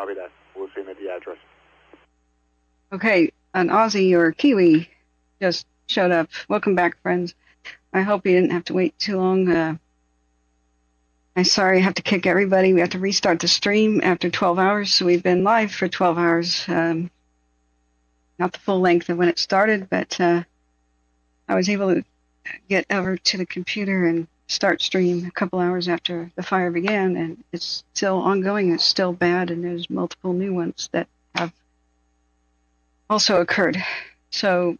Copy that. We'll send you the address. Okay, an Aussie or Kiwi just showed up. Welcome back, friends. I hope you didn't have to wait too long. I'm sorry I have to kick everybody. We have to restart the stream after 12 hours, so we've been live for 12 hours. Not the full length of when it started, but I was able to get over to the computer and start stream a couple hours after the fire began, and it's still ongoing. It's still bad, and there's multiple new ones that have also occurred. So,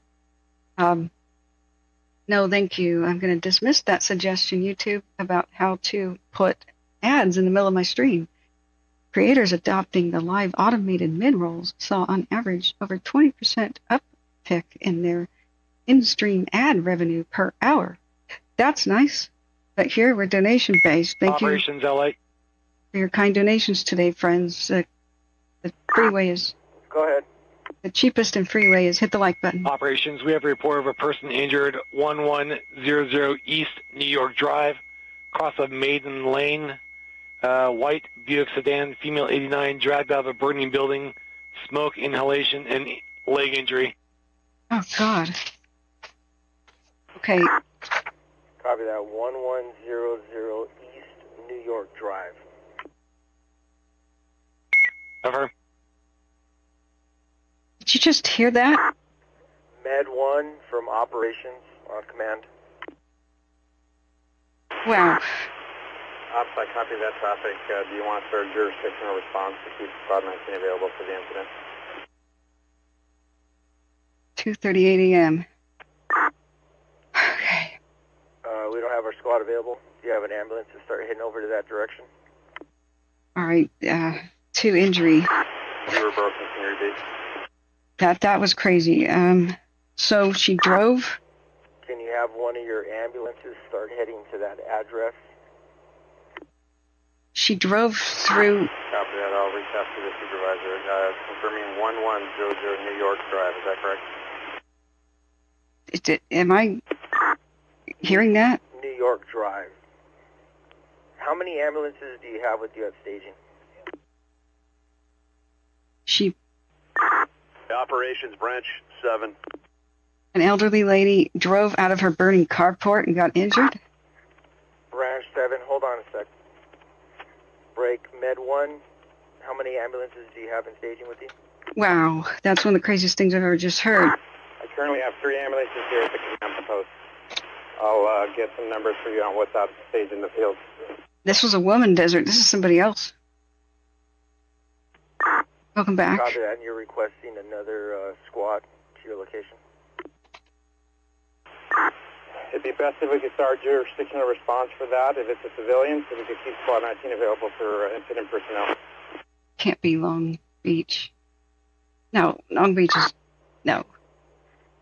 no, thank you. I'm going to dismiss that suggestion, YouTube, about how to put ads in the middle of my stream. Creators adopting the live automated mid-rolls saw on average over 20% uptick in their in-stream ad revenue per hour. That's nice. But here we're donation-based. Thank you Operations LA. for your kind donations today, friends. The freeway is... Go ahead. The cheapest and freeway is hit the like button. Operations, we have a report of a person injured 1100 East New York Drive, cross of Maiden Lane, white Buick sedan, female 89, dragged out of a burning building, smoke inhalation, and leg injury. Oh, God. Okay. Copy that. 1100 East New York Drive. Over. Did you just hear that? Med 1 from operations on command. Wow. Ops, I copy that traffic. Do you want to start jurisdictional response to keep Squad 19 available for the incident? 2:38 a.m. Okay. We don't have our squad available. Do you have an ambulance to start heading over to that direction? All right. 2 injury. You were broken. Can you repeat? That was crazy. So she drove. Can you have one of your ambulances start heading to that address? She drove through. Copy that. I'll reach out to the supervisor. Confirming 1100 New York Drive. Is that correct? Am I hearing that? New York Drive. How many ambulances do you have with you at staging? She. Operations Branch 7. An elderly lady drove out of her burning carport and got injured. Branch 7. Hold on a sec. Break Med 1. How many ambulances do you have in staging with you? Wow, that's one of the craziest things I've ever just heard. I currently have 3 ambulances here at the command post. I'll get some numbers for you on what's out stage in the field. This was a woman desert. This is somebody else. Welcome back. Copy that, and you're requesting another squad to your location. It'd be best if we could start jurisdictional response for that. If it's a civilian, so we could keep Squad 19 available for incident personnel. Can't be Long Beach. No, Long Beach is... No.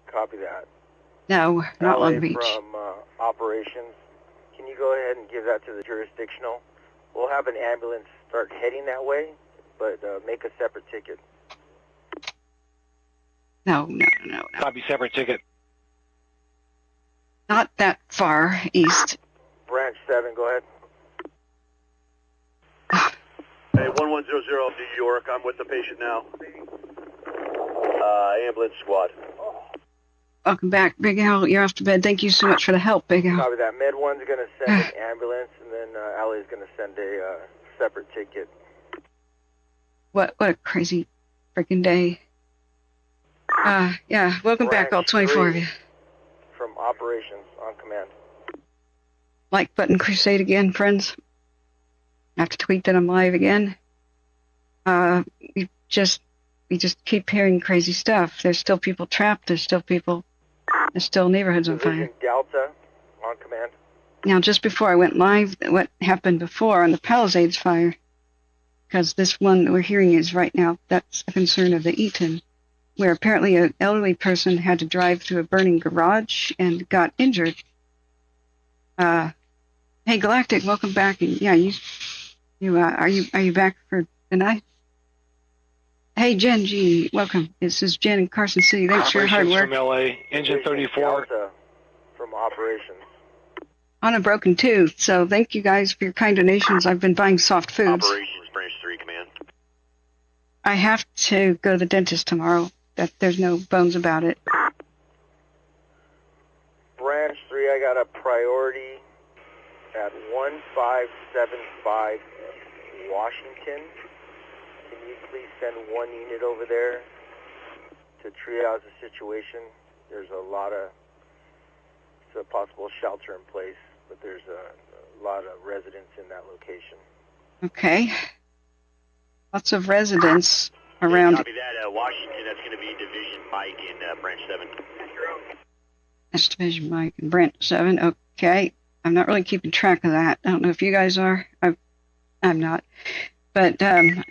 Copy that. No, not LA Long Beach. From operations, can you go ahead and give that to the jurisdictional? We'll have an ambulance start heading that way, but make a separate ticket. No. Copy, separate ticket. Not that far east. Branch 7, go ahead. Hey, 1100 New York, I'm with the patient now. Ambulance squad. Welcome back, Big Al. You're off to bed. Thank you so much for the help, Big Al. Copy that. Med 1's going to send an ambulance, and then Allie's going to send a separate ticket. What a crazy freaking day. Yeah, welcome Branch back, all 24 of you. From operations on command. Like button crusade again, friends. I have to tweet that I'm live again. We just keep hearing crazy stuff. There's still people trapped. There's still neighborhoods on fire. Delta on command. Now, just before I went live, what happened before on the Pallisades fire, because this one that we're hearing is right now, that's a concern of the Eaton, where apparently an elderly person had to drive through a burning garage and got injured. Hey, Galactic, welcome back. And yeah, are you back for the night? Hey, Jen G, welcome. This is Jen in Carson City. Thanks for your hard work. From LA, engine 34. Delta from operations. On a broken tooth, so thank you guys for your kind donations. I've been buying soft foods. Operations Branch 3 command. I have to go to the dentist tomorrow. There's no bones about it. Branch 3, I got a priority at 1575 East Washington. Can you please send one unit over there to triage the situation? There's it's a possible shelter in place, but there's a lot of residents in that location. Okay. Lots of residents around. Copy that. Washington, that's going to be Division Mike in Branch 7. That's Division Mike and Branch 7. Okay. I'm not really keeping track of that. I don't know if you guys are. I'm not. But the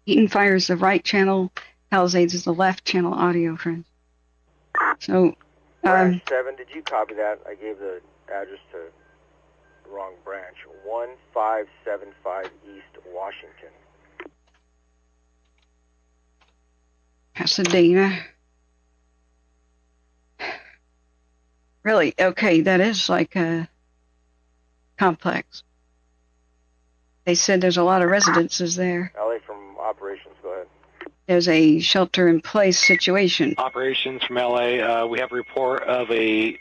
Eatonfire is the right channel. Pallisades is the left channel audio, friends. So, Branch 7, did you copy that? I gave the address to the wrong branch. 1575 East Washington. Pasadena. Really? Okay, that is like a complex. They said there's a lot of residences there. LA from operations, go ahead. There's a shelter-in-place situation. Operations from LA. We have a report of a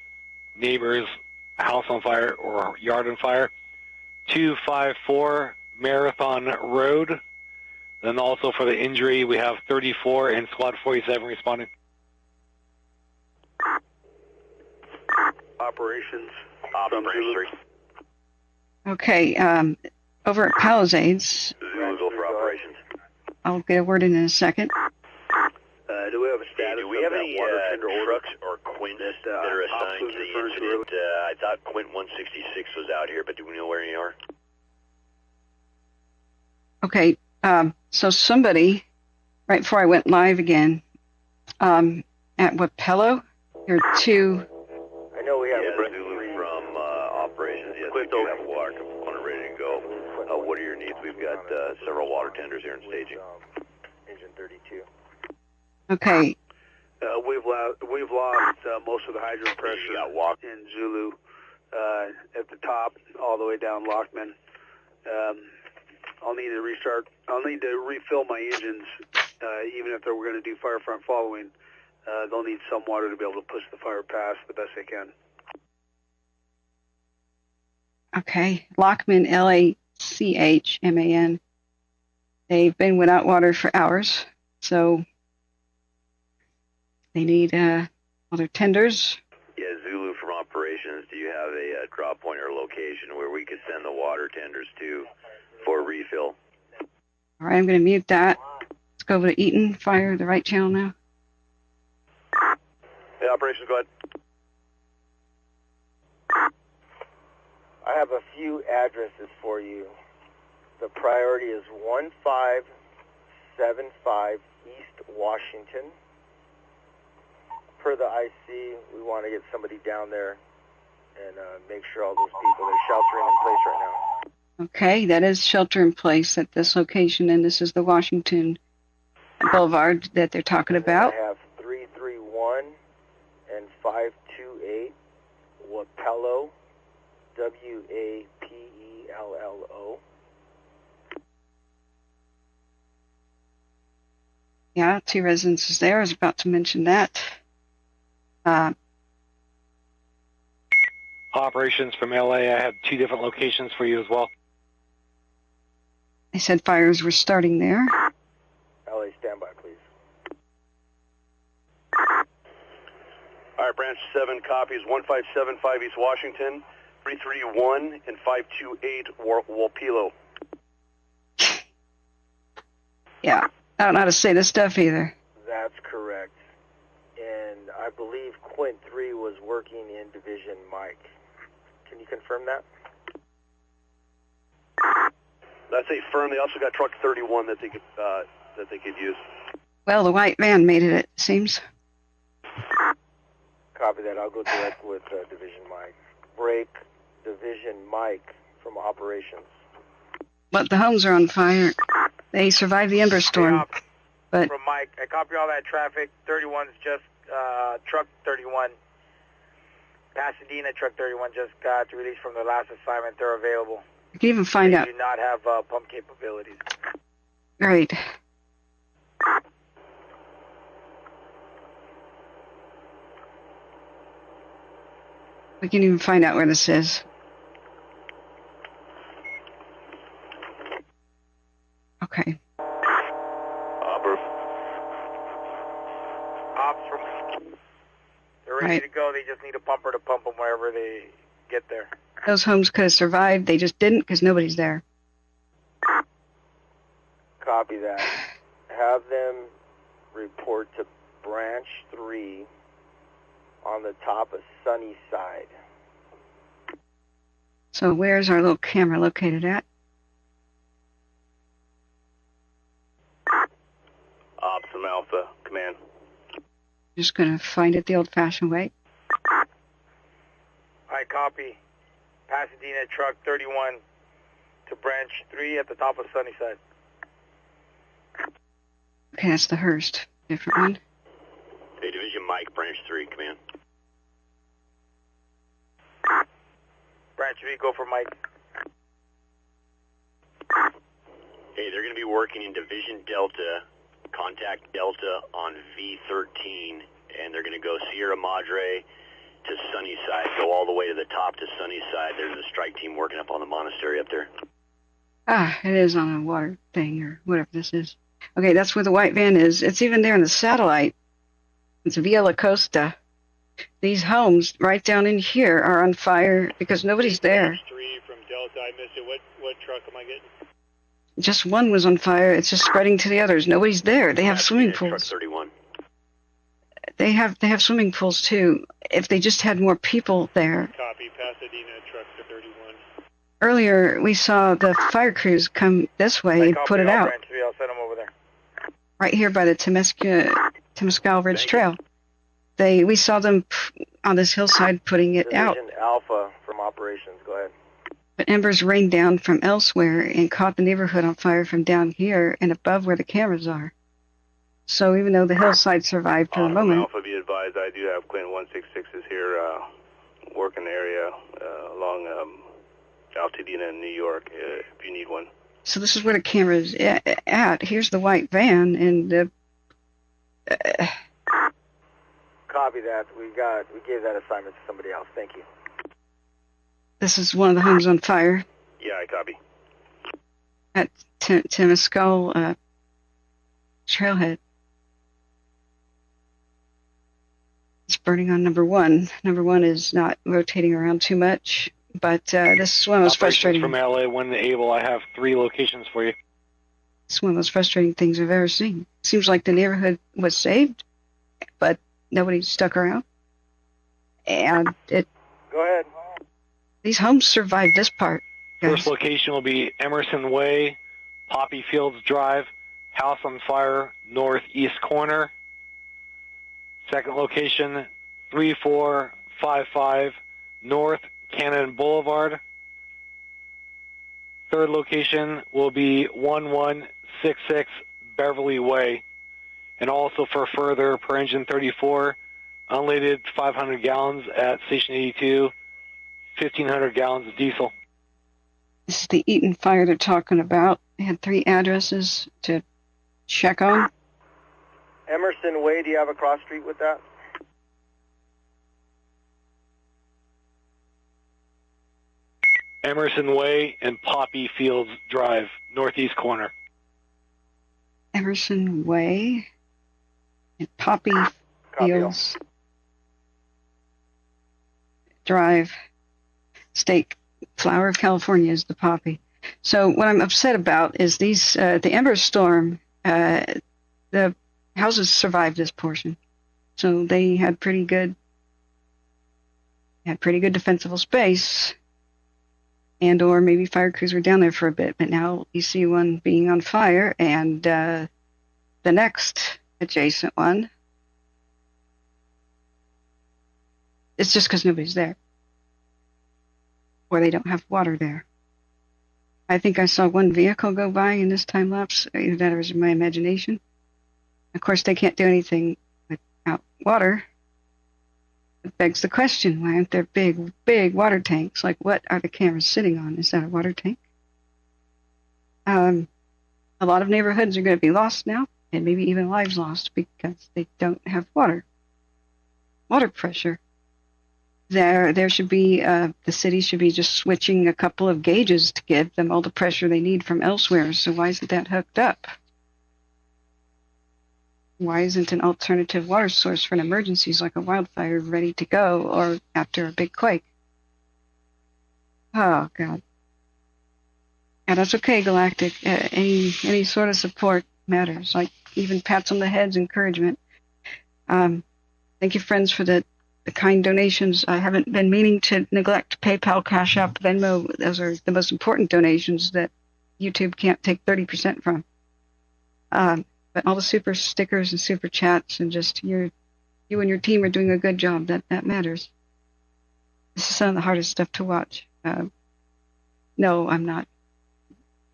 neighbor's house on fire or yard on fire. 254 Marathon Road. Then also for the injury, we have 34 and Squad 47 responding. Operations. Branch 3. Okay, over at Pallisades, Zulu, go for operations. I'll get a word in a second. Do we have a status Do we have of any that water tender order? trucks or Quints that are assigned to the incident? I thought Quint 166 was out here, but do we know where you are? Okay, so somebody, right before I went live again, at Wapello, there are two. I know we have Zulu from operations. Yes, we do have a water component ready to go. What are your needs? We've got several water tenders here in staging. Engine 32. Okay, We've lost most of the hydrant pressure got walk. in Zulu at the top, all the way down Lockman. I'll need to restart. I'll need to refill my engines, even if they're going to do fire front following. They'll need some water to be able to push the fire past the best they can. okay, Lockman, Lachman. They've been without water for hours, so they need other tenders. Yeah, Zulu from operations. Do you have a drop point or location where we could send the water tenders to for refill? All right, I'm going to mute that. Let's go over to Eatonfire, the right channel now. Yeah, operations, go ahead. I have a few addresses for you. The priority is 1575 East Washington. Per the IC, we want to get somebody down there and make sure all those people are sheltering in place right now. Okay, that is shelter in place at this location, and this is the Washington Boulevard that they're talking about. I have 331 and 528 Wapello, Wapello. Yeah, two residences there. I was about to mention that. Operations from LA. I have two different locations for you as well. They said fires were starting there. LA, standby, please. All right, Branch 7 copies 1575 East Washington, 331 and 528 Wapello. Yeah, I don't know how to say this stuff either. That's correct. And I believe Quint 3 was working in Division Mike. Can you confirm that? That's a firm. They also got truck 31 that they could use. Well, the white van made it, it seems. Copy that. I'll go direct with Division Mike. Break Division Mike from operations. But the homes are on fire. They survived the emberstorm. But From Mike, I copy all that traffic. 31's just truck 31. Pasadena truck 31 just got released from the last assignment. They're available. you can even find They out. do not have pump capabilities. Great. We can even find out where this is. Okay. Ops from... They're ready Right. to go. They just need a pumper to pump them wherever they get there. Those homes could have survived. They just didn't because nobody's there. Copy that. Have them report to branch 3 on the top of Sunnyside. So where's our little camera located at? Ops from Alpha, command. Just going to find it the old-fashioned way. I copy. Pasadena truck 31 to branch 3 at the top of Sunnyside. Okay, that's the Hurst. Different one. Hey, Division Mike, branch 3, command. Branch 3, go for Mike. Hey, they're going to be working in Division Delta, contact Delta on V13, and they're going to go Sierra Madre to Sunnyside, go all the way to the top to Sunnyside. There's a strike team working up on the monastery up there. Ah, it is on a water thing or whatever this is. Okay, that's where the white van is. It's even there in the satellite. It's Via La Costa. These homes right down in here are on fire because nobody's there. 3 from Delta, I missed it. What truck am I getting? Just one was on fire. It's just spreading to the others. Nobody's there. They have swimming Truck pools. 31. They have swimming pools too. If they just had more people there. Copy, Pasadena, truck 31. Earlier we saw the fire crews come this way and put it out. Branch 3, I'll send them over there. Right here by the Temescal Ridge Trail. We saw them on this hillside putting it out. Division Alpha from operations. Go ahead. But embers rained down from elsewhere and caught the neighborhood on fire from down here and above where the cameras are. So even though the hillside survived for the moment... Alpha, be advised, I do have Clinton 166 is here working the area along Altadena in New York if you need one. So this is where the camera's at. Here's the white van and the... Copy that. We gave that assignment to somebody else. Thank you. This is one of the homes on fire. Yeah, I copy. At Temescal Trailhead. It's burning on number 1. Number 1 is not rotating around too much, but this is one of those frustrating... From LA, when able, I have 3 locations for you. It's one of those frustrating things I've ever seen. Seems like the neighborhood was saved, but nobody stuck around. And Go ahead. these homes survived this part, guys. First location will be Emerson Way, Poppy Fields Drive, house on fire, northeast corner. Second location, 3455 North Cannon Boulevard. Third location will be 1166 Beverly Way. And also for further, per engine 34, unleaded 500 gallons at Station 82, 1,500 gallons of diesel. This is the Eaton Fire they're talking about. They had 3 addresses to check on. Emerson Way, do you have a cross street with that? Emerson Way and Poppy Fields Drive, northeast corner. Emerson Way and Poppy Fields Drive. State flower of California is the poppy. So what I'm upset about is these the Ember storm. The houses survived this portion, so they had pretty good defensible space, and or maybe fire crews were down there for a bit. But now you see one being on fire, and the next adjacent one. It's just because nobody's there, or they don't have water there. I think I saw one vehicle go by in this time lapse. Either that or it was in my imagination. Of course, they can't do anything without water. It begs the question, why aren't there big water tanks? Like, what are the cameras sitting on? Is that a water tank? A lot of neighborhoods are going to be lost now, and maybe even lives lost because they don't have water. Water pressure. There should be, the city should be just switching a couple of gauges to give them all the pressure they need from elsewhere. So why isn't that hooked up? Why isn't an alternative water source for an emergencies like a wildfire ready to go or after a big quake? Oh, God. And that's okay, Galactic. Any sort of support matters, like even pats on the head's encouragement. Thank you, friends, for the kind donations. I haven't been meaning to neglect PayPal, Cash App, Venmo. Those are the most important donations that YouTube can't take 30% from. But all the super stickers and super chats and just you and your team are doing a good job. That matters. This is some of the hardest stuff to watch. No, I'm not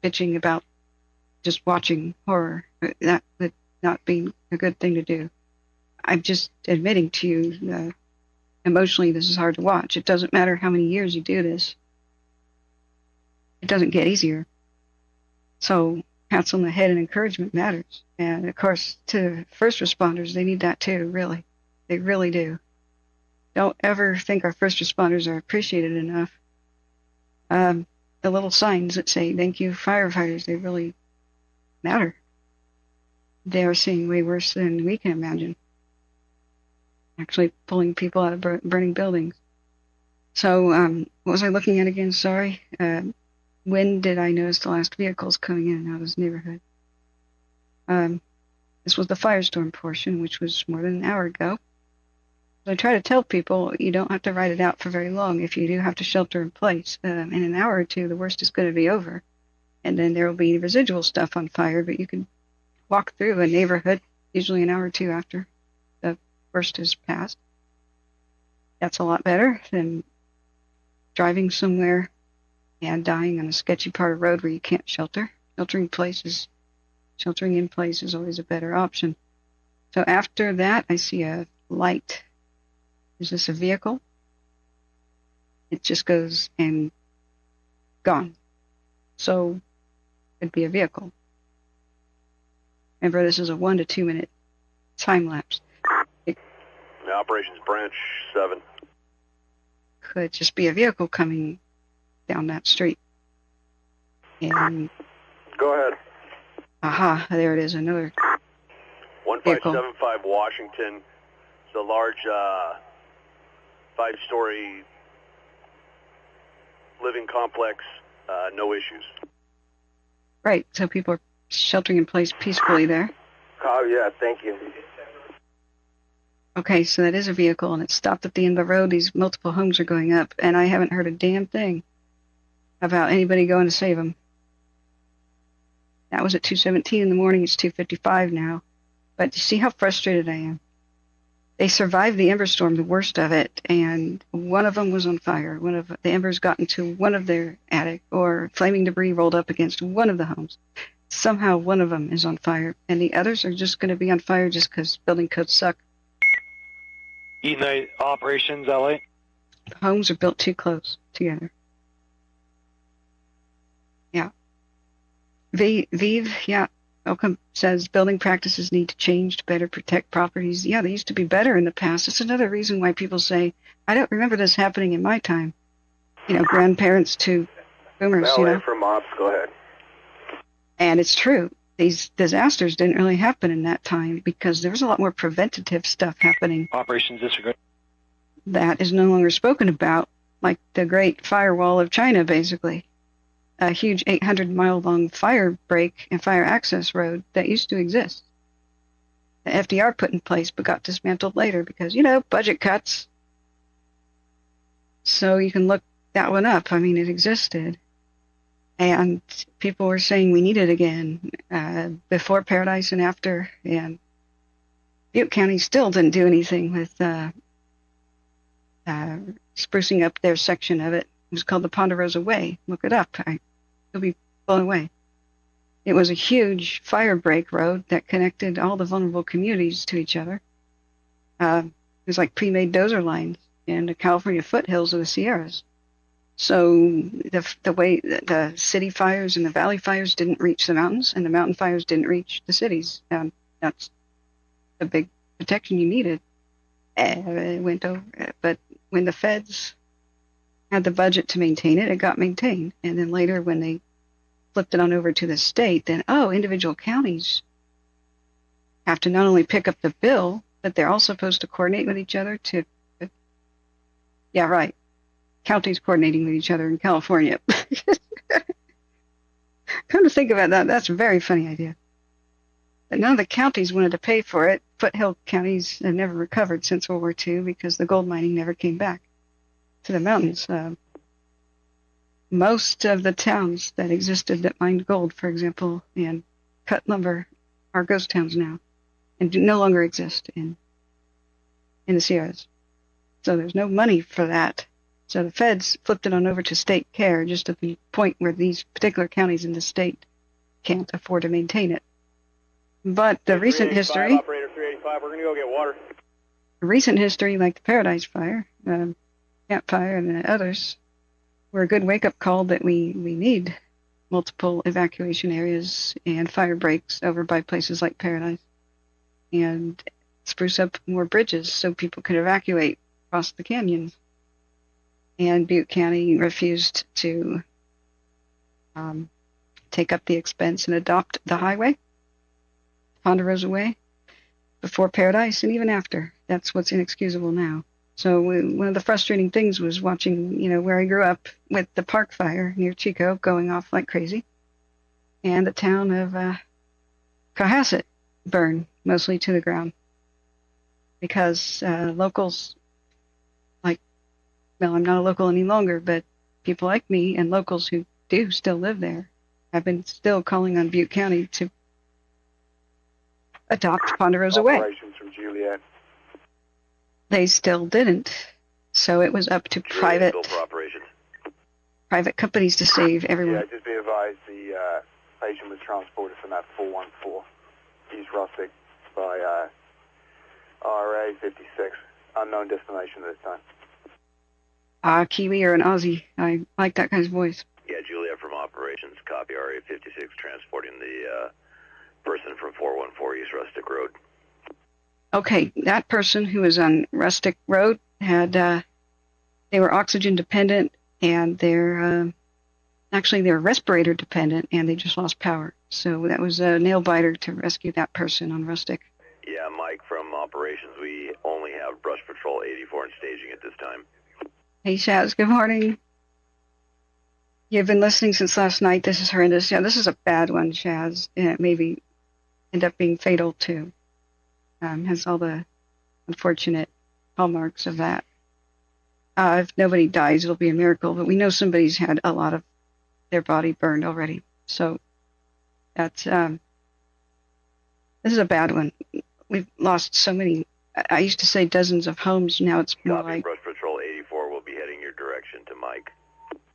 bitching about just watching horror. That would not be a good thing to do. I'm just admitting to you, emotionally, this is hard to watch. It doesn't matter how many years you do this. It doesn't get easier. So pats on the head and encouragement matters. And, of course, to first responders, they need that too, really. They really do. Don't ever think our first responders are appreciated enough. The little signs that say, thank you, firefighters, they really matter. They are seeing way worse than we can imagine. Actually pulling people out of burning buildings. So, what was I looking at again? Sorry. When did I notice the last vehicles coming in and out of this neighborhood? This was the firestorm portion, which was more than an hour ago. So I try to tell people you don't have to ride it out for very long if you do have to shelter in place. In an hour or two, the worst is going to be over. And then there will be residual stuff on fire, but you can walk through a neighborhood usually an hour or two after the worst is passed. That's a lot better than driving somewhere and dying on a sketchy part of road where you can't shelter. Sheltering in place is always a better option. So after that, I see a light. Is this a vehicle? It just goes and gone. So it'd be a vehicle. Remember, this is a 1 to 2 minute time lapse. It Operations Branch 7. could just be a vehicle coming down that street. And Go ahead. aha, there it is, another 1575 Washington. It's a large 5-story living complex. No issues. right. So people are sheltering in place peacefully there. Oh, yeah, thank you. Okay, so that is a vehicle, and it's stopped at the end of the road. These multiple homes are going up, and I haven't heard a damn thing about anybody going to save them. That was at 2:17 in the morning. It's 2:55 now. But you see how frustrated I am. They survived the Ember Storm, the worst of it, and one of them was on fire. One of the embers got into one of their attic, or flaming debris rolled up against one of the homes. Somehow one of them is on fire, and the others are just going to be on fire just because building codes suck. Eaton Operations, LA. Homes are built too close together. Yeah. Vive, yeah. Welcome says building practices need to change to better protect properties. Yeah, they used to be better in the past. It's another reason why people say, I don't remember this happening in my time. You know, grandparents to boomers, you know. from Ops, go ahead. And it's true. These disasters didn't really happen in that time because there was a lot more preventative stuff happening. Operations District. That is no longer spoken about, like the Great Firewall of China, basically. A huge 800-mile-long fire break and fire access road that used to exist. The FDR put in place but got dismantled later because, you know, budget cuts. So you can look that one up. I mean, it existed. And people were saying we need it again before Paradise and after. And Butte County still didn't do anything with sprucing up their section of it. It was called the Ponderosa Way. Look it up. You'll be blown away. It was a huge fire break road that connected all the vulnerable communities to each other. It was like pre-made dozer lines in the California foothills of the Sierras. So the way the city fires and the valley fires didn't reach the mountains, and the mountain fires didn't reach the cities. That's the big protection you needed. It went over, but when the feds had the budget to maintain it, it got maintained. And then later, when they flipped it on over to the state, then individual counties have to not only pick up the bill, but they're all supposed to coordinate with each other to. Yeah, right. Counties coordinating with each other in California. Come to think about that, that's a very funny idea. But none of the counties wanted to pay for it. Foothill counties have never recovered since World War II because the gold mining never came back to the mountains. Most of the towns that existed that mined gold, for example, and cut lumber are ghost towns now and do no longer exist in the Sierras. So there's no money for that. So the feds flipped it on over to state care just at the point where these particular counties in the state can't afford to maintain it. But the recent history, Operator 385, we're going to go get water. recent history like the Paradise Fire, Camp Fire, and the others, were a good wake-up call that we need multiple evacuation areas and fire breaks over by places like Paradise, and spruce up more bridges so people could evacuate across the canyons. And Butte County refused to take up the expense and adopt the highway, Ponderosa Way, before Paradise and even after. That's what's inexcusable now. So one of the frustrating things was watching, where I grew up with the Park Fire near Chico going off like crazy, and the town of Cohasset burned mostly to the ground because locals well, I'm not a local any longer, but people like me and locals who do still live there have been still calling on Butte County to adopt Ponderosa Way. Operations from Juliet. They still didn't. So it was up to private companies to save everyone. Yeah, just be advised the patient was transported from that 414 East Rustic by RA 56. Unknown destination at this time. Kiwi or an Aussie. I like that guy's voice. Yeah, Juliet from Operations, copy RA 56, transporting the person from 414 East Rustic Road. Okay, that person who was on Rustic Road had, they were oxygen dependent, and they're respirator dependent, and they just lost power. So that was a nail biter to rescue that person on Rustic. Yeah, Mike from Operations, we only have Brush Patrol 84 in staging at this time. Hey, Shaz, good morning. You've been listening since last night. This is horrendous. Yeah, this is a bad one, Shaz, and it maybe end up being fatal, too. Has all the unfortunate hallmarks of that. If nobody dies, it'll be a miracle, but we know somebody's had a lot of their body burned already. So that's this is a bad one. We've lost so many. I used to say dozens of homes. Now it's more like Brush Patrol 84 will be heading your direction to Mike.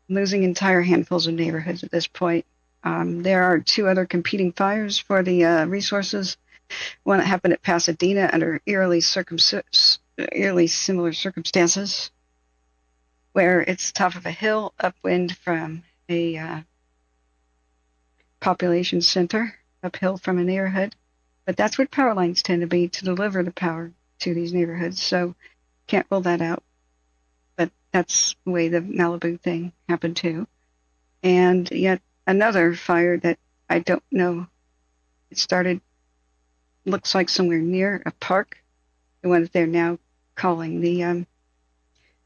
Losing entire handfuls of neighborhoods at this point. There are two other competing fires for the resources. One that happened at Pasadena under eerily similar circumstances, where it's top of a hill, upwind from a population center, uphill from a neighborhood. But that's what power lines tend to be, to deliver the power to these neighborhoods. So can't rule that out. But that's the way the Malibu thing happened too. And yet another fire that I don't know, it started, looks like somewhere near a park, the one that they're now calling the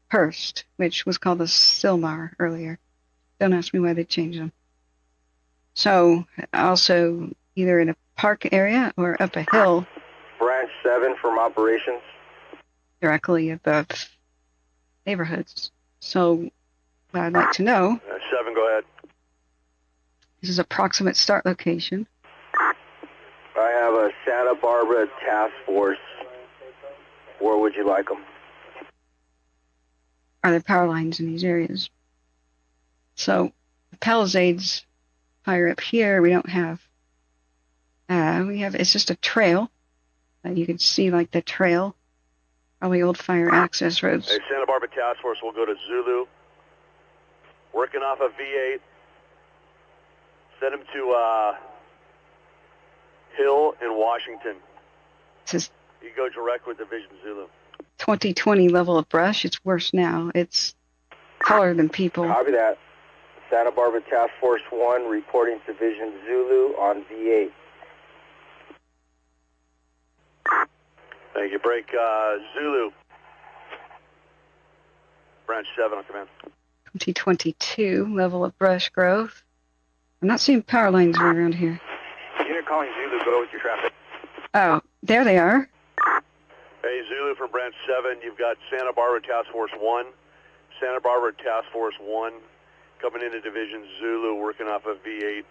Hurst, which was called the Silmar earlier. Don't ask me why they changed them. So also either in a park area or up a hill. Branch 7 from Operations. Directly above neighborhoods. So what I'd like to know, 7, go ahead. this is approximate start location. I have a Santa Barbara task force. Where would you like them? Are there power lines in these areas? So the Pallisades fire up here, we don't have. It's just a trail. You can see like the trail, probably old fire access roads. Hey, Santa Barbara Task Force will go to Zulu. working off of V8. Send him to Hill in Washington. This You go direct with Division Zulu. 2020 level of brush. It's worse now. It's taller than people. Copy that. Santa Barbara Task Force 1 reporting to Division Zulu on V8. Thank you. Break Zulu. Branch 7 on command. 2022 level of brush growth. I'm not seeing power lines around here. Unit calling Zulu, go with your traffic. Oh, there they are. Hey, Zulu from Branch 7, you've got Santa Barbara Task Force 1. Santa Barbara Task Force 1 coming into Division Zulu, working off of V8.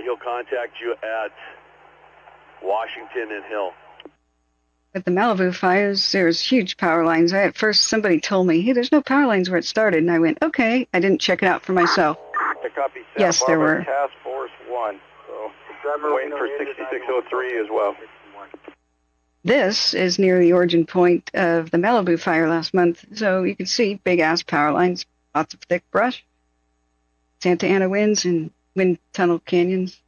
He'll contact you at Washington and Hill. At the Malibu fires, there's huge power lines. At first, somebody told me, hey, there's no power lines where it started. And I went, okay. I didn't check it out for myself. Copy, Santa Yes, there Barbara were. Task Force 1. So, waiting for 6603 as well. This is near the origin point of the Malibu fire last month. So you can see big-ass power lines, lots of thick brush, Santa Ana winds and wind tunnel canyons.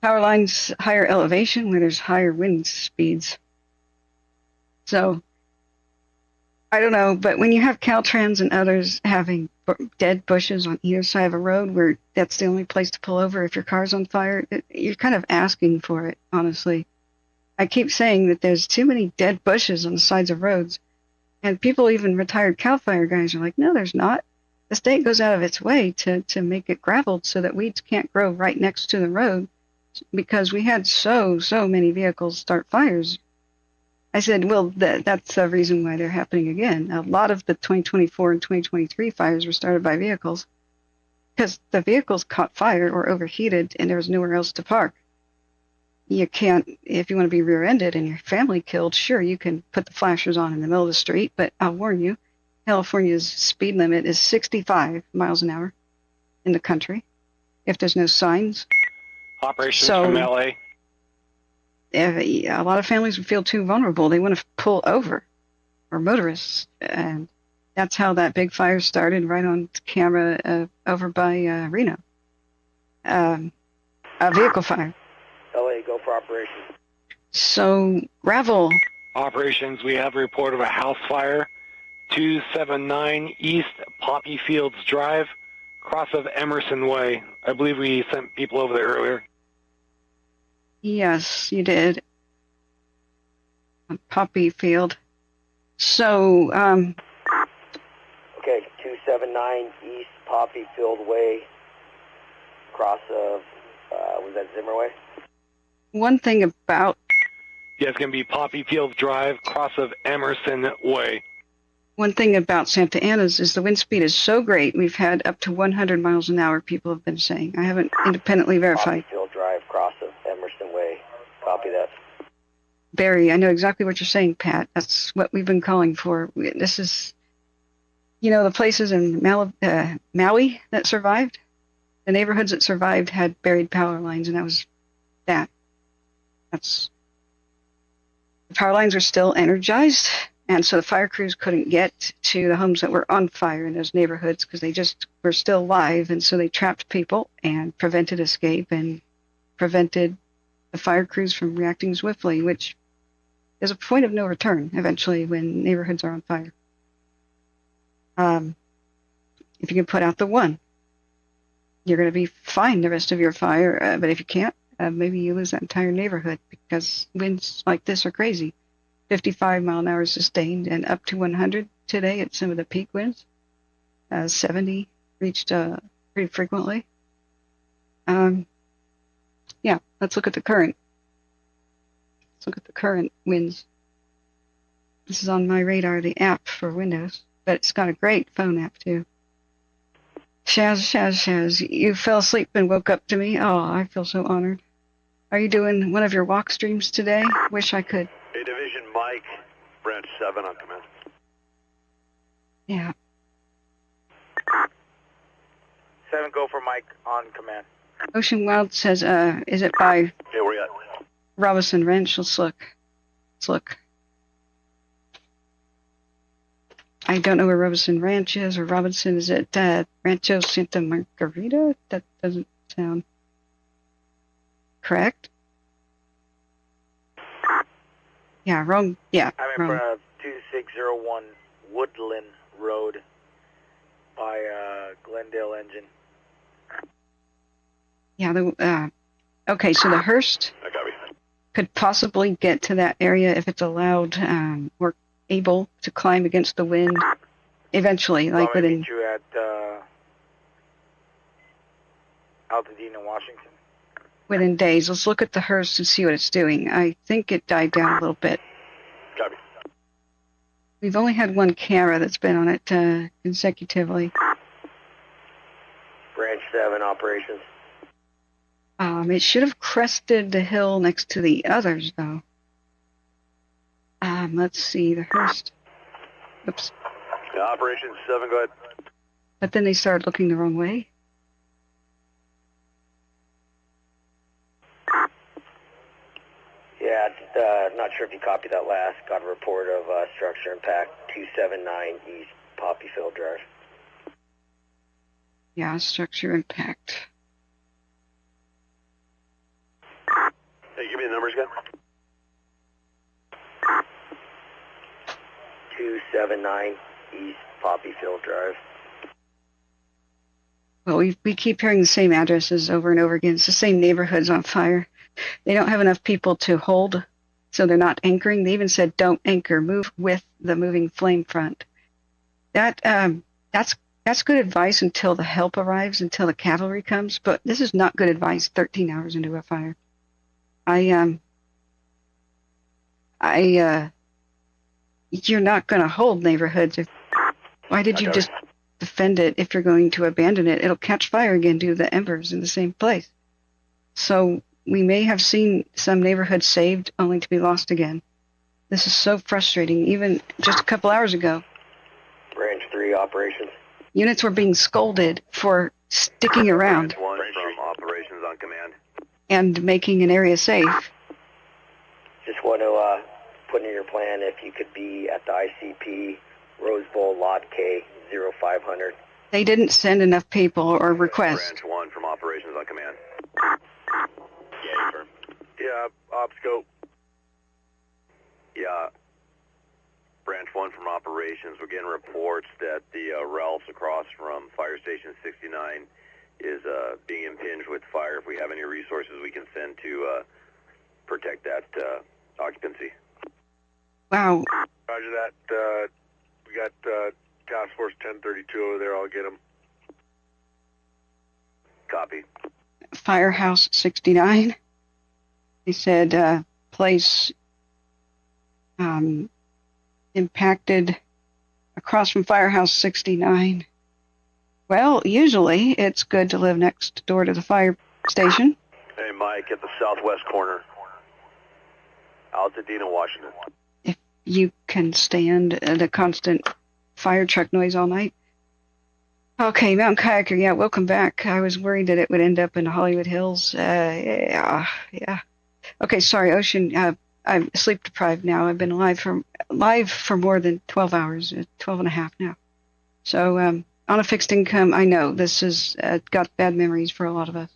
Power lines, higher elevation where there's higher wind speeds. So, I don't know, but when you have Caltrans and others having dead bushes on either side of a road where that's the only place to pull over if your car's on fire, you're kind of asking for it, honestly. I keep saying that there's too many dead bushes on the sides of roads, and people, even retired CAL FIRE guys, are like, no, there's not. The state goes out of its way to make it graveled so that weeds can't grow right next to the road because we had so many vehicles start fires. I said, well, that's the reason why they're happening again. A lot of the 2024 and 2023 fires were started by vehicles because the vehicles caught fire or overheated and there was nowhere else to park. You can't, if you want to be rear-ended and your family killed, sure, you can put the flashers on in the middle of the street, but I'll warn you, California's speed limit is 65 miles an hour in the country if there's no signs. Operations from LA. A lot of families would feel too vulnerable. They want to pull over, or motorists, and that's how that big fire started right on camera over by Reno. A vehicle fire. LA, go for operations. So, gravel. Operations, we have a report of a house fire, 279 East Poppy Fields Drive, cross of Emerson Way. I believe we sent people over there earlier. Yes, you did. On Poppy Field. So, Okay, 279 East Poppy Field Way, cross of, was that Zimmer Way? one thing about... Yeah, it's going to be Poppy Fields Drive, cross of Emerson Way. One thing about Santa Ana's is the wind speed is so great, we've had up to 100 miles an hour, people have been saying. I haven't independently verified. Poppy Field Drive, cross of Emerson Way. Copy that. Barry, I know exactly what you're saying, Pat. That's what we've been calling for. This is, you know, the places in Maui that survived, the neighborhoods that survived had buried power lines, and that was that. The power lines were still energized, and so the fire crews couldn't get to the homes that were on fire in those neighborhoods because they just were still live, and so they trapped people and prevented escape and prevented the fire crews from reacting swiftly, which is a point of no return eventually when neighborhoods are on fire. If you can put out the one, you're going to be fine the rest of your fire, but if you can't, maybe you lose that entire neighborhood because winds like this are crazy. 55 mile an hour sustained and up to 100 today at some of the peak winds. 70 reached pretty frequently. Yeah, let's look at the current. Let's look at the current winds. This is on my radar, the app for Windows, but it's got a great phone app too. Shaz, you fell asleep and woke up to me. Oh, I feel so honored. Are you doing one of your walk streams today? Wish I could. Hey, Division Mike, Branch 7 on command. Yeah. 7, go for Mike on command. Ocean Wild says, is it by Hey, where you at? Robinson Ranch? Let's look. I don't know where Robinson Ranch is, or Robinson, is it Rancho Santa Margarita? That doesn't sound correct. Yeah, wrong. Yeah, I'm in wrong. front of 2601 Woodland Road by Glendale Engine. Yeah, okay, so the Hurst could possibly get to that area if it's allowed, or able to climb against the wind eventually, like I'm within... meet you at Pasadena, Washington. Within days. Let's look at the Hurst and see what it's doing. I think it died down a little bit. Copy. We've only had one camera that's been on it consecutively. Branch 7 operations. It should have crested the hill next to the others, though. Let's see, the Hurst. Oops. Operations 7, go ahead. But then they started looking the wrong way. Yeah, not sure if you copied that last. Got a report of structure impact 279 East Poppyfield Drive. Yeah, structure impact. Hey, give me the numbers again. 279 East Poppyfield Drive. Well, we keep hearing the same addresses over and over again. It's the same neighborhoods on fire. They don't have enough people to hold, so they're not anchoring. They even said, don't anchor, move with the moving flame front. That's good advice until the help arrives, until the cavalry comes, but this is not good advice 13 hours into a fire. You're not going to hold neighborhoods. Why did you just defend it if you're going to abandon it? It'll catch fire again due to the embers in the same place. So we may have seen some neighborhoods saved only to be lost again. This is so frustrating, even just a couple hours ago. Branch 3 operations. Units were being scolded for sticking around. Branch 1 from operations on command. And making an area safe. Just want to put in your plan if you could be at the ICP Rose Bowl Lot K 0500. They didn't send enough people or request. Branch 1 from operations on command. Yeah, confirm. Yeah, OpScope. Yeah. Branch 1 from operations. We're getting reports that the Ralphs across from Fire Station 69 is being impinged with fire. If we have any resources we can send to protect that occupancy. Wow. Roger that. We got Task Force 1032 over there. I'll get them. Copy. Firehouse 69. They said place impacted across from Firehouse 69. Well, usually it's good to live next door to the fire station. Hey, Mike, at the southwest corner. Pasadena, Washington. If you can stand the constant fire truck noise all night. Okay, Mountain Kayaker, yeah, welcome back. I was worried that it would end up in Hollywood Hills. Yeah. Okay, sorry, Ocean. I'm sleep deprived now. I've been live for more than 12 hours, 12 and a half now. So on a fixed income, I know this has got bad memories for a lot of us.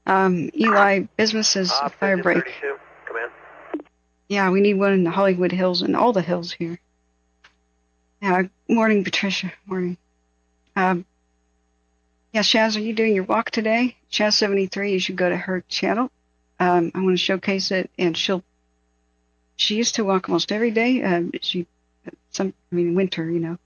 Eli, business is a fire break. Come in. Yeah, we need one in the Hollywood Hills and all the hills here. Morning, Patricia. Morning. Yeah, Shaz, are you doing your walk today? Shaz 73, you should go to her channel. I want to showcase it, and she used to walk almost every day. Winter, you know.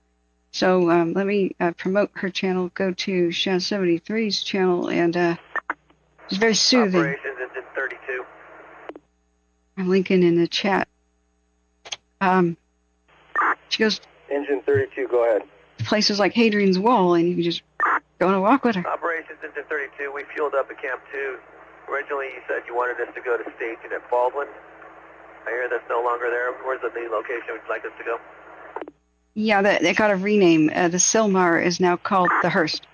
So let me promote her channel. Go to Shaz 73's channel, and it's very soothing. Operations Engine 32. I'm linking in the chat. She goes Engine 32, go ahead. to places like Hadrian's Wall, and you can just go on a walk with her. Operations Engine 32, we fueled up at Camp 2. Originally, you said you wanted us to go to station at Baldwin. I hear that's no longer there. Where's the new location would you like us to go? Yeah, they got a rename. The Silmar is now called the Hurst.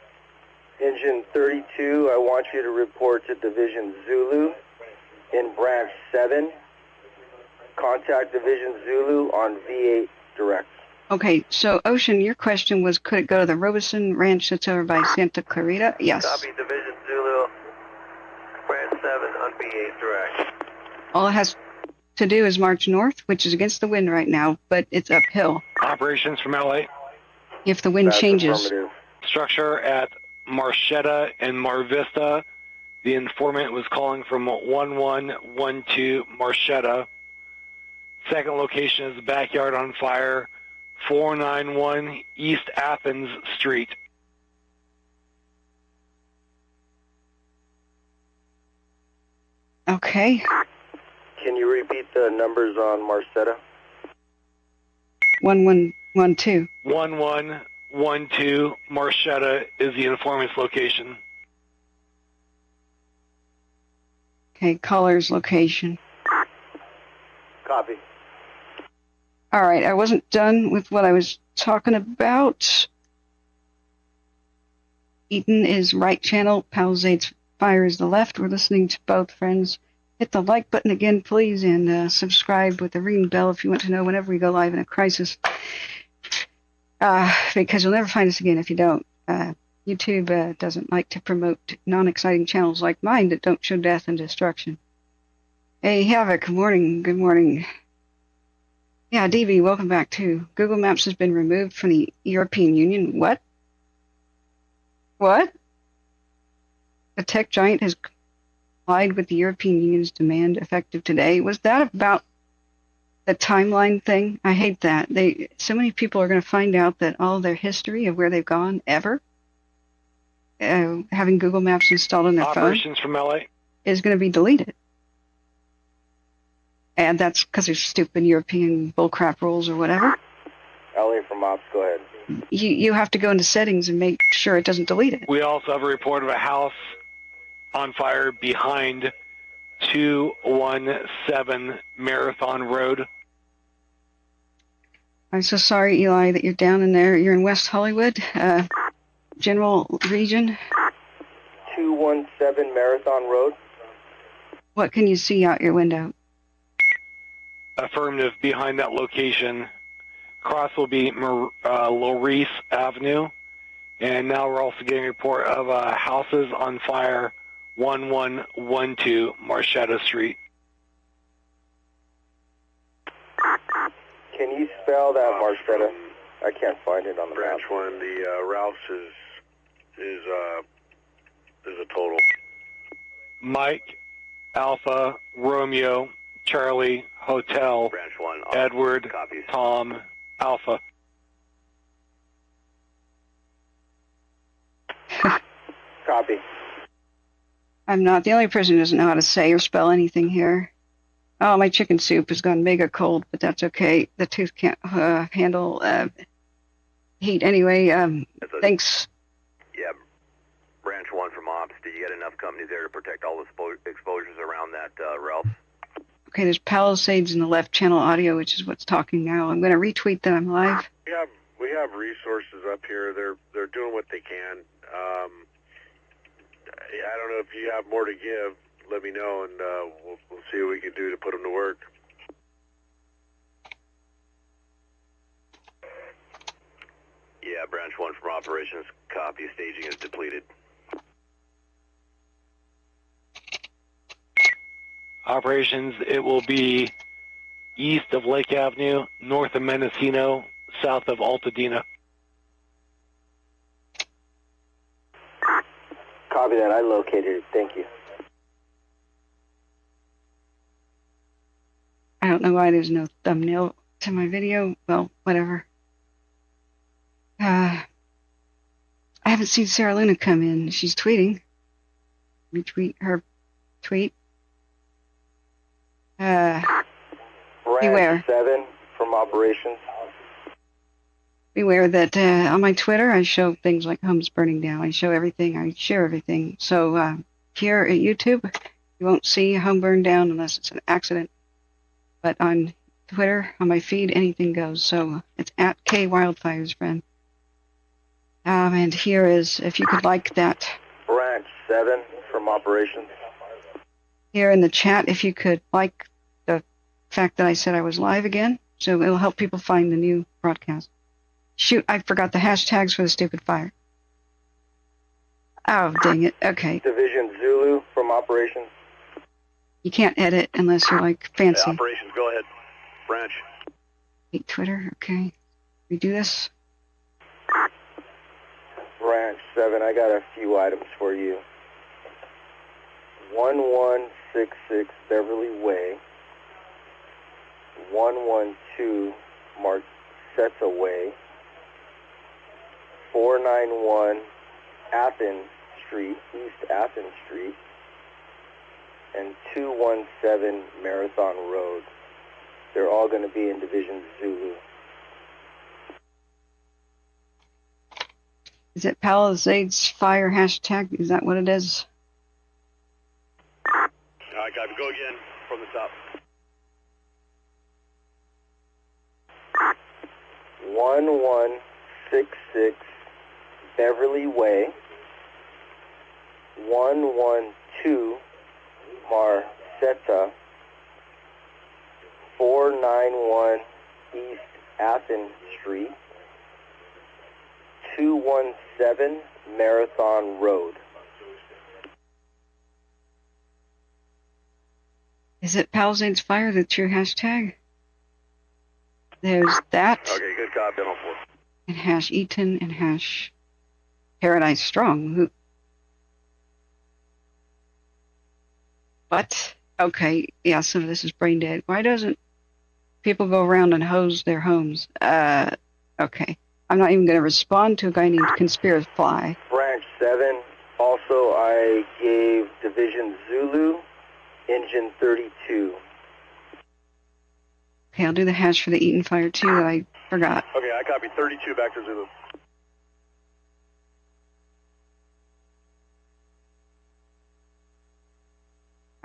Engine 32, I want you to report to Division Zulu in Branch 7. Contact Division Zulu on V8 direct. Okay, so Ocean, your question was, could it go to the Robeson Ranch that's over by Santa Clarita? Yes. Copy, Division Zulu, Branch 7 on B8 direct. All it has to do is march north, which is against the wind right now, but it's uphill. Operations from LA. If the wind That's changes. affirmative. Structure at Marchetta and Mar Vista. The informant was calling from 1112 Marchetta. Second location is the backyard on fire, 491 East Athens Street. Okay. Can you repeat the numbers on Marcetta? 1112. 1112 Marchetta is the informant's location. Okay, caller's location. Copy. All right, I wasn't done with what I was talking about. Eaton is right channel, Pallisades Fire is the left. We're listening to both, friends. Hit the like button again, please, and subscribe with the ring bell if you want to know whenever we go live in a crisis. Because you'll never find us again if you don't. YouTube doesn't like to promote non-exciting channels like mine that don't show death and destruction. Hey, Havoc, good morning. Good morning. Yeah, DV, welcome back too. Google Maps has been removed from the European Union. What? What? The tech giant has complied with the European Union's demand effective today. Was that about the timeline thing? I hate that. So many people are going to find out that all their history of where they've gone ever, having Google Maps installed on their Operations phone, from LA. is going to be deleted. And that's because there's stupid European bullcrap rules or whatever. LA from Ops, go ahead. You have to go into settings and make sure it doesn't delete it. We also have a report of a house on fire behind 217 Marathon Road. I'm so sorry, Eli, that you're down in there. You're in West Hollywood, general region. 217 Marathon Road. What can you see out your window? Affirmative, behind that location. Cross will be Maurice Avenue. And now we're also getting a report of houses on fire, 1112 Marchetta Street. Can you spell that Marchetta? I can't find it on the Branch map. 1, the Rouse is a total. Mike, Alpha, Romeo, Charlie, Hotel, Branch 1, Edward, copies. Tom, Alpha. Copy. I'm not the only person who doesn't know how to say or spell anything here. Oh, my chicken soup has gone mega cold, but that's okay. The tooth can't handle heat anyway. Thanks. Yeah, Branch 1 from Ops. Did you get enough companies there to protect all the exposures around that, Ralph? Okay, there's Palisades in the left channel audio, which is what's talking now. I'm going to retweet that I'm live. We have resources up here. They're doing what they can. I don't know if you have more to give. Let me know, and we'll see what we can do to put them to work. Yeah, Branch 1 from Operations. Copy. Staging is depleted. Operations, it will be east of Lake Avenue, north of Mendocino, south of Altadena. Copy that. I located it. Thank you. I don't know why there's no thumbnail to my video. Well, whatever. I haven't seen Sarah Luna come in. She's tweeting. Retweet her tweet. Beware. Branch 7 from Operations. Beware that on my Twitter I show things like homes burning down. I show everything. I share everything. So here at YouTube, you won't see a home burned down unless it's an accident. But on Twitter, on my feed, anything goes. So it's at K Wildfires, friend. And here is, if you could like that. Branch 7 from Operations. Here in the chat, if you could like the fact that I said I was live again, so it'll help people find the new broadcast. Shoot, I forgot the hashtags for the stupid fire. Oh, dang it. Okay. Division Zulu from operations. You can't edit unless you're like fancy. Hey, operations, go ahead. Branch. Wait, Twitter, okay. We do this? Branch 7, I got a few items for you. 1166 Beverly Way. 112 Marcetta Way. 491 Athens Street, East Athens Street. And 217 Marathon Road. They're all going to be in Division Zulu. Is it Pallisades Fire hashtag? Is that what it is? All right, copy. Go again from the top. 1166 Beverly Way. 112 Marcetta. 491 East Athens Street. 217 Marathon Road. Is it Palisades Fire, the true hashtag? There's that. Okay, good copy. On 4. And hash Eaton and hash Paradise Strong. What? Okay, yeah, some of this is brain dead. Why doesn't people go around and hose their homes? Okay. I'm not even going to respond to a guy named Conspirafly. Branch 7. Also, I gave Division Zulu, Engine 32. Okay, I'll do the hash for the Eatonfire too that I forgot. Okay, I copy 32 back to Zulu.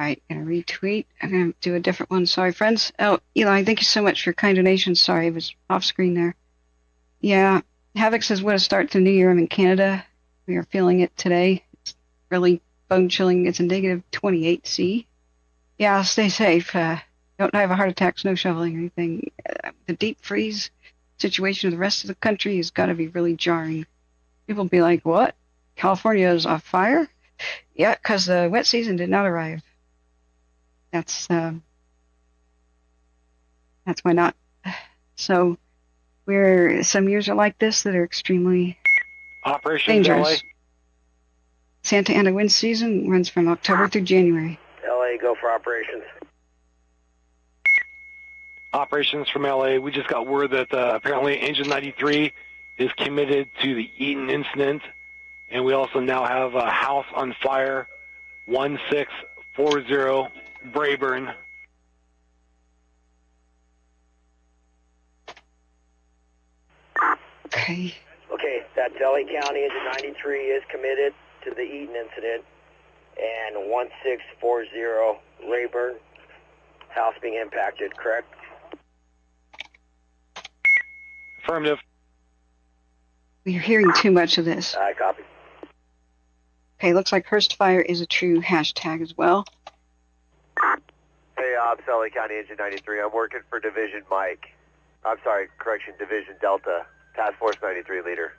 Alright, gonna retweet. I'm gonna do a different one. Sorry, friends. Oh, Eli, thank you so much for your kind donation. Sorry, it was off screen there. Yeah, Havoc says, what a start to the new year. I'm in Canada. We are feeling it today. It's really bone-chilling. It's a negative 28 C. Yeah, stay safe. Don't have a heart attack, snow shoveling or anything. The deep freeze situation of the rest of the country has got to be really jarring. People be like, what? California is off fire? Yeah, because the wet season did not arrive. That's why not. So some years are like this that are extremely dangerous. LA. Santa Ana wind season runs from October through January. LA, go for operations. Operations from LA. We just got word that apparently Engine 93 is committed to the Eaton incident, and we also now have a house on fire, 1640 Brayburn. Okay. Okay, that's LA County. Engine 93 is committed to the Eaton incident, and 1640 Rayburn, house being impacted, correct? Affirmative. We're hearing too much of this. I copy. Okay, looks like Hurstfire is a true hashtag as well. Hey, Ops, LA County Engine 93. I'm working for Division Mike. I'm sorry, correction, Division Delta. Task Force 93 leader.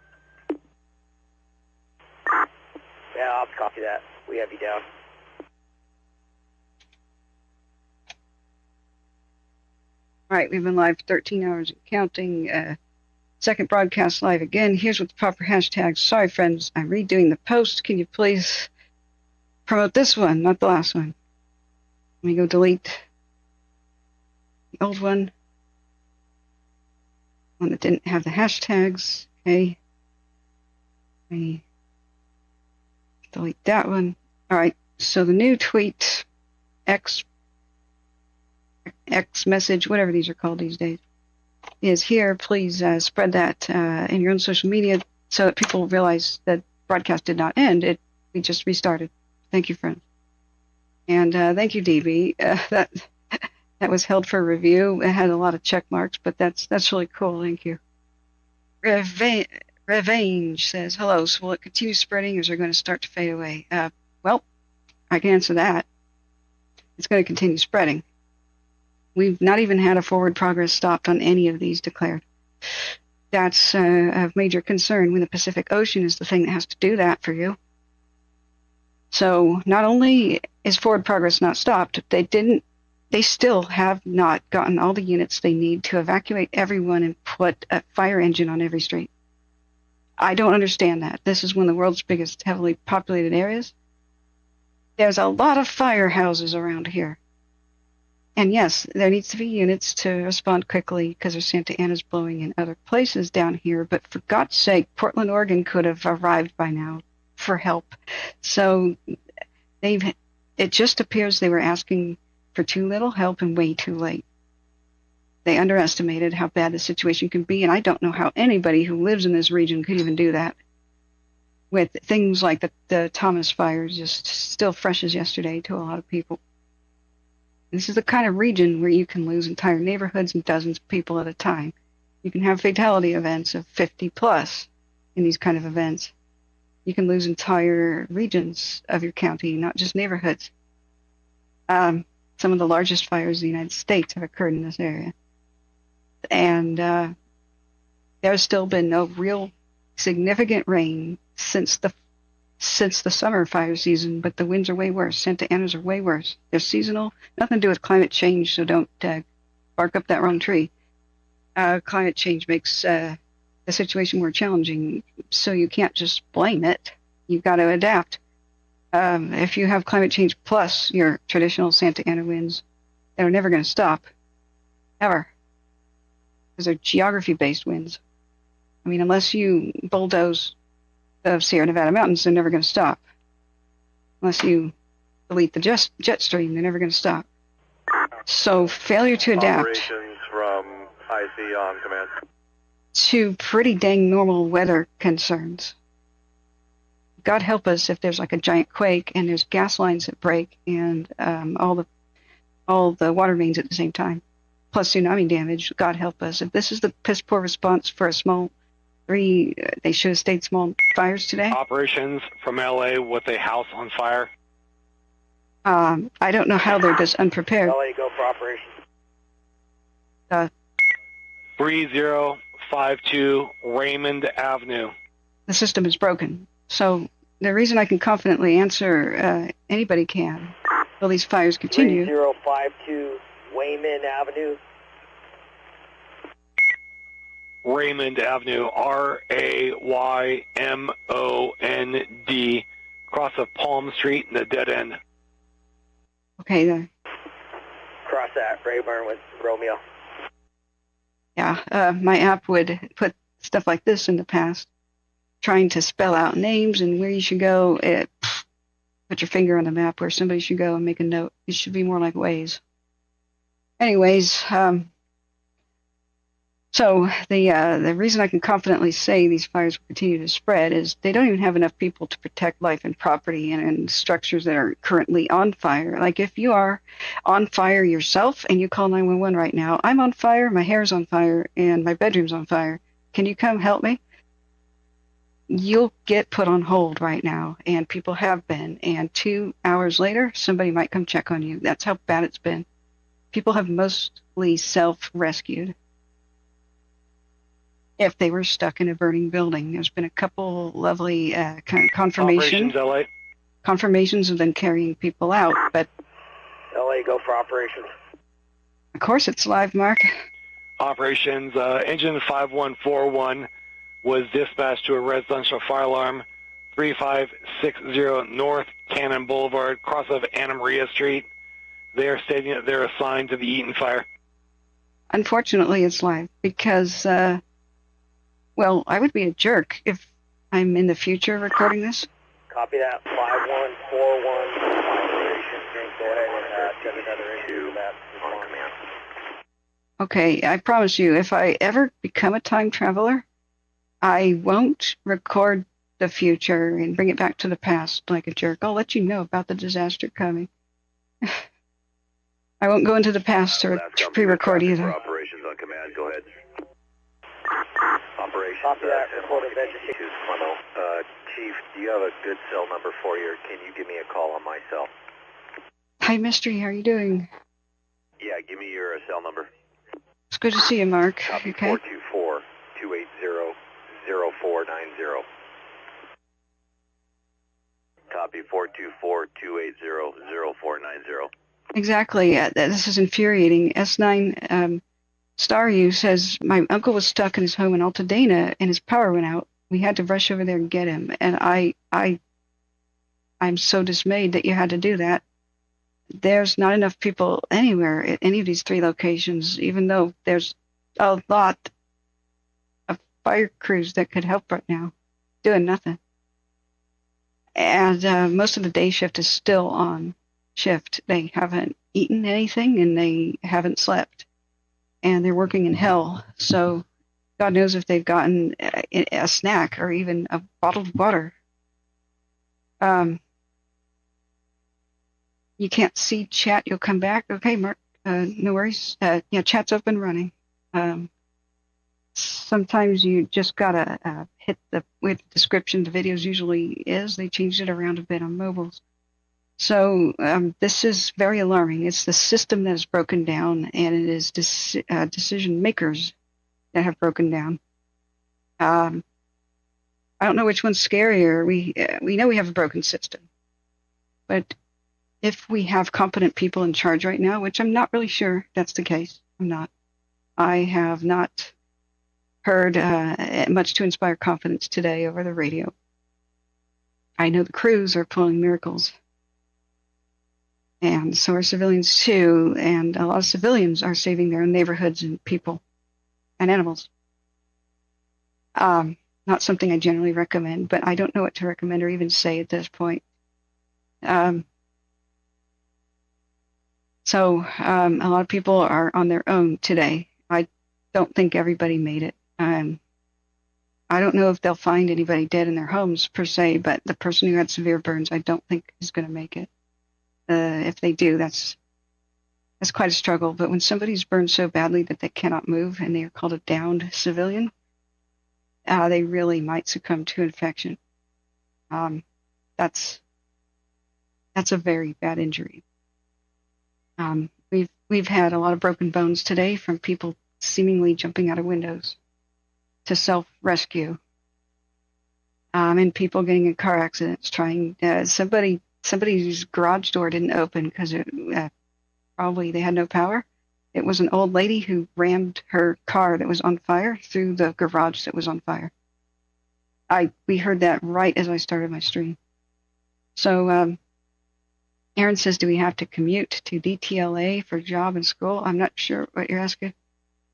Yeah, Ops, copy that. We have you down. All right, we've been live 13 hours and counting. Second broadcast live again. Here's with the proper hashtags. Sorry, friends, I'm redoing the post. Can you please promote this one, not the last one? Let me go delete the old one that didn't have the hashtags. Okay. Let me delete that one. All right, so the new tweet, X message, whatever these are called these days, is here. Please spread that in your own social media so that people realize that broadcast did not end. We just restarted. Thank you, friends. And thank you, DB. That was held for review. It had a lot of check marks, but that's really cool. Thank you. Revenge says, hello, so will it continue spreading or is it going to start to fade away? Well, I can answer that. It's going to continue spreading. We've not even had a forward progress stopped on any of these declared. That's of major concern when the Pacific Ocean is the thing that has to do that for you. So not only is forward progress not stopped, they still have not gotten all the units they need to evacuate everyone and put a fire engine on every street. I don't understand that. This is one of the world's biggest heavily populated areas. There's a lot of firehouses around here. And yes, there needs to be units to respond quickly because there's Santa Ana's blowing in other places down here. But for God's sake, Portland, Oregon could have arrived by now for help. So it just appears they were asking for too little help and way too late. They underestimated how bad the situation can be, and I don't know how anybody who lives in this region could even do that. With things like the Thomas fire just still fresh as yesterday to a lot of people. This is the kind of region where you can lose entire neighborhoods and dozens of people at a time. You can have fatality events of 50 plus in these kind of events. You can lose entire regions of your county, not just neighborhoods. Some of the largest fires in the United States have occurred in this area. And there's still been no real significant rain since the summer fire season, but the winds are way worse. Santa Ana's are way worse. They're seasonal, nothing to do with climate change, so don't bark up that wrong tree. Climate change makes the situation more challenging, so you can't just blame it. You've got to adapt. If you have climate change plus your traditional Santa Ana winds, they're never going to stop, ever, because they're geography-based winds. I mean, unless you bulldoze the Sierra Nevada mountains, they're never going to stop. Unless you delete the jet stream, they're never going to stop. So failure to adapt Operations from IC on command. to pretty dang normal weather concerns. God help us if there's like a giant quake and there's gas lines that break and all the water mains at the same time, plus tsunami damage. God help us. If this is the piss poor response for a small they should have stayed small fires today. Operations from LA with a house on fire. I don't know how they're just unprepared. LA, go for operations. 3052 Raymond Avenue. The system is broken. So the reason I can confidently answer anybody can, will these fires continue? 3052 Wayman Avenue. Raymond Avenue, RAYMOND, cross of Palm Street in the dead end. Okay, there. Cross that, Rayburn with Romeo. Yeah, my app would put stuff like this in the past, trying to spell out names and where you should go. Put your finger on the map where somebody should go and make a note. It should be more like Waze. Anyways, so the reason I can confidently say these fires will continue to spread is they don't even have enough people to protect life and property and structures that are currently on fire. Like if you are on fire yourself and you call 911 right now, I'm on fire, my hair's on fire, and my bedroom's on fire. Can you come help me? You'll get put on hold right now, and people have been. And 2 hours later, somebody might come check on you. That's how bad it's been. People have mostly self-rescued. If they were stuck in a burning building. There's been a couple lovely confirmations of them carrying people out, but LA, go for operations. of course it's live, Mark. Operations, engine 5141 was dispatched to a residential fire alarm, 3560 North Cannon Boulevard, cross of Anna Maria Street. They are stating that they're assigned to the Eaton Fire. Unfortunately, it's live because well, I would be a jerk if I'm in the future recording this. Copy that. 5141. Operations. Go ahead and send another into that on command. Okay, I promise you, if I ever become a time traveler, I won't record the future and bring it back to the past like a jerk. I'll let you know about the disaster coming. I won't go into the past to pre-record either. Operations on command. Go ahead. Operations. Copy that. Recorded vegetation. Chief, do you have a good cell number for you, or can you give me a call on my cell? Hi, Mystery. How are you doing? Yeah, give me your cell number. It's good to see you, Mark. Copy. Okay. 424-280-0490. Copy. 424-280-0490. Exactly. This is infuriating. S9 Star U says, my uncle was stuck in his home in Pasadena and his power went out. We had to rush over there and get him. And I'm so dismayed that you had to do that. There's not enough people anywhere at any of these 3 locations, even though there's a lot of fire crews that could help right now, doing nothing. And most of the day shift is still on shift. They haven't eaten anything and they haven't slept. And they're working in hell. So God knows if they've gotten a snack or even a bottled water. You can't see chat. You'll come back. Okay, Mark. No worries. Yeah, chat's up and running. Sometimes you just gotta hit the with description. The videos usually is. They changed it around a bit on mobiles. So this is very alarming. It's the system that is broken down, and it is decision makers that have broken down. I don't know which one's scarier. We know we have a broken system, but if we have competent people in charge right now, which I'm not really sure that's the case, I'm not. I have not heard much to inspire confidence today over the radio. I know the crews are pulling miracles. And so are civilians too, and a lot of civilians are saving their own neighborhoods and people and animals. Not something I generally recommend, but I don't know what to recommend or even say at this point. So a lot of people are on their own today. I don't think everybody made it. I don't know if they'll find anybody dead in their homes per se, but the person who had severe burns, I don't think is going to make it. If they do, that's quite a struggle. But when somebody's burned so badly that they cannot move and they are called a downed civilian, they really might succumb to infection. That's a very bad injury. We've had a lot of broken bones today from people seemingly jumping out of windows to self-rescue, and people getting in car accidents trying. Somebody's garage door didn't open because probably they had no power. It was an old lady who rammed her car that was on fire through the garage that was on fire. We heard that right as I started my stream. So Aaron says, do we have to commute to DTLA for job and school? I'm not sure what you're asking.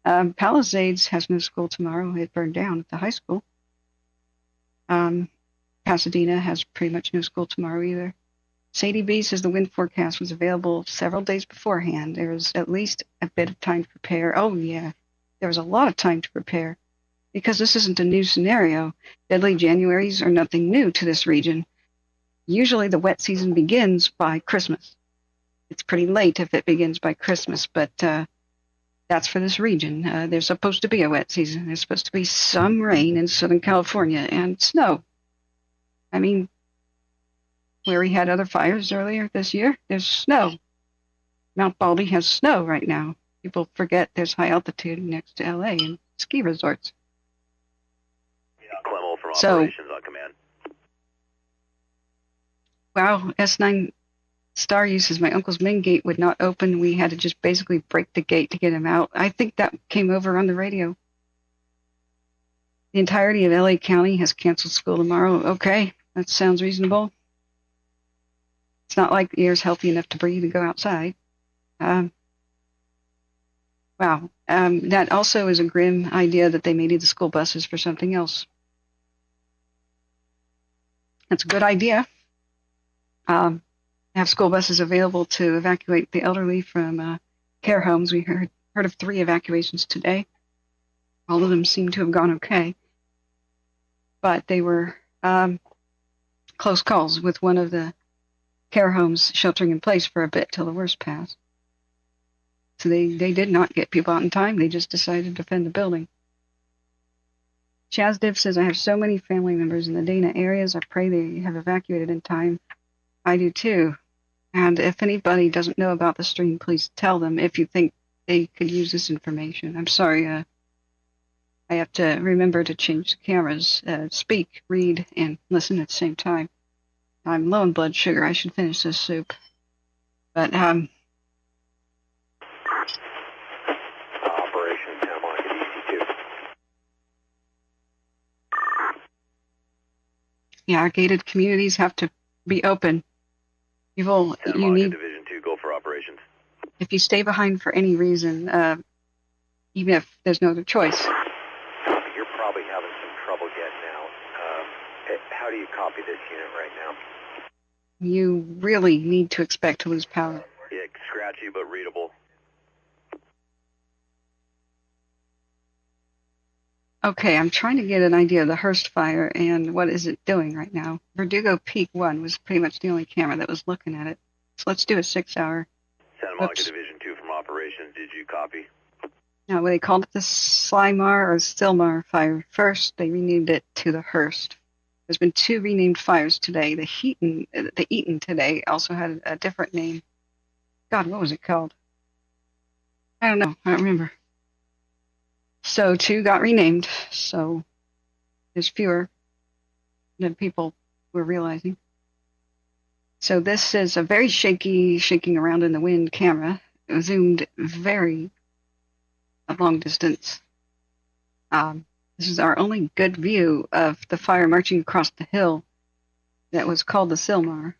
Pallisades has no school tomorrow. It burned down at the high school. Pasadena has pretty much no school tomorrow either. Sadie B says the wind forecast was available several days beforehand. There was at least a bit of time to prepare. Oh, yeah. There was a lot of time to prepare because this isn't a new scenario. Deadly Januaries are nothing new to this region. Usually the wet season begins by Christmas. It's pretty late if it begins by Christmas, but that's for this region. There's supposed to be a wet season. There's supposed to be some rain in Southern California and snow. I mean, where we had other fires earlier this year, there's snow. Mount Baldy has snow right now. People forget there's high altitude next to LA and ski resorts. Clemo from operations on command. Wow, S9 Star uses my uncle's main gate would not open. We had to just basically break the gate to get him out. I think that came over on the radio. The entirety of LA County has canceled school tomorrow. Okay, that sounds reasonable. It's not like the air's healthy enough to breathe and go outside. Wow. That also is a grim idea that they may need the school buses for something else. That's a good idea. Have school buses available to evacuate the elderly from care homes. We heard of 3 evacuations today. All of them seem to have gone okay. But they were close calls with one of the care homes sheltering in place for a bit till the worst passed. So they did not get people out in time. They just decided to defend the building. Chazdiv says, I have so many family members in the Dana areas. I pray they have evacuated in time. I do too. And if anybody doesn't know about the stream, please tell them. If you think they could use this information. I'm sorry, I have to remember to change the cameras, speak, read, and listen at the same time. I'm low in blood sugar. I should finish this soup. But, Operation 10 on EC2. yeah, our gated communities have to be open. You need, Division 2, go for operations. if you stay behind for any reason, even if there's no other choice. You're probably having some trouble getting out. How do you copy this unit right now? You really need to expect to lose power. Yeah, scratchy but readable. Okay, I'm trying to get an idea of the Hurstfire and what is it doing right now. Verdugo Peak 1 was pretty much the only camera that was looking at it. So let's do a 6-hour. Santa Monica Division 2 from operations. Did you copy? Now, they called it the Slymar or Stillmar fire. First, they renamed it to the Hurst. There's been 2 renamed fires today. The Eaton today also had a different name. God, what was it called? I don't know. I don't remember. So 2 got renamed. So there's fewer than people were realizing. So this is a very shaking around in the wind camera. It was zoomed very a long distance. This is our only good view of the fire marching across the hill that was called the Silmar.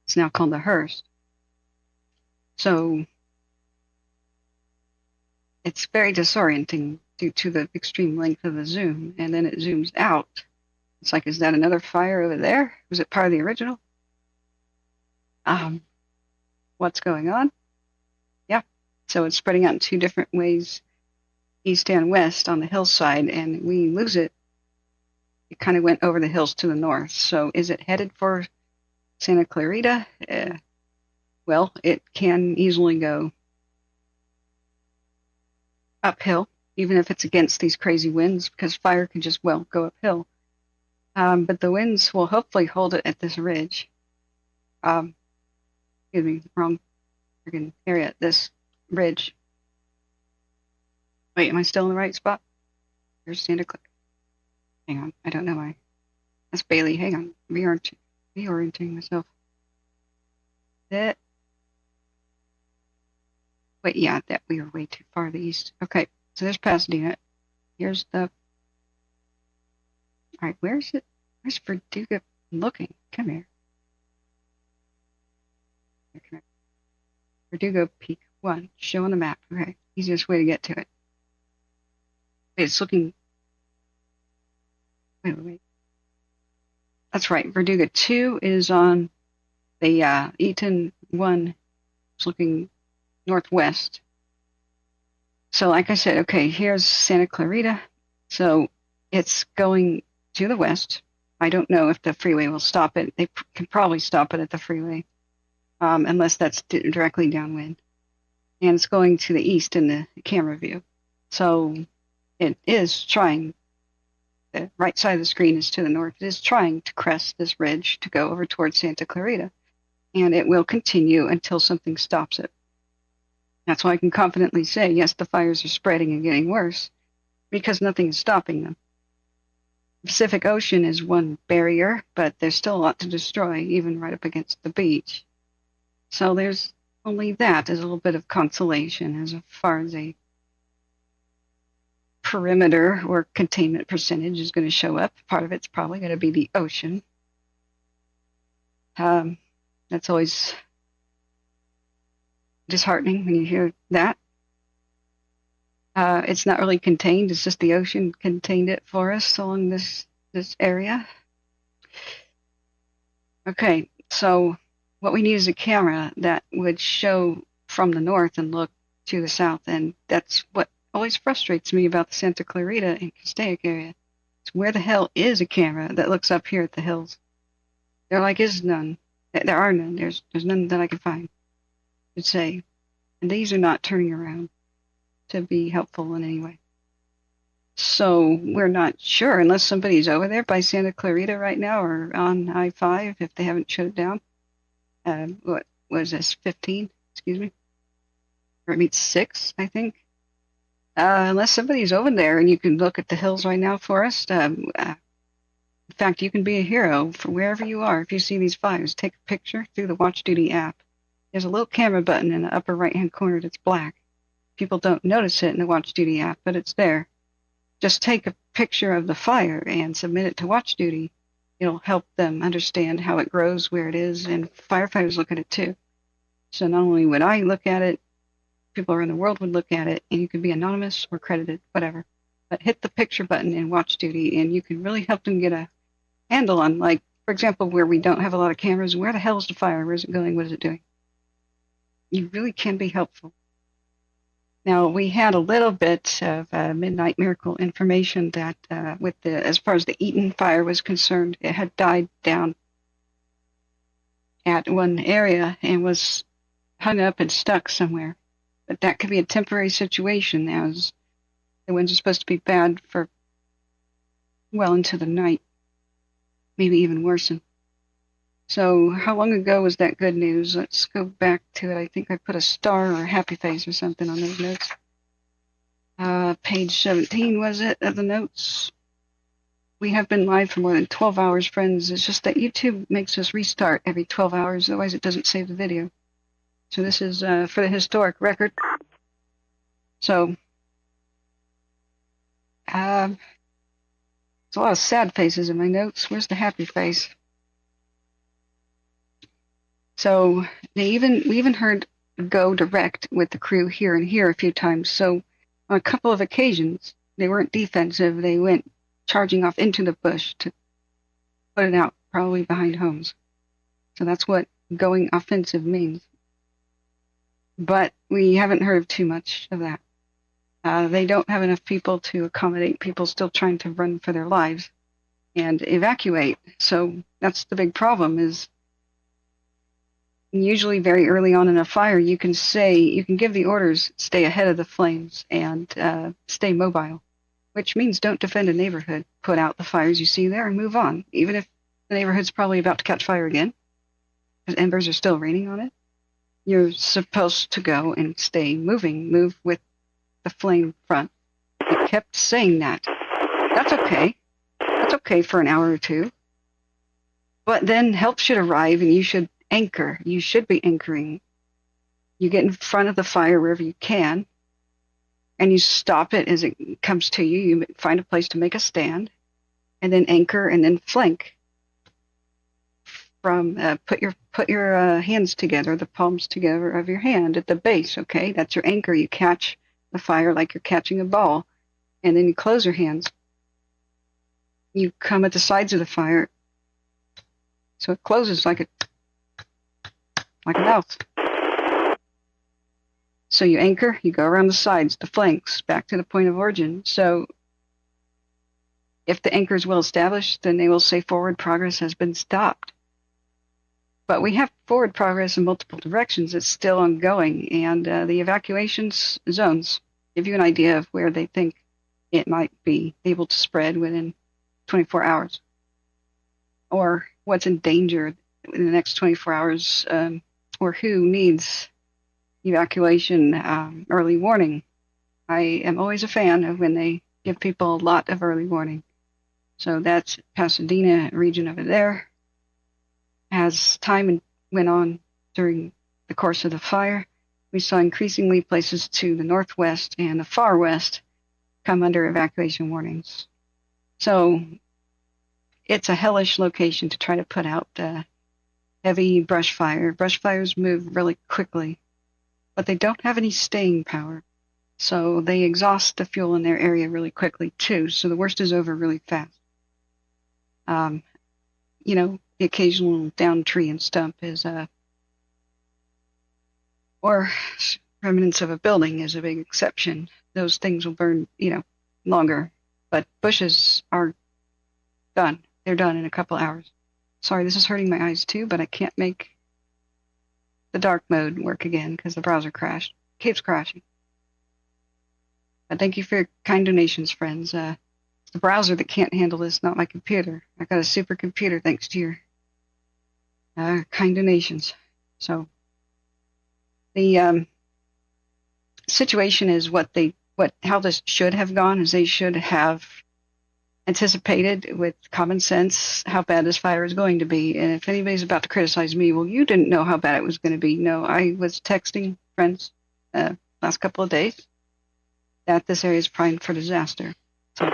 It's now called the Hurst. So it's very disorienting due to the extreme length of the zoom, and then it zooms out. It's like, is that another fire over there? Was it part of the original? What's going on? Yeah, so it's spreading out in 2 different ways, east and west on the hillside, and we lose it. It kind of went over the hills to the north. So is it headed for Santa Clarita? Well, it can easily go uphill, even if it's against these crazy winds, because fire can just, well, go uphill. But the winds will hopefully hold it at this ridge. Excuse me, wrong friggin' area, this ridge. Wait, am I still in the right spot? Here's Santa Clarita. Hang on, I don't know that's Bailey. Hang on, reorienting myself. That. Wait, yeah, that we were way too far to the east. Okay, so there's Pasadena. Here's the. All right, where's it? Where's Verdugo looking? Come here. Come here. Verdugo Peak 1. Show on the map. Okay, easiest way to get to it. Wait, it's looking. Wait. That's right. Verdugo 2 is on the Eaton 1. It's looking northwest. So like I said, okay, here's Santa Clarita. So it's going to the west. I don't know if the freeway will stop it. They can probably stop it at the freeway, unless that's directly downwind. And it's going to the east in the camera view. So it is trying, the right side of the screen is to the north. It is trying to crest this ridge to go over towards Santa Clarita. And it will continue until something stops it. That's why I can confidently say, yes, the fires are spreading and getting worse, because nothing is stopping them. The Pacific Ocean is one barrier, but there's still a lot to destroy, even right up against the beach. So there's only that as a little bit of consolation as far as a perimeter or containment percentage is going to show up. Part of it's probably going to be the ocean. That's always disheartening when you hear that. It's not really contained. It's just the ocean contained it for us along this area. Okay, so what we need is a camera that would show from the north and look to the south, and that's what always frustrates me about the Santa Clarita and Castaic area. It's where the hell is a camera that looks up here at the hills? There is none. There are none. There's none that I can find. I'd say, and these are not turning around to be helpful in any way. So we're not sure, unless somebody's over there by Santa Clarita right now or on I-5 if they haven't shut it down. What was this, 15? Excuse me. or maybe 6, I think. Unless somebody's over there and you can look at the hills right now for us. In fact, you can be a hero for wherever you are. If you see these fires, take a picture through the Watch Duty app. There's a little camera button in the upper right-hand corner that's black. People don't notice it in the Watch Duty app, but it's there. Just take a picture of the fire and submit it to Watch Duty. It'll help them understand how it grows, where it is, and firefighters look at it too. So not only would I look at it, people around the world would look at it, and you could be anonymous or credited, whatever. But hit the picture button in Watch Duty, and you can really help them get a handle on, like, for example, where we don't have a lot of cameras, where the hell is the fire? Where is it going? What is it doing? You really can be helpful. Now, we had a little bit of Midnight Miracle information that, as far as the Eaton Fire was concerned, it had died down at one area and was hung up and stuck somewhere. But that could be a temporary situation, as the winds are supposed to be bad for well into the night, maybe even worsen. So how long ago was that good news? Let's go back to it. I think I put a star or a happy face or something on those notes. Page 17, was it, of the notes? We have been live for more than 12 hours, friends. It's just that YouTube makes us restart every 12 hours, otherwise it doesn't save the video. So this is for the historic record. So, there's a lot of sad faces in my notes. Where's the happy face? So we even heard go direct with the crew here and here a few times. So on a couple of occasions, they weren't defensive. They went charging off into the bush to put it out, probably behind homes. So that's what going offensive means. But we haven't heard of too much of that. They don't have enough people to accommodate people still trying to run for their lives and evacuate. So that's the big problem, is usually very early on in a fire, you can give the orders, stay ahead of the flames and stay mobile, which means don't defend a neighborhood. Put out the fires you see there and move on, even if the neighborhood's probably about to catch fire again, because embers are still raining on it. You're supposed to go and stay moving, move with the flame front. They kept saying that. That's okay. That's okay for an hour or two. But then help should arrive and you should anchor. You should be anchoring. You get in front of the fire wherever you can, and you stop it as it comes to you. You find a place to make a stand, and then anchor, and then flank. From put your hands together, the palms together of your hand at the base. Okay, that's your anchor. You catch the fire like you're catching a ball, and then you close your hands. You come at the sides of the fire, so it closes like a mouth. So you anchor, you go around the sides, the flanks, back to the point of origin. So if the anchor is well established, then they will say forward progress has been stopped. But we have forward progress in multiple directions. It's still ongoing, and the evacuations zones give you an idea of where they think it might be able to spread within 24 hours, or what's in danger in the next 24 hours, or who needs evacuation early warning. I am always a fan of when they give people a lot of early warning. So that's Pasadena region over there. As time went on during the course of the fire, we saw increasingly places to the northwest and the far west come under evacuation warnings. So it's a hellish location to try to put out heavy brush fire. Brush fires move really quickly, but they don't have any staying power. So they exhaust the fuel in their area really quickly too. So the worst is over really fast. The occasional downed tree and stump is or remnants of a building is a big exception. Those things will burn, longer. But bushes are done. They're done in a couple hours. Sorry, this is hurting my eyes too, but I can't make the dark mode work again because the browser crashed. Keeps crashing. But thank you for your kind donations, friends. It's the browser that can't handle this, not my computer. I got a supercomputer thanks to your kind donations. So the situation is how this should have gone is they should have anticipated with common sense how bad this fire is going to be. And if anybody's about to criticize me, well, you didn't know how bad it was going to be. No, I was texting friends last couple of days that this area is primed for disaster. So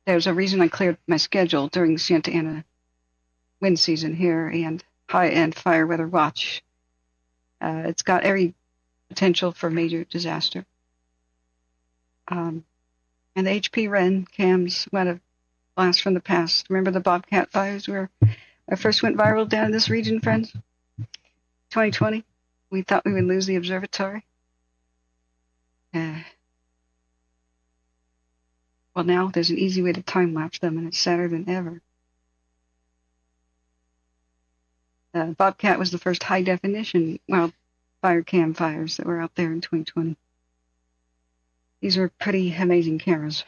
there's a reason I cleared my schedule during the Santa Ana wind season here and high-end fire weather watch. It's got every potential for major disaster. And the HP Ren cams went a blast from the past. Remember the Bobcat fires where I first went viral down in this region, friends? 2020. We thought we would lose the observatory. Well, now there's an easy way to time-lapse them, and it's sadder than ever. Bobcat was the first high-definition wildfire cam fires that were out there in 2020. These are pretty amazing cameras.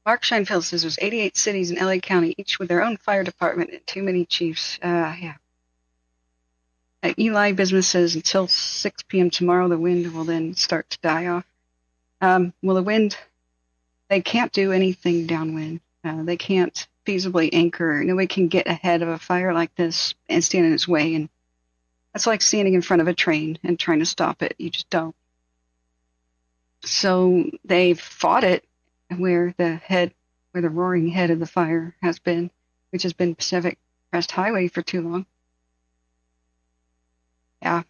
Mark Scheinfeld says there's 88 cities in LA County, each with their own fire department and too many chiefs. Yeah. Eli Business says until 6 p.m. tomorrow, the wind will then start to die off. Well, the wind, they can't do anything downwind. They can't feasibly anchor. Nobody can get ahead of a fire like this and stand in its way. And that's like standing in front of a train and trying to stop it. You just don't. So they fought it where the roaring head of the fire has been, which has been Pacific Crest Highway for too long. Yeah.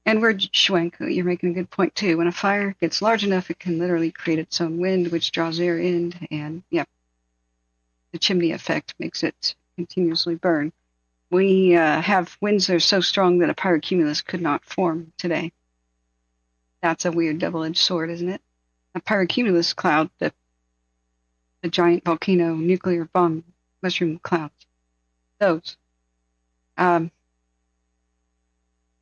And we're Schwenk, you're making a good point too. When a fire gets large enough, it can literally create its own wind, which draws air in, and the chimney effect makes it continuously burn. We have winds that are so strong that a pyrocumulus could not form today. That's a weird double-edged sword, isn't it? A pyrocumulus cloud, the giant volcano nuclear bomb mushroom clouds, those.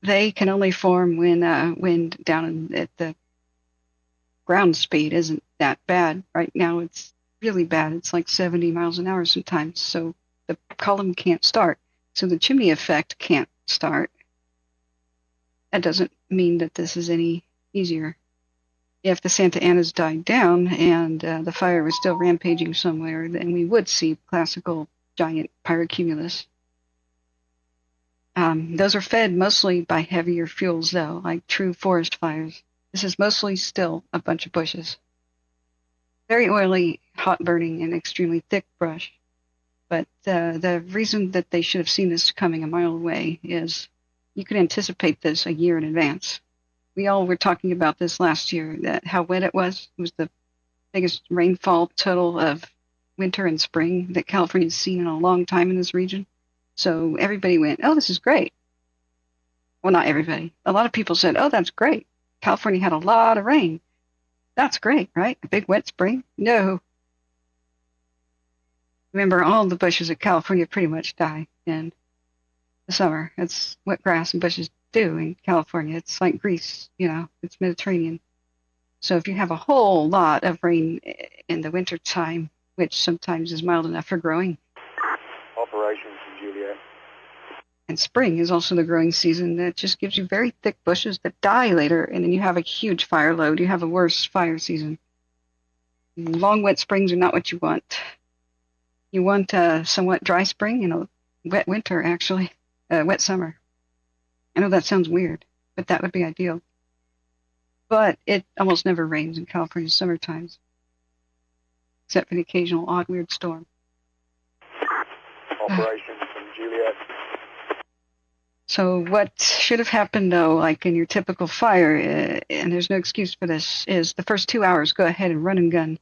They can only form when wind down at the ground speed isn't that bad. Right now it's really bad. It's like 70 miles an hour sometimes, so the column can't start. So the chimney effect can't start. That doesn't mean that this is any easier. If the Santa Ana's died down and the fire was still rampaging somewhere, then we would see classical giant pyrocumulus. Those are fed mostly by heavier fuels, though, like true forest fires. This is mostly still a bunch of bushes. Very oily, hot-burning, and extremely thick brush. But the reason that they should have seen this coming a mile away is you could anticipate this a year in advance. We all were talking about this last year, that how wet it was. It was the biggest rainfall total of winter and spring that California's seen in a long time in this region. So everybody went, oh, this is great. Well, not everybody. A lot of people said, oh, that's great. California had a lot of rain. That's great, right? A big wet spring? No. Remember, all the bushes of California pretty much die in the summer. That's what grass and bushes do in California. It's like Greece, it's Mediterranean. So if you have a whole lot of rain in the winter time, which sometimes is mild enough for growing. Operations in Juliet. And spring is also the growing season. That just gives you very thick bushes that die later, and then you have a huge fire load. You have a worse fire season. Long, wet springs are not what you want. You want a somewhat dry spring and a wet winter, actually, wet summer. I know that sounds weird, but that would be ideal. But it almost never rains in California's summer times, except for the occasional odd, weird storm. Operations in Juliet. So what should have happened, though, like in your typical fire, and there's no excuse for this, is the first 2 hours, go ahead and run and gun.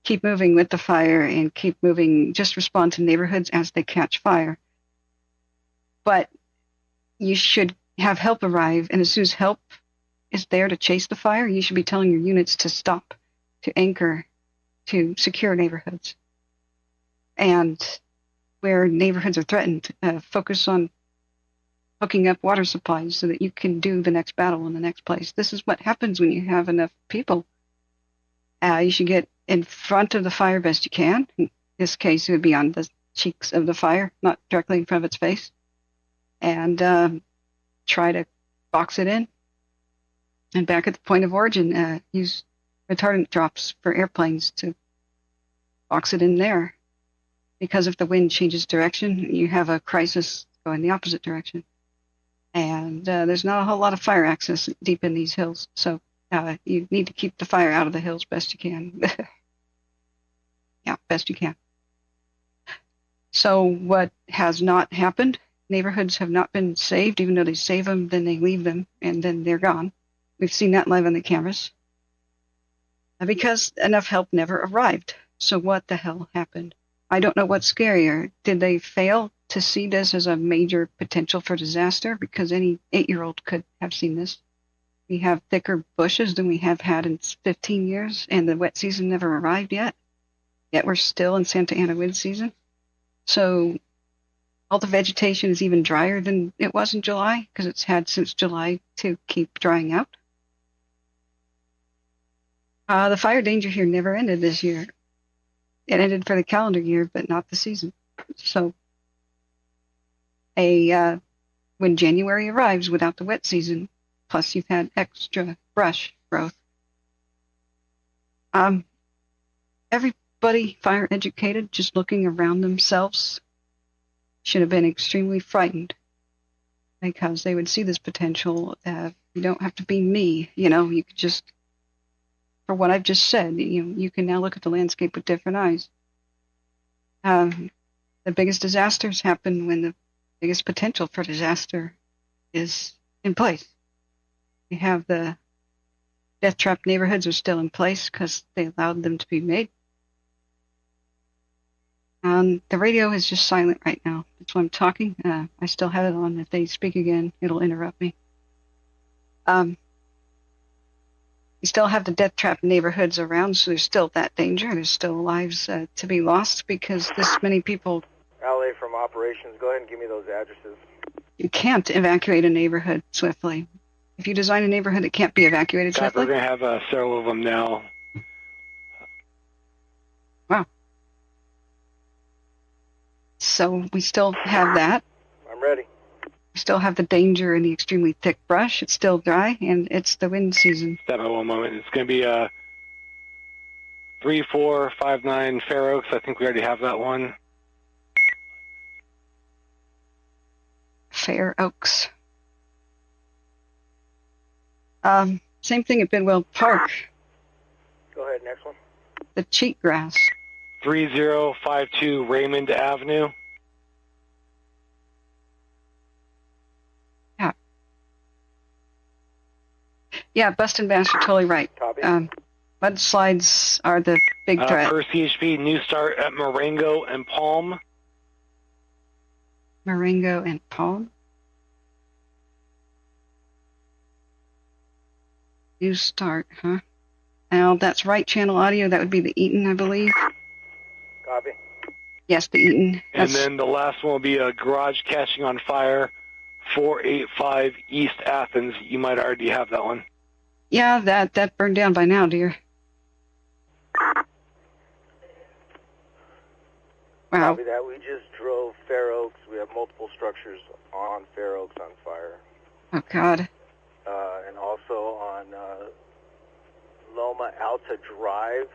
Keep moving with the fire and keep moving. Just respond to neighborhoods as they catch fire. But you should have help arrive, and as soon as help is there to chase the fire, you should be telling your units to stop, to anchor, to secure neighborhoods. And where neighborhoods are threatened, focus on hooking up water supplies so that you can do the next battle in the next place. This is what happens when you have enough people. You should get in front of the fire best you can. In this case, it would be on the cheeks of the fire, not directly in front of its face, and try to box it in. And back at the point of origin, use retardant drops for airplanes to box it in there. Because if the wind changes direction, you have a crisis going the opposite direction. And there's not a whole lot of fire access deep in these hills, so you need to keep the fire out of the hills best you can. Yeah, best you can. So what has not happened, neighborhoods have not been saved. Even though they save them, then they leave them, and then they're gone. We've seen that live on the cameras. Because enough help never arrived. So what the hell happened? I don't know what's scarier. Did they fail to see this as a major potential for disaster? Because any 8-year-old could have seen this. We have thicker bushes than we have had in 15 years, and the wet season never arrived yet. Yet we're still in Santa Ana wind season. So all the vegetation is even drier than it was in July, because it's had since July to keep drying out. The fire danger here never ended this year. It ended for the calendar year, but not the season. So when January arrives without the wet season, plus you've had extra brush growth, everybody fire educated, just looking around themselves, should have been extremely frightened, because they would see this potential. You don't have to be me, you could just, for what I've just said, you can now look at the landscape with different eyes. The biggest disasters happen when the biggest potential for disaster is in place. We have the death trap neighborhoods are still in place because they allowed them to be made. The radio is just silent right now. That's why I'm talking. I still have it on. If they speak again, it'll interrupt me. We still have the death trap neighborhoods around, so there's still that danger. There's still lives to be lost because this many people. LA from operations, go ahead and give me those addresses. You can't evacuate a neighborhood swiftly. If you design a neighborhood, it can't be evacuated swiftly. We're going to have several of them now. Wow. So we still have that. I'm ready. We still have the danger in the extremely thick brush. It's still dry, and it's the wind season. Step by one moment. It's going to be 3459 Fair Oaks. I think we already have that one. Fair Oaks. Same thing at Bidwell Park. Go ahead, next one. The cheatgrass. 3052 Raymond Avenue. Yeah, Bustin' Bass, you're totally right. Copy. Mudslides are the big threat. Per CHP, new start at Marengo and Palm. Marengo and Palm. New start, huh? Now, that's right channel audio. That would be the Eaton, I believe. Copy. Yes, the Eaton. And then the last one will be a garage catching on fire, 485 East Athens. You might already have that one. Yeah, that burned down by now, dear. Wow. Copy that. We just drove Fair Oaks. We have multiple structures on Fair Oaks on fire. Oh, God. And also on Loma Alta Drive,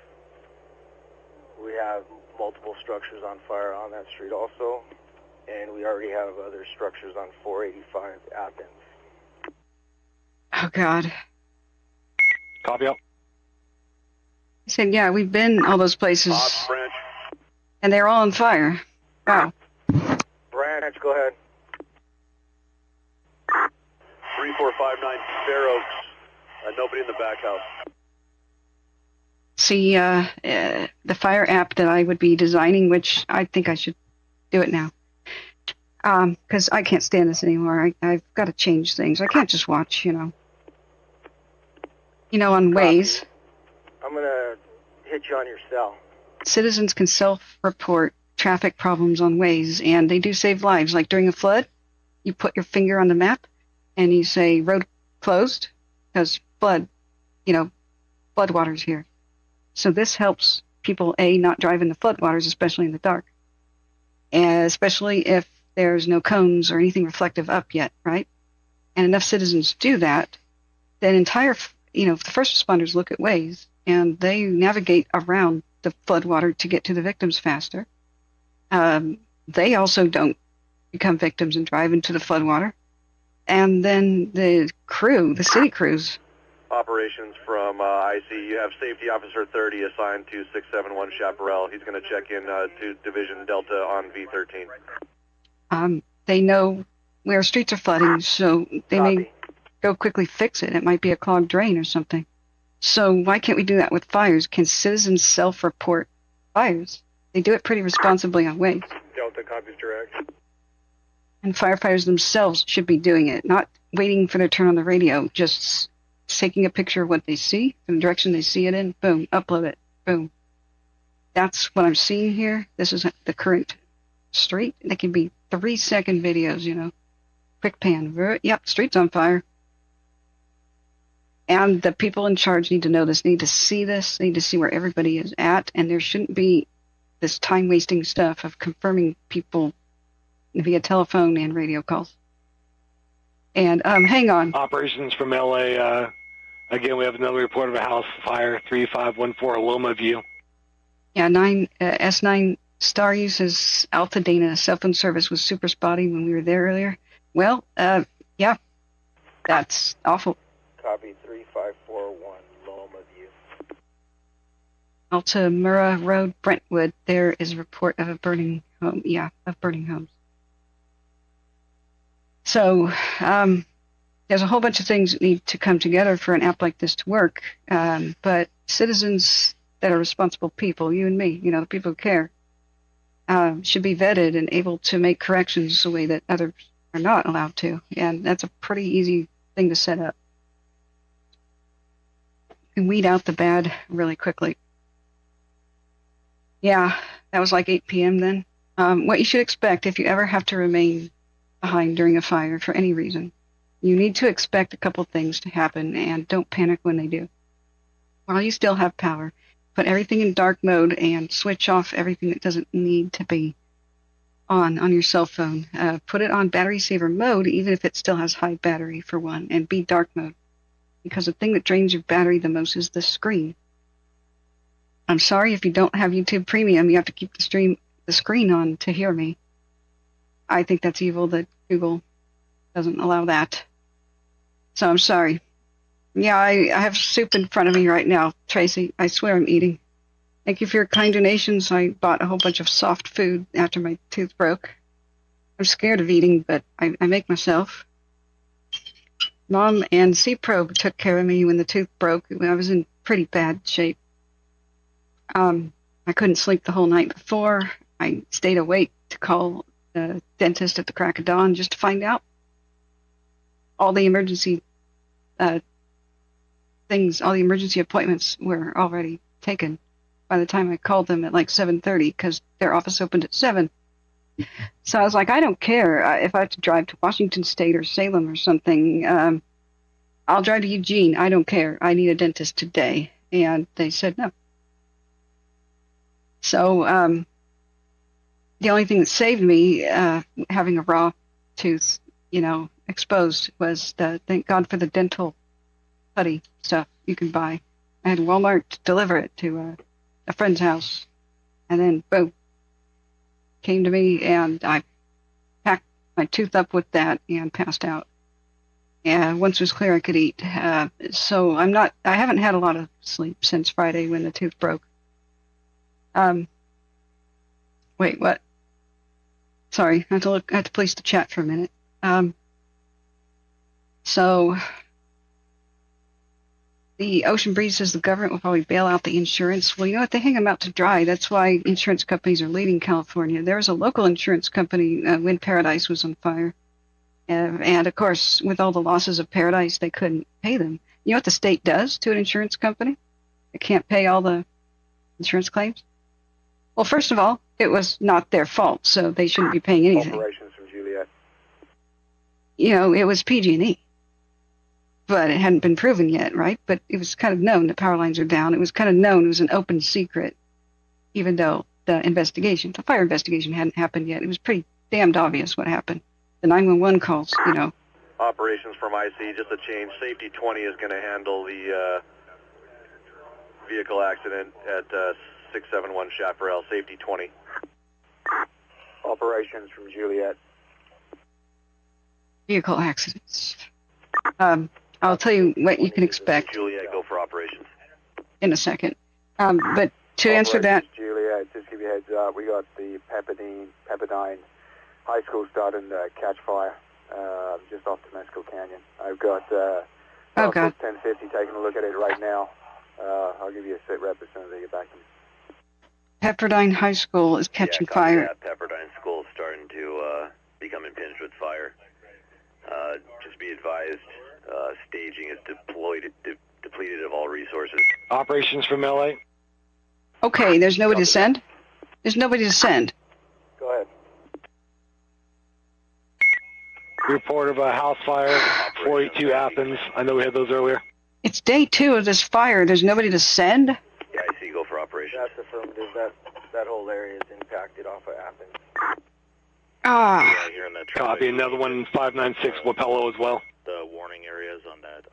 we have multiple structures on fire on that street also. And we already have other structures on 485 Athens. Oh, God. Copy out. I said, yeah, we've been all those places. Branch. And they're all on fire. Wow. Branch, go ahead. 3459 Fair Oaks. Nobody in the back house. See, the fire app that I would be designing, which I think I should do it now. Because I can't stand this anymore. I've got to change things. I can't just watch, on Waze. I'm going to hit you on your cell. Citizens can self-report traffic problems on Waze, and they do save lives. Like during a flood, you put your finger on the map, and you say, road closed, because flood, floodwaters here. So this helps people, A, not drive in the floodwaters, especially in the dark. and especially if there's no cones or anything reflective up yet, right? And enough citizens do that, then the first responders look at ways and they navigate around the floodwater to get to the victims faster. They also don't become victims and drive into the floodwater. And then the city crews. Operations from IC. You have Safety Officer 30 assigned to 671 Chaparral. He's going to check in to Division Delta on V13. They know where streets are flooding, so they may go quickly fix it. It might be a clogged drain or something. So why can't we do that with fires? Can citizens self-report fires? They do it pretty responsibly on ways. Delta copies direct. And firefighters themselves should be doing it, not waiting for their turn on the radio, just taking a picture of what they see, from the direction they see it in, boom, upload it, boom. That's what I'm seeing here. This is the current street. They can be 3-second videos, quick pan. Yep, street's on fire. And the people in charge need to know this, need to see this, need to see where everybody is at, and there shouldn't be this time-wasting stuff of confirming people via telephone and radio calls. And hang on. Operations from LA. Again, we have another report of a house fire, 3514 Loma View. Yeah, S9 Star uses Pasadena. Cell phone service was super spotty when we were there earlier. Well, yeah, that's awful. Copy 3541 Loma View. Altamura Road, Brentwood. There is a report of a burning home. Yeah, of burning homes. So there's a whole bunch of things that need to come together for an app like this to work. But citizens that are responsible people, you and me, the people who care, should be vetted and able to make corrections the way that others are not allowed to. And that's a pretty easy thing to set up. You can weed out the bad really quickly. Yeah, that was like 8 p.m. then. What you should expect if you ever have to remain behind during a fire for any reason, you need to expect a couple things to happen, and don't panic when they do. While you still have power, put everything in dark mode and switch off everything that doesn't need to be on your cell phone. Put it on battery saver mode, even if it still has high battery, for one, and be dark mode. Because the thing that drains your battery the most is the screen. I'm sorry if you don't have YouTube Premium, you have to keep the screen on to hear me. I think that's evil that Google doesn't allow that. So I'm sorry. Yeah, I have soup in front of me right now, Tracy. I swear I'm eating. Thank you for your kind donations. I bought a whole bunch of soft food after my tooth broke. I'm scared of eating, but I make myself. Mom and C-Probe took care of me when the tooth broke. I was in pretty bad shape. I couldn't sleep the whole night before. I stayed awake to call the dentist at the crack of dawn just to find out. All the emergency all the emergency appointments were already taken by the time I called them at like 7:30 because their office opened at 7. So I was like, I don't care if I have to drive to Washington State or Salem or something. I'll drive to Eugene. I don't care. I need a dentist today. And they said no. So the only thing that saved me having a raw tooth, exposed was thank God for the dental putty stuff you can buy. I had Walmart deliver it to a friend's house, and then boom, came to me, and I packed my tooth up with that and passed out. And once it was clear I could eat. So I haven't had a lot of sleep since Friday when the tooth broke. Wait, what? Sorry, I have to police the chat for a minute. So the Ocean Breeze says the government will probably bail out the insurance. Well, you know what? They hang them out to dry. That's why insurance companies are leaving California. There was a local insurance company when Paradise was on fire. And, of course, with all the losses of Paradise, they couldn't pay them. You know what the state does to an insurance company? It can't pay all the insurance claims? Well, first of all, it was not their fault, so they shouldn't be paying anything. Operations from Juliet. It was PG&E. But it hadn't been proven yet, right? But it was kind of known that power lines are down. It was kind of known. It was an open secret, even though the investigation. The fire investigation hadn't happened yet. It was pretty damned obvious what happened. The 911 calls, you know. Operations from IC, just a change. Safety 20 is going to handle the vehicle accident at 671 Chaparral. Safety 20. Operations from Juliet. Vehicle accidents. I'll tell you what you can expect Juliet, go for operations. in a second. But to answer that, Juliet, just give you a heads up, we got the Pasadena High School starting to catch fire just off Temescal Canyon. I've got oh God, 1050 taking a look at it right now. I'll give you a sit rep as soon as I get back to me. Pepperdine High School is catching fire. Yeah, Pepperdine School is starting to become impinged with fire. Just be advised, staging is depleted of all resources. Operations from LA. Okay, there's nobody to send? There's nobody to send. Go ahead. Report of a house fire, 482 Athens. I know we had those earlier. It's day 2 of this fire. There's nobody to send? Yeah, I see. Go for operations. That's affirmative. That whole area is impacted off of Athens. Ah, Yeah, here in that Copy. Another one, 596 Wapello as well. The warning areas on that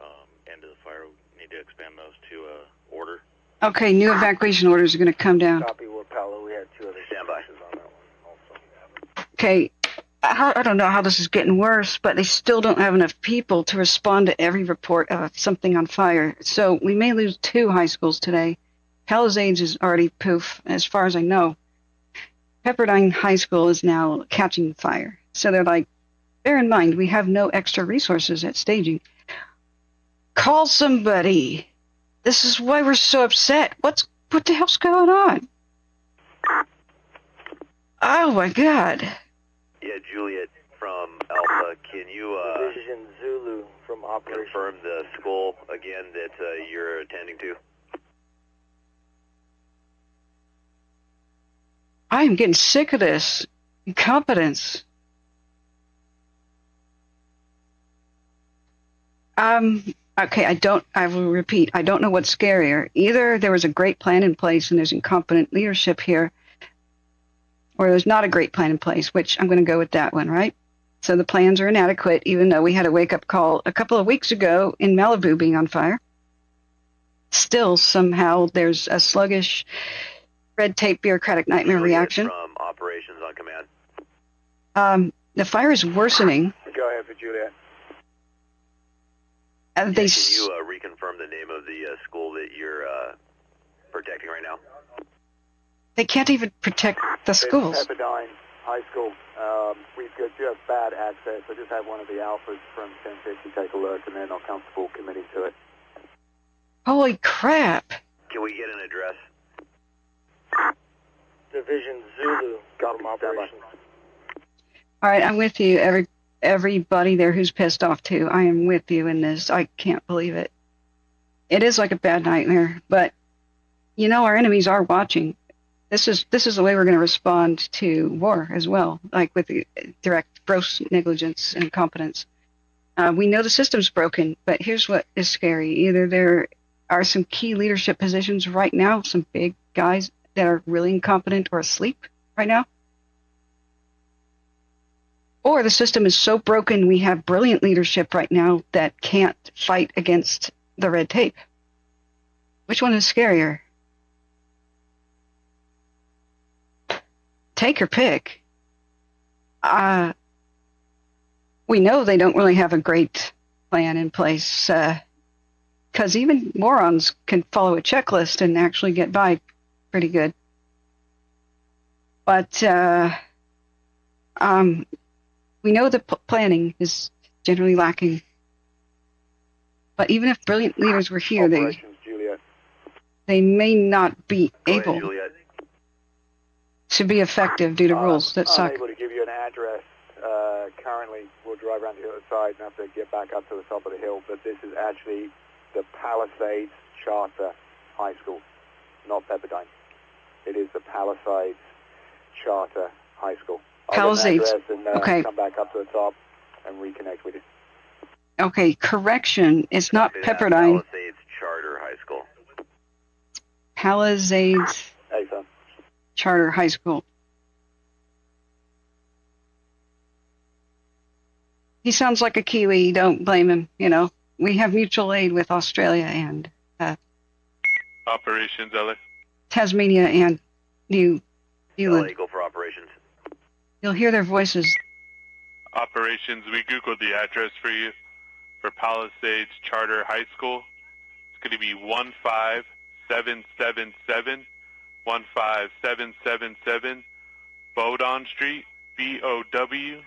end of the fire, we need to expand those to order. okay, new evacuation orders are going to come down. Copy Wapello. We had 2 other Standby. cases on that one also. Okay, I don't know how this is getting worse, but they still don't have enough people to respond to every report of something on fire. So we may lose 2 high schools today. Pallisades is already poof, as far as I know. Pepperdine High School is now catching fire. So they're like, bear in mind, we have no extra resources at staging. Call somebody. This is why we're so upset. What the hell's going on? Oh my God. Yeah, Juliet from Alpha, can you Division Zulu from operations. confirm the school again that you're attending to? I am getting sick of this incompetence. Okay, I will repeat, I don't know what's scarier. Either there was a great plan in place and there's incompetent leadership here, or there's not a great plan in place, which I'm going to go with that one, right? So the plans are inadequate, even though we had a wake-up call a couple of weeks ago in Malibu being on fire. Still, somehow, there's a sluggish, red tape, bureaucratic nightmare Juliet reaction. from operations on command. The fire is worsening. Go ahead for Juliet. Can you reconfirm the name of the school that you're protecting right now? They can't even protect the schools. It's Pepperdine High School. We've got just bad access. I just had one of the alphas from 1050 take a look, and they're not comfortable committing to it. Holy crap. Can we get an address? Division Zulu from operations. All right, I'm with you. Everybody there who's pissed off too. I am with you in this. I can't believe it. It is like a bad nightmare, but you know our enemies are watching. This is the way we're going to respond to war as well, like with the direct gross negligence and incompetence. We know the system's broken, but here's what is scary. Either there are some key leadership positions right now, some big guys that are really incompetent or asleep right now, or the system is so broken we have brilliant leadership right now that can't fight against the red tape. Which one is scarier? Take your pick. We know they don't really have a great plan in place, because even morons can follow a checklist and actually get by pretty good. But we know the planning is generally lacking. But even if brilliant leaders were here, they may not be able to be effective due to rules that suck. I'm able to give you an address. Currently, we'll drive around to the other side and have to get back up to the top of the hill, but this is actually the Pallisades Charter High School, not Pepperdine. It is the Pallisades Charter High School. Palisades. Okay. Come back up to the top and reconnect with you. Okay, correction. It's not Pepperdine. Palisades Charter High School. Palisades Hey, son. Charter High School. He sounds like a Kiwi. Don't blame him. You know, we have mutual aid with Australia and Operations, LA. Tasmania and New Zealand. LA, go for operations. You'll hear their voices. Operations, we Googled the address for you for Palisades Charter High School. It's going to be 15777 15777 Bowdoin Street, Bowdoin.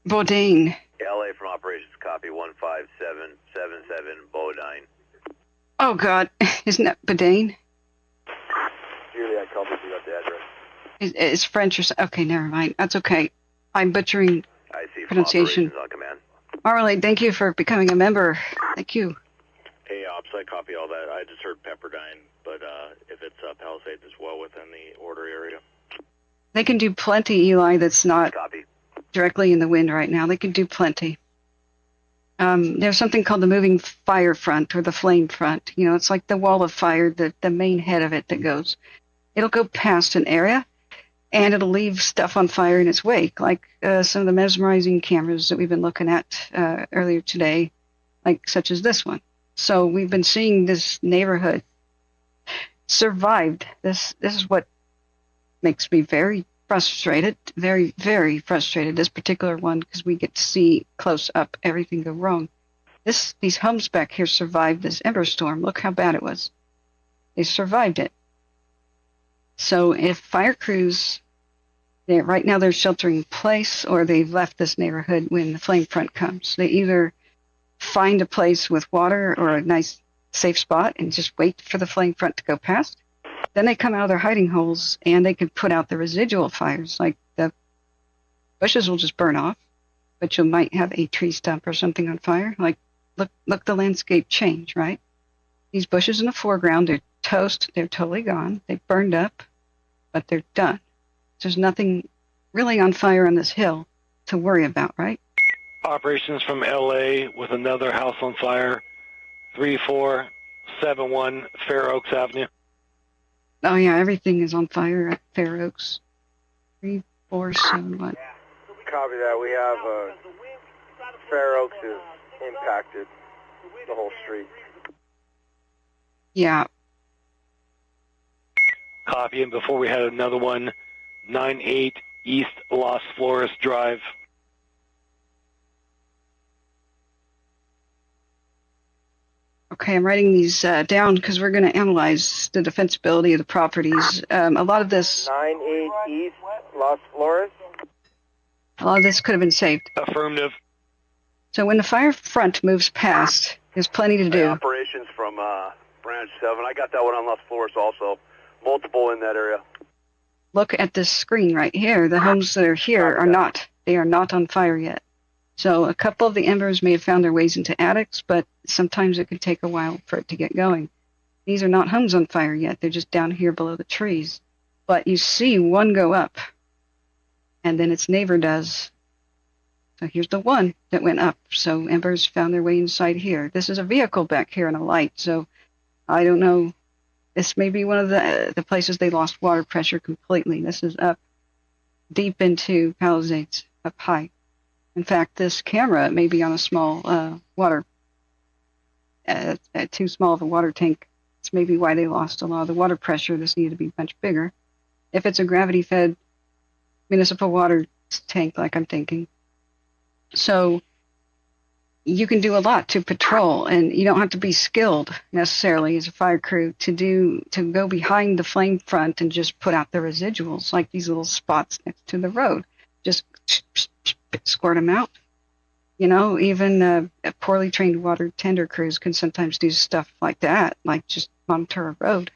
Bourdain. LA from operations, copy 15777 Bowdoin. Oh, God. Isn't that Bourdain? Juliet, copy, you got the address. It's French or something. Okay, never mind. That's okay. I'm butchering I see from pronunciation. operations on command. Marley, thank you for becoming a member. Thank you. Hey, ops, I copy all that. I just heard Pepperdine, but if it's Palisades as well within the order area. They can do plenty, Eli, that's not Copy. directly in the wind right now. They can do plenty. There's something called the moving fire front or the flame front. You know, it's like the wall of fire, the main head of it that goes. It'll go past an area, and it'll leave stuff on fire in its wake, like some of the mesmerizing cameras that we've been looking at earlier today, like such as this one. So we've been seeing this neighborhood survived. This is what makes me very frustrated, very, very frustrated, this particular one, because we get to see close up everything go wrong. These homes back here survived this ember storm. Look how bad it was. They survived it. So if fire crews, right now they're sheltering in place, or they've left this neighborhood when the flame front comes. They either find a place with water or a nice safe spot and just wait for the flame front to go past. Then they come out of their hiding holes and they can put out the residual fires. Like the bushes will just burn off, but you might have a tree stump or something on fire. Like, look the landscape change, right? These bushes in the foreground, they're toast, they're totally gone. They burned up, but they're done. There's nothing really on fire on this hill to worry about, right? Operations from LA with another house on fire, 3471 Fair Oaks Avenue. Oh yeah, everything is on fire at Fair Oaks. 3471. Copy that. We have Fair Oaks is impacted, the whole street. Yeah. Copy, and before we had another one, 98 East Las Flores Drive. Okay, I'm writing these down because we're going to analyze the defensibility of the properties. A lot of this... 98 East Las Flores? A lot of this could have been saved. Affirmative. So when the fire front moves past, there's plenty to do. Operations from Branch 7. I got that one on Las Flores also. Multiple in that area. Look at this screen right here. The homes that are here are not. They are not on fire yet. So a couple of the embers may have found their ways into attics, but sometimes it could take a while for it to get going. These are not homes on fire yet. They're just down here below the trees. But you see one go up, and then its neighbor does. So here's the one that went up. So embers found their way inside here. This is a vehicle back here and a light, so I don't know. This may be one of the places they lost water pressure completely. This is up deep into Palisades, up high. In fact, this camera may be on a small water, too small of a water tank. It's maybe why they lost a lot of the water pressure. This needed to be much bigger. If it's a gravity-fed municipal water tank, like I'm thinking. So you can do a lot to patrol, and you don't have to be skilled necessarily as a fire crew to go behind the flame front and just put out the residuals, like these little spots next to the road. Just squirt them out. You know, even poorly trained water tender crews can sometimes do stuff like that, like just monitor a road.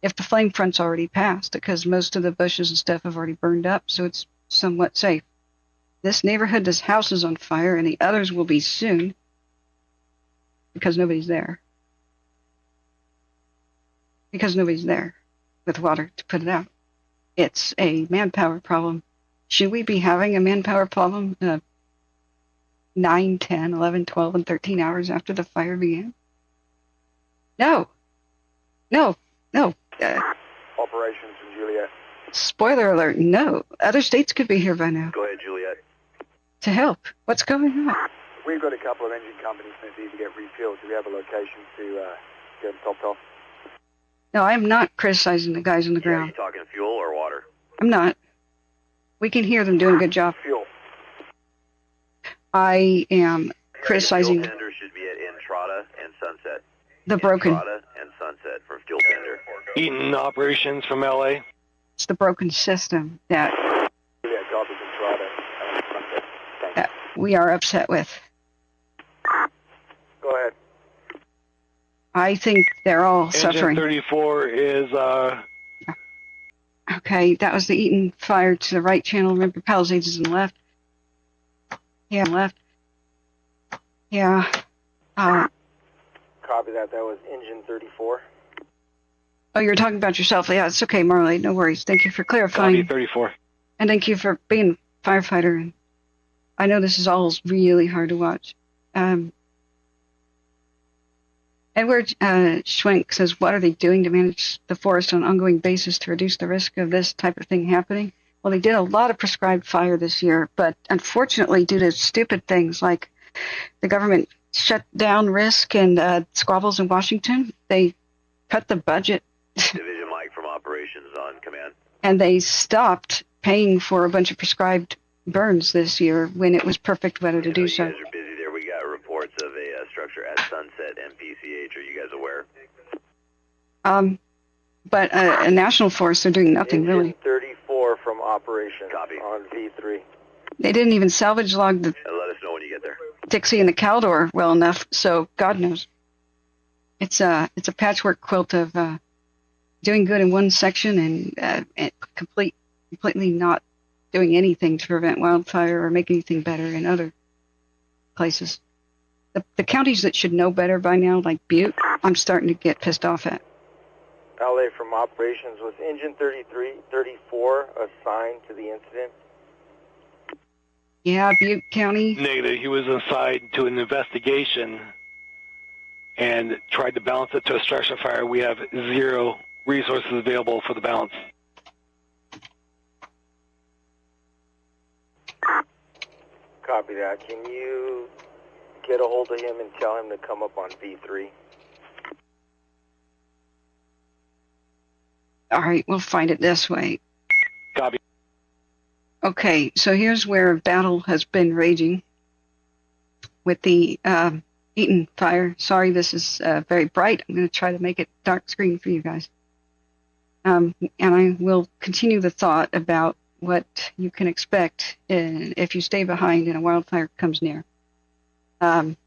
If the flame front's already passed, because most of the bushes and stuff have already burned up, so it's somewhat safe. This neighborhood, this house is on fire, and the others will be soon, because nobody's there. Because nobody's there with water to put it out. It's a manpower problem. Should we be having a manpower problem 9, 10, 11, 12, and 13 hours after the fire began? No. No. Operations in Juliet. Spoiler alert, no. Other states could be here by now. Go ahead, Juliet. To help. What's going on? We've got a couple of engine companies that need to get refueled. Do we have a location to get them topped off? No, I'm not criticizing the guys on the Yeah, are ground. you talking fuel or water? I'm not. We can hear them doing a good job. Fuel. I am criticizing Fuel tender should be at Entrada and Sunset. the broken. Entrada and Sunset for fuel tender. Eaton operations from LA. It's the broken system that Juliet, copy Entrada and Sunset. Thanks. that we are upset with. Go ahead. I think they're all Engine suffering. 34 is Okay, that was the Eaton Fire to the right channel. Remember, Pallisades is on the left. Yeah, left. Yeah. Copy that. That was engine 34. Oh, you're talking about yourself. Yeah, it's okay, Marley. No worries. Thank you for copy clarifying. 34. And thank you for being a firefighter. And I know this is all really hard to watch. Edward Schwenk says, what are they doing to manage the forest on an ongoing basis to reduce the risk of this type of thing happening? Well, they did a lot of prescribed fire this year, but unfortunately, due to stupid things like the government shut down risk and squabbles in Washington, they cut the budget. Division Mike from operations on command. And they stopped paying for a bunch of prescribed burns this year when it was perfect weather to do so. You guys are busy there. We got reports of a structure at Sunset MPCH. Are you guys aware? But a national forest, they're doing nothing Engine really. 34 from operations Copy. on V3. They didn't even salvage log the Let us know when you get there. Dixie and the Caldor well enough, so God knows. It's a patchwork quilt of doing good in one section and completely not doing anything to prevent wildfire or make anything better in other places. The counties that should know better by now, like Butte, I'm starting to get pissed off at. LA from operations. Was engine 34 assigned to the incident? Yeah, Butte County. Negative. He was assigned to an investigation and tried to balance it to a structure fire. We have zero resources available for the balance. Copy that. Can you get a hold of him and tell him to come up on V3? All right, we'll find it this way. Copy. Okay, so here's where a battle has been raging with the Eaton Fire. Sorry, this is very bright. I'm going to try to make it dark screen for you guys. And I will continue the thought about what you can expect if you stay behind and a wildfire comes near.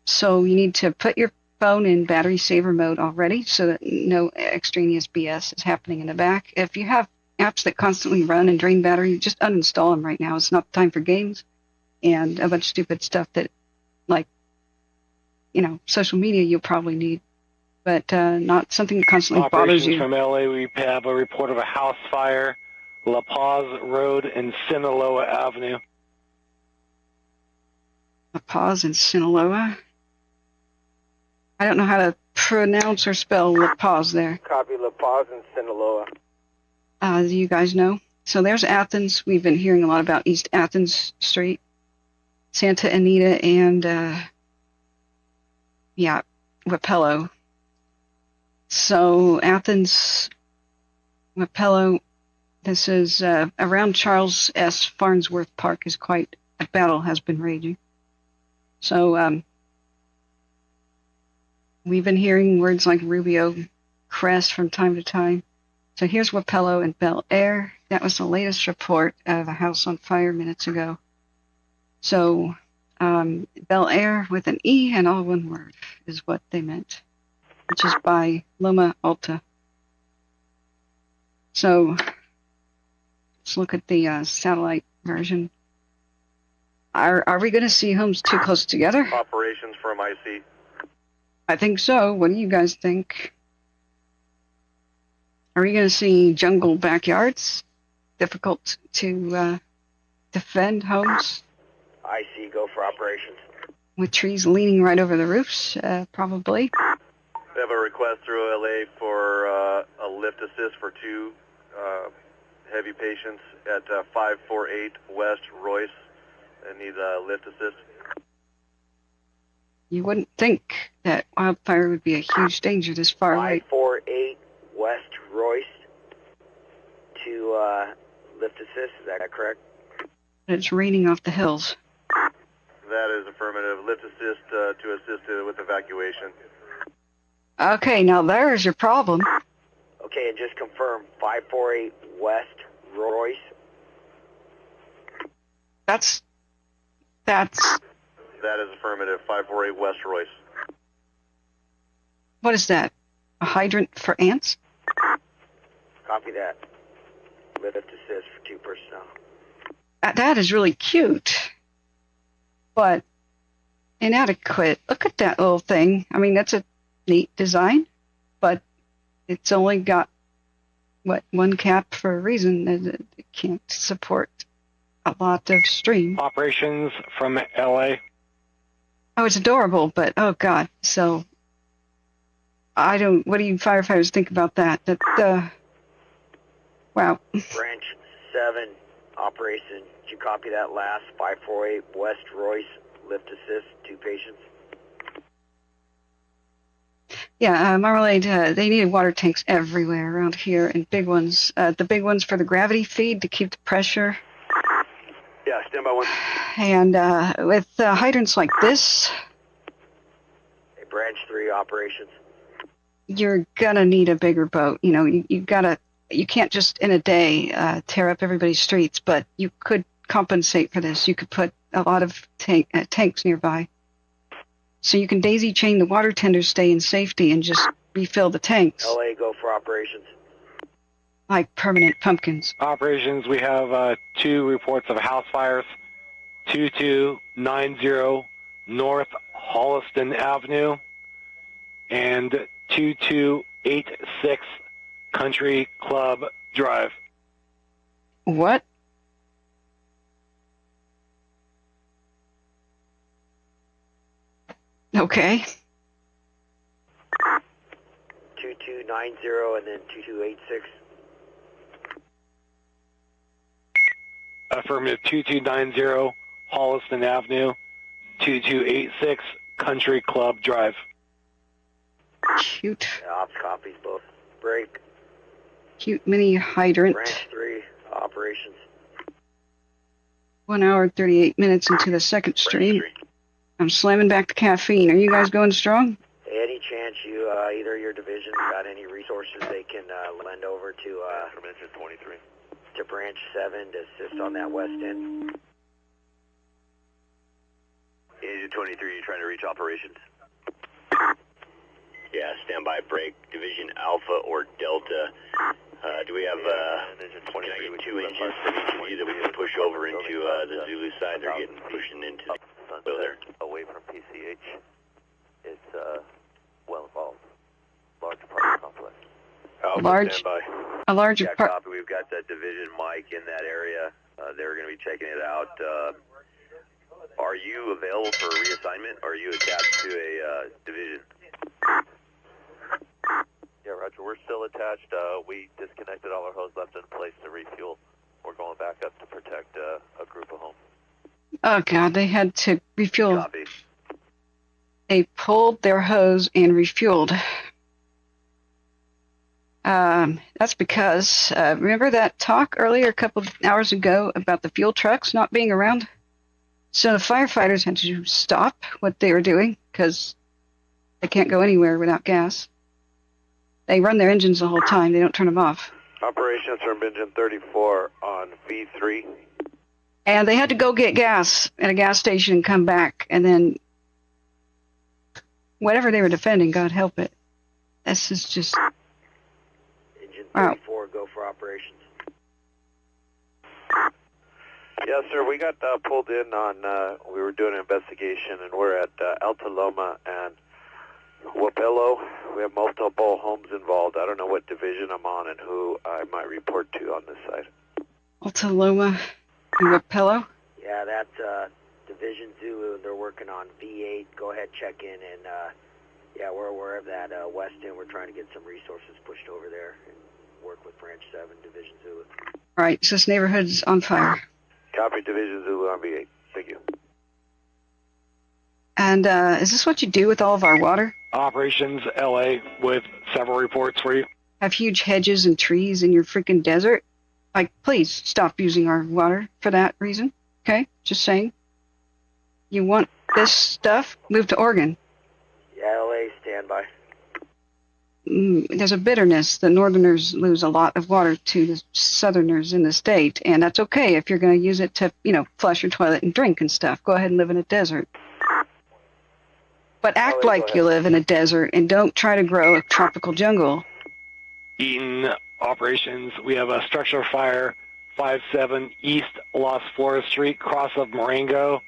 So you need to put your phone in battery saver mode already so that no extraneous BS is happening in the back. If you have apps that constantly run and drain battery, just uninstall them right now. It's not time for games and a bunch of stupid stuff that, like, social media you'll probably need, but not something that constantly bothers Operations you. from LA, we have a report of a house fire, La Paz Road and Sinaloa Avenue. La Paz and Sinaloa. I don't know how to pronounce or spell La Paz there. Copy La Paz and Sinaloa. Do you guys know? So there's Athens. We've been hearing a lot about East Athens Street, Santa Anita, and Wapello. So Athens, Wapello, this is around Charles S. Farnsworth Park is quite a battle has been raging. So we've been hearing words like Rubio Crest from time to time. So here's Wapello and Bel Air. That was the latest report of a house on fire minutes ago. So Bel Air with an E and all one word is what they meant, which is by Loma Alta. So let's look at the satellite version. Are we going to see homes too close together? Operations from IC. I think so. What do you guys think? Are we going to see jungle backyards? Difficult to defend homes? IC, go for operations. With trees leaning right over the roofs, probably. We have a request through OLA for a lift assist for 2 heavy patients at 548 West Royce. They need a lift assist. You wouldn't think that Wildfire would be a huge danger this far away. 548 West Royce to lift assist, is that correct? It's raining off the hills. That is affirmative. Lift assist to assist with evacuation. Okay, now there's your problem. Okay, and just confirm 548 West Royce. That's... That is affirmative. 548 West Royce. What is that? A hydrant for ants? Copy that. Lift assist for 2 personnel. That is really cute, but inadequate. Look at that little thing. I mean, that's a neat design, but it's only got, what, 1 cap for a reason. It can't support a lot of stream. Operations from LA. Oh, it's adorable, but oh god. So I don't. What do you firefighters think about that? That wow. Branch 7 operation. Did you copy that last? 548 West Royce, lift assist, 2 patients. Yeah, Marmalade. They needed water tanks everywhere around here, and big ones. The big ones for the gravity feed to keep the pressure. Yeah, stand by 1. And with hydrants like this, Hey, branch 3 operations. you're gonna need a bigger boat. You know, you can't just in a day tear up everybody's streets, but you could compensate for this. You could put a lot of tanks nearby, so you can daisy chain the water tenders, stay in safety, and just refill the tanks LA, go for operations. like permanent pumpkins. Operations, we have 2 reports of house fires. 2290 North Holliston Avenue and 2286 Country Club Drive. What? Okay. 2290 and then 2286. Affirmative. 2290 Holliston Avenue, 2286 Country Club Drive. Cute. Ops copies both. Break. Cute mini hydrant. Branch 3 operations. 1 hour 38 minutes into the second stream. I'm slamming back the caffeine. Are you guys going strong? Any chance you, either your division got any resources they can lend over to 23. To branch 7 to assist on that west end? Agent 23, you trying to reach operations? Yeah, standby break. Division Alpha or Delta. Do we have, can I get 2 engines from each of you that we can push over into the Zulu side? They're getting pushed into the there. Away from PCH. It's well involved. Large apartment complex. Large. A large Yeah, apart. copy. We've got that division Mike in that area. They're going to be checking it out. Are you available for reassignment? Or are you attached to a division? Yeah, Roger. We're still attached. We disconnected all our hose left in place to refuel. We're going back up to protect a group of homes. Oh god, they had to refuel. Copy. They pulled their hose and refueled. That's because, remember that talk earlier a couple of hours ago about the fuel trucks not being around? So the firefighters had to stop what they were doing because they can't go anywhere without gas. They run their engines the whole time. They don't turn them off. Operations from engine 34 on V3. And they had to go get gas at a gas station and come back. And then whatever they were defending, God help it. This is just... Engine 34, go for operations. Yes, sir. We got pulled in on, we were doing an investigation, and we're at Alta Loma and Wapello. We have multiple homes involved. I don't know what division I'm on and who I might report to on this side. Alta Loma and Rapello? Yeah, that's Division Zulu. They're working on V8. Go ahead, check in, and Yeah, we're aware of that. Weston, we're trying to get some resources pushed over there and work with Branch 7, Division Zulu. All right, so this neighborhood's on fire. Copy, Division Zulu on V8. Thank you. And is this what you do with all of our water? Operations LA with several reports for you. Have huge hedges and trees in your freaking desert? Like, please stop using our water for that reason. Okay? Just saying. You want this stuff? Move to Oregon. Yeah, LA, standby. There's a bitterness. The northerners lose a lot of water to the southerners in the state, and that's okay if you're going to use it to, flush your toilet and drink and stuff. Go ahead and live in a desert. But act like you live in a desert and don't try to grow a tropical jungle. Eaton operations, we have a structure fire 57 East Los Flores Street, cross of Marengo.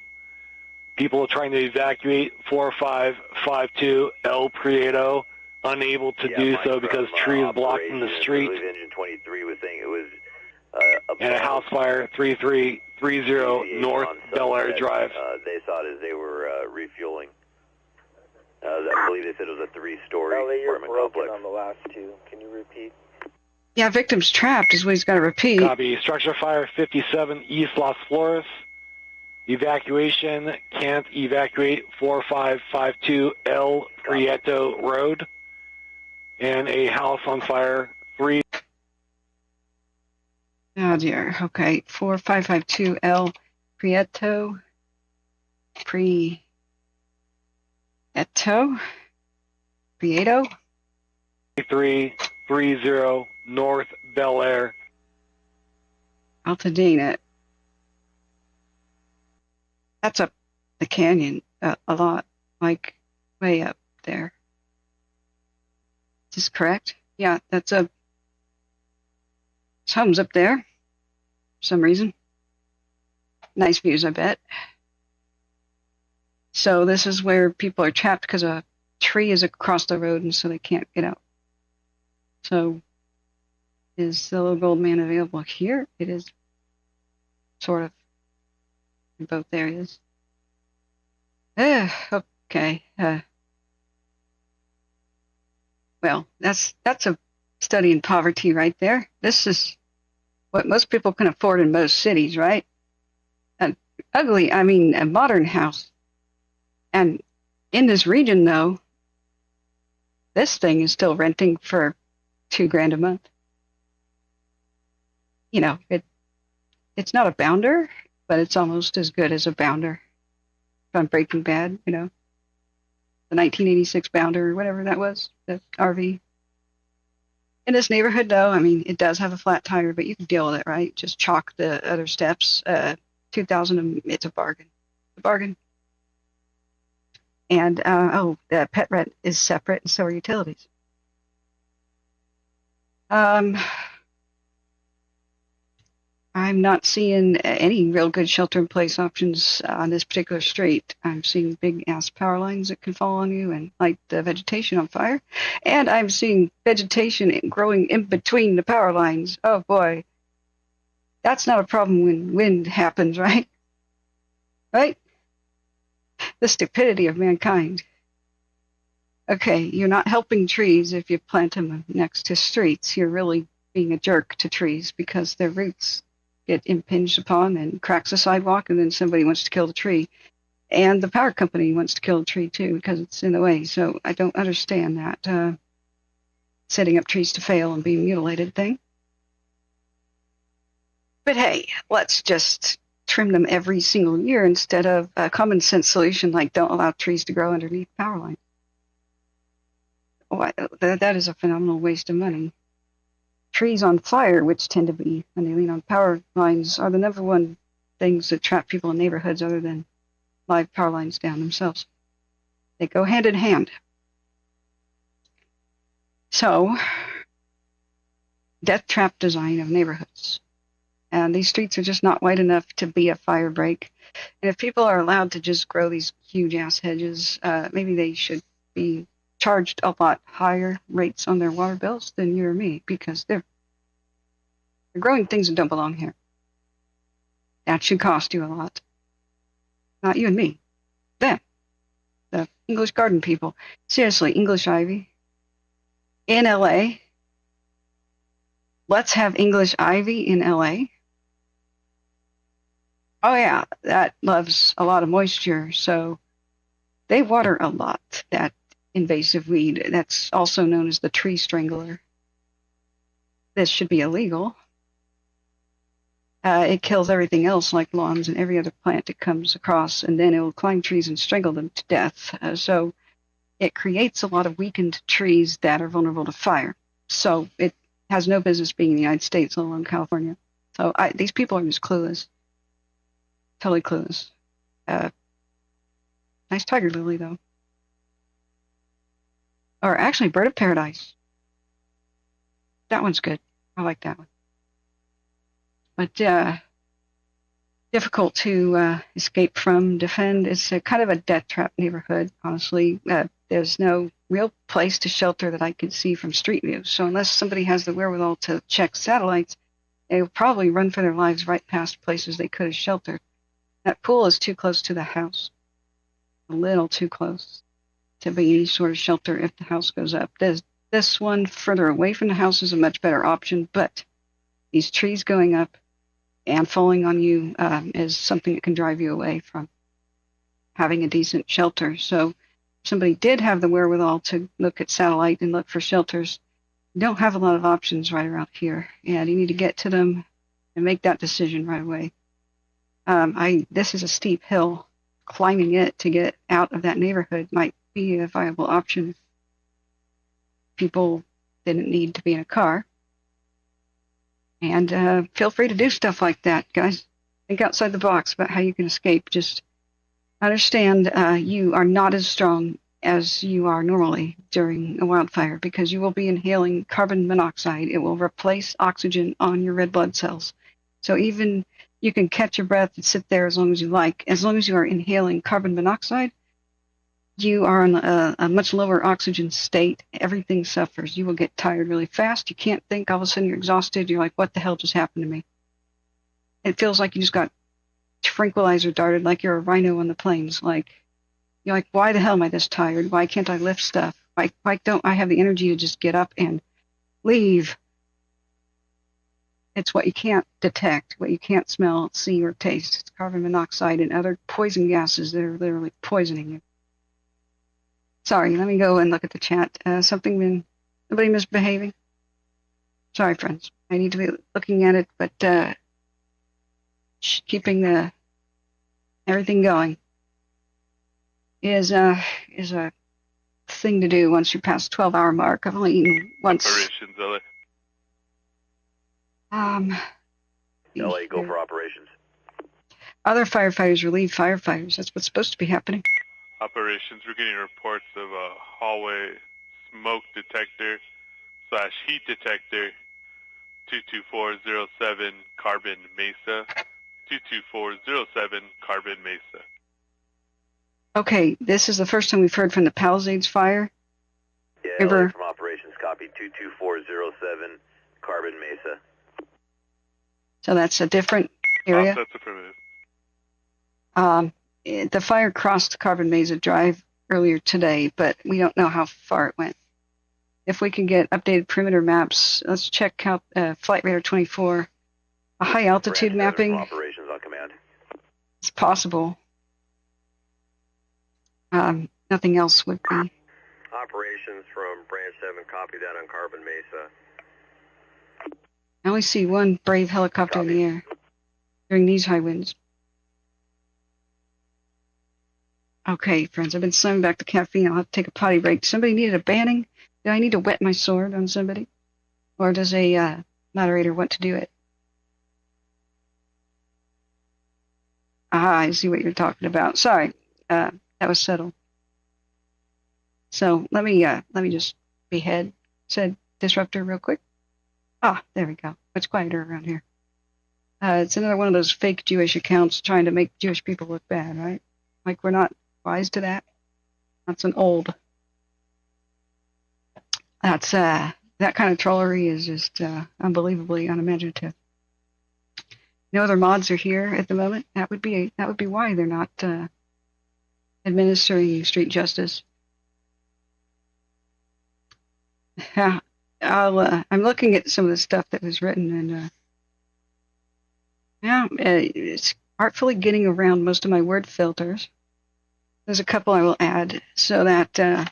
People are trying to evacuate 4552 El Prieto, unable to do so because trees blocking the street. Engine 23 was saying it was and a house fire 3330 North Bel Air Drive. They saw it as they were refueling. I believe they said it was a 3-story apartment complex. On the last two. Can you repeat? Yeah, victim's trapped is what he's got to repeat. Copy. Structure fire 57 East Los Flores. Evacuation, can't evacuate 4552 El Prieto Road. And a house on fire 3. Oh dear. Okay. 4552 El Prieto. Prieto. Prieto. 330 North Bel Air. Pasadena. That's up the canyon a lot, like way up there. Is this correct? Yeah, that's a home's up there for some reason. Nice views, I bet. So this is where people are trapped because a tree is across the road and so they can't get out. So is the little gold man available here? It is sort of in both areas. Okay. Well, that's a study in poverty right there. This is what most people can afford in most cities, right? An ugly, I mean, a modern house. And in this region, though, this thing is still renting for $2,000 a month. You know, it's not a bounder, but it's almost as good as a bounder from Breaking Bad, you know. The 1986 bounder or whatever that was, the RV. In this neighborhood, though, I mean, it does have a flat tire, but you can deal with it, right? Just chalk the other steps. 2,000, it's a bargain. A bargain. And, the pet rent is separate, and so are utilities. I'm not seeing any real good shelter-in-place options on this particular street. I'm seeing big-ass power lines that can fall on you and light the vegetation on fire. And I'm seeing vegetation growing in between the power lines. Oh, boy. That's not a problem when wind happens, right? Right? The stupidity of mankind. Okay, you're not helping trees if you plant them next to streets. You're really being a jerk to trees because their roots get impinged upon and cracks the sidewalk, and then somebody wants to kill the tree. And the power company wants to kill the tree, too, because it's in the way. So I don't understand that setting up trees to fail and being mutilated thing. But hey, let's just trim them every single year instead of a common sense solution like don't allow trees to grow underneath power lines. Oh, that is a phenomenal waste of money. Trees on fire, which tend to be, when they lean on power lines, are the number one things that trap people in neighborhoods other than live power lines down themselves. They go hand in hand. So, death trap design of neighborhoods. And these streets are just not wide enough to be a fire break. And if people are allowed to just grow these huge-ass hedges, maybe they should be charged a lot higher rates on their water bills than you or me, because they're growing things that don't belong here. That should cost you a lot. Not you and me. Them. the English garden people. Seriously, English ivy. In LA. Let's have English ivy in LA. Oh yeah, that loves a lot of moisture, so they water a lot, that invasive weed. That's also known as the tree strangler. This should be illegal. It kills everything else like lawns and every other plant it comes across, and then it will climb trees and strangle them to death. So it creates a lot of weakened trees that are vulnerable to fire. So it has no business being in the United States, let alone California. So these people are just clueless. Totally clueless. Nice tiger lily, though. Or actually, bird of paradise. That one's good. I like that one. But difficult to escape from, defend. It's kind of a death trap neighborhood, honestly. There's no real place to shelter that I can see from street view. So unless somebody has the wherewithal to check satellites, they will probably run for their lives right past places they could have sheltered. That pool is too close to the house. A little too close to be any sort of shelter if the house goes up. This one further away from the house is a much better option, but these trees going up and falling on you is something that can drive you away from having a decent shelter. So if somebody did have the wherewithal to look at satellite and look for shelters, you don't have a lot of options right around here, and you need to get to them and make that decision right away. This is a steep hill. Climbing it to get out of that neighborhood might be a viable option if people didn't need to be in a car. And feel free to do stuff like that, guys. Think outside the box about how you can escape. Just understand you are not as strong as you are normally during a wildfire, because you will be inhaling carbon monoxide. It will replace oxygen on your red blood cells. So even you can catch your breath and sit there as long as you like. As long as you are inhaling carbon monoxide, you are in a much lower oxygen state. Everything suffers. You will get tired really fast. You can't think. All of a sudden you're exhausted. You're like, what the hell just happened to me? It feels like you just got tranquilizer darted, like you're a rhino on the plains. Like, you're like, why the hell am I this tired? Why can't I lift stuff? Why don't I have the energy to just get up and leave? It's what you can't detect, what you can't smell, see, or taste. It's carbon monoxide and other poison gases that are literally poisoning you. Sorry, let me go and look at the chat. Somebody misbehaving? Sorry, friends. I need to be looking at it, but keeping everything going is a thing to do once you pass the 12-hour mark. I've only eaten once. Operations, LA. LA, go for operations. Other firefighters relieve firefighters. That's what's supposed to be happening. Operations, we're getting reports of a hallway smoke detector / heat detector 22407 Carbon Mesa. 22407 Carbon Mesa. Okay, this is the first time we've heard from the Pallisades fire. Yeah, LA from operations, copy 22407 Carbon Mesa. So that's a different area? That's affirmative. The fire crossed Carbon Mesa Drive earlier today, but we don't know how far it went. If we can get updated perimeter maps, let's check out Flight Radar 24. A high altitude mapping. Operations on command. It's possible. Nothing else would be. Operations from Branch 7, copy that on Carbon Mesa. I only see one brave helicopter in the air during these high winds. Okay, friends, I've been slamming back the caffeine. I'll have to take a potty break. Somebody needed a banning? Do I need to wet my sword on somebody? Or does a moderator want to do it? I see what you're talking about. Sorry, that was subtle. So let me just behead said disruptor real quick. Ah, there we go. It's quieter around here. It's another one of those fake Jewish accounts trying to make Jewish people look bad, right? Like we're not wise to that. That's an old. That's that kind of trollery is just unbelievably unimaginative. No other mods are here at the moment. That would be why they're not administering street justice. Yeah, I'm looking at some of the stuff that was written, and it's artfully getting around most of my word filters. There's a couple I will add so that,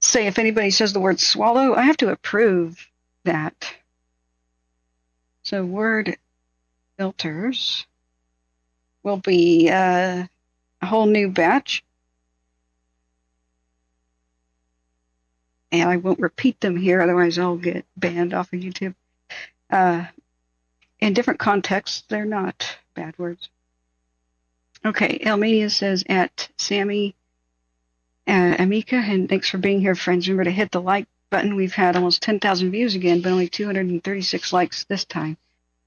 say, if anybody says the word swallow, I have to approve that. So word filters will be a whole new batch. And I won't repeat them here, otherwise I'll get banned off of YouTube. In different contexts, they're not bad words. Okay, Elmania says at Sammy Amika, and thanks for being here, friends. Remember to hit the like button. We've had almost 10,000 views again, but only 236 likes this time.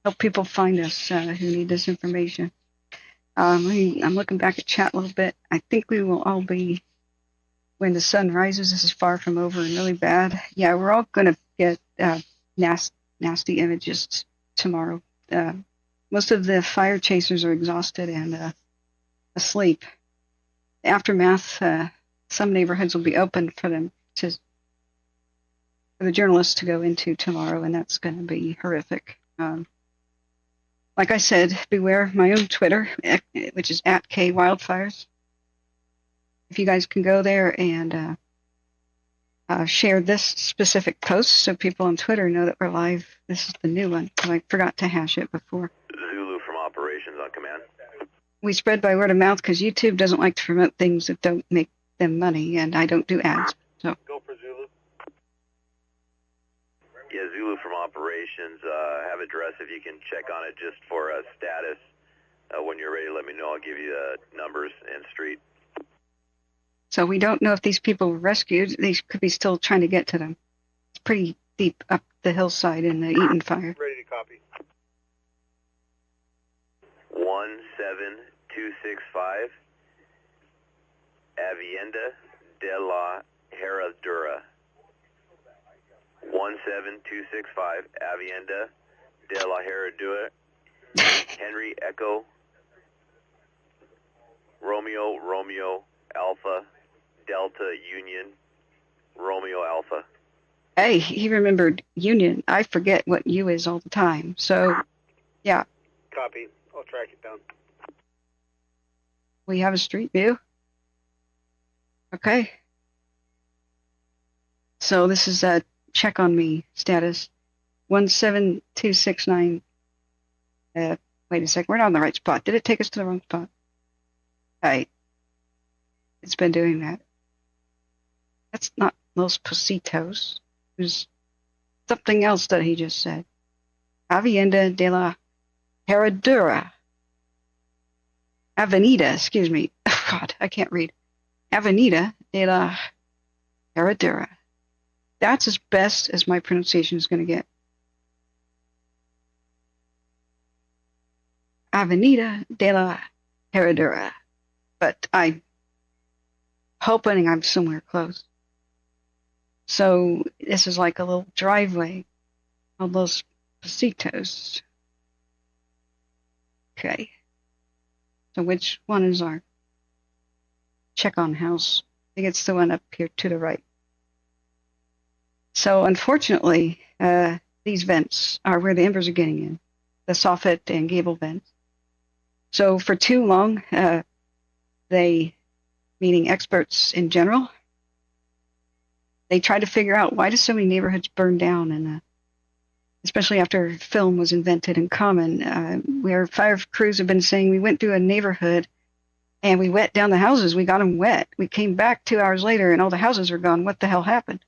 Help people find us who need this information. I'm looking back at chat a little bit. I think we will all be, when the sun rises, this is far from over and really bad. Yeah, we're all going to get nasty images tomorrow. Most of the fire chasers are exhausted and asleep. The aftermath, some neighborhoods will be open for them for the journalists to go into tomorrow, and that's going to be horrific. Like I said, beware my own Twitter, which is at @KWildfires. If you guys can go there and share this specific post so people on Twitter know that we're live. This is the new one, because I forgot to hash it before. Zulu from operations on command. We spread by word of mouth because YouTube doesn't like to promote things that don't make them money, and I don't do ads. So Go for Zulu. Yeah, Zulu from operations. Have address if you can check on it just for status. When you're ready, let me know. I'll give you numbers and street. So we don't know if these people were rescued. They could be still trying to get to them. It's pretty deep up the hillside in the Eaton Fire. Ready to copy. 17265 Avienda de la Herradura. 17265 Avienda de la Herradura. Henry Echo Romeo Alpha Delta Union Romeo Alpha. Hey, he remembered Union. I forget what U is all the time. So, yeah. Copy. I'll track it down. We have a street view. Okay. So this is a check on me status. 17269. Wait a second. We're not on the right spot. Did it take us to the wrong spot? Right. It's been doing that. That's not Los Positos. There's something else that he just said. Avienda de la Herradura. Avenida, excuse me. Oh, God, I can't read. Avenida de la Herradura. That's as best as my pronunciation is going to get. Avenida de la Herradura. But I'm hoping I'm somewhere close. So this is like a little driveway on Los Positos. Okay. So which one is our check on house? I think it's the one up here to the right. So unfortunately, these vents are where the embers are getting in. The soffit and gable vents. So for too long, they, meaning experts in general, they tried to figure out why do so many neighborhoods burn down, and especially after film was invented and common, where fire crews have been saying we went through a neighborhood and we wet down the houses, we got them wet. We came back 2 hours later and all the houses were gone. What the hell happened?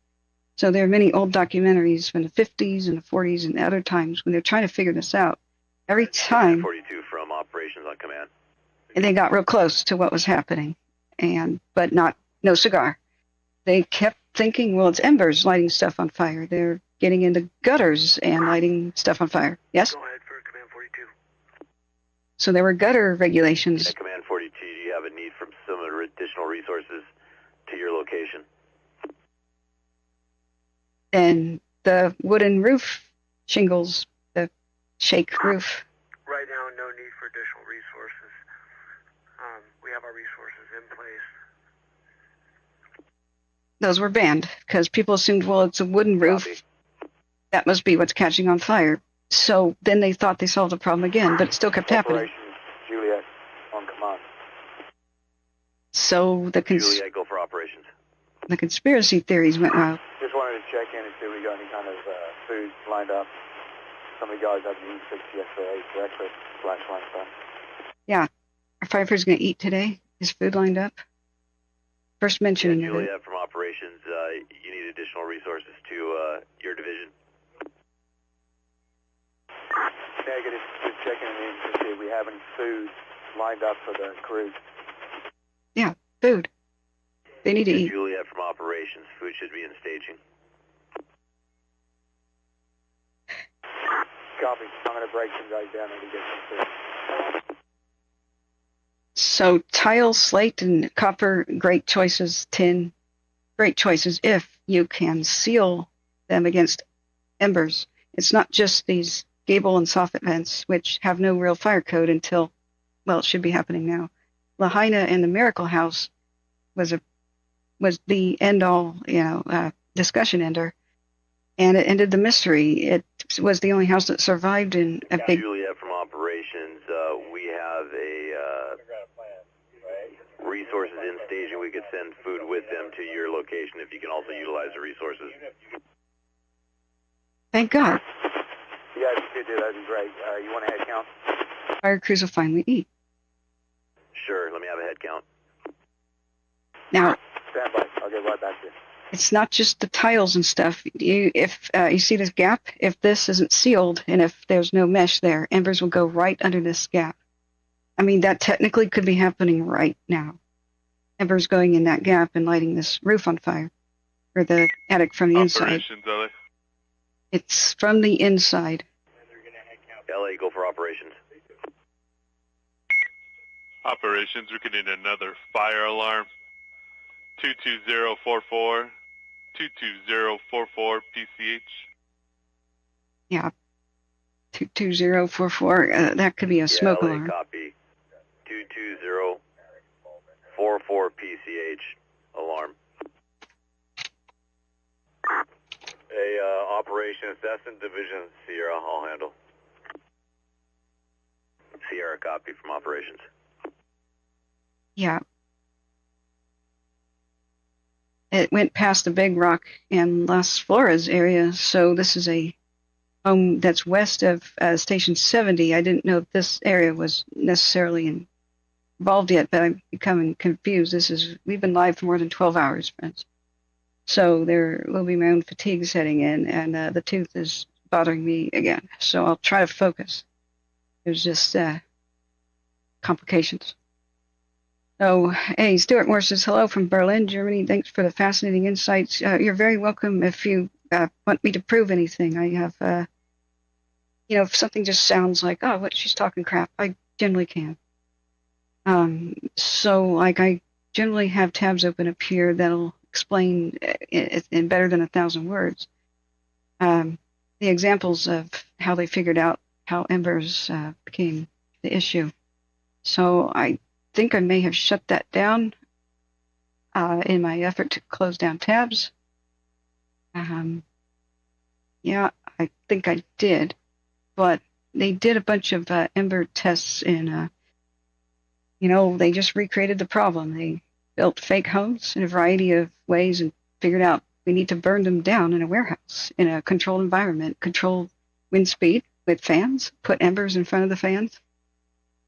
So there are many old documentaries from the 50s and the 40s and other times when they're trying to figure this out. Every time 42 from operations on command. And they got real close to what was happening, but no cigar. They kept thinking, well, it's embers lighting stuff on fire. They're getting into gutters and lighting stuff on fire. Yes? Go ahead for Command 42. So there were gutter regulations. At Command 42, do you have a need from some additional resources to your location? And the wooden roof shingles, the shake roof. Right now, no need for additional resources. We have our resources in place. those were banned because people assumed, well, it's a wooden roof. Copy. That must be what's catching on fire. So then they thought they solved the problem again, but it still kept happening. Operations, Juliet, on command. So the Juliet, go for operations. conspiracy theories went wild. Just wanted to check in and see if we got any kind of food lined up. Some of the guys had an E6 yesterday, breakfast, lunch stuff. Yeah. Our firefighter's going to eat today. Is food lined up? First mentioning of it. Juliet from operations, you need additional resources to your division. Negative, just checking in to see if we have any food lined up for the crew. Yeah, food. They need to eat. Juliet from operations, food should be in staging. Copy. I'm going to break some guys down and get some food. So tile, slate, and copper, great choices. Tin, great choices if you can seal them against embers. It's not just these gable and soffit vents, which have no real fire code until, well, it should be happening now. Lahaina and the Miracle House was the end-all, discussion ender, and it ended the mystery. It was the only house that survived in a big... Juliet from operations, we have resources in staging. We could send food with them to your location if you can also utilize the resources. Thank God. Yeah, if you could do that, that'd be great. You want a head count? Fire crews will finally eat. Sure, let me have a head count. Now, Stand by. I'll get right back to you. it's not just the tiles and stuff. If you see this gap, if this isn't sealed and if there's no mesh there, embers will go right under this gap. I mean, that technically could be happening right now. Embers going in that gap and lighting this roof on fire, or the attic from the inside. Operations, LA. It's from the inside. LA, go for operations. Operations, we're getting another fire alarm. 22044, 22044 PCH. Yeah. 22044. That could be a smoke LA, alarm. copy. 22044 PCH alarm. Operations, that's in Division Sierra, I'll handle. Sierra, copy from operations. Yeah. It went past the Big Rock and Las Flores area, so this is a home that's west of Station 70. I didn't know this area was necessarily involved yet, but I'm becoming confused. We've been live for more than 12 hours, friends. So there will be my own fatigue setting in, and the tooth is bothering me again. So I'll try to focus. There's just complications. Oh, hey, Stuart Moore says, hello from Berlin, Germany. Thanks for the fascinating insights. You're very welcome if you want me to prove anything. I have, if something just sounds like, oh, what, she's talking crap, I generally can. I generally have tabs open up here that'll explain in better than 1,000 words the examples of how they figured out how embers became the issue. So I think I may have shut that down in my effort to close down tabs. Yeah, I think I did, but they did a bunch of ember tests in, they just recreated the problem. They built fake homes in a variety of ways and figured out we need to burn them down in a warehouse, in a controlled environment, control wind speed with fans, put embers in front of the fans,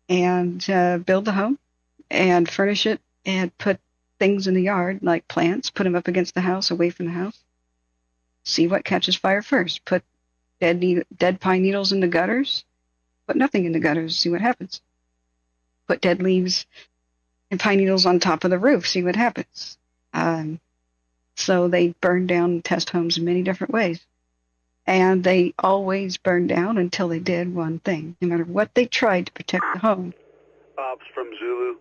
and build the home and furnish it and put things in the yard like plants, put them up against the house, away from the house. See what catches fire first. Put dead pine needles in the gutters. Put nothing in the gutters. See what happens. Put dead leaves and pine needles on top of the roof. See what happens. So they burned down test homes in many different ways. And they always burned down until they did one thing. No matter what they tried to protect the home. Ops from Zulu.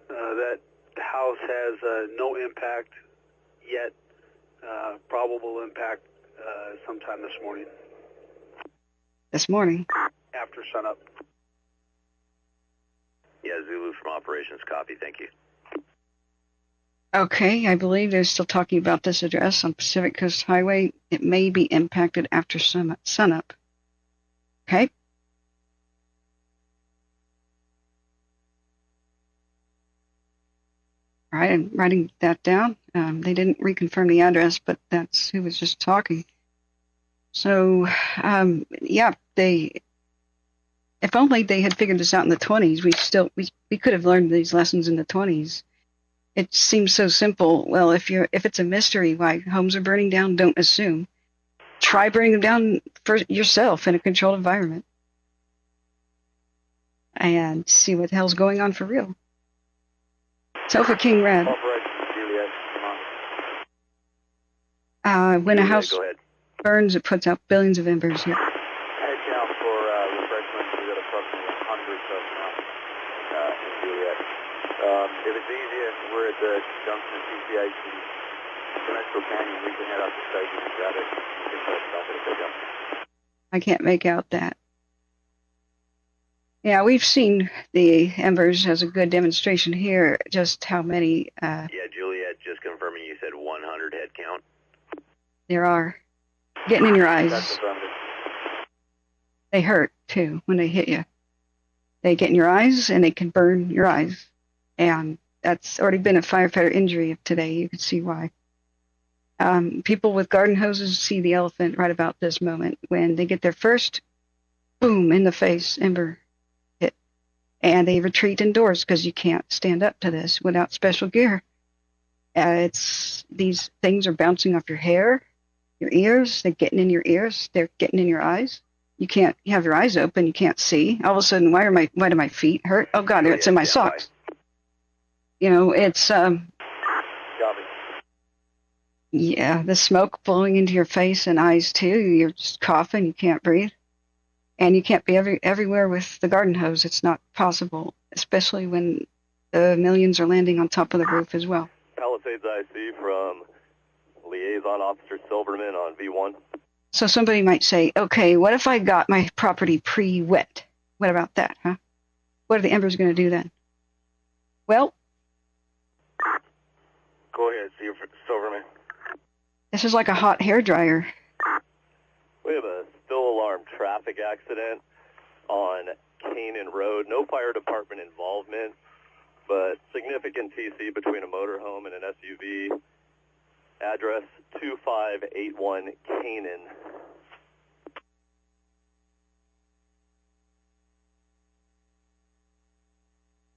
That house has no impact yet. Probable impact sometime this morning. This morning? After sunup. Yeah, Zulu from operations, copy, thank you. Okay, I believe they're still talking about this address on Pacific Coast Highway. It may be impacted after sunup. Okay. All right, I'm writing that down. They didn't reconfirm the address, but that's who was just talking. So, yeah, if only they had figured this out in the 20s, we could have learned these lessons in the 20s. It seems so simple. Well, if it's a mystery why homes are burning down, don't assume. Try burning them down for yourself in a controlled environment and see what the hell's going on for real. Sofa King Red. When a house burns, it puts out billions of embers. Yeah. Head count for refreshments, we've got approximately 100 personnel in Juliet. If it's easier, we're at the junction of PCH and Central Canyon. We can head up the station and grab it. You can put stuff at a pickup. I can't make out that. Yeah, we've seen the embers as a good demonstration here, just how many... yeah, Juliet, just confirming you said 100 head count. There are. Getting in your eyes. They hurt, too, when they hit you. They get in your eyes, and they can burn your eyes. And that's already been a firefighter injury of today. You can see why. People with garden hoses see the elephant right about this moment when they get their first boom in the face ember hit. And they retreat indoors because you can't stand up to this without special gear. These things are bouncing off your hair, your ears. They're getting in your ears. They're getting in your eyes. You have your eyes open. You can't see. All of a sudden, why do my feet hurt? Oh God, it's in my socks. You know, it's yeah, the smoke blowing into your face and eyes too. You're just coughing. You can't breathe, and you can't be everywhere with the garden hose. It's not possible, especially when the millions are landing on top of the roof as well. Palisades IC from Liaison Officer Silverman on V1. So somebody might say, okay, what if I got my property pre-wet? What about that, huh? What are the embers going to do then? Well, go ahead, Silverman. This is like a hot hairdryer. We have a still alarm traffic accident on Canaan Road. No fire department involvement, but significant TC between a motorhome and an SUV. Address 2581 Canaan.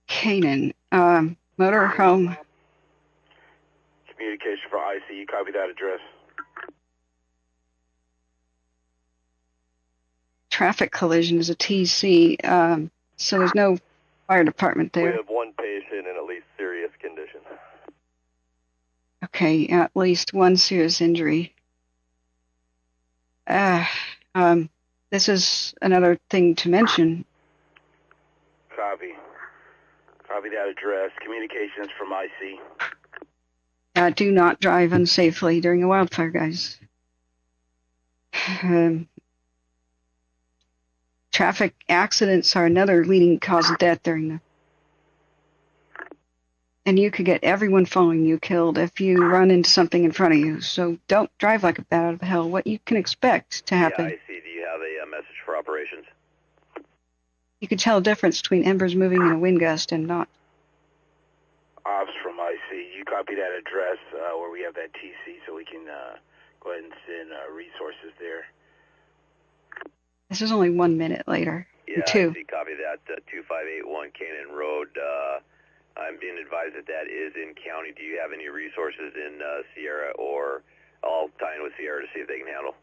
Canaan, motorhome. Communication for IC, copy that address. Traffic collision is a TC, so there's no fire department there. We have one patient in at least serious condition. Okay, at least one serious injury. This is another thing to mention. Copy. Copy that address. Communications from IC. Do not drive unsafely during a wildfire, guys. Traffic accidents are another leading cause of death during the... And you could get everyone following you killed if you run into something in front of you. So don't drive like a bat out of hell. What you can expect to happen. Yeah, IC, do you have a message for operations? You can tell the difference between embers moving in a wind gust and not. Ops from IC, you copy that address where we have that TC so we can go ahead and send resources there. This is only 1 minute later. Yeah, Two. IC, copy that 2581 Canaan Road. I'm being advised that is in county. Do you have any resources in Sierra, or I'll tie in with Sierra to see if they can handle?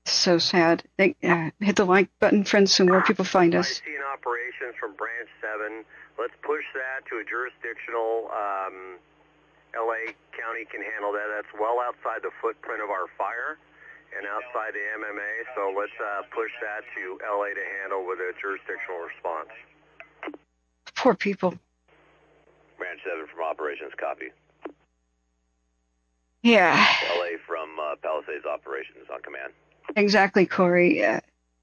So sad. Hit the like button, friends, so more people find us. IC in operations from Branch 7. Let's push that to a jurisdictional. LA County can handle that. That's well outside the footprint of our fire and outside the MMA. So let's push that to LA to handle with a jurisdictional response. Poor people. Branch 7 from operations, copy. Yeah. LA from Palisades operations on command. Exactly, Corey.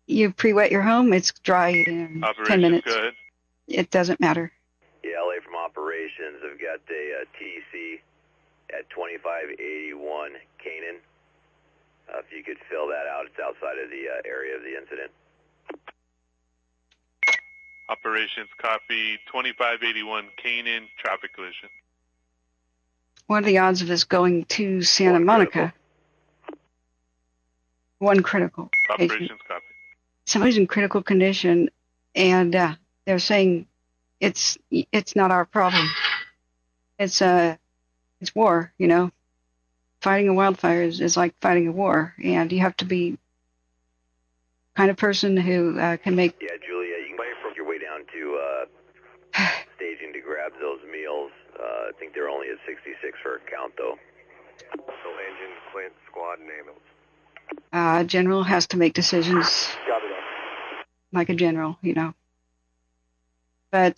You pre-wet your home, it's dry in 10 minutes. Go ahead. It doesn't matter. Yeah, LA from operations. I've got at a TC at 2581 Canaan. If you could fill that out, it's outside of the area of the incident. Operations copy. 2581 Canaan, traffic collision. What are the odds of this going to Santa Monica? One critical. Operations copy. Somebody's in critical condition, and they're saying it's not our problem. It's war, you know. Fighting a wildfire is like fighting a war, and you have to be the kind of person who can make. Yeah, Julia, you can buy from your way down to staging to grab those meals. I think they're only at 66 for a count, though. So engine, Clint, squad, and ambulance. General has to make decisions like a general, you know. But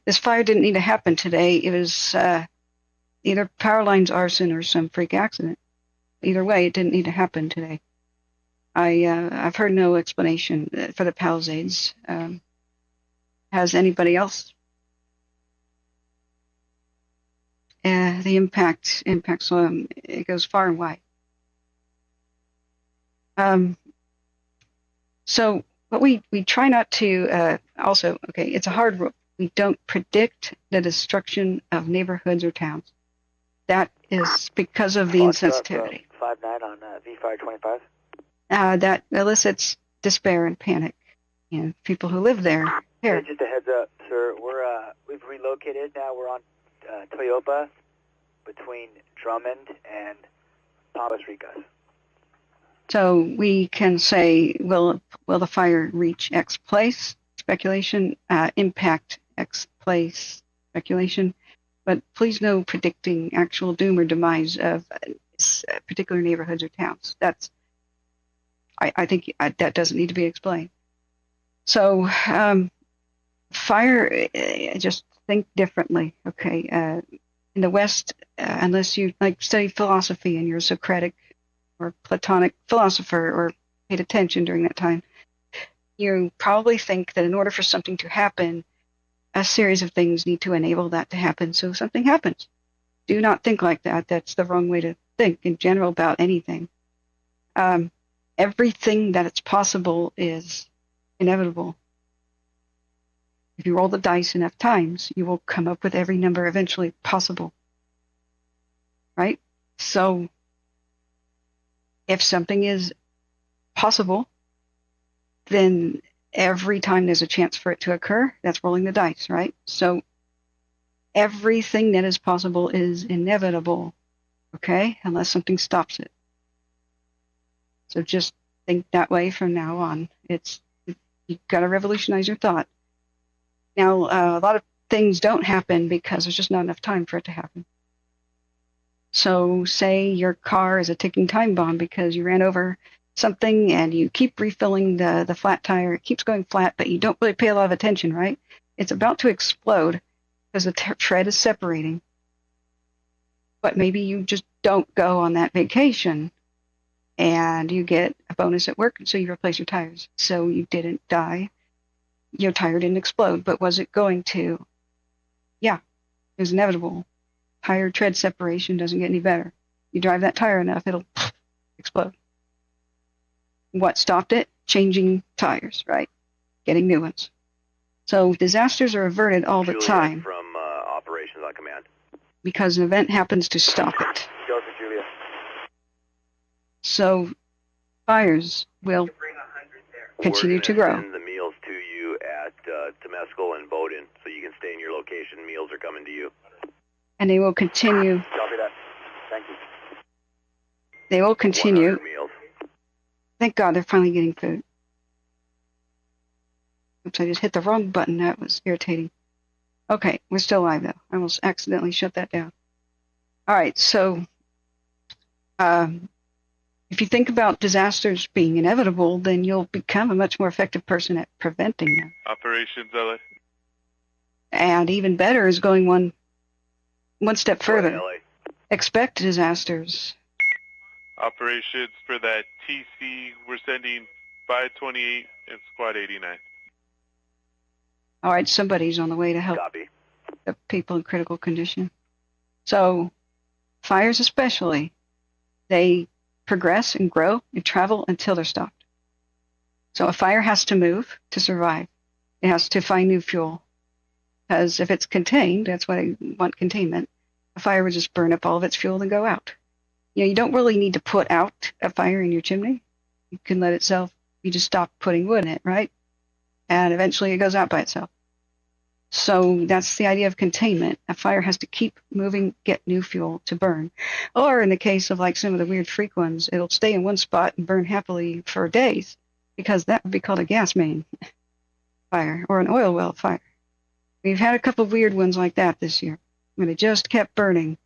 this fire didn't need to happen today. It was either power lines arson or some freak accident. Either way, it didn't need to happen today. I've heard no explanation for the Pallisades. Has anybody else? The impact, so it goes far and wide. So, but we try not to, also, okay, it's a hard rule. We don't predict the destruction of neighborhoods or towns. That is because of the insensitivity. 5-9 on V-Fire 25. That elicits despair and panic in people who live there. Here. Just a heads up, sir. We've relocated now. We're on Toyopa between Drummond and Palmas Ricas. So we can say, will the fire reach X place? Speculation. Impact X place? Speculation. But please no predicting actual doom or demise of particular neighborhoods or towns. I think that doesn't need to be explained. So fire, just think differently, okay? In the West, unless you study philosophy and you're a Socratic or Platonic philosopher or paid attention during that time, you probably think that in order for something to happen, a series of things need to enable that to happen, so something happens. Do not think like that. That's the wrong way to think in general about anything. Everything that it's possible is inevitable. If you roll the dice enough times, you will come up with every number eventually possible. Right? So, if something is possible, then every time there's a chance for it to occur, that's rolling the dice, right? So, everything that is possible is inevitable, okay? Unless something stops it. So just think that way from now on. You've got to revolutionize your thought. Now, a lot of things don't happen because there's just not enough time for it to happen. So say your car is a ticking time bomb because you ran over something and you keep refilling the flat tire. It keeps going flat, but you don't really pay a lot of attention, right? It's about to explode because the tread is separating. But maybe you just don't go on that vacation and you get a bonus at work, so you replace your tires. So you didn't die. Your tire didn't explode, but was it going to? Yeah, it was inevitable. Tire tread separation doesn't get any better. You drive that tire enough, it'll explode. What stopped it? Changing tires, right? Getting new ones. So disasters are averted all the time. From Operations on Command. Because an event happens to stop it. Go for Julia. So fires will continue to grow. We're going to send the meals to you at Temescal and Bowdoin, so you can stay in your location. Meals are coming to you. And they will continue. Copy that. Thank you. They will continue. 100 meals. Thank God they're finally getting food. Oops, I just hit the wrong button. That was irritating. Okay, we're still live, though. I almost accidentally shut that down. All right, so if you think about disasters being inevitable, then you'll become a much more effective person at preventing them. Operations LA. And even better is going one step further. LA. Expect disasters. Operations for that TC, we're sending 528 and Squad 89. All right, somebody's on the way to help. Copy. the people in critical condition. So fires especially, they progress and grow and travel until they're stopped. So a fire has to move to survive. It has to find new fuel. Because if it's contained, that's why they want containment, a fire would just burn up all of its fuel and go out. You don't really need to put out a fire in your chimney. You can let itself, you just stop putting wood in it, right? And eventually it goes out by itself. So that's the idea of containment. A fire has to keep moving, get new fuel to burn. Or in the case of like some of the weird freak ones, it'll stay in one spot and burn happily for days, because that would be called a gas main fire or an oil well fire. We've had a couple of weird ones like that this year, where they just kept burning,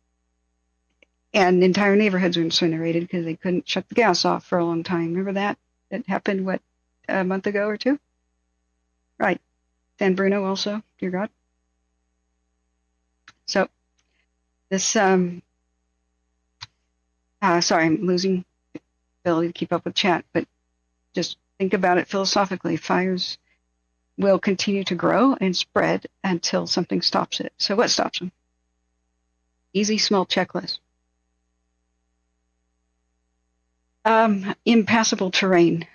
and entire neighborhoods were incinerated because they couldn't shut the gas off for a long time. Remember that? That happened, a month ago or two? Right. San Bruno also, dear God. So, this, sorry, I'm losing the ability to keep up with chat, but just think about it philosophically. Fires will continue to grow and spread until something stops it. So what stops them? Easy, small checklist. Impassable terrain.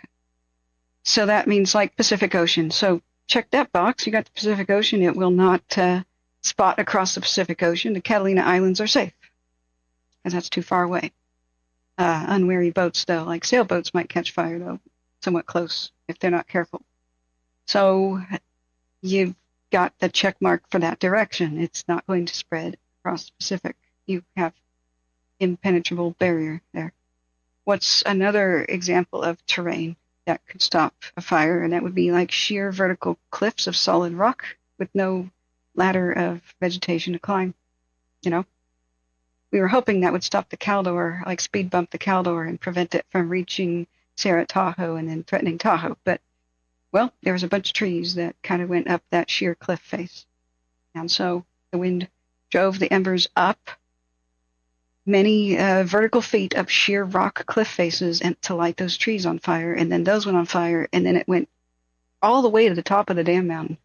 So that means like Pacific Ocean. So check that box. You got the Pacific Ocean. It will not spot across the Pacific Ocean. The Catalina Islands are safe, because that's too far away. Unwary boats, though, like sailboats, might catch fire, though, somewhat close if they're not careful. So you've got the check mark for that direction. It's not going to spread across the Pacific. You have impenetrable barrier there. What's another example of terrain that could stop a fire? And that would be like sheer vertical cliffs of solid rock with no ladder of vegetation to climb. We were hoping that would stop the Caldor, like speed bump the Caldor and prevent it from reaching Cerro Tahoe and then threatening Tahoe. But well, there was a bunch of trees that kind of went up that sheer cliff face. And so the wind drove the embers up many vertical feet up sheer rock cliff faces and to light those trees on fire. And then those went on fire, and then it went all the way to the top of the damn mountain.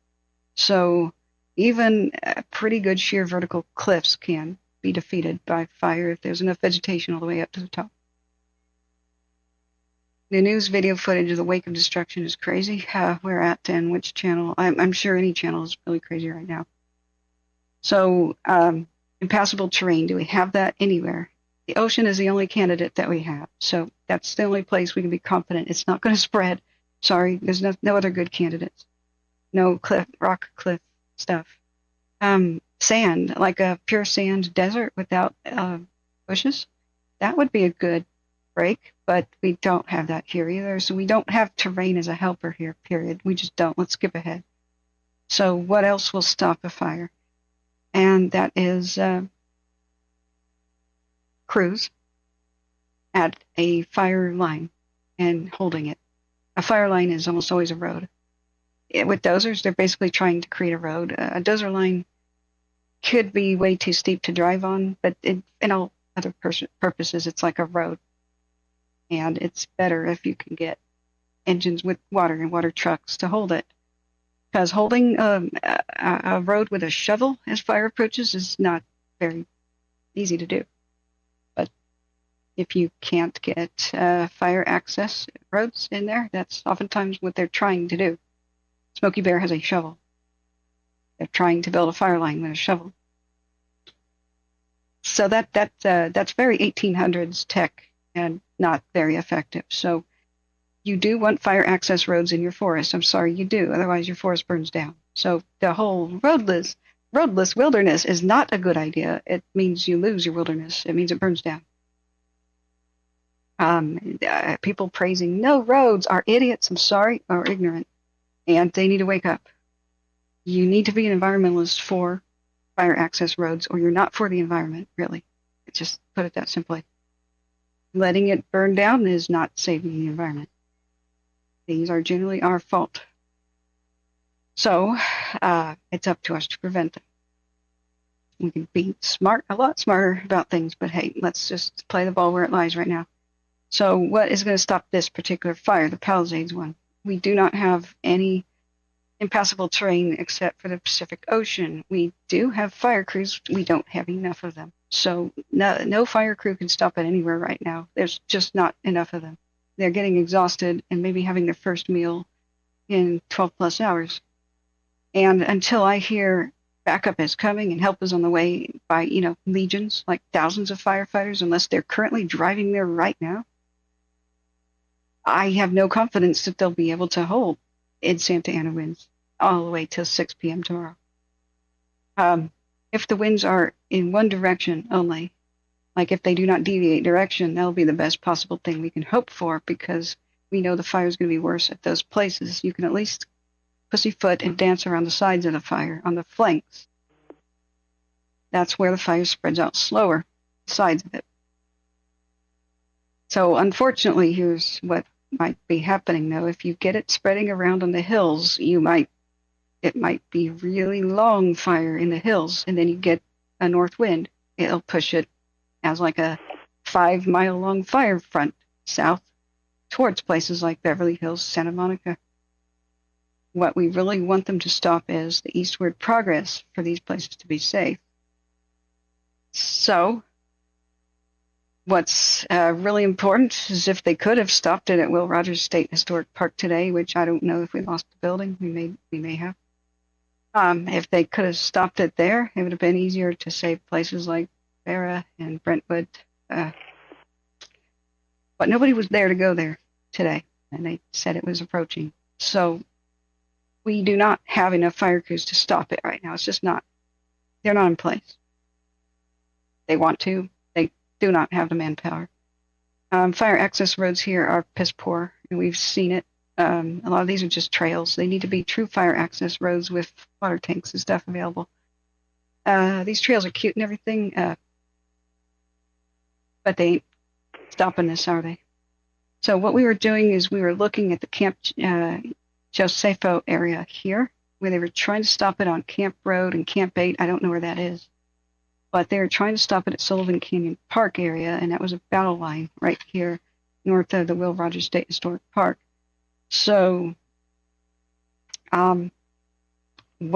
So even pretty good sheer vertical cliffs can be defeated by fire if there's enough vegetation all the way up to the top. The news video footage of the wake of destruction is crazy. Where at and which channel? I'm sure any channel is really crazy right now. So, impassable terrain. Do we have that anywhere? The ocean is the only candidate that we have. So that's the only place we can be confident it's not going to spread. Sorry, there's no other good candidates. No rock cliff stuff. Sand, like a pure sand desert without bushes. That would be a good break, but we don't have that here either. So we don't have terrain as a helper here, period. We just don't. Let's skip ahead. So what else will stop a fire? And that is crews at a fire line and holding it. A fire line is almost always a road. With dozers, they're basically trying to create a road. A dozer line could be way too steep to drive on, but in all other purposes, it's like a road. And it's better if you can get engines with water and water trucks to hold it. Because holding a road with a shovel as fire approaches is not very easy to do. But if you can't get fire access roads in there, that's oftentimes what they're trying to do. Smokey Bear has a shovel. They're trying to build a fire line with a shovel. So that's very 1800s tech and not very effective. So you do want fire access roads in your forest. I'm sorry, you do. Otherwise, your forest burns down. So the whole roadless wilderness is not a good idea. It means you lose your wilderness. It means it burns down. People praising no roads are idiots, I'm sorry, or ignorant. And they need to wake up. You need to be an environmentalist for fire access roads, or you're not for the environment, really. Just put it that simply. Letting it burn down is not saving the environment. These are generally our fault. So it's up to us to prevent them. We can be a lot smarter about things, but hey, let's just play the ball where it lies right now. So what is going to stop this particular fire, the Pallisades one? We do not have any impassable terrain except for the Pacific Ocean. We do have fire crews. We don't have enough of them. So no fire crew can stop it anywhere right now. There's just not enough of them. They're getting exhausted and maybe having their first meal in 12 plus hours. And until I hear backup is coming and help is on the way by, legions, like thousands of firefighters, unless they're currently driving there right now, I have no confidence that they'll be able to hold in Santa Ana winds all the way till 6 p.m. tomorrow. If the winds are in one direction only, like if they do not deviate direction, that'll be the best possible thing we can hope for, because we know the fire is going to be worse at those places. You can at least pussyfoot and dance around the sides of the fire, on the flanks. That's where the fire spreads out slower, the sides of it. So unfortunately, here's what might be happening though. If you get it spreading around on the hills, it might be really long fire in the hills, and then you get a north wind. It'll push it as like a 5-mile long fire front south towards places like Beverly Hills, Santa Monica. What we really want them to stop is the eastward progress for these places to be safe. So what's really important is if they could have stopped it at Will Rogers State Historic Park today, which I don't know if we lost the building. We may have. If they could have stopped it there, it would have been easier to save places like Vera and Brentwood. But nobody was there to go there today, and they said it was approaching. So we do not have enough fire crews to stop it right now. It's just not. They're not in place. They want to. They do not have the manpower. Fire access roads here are piss poor, and we've seen it. A lot of these are just trails. They need to be true fire access roads with water tanks and stuff available. These trails are cute and everything, but they ain't stopping this, are they? So what we were doing is we were looking at the Camp Josefo area here, where they were trying to stop it on Camp Road and Camp 8. I don't know where that is. But they were trying to stop it at Sullivan Canyon Park area, and that was a battle line right here north of the Will Rogers State Historic Park. So what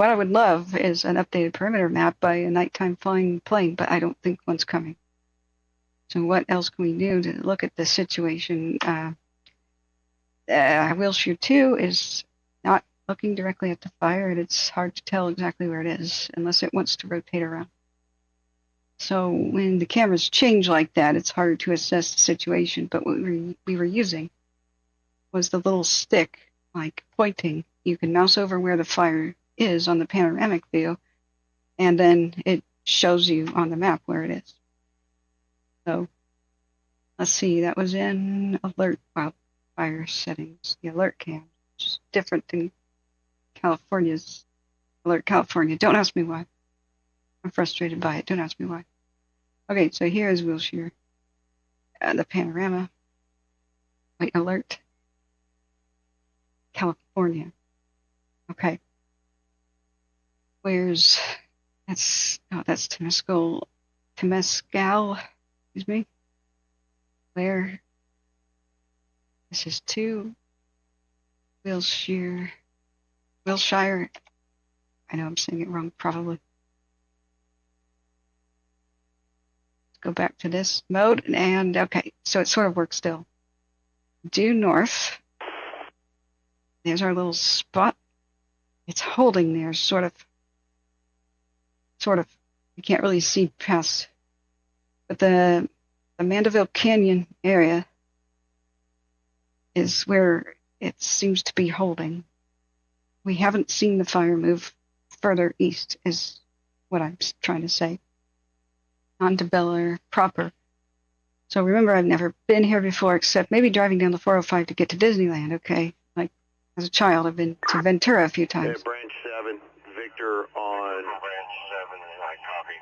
I would love is an updated perimeter map by a nighttime flying plane, but I don't think one's coming. So what else can we do to look at the situation? Wilshire 2 is not looking directly at the fire, and it's hard to tell exactly where it is unless it wants to rotate around. So when the cameras change like that, it's harder to assess the situation. But what we were using was the little stick, like pointing. You can mouse over where the fire is on the panoramic view, and then it shows you on the map where it is. So let's see, that was in alert wildfire settings, the alert cam, which is different than California's Alert California. Don't ask me why. I'm frustrated by it. Don't ask me why. Okay, so here is Wilshire. The panorama. Wait, alert. California. Okay. That's Temescal. Excuse me. Where? This is 2. Wilshire. I know I'm saying it wrong, probably. Go back to this mode, and okay, so it sort of works still. Due north. There's our little spot. It's holding there, sort of. You can't really see past. But the Mandeville Canyon area is where it seems to be holding. We haven't seen the fire move further east, is what I'm trying to say. Onto Bel Air proper. So remember, I've never been here before, except maybe driving down the 405 to get to Disneyland, okay? Like, as a child, I've been to Ventura a few times. Okay, Branch 7, Victor on Branch 7, I copy.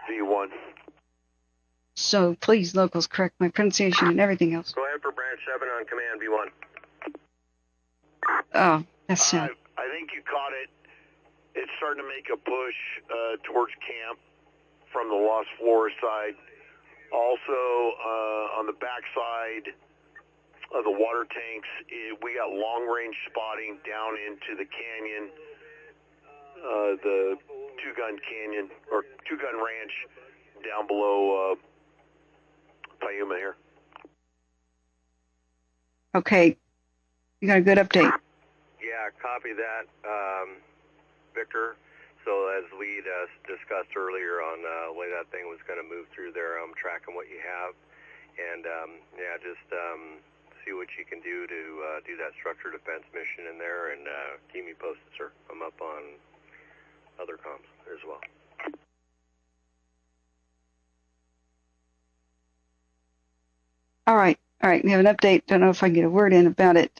V1. So please, locals, correct my pronunciation and everything else. Go ahead for Branch 7 on command, V1. Oh, that's sad. I think you caught it. It's starting to make a push towards camp from the Lost Flora side. Also, on the back side of the water tanks, we got long-range spotting down into the canyon the Two-Gun Canyon, or Two-Gun Ranch down below Piuma here. Okay. You got a good update. Yeah, copy that, Victor. So as we discussed earlier on the way that thing was going to move through there, I'm tracking what you have. And, yeah, just see what you can do to do that structure defense mission in there, and keep me posted, sir. I'm up on other comms as well. All right. We have an update. Don't know if I can get a word in about it.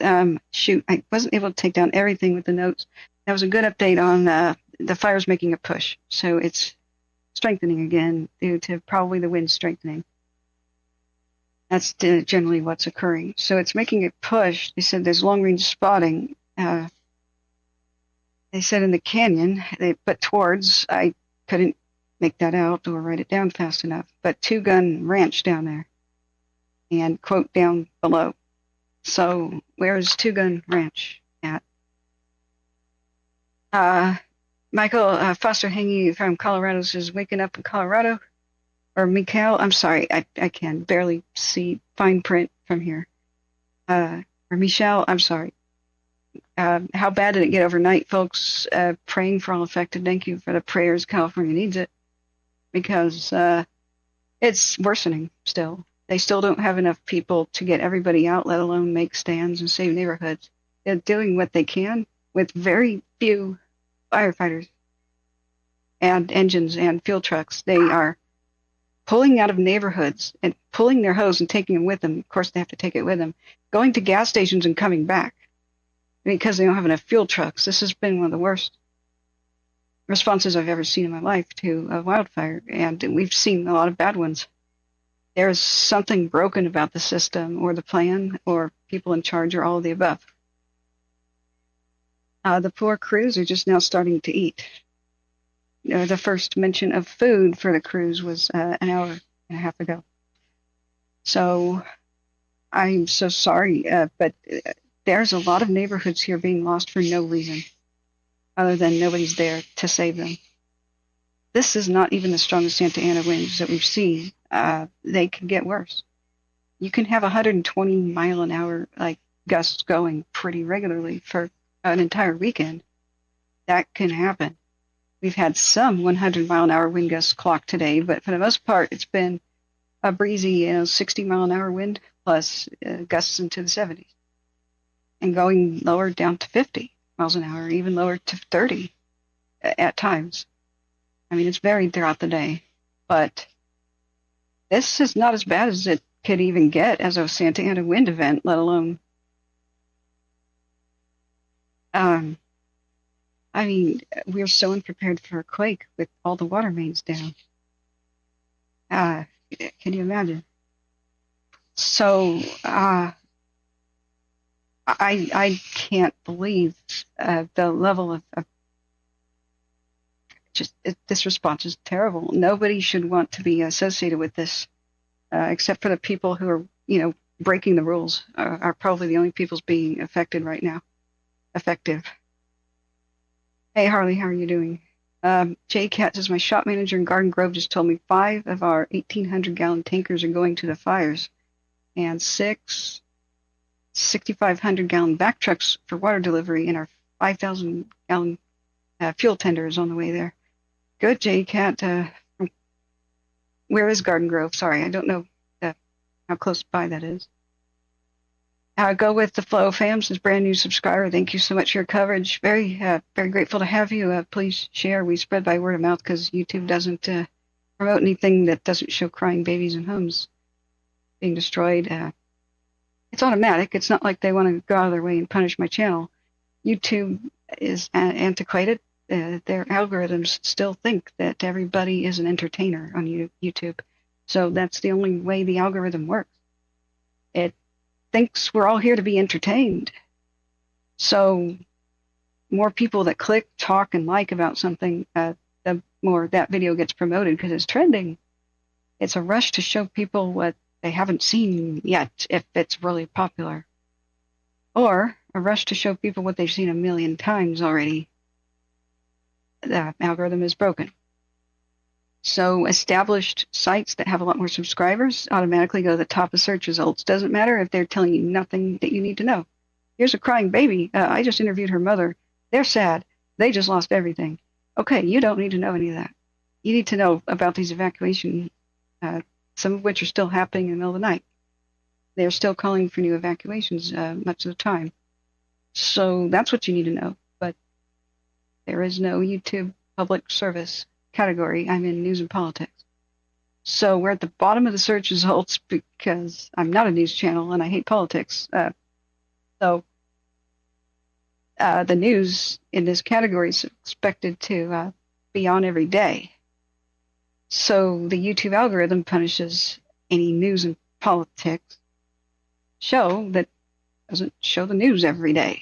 Shoot, I wasn't able to take down everything with the notes. That was a good update on the fire's making a push. So it's strengthening again due to probably the wind strengthening. That's generally what's occurring. So it's making a push. They said there's long-range spotting. They said in the canyon, they put towards, I couldn't make that out or write it down fast enough, but Two-Gun Ranch down there. And quote down below. So where's Two-Gun Ranch at? Michael Foster Hangy from Colorado says, waking up in Colorado. Or Mikhail, I'm sorry, I can barely see fine print from here. Or Michelle, I'm sorry. How bad did it get overnight, folks? Praying for all affected. Thank you for the prayers. California needs it. Because it's worsening still. They still don't have enough people to get everybody out, let alone make stands and save neighborhoods. They're doing what they can with very few firefighters and engines and fuel trucks. They are pulling out of neighborhoods and pulling their hose and taking them with them. Of course, they have to take it with them. Going to gas stations and coming back because they don't have enough fuel trucks. This has been one of the worst responses I've ever seen in my life to a wildfire, and we've seen a lot of bad ones. There's something broken about the system or the plan or people in charge or all of the above. The poor crews are just now starting to eat. The first mention of food for the crews was an hour and a half ago. So I'm so sorry, but there's a lot of neighborhoods here being lost for no reason other than nobody's there to save them. This is not even the strongest Santa Ana winds that we've seen. They can get worse. You can have 120 mile an hour gusts going pretty regularly for an entire weekend. That can happen. We've had some 100 mile an hour wind gusts clocked today, but for the most part, it's been a breezy, 60 mile an hour wind plus gusts into the 70s, and going lower down to 50 miles an hour, even lower to 30 at times. I mean, it's varied throughout the day, but this is not as bad as it could even get as a Santa Ana wind event, let alone. I mean, we're so unprepared for a quake with all the water mains down. Can you imagine? So, I can't believe the level of this response is terrible. Nobody should want to be associated with this, except for the people who are, breaking the rules are probably the only people being affected right now. Effective. Hey, Harley, how are you doing? Jay Cat says, my shop manager in Garden Grove just told me 5 of our 1,800-gallon tankers are going to the fires, and 6 6,500-gallon back trucks for water delivery, and our 5,000-gallon fuel tender is on the way there. Good, Jay Cat. Where is Garden Grove? Sorry, I don't know how close by that is. Go with the flow, fam. Since brand new subscriber, thank you so much for your coverage. Very, very grateful to have you. Please share. We spread by word of mouth because YouTube doesn't promote anything that doesn't show crying babies and homes being destroyed. It's automatic. It's not like they want to go out of their way and punish my channel. YouTube is antiquated. Their algorithms still think that everybody is an entertainer on YouTube. So that's the only way the algorithm works. It thinks we're all here to be entertained. So more people that click, talk, and like about something, the more that video gets promoted because it's trending. It's a rush to show people what they haven't seen yet if it's really popular. Or a rush to show people what they've seen a million times already. the algorithm is broken. So established sites that have a lot more subscribers automatically go to the top of search results. Doesn't matter if they're telling you nothing that you need to know. Here's a crying baby. I just interviewed her mother. They're sad. They just lost everything. Okay, you don't need to know any of that. You need to know about these evacuations, some of which are still happening in the middle of the night. They're still calling for new evacuations much of the time. So that's what you need to know. But there is no YouTube public service category. I'm in news and politics. So we're at the bottom of the search results because I'm not a news channel and I hate politics. So the news in this category is expected to be on every day. So the YouTube algorithm punishes any news and politics show that doesn't show the news every day.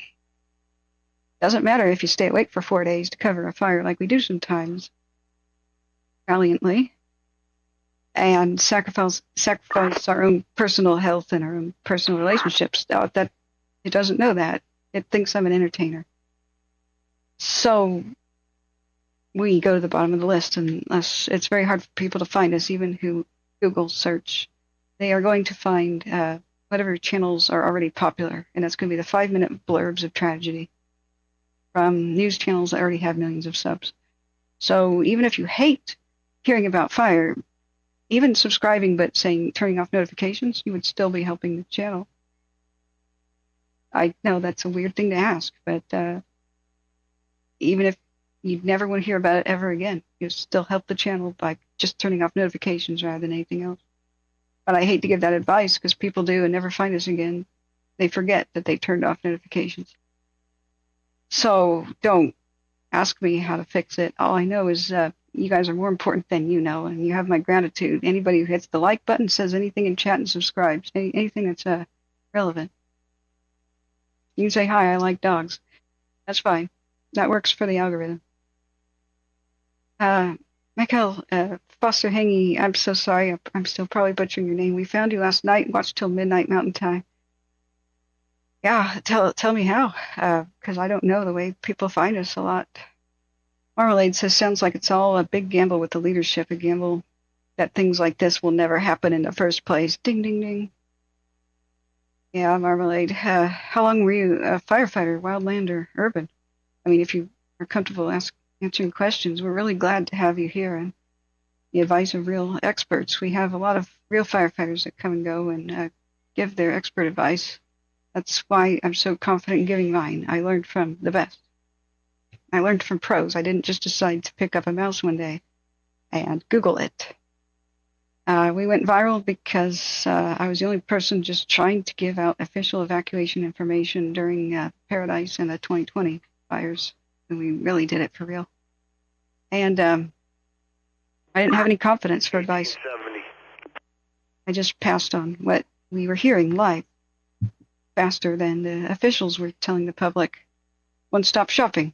Doesn't matter if you stay awake for 4 days to cover a fire like we do sometimes, valiantly, and sacrifice our own personal health and our own personal relationships. That it doesn't know that. It thinks I'm an entertainer. So we go to the bottom of the list, unless it's very hard for people to find us, even who Google search. They are going to find whatever channels are already popular, and that's going to be the 5-minute blurbs of tragedy from news channels that already have millions of subs. So even if you hate hearing about fire, even subscribing but turning off notifications, you would still be helping the channel. I know that's a weird thing to ask, but even if you'd never want to hear about it ever again, you still help the channel by just turning off notifications rather than anything else. But I hate to give that advice because people do and never find us again. They forget that they turned off notifications. So don't ask me how to fix it. All I know is you guys are more important than you know, and you have my gratitude. Anybody who hits the like button, says anything in chat, and subscribes, anything that's relevant. You can say, hi, I like dogs. That's fine. That works for the algorithm. Michael Foster Hangy, I'm so sorry. I'm still probably butchering your name. We found you last night, watched till midnight Mountain Time. Yeah, tell me how, because I don't know the way people find us a lot. Marmalade says, sounds like it's all a big gamble with the leadership, a gamble that things like this will never happen in the first place. Ding, ding, ding. Yeah, Marmalade. How long were you a firefighter, wildland or urban? I mean, if you are comfortable answering questions, we're really glad to have you here and the advice of real experts. We have a lot of real firefighters that come and go and give their expert advice. That's why I'm so confident in giving mine. I learned from the best. I learned from pros. I didn't just decide to pick up a mouse one day and Google it. We went viral because I was the only person just trying to give out official evacuation information during Paradise and the 2020 fires. And we really did it for real. And I didn't have any confidence for advice. I just passed on what we were hearing live faster than the officials were telling the public. One-stop shopping.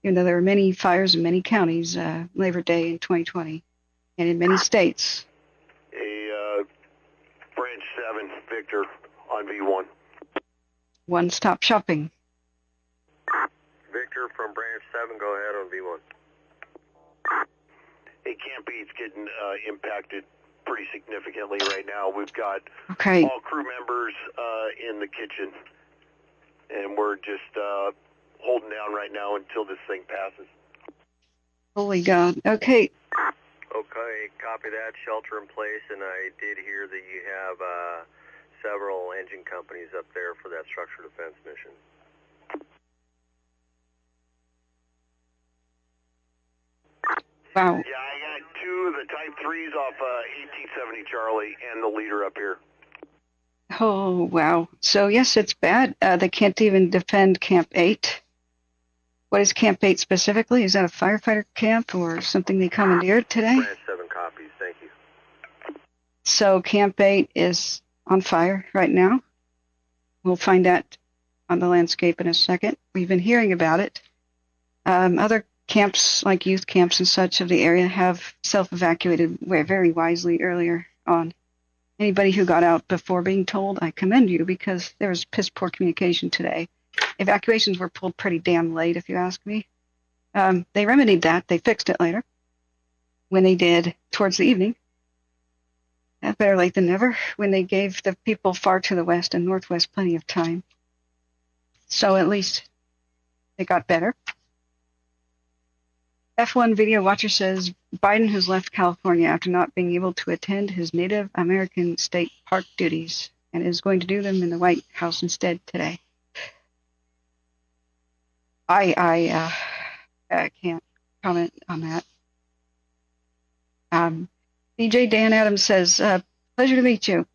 Even though there were many fires in many counties Labor Day in 2020 and in many states. Branch 7, Victor on V1. One-stop shopping. Victor from Branch 7, go ahead on V1. Hey, Camp 8's getting impacted pretty significantly right now. We've got all crew members in the kitchen, and we're just holding down right now until this thing passes. Holy God. Okay. Okay, copy that. Shelter in place, and I did hear that you have several engine companies up there for that structural defense mission. Wow. Yeah, I got 2 of the Type 3s off 1870 Charlie and the leader up here. Oh, wow. So, yes, it's bad. They can't even defend Camp 8. What is Camp 8 specifically? Is that a firefighter camp or something they commandeered today? Branch 7 copies, thank you. So Camp 8 is on fire right now. We'll find that on the landscape in a second. We've been hearing about it. Other camps, like youth camps and such of the area, have self-evacuated very wisely earlier on. Anybody who got out before being told, I commend you, because there was piss-poor communication today. Evacuations were pulled pretty damn late, if you ask me. They remedied that. They fixed it later when they did towards the evening. Better late than never, when they gave the people far to the west and northwest plenty of time. So at least it got better. F1 video watcher says Biden has left California after not being able to attend his Native American state park duties and is going to do them in the White House instead today. I can't comment on that. DJ Dan Adams says, pleasure to meet you.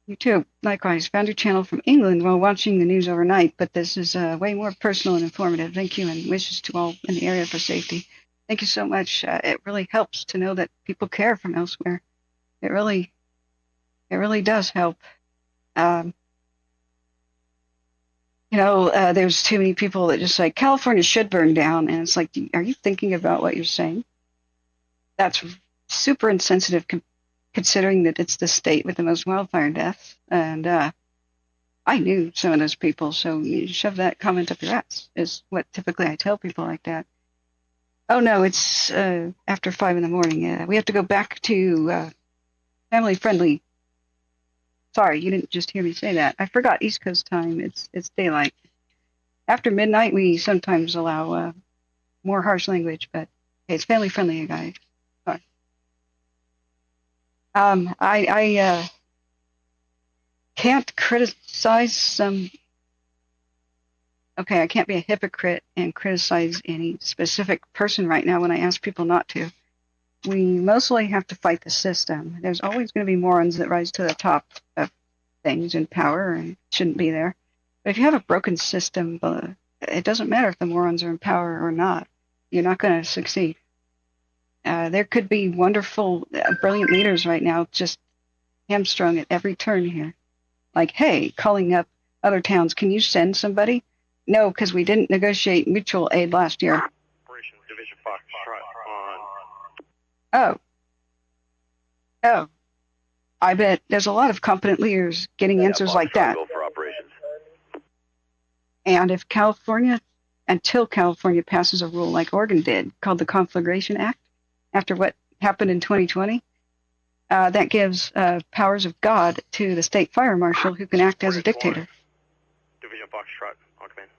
You too. Likewise, found your channel from England while watching the news overnight, but this is way more personal and informative. Thank you, and wishes to all in the area for safety. Thank you so much. It really helps to know that people care from elsewhere. It really does help. There's too many people that just like, California should burn down, and it's like, are you thinking about what you're saying? That's super insensitive considering that it's the state with the most wildfire deaths. And I knew some of those people, so you shove that comment up your ass, is what typically I tell people like that. Oh, no, it's after 5 in the morning. We have to go back to family-friendly. Sorry, you didn't just hear me say that. I forgot East Coast time. It's daylight. After midnight, we sometimes allow more harsh language, but it's family-friendly, guys. Sorry. I can't criticize some... Okay, I can't be a hypocrite and criticize any specific person right now when I ask people not to. We mostly have to fight the system. There's always going to be morons that rise to the top of things in power and shouldn't be there. But if you have a broken system, it doesn't matter if the morons are in power or not. You're not going to succeed. There could be wonderful, brilliant leaders right now just hamstrung at every turn here. Like, hey, calling up other towns, can you send somebody? No, because we didn't negotiate mutual aid last year. Operations Division Foxtrot on. Oh. I bet there's a lot of competent leaders getting answers like that. Go for operations. And if until California passes a rule like Oregon did, called the Conflagration Act, after what happened in 2020, that gives powers of God to the state fire marshal who can act as a dictator. Division Foxtrot on command.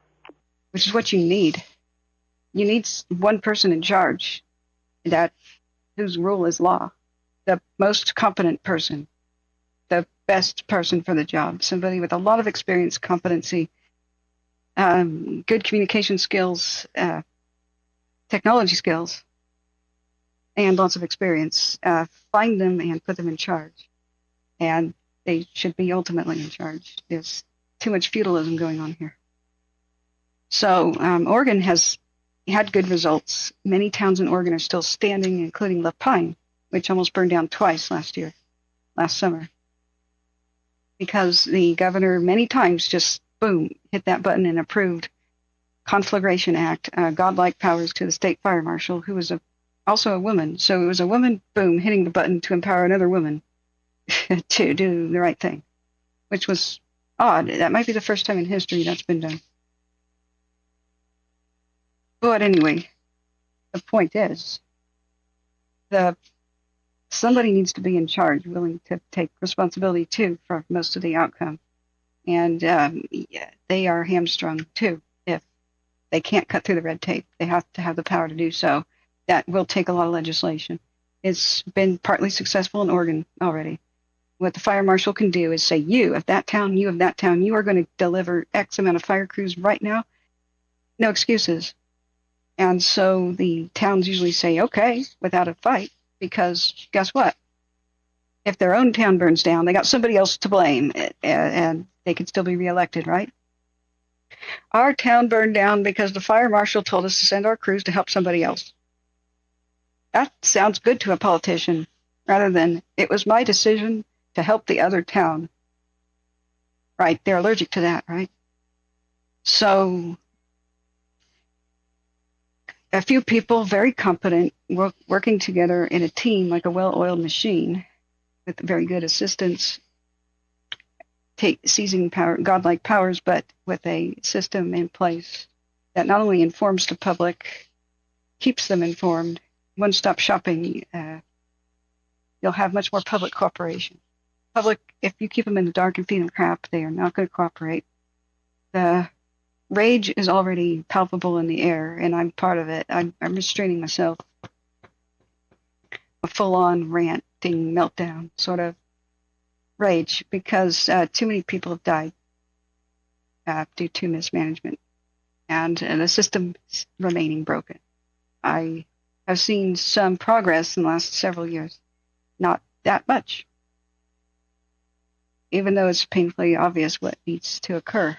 Which is what you need. You need one person in charge whose rule is law. The most competent person. The best person for the job. Somebody with a lot of experience, competency, good communication skills, technology skills, and lots of experience. Find them and put them in charge. And they should be ultimately in charge. There's too much feudalism going on here. So Oregon has had good results. Many towns in Oregon are still standing, including La Pine, which almost burned down twice last summer. Because the governor many times just, boom, hit that button and approved Conflagration Act, godlike powers to the state fire marshal, who was also a woman. So it was a woman, boom, hitting the button to empower another woman to do the right thing, which was odd. That might be the first time in history that's been done. But anyway, the point is, somebody needs to be in charge, willing to take responsibility too for most of the outcome. And they are hamstrung too if they can't cut through the red tape. They have to have the power to do so. That will take a lot of legislation. It's been partly successful in Oregon already. What the fire marshal can do is say, you of that town, you are going to deliver X amount of fire crews right now. No excuses. And so the towns usually say, okay, without a fight, because guess what? If their own town burns down, they got somebody else to blame, and they can still be reelected, right? Our town burned down because the fire marshal told us to send our crews to help somebody else. That sounds good to a politician, rather than, it was my decision to help the other town. Right, they're allergic to that, right? So a few people, very competent, working together in a team like a well-oiled machine with very good assistance, seizing power, godlike powers, but with a system in place that not only informs the public keeps them informed. One-stop shopping, you'll have much more public cooperation. Public, if you keep them in the dark and feed them crap, they are not going to cooperate. The rage is already palpable in the air, and I'm part of it. I'm restraining myself. A full-on ranting meltdown sort of rage because too many people have died due to mismanagement, and the system is remaining broken. I have seen some progress in the last several years. Not that much, even though it's painfully obvious what needs to occur.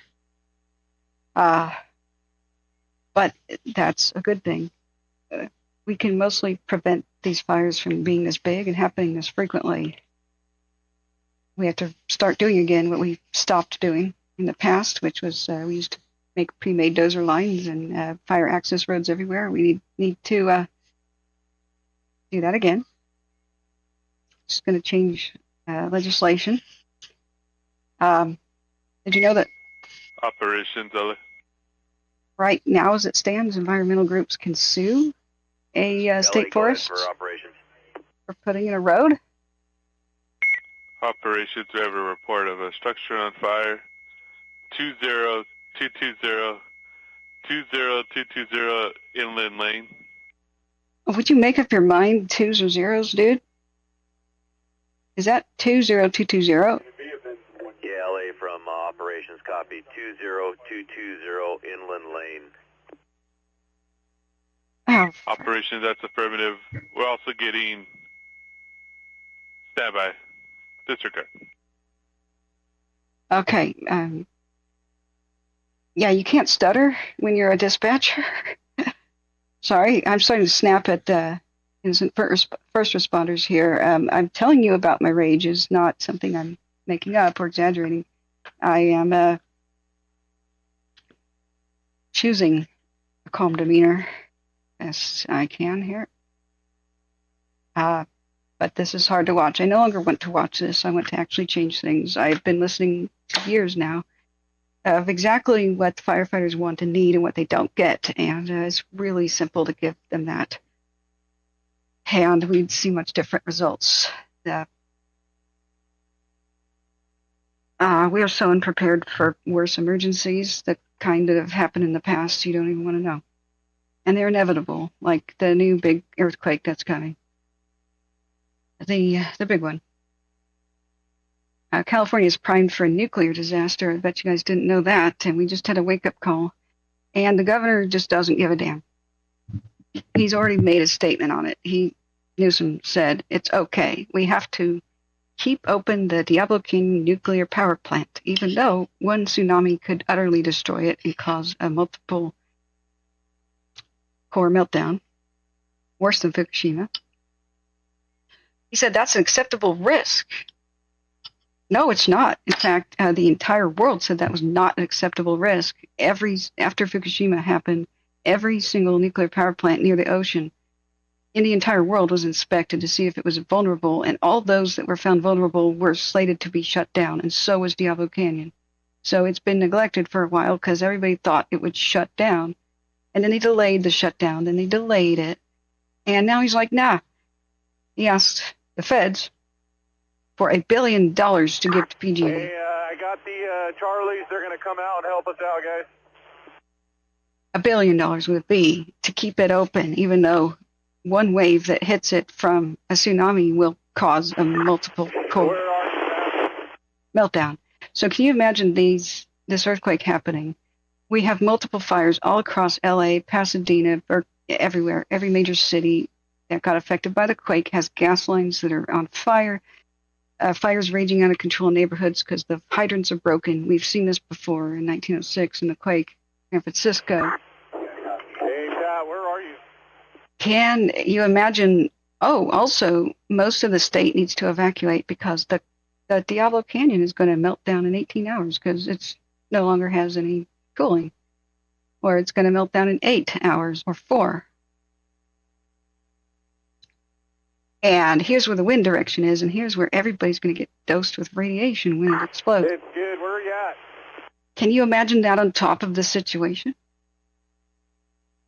But that's a good thing. We can mostly prevent these fires from being this big and happening this frequently. We have to start doing again what we stopped doing in the past, which was we used to make pre-made dozer lines and fire access roads everywhere. We need to do that again. It's going to change legislation. Did you know that Operations, Ellie. right now, as it stands, environmental groups can sue a state forest for operations. for putting in a road? Operations, we have a report of a structure on fire. 20220 Inland Lane. Would you make up your mind, twos or zeros, dude? Is that 20220? Yeah, LA from operations, copy 20220 Inland Lane. Oh, Operations, that's affirmative. We're also getting standby. Disregard. okay. Yeah, you can't stutter when you're a dispatcher. Sorry, I'm starting to snap at innocent first responders here. I'm telling you about my rage is not something I'm making up or exaggerating. I am choosing a calm demeanor as I can here. But this is hard to watch. I no longer want to watch this. I want to actually change things. I've been listening to years now of exactly what the firefighters want and need and what they don't get. And it's really simple to give them that. And we'd see much different results. We are so unprepared for worse emergencies, the kind that have happened in the past you don't even want to know. And they're inevitable, like the new big earthquake that's coming. The big one. California is primed for a nuclear disaster. I bet you guys didn't know that, and we just had a wake-up call. And the governor just doesn't give a damn. He's already made a statement on it. Newsom said, it's okay. We have to keep open the Diablo King nuclear power plant, even though one tsunami could utterly destroy it and cause a multiple core meltdown, worse than Fukushima. He said that's an acceptable risk. No, it's not. In fact, the entire world said that was not an acceptable risk. After Fukushima happened, every single nuclear power plant near the ocean in the entire world was inspected to see if it was vulnerable, and all those that were found vulnerable were slated to be shut down, and so was Diablo Canyon. So it's been neglected for a while because everybody thought it would shut down, and then they delayed the shutdown, then they delayed it, and now he's like, nah. He asked the feds for $1 billion to give to PG&E. Hey, I got the Charlies. They're going to come out and help us out, guys. $1 billion would be to keep it open, even though one wave that hits it from a tsunami will cause a multiple core meltdown. So can you imagine this earthquake happening? We have multiple fires all across LA, Pasadena, everywhere. Every major city that got affected by the quake has gas lines that are on fire. Fires raging out of control in neighborhoods because the hydrants are broken. We've seen this before in 1906 in the quake in San Francisco. Hey, Pat, where are you? Can you imagine? Oh, also, most of the state needs to evacuate because the Diablo Canyon is going to melt down in 18 hours because it no longer has any cooling. Or it's going to melt down in 8 hours or 4. And here's where the wind direction is, and here's where everybody's going to get dosed with radiation when it explodes. It's good. Where are you at? Can you imagine that on top of the situation?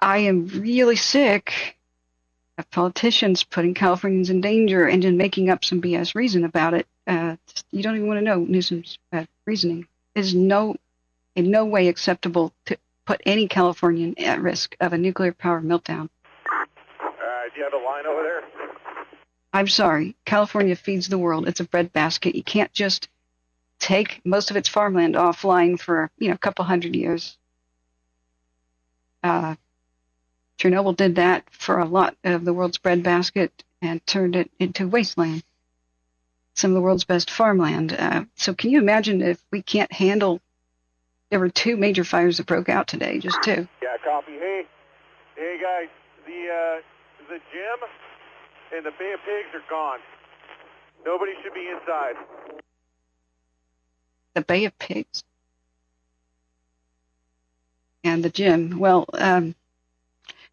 I am really sick of politicians putting Californians in danger and then making up some BS reason about it. You don't even want to know Newsom's reasoning. It is in no way acceptable to put any Californian at risk of a nuclear power meltdown. Do you have a line over there? I'm sorry. California feeds the world. It's a breadbasket. You can't just take most of its farmland offline for, a couple hundred years. Chernobyl did that for a lot of the world's breadbasket and turned it into wasteland. Some of the world's best farmland. So can you imagine if we can't handle... There were 2 major fires that broke out today, just 2. Yeah, copy. Hey guys, the gym and the Bay of Pigs are gone. Nobody should be inside. The Bay of Pigs? And the gym. Well,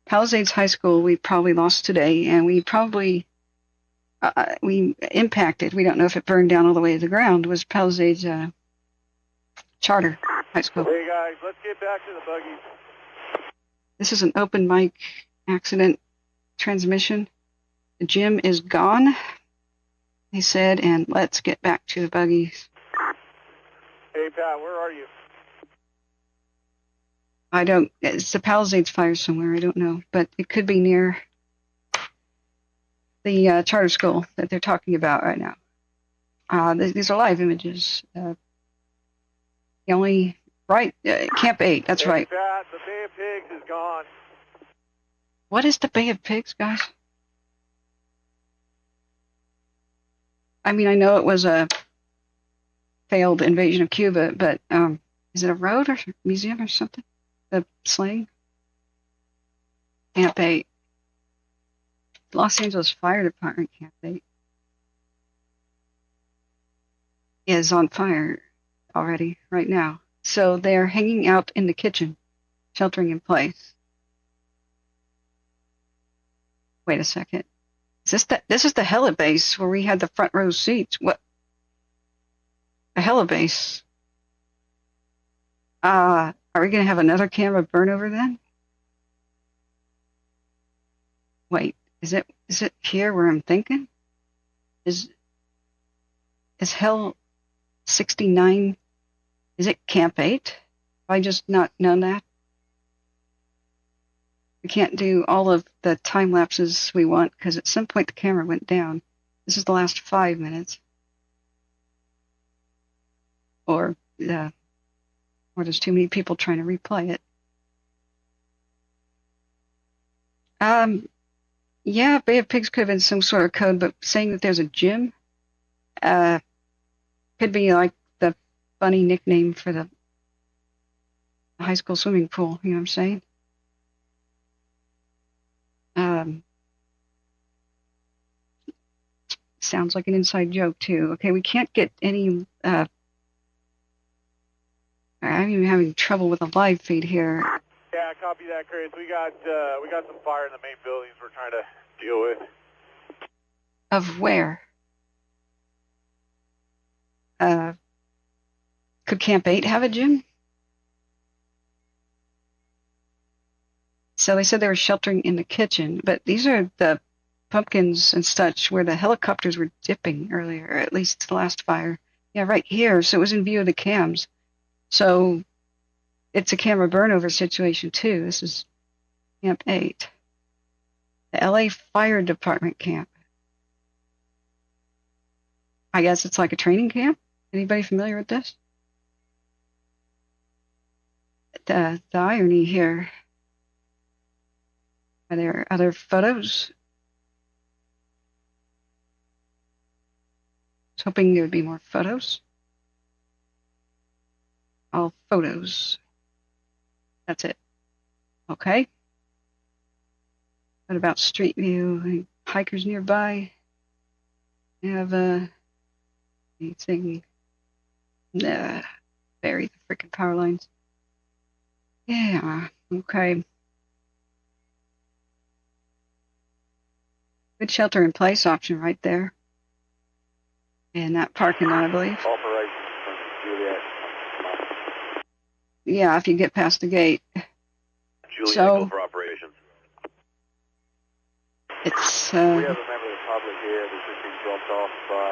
Pallisades High School we probably lost today, and we probably we impacted. We don't know if it burned down all the way to the ground. Was Pallisades Charter High School? Hey guys, let's get back to the buggies. This is an open mic accident transmission. The gym is gone, he said, and let's get back to the buggies. Hey Pat, where are you? It's the Pallisades fire somewhere, I don't know, but it could be near the charter school that they're talking about right now. These are live images. Camp 8, that's right. Pat, the Bay of Pigs is gone. What is the Bay of Pigs, guys? I mean, I know it was a failed invasion of Cuba, but is it a road or museum or something? The slang? Camp 8. Los Angeles Fire Department Camp 8 is on fire already right now. So they're hanging out in the kitchen, sheltering in place. Wait a second. This is the helibase where we had the front row seats. What? A helibase. Are we going to have another camera burn over then? Wait, is it here where I'm thinking? Is Hell 69, is it Camp 8? Have I just not known that? We can't do all of the time lapses we want because at some point the camera went down. This is the last 5 minutes. Or there's too many people trying to replay it. Yeah, Bay of Pigs could have been some sort of code, but saying that there's a gym could be like the funny nickname for the high school swimming pool, you know what I'm saying? Sounds like an inside joke, too. Okay, we can't get any... I'm even having trouble with the live feed here. Yeah, copy that, Chris. We got some fire in the main buildings we're trying to deal with. Of where? Could Camp 8 have a gym? So they said they were sheltering in the kitchen, but these are the pumpkins and such where the helicopters were dipping earlier, or at least the last fire. Yeah, right here. So it was in view of the cams. So it's a camera burnover situation, too. This is Camp 8. The LA Fire Department camp. I guess it's like a training camp. Anybody familiar with this? The irony here. Are there other photos? I was hoping there would be more photos. All photos. That's it. Okay. What about street view? Any hikers nearby? Have anything? Nah. Bury the freaking power lines. Yeah. Okay. Good shelter in place option right there. In that parking lot, I believe. Operations from Juliet. Yeah, if you get past the gate. Juliet, So, go for operations. It's, We have a member of the public here that's just been dropped off by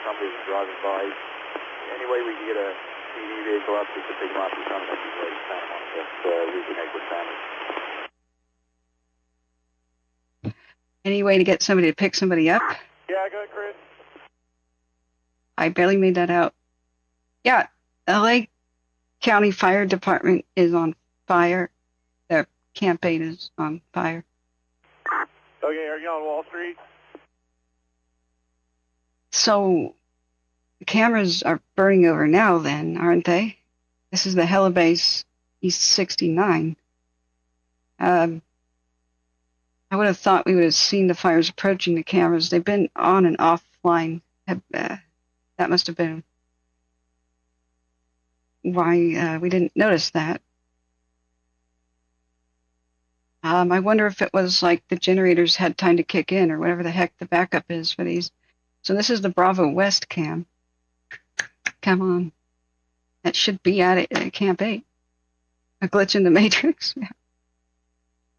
somebody who's driving by. Any way we can get a PD vehicle up just to pick him up or something, that'd be great. Just reconnect with family. any way to get somebody to pick somebody up? Yeah, go ahead, Chris. I barely made that out. Yeah, LA County Fire Department is on fire. Their Camp 8 is on fire. Okay, are you on Wall Street? So the cameras are burning over now then, aren't they? This is the Helibase East 69. I would have thought we would have seen the fires approaching the cameras. They've been on and offline. That must have been why we didn't notice that. I wonder if it was like the generators had time to kick in or whatever the heck the backup is for these. So this is the Bravo West cam. Come on. That should be at it at Camp 8. A glitch in the matrix.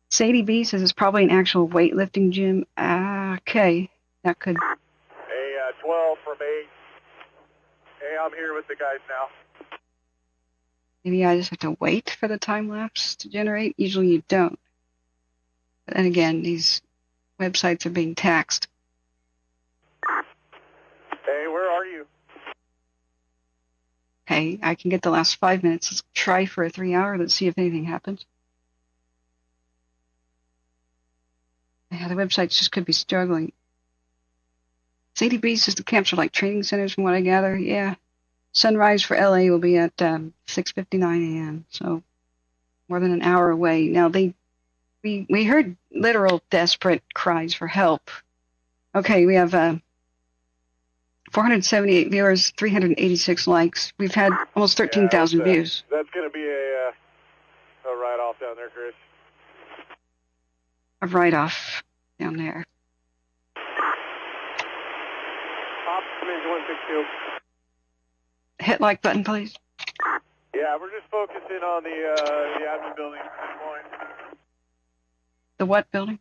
Sadie B says it's probably an actual weightlifting gym. Okay, that could. Hey, 12 from 8. Hey, I'm here with the guys now. Maybe I just have to wait for the time lapse to generate. Usually you don't. But then again, these websites are being taxed. Hey, where are you? Okay, I can get the last 5 minutes. Let's try for a 3 hour. Let's see if anything happens. Yeah, the websites just could be struggling. Sadie B says the camps are like training centers from what I gather. Yeah. Sunrise for LA will be at 6:59 a.m. So more than an hour away. Now we heard literal desperate cries for help. Okay, we have 478 viewers, 386 likes. We've had almost 13,000 views. That's going to be a write-off down there, Chris. A write-off down there. Top Division 162. Hit like button, please. Yeah, we're just focusing on the admin building at this point. The what building?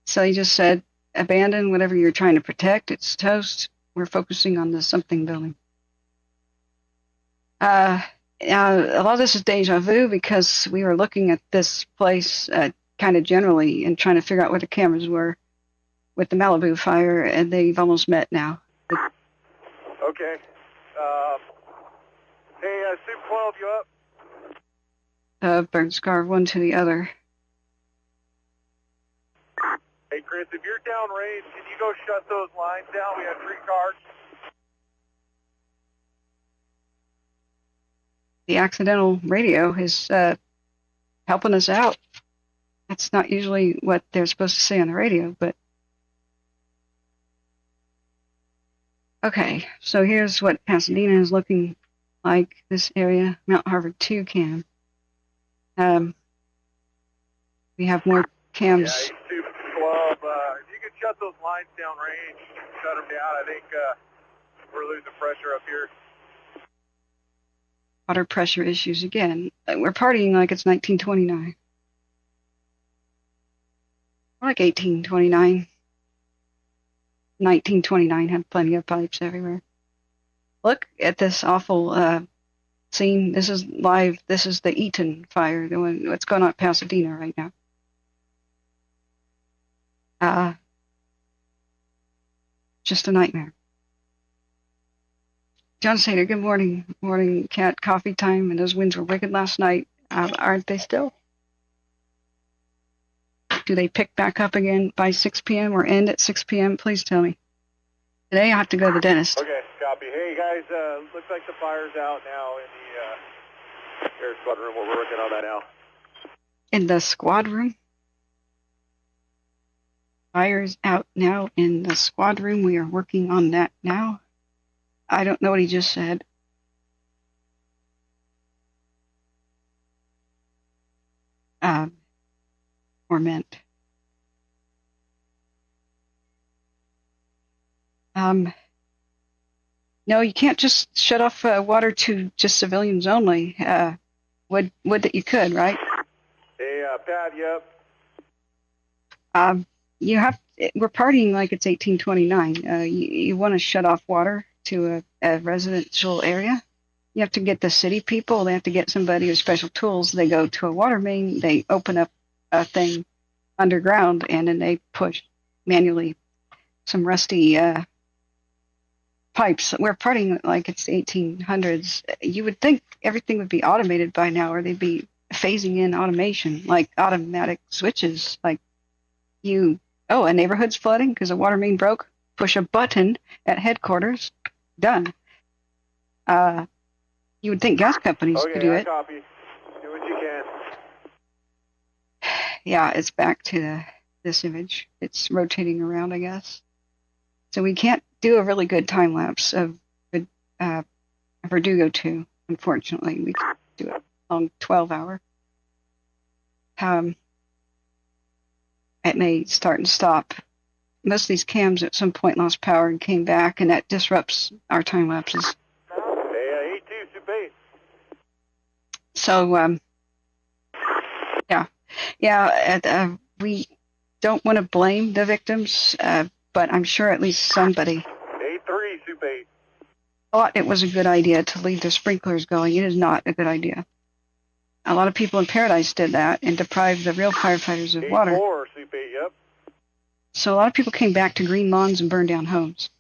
So you just said abandon whatever you're trying to protect. It's toast. We're focusing on the something building. A lot of this is deja vu because we were looking at this place kind of generally and trying to figure out where the cameras were with the Malibu fire, and they've almost met now. Okay. Hey, Soup 12, you up? Burn scar one to the other. Hey, Chris, if you're downrange, can you go shut those lines down? We have 3 cars. The accidental radio is helping us out. That's not usually what they're supposed to say on the radio, but okay, so here's what Pasadena is looking like, this area, Mount Harvard 2 cam. We have more cams. Yeah, Soup 12, if you could shut those lines down range, shut them down, I think we're losing pressure up here. Water pressure issues again. We're partying like it's 1929. More like 1829. 1929 had plenty of pipes everywhere. Look at this awful scene. This is live. This is the Eaton Fire, the one what's going on at Pasadena right now. Just a nightmare. John Sater, good morning. Morning, Cat. Coffee time, and those winds were wicked last night. Aren't they still? Do they pick back up again by 6 p.m. or end at 6 p.m.? Please tell me. Today I have to go to the dentist. Okay, copy. Hey, guys, looks like the fire's out now in the air squad room. We're working on that now. In the squad room? Fire's out now in the squad room. We are working on that now. I don't know what he just said. Or meant. No, you can't just shut off water to just civilians only. Would that you could, right? Hey, Pat, you up? We're partying like it's 1829. You want to shut off water to a residential area. You have to get the city people. They have to get somebody with special tools. They go to a water main. They open up a thing underground, and then they push manually some rusty pipes. We're partying like it's 1800s. You would think everything would be automated by now, or they'd be phasing in automation, like automatic switches. Like a neighborhood's flooding because a water main broke. Push a button at headquarters. Done. You would think gas companies could do it. Copy. Do what you can. Yeah, it's back to this image. It's rotating around, I guess. So we can't do a really good time lapse of Verdugo 2, unfortunately. We can't do a long 12-hour. It may start and stop. Most of these cams at some point lost power and came back, and that disrupts our time lapses. Hey, 82, Super. So, we don't want to blame the victims, but I'm sure at least somebody 83, Super. thought it was a good idea to leave the sprinklers going. It is not a good idea. A lot of people in Paradise did that and deprived the real firefighters of water. 84, Super, yep. So a lot of people came back to green lawns and burned down homes.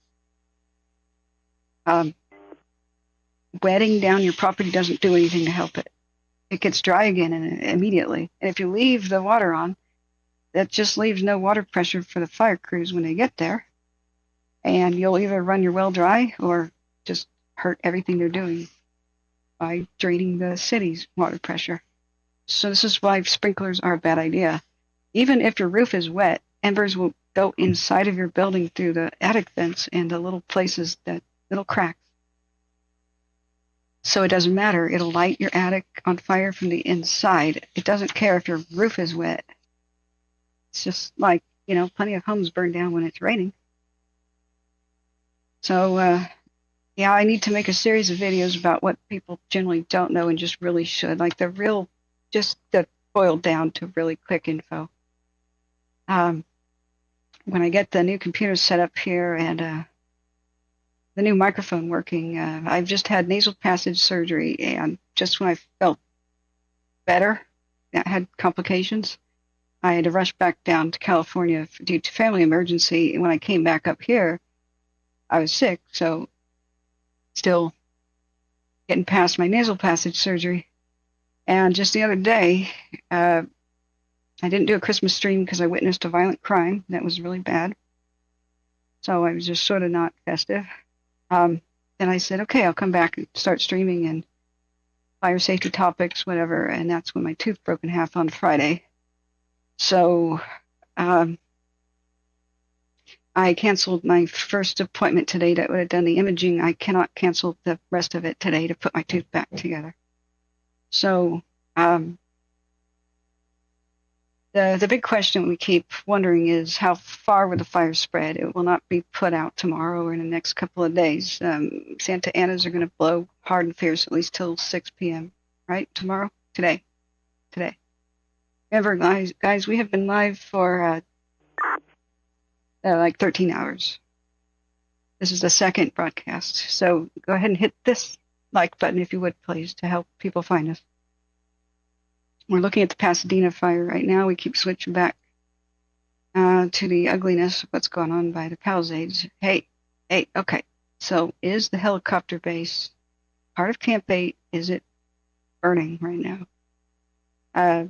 Wetting down your property doesn't do anything to help it. It gets dry again immediately. And if you leave the water on, that just leaves no water pressure for the fire crews when they get there. And you'll either run your well dry or just hurt everything they're doing by draining the city's water pressure. So this is why sprinklers are a bad idea. Even if your roof is wet, embers will go inside of your building through the attic vents and the little places, that little cracks. So it doesn't matter. It'll light your attic on fire from the inside. It doesn't care if your roof is wet. It's just like, plenty of homes burn down when it's raining. So, I need to make a series of videos about what people generally don't know and just really should. Like just the boiled down to really quick info. When I get the new computer set up here and the new microphone working, I've just had nasal passage surgery, and just when I felt better, I had complications. I had to rush back down to California due to family emergency, and when I came back up here, I was sick, so still getting past my nasal passage surgery. And just the other day, I didn't do a Christmas stream because I witnessed a violent crime. That was really bad. So I was just sort of not festive. Then I said, okay, I'll come back and start streaming and fire safety topics, whatever. And that's when my tooth broke in half on Friday. So I canceled my first appointment today that would have done the imaging. I cannot cancel the rest of it today to put my tooth back together. So the big question we keep wondering is how far will the fire spread? It will not be put out tomorrow or in the next couple of days. Santa Anas are going to blow hard and fierce at least till 6 p.m., right? Tomorrow? Today. Remember, guys, we have been live for like 13 hours. This is the second broadcast. So go ahead and hit this like button if you would, please, to help people find us. We're looking at the Pasadena fire right now. We keep switching back to the ugliness of what's going on by the Pallisades. Hey, okay. So is the helicopter base part of Camp 8? Is it burning right now?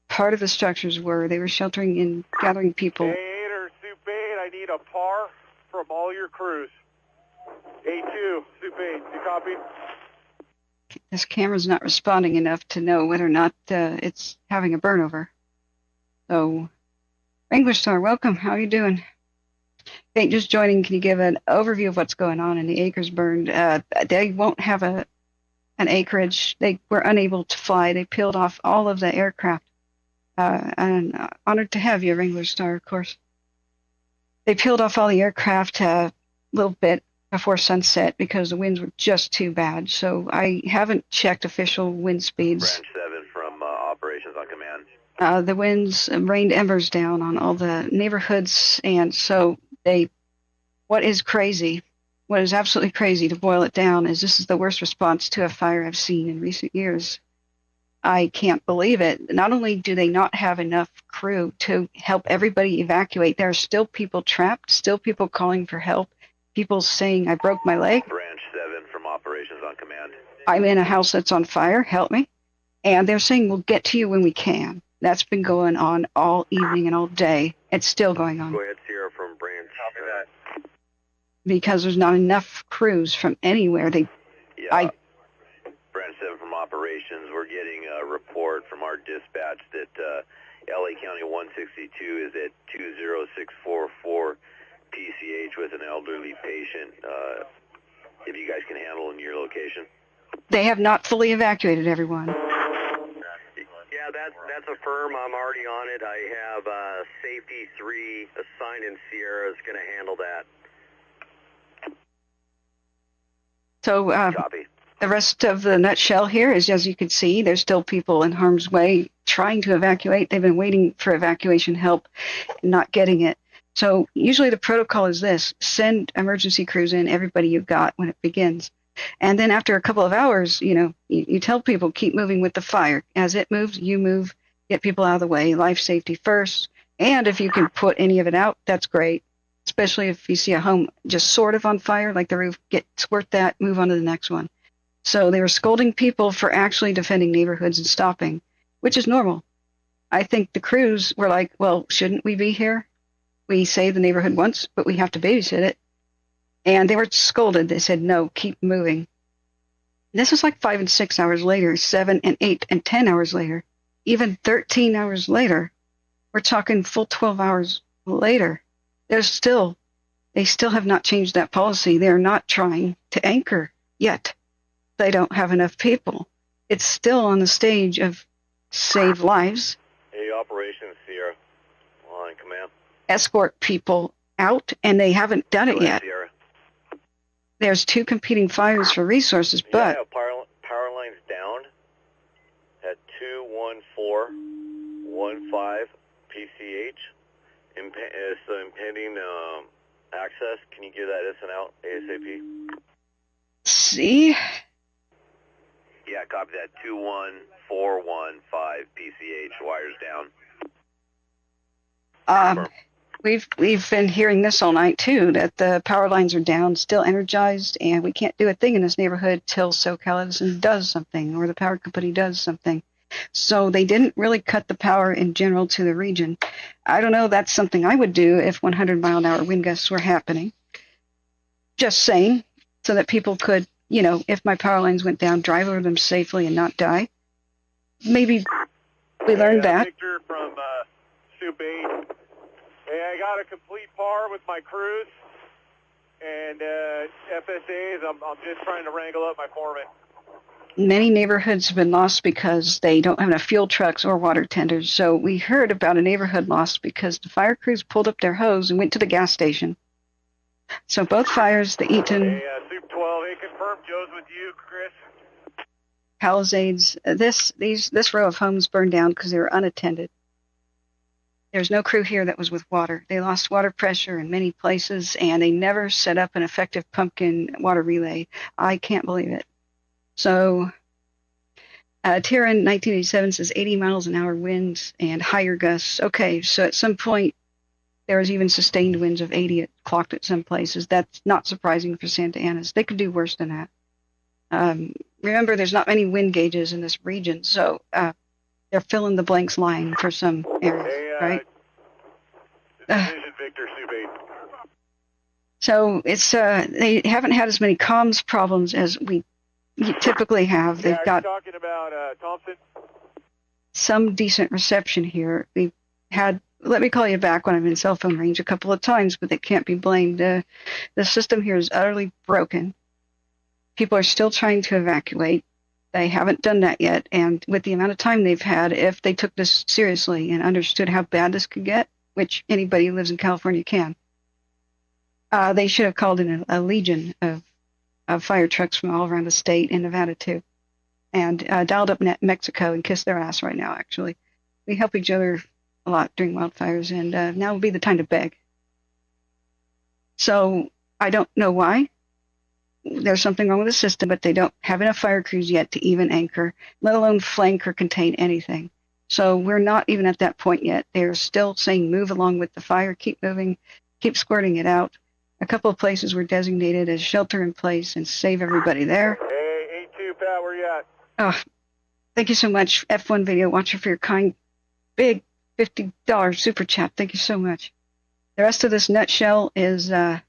Part of the structures they were sheltering in, gathering people. Hey, 8 or Soup 8, I need a par from all your crews. 8-2, Soup 8, you copy? This camera's not responding enough to know whether or not it's having a burnover. So, English Star, welcome. How are you doing? Hey, just joining. Can you give an overview of what's going on in the acres burned? They won't have an acreage. They were unable to fly. They peeled off all of the aircraft. And honored to have you, Wrangler Star, of course. They peeled off all the aircraft a little bit before sunset because the winds were just too bad. So I haven't checked official wind speeds. Branch 7 from operations on command. The winds rained embers down on all the neighborhoods, and so what is absolutely crazy, to boil it down, is this is the worst response to a fire I've seen in recent years. I can't believe it. Not only do they not have enough crew to help everybody evacuate, there are still people trapped, still people calling for help, people saying, I broke my leg. Branch 7 from operations on command. I'm in a house that's on fire, help me. And they're saying, we'll get to you when we can. That's been going on all evening and all day. It's still going on. Go ahead, Sierra from Branch. Copy that. Because there's not enough crews from anywhere. Branch 7 from operations, we're getting a report from our dispatch that LA County 162 is at 20644 PCH with an elderly patient. If you guys can handle in your location. They have not fully evacuated everyone. Yeah, that's a firm. I'm already on it. I have Safety 3 assigned in Sierra is going to handle that. So Copy. The rest of the nutshell here is, as you can see, there's still people in harm's way trying to evacuate. They've been waiting for evacuation help and not getting it. So usually the protocol is this: send emergency crews in, everybody you've got when it begins. And then after a couple of hours, you tell people, keep moving with the fire. As it moves, you move, get people out of the way, life safety first. And if you can put any of it out, that's great. Especially if you see a home just sort of on fire, like the roof, squirt that, move on to the next one. So they were scolding people for actually defending neighborhoods and stopping, which is normal. I think the crews were like, well, shouldn't we be here? We saved the neighborhood once, but we have to babysit it. And they were scolded. They said, no, keep moving. This was like 5 and 6 hours later, 7 and 8 and 10 hours later, even 13 hours later. We're talking full 12 hours later. They still have not changed that policy. They're not trying to anchor yet. They don't have enough people. It's still on the stage of save lives. Hey, Operations Sierra, on command. Escort people out, and they haven't done it yet. Sierra. There's 2 competing fires for resources, but power lines down at 21415 PCH. So impending access. Can you give that ISN out ASAP? See? Yeah, copy that. 21415 PCH. Wires down. We've been hearing this all night too, that the power lines are down, still energized, and we can't do a thing in this neighborhood till SoCal Edison does something or the power company does something. So they didn't really cut the power in general to the region. I don't know, that's something I would do if 100-mile-an-hour wind gusts were happening. Just saying, so that people could, if my power lines went down, drive over them safely and not die. Maybe we learned that. Victor from Soup 8. Hey, I got a complete par with my crews and FSAs. I'm just trying to wrangle up my foreman. Many neighborhoods have been lost because they don't have enough fuel trucks or water tenders. So we heard about a neighborhood lost because the fire crews pulled up their hose and went to the gas station. So both fires, the Eaton... Hey, Soup 12, hey, confirm Joe's with you, Chris. Palisades, this row of homes burned down because they were unattended. There's no crew here that was with water. They lost water pressure in many places, and they never set up an effective pumpkin water relay. I can't believe it. So, Tyran 1987 says 80 miles an hour winds and higher gusts. Okay, so at some point, there was even sustained winds of 80 clocked at some places. That's not surprising for Santa Ana's. They could do worse than that. Remember, there's not many wind gauges in this region, so they're filling the blanks line for some areas, right? Victor, Soup 8. So it's they haven't had as many comms problems as we typically have. They've got talking about Thompson. Some decent reception here. We've had, let me call you back when I'm in cell phone range a couple of times, but they can't be blamed. The system here is utterly broken. People are still trying to evacuate. They haven't done that yet, and with the amount of time they've had, if they took this seriously and understood how bad this could get, which anybody who lives in California can, they should have called in a legion of fire trucks from all around the state and Nevada too, and dialed up Mexico and kissed their ass right now, actually. We help each other a lot during wildfires, and now would be the time to beg. So I don't know why. There's something wrong with the system, but they don't have enough fire crews yet to even anchor, let alone flank or contain anything. So we're not even at that point yet. They're still saying move along with the fire, keep moving, keep squirting it out. A couple of places were designated as shelter in place and save everybody there. Hey, E2, Pat, where you at? Oh, thank you so much, F1 Video Watcher, for your kind, big $50 super chat. Thank you so much. The rest of this nutshell is the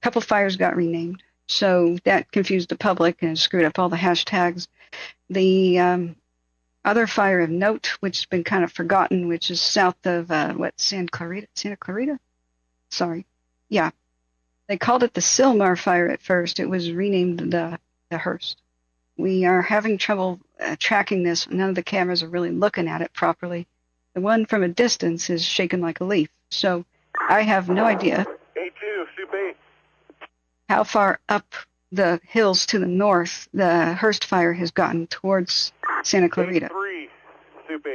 couple fires got renamed. So that confused the public and screwed up all the hashtags. The other fire of note, which has been kind of forgotten, which is south of, Santa Clarita? Sorry. Yeah. They called it the Silmar fire at first. It was renamed the Hurst. We are having trouble tracking this. None of the cameras are really looking at it properly. The one from a distance is shaking like a leaf. So I have no idea A2, Soup 8. how far up the hills to the north the Hurstfire has gotten towards Santa Clarita. A3, Soup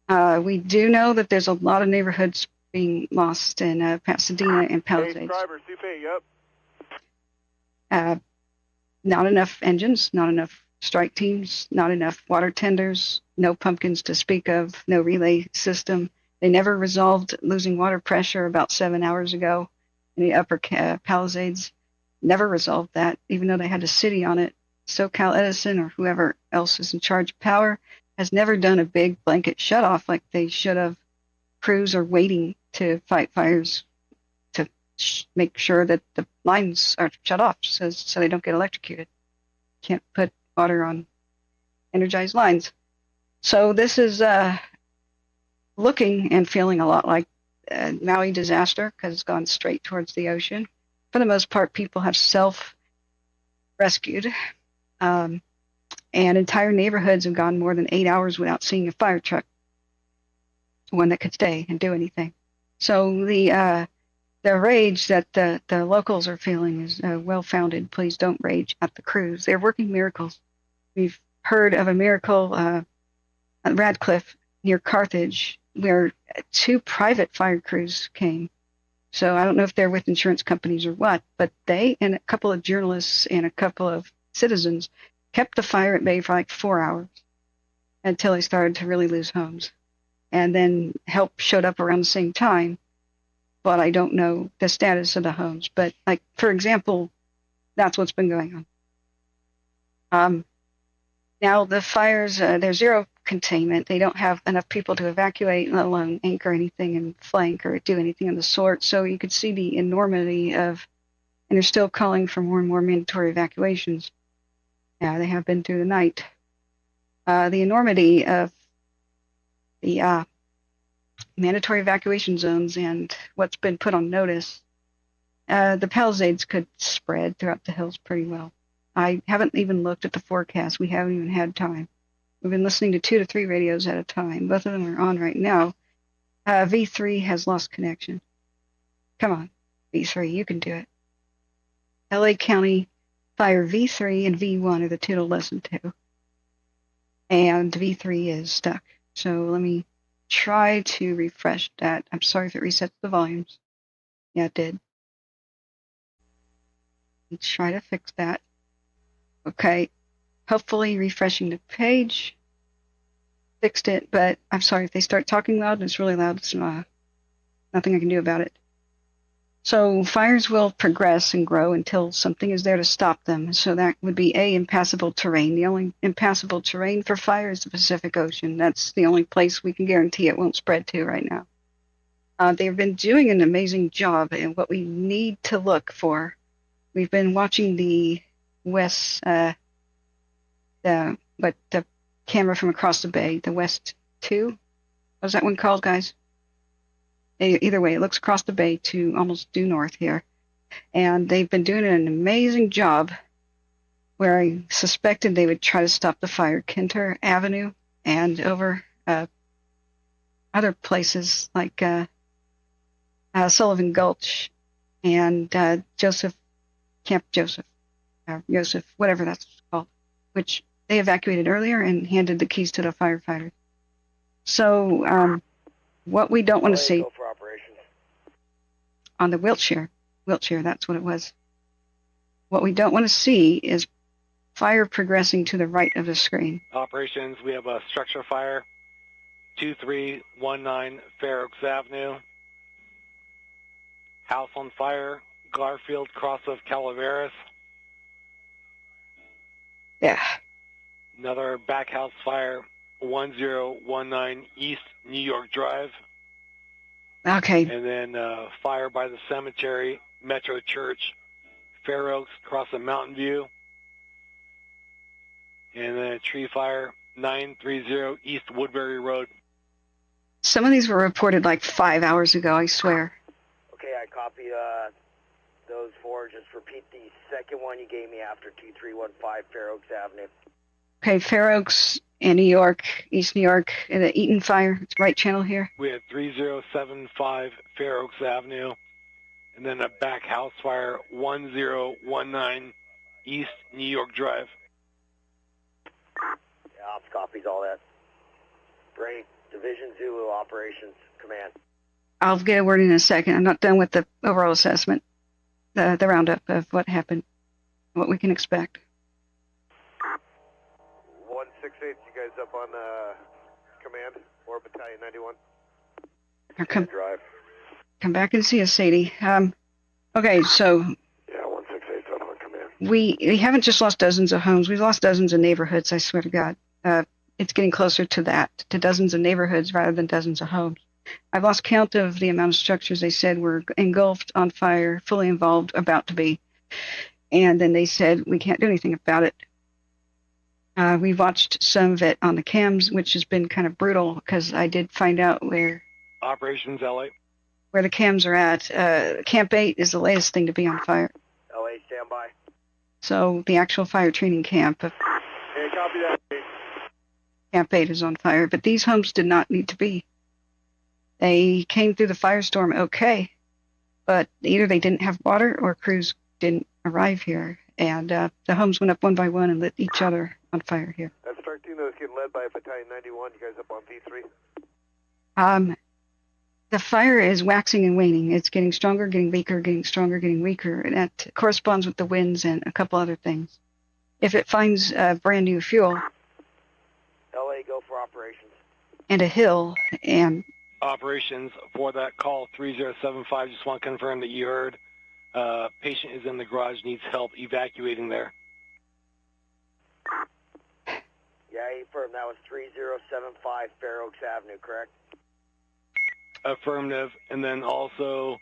8. We do know that there's a lot of neighborhoods being lost in Pasadena and Pallisades. Hey, driver, Soup 8, yep. Not enough engines, not enough strike teams, not enough water tenders, no pumpkins to speak of, no relay system. They never resolved losing water pressure about 7 hours ago in the upper Palisades. Never resolved that, even though they had a city on it. SoCal Edison or whoever else is in charge of power has never done a big blanket shutoff like they should have. Crews are waiting to fight fires to make sure that the lines are shut off so they don't get electrocuted. Can't put water on energized lines. So this is looking and feeling a lot like Maui disaster because it's gone straight towards the ocean. For the most part, people have self-rescued, and entire neighborhoods have gone more than 8 hours without seeing a fire truck, one that could stay and do anything. So the rage that the locals are feeling is well-founded. Please don't rage at the crews. They're working miracles. We've heard of a miracle at Radcliffe near Carthage where 2 private fire crews came. So I don't know if they're with insurance companies or what, but they and a couple of journalists and a couple of citizens kept the fire at bay for like 4 hours until they started to really lose homes. And then help showed up around the same time, but I don't know the status of the homes. But, like, for example, that's what's been going on. Now the fires, they're zero containment. They don't have enough people to evacuate, let alone anchor anything and flank or do anything of the sort. So you could see the enormity of, and they're still calling for more and more mandatory evacuations. Yeah, they have been through the night. The enormity of the mandatory evacuation zones and what's been put on notice, the Palisades could spread throughout the hills pretty well. I haven't even looked at the forecast. We haven't even had time. We've been listening to 2 to 3 radios at a time. Both of them are on right now. V3 has lost connection. Come on, V3, you can do it. LA County Fire V3 and V1 are the 2 to listen to. And V3 is stuck. So let me try to refresh that. I'm sorry if it resets the volumes. Yeah, it did. Let's try to fix that. Okay. Hopefully refreshing the page fixed it, but I'm sorry if they start talking loud and it's really loud. It's nothing I can do about it. So fires will progress and grow until something is there to stop them. So that would be impassable terrain. The only impassable terrain for fire is the Pacific Ocean. That's the only place we can guarantee it won't spread to right now. They've been doing an amazing job in what we need to look for. We've been watching the west, the camera from across the bay, the West 2. What's that one called, guys? Either way, it looks across the bay to almost due north here. And they've been doing an amazing job where I suspected they would try to stop the fire. Kinter Avenue and over other places like Sullivan Gulch and Camp Joseph, whatever that's called, which They evacuated earlier and handed the keys to the firefighters. So what we don't want to see Go for operations. on the wheelchair, that's what it was. What we don't want to see is fire progressing to the right of the screen. Operations, we have a structure fire, 2319 Fair Oaks Avenue. House on fire, Garfield, cross of Calaveras. Yeah. Another back house fire, 1019 East New York Drive. Okay. And then fire by the cemetery, Metro Church, Fair Oaks, across of Mountain View. And then a tree fire, 930 East Woodbury Road. Some of these were reported like 5 hours ago, I swear. Okay, I copy those four. Just repeat the second one you gave me after 2315 Fair Oaks Avenue. Okay, Fair Oaks in New York, East New York, and the Eaton Fire. It's right channel here. We had 3075 Fair Oaks Avenue. And then a back house fire, 1019 East New York Drive. Yeah, Ops copies all that. Great. Division Zulu Operations Command. I'll get a word in a second. I'm not done with the overall assessment, the roundup of what happened, what we can expect. 168, you guys up on command or Battalion 91? Or Drive. Come back and see us, Sadie. Okay, so Yeah, 168 up on command. we haven't just lost dozens of homes. We've lost dozens of neighborhoods, I swear to God. It's getting closer to that, to dozens of neighborhoods rather than dozens of homes. I've lost count of the amount of structures they said were engulfed, on fire, fully involved, about to be. And then they said, we can't do anything about it. We watched some of it on the cams, which has been kind of brutal because I did find out where Operations LA. Where the cams are at. Camp 8 is the latest thing to be on fire. LA, stand by. So the actual fire training camp of Hey, copy that. Camp 8 is on fire, but these homes did not need to be. They came through the firestorm okay, but either they didn't have water or crews didn't arrive here, and the homes went up one by one and lit each other on fire here. That's 13 that was getting led by Battalion 91. You guys up on V3? The fire is waxing and waning. It's getting stronger, getting weaker, getting stronger, getting weaker, and that corresponds with the winds and a couple other things. If it finds brand new fuel LA, go for operations. and a hill and Operations for that call, 3075. Just want to confirm that you heard patient is in the garage, needs help evacuating there. Yeah, I affirm that was 3075 Fair Oaks Avenue, correct? Affirmative. And then also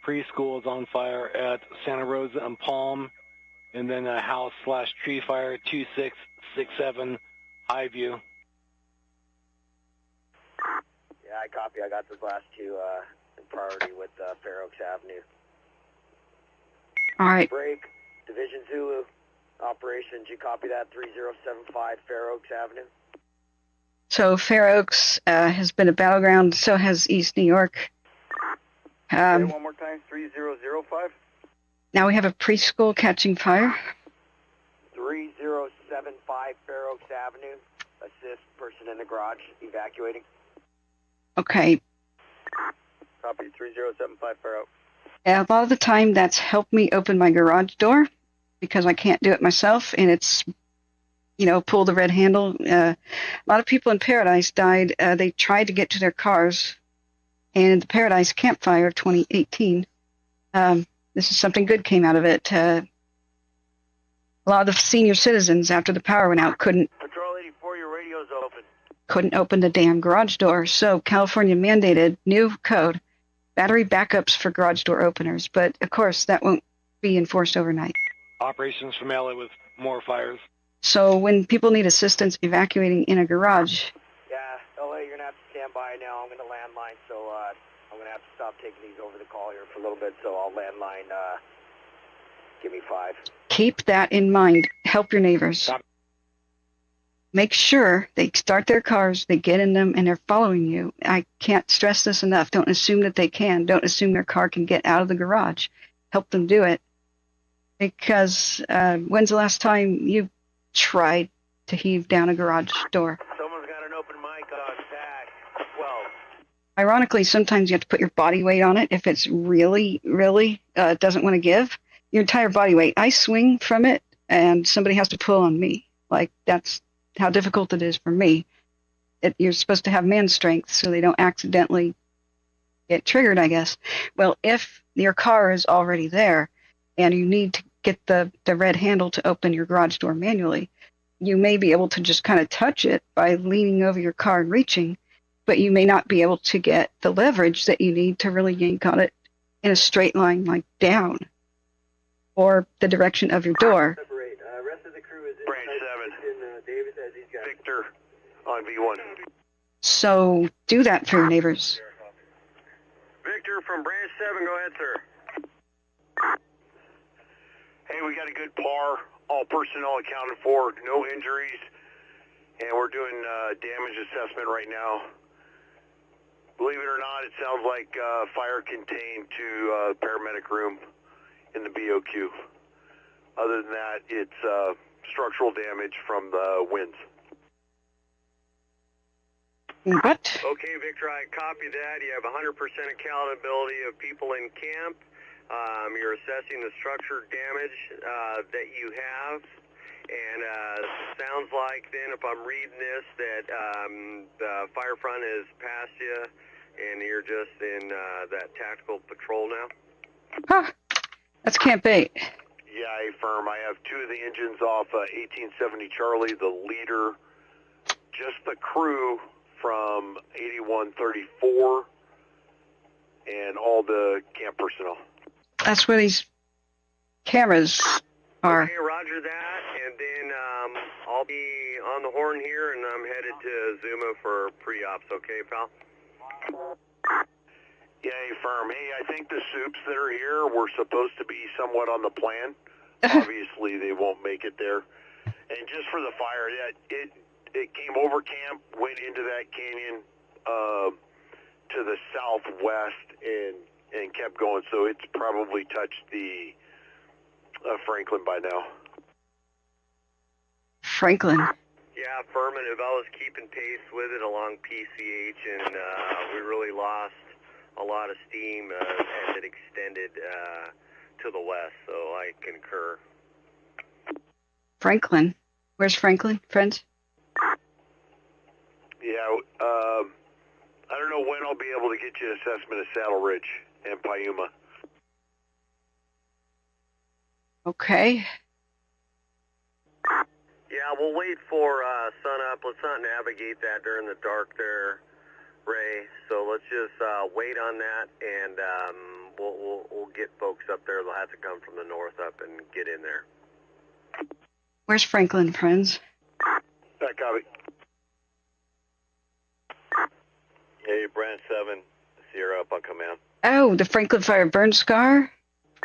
preschool is on fire at Santa Rosa and Palm. And then a house/tree fire, 2667 Highview. Yeah, I copy. I got those last two in priority with Fair Oaks Avenue. all right. Break. Division Zulu Operations. You copy that? 3075 Fair Oaks Avenue. So Fair Oaks has been a battleground. So has East New York. Say one more time. 3005. Now we have a preschool catching fire. 3075 Fair Oaks Avenue. Assist person in the garage evacuating. Okay. Copy. 3075 Fair Oaks. A lot of the time that's helped me open my garage door because I can't do it myself, and it's, pull the red handle. A lot of people in Paradise died. They tried to get to their cars, and in the Paradise campfire of 2018, this is something good came out of it. A lot of the senior citizens, after the power went out, couldn't Patrol 84, your radio's open. open the damn garage door. So California mandated new code, battery backups for garage door openers. But, of course, that won't be enforced overnight. Operations from LA with more fires. So when people need assistance evacuating in a garage, Yeah, LA, you're going to have to stand by now. I'm going to landline, so I'm going to have to stop taking these over the call here for a little bit, so I'll landline. Give me 5. keep that in mind. Help your neighbors. Make sure they start their cars, they get in them, and they're following you. I can't stress this enough. Don't assume that they can. Don't assume their car can get out of the garage. Help them do it. Because when's the last time you tried to heave down a garage door. Someone's got an open mic on TAC 12. Ironically, sometimes you have to put your body weight on it if it's really, really doesn't want to give. Your entire body weight. I swing from it, and somebody has to pull on me. Like, that's how difficult it is for me. You're supposed to have man strength so they don't accidentally get triggered, I guess. Well, if your car is already there and you need to get the red handle to open your garage door manually, you may be able to just kind of touch it by leaning over your car and reaching, but you may not be able to get the leverage that you need to really yank on it in a straight line, like down, or the direction of your door. Rest of the crew is in Branch 7. Davis has these guys. Victor on V1. So do that for your neighbors. Victor from Branch 7, go ahead, sir. Hey, we got a good par. All personnel accounted for, no injuries, and we're doing damage assessment right now. Believe it or not, it sounds like fire contained to paramedic room in the BOQ. Other than that, it's structural damage from the winds. What? Okay, Victor, I copy that. You have 100% accountability of people in camp. You're assessing the structure damage that you have. And sounds like then, if I'm reading this, that the fire front has passed you and you're just in that tactical patrol now? Huh. That's Camp 8. Yeah, affirm. I have 2 of the engines off 1870 Charlie, the leader, just the crew from 8134, and all the camp personnel. That's where these cameras are. Okay, roger that, and then I'll be on the horn here, and I'm headed to Zuma for pre-ops, okay, pal? Yeah, firm. Hey, I think the soups that are here were supposed to be somewhat on the plan. Obviously, they won't make it there. And just for the fire, it came over camp, went into that canyon to the southwest, and kept going. So it's probably touched the Franklin by now. Franklin. Yeah, Furman, if I was keeping pace with it along PCH, and we really lost a lot of steam as it extended to the west, so I concur. Franklin. Where's Franklin, friends? Yeah, I don't know when I'll be able to get you an assessment of Saddle Ridge and Piuma. Okay. Yeah, we'll wait for sun up. Let's not navigate that during the dark there, Ray. So let's just wait on that, and we'll get folks up there. They'll have to come from the north up and get in there. Where's Franklin, friends? Back copy. Hey, Branch 7, Sierra up on command. Oh, the Franklin Fire burn scar?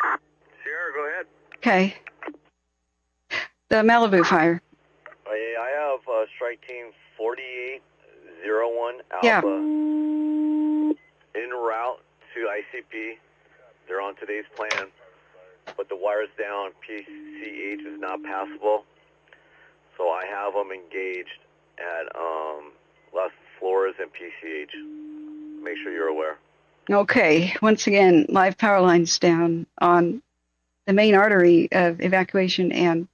Sierra, go ahead. Okay. The Malibu fire. Hey, I have strike team 4801 Alpha. Yeah. En route to ICP. They're on today's plan, but the wire's down. PCH is not passable, so I have them engaged at Las Flores and PCH. Make sure you're aware. Okay. Once again, live power lines down on the main artery of evacuation and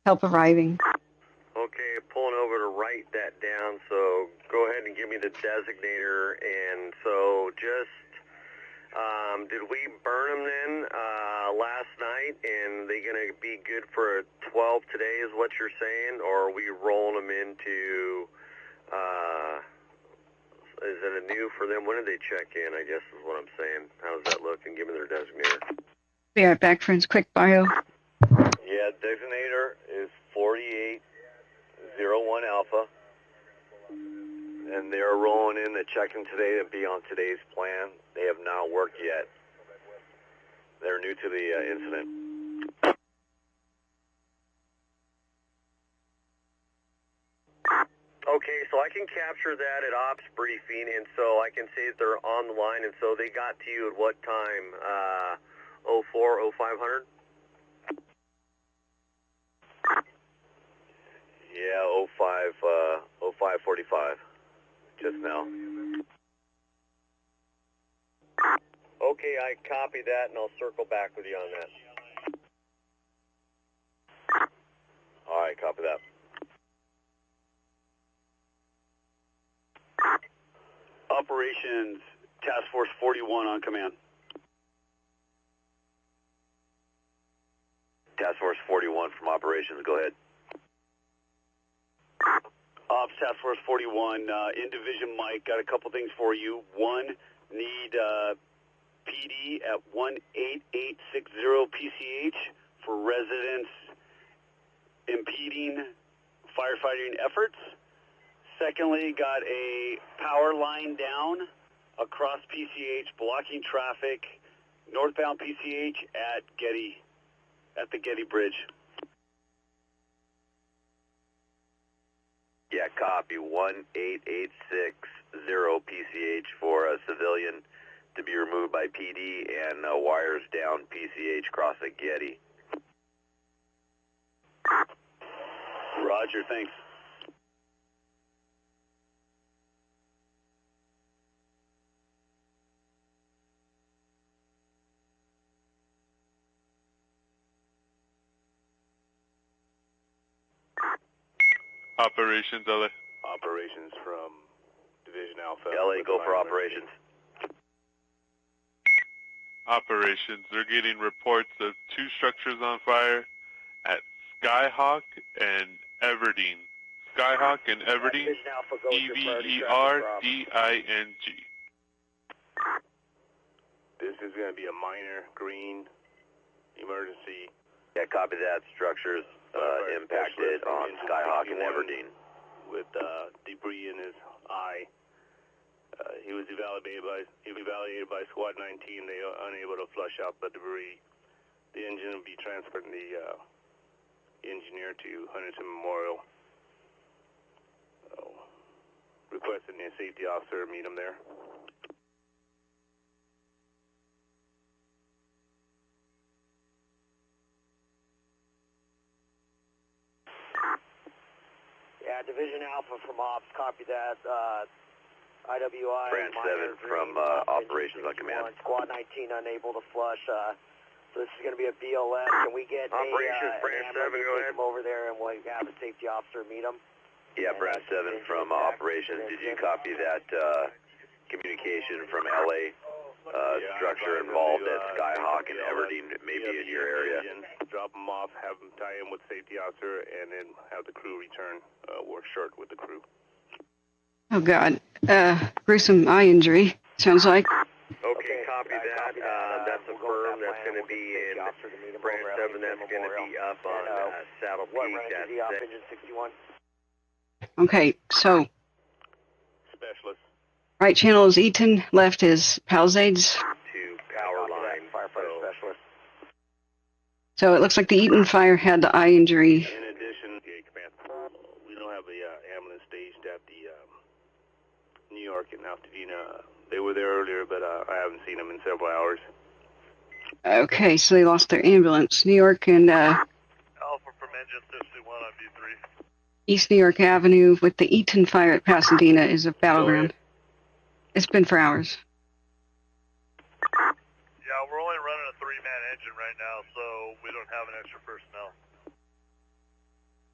help arriving. Okay, pulling over to write that down, so go ahead and give me the designator. And so just, did we burn them then last night, and they going to be good for 12 today is what you're saying, or are we rolling them into, is it a new for them? When did they check in, I guess is what I'm saying. How does that look? And give me their designator. Be right back, friends. Quick bio. Yeah, designator is 4801 Alpha, and they're rolling in the check-in today to be on today's plan. They have not worked yet. They're new to the incident. Okay, so I can capture that at ops briefing, and so I can say that they're on the line, and so they got to you at what time? 04, 0500? Yeah, 0545, just now. Okay, I copy that, and I'll circle back with you on that. All right, copy that. Operations Task Force 41 on command. Task Force 41 from operations, go ahead. Ops Task Force 41, in Division Mike, got a couple things for you. One, need PD at 18860 PCH for residents impeding firefighting efforts. Secondly, got a power line down across PCH, blocking traffic, northbound PCH at the Getty Bridge. Yeah, copy 18860 PCH for a civilian to be removed by PD and wires down PCH across the Getty. Roger, thanks. Operations, LA. Operations from Division Alpha. LA, go for operations. Operations. They're getting reports of 2 structures on fire at Skyhawk and Everding. Skyhawk and Everding. EVERDING. This is going to be a minor green emergency. Yeah, copy that. Structures impacted on Skyhawk and Everdeen. With debris in his eye. He was evaluated by Squad 19. They are unable to flush out the debris. The engine will be transferred to the engineer to Huntington Memorial. Requesting a safety officer meet him there. Yeah, Division Alpha from Ops, copy that. IWI. Branch 7 from Operations on command. Squad 19 unable to flush. So this is going to be a BLS. Can we get Operations, Branch 7, go ahead. Take them over there and we'll have a safety officer meet them? Yeah, Branch 7 from Operations. Did you copy that communication from LA? Structure involved at Skyhawk and Everdeen, maybe in your area. Drop them off, have them tie in with safety officer, and then have the crew return. Work short with the crew. Oh, God. Gruesome eye injury, sounds like. Okay, copy that. That's a firm. That's going to be in Branch 7. That's going to be up on Saddle Peak at 6. Okay, so Specialist. right channel is Eaton, left is Pallisades. To power line. Firefighter specialist. So it looks like the Eaton Fire had the eye injury. In addition, we don't have the ambulance staged at the New York and Pasadena. They were there earlier, but I haven't seen them in several hours. Okay, so they lost their ambulance. New York and Alpha from engine 61 on V3. East New York Avenue with the Eaton Fire at Pasadena is a battleground. It's been for hours. Yeah, we're only running a 3-man engine right now, so we don't have an extra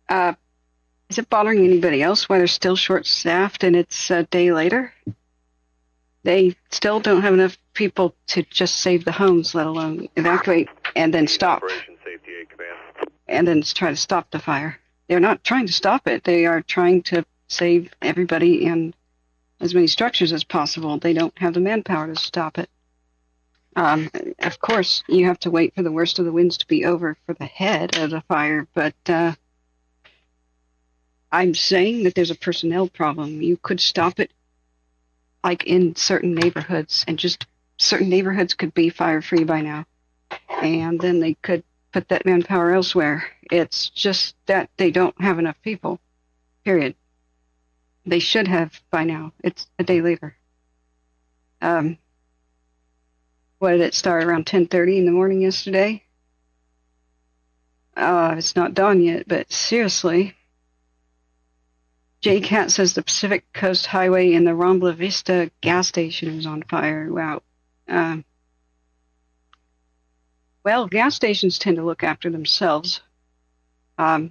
personnel. Is it bothering anybody else why they're still short-staffed and it's a day later? They still don't have enough people to just save the homes, let alone evacuate and then stop. Operation Safety 8 Command. And then try to stop the fire. They're not trying to stop it. They are trying to save everybody and as many structures as possible. They don't have the manpower to stop it. Of course, you have to wait for the worst of the winds to be over for the head of the fire, but I'm saying that there's a personnel problem. You could stop it like in certain neighborhoods, and just certain neighborhoods could be fire-free by now. And then they could put that manpower elsewhere. It's just that they don't have enough people, period. They should have by now. It's a day later. What did it start, around 10:30 in the morning yesterday? It's not dawn yet, but seriously, J-Cat says the Pacific Coast Highway and the Rambla Vista gas station is on fire. Wow. Well, gas stations tend to look after themselves. Yeah,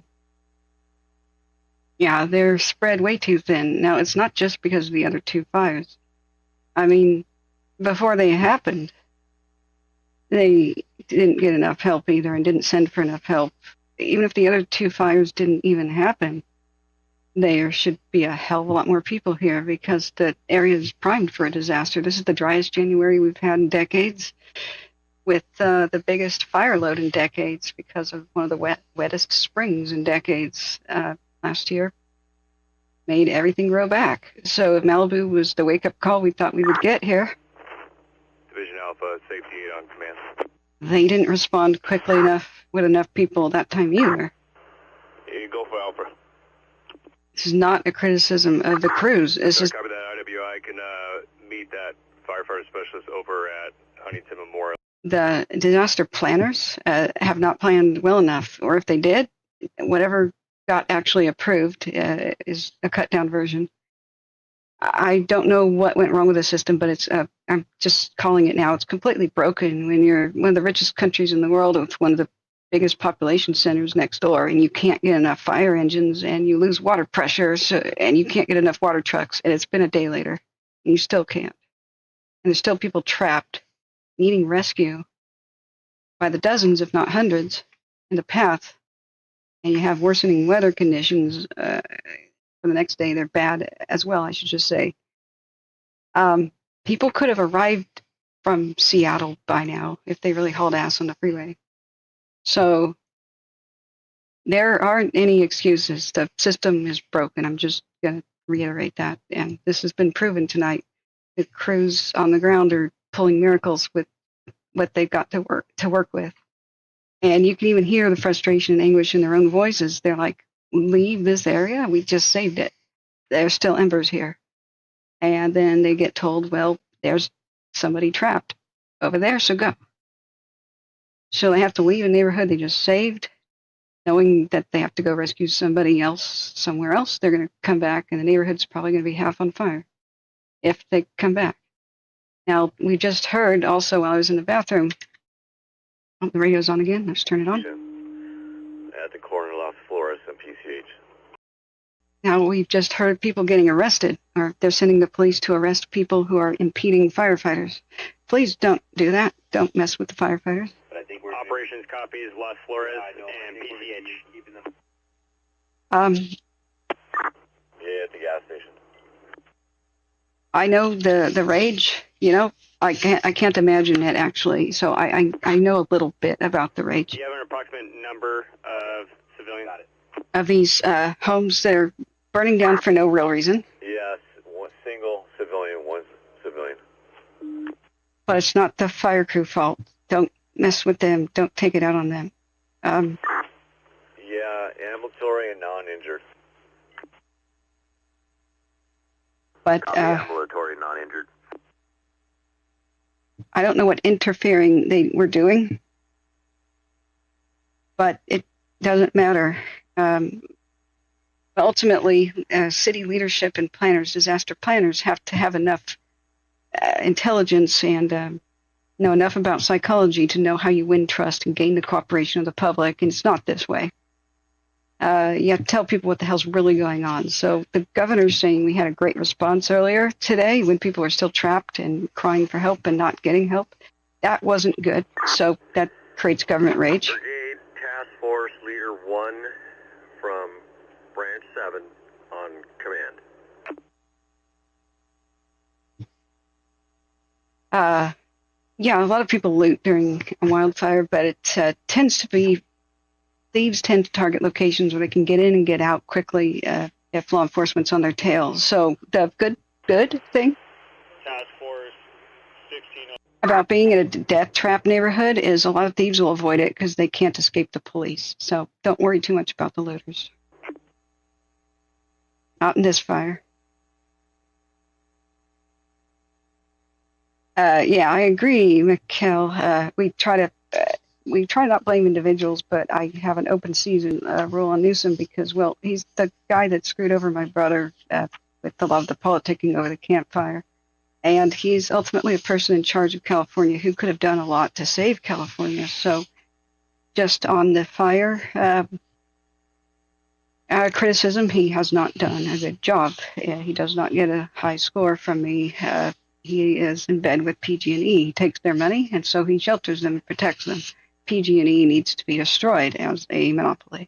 they're spread way too thin. Now, it's not just because of the other two fires. I mean, before they happened, they didn't get enough help either and didn't send for enough help. Even if the other two fires didn't even happen, there should be a hell of a lot more people here because the area is primed for a disaster. This is the driest January we've had in decades, with the biggest fire load in decades because of one of the wettest springs in decades last year. Made everything grow back. So if Malibu was the wake-up call we thought we would get here, Division Alpha, safety on command. they didn't respond quickly enough with enough people that time either. You go for Alpha. This is not a criticism of the crews. It's just Copy that. IWI can meet that firefighter specialist over at Huntington Memorial. the disaster planners have not planned well enough, or if they did, whatever got actually approved is a cut-down version. I don't know what went wrong with the system, but it's I'm just calling it now. It's completely broken when you're one of the richest countries in the world with one of the biggest population centers next door, and you can't get enough fire engines, and you lose water pressure, and you can't get enough water trucks, and it's been a day later, and you still can't. And there's still people trapped, needing rescue by the dozens, if not hundreds, in the path, and you have worsening weather conditions. For the next day, they're bad as well, I should just say. People could have arrived from Seattle by now if they really hauled ass on the freeway. So there aren't any excuses. The system is broken. I'm just going to reiterate that. And this has been proven tonight. The crews on the ground are pulling miracles with what they've got to work with. And you can even hear the frustration and anguish in their own voices. They're like, leave this area? We just saved it. There's still embers here. And then they get told, well, there's somebody trapped over there, so go. So they have to leave a neighborhood they just saved, knowing that they have to go rescue somebody else somewhere else. They're going to come back, and the neighborhood's probably going to be half on fire if they come back. Now, we just heard also while I was in the bathroom, oh, the radio's on again. Let's turn it on. At the corner Los Flores and PCH. Now, we've just heard people getting arrested, or they're sending the police to arrest people who are impeding firefighters. Please don't do that. Don't mess with the firefighters. But I think operations copies Los Flores and PCH. Yeah, at the gas station. I know the rage. You know, I can't imagine it actually. So I know a little bit about the rage. Do you have an approximate number of civilians? Of these homes that are burning down for no real reason. Yes, one single civilian, one civilian. But it's not the fire crew fault. Don't mess with them. Don't take it out on them. Yeah, ambulatory and non-injured. But ambulatory, non-injured. I don't know what interfering they were doing, but it doesn't matter. Ultimately, city leadership and planners, disaster planners, have to have enough intelligence and know enough about psychology to know how you win trust and gain the cooperation of the public. And it's not this way. You have to tell people what the hell's really going on. So the governor's saying we had a great response earlier today when people were still trapped and crying for help and not getting help. That wasn't good. So that creates government rage. Brigade Task Force Leader 1 from Branch 7 on command. Yeah, a lot of people loot during a wildfire, but it tends to be thieves tend to target locations where they can get in and get out quickly if law enforcement's on their tails. So the good thing Task Force 16 about being in a death trap neighborhood is a lot of thieves will avoid it because they can't escape the police. So don't worry too much about the looters. Not in this fire. Yeah, I agree, Mikkel. We try to we try not to blame individuals, but I have an open season rule on Newsom because, well, he's the guy that screwed over my brother with a lot of the politicking over the campfire. And he's ultimately a person in charge of California who could have done a lot to save California. So just on the fire criticism, he has not done a good job. He does not get a high score from me. He is in bed with PG&E. He takes their money, and so he shelters them and protects them. PG&E needs to be destroyed as a monopoly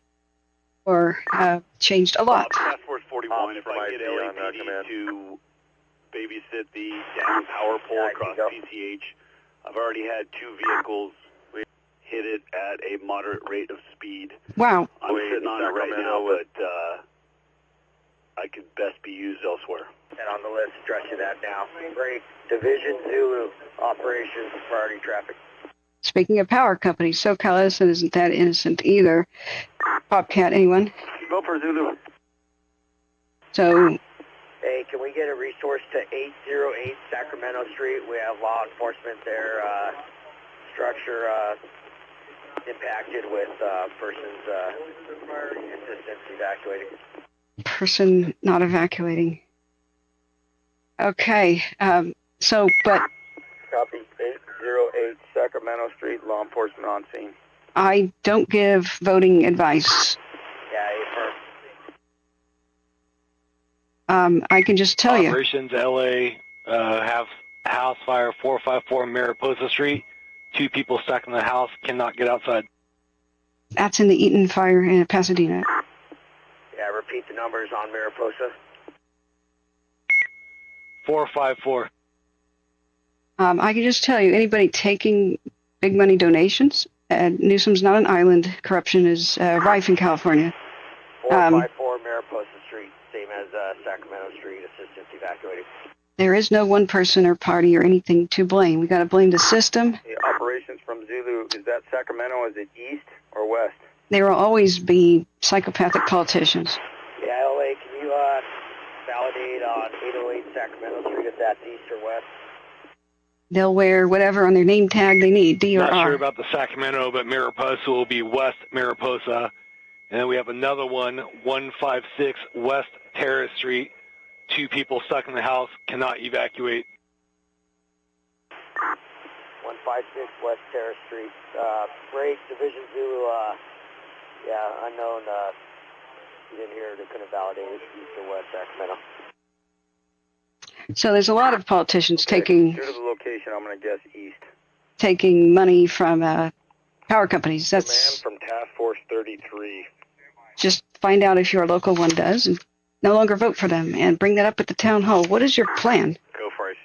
or changed a lot. Task Force 41, if I get LAPD to babysit the down power pole across PCH, I've already had 2 vehicles hit it at a moderate rate of speed. Wow. I'm sitting on it right now, but I could best be used elsewhere. And on the list, stretching that now. Great. Division Zulu operations priority traffic. Speaking of power companies, SoCal Edison isn't that innocent either. Bobcat, anyone? Go for Zulu. So, hey, can we get a resource to 808 Sacramento Street? We have law enforcement there. Structure impacted with persons assistance evacuating. Person not evacuating. Okay, but... Copy, 808 Sacramento Street, law enforcement on scene. I don't give voting advice. Yeah, I can just tell you. Operations LA have house fire 454 Mariposa Street. 2 people stuck in the house, cannot get outside. That's in the Eaton Fire in Pasadena. Yeah, repeat the numbers on Mariposa. 454. I can just tell you, anybody taking big money donations, Newsom's not an island. Corruption is rife in California. 454 Mariposa Street, same as Sacramento Street, assistance evacuating. There is no one person or party or anything to blame. We got to blame the system. The operations from Zulu, is that Sacramento? Is it east or west? There will always be psychopathic politicians. Yeah, LA, can you validate on 808 Sacramento Street if that's east or west? They'll wear whatever on their name tag they need, D or R. Not sure about the Sacramento, but Mariposa will be West Mariposa. And then we have another one, 156 West Terrace Street. 2 people stuck in the house, cannot evacuate. 156 West Terrace Street. Break, Division Zulu, unknown. You didn't hear, they couldn't validate it, east or west Sacramento. So there's a lot of politicians taking... Due to the location, I'm going to guess east. Taking money from power companies. That's... Command from Task Force 33. Just find out if your local one does, and no longer vote for them, and bring that up at the town hall. What is your plan? Go for IC.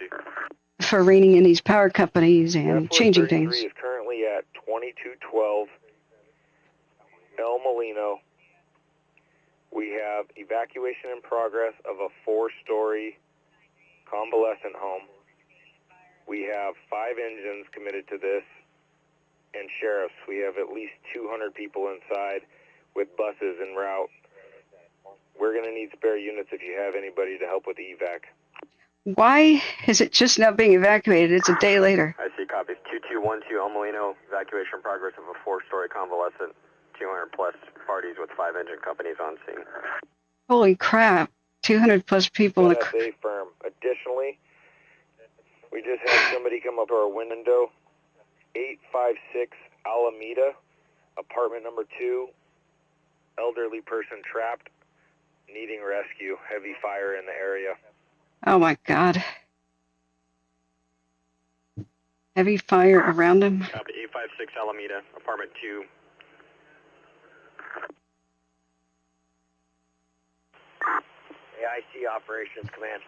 For reining in these power companies and changing things? Task Force 33 is currently at 2212 El Molino. We have evacuation in progress of a 4-story convalescent home. We have 5 engines committed to this, and sheriffs. We have at least 200 people inside with buses en route. We're going to need spare units if you have anybody to help with the evac. Why is it just now being evacuated? It's a day later. I see copies. 2212 El Molino, evacuation progress of a 4-story convalescent. 200 plus parties with 5 engine companies on scene. Holy crap. 200 plus people. That's a firm. Additionally, we just had somebody come up to our window. 856 Alameda, apartment number 2. Elderly person trapped, needing rescue. Heavy fire in the area. Oh my God. Heavy fire around him. Copy 856 Alameda, apartment 2. AIC operations command.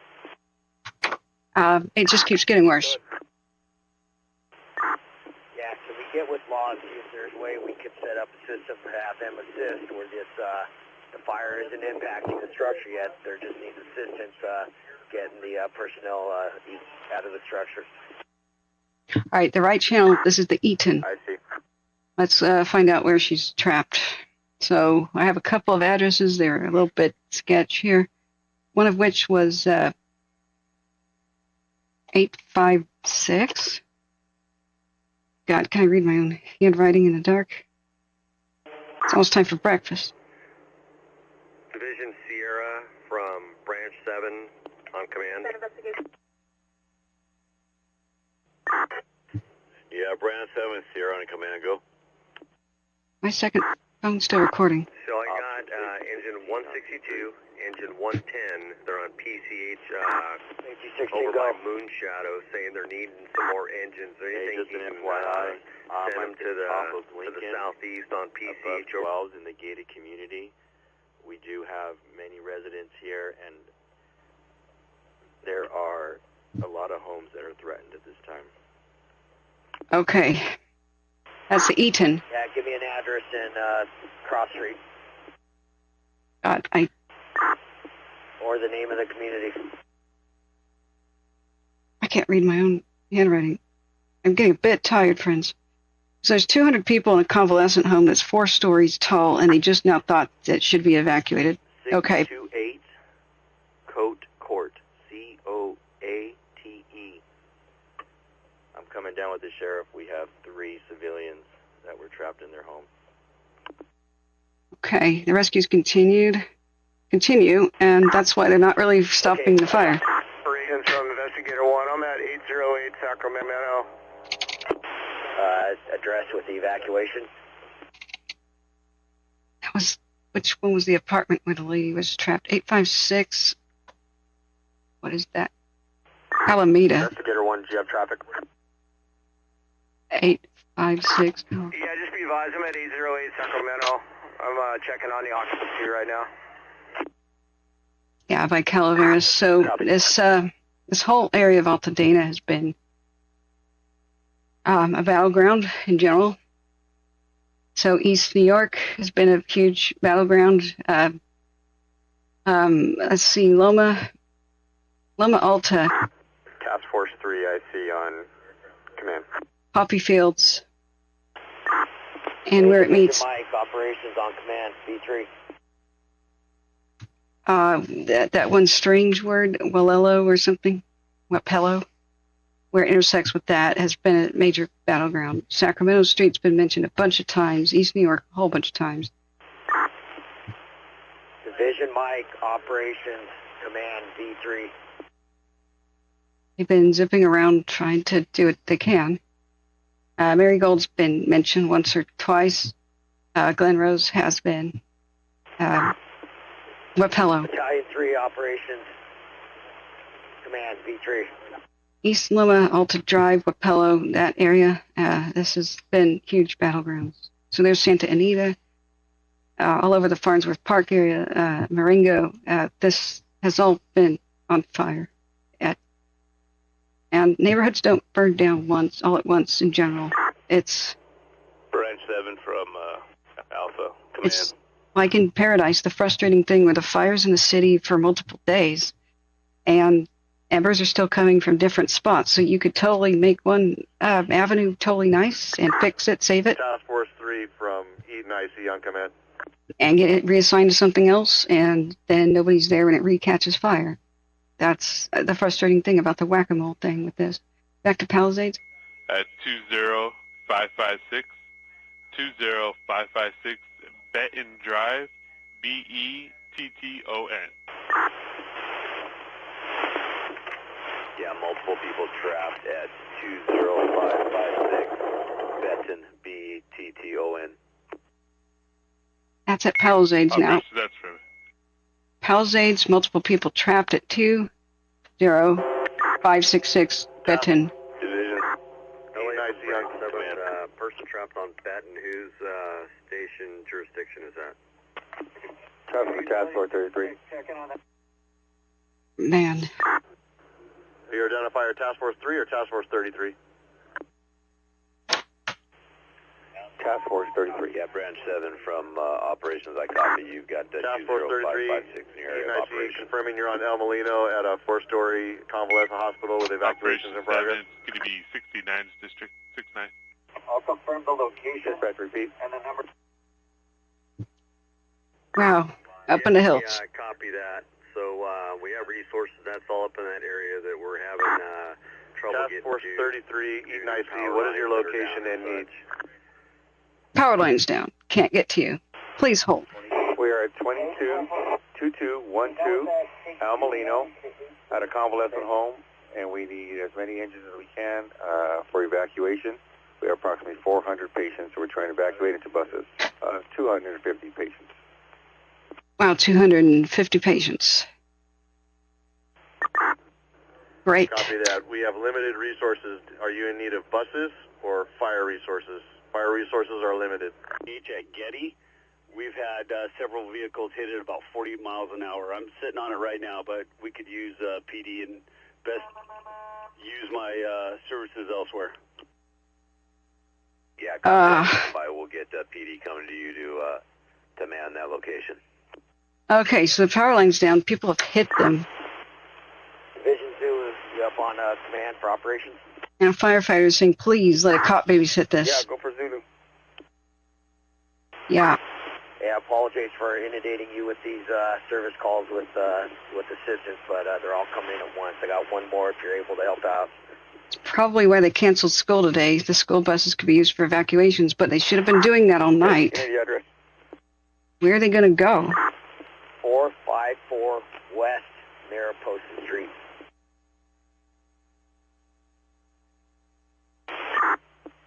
It just keeps getting worse. Yeah, can we get with law and see if there's a way we could set up a system to have them assist where this, the fire isn't impacting the structure yet. There just needs assistance getting the personnel out of the structure. All right, the right channel, this is the Eaton. I see. Let's find out where she's trapped. So I have a couple of addresses. They're a little bit sketch here. One of which was 856. God, can I read my own handwriting in the dark? It's almost time for breakfast. Division Sierra from Branch 7 on command. Yeah, Branch 7, Sierra on command, go. My second phone's still recording. So I got engine 162, engine 110. They're on PCH over by Moonshadow, saying they're needing some more engines. Is there anything Just an you FYI, can send them to the southeast on above PCH? 12s in the gated community. We do have many residents here, and there are a lot of homes that are threatened at this time. Okay. That's the Eaton. Yeah, give me an address in Cross Street. God, Or the name of the community. I can't read my own handwriting. I'm getting a bit tired, friends. So there's 200 people in a convalescent home that's 4 stories tall, and they just now thought that it should be evacuated. Okay. 628 Coate Court. C-O-A-T-E. I'm coming down with the sheriff. We have 3 civilians that were trapped in their home. Okay, the rescues continue, and that's why they're not really stopping the fire. Operations from Investigator 1. I'm at 808 Sacramento. Address with the evacuation. That was, which one was the apartment where the lady was trapped? 856. What is that? Alameda. Investigator 1, do you have traffic? 856. Oh. Yeah, just be advised, I'm at 808 Sacramento. I'm checking on the occupancy right now. Yeah, by Calaveras. So this whole area of Pasadena has been a battleground in general. So East New York has been a huge battleground. Let's see, Loma Alta. Task Force 3, I see on command. Poppy Fields. And where it meets. Mike, operations on command, B3. That one strange word, Walello or something, Wapello, where it intersects with that, has been a major battleground. Sacramento Street's been mentioned a bunch of times, East New York a whole bunch of times. Division Mike, operations, command, B3. They've been zipping around trying to do what they can. Marigold's been mentioned once or twice. Glen Rose has been. Wapello. Battalion 3, operations, command, B3. East Loma, Alta Drive, Wapello, that area. This has been huge battlegrounds. So there's Santa Anita, all over the Farnsworth Park area, Marengo. This has all been on fire. And neighborhoods don't burn down all at once in general. It's Branch 7 from Alpha command. It's like in Paradise, the frustrating thing where the fires in the city for multiple days, and embers are still coming from different spots. So you could totally make one avenue totally nice and fix it, save it. Task Force 3 from Eaton IC on command. And get it reassigned to something else, and then nobody's there when it recatches fire. That's the frustrating thing about the whack-a-mole thing with this. Back to Palisades. At 20556, 20556 Benton Drive, B-E-T-T-O-N. Yeah, multiple people trapped at 20556 Benton, B-E-T-T-O-N. That's at Palisades now. That's from Palisades, multiple people trapped at 20566 Benton. Division. Person trapped on Benton. Whose station jurisdiction is that? Task Force 33. Man. Are you identifier Task Force 3 or Task Force 33? Task Force 33. Yeah, Branch 7 from operations. I copy. You've got the Task Force 33. 20556 in your area of operations. Confirming you're on El Molino at a 4-story convalescent hospital with evacuations in progress. It's going to be 69's district, 69. I'll confirm the location. Repeat. And the number. Wow. Up in the hills. Yeah, copy that. So we have resources. That's all up in that area that we're having Task Force 33, Eaton IC, what is your location and needs? Power line's down. Can't get to you. Please hold. We are at 222212 Almalino at a convalescent home, and we need as many engines as we can for evacuation. We have approximately 400 patients, so we're trying to evacuate into buses. 250 patients. Wow, 250 patients. Great. Copy that. We have limited resources. Are you in need of buses or fire resources? Fire resources are limited. Each at Getty, we've had several vehicles hit at about 40 miles an hour. I'm sitting on it right now, but we could use PD and best use my services elsewhere. Yeah, I will get PD coming to you to man that location. Okay, so the power line's down. People have hit them. Division Zulu, you up on command for operations? Now firefighters saying, please let a cop babysit this. Yeah, go for Zulu. Yeah. Yeah, I apologize for inundating you with these service calls with assistance, but they're all coming in at once. I got one more if you're able to help out. It's probably why they canceled school today. The school buses could be used for evacuations, but they should have been doing that all night. Give me the address. Where are they going to go? 454 West Mariposa Street.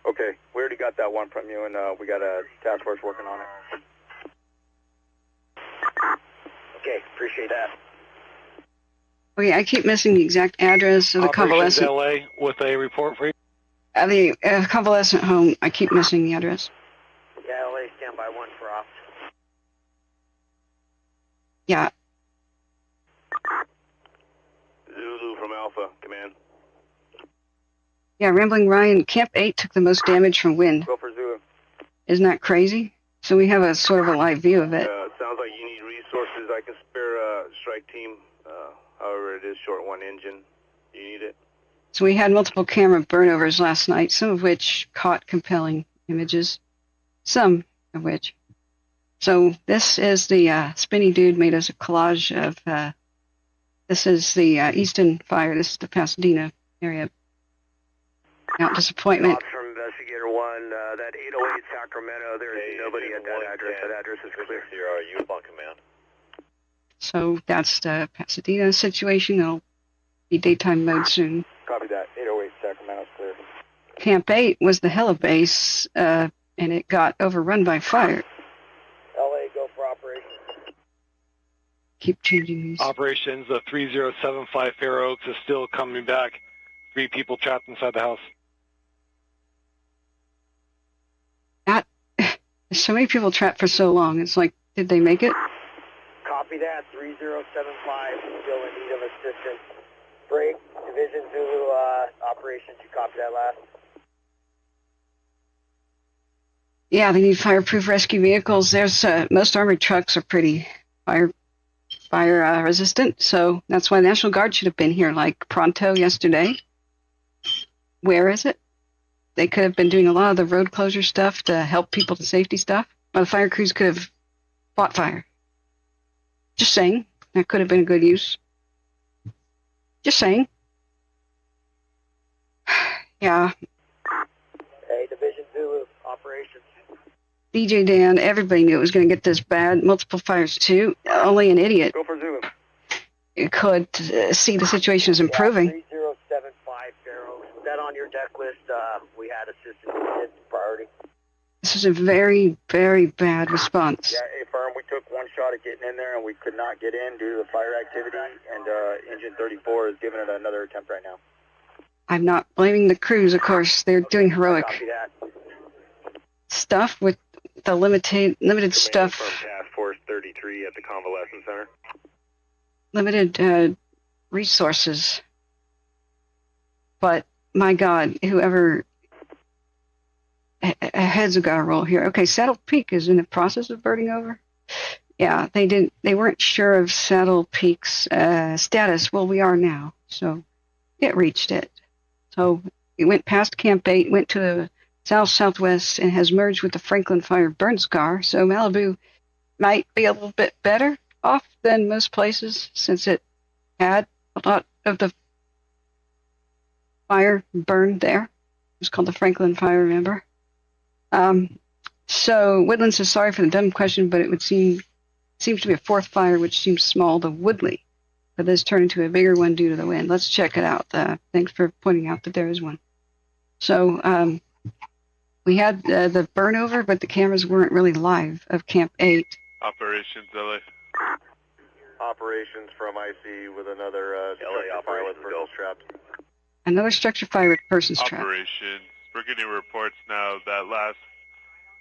Okay, we already got that one from you, and we got a task force working on it. Okay, appreciate that. Okay, I keep missing the exact address of the Operations convalescent. LA with a report for you. The convalescent home. I keep missing the address. Yeah, LA standby 1 for ops. Yeah. Zulu from Alpha, command. Yeah, Rambling Ryan, Camp 8 took the most damage from wind. Go for Zulu. Isn't that crazy? So we have a sort of a live view of it. Sounds like you need resources. I can spare a strike team. However, it is short one engine. You need it? So we had multiple camera burnovers last night, some of which caught compelling images. Some of which. So this is the Spinny Dude made us a collage of, this is the Eaton Fire, this is the Pasadena area. Not disappointment. Ops from Investigator 1, that 808 Sacramento, there is nobody at that address. That address is clear. You up on command? So that's the Pasadena situation. It'll be daytime mode soon. Copy that. 808 Sacramento's clear. Camp 8 was the helibase, and it got overrun by fire. LA, go for operations. Keep changing these. Operations 3075 Fair Oaks is still coming back. 3 people trapped inside the house. There's so many people trapped for so long. It's like, did they make it? Copy that. 3075, still in need of assistance. Break, Division Zulu operations. You copy that last? Yeah, they need fireproof rescue vehicles. There's most armored trucks are pretty fire resistant, so that's why the National Guard should have been here like pronto yesterday. Where is it? They could have been doing a lot of the road closure stuff to help people to safety stuff. Well, the fire crews could have fought fire. Just saying. That could have been a good use. Just saying. Yeah. Hey, Division Zulu operations. DJ Dan, everybody knew it was going to get this bad. Multiple fires, too. Only an idiot Go for Zulu. could see the situation is improving. 3075 Fair Oaks. Was that on your deck list? We had assistance needed, priority. This is a very, very bad response. Yeah, hey, firm, we took one shot at getting in there, and we could not get in due to the fire activity, and engine 34 is giving it another attempt right now. I'm not blaming the crews, of course. They're doing heroic Copy that. stuff with the limited stuff. From Task Force 33 at the Convalescent Center. Limited resources. But, my God, whoever... heads have got to roll here. Okay, Saddle Peak is in the process of burning over. Yeah, they weren't sure of Saddle Peak's status. Well, we are now. So it reached it. So it went past Camp 8, went to the southwest, and has merged with the Franklin Fire burn scar. So Malibu might be a little bit better off than most places, since it had a lot fire burned there. It was called the Franklin Fire, remember? So Woodland says, sorry for the dumb question, but it would seems to be a fourth fire, which seems small, the Woodley. But this turned into a bigger one due to the wind. Let's check it out. Thanks for pointing out that there is one. So we had the burnover, but the cameras weren't really live of Camp 8. Operations LA. Operations from IC with another LA fire with persons trapped. Another structure fire with persons trapped. Operations. We're getting reports now that last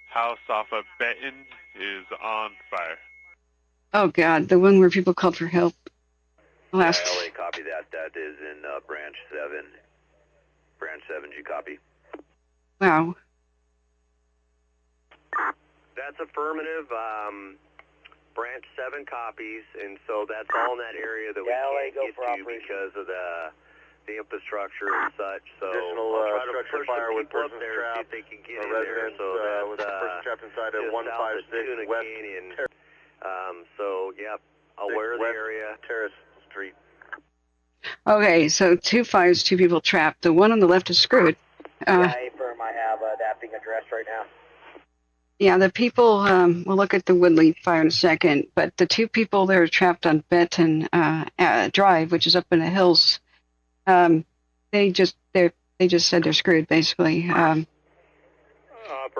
house off of Benton is on fire. Oh, God, the one where people called for help. Last. LA, copy that. That is in branch 7. Branch 7, you copy? Wow. That's affirmative. Branch 7 copies, and so that's all in that area that we can't get to because of the infrastructure and such. So additional I'll try to structure push fire some with people up persons there, see trapped. if they can get in Residents there. So with a person trapped inside of 156 West Canyon. So yeah, aware of the area. Terrace Street. Okay, so 2 fires, 2 people trapped. The one on the left is screwed. Yeah, firm, I have that being addressed right now. Yeah, the people, we'll look at the Woodley fire in a second, but the 2 people that are trapped on Benton Drive, which is up in the hills, they just said they're screwed, basically.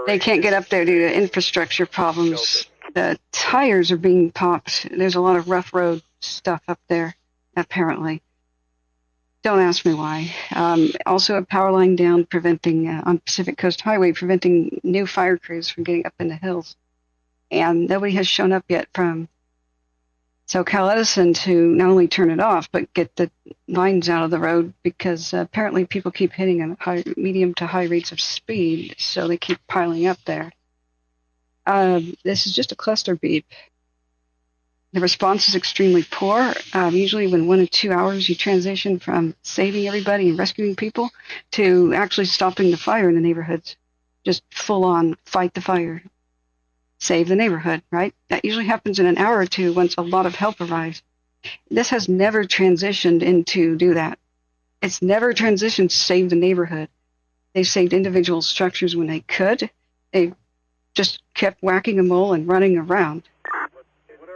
They can't get up there due to infrastructure problems. The tires are being popped. There's a lot of rough road stuff up there, apparently. Don't ask me why. Also, a power line down preventing, on Pacific Coast Highway, preventing new fire crews from getting up in the hills. And nobody has shown up yet from SoCal Edison to not only turn it off, but get the lines out of the road because apparently people keep hitting at high, medium to high rates of speed, so they keep piling up there. This is just a cluster beep. The response is extremely poor. Usually within 1 to 2 hours, you transition from saving everybody and rescuing people to actually stopping the fire in the neighborhoods. Just full on fight the fire. Save the neighborhood, right? That usually happens in an hour or 2 once a lot of help arrives. This has never transitioned into do that. It's never transitioned to save the neighborhood. They've saved individual structures when they could. They just kept whacking a mole and running around.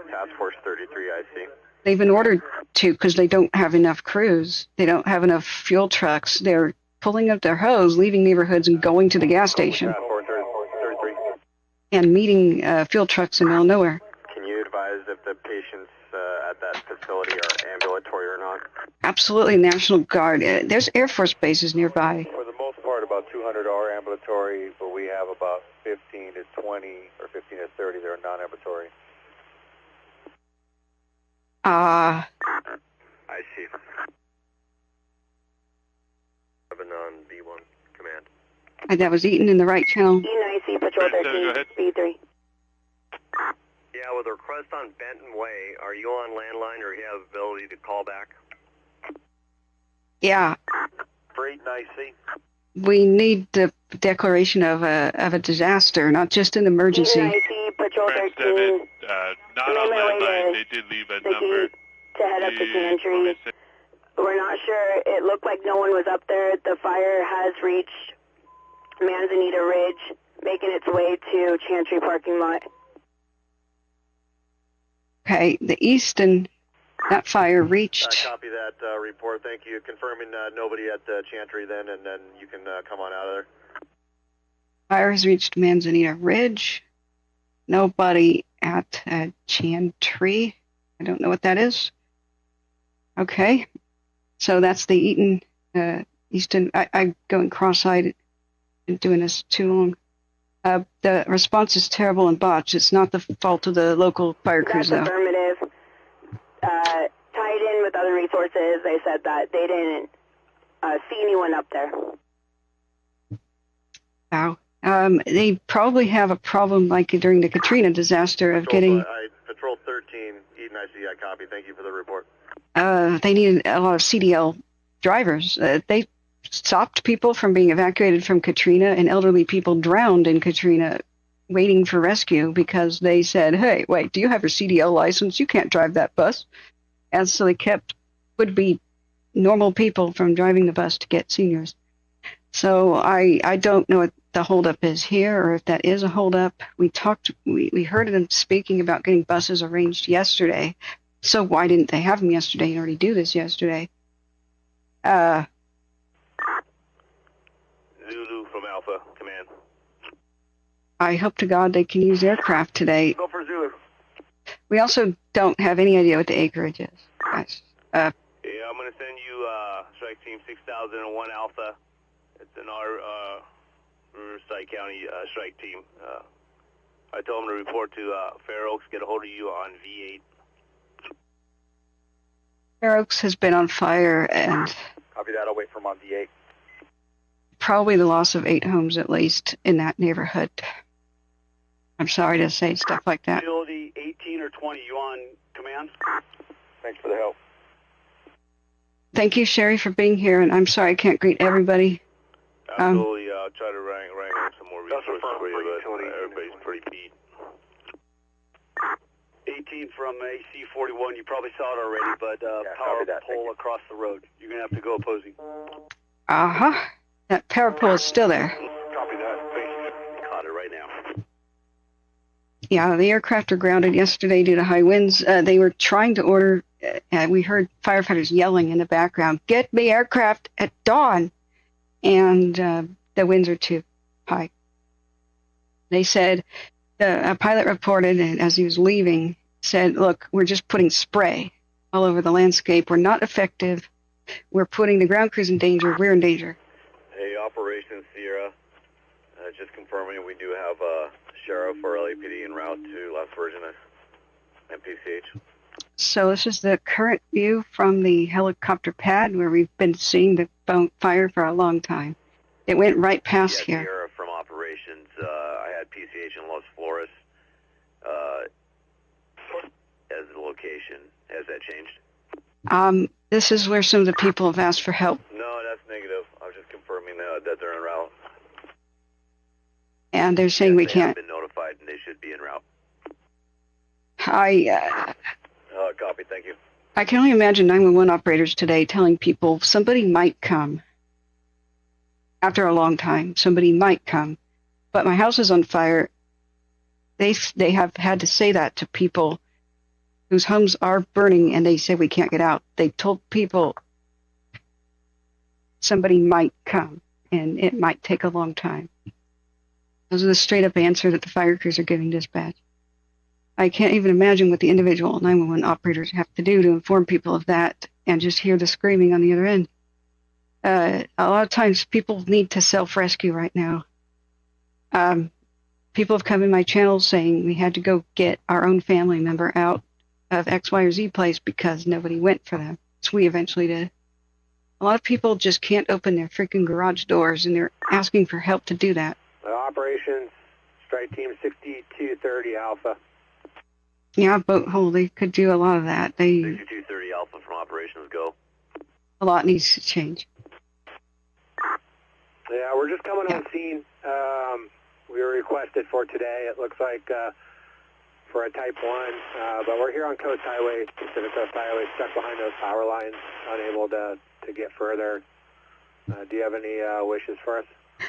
Task Force 33, I see. They've been ordered to because they don't have enough crews. They don't have enough fuel trucks. They're pulling up their hose, leaving neighborhoods and going to the gas station. 433. And meeting fuel trucks in the middle of nowhere. Can you advise if the patients at that facility are ambulatory or not? Absolutely, National Guard. There's Air Force bases nearby. For the most part, about 200 are ambulatory, but we have about 15 to 20 or 15 to 30 that are non-ambulatory. I see. 7 on B1 command. That was Eaton in the right channel. Eaton IC, Patrol 13, B3. Yeah, with a request on Benton Way, are you on landline or you have ability to call back? Yeah. For Eaton IC. We need the declaration of a disaster, not just an emergency. Eaton IC, Patrol 13. Not on landline. They did leave a number. To head up to Chantry. We're not sure. It looked like no one was up there. The fire has reached Manzanita Ridge, making its way to Chantry parking lot. Okay, the Easton, that fire reached. Copy that report. Thank you. Confirming nobody at Chantry then, and then you can come on out of there. Fire has reached Manzanita Ridge. Nobody at Chantry. I don't know what that is. Okay, so that's the Eaton, Easton. I'm going cross-eyed and doing this too long. The response is terrible and botched. It's not the fault of the local fire crews, though. That's affirmative. Tied in with other resources, they said that they didn't see anyone up there. Wow. They probably have a problem like during the Katrina disaster of getting... Patrol 13, Eaton IC, I copy. Thank you for the report. They needed a lot of CDL drivers. They stopped people from being evacuated from Katrina, and elderly people drowned in Katrina waiting for rescue because they said, hey, wait, do you have your CDL license? You can't drive that bus. And so they kept would-be normal people from driving the bus to get seniors. So I don't know what the holdup is here, or if that is a holdup. We heard them speaking about getting buses arranged yesterday. So why didn't they have them yesterday and already do this yesterday? Zulu from Alpha, command. I hope to God they can use aircraft today. Go for Zulu. We also don't have any idea what the acreage is, guys. Yeah, I'm going to send you Strike Team 6001 Alpha. It's in our Riverside County Strike Team. I told them to report to Fair Oaks, get a hold of you on V8. Fair Oaks has been on fire, and Copy that. I'll wait for him on V8. probably the loss of 8 homes at least in that neighborhood. I'm sorry to say stuff like that. Facility 18 or 20, you on command? Thanks for the help. Thank you, Sherry, for being here, and I'm sorry I can't greet everybody. Absolutely, I'll try to wrangle up some more resources for you, but everybody's pretty beat. 18 from AC41, you probably saw it already, but power pole across the road. You're going to have to go opposing. Uh-huh. That power pole is still there. Copy that. Caught it right now. Yeah, the aircraft were grounded yesterday due to high winds. They were trying to order, we heard firefighters yelling in the background, "Get me aircraft at dawn!" And the winds are too high. They said, a pilot reported, and as he was leaving, said, "Look, we're just putting spray all over the landscape. We're not effective. We're putting the ground crews in danger. We're in danger." Hey, Operation Sierra, just confirming we do have a sheriff or LAPD en route to Las Virgenes and PCH. So this is the current view from the helicopter pad where we've been seeing the fire for a long time. It went right past here. Sierra from Operations. I had PCH in Los Flores as the location. Has that changed? This is where some of the people have asked for help. No, that's negative. I was just confirming that they're en route. And they're saying we they can't. Have been notified and they should be en route. Copy, thank you. I can only imagine 911 operators today telling people somebody might come. After a long time, somebody might come. But my house is on fire. They have had to say that to people whose homes are burning, and they say we can't get out. They told people somebody might come, and it might take a long time. Those are the straight-up answer that the fire crews are giving dispatch. I can't even imagine what the individual 911 operators have to do to inform people of that and just hear the screaming on the other end. A lot of times people need to self-rescue right now. People have come in my channel saying we had to go get our own family member out of X, Y, or Z place because nobody went for them. So we eventually did. A lot of people just can't open their freaking garage doors, and they're asking for help to do that. Operations, Strike Team 6230 Alpha. Yeah, boat hole, they could do a lot of that. 6230 Alpha from Operations, go. A lot needs to change. Yeah, we're just coming on scene. We were requested for today. It looks like for a Type 1, but we're here on Coast Highway, Pacific Coast Highway, stuck behind those power lines, unable to get further. Do you have any wishes for us?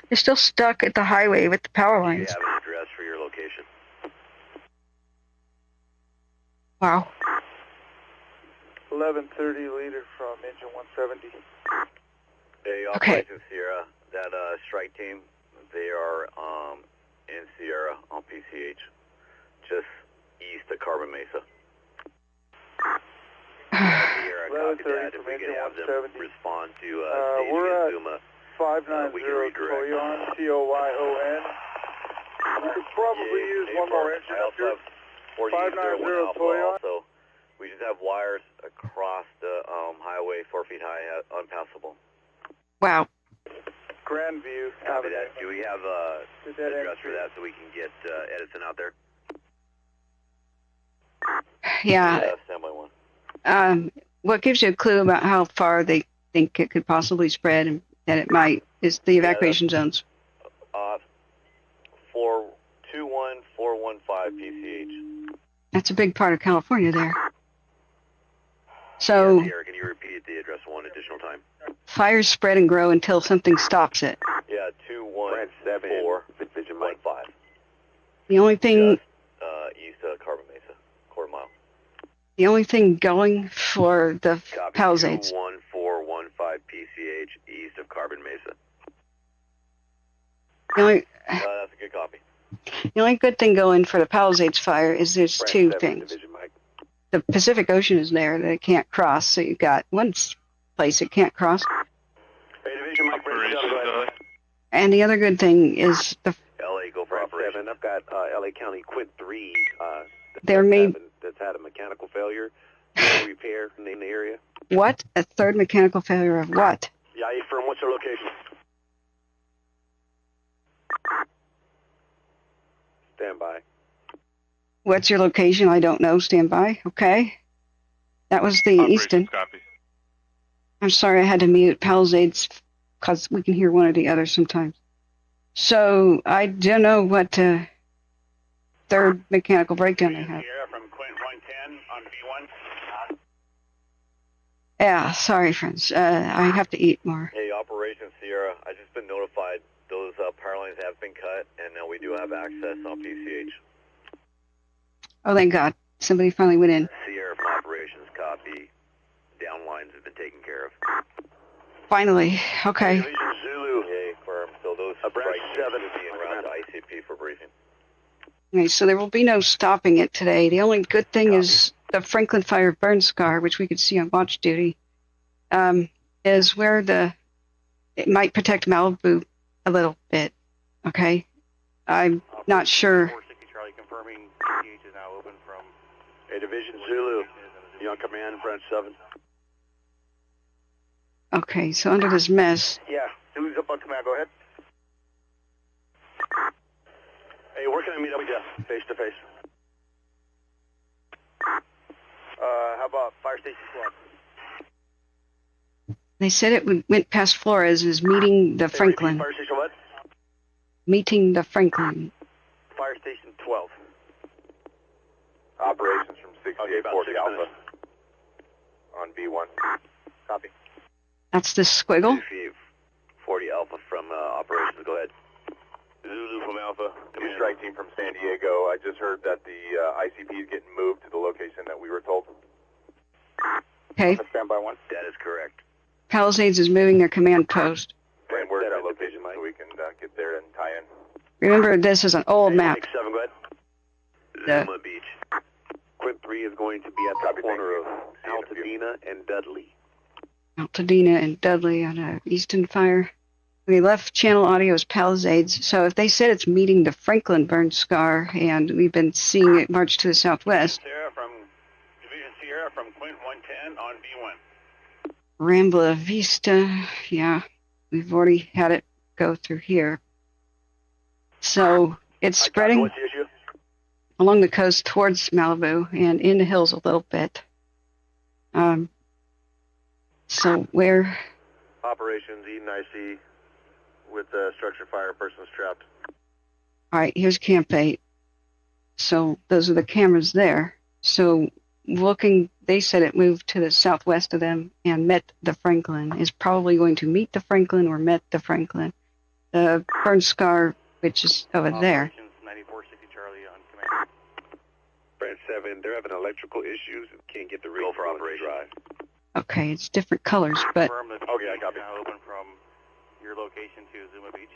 They're still stuck at the highway with the power lines. Do you have an address for your location? Wow. 1130 leader from engine 170. Hey, Operation Sierra, that strike team, they are in Sierra on PCH, just east of Carbon Mesa. Sierra, copy that. If we could have them respond to we're at Zuma, 590 Toyon, Coyon. We could probably use one more engine up here. 590 Toyon. Also, we just have wires across the highway 4 feet high, unpassable. Wow. Grandview. Copy that. Do we have an address for that so we can get Edison out there? Yeah. Standby one. What gives you a clue about how far they think it could possibly spread and that it might is the evacuation zones? 21415 PCH. That's a big part of California there. So. Here, can you repeat be at the address one additional time. Fires spread and grow until something stops it. Yeah, 214 Division Mike 5. The only thing, East of Carbon Mesa, quarter mile. the only thing going for the Copy. Palisades. 21415 PCH east of Carbon Mesa. That's a good copy. The only good thing going for the Palisades fire is there's two things. Division Mike. The Pacific Ocean is there that it can't cross, so you've got one place it can't cross. Hey, Division Mike, go ahead. And the other good thing is the LA, go for operation. I've got LA County Quint 3 that's had a mechanical failure. Repair in the area. what? A third mechanical failure of what? Yeah, firm, what's your location? Stand by. What's your location? I don't know. Stand by. Okay. That was the Easton. Copy. I'm sorry, I had to mute Palisades because we can hear one or the other sometimes. So I don't know what third mechanical breakdown they have. Sierra from Quint 110 on B1. Yeah, sorry, friends. I have to eat more. Hey, Operation Sierra, I just been notified those power lines have been cut, and now we do have access on PCH. Oh, thank God. Somebody finally went in. Sierra from Operations, copy. Down lines have been taken care of. Finally. Okay. Division Zulu. Yay, firm. So those branch 7 will be en route to ICP for briefing. Okay, so there will be no stopping it today. The only good thing is the Franklin Fire burn scar, which we could see on watch duty, is where it might protect Malibu a little bit. Okay? I'm not sure. 460 Charlie confirming PCH is now open from... Hey, Division Zulu. You on command, branch 7? Okay, so under this mess, Yeah, Zulu's up on command, go ahead. Hey, where can I meet up with you, face to face? How about Fire Station 12? they said it went past Flores is meeting the Franklin. Fire Station what? Meeting the Franklin. Fire Station 12. Operations from 6840 about 6 Alpha minutes. on B1. Copy. That's the squiggle. 40 Alpha from Operations, go ahead. Zulu from Alpha. New strike team from San Diego. I just heard that the ICP is getting moved to the location that we were told. Okay. Stand by 1. That is correct. Palisades is moving their command post. And where's that location so we can get there and tie in? Remember, this is an old map. 7, go ahead. Zuma Beach. Quint 3 is going to be at the corner of Altadena and Dudley. Altadena and Dudley on Eaton Fire. The left channel audio is Palisades, so if they said it's meeting the Franklin burn scar, and we've been seeing it march to the southwest. Division Sierra from Quint 110 on B1. Rambla Vista, yeah, we've already had it go through here. So it's spreading What's the issue? along the coast towards Malibu and in the hills a little bit. So where? Operations, Eaton IC with structure fire, persons trapped. All right, here's Camp 8. So those are the cameras there. So looking, they said it moved to the southwest of them and met the Franklin. Is probably going to meet the Franklin or met the Franklin. The burn scar, which is over there. 9460 Charlie on command. Branch 7, they're having electrical issues and can't get the rig for operation. Okay, it's different colors, but Confirm that Okay, I got it. now open from your location to Zuma Beach.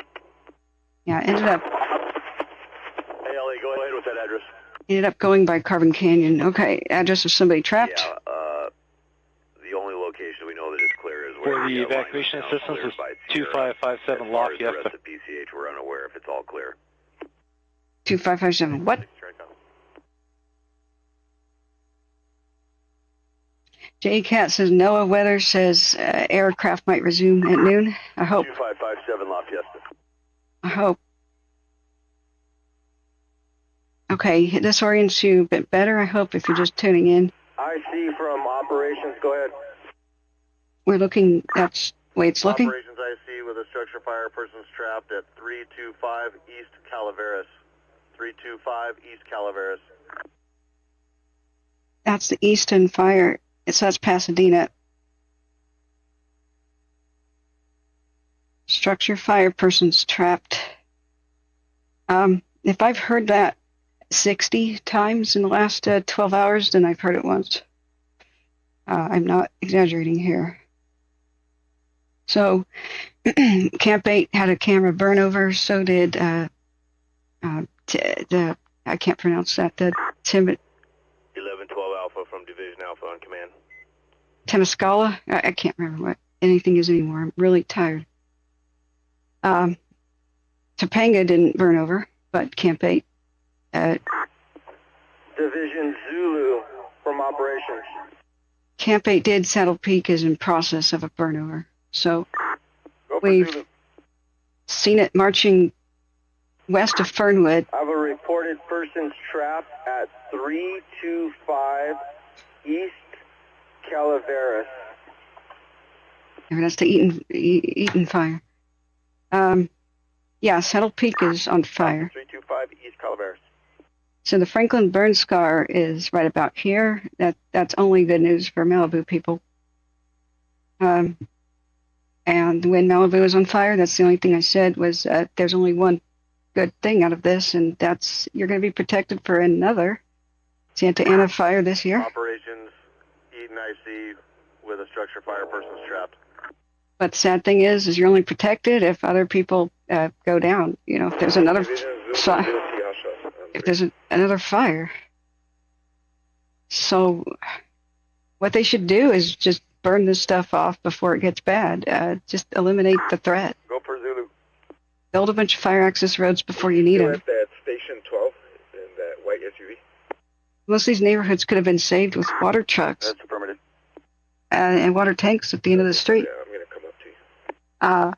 yeah, ended up Hey, LA, go ahead with that address. going by Carbon Canyon. Okay, address of somebody trapped. Yeah, the only location we know that is clear is where For the line evacuation is now assistance cleared is by Sierra. 2557 As far as the Lafayette. rest of PCH, we're unaware if it's all clear. 2557. What? J. Cat says NOAA weather says aircraft might resume at noon. I hope. 2557 Lafayette. I hope. Okay, this orients you a bit better, I hope, if you're just tuning in. IC from Operations, go ahead. We're looking, that's the way it's looking. Operations IC with a structure fire, persons trapped at 325 East Calaveras. 325 East Calaveras. That's the Eaton Fire. It says Pasadena. Structure fire, persons trapped. If I've heard that 60 times in the last 12 hours, then I've heard it once. I'm not exaggerating here. So, Camp 8 had a camera burnover, so did I can't pronounce that, the 1112 Alpha from Division Alpha on command. Temescala? I can't remember what anything is anymore. I'm really tired. Topanga didn't burn over, but Camp 8. Division Zulu from operations. Camp 8 did. Saddle Peak is in process of a burnover. So we've seen it marching west of Fernwood. I have a reported persons trapped at 325 East Calaveras. That's the Eaton Fire. Yeah, Saddle Peak is on fire. 325 East Calaveras. So the Franklin burn scar is right about here. That's only good news for Malibu people. And when Malibu is on fire, that's the only thing I said was there's only one good thing out of this, and that's you're going to be protected for another Santa Ana fire this year. Operations, Eaton IC with a structure fire, persons trapped. But the sad thing is you're only protected if other people go down. You know, if there's another another fire. So what they should do is just burn this stuff off before it gets bad. Just eliminate the threat. Go for Zulu. Build a bunch of fire access roads before you need them. At that station 12 in that white SUV. Most of these neighborhoods could have been saved with water trucks. That's affirmative. And water tanks at the end of the street. Yeah, I'm going to come up to you.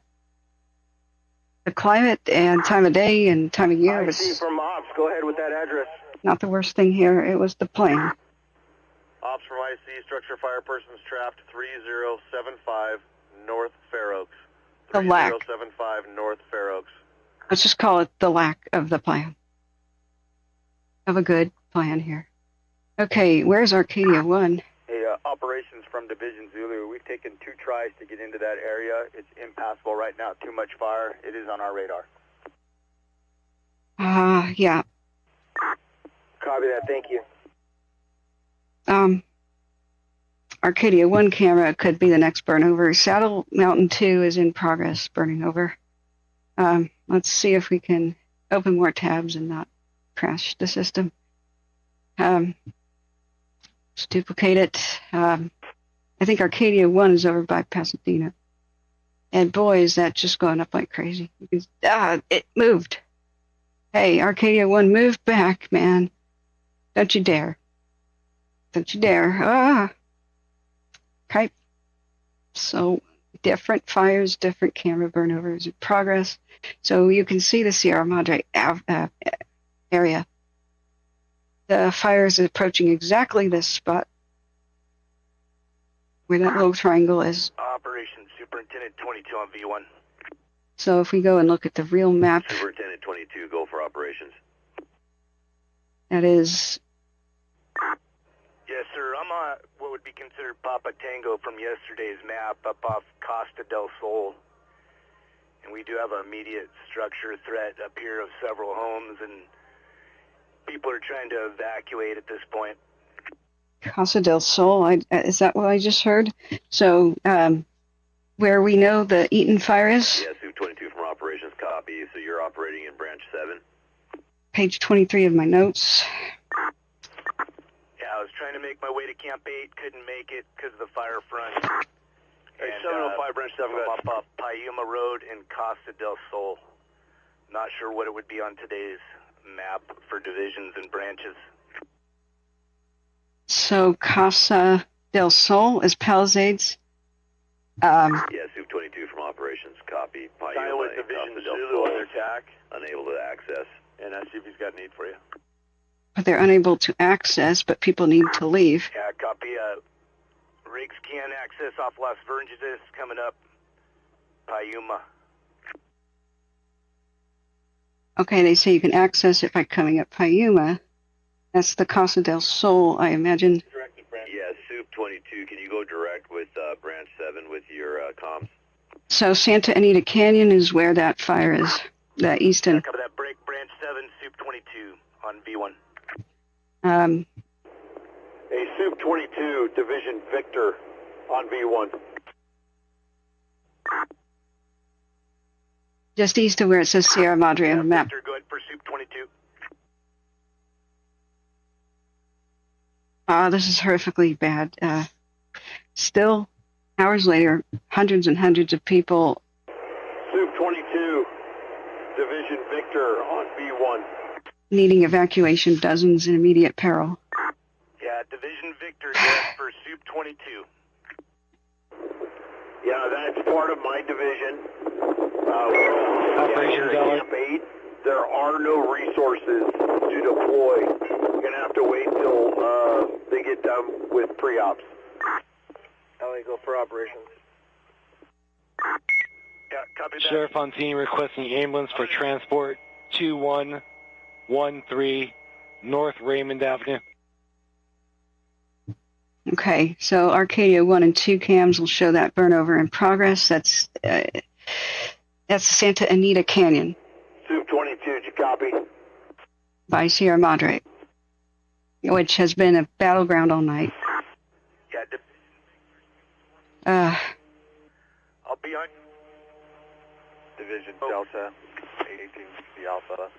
The climate and time of day and time of year was from Ops. Go ahead with that address. not the worst thing here. It was the plan. Ops from IC, structure fire, persons trapped, 3075 North Fair Oaks. The lack. 3075 North Fair Oaks. Let's just call it the lack of the plan. Of a good plan here. Okay, where's Arcadia 1? Hey, operations from Division Zulu. We've taken 2 tries to get into that area. It's impassable right now. Too much fire. It is on our radar. Yeah. Copy that. Thank you. Arcadia 1 camera could be the next burn over. Saddle Mountain 2 is in progress burning over. Let's see if we can open more tabs and not crash the system. Let's duplicate it. I think Arcadia 1 is over by Pasadena. And boy, is that just going up like crazy. It moved. Hey, Arcadia 1 moved back, man. Don't you dare. Don't you dare. Okay. So, different fires, different camera burnovers in progress. So you can see the Sierra Madre area. The fire is approaching exactly this spot where that little triangle is. Operation Superintendent 22 on V1. So if we go and look at the real map, Superintendent 22, go for operations. that is... Yes, sir. I'm on what would be considered Papa Tango from yesterday's map up off Costa del Sol. And we do have an immediate structure threat up here of several homes, and people are trying to evacuate at this point. Casa del Sol, is that what I just heard? So, where we know the Eaton Fire is? Yeah, Su-22 from operations, copy. So you're operating in branch 7? Page 23 of my notes. Yeah, I was trying to make my way to Camp 8, couldn't make it because of the fire front. Hey, And, 705 branch 7, go ahead. off Payuma Road in Costa del Sol. Not sure what it would be on today's map for divisions and branches. So, Casa del Sol is Palisades. Yeah, Su-22 from operations, copy. Iowa Payuma, Division Costa del Zulu Sol, under attack. unable to access. And see if he's got need for you. But they're unable to access, but people need to leave. Yeah, copy. Rigs can access off Las Virgenes coming up. Payuma. Okay, they say you can access it by coming up Payuma. That's the Casa del Sol, I imagine. Yeah, Soup 22, can you go direct with branch 7 with your comms? So Santa Anita Canyon is where that fire is, that Easton. Cover that break, branch 7, Soup 22 on V1. A Soup 22, Division Victor on V1. Just east of where it says Sierra Madre on the map. Victor, go ahead for Soup 22. This is horrifically bad. Still, hours later, hundreds and hundreds of people. Soup 22, Division Victor on V1. Needing evacuation, dozens in immediate peril. Yeah, Division Victor, go ahead for Soup 22. Yeah, that's part of my division. Operation Delta. Camp 8. There are no resources to deploy. We're going to have to wait till they get done with pre-ops. LA, go for operations. Yeah, copy that. Sheriff on scene requesting ambulance for transport 2113 North Raymond Avenue. Okay, so Arcadia 1 and 2 cams will show that burnover in progress. That's Santa Anita Canyon. Soup 22, did you copy? By Sierra Madre, which has been a battleground all night. Yeah, I'll be on. Division Delta, 1860 Alpha.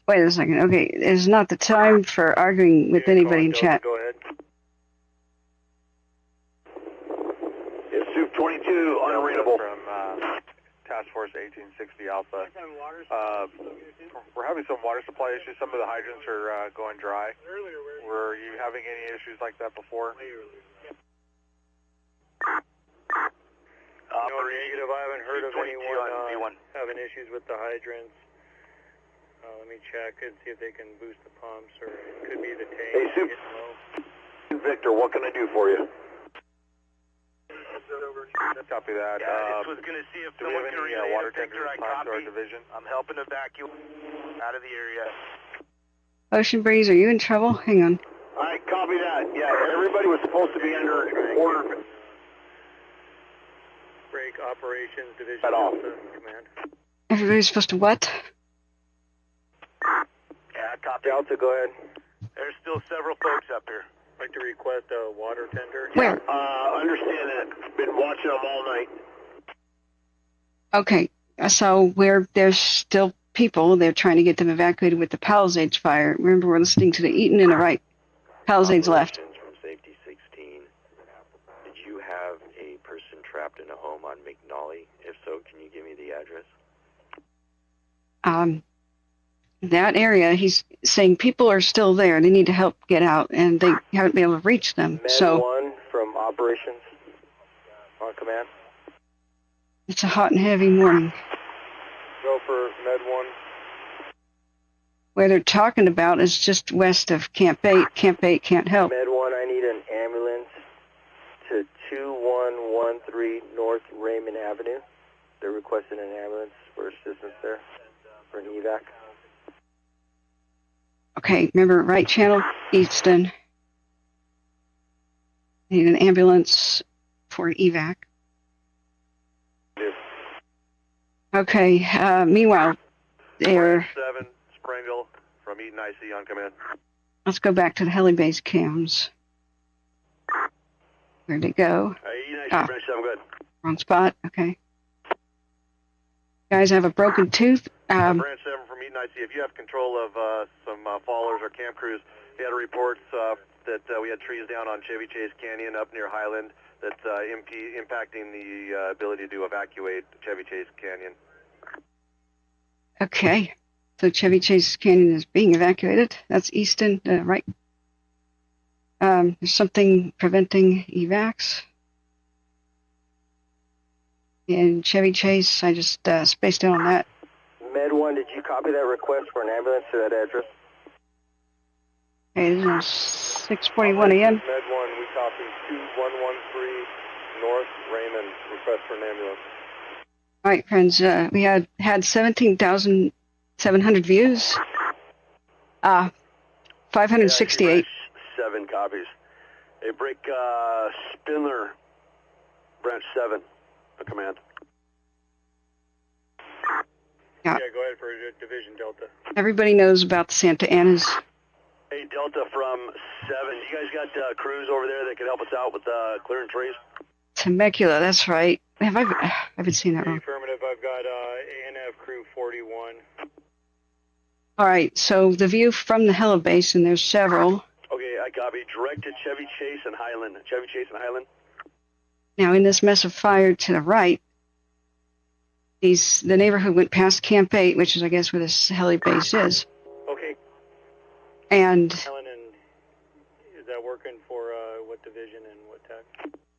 Wait a second. Okay, it's not the time for arguing with anybody in chat. Go ahead. It's Soup 22, unreadable. From Task Force 1860 Alpha. We're having some water supply issues. Some of the hydrants are going dry. Were you having any issues like that before? Negative, I haven't heard of anyone having issues with the hydrants. Let me check and see if they can boost the pumps, or it could be the tank. Hey, Soup. Victor, what can I do for you? Copy that. Yeah, I just was going to see if someone can relay water to Victor. I tenders to our copy. division? I'm helping evacuate out of the area. Ocean Breeze, are you in trouble? Hang on. All right, copy that. Yeah, everybody was supposed to be under order. Break operations, Division At all. Delta, Command. Everybody's supposed to what? Yeah, copy. Delta, go ahead. There's still several folks up here. I'd like to request a water tender. Where? Understand that. Been watching them all night. Okay, so where there's still people, they're trying to get them evacuated with the Pallisades fire. Remember, we're listening to the Eaton in the right. Pallisades left. From Safety 16, did you have a person trapped in a home on McNally? If so, can you give me the address? That area, he's saying people are still there. They need to help get out, and they haven't been able to reach them. Med So 1 from operations on command. it's a hot and heavy morning. Go for Med 1. Where they're talking about is just west of Camp 8. Camp 8 can't help. Med 1, I need an ambulance to 2113 North Raymond Avenue. They're requesting an ambulance for assistance there for an evac. Okay, remember, right channel, Easton. Need an ambulance for an evac. Okay, meanwhile, they're... 7, Springville from Eaton IC on command. Let's go back to the heli base cams. Where'd it go? Eaton IC, branch 7, good. Wrong spot, okay. Guys, I have a broken tooth. Branch 7 from Eaton IC, if you have control of some followers or camp crews, we had reports that we had trees down on Chevy Chase Canyon up near Highland that's impacting the ability to evacuate Chevy Chase Canyon. Okay, so Chevy Chase Canyon is being evacuated. That's Easton, right? There's something preventing evacs. And Chevy Chase, I just spaced out on that. Med 1, did you copy that request for an ambulance to that address? Okay, this is 6:41 a.m. Med 1, we copy 2113 North Raymond. Request for an ambulance. All right, friends, we had 17,700 views. 568. 7 copies. Hey, break Spindler Branch 7, the command. Yeah. Go ahead for Division Delta. Everybody knows about the Santa Anas. Hey, Delta from 7. You guys got crews over there that can help us out with clearing trees? Temecula, that's right. Have I been seeing that wrong? Affirmative, I've got ANF Crew 41. All right, so the view from the heli base, and there's several. Okay, I copy. Direct to Chevy Chase and Highland. Chevy Chase and Highland. Now, in this mess of fire to the right, the neighborhood went past Camp 8, which is, I guess, where this heli base is. Okay. And Highland, is that working for what division and what tech?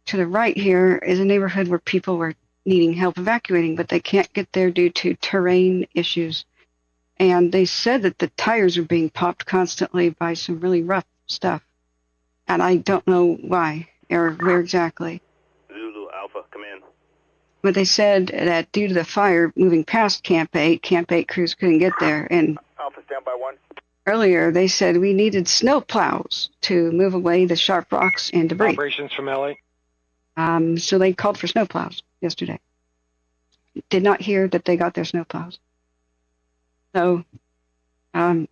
to the right here is a neighborhood where people were needing help evacuating, but they can't get there due to terrain issues. And they said that the tires are being popped constantly by some really rough stuff. And I don't know why or where exactly. Zulu Alpha, command. But they said that due to the fire moving past Camp 8 crews couldn't get there. And Alpha, standby 1. earlier they said we needed snow plows to move away the sharp rocks and debris. Operations from LA. So they called for snow plows yesterday. Did not hear that they got their snow plows. So, LA,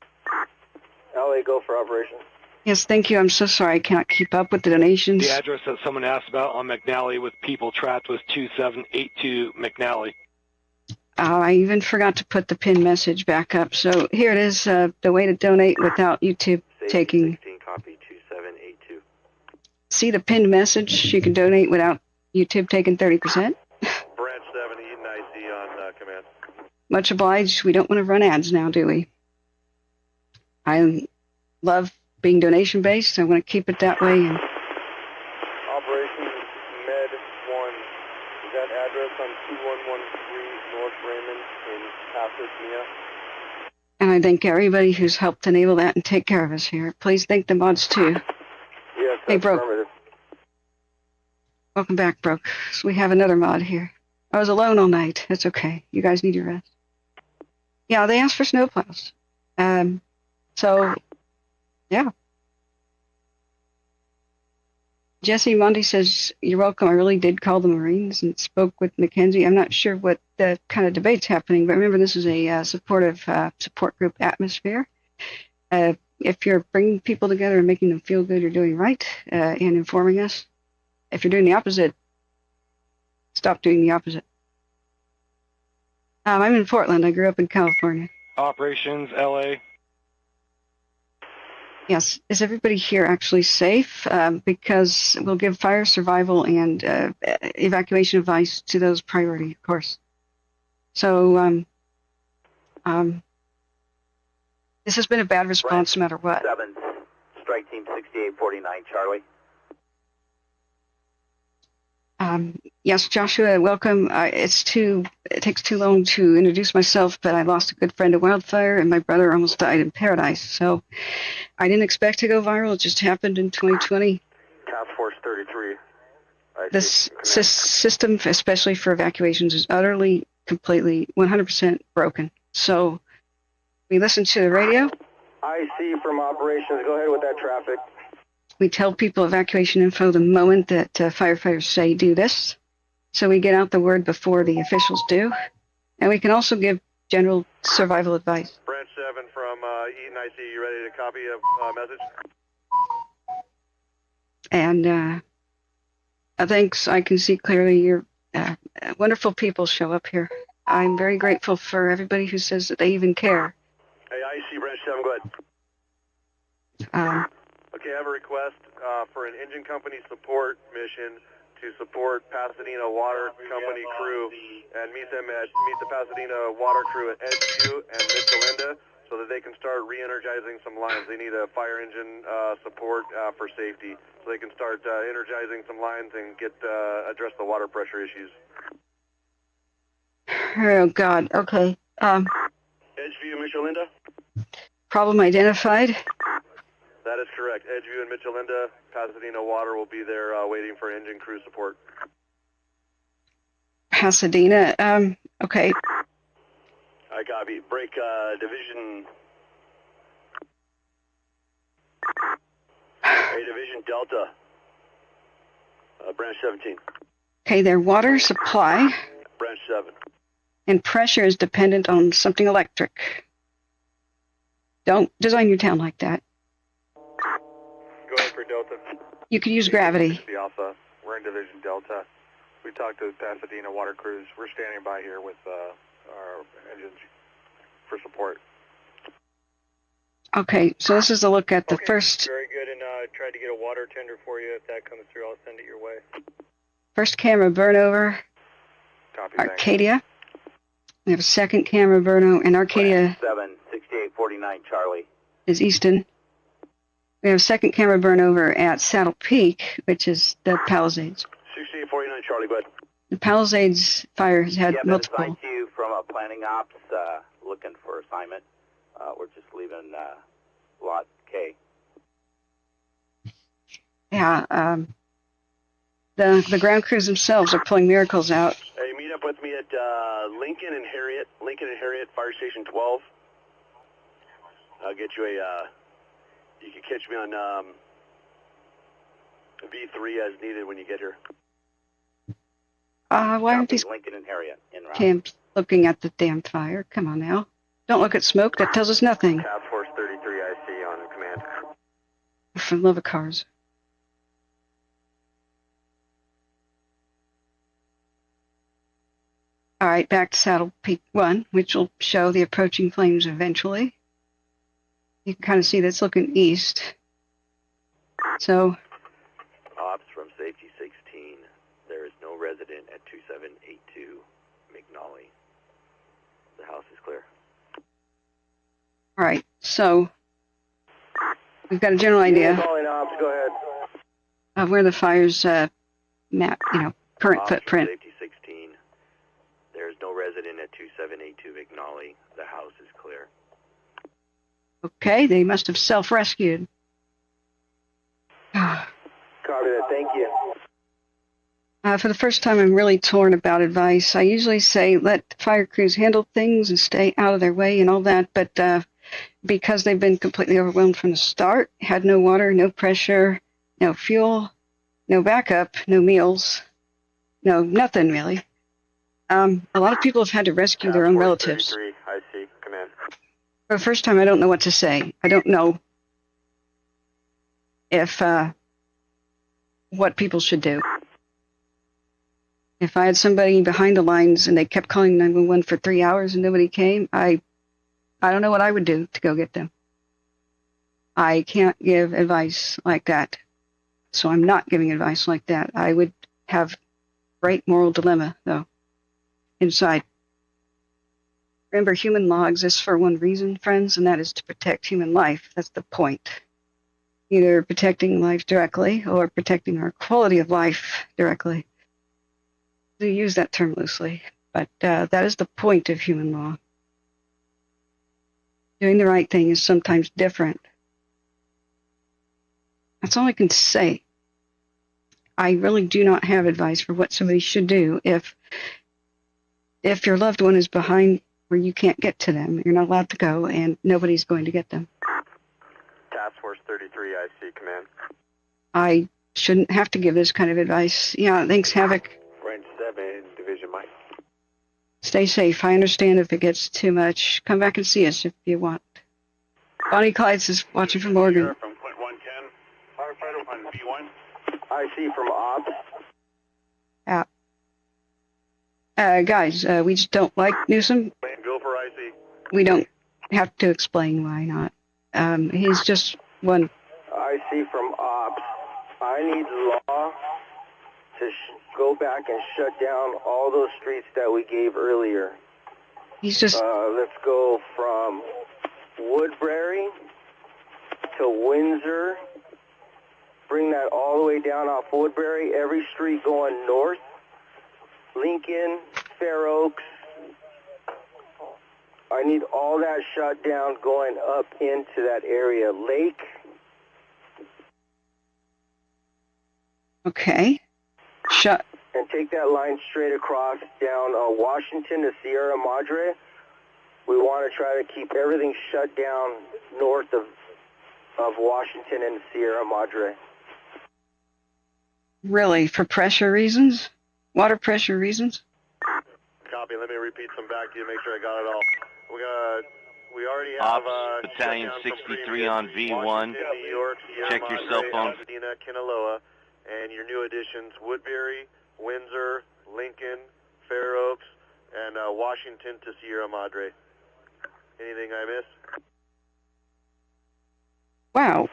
go for operations. yes, thank you. I'm so sorry I cannot keep up with the donations. The address that someone asked about on McNally with people trapped was 2782 McNally. I even forgot to put the pin message back up. So here it is, the way to donate without YouTube taking. 16, copy 2782. See the pinned message? You can donate without YouTube taking 30%. Branch 7, Eaton IC on command. Much obliged. We don't want to run ads now, do we? I love being donation-based. I want to keep it that way. And Operation Med 1. Is that address on 2113 North Raymond in Pasadena? And I thank everybody who's helped enable that and take care of us here. Please thank the mods, too. Yes, Hey, that's Broke. affirmative. Welcome back, Broke. So we have another mod here. I was alone all night. It's okay. You guys need your rest. Yeah, they asked for snowplows. So, yeah. Jesse Monday says, you're welcome. I really did call the Marines and spoke with Mackenzie. I'm not sure what the kind of debate's happening, but remember this is a supportive support group atmosphere. If you're bringing people together and making them feel good, you're doing right and informing us. If you're doing the opposite, stop doing the opposite. I'm in Portland. I grew up in California. Operations LA. Yes. Is everybody here actually safe? Because we'll give fire survival and evacuation advice to those priority, of course. So this has been a bad response no matter what. 7, strike team 6849, Charlie. Yes, Joshua, welcome. It takes too long to introduce myself, but I lost a good friend to Wildfire, and my brother almost died in Paradise. So I didn't expect to go viral. It just happened in 2020. Task Force 33. This system, especially for evacuations, is utterly, completely, 100% broken. So we listen to the radio. IC from operations. Go ahead with that traffic. We tell people evacuation info the moment that firefighters say do this. So we get out the word before the officials do. And we can also give general survival advice. Branch 7 from Eaton IC, you ready to copy a message? And thanks, I can see clearly you're wonderful people show up here. I'm very grateful for everybody who says that they even care. Hey, IC Branch 7, go ahead. Okay, I have a request for an engine company support mission to support Pasadena Water Company crew and meet the Pasadena Water crew at Edgeview and Mitchalinda so that they can start re-energizing some lines. They need a fire engine support for safety so they can start energizing some lines and address the water pressure issues. Oh, God. Okay. Edgeview, Mitchalinda? Problem identified. That is correct. Edgeview and Mitchalinda, Pasadena Water will be there waiting for engine crew support. Pasadena. Okay. I copy. Break division. Hey, Division Delta. Branch 17. Okay, their water supply Branch 7. and pressure is dependent on something electric. Don't design your town like that. Go ahead for Delta. You could use gravity. The Alpha. We're in Division Delta. We talked to Pasadena Water Crews. We're standing by here with our engines for support. Okay, so this is a look at the first Very good, and tried to get a water tender for you. If that comes through, I'll send it your way. first camera burnover, Copy, Arcadia. We have a second camera burnover, and Arcadia 7, 6849 Charlie. is Easton. We have a second camera burnover at Saddle Peak, which is the Palisades. 6849 Charlie, bud. The Palisades fire has had Yeah, multiple. been assigned to you from a planning ops, looking for assignment. We're just leaving lot K. Yeah, the ground crews themselves are pulling miracles out. Hey, meet up with me at Lincoln and Harriet, Fire Station 12. I'll get you you can catch me on V3 as needed when you get here. Why aren't these Lincoln and Harriet in route. camps looking at the damn fire? Come on now. Don't look at smoke. That tells us nothing. Task Force 33 IC on command. For the love of cars. All right, back to Saddle Peak 1, which will show the approaching flames eventually. You can kind of see that's looking east. So, Ops from Safety 16. There is no resident at 2782 McNally. The house is clear. all right, so we've got a general idea Calling ops, go ahead. of where the fire's map, current Ops footprint. From Safety 16. There is no resident at 2782 McNally. The house is clear. Okay, they must have self-rescued. Copy that, thank you. For the first time, I'm really torn about advice. I usually say let fire crews handle things and stay out of their way and all that, but because they've been completely overwhelmed from the start, had no water, no pressure, no fuel, no backup, no meals, no nothing really. A lot of people have had to rescue their own relatives. 33 IC command. For the first time, I don't know what to say. I don't know if what people should do. If I had somebody behind the lines and they kept calling 911 for 3 hours and nobody came, I don't know what I would do to go get them. I can't give advice like that. So I'm not giving advice like that. I would have great moral dilemma, though, inside. Remember, human law exists for one reason, friends, and that is to protect human life. That's the point. Either protecting life directly or protecting our quality of life directly. We use that term loosely, but that is the point of human law. Doing the right thing is sometimes different. That's all I can say. I really do not have advice for what somebody should do if your loved one is behind where you can't get to them. You're not allowed to go, and nobody's going to get them. Task Force 33 IC command. I shouldn't have to give this kind of advice. Yeah, thanks, Havoc. Range 7, Division Mike. Stay safe. I understand if it gets too much. Come back and see us if you want. Bonnie Clydes is watching from Oregon. From Point 110, firefighter on V1. IC from ops. Yeah. Guys, we just don't like Newsom. Go for IC. We don't have to explain why not. He's just one. IC from ops. I need law to go back and shut down all those streets that we gave earlier. He's just. Let's go from Woodbury to Windsor. Bring that all the way down off Woodbury. Every street going north. Lincoln, Fair Oaks. I need all that shut down going up into that area. Lake. Okay. Shut. And take that line straight across down Washington to Sierra Madre. We want to try to keep everything shut down north of Washington and Sierra Madre. Really, for pressure reasons? water pressure reasons. Copy. Let me repeat some back to you, make sure I got it all. We already have Ops, Battalion 63 on V1. New York, Check your cell phones. Pasadena, Kinaloa, and your new additions, Woodbury, Windsor, Lincoln, Fair Oaks, and Washington to Sierra Madre. Anything I missed? Wow.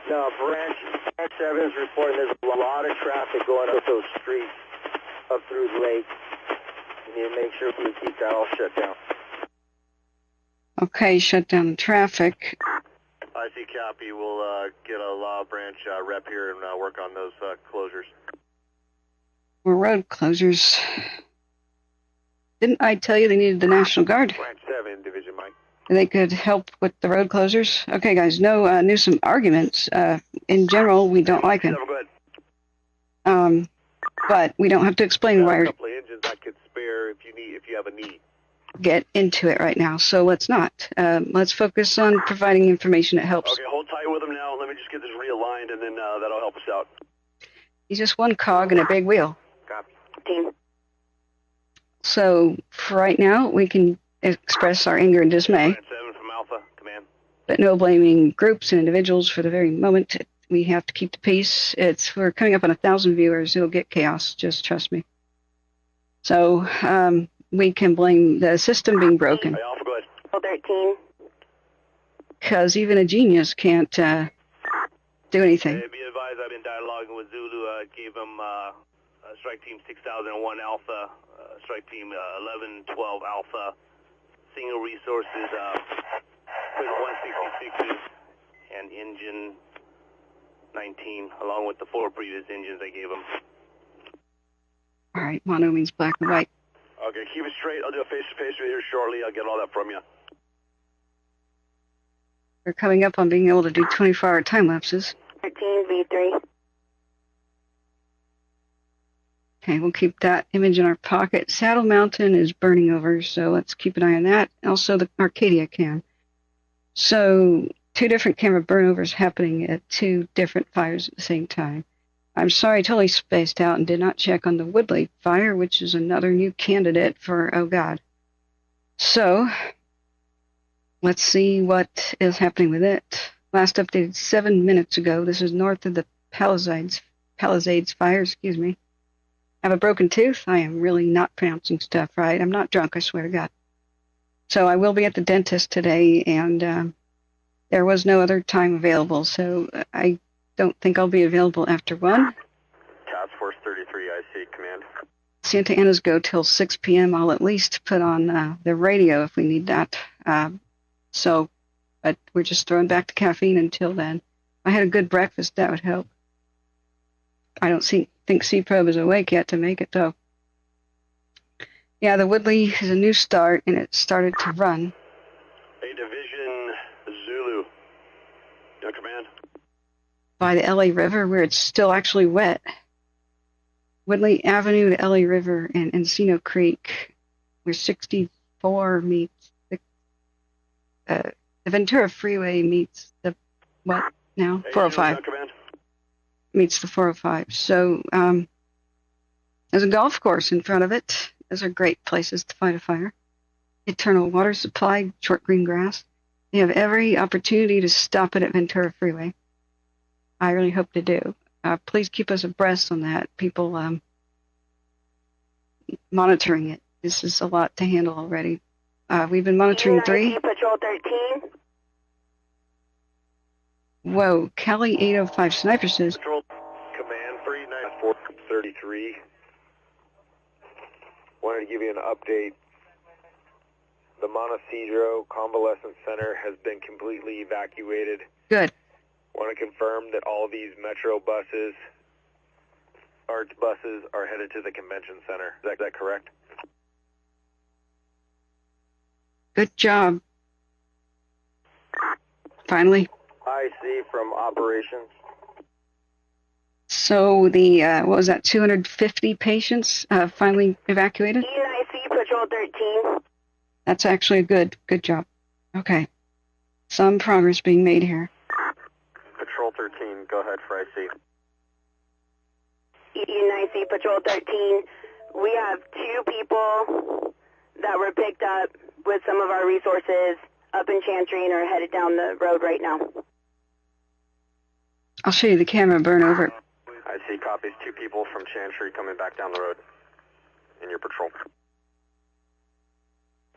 No, Branch 7 is reporting there's a lot of traffic going up those streets up through the lake. You need to make sure we keep that all shut down. Okay, shut down the traffic. I see, copy. We'll get a Law Branch rep here and work on those closures. More road closures. Didn't I tell you they needed the National Guard? Branch 7, Division Mike. They could help with the road closures. Okay, guys, no Newsom arguments. In general, we don't like him. But we don't have to explain why. A couple of engines I could spare if you have a need. Get into it right now, so let's not. Let's focus on providing information that helps. Okay, hold tight with him now. Let me just get this realigned, and then that'll help us out. He's just one cog in a big wheel. Copy. So for right now, we can express our anger and dismay. 7 from Alpha, command. But no blaming groups and individuals for the very moment. We have to keep the peace. We're coming up on 1,000 viewers. It'll get chaos. Just trust me. So we can blame the system being broken. Hey, Alpha, go ahead. 13. Because even a genius can't do anything. Hey, be advised, I've been dialoguing with Zulu. Gave him Strike Team 6001 Alpha, Strike Team 1112 Alpha, single resources, quick 166s, and engine 19, along with the 4 previous engines I gave him. All right, mono means black and white. Okay, keep it straight. I'll do a face-to-face with you here shortly. I'll get all that from you. We're coming up on being able to do 24-hour time lapses. 13 V3. Okay, we'll keep that image in our pocket. Saddle Mountain is burning over, so let's keep an eye on that. Also, the Arcadia can. So, 2 different camera burnovers happening at 2 different fires at the same time. I'm sorry, I totally spaced out and did not check on the Woodley fire, which is another new candidate for, oh God. So, let's see what is happening with it. Last updated 7 minutes ago. This is north of the Pallisades fire, excuse me. I have a broken tooth. I am really not pronouncing stuff right. I'm not drunk, I swear to God. So I will be at the dentist today, and there was no other time available, so I don't think I'll be available after 1. Task Force 33, I see, command. Santa Ana's go till 6 p.m. I'll at least put on the radio if we need that. But we're just throwing back the caffeine until then. If I had a good breakfast, that would help. I don't think C-Probe is awake yet to make it, though. Yeah, the Woodley is a new start, and it started to run. Hey, Division Zulu. Your command. By the LA River, where it's still actually wet. Woodley Avenue to LA River and Encino Creek, where 64 meets the Ventura Freeway meets the, what now? 405. Meets the 405. So there's a golf course in front of it. Those are great places to fight a fire. Eternal water supply, short green grass. You have every opportunity to stop it at Ventura Freeway. I really hope to do. Please keep us abreast on that. People monitoring it. This is a lot to handle already. We've been monitoring 3. Patrol 13. Whoa, Cali 805 Sniper says. Patrol Command 39433. Wanted to give you an update. The Montecito Convalescent Center has been completely evacuated. Good. Want to confirm that all of these Metro buses, ARTS buses, are headed to the convention center. Is that correct? Good job. Finally. IC from operations. So the, what was that, 250 patients finally evacuated? ENIC Patrol 13. That's actually a good job. Okay. Some progress being made here. Patrol 13, go ahead for IC. E9C Patrol 13. We have 2 people that were picked up with some of our resources up in Chantry and are headed down the road right now. I'll show you the camera burn over. I see copies. 2 people from Chantry coming back down the road in your patrol.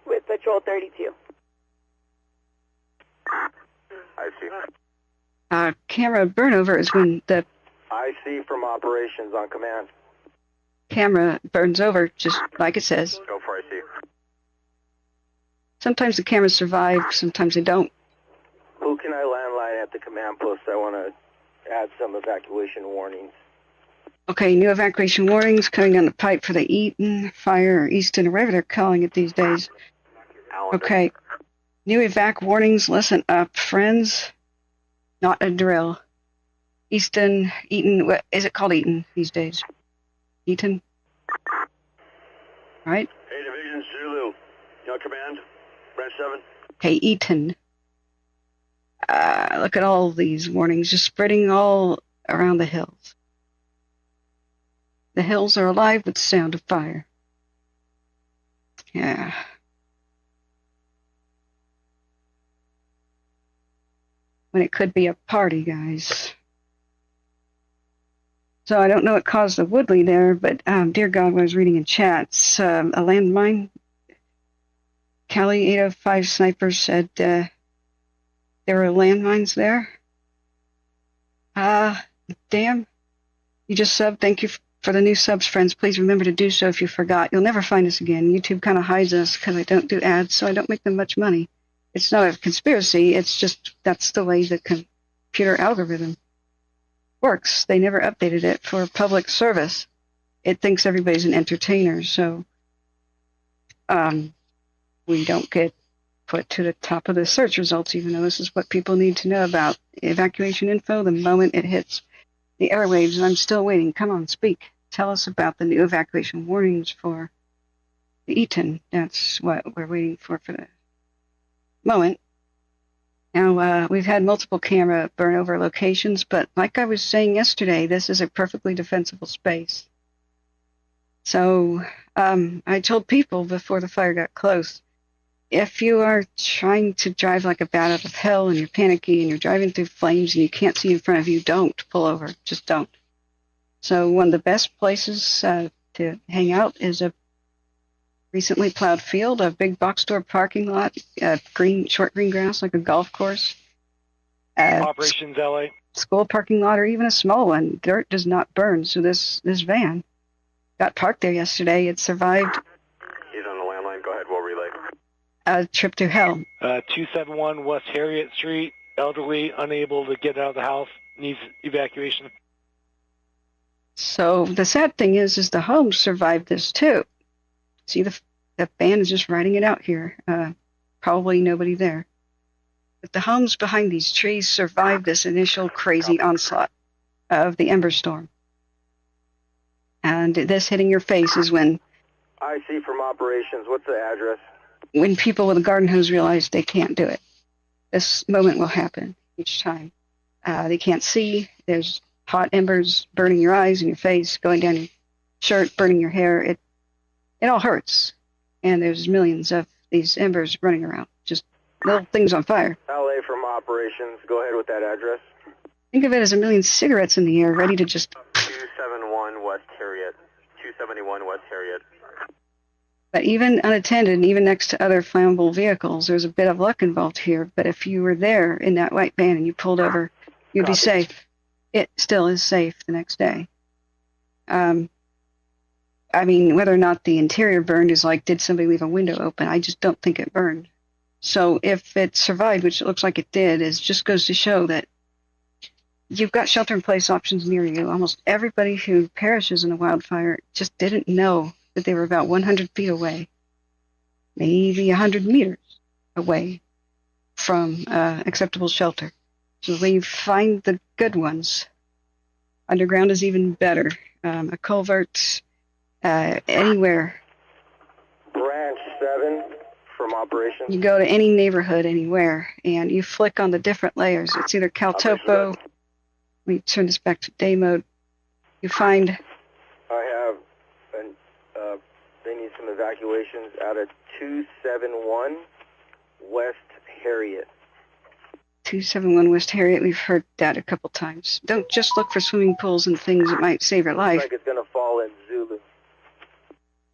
With Patrol 32. I see. Camera burn over is when the I see from operations on command. camera burns over, just like it says. Go for I see. Sometimes the cameras survive, sometimes they don't. Who can I landline at the command post? I want to add some evacuation warnings. Okay, new evacuation warnings coming down the pipe for the Eaton Fire, or Easton, or whatever they're calling it these days. Okay, new evac warnings, listen up, friends. Not a drill. Easton, Eaton, what is it called Eaton these days? Eaton? Right? Hey, Division Zulu. You on command? Branch 7? Okay, Eaton. Look at all these warnings, just spreading all around the hills. The hills are alive with the sound of fire. Yeah. When it could be a party, guys. So I don't know what caused the Woodley there, but dear God, when I was reading in chats, a landmine. Cali 805 sniper said there were landmines there. Damn. You just subbed. Thank you for the new subs, friends. Please remember to do so if you forgot. You'll never find us again. YouTube kind of hides us because I don't do ads, so I don't make them much money. It's not a conspiracy. It's just that's the way the computer algorithm works. They never updated it for public service. It thinks everybody's an entertainer, so we don't get put to the top of the search results, even though this is what people need to know about evacuation info the moment it hits the airwaves. And I'm still waiting. Come on, speak. Tell us about the new evacuation warnings for the Eaton. That's what we're waiting for the moment. Now, we've had multiple camera burn over locations, but like I was saying yesterday, this is a perfectly defensible space. So I told people before the fire got close, if you are trying to drive like a bat out of hell and you're panicky and you're driving through flames and you can't see in front of you, don't pull over. Just don't. So one of the best places to hang out is a recently plowed field, a big box store parking lot, short green grass like a golf course. Operations LA. School parking lot, or even a small one. Dirt does not burn, so this van got parked there yesterday. It survived. He's on the landline. Go ahead. We'll relay. A trip to hell. 271 West Harriet Street. Elderly, unable to get out of the house, needs evacuation. So the sad thing is the homes survived this too. See, the van is just writing it out here. Probably nobody there. But the homes behind these trees survived this initial crazy onslaught of the Ember Storm. And this hitting your face is when... I see from operations. What's the address? When people with a garden hose realize they can't do it. This moment will happen each time. They can't see. There's hot embers burning your eyes and your face, going down your shirt, burning your hair. It all hurts. And there's millions of these embers running around. Just little things on fire. LA from operations. Go ahead with that address. Think of it as a million cigarettes in the air, ready to just... 271 West Harriet. 271 West Harriet. But even unattended, and even next to other flammable vehicles, there's a bit of luck involved here. But if you were there in that white van and you pulled over, you'd be safe. It still is safe the next day. I mean, whether or not the interior burned is like, did somebody leave a window open? I just don't think it burned. So if it survived, which it looks like it did, it just goes to show that you've got shelter-in-place options near you. Almost everybody who perishes in a wildfire just didn't know that they were about 100 feet away, maybe 100 meters away from acceptable shelter. So we find the good ones. Underground is even better. A culvert, anywhere. Branch 7 from operations. You go to any neighborhood anywhere, and you flick on the different layers. It's either Caltopo. Let me turn this back to day mode. You find They need some evacuations out of 271 West Harriet. 271 West Harriet, we've heard that a couple times. Don't just look for swimming pools and things that might save your life. Looks like it's going to fall in Zulu.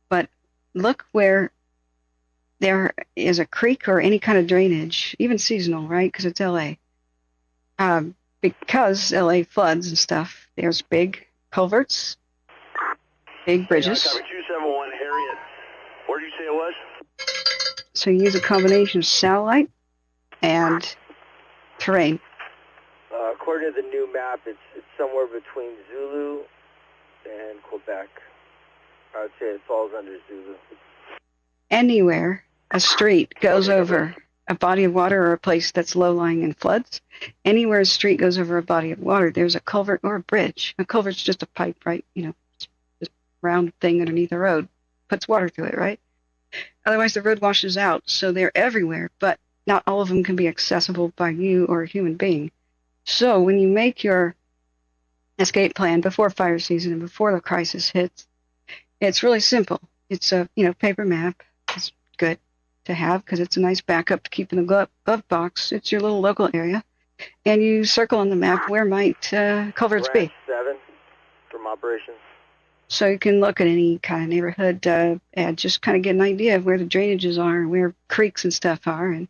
But look where there is a creek or any kind of drainage, even seasonal, right? Because it's LA. Because LA floods and stuff, there's big culverts, big bridges. Copy 271 Harriet. Where did you say it was? So you use a combination of satellite and terrain. According to the new map, it's somewhere between Zulu and Quebec. I would say it falls under Zulu. Anywhere a street goes over a body of water or a place that's low-lying and floods, anywhere a street goes over a body of water, there's a culvert or a bridge. A culvert's just a pipe, right? You know, just a round thing underneath a road. Puts water through it, right? Otherwise, the road washes out, so they're everywhere, but not all of them can be accessible by you or a human being. So when you make your escape plan before fire season and before the crisis hits, it's really simple. It's a paper map. It's good to have because it's a nice backup to keep in the glove box. It's your little local area, and you circle on the map where might culverts be. Branch 7 from operations. So you can look at any kind of neighborhood and just kind of get an idea of where the drainages are, where creeks and stuff are, and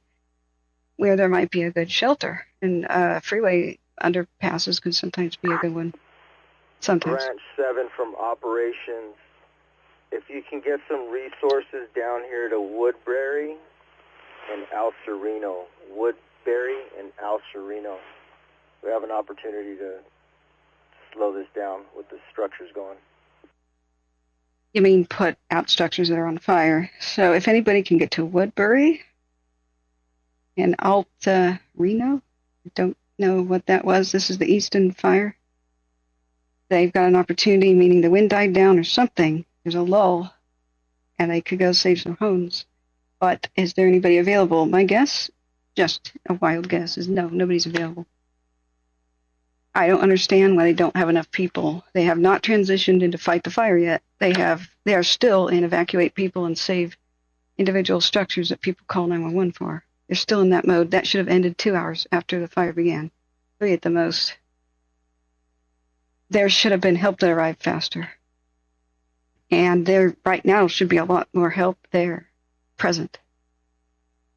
where there might be a good shelter. And freeway underpasses can sometimes be a good one. Sometimes. Branch 7 from operations. If you can get some resources down here to Woodbury and Al Sereno. Woodbury and Al Sereno. We have an opportunity to slow this down with the structures going. You mean put out structures that are on fire. So if anybody can get to Woodbury and Al Sereno, I don't know what that was. This is the Eaton Fire. They've got an opportunity, meaning the wind died down or something. There's a lull, and they could go save some homes. But is there anybody available? My guess, just a wild guess, is no, nobody's available. I don't understand why they don't have enough people. They have not transitioned into fight the fire yet. They are still in evacuate people and save individual structures that people call 911 for. They're still in that mode. That should have ended 2 hours after the fire began. 3 at the most. There should have been help that arrived faster. And there right now should be a lot more help there present.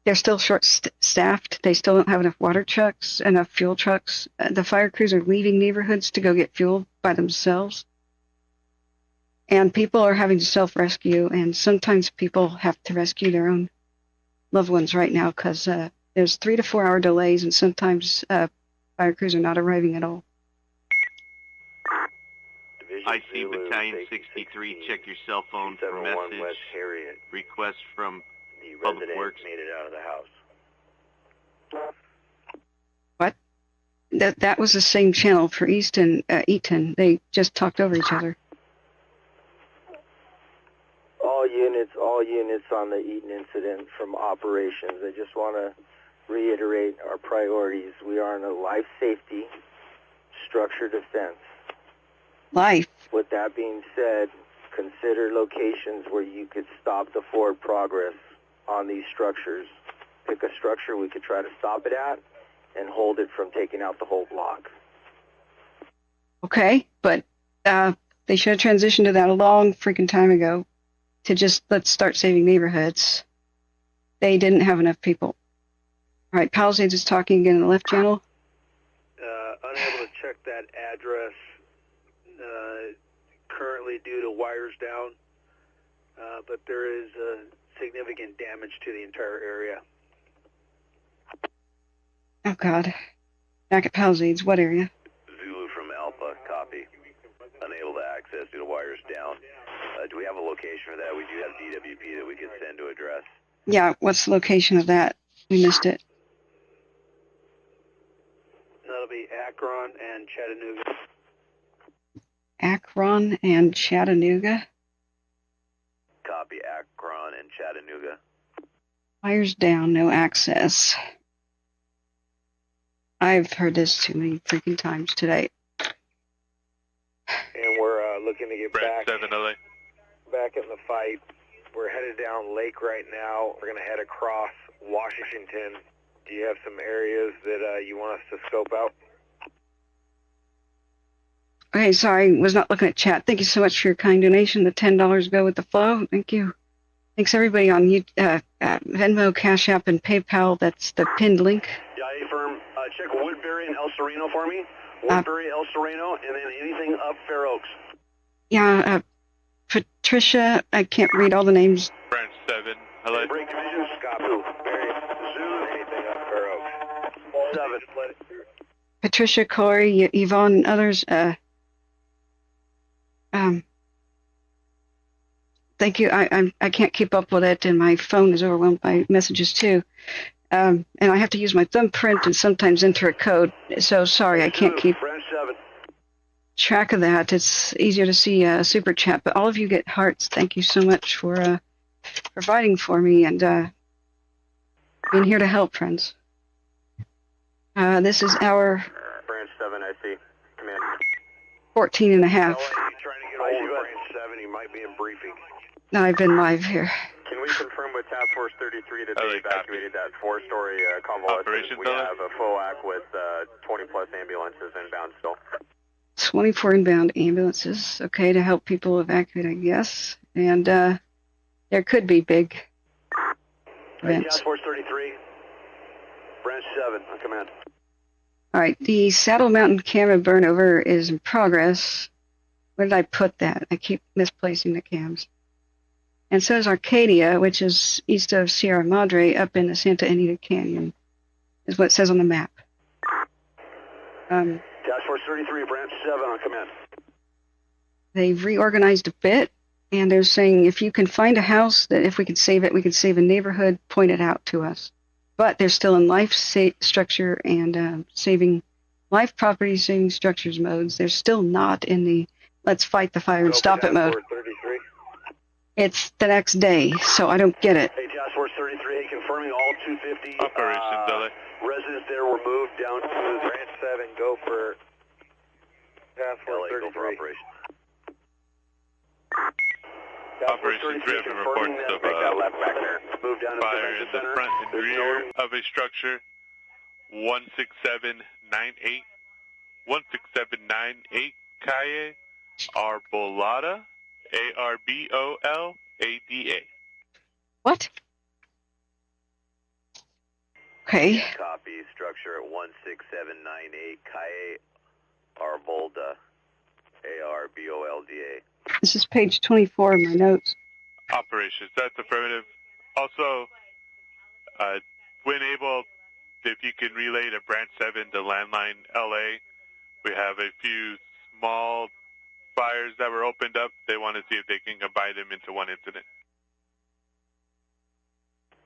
They're still short-staffed. They still don't have enough water trucks, enough fuel trucks. The fire crews are leaving neighborhoods to go get fuel by themselves. And people are having to self-rescue, and sometimes people have to rescue their own loved ones right now because there's 3 to 4 hour delays, and sometimes fire crews are not arriving at all. I see Battalion 63. Check your cell phone for message. West Harriet. Request from The Public resident Works. made it out of the house. What? That was the same channel for Eaton. They just talked over each other. All units on the Eaton incident from operations. I just want to reiterate our priorities. We are in a life safety, structure defense. Life. With that being said, consider locations where you could stop the forward progress on these structures. Pick a structure we could try to stop it at and hold it from taking out the whole block. Okay, but they should have transitioned to that a long freaking time ago to just let's start saving neighborhoods. They didn't have enough people. All right, Pallisades is talking again in the left channel. Unable to check that address currently due to wires down, but there is significant damage to the entire area. Oh, God. Back at Pallisades, what area? Zulu from Alpha, copy. Unable to access due to wires down. Do we have a location for that? We do have DWP that we could send to address. Yeah, what's the location of that? We missed it. That'll be Akron and Chattanooga. Akron and Chattanooga? Copy, Akron and Chattanooga. Wires down, no access. I've heard this too many freaking times today. And we're looking to get Branch 7 LA. back in the fight We're headed down Lake right now. We're going to head across Washington. Do you have some areas that you want us to scope out? Okay, sorry, was not looking at chat. Thank you so much for your kind donation. The $10 go with the flow. Thank you. Thanks everybody on Venmo, Cash App, and PayPal. That's the pinned link. Yeah, firm. Check Woodbury and El Sereno for me. Woodbury, El Sereno, and then anything up Fair Oaks. Yeah, Patricia, I can't read all the names. Branch 7. Hello. Break division. Scott. Zulu. Anything up Fair Oaks. 7. Patricia, Corey, Yvonne, and others. Thank you. I can't keep up with it, and my phone is overwhelmed by messages too. And I have to use my thumbprint and sometimes enter a code. So sorry, I can't keep track of that. It's easier to see a super chat, but all of you get hearts. Thank you so much for providing for me and being here to help, friends. This is our Branch 7, I see. Command. 14 and a half. Trying to get hold of Branch 7. He might be in briefing. No, I've been live here. Can we confirm with Task Force 33 that they evacuated that 4-story convalescent? We have a FOAC with 20-plus ambulances inbound still. 24 inbound ambulances, okay, to help people evacuate, I guess. And there could be big events. Task Force 33, Branch 7, on command. All right, the Saddle Mountain camera burnover is in progress. Where did I put that? I keep misplacing the cams. And so is Arcadia, which is east of Sierra Madre, up in the Santa Anita Canyon, is what it says on the map. Task Force 33, Branch 7, on command. They've reorganized a bit, and they're saying if you can find a house that if we could save it, we could save a neighborhood, point it out to us. But they're still in life structure and saving life property, saving structures modes. They're still not in the let's fight the fire and stop it mode. 33. It's the next day, so I don't get it. Hey, Task Force 33, confirming all 250 Operations, LA. residents there were moved down to Branch 7, go for Task Force 33. Go for operations. Operations, we have reports of fire in the front and rear of a structure. 16798. 16798 Calle Arbolada. ARBOLADA. What? Okay. Copy. Structure at 16798 Calle Arbolda. ARBOLDA. This is page 24 of my notes. Operations, that's affirmative. Also, when able, if you can relay to Branch 7 to landline LA, we have a few small fires that were opened up. They want to see if they can combine them into one incident.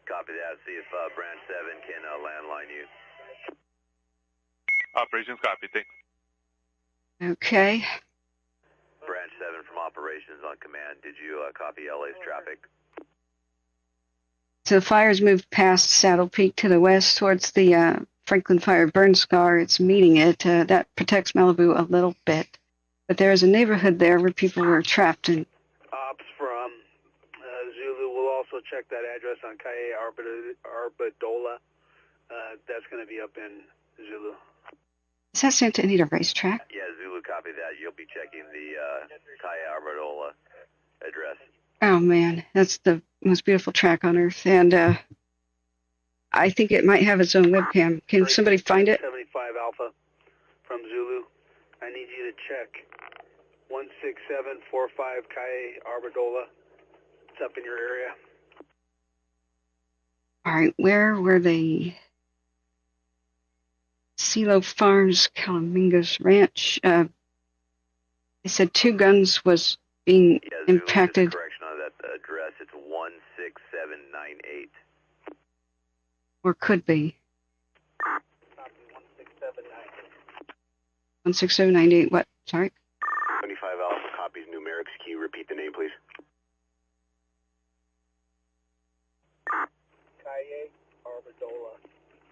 Copy that. See if Branch 7 can landline you. Operations, copy. Thanks. Okay. Branch 7 from operations on command. Did you copy LA's traffic? So the fire's moved past Saddle Peak to the west towards the Franklin Fire burn scar. It's meeting it. That protects Malibu a little bit. But there is a neighborhood there where people were trapped in. Ops from Zulu will also check that address on Calle Arbadola. That's going to be up in Zulu. Is that Santa Anita racetrack? Yeah, Zulu, copy that. You'll be checking the Calle Arbadola address. Oh, man. That's the most beautiful track on Earth. And I think it might have its own webcam. Can somebody find it? 75 Alpha from Zulu. I need you to check 16745 Calle Arbadola. It's up in your area. All right, where were they? CeeLo Farms, Calamingas Ranch. They said 2 guns was being impacted. Correction on that address. It's 16798. Or could be. 16798. What? Sorry. 25 Alpha copies numerics. Can you repeat the name, please? Calle Arbadola.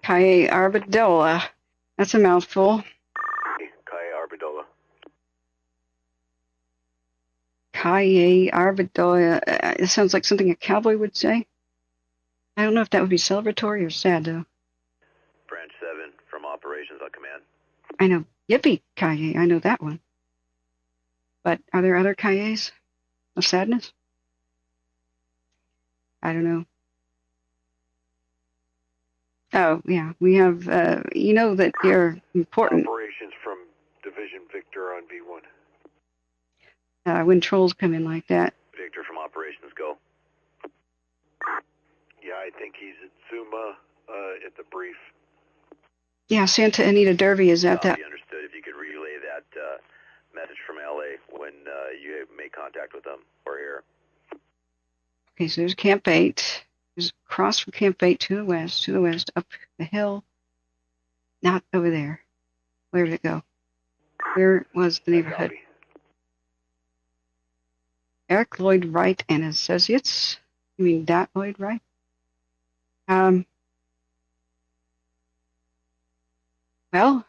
Calle Arbadola. That's a mouthful. Calle Arbadola. Kaye Arvidoya. It sounds like something a cowboy would say. I don't know if that would be celebratory or sad, though. Branch 7 from operations on command. I know Yippee Kaye. I know that one. But are there other Kayes of sadness? I don't know. Oh, yeah. We have, you know that you're important. Operations from Division Victor on V1. When trolls come in like that. Victor from operations, go. Yeah, I think he's at Zuma at the brief. Yeah, Santa Anita Derby is at that. Copy, understood. If you could relay that message from LA when you make contact with them. We're here. Okay, so there's Camp 8. There's across from Camp 8 to the west, up the hill. Not over there. Where did it go? Where was the neighborhood? Eric Lloyd Wright and Associates. You mean that Lloyd Wright? Well,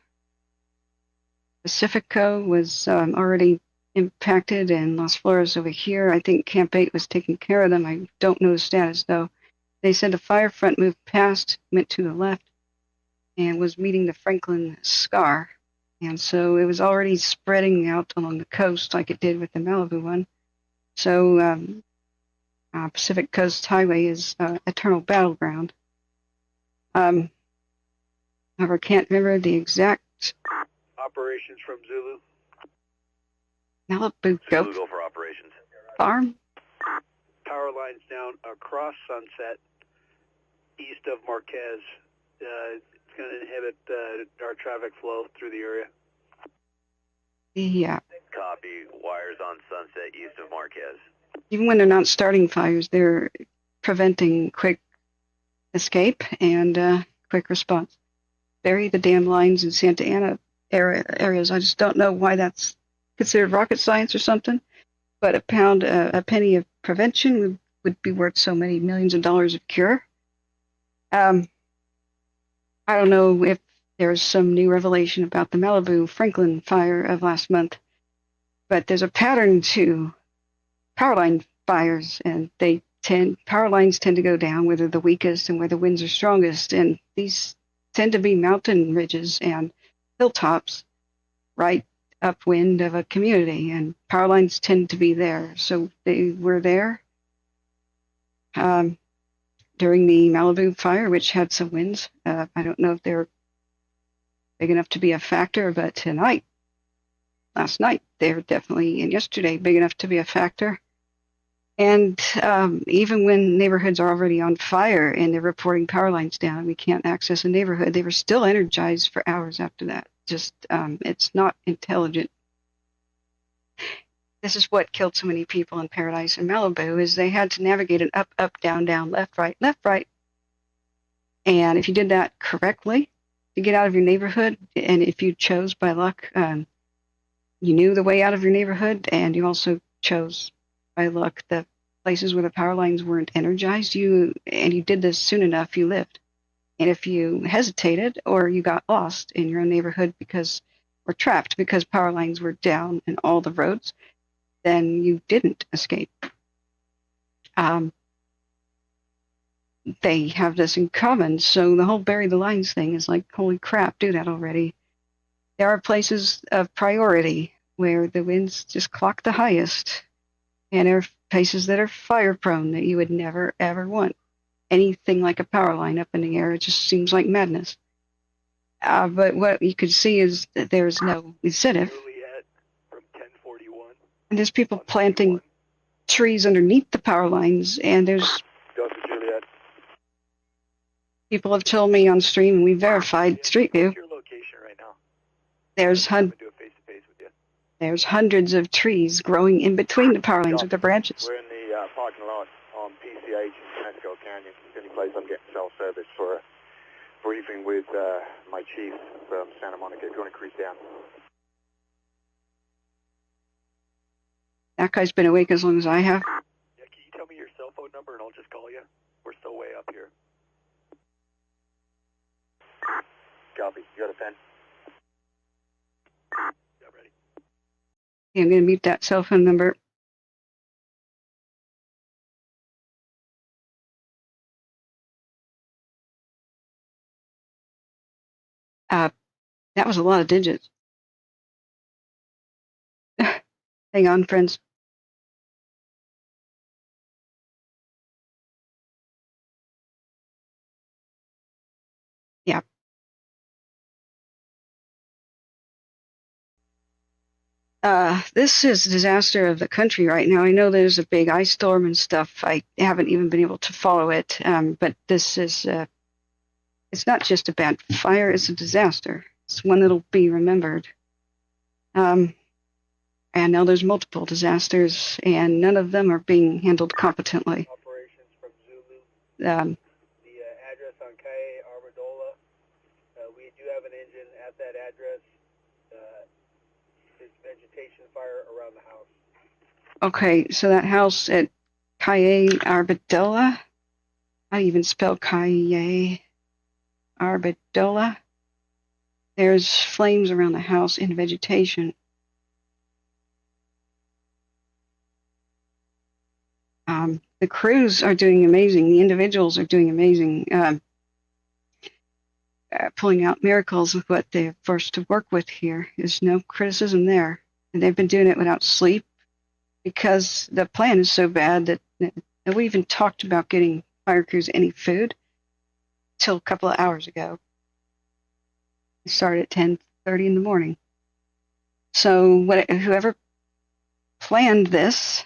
Pacifico was already impacted, and Las Flores over here. I think Camp 8 was taking care of them. I don't know the status, though. They said the fire front moved past, went to the left, and was meeting the Franklin Scar. And so it was already spreading out along the coast like it did with the Malibu one. So Pacific Coast Highway is eternal battleground. However, I can't remember the exact... Operations from Zulu. Malibu Goat Zulu, go for operations. Farm? Power lines down across Sunset, east of Marquez. It's going to inhibit our traffic flow through the area. Yeah. Copy. Wires on Sunset, east of Marquez. Even when they're not starting fires, they're preventing quick escape and quick response. Bury the damn lines in Santa Ana areas. I just don't know why that's considered rocket science or something, but a penny of prevention would be worth so many millions of dollars of cure. I don't know if there's some new revelation about the Malibu Franklin fire of last month, but there's a pattern to power line fires, and power lines tend to go down where they're the weakest and where the winds are strongest, and these tend to be mountain ridges and hilltops right upwind of a community, and power lines tend to be there. So they were there during the Malibu fire, which had some winds. I don't know if they're big enough to be a factor, but last night, they were definitely, and yesterday, big enough to be a factor. And even when neighborhoods are already on fire and they're reporting power lines down, we can't access a neighborhood, they were still energized for hours after that. Just, it's not intelligent. This is what killed so many people in Paradise and Malibu, is they had to navigate an up, up, down, down, left, right, left, right. And if you did that correctly, to get out of your neighborhood, and if you chose by luck, you knew the way out of your neighborhood, and you also chose by luck the places where the power lines weren't energized, and you did this soon enough, you lived. And if you hesitated or you got lost in your own neighborhood or trapped because power lines were down in all the roads, then you didn't escape. They have this in common, so the whole bury the lines thing is like, holy crap, do that already. There are places of priority where the winds just clock the highest, and there are places that are fire prone that you would never ever want anything like a power line up in the air. It just seems like madness. But what you could see is that there's no incentive. And there's people planting trees underneath the power lines, and there's people have told me on stream, and we verified Street View. There's hundreds of trees growing in between the power lines with their branches. We're in the parking lot on PCH in Mexico Canyon. It's the only place I'm getting cell service for a briefing with my chief from Santa Monica. If you want to crease down. That guy's been awake as long as I have. Yeah, can you tell me your cell phone number and I'll just call you? We're still way up here. Copy. You got a pen? Yeah, I'm going to mute that cell phone number. That was a lot of digits. Hang on, friends. Yeah. This is a disaster of the country right now. I know there's a big ice storm and stuff. I haven't even been able to follow it, but this is, it's not just a bad fire, it's a disaster. It's one that'll be remembered. And now there's multiple disasters, and none of them are being handled competently. Operations from Zulu. The Address on Calle Armadola. We do have an engine at that address. There's vegetation fire around the house. Okay, so that house at Calle Armadola, I even spell Calle Armadola. There's flames around the house and vegetation. The crews are doing amazing. The individuals are doing amazing, pulling out miracles with what they're forced to work with here. There's no criticism there. And they've been doing it without sleep because the plan is so bad that we even talked about getting fire crews any food till a couple of hours ago. We started at 10:30 in the morning. So whoever planned this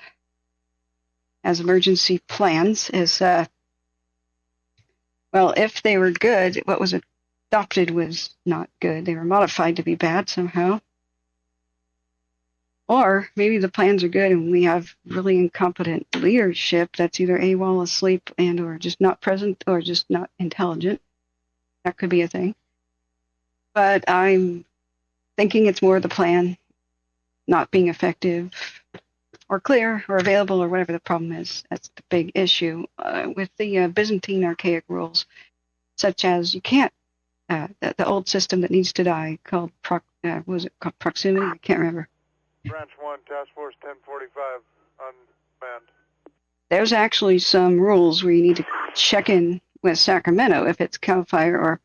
as emergency plans is, well, if they were good, what was adopted was not good. They were modified to be bad somehow. Or maybe the plans are good and we have really incompetent leadership that's either AWOL, asleep, and or just not present or just not intelligent. That could be a thing. But I'm thinking it's more the plan not being effective or clear or available or whatever the problem is. That's the big issue with the Byzantine archaic rules, such as you can't, the old system that needs to die called, what was it called, proximity? I can't remember. Branch 1, Task Force 1045 on command. There's actually some rules where you need to check in with Sacramento if it's CAL FIRE or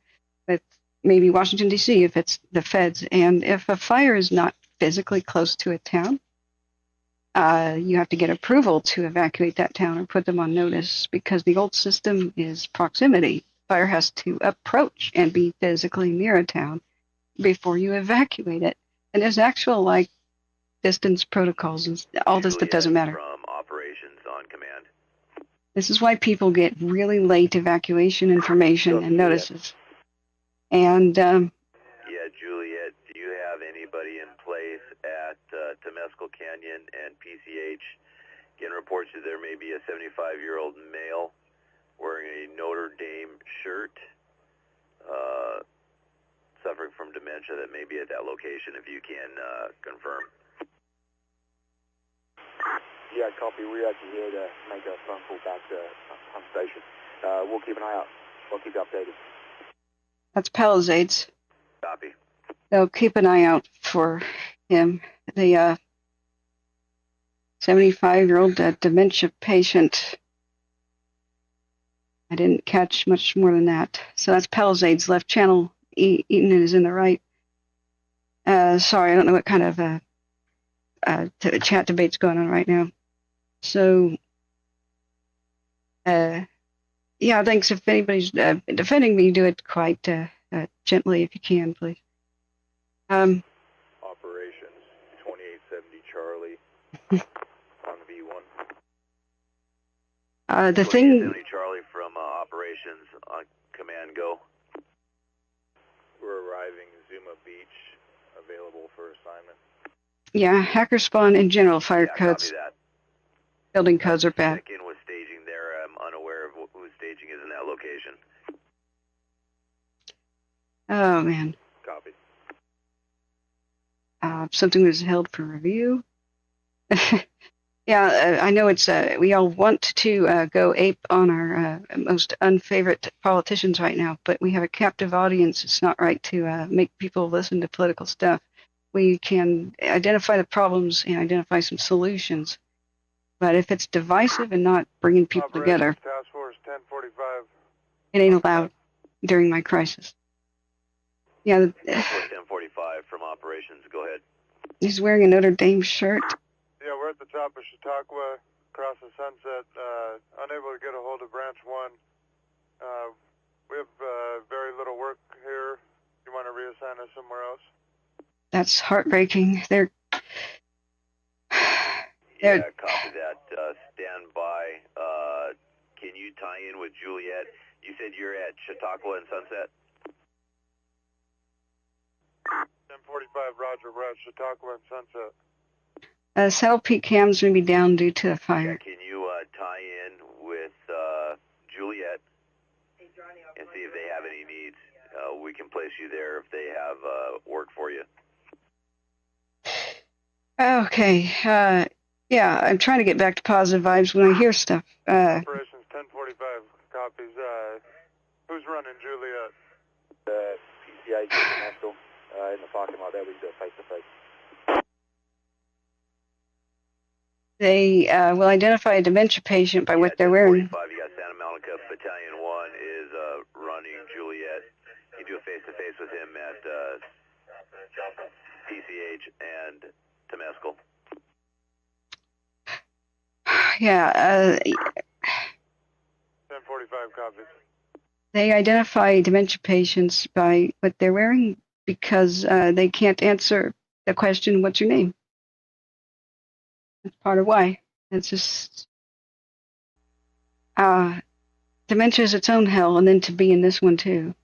with maybe Washington, D.C. if it's the feds. And if a fire is not physically close to a town, you have to get approval to evacuate that town or put them on notice because the old system is proximity. Fire has to approach and be physically near a town before you evacuate it. And there's actual, distance protocols and all this that doesn't matter. From operations on command. This is why people get really late evacuation information and notices. And yeah, Juliet, do you have anybody in place at Temescal Canyon and PCH? Again, reports that there may be a 75-year-old male wearing a Notre Dame shirt, suffering from dementia that may be at that location, if you can confirm. Yeah, copy. We're actually here to make a phone call back to Hunt Station. We'll keep an eye out. We'll keep you updated. that's Pallisades. Copy. They'll keep an eye out for him. The 75-year-old dementia patient. I didn't catch much more than that. So that's Pallisades, left channel. Eaton is in the right. Sorry, I don't know what kind of chat debate's going on right now. So, yeah, thanks. If anybody's defending me, do it quite gently if you can, please. Operations 2870 Charlie on V1. The thing. 2870 Charlie from operations on command, go. We're arriving Zuma Beach, available for assignment. Yeah, hacker spawn in general fire codes. Copy that. Building codes are bad. Check in with staging there. I'm unaware of whose staging is in that location. Oh, man. Copy. Something was held for review. Yeah, I know it's, we all want to go ape on our most unfavorite politicians right now, but we have a captive audience. It's not right to make people listen to political stuff. We can identify the problems and identify some solutions. But if it's divisive and not bringing people together, Task Force 1045. it ain't allowed during my crisis. Yeah, 1045 from operations. Go ahead. he's wearing a Notre Dame shirt. Yeah, we're at the top of Chautauqua, across the sunset, unable to get a hold of Branch 1. We have very little work here. You want to reassign us somewhere else? That's heartbreaking. Yeah, copy that. Stand by. Can you tie in with Juliet? You said you're at Chautauqua and Sunset? 1045, roger. We're at Chautauqua and Sunset. Cell peak cams may be down due to a fire. Yeah, can you tie in with Juliet and see if they have any needs? We can place you there if they have work for you. Okay. Yeah, I'm trying to get back to positive vibes when I hear stuff. Operations 1045 copies. Who's running Juliet? PCH National in the parking lot there. We can do it face to face. They will identify a dementia patient by what they're wearing. 1045, you got Santa Monica Battalion 1 is running Juliet. You do a face-to-face with him at PCH and Temescal. Yeah. 1045 copies. They identify dementia patients by what they're wearing because they can't answer the question, what's your name? That's part of why. It's just dementia is its own hell, and then to be in this one too.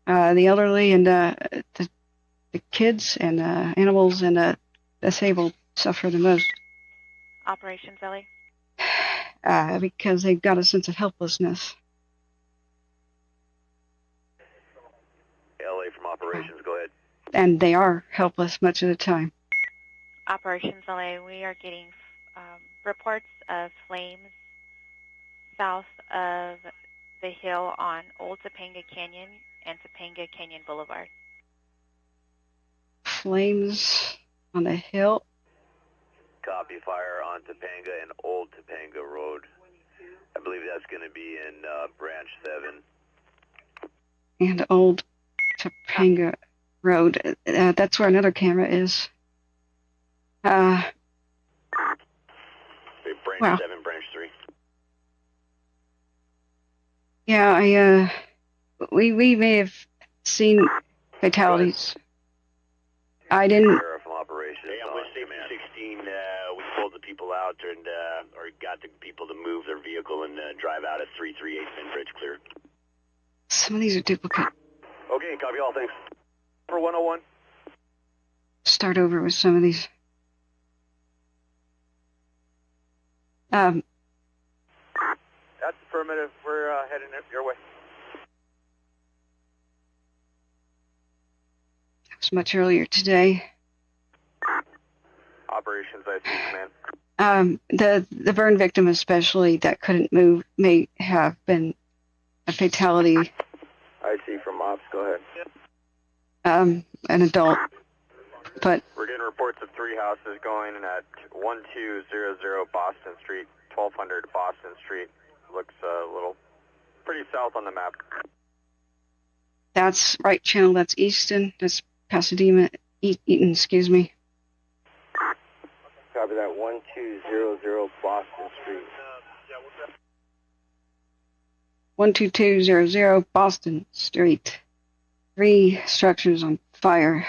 The elderly and the kids and animals and disabled suffer the most. Operations, Ellie? Because they've got a sense of helplessness. LA from operations, go ahead. And they are helpless much of the time. Operations, LA, we are getting reports of flames south of the hill on Old Topanga Canyon and Topanga Canyon Boulevard. Flames on the hill? Copy, fire on Topanga and Old Topanga Road. I believe that's going to be in Branch 7. And Old Topanga Road. That's where another camera is. Branch wow. 7, Branch 3. Yeah, we may have seen fatalities. I didn't. From operations. Hey, I'm with Safety 16. We pulled the people out and or got the people to move their vehicle and drive out at 338 Finn Bridge clear. Some of these are duplicate. Okay, copy all. Thanks. For 101. Start over with some of these. That's affirmative. We're heading your way. That was much earlier today. Operations, I see, command. The burn victim especially that couldn't move may have been a fatality. I see from ops. Go ahead. An adult, but We're getting reports of 3 houses going at 1200 Boston Street, 1200 Boston Street. Looks a little pretty south on the map. that's right channel. That's Easton. That's Pasadena. Eaton, excuse me. Copy that. 1200 Boston Street. 12200 Boston Street. 3 structures on fire.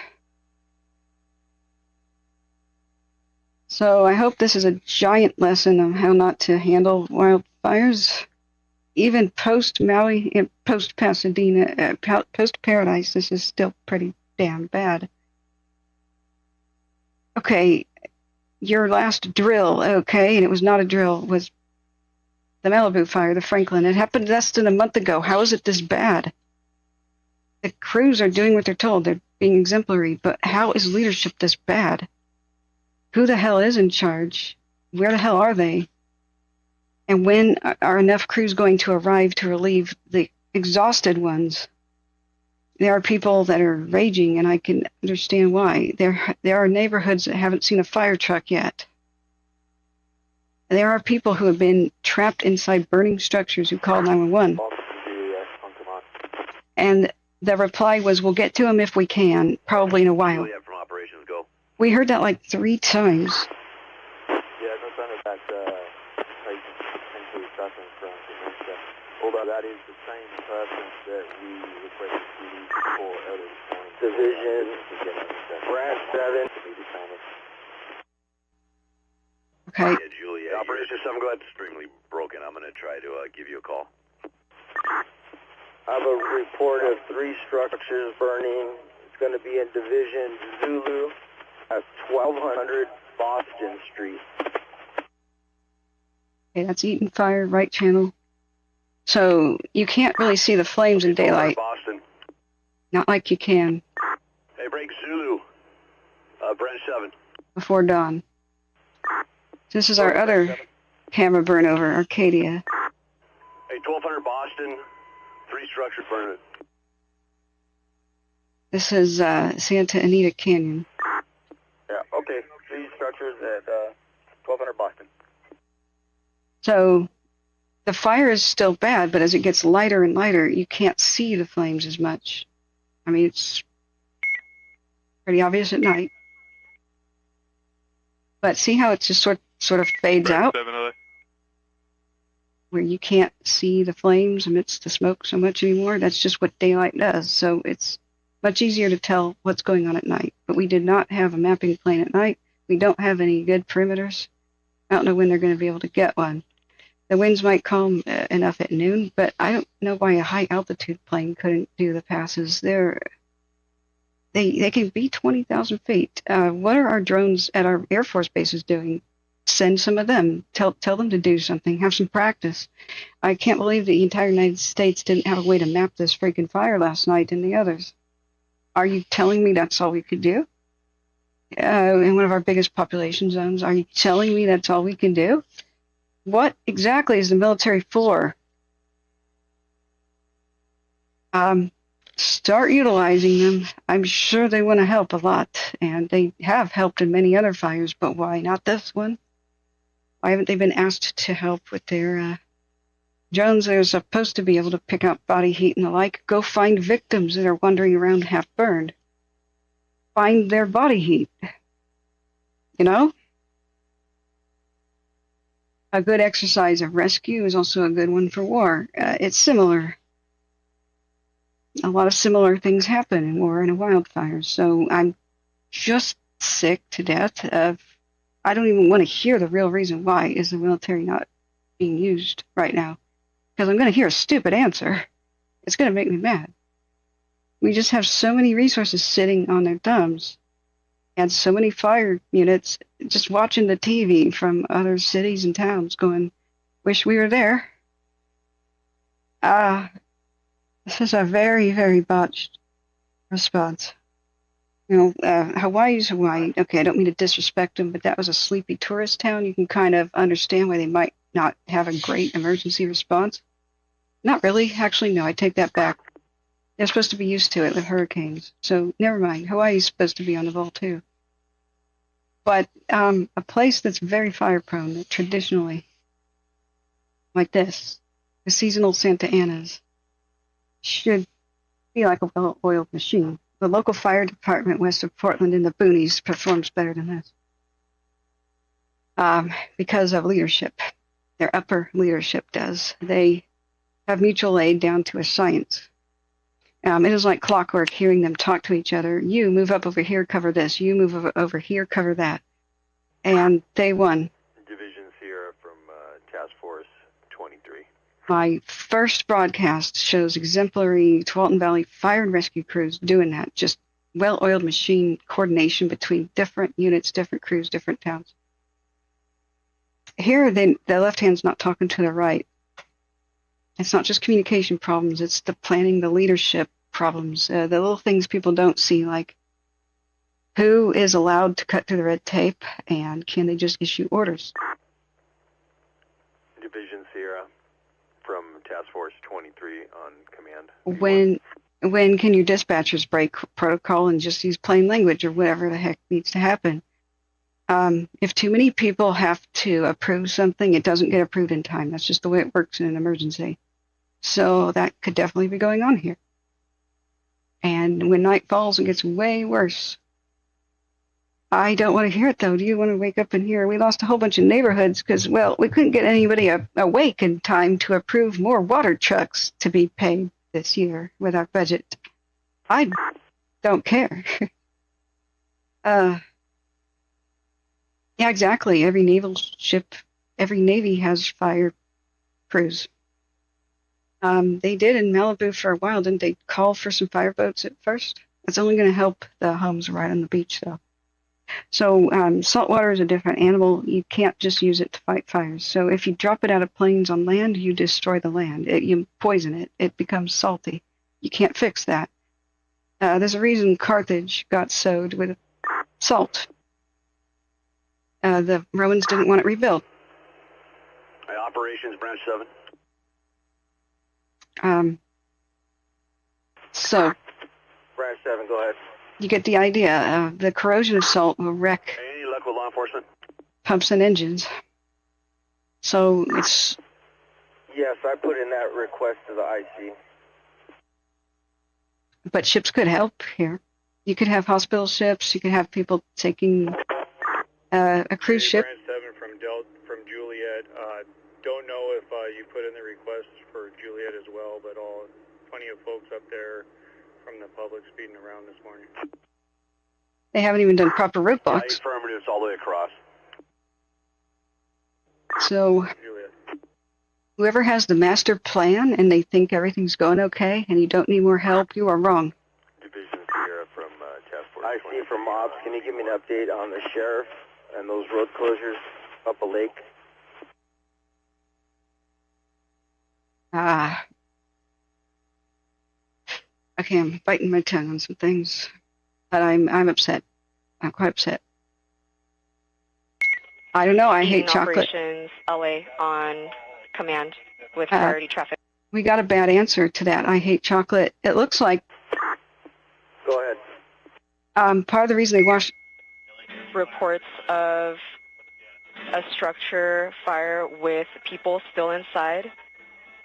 So I hope this is a giant lesson on how not to handle wildfires. Even post-Maui and post-Pasadena, post-Paradise, this is still pretty damn bad. Okay, your last drill, okay, and it was not a drill, was the Malibu fire, the Franklin. It happened less than a month ago. How is it this bad? The crews are doing what they're told. They're being exemplary, but how is leadership this bad? Who the hell is in charge? Where the hell are they? And when are enough crews going to arrive to relieve the exhausted ones? There are people that are raging, and I can understand why. There are neighborhoods that haven't seen a fire truck yet. There are people who have been trapped inside burning structures who call 911. And The reply was, we'll get to them if we can, probably in a while. Juliet from operations, go. We heard that like 3 times. Yeah, confirmed that patient potentially suffering from dementia, although that is the same person that we requested PD for earlier this morning. Division, branch 7. Okay. Yeah, Juliet, operation 7, go ahead. Extremely broken. I'm going to try to give you a call. I have a report of 3 structures burning. It's going to be in Division Zulu at 1200 Boston Street. Okay, that's Eaton Fire, right channel. So you can't really see the flames in daylight. Boston. Not like you can Hey, break Zulu. Branch 7. before dawn. This is our other camera burn over, Arcadia. Hey, 1200 Boston. 3 structures burning. This is Santa Anita Canyon. Yeah, okay. 3 structures at 1200 Boston. So the fire is still bad, but as it gets lighter and lighter, you can't see the flames as much. I mean, it's pretty obvious at night. But see how it just sort of fades out? Where you can't see the flames amidst the smoke so much anymore? That's just what daylight does. So it's much easier to tell what's going on at night. But we did not have a mapping plane at night. We don't have any good perimeters. I don't know when they're going to be able to get one. The winds might calm enough at noon, but I don't know why a high-altitude plane couldn't do the passes. They can be 20,000 feet. What are our drones at our Air Force bases doing? Send some of them. Tell them to do something. Have some practice. I can't believe the entire United States didn't have a way to map this freaking fire last night and the others. Are you telling me that's all we could do? In one of our biggest population zones, are you telling me that's all we can do? What exactly is the military for? Start utilizing them. I'm sure they want to help a lot, and they have helped in many other fires, but why not this one? Why haven't they been asked to help with their drones? They're supposed to be able to pick out body heat and the like. Go find victims that are wandering around half burned. Find their body heat. You know? A good exercise of rescue is also a good one for war. It's similar. A lot of similar things happen in war and in wildfires. So I'm just sick to death of, I don't even want to hear the real reason why is the military not being used right now. Because I'm going to hear a stupid answer. It's going to make me mad. We just have so many resources sitting on their thumbs. And so many fire units just watching the TV from other cities and towns going, wish we were there. This is a very, very botched response. You know, Hawaii's Hawaii. Okay, I don't mean to disrespect them, but that was a sleepy tourist town. You can kind of understand why they might not have a great emergency response. Not really. Actually, no, I take that back. They're supposed to be used to it with hurricanes. So never mind. Hawaii's supposed to be on the ball, too. But a place that's very fire-prone, that traditionally, like this, the seasonal Santa Anas, should be like a well-oiled machine. The local fire department west of Portland in the boonies performs better than this. Because of leadership. Their upper leadership does. They have mutual aid down to a science. It is like clockwork hearing them talk to each other. You move up over here, cover this. You move over here, cover that. And they won. Division Sierra from Task Force 23. My first broadcast shows exemplary Tualatin Valley fire and rescue crews doing that. Just well-oiled machine coordination between different units, different crews, different towns. Here, the left hand's not talking to the right. It's not just communication problems. It's the planning, the leadership problems, the little things people don't see, like who is allowed to cut through the red tape, and can they just issue orders? Division Sierra from Task Force 23 on command. When can your dispatchers break protocol and just use plain language or whatever the heck needs to happen? If too many people have to approve something, it doesn't get approved in time. That's just the way it works in an emergency. So that could definitely be going on here. And when night falls, it gets way worse. I don't want to hear it, though. Do you want to wake up and hear? We lost a whole bunch of neighborhoods because, well, we couldn't get anybody awake in time to approve more water trucks to be paid this year with our budget. I don't care. Yeah, exactly. Every naval ship, every Navy has fire crews. They did in Malibu for a while. Didn't they call for some fireboats at first? It's only going to help the homes right on the beach, though. So salt water is a different animal. You can't just use it to fight fires. So if you drop it out of planes on land, you destroy the land. You poison it. It becomes salty. You can't fix that. There's a reason Carthage got sowed with salt. The Romans didn't want it rebuilt. Operations, Branch 7. So Branch 7, go ahead. you get the idea. The corrosion of salt will wreck Any luck with law enforcement? pumps and engines. So it's... Yes, I put in that request to the IC. But ships could help here. You could have hospital ships. You could have people taking a cruise ship. Branch 7 from Juliet. Don't know if you put in the request for Juliet as well, but plenty of folks up there from the public speeding around this morning. They haven't even done proper roadblocks. Affirmatives all the way across. So whoever has the master plan and they think everything's going okay and you don't need more help, you are wrong. Division Sierra from Task Force. IC from Mobs, can you give me an update on the sheriff and those road closures up a lake? Okay, I'm biting my tongue on some things, but I'm upset. I'm quite upset. I don't know. I hate chocolate. Operations LA on command with priority traffic. We got a bad answer to that. I hate chocolate. It looks like. Go ahead. Part of the reason they washed. Reports of a structure fire with people still inside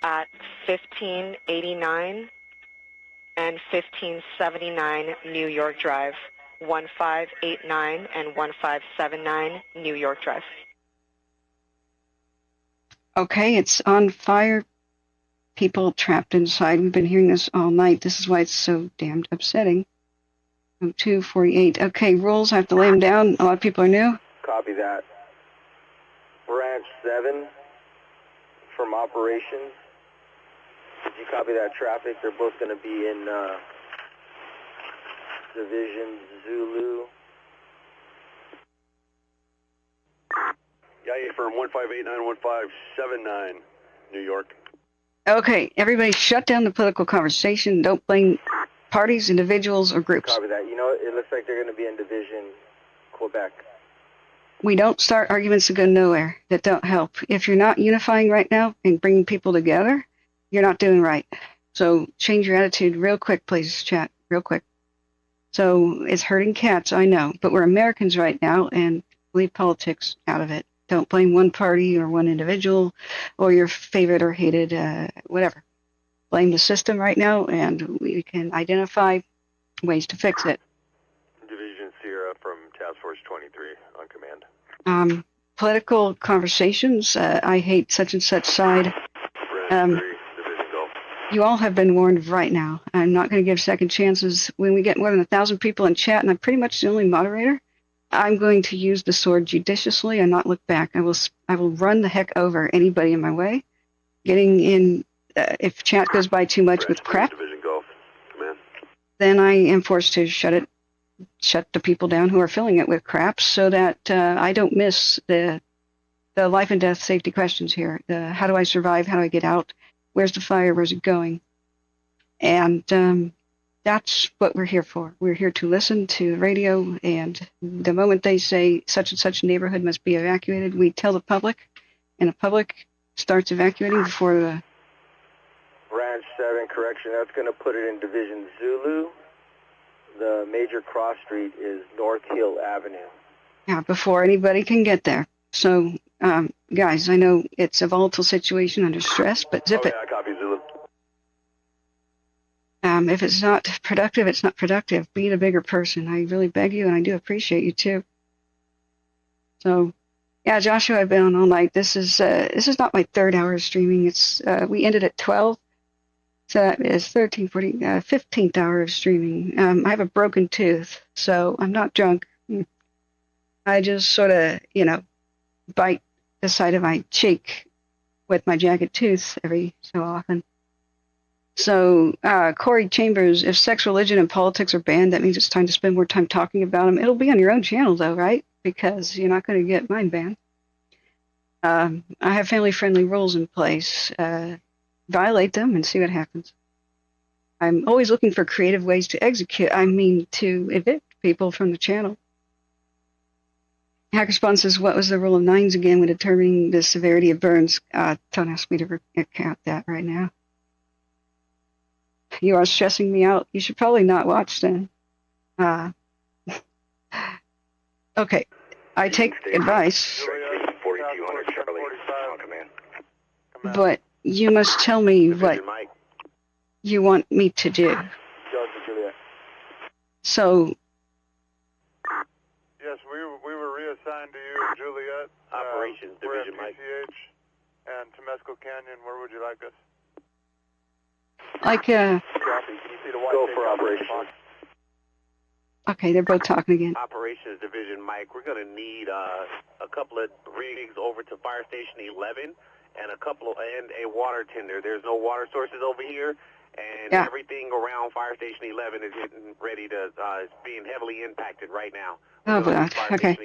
at 1589 and 1579 New York Drive, 1589 and 1579 New York Drive. Okay, it's on fire. People trapped inside. We've been hearing this all night. This is why it's so damned upsetting. 248. Okay, rules. I have to lay them down. A lot of people are new. Copy that. Branch 7 from operations. Did you copy that traffic? They're both going to be in Division Zulu. Yeah, from 1589, 1579, New York. Okay, everybody shut down the political conversation. Don't blame parties, individuals, or groups. Copy that. You know, it looks like they're going to be in Division Quebec. We don't start arguments that go nowhere, that don't help. If you're not unifying right now and bringing people together, you're not doing right. So change your attitude real quick, please, chat, real quick. So it's hurting cats, I know, but we're Americans right now, and leave politics out of it. Don't blame one party or one individual or your favorite or hated, whatever. Blame the system right now, and we can identify ways to fix it. Division Sierra from Task Force 23 on command. Political conversations, I hate such and such side. You all have been warned right now. I'm not going to give second chances. When we get more than 1,000 people in chat, and I'm pretty much the only moderator, I'm going to use the sword judiciously and not look back. I will run the heck over anybody in my way. Getting in, if chat goes by too much with crap, then I am forced to shut the people down who are filling it with crap, so that I don't miss the life and death safety questions here. How do I survive? How do I get out? Where's the fire? Where's it going? And that's what we're here for. We're here to listen to the radio, and the moment they say such and such neighborhood must be evacuated, we tell the public, and the public starts evacuating before the... Branch 7, correction, that's going to put it in Division Zulu. The major cross street is North Hill Avenue. Yeah, before anybody can get there. So, guys, I know it's a volatile situation under stress, but zip it. I copy Zulu. If it's not productive, it's not productive. Be the bigger person. I really beg you, and I do appreciate you too. So, yeah, Joshua, I've been on all night. This is not my 3rd hour of streaming. It's we ended at 12, so that is 13, 14, 15th hour of streaming. I have a broken tooth, so I'm not drunk. I just sort of, bite the side of my cheek with my jagged tooth every so often. So, Corey Chambers, if sex, religion, and politics are banned, that means it's time to spend more time talking about them. It'll be on your own channel, though, right? Because you're not going to get mine banned. I have family-friendly rules in place. Violate them and see what happens. I'm always looking for creative ways to to evict people from the channel. Hackerspawn says, what was the rule of 9s again when determining the severity of burns? Don't ask me to recount that right now. You are stressing me out. You should probably not watch then. Okay. I take advice. 4200 Charlie, command. But you must tell me what you want me to do. So... Yes, we were reassigned to you in Juliet. Operations Division, Mike. PCH and Temescal Canyon. Where would you like us? Like, Go for operations. Okay, they're both talking again. Operations Division, Mike. We're going to need a couple of rigs over to Fire Station 11 and a water tender. There's no water sources over here, and everything around Fire Station 11 is getting ready to being heavily impacted right now. Oh, God. Okay.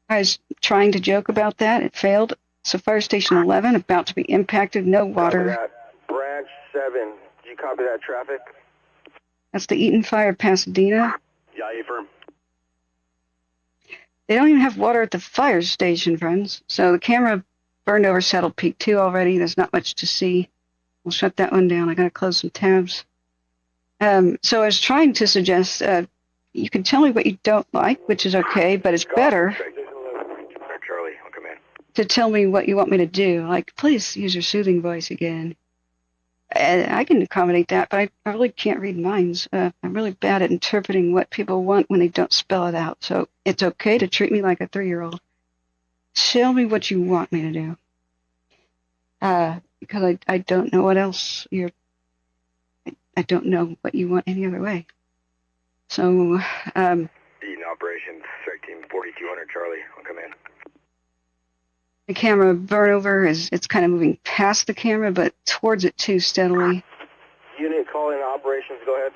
I was trying to joke about that. It failed. So Fire Station 11 about to be impacted. No water. Copy that. Branch 7. Do you copy that traffic? That's the Eaton Fire, Pasadena. Yeah, affirm. They don't even have water at the fire station, friends. So the camera burned over Saddle Peak 2 already. There's not much to see. We'll shut that one down. I got to close some tabs. So I was trying to suggest you can tell me what you don't like, which is okay, but it's better Charlie, on command. to tell me what you want me to do. Like, please use your soothing voice again. I can accommodate that, but I really can't read minds. I'm really bad at interpreting what people want when they don't spell it out. So it's okay to treat me like a 3-year-old. Tell me what you want me to do. Because I don't know what else I don't know what you want any other way. So, Eaton operations, strike team 4200 Charlie, on command. the camera burn over it's kind of moving past the camera, but towards it too steadily. Unit calling operations, go ahead.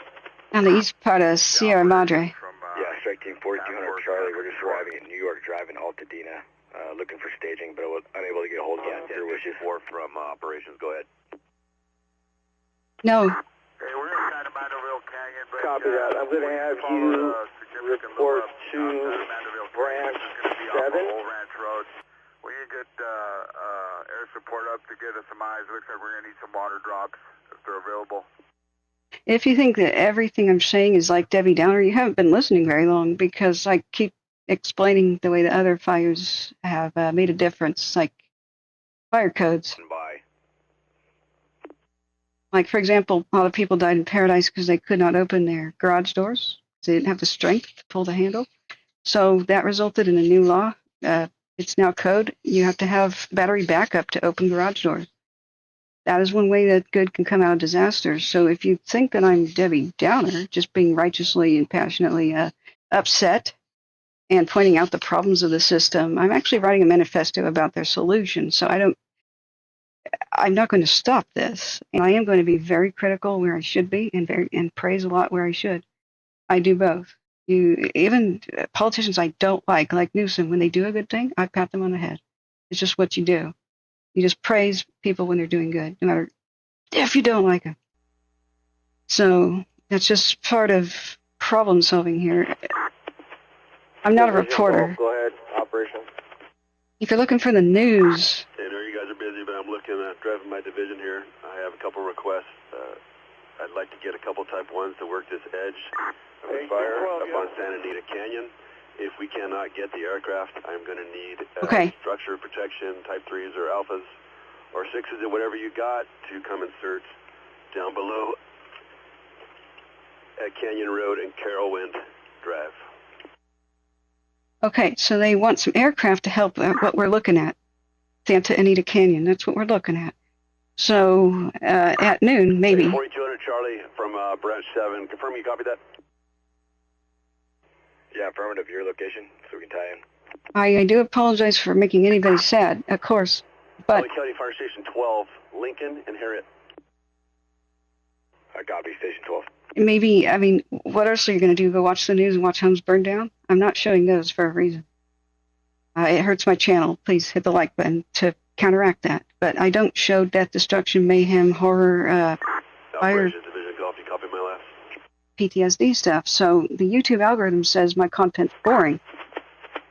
On the east part of Sierra Madre. Yeah, strike team 4200 Charlie, we're just arriving at New York Drive in Altadena, looking for staging, but unable to get a hold of you. Wishes 4 from operations, go ahead. No. Hey, we're inside of Mandeville Canyon. But, Copy that. I'm going to have you report to branch 7. Ranch Road. We need to get air support up to get us some eyes. Looks like we're going to need some water drops if they're available. If you think that everything I'm saying is like Debbie Downer, you haven't been listening very long, because I keep explaining the way the other fires have made a difference, like fire codes. Like, for example, a lot of people died in Paradise because they could not open their garage doors. They didn't have the strength to pull the handle. So that resulted in a new law. It's now code. You have to have battery backup to open garage doors. That is one way that good can come out of disasters. So if you think that I'm Debbie Downer, just being righteously and passionately upset and pointing out the problems of the system, I'm actually writing a manifesto about their solution. So I'm not going to stop this, and I am going to be very critical where I should be, and praise a lot where I should. I do both. Even politicians I don't like Newsom, when they do a good thing, I pat them on the head. It's just what you do. You just praise people when they're doing good, no matter if you don't like them. So that's just part of problem solving here. I'm not a reporter. Go ahead, operation. If you're looking for the news. I know you guys are busy, but I'm looking at driving my division here. I have a couple requests. I'd like to get a couple Type 1s to work this edge of the fire up on Santa Anita Canyon. If we cannot get the aircraft, I'm going to need structure protection, Type 3s or Alphas or 6s or whatever you got to come and search down below at Canyon Road and Carrollwind Drive. Okay, so they want some aircraft to help what we're looking at. Santa Anita Canyon, that's what we're looking at. So at noon, maybe. 4200 Charlie from branch 7. Confirm you copy that? Yeah, affirmative. Your location, so we can tie in. I do apologize for making anybody sad, of course, but... LA County Fire Station 12, Lincoln and Harriet. I copy, Station 12. Maybe, I mean, what else are you going to do? Go watch the news and watch homes burn down? I'm not showing those for a reason. It hurts my channel. Please hit the like button to counteract that. But I don't show death, destruction, mayhem, horror, fire, Division Golf, you copy my last? PTSD stuff. So the YouTube algorithm says my content's boring.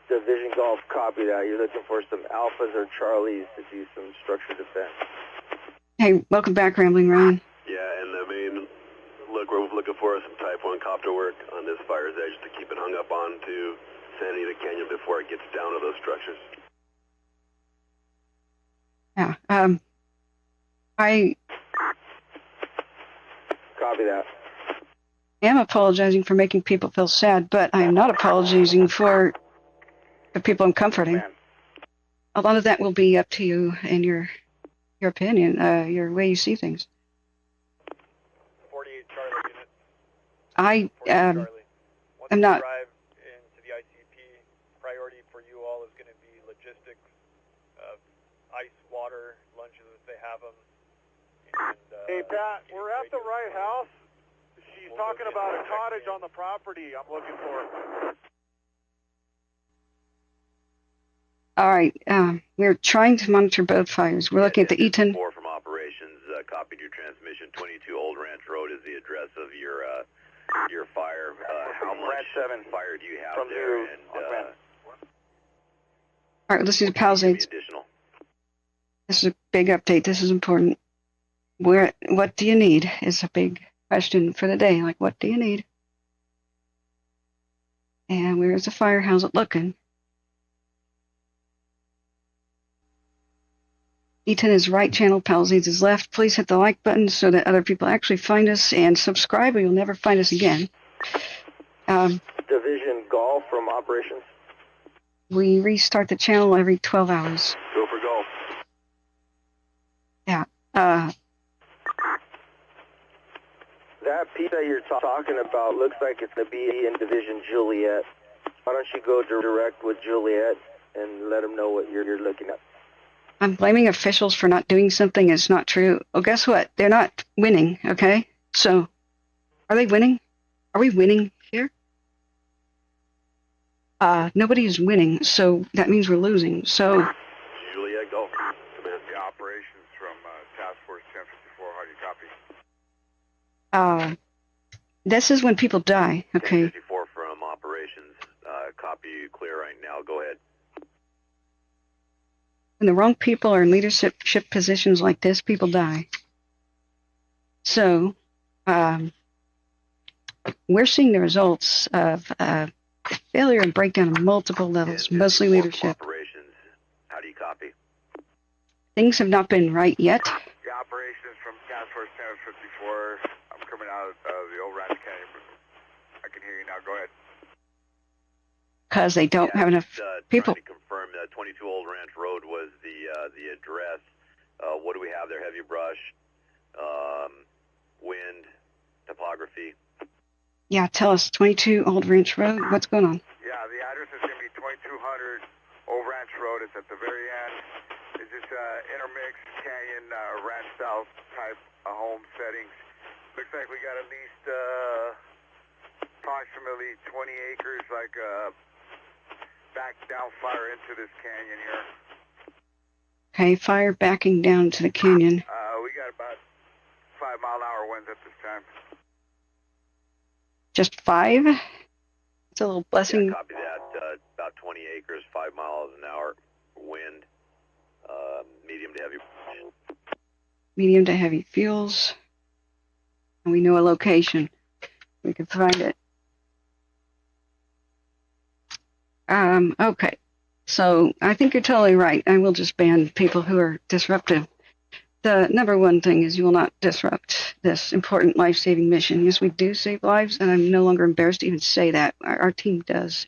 Division Golf, copy that. You're looking for some alphas or charlies to do some structured defense. Hey, welcome back, Rambling Ryan. Yeah, and I mean, look, we're looking for some Type 1 copter work on this fire's edge to keep it hung up onto Santa Anita Canyon before it gets down to those structures. Yeah, I copy that. am apologizing for making people feel sad, but I am not apologizing for the people I'm comforting. A lot of that will be up to you and your opinion, your way you see things. 48 Charlie unit. I am not. Drive into the ICP, priority for you all is going to be logistics of ice, water, lunches if they have them. And, hey, Pat, we're at the right house. She's talking about a cottage on the property I'm looking for. All right, we're trying to monitor both fires. We're looking at the Eaton. 4 from operations, copied your transmission. 22 Old Ranch Road is the address of your fire. How much fire do you have from there? And, all right, listen to Pallisades. This is a big update. This is important. What do you need is a big question for the day. Like, what do you need? And where's the fire? How's it looking? Eaton is right, channel Pallisades is left. Please hit the like button so that other people actually find us, and subscribe or you'll never find us again. Division Golf from operations. We restart the channel every 12 hours. Go for golf. Yeah. That piece that you're talking about looks like it's going to be in Division Juliet. Why don't you go direct with Juliet and let them know what you're looking at? I'm blaming officials for not doing something. It's not true. Oh, guess what? They're not winning, okay? So, are they winning? Are we winning here? Nobody is winning, so that means we're losing. So, Juliet, go. Command. The operations from Task Force 1054. How do you copy? this is when people die, okay? 1054 from operations. Copy you clear right now. Go ahead. When the wrong people are in leadership positions like this, people die. So, we're seeing the results of failure and breakdown on multiple levels, mostly leadership. Operations. How do you copy? Things have not been right yet. The operations from Task Force 1054. I'm coming out of the old Ranch Canyon. I can hear you now. Go ahead. Because they don't have enough people. Trying to confirm that 22 Old Ranch Road was the address. What do we have there? Heavy brush, wind, topography. Yeah, tell us. 22 Old Ranch Road. What's going on? Yeah, the address is going to be 2200 Old Ranch Road. It's at the very end. It's just intermix canyon ranch style type home settings. Looks like we got at least approximately 20 acres, like back down fire into this canyon here. Okay, fire backing down to the canyon. We got about 5 mile an hour winds at this time. Just 5? It's a little blessing. Yeah, copy that. About 20 acres, 5 miles an hour wind, medium to heavy. Medium to heavy fuels. And we know a location. We can find it. Okay. So I think you're totally right. I will just ban people who are disruptive. the number one thing is you will not disrupt this important life-saving mission. Yes, we do save lives, and I'm no longer embarrassed to even say that. Our team does.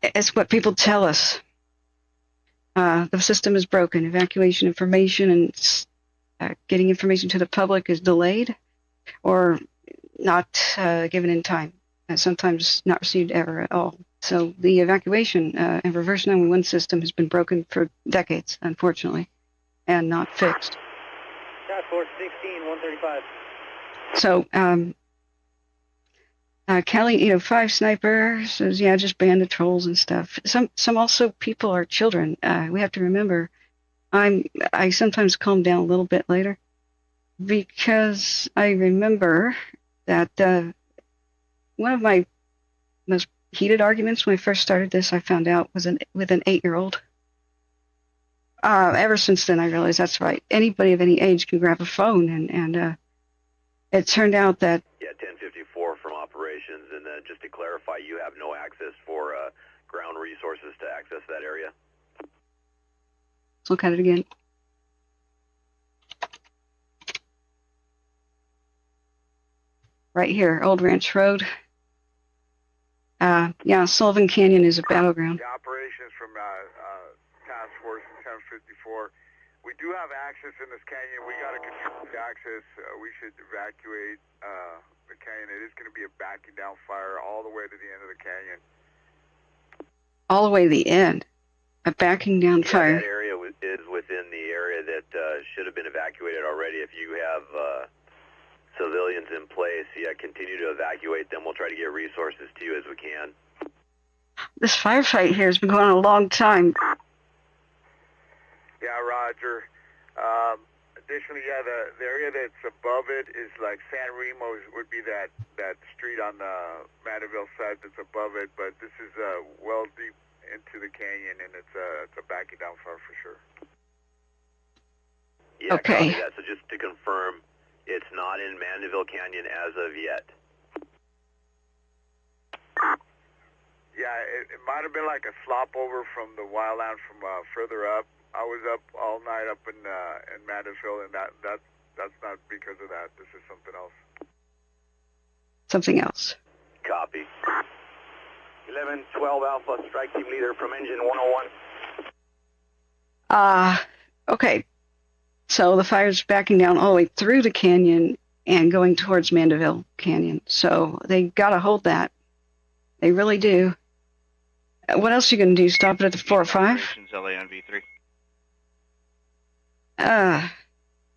It's what people tell us. The system is broken. Evacuation information and getting information to the public is delayed or not given in time, and sometimes not received ever at all. So the evacuation and reverse 911 system has been broken for decades, unfortunately, and not fixed. Task Force 16, 135. So Kelly 805 Sniper says, yeah, just ban the trolls and stuff. Some also people are children. We have to remember, I sometimes calm down a little bit later because I remember that one of my most heated arguments when I first started this, I found out, was with an 8-year-old. Ever since then, I realized that's right. Anybody of any age can grab a phone, and it turned out that... Yeah, 1054 from operations, and just to clarify, you have no access for ground resources to access that area? Let's look at it again. Right here, Old Ranch Road. Yeah, Sullivan Canyon is a battleground. The operations from Task Force 1054. We do have access in this canyon. We got to control the access. We should evacuate the canyon. It is going to be a backing down fire all the way to the end of the canyon. All the way to the end? A backing down fire? That area is within the area that should have been evacuated already. If you have civilians in place, continue to evacuate them. We'll try to get resources to you as we can. This firefight here has been going on a long time. Yeah, Roger. Additionally, the area that's above it is like San Remo would be that street on the Mandeville side that's above it, but this is well deep into the canyon, and it's a backing down fire for sure. Yeah, okay. Copy that. So just to confirm, it's not in Mandeville Canyon as of yet. Yeah, it might have been like a slop over from the wildland from further up. I was up all night up in Mandeville, and that's not because of that. This is something else. Something else. Copy. 1112 Alpha, strike team leader from engine 101. Okay. So the fire's backing down all the way through the canyon and going towards Mandeville Canyon. So they gotta hold that. They really do. What else are you gonna do? Stop it at the 4 or 5? LA on V3.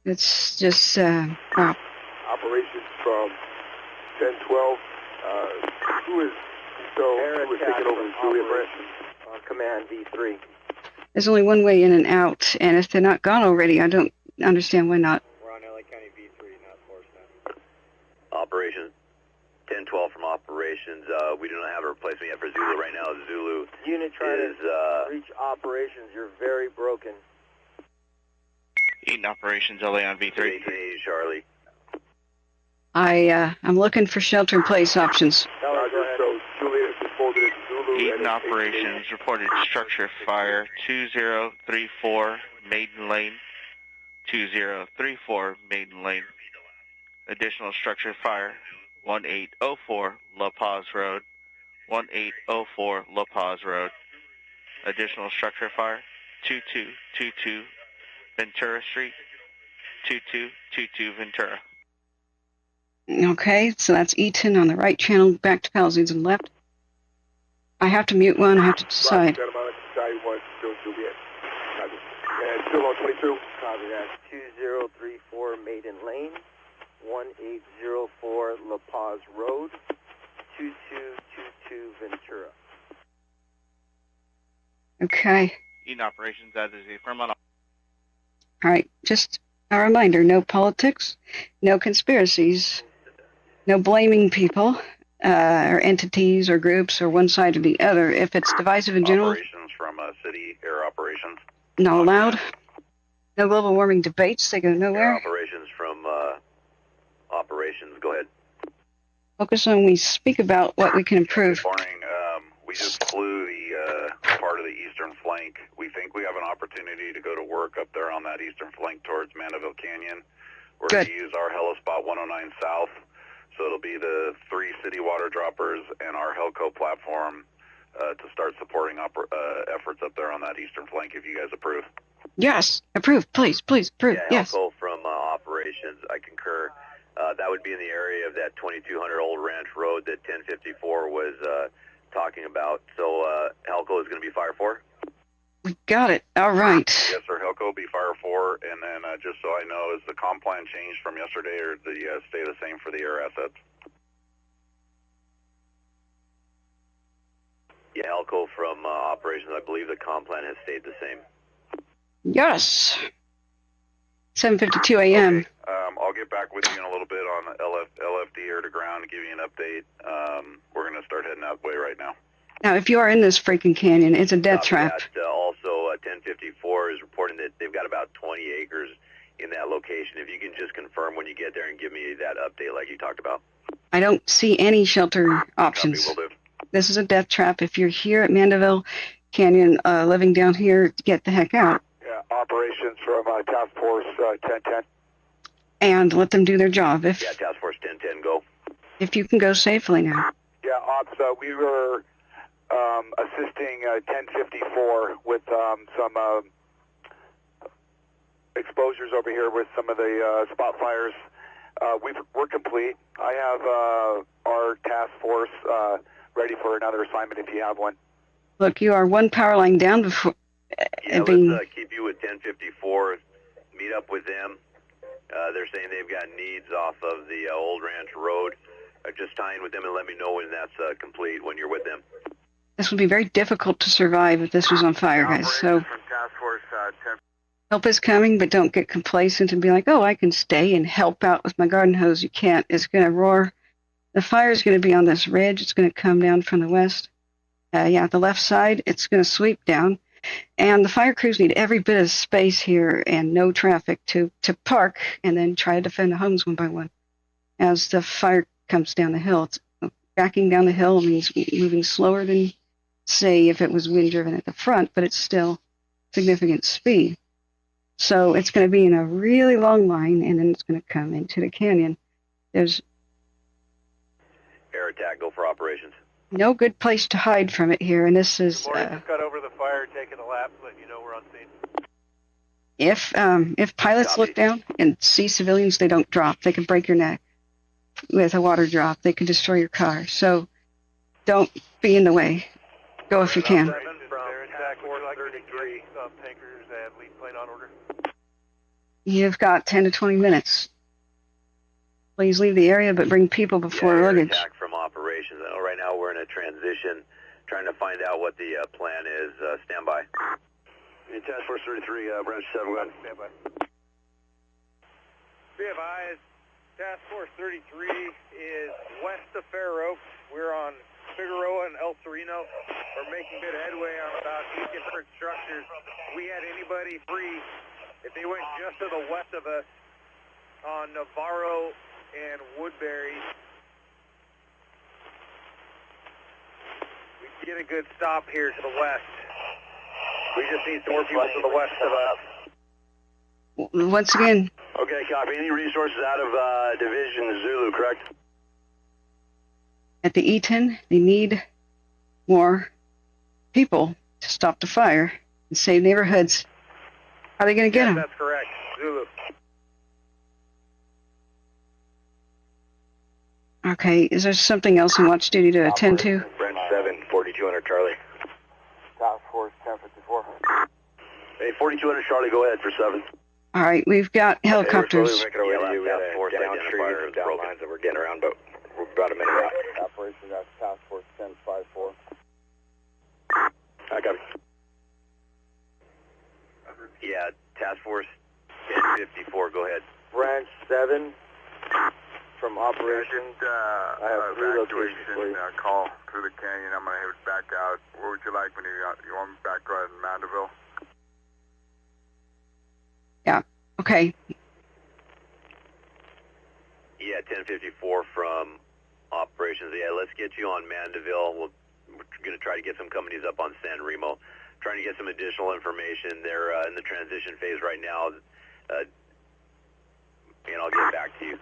It's just Operations from 1012. Who is taking over Julia Branch? Command V3. there's only one way in and out, and if they're not gone already, I don't understand why not. We're on LA County V3, not Force now. Operations 1012 from operations. We do not have a replacement yet for Zulu right now. Zulu Unit trying is to reach operations. You're very broken. Eaton operations, LA on V3. Charlie. I'm looking for shelter-in-place options. Eaton operations reported structure fire 2034 Maiden Lane. 2034 Maiden Lane. Additional structure fire 1804 La Paz Road. 1804 La Paz Road. Additional structure fire 2222 Ventura Street. 2222 Ventura. Okay, so that's Eaton on the right channel, back to Pallisades on the left. I have to mute one, I have to decide. Still on 22. Copy that. 2034 Maiden Lane, 1804 La Paz Road, 2222 Ventura. Okay. Eaton operations, that is a firm on. All right, just a reminder, no politics, no conspiracies, no blaming people or entities or groups or one side or the other. If it's divisive in general, Operations from city air operations. not allowed. No global warming debates, they go nowhere. Air operations from operations, go ahead. Focus on, we speak about what we can improve. Good morning. We just flew the part of the eastern flank. We think we have an opportunity to go to work work up there on that eastern flank towards Mandeville Canyon. We're Good. going to use our helispot 109 South, so it'll be the 3 city water droppers and our Helco platform to start supporting efforts up there on that eastern flank, if you guys approve. Yes, approve, please, approve. Yeah, Yes. Helco from operations, I concur. That would be in the area of that 2200 Old Ranch Road that 1054 was talking about. So Helco is going to be Fire 4? We got it. All right. Yes, sir. Helco will be Fire 4, and then just so I know, is the comp plan changed from yesterday, or did you stay the same for the air assets? Yeah, Helco from operations, I believe the comp plan has stayed the same. Yes. 7:52 a.m. Okay. I'll get back with you in a little bit on LFD air to ground to give you an update. We're going to start heading that way right now. Now, if you are in this freaking canyon, it's a death trap. Also, 1054 is reporting that they've got about 20 acres in that location. If you can just confirm when you get there and give me that update like you talked about. I don't see any shelter options. Copy, will do. This is a death trap. If you're here at Mandeville Canyon, living down here, get the heck out. Yeah, operations from Task Force 1010. And let them do their job. Yeah, Task Force 1010, go. If you can go safely now. Yeah, Ops, we were assisting 1054 with some exposures over here with some of the spot fires. We're complete. I have our task force ready for another assignment if you have one. Look, you are one power line down before. Yeah, let's keep you with 1054. Meet up with them. They're saying they've got needs off of the Old Ranch Road. Just tie in with them and let me know when that's complete, when you're with them. This would be very difficult to survive if this was on fire, guys. So help is coming, but don't get complacent and be like, oh, I can stay and help out with my garden hose. You can't. It's going to roar. The fire is going to be on this ridge. It's going to come down from the west. The left side, it's going to sweep down. And the fire crews need every bit of space here and no traffic to park and then try to defend the homes one by one. As the fire comes down the hill, it's backing down the hill means moving slower than, say, if it was wind-driven at the front, but it's still significant speed. So it's going to be in a really long line, and then it's going to come into the canyon. There's air attack, go for operations. No good place to hide from it here, and this is... just got over the fire, taking a lap, letting you know we're on scene. If pilots look down and see civilians, they don't drop. They can break your neck with a water drop. They can destroy your car. So don't be in the way. Go if you can. Tankers and lead plane on order. You've got 10 to 20 minutes. Please leave the area, but bring people before luggage. Attack from operations. I know right now we're in a transition, trying to find out what the plan is. Stand by. Task Force 33, branch 7, go ahead. Stand by. Be advised, Task Force 33 is west of Fair Oaks. We're on Figueroa and El Sereno. We're making good headway on about 8 different structures. We had anybody free if they went just to the west of us on Navarro and Woodbury. We get a good stop here to the west. We just need some more people to the west of us. Once again. Okay, copy. Any resources out of Division Zulu, correct? At the Eaton, they need more people to stop the fire and save neighborhoods. How are they going to get them? That's correct. Zulu. Okay, is there something else in watch duty to attend to? Branch 7, 4200 Charlie. Task Force 1054. Hey, 4200 Charlie, go ahead for 7. All right, we've got helicopters. We're making our way to you. We had a downstream and down lines that we're getting around, but we're about a minute out. Operation, that's Task Force 1054. I copy. Yeah, Task Force 1054, go ahead. Branch 7 from operations. I have 3 locations for you. Call through the canyon. I'm going to head back out. What would you like when you want me back out in Mandeville? Yeah, okay. Yeah, 1054 from operations. Yeah, let's get you on Mandeville. We're going to try to get some companies up on San Remo. trying to get some additional information. They're in the transition phase right now, and I'll get back to you.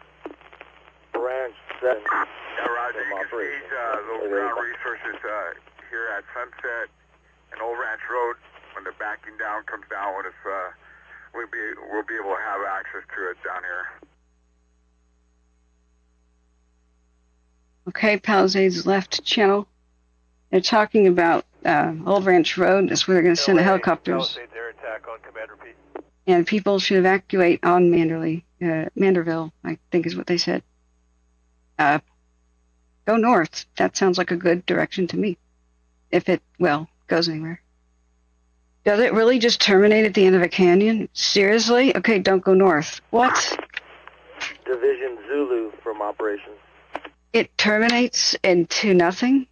Branch 7. Yeah, Roger. You can see those ground resources here at Sunset and Old Ranch Road. When the backing down comes down, when it's, we'll be able to have access to it down here. Okay, Palisades left channel. They're talking about Old Ranch Road. That's where they're going to send the helicopters. Palisades air attack on command, repeat. And people should evacuate on Manderville, I think is what they said. Go north. That sounds like a good direction to me. If it, well, goes anywhere. Does it really just terminate at the end of a canyon? Seriously? Okay, don't go north. What? Division Zulu from operations. It terminates into nothing?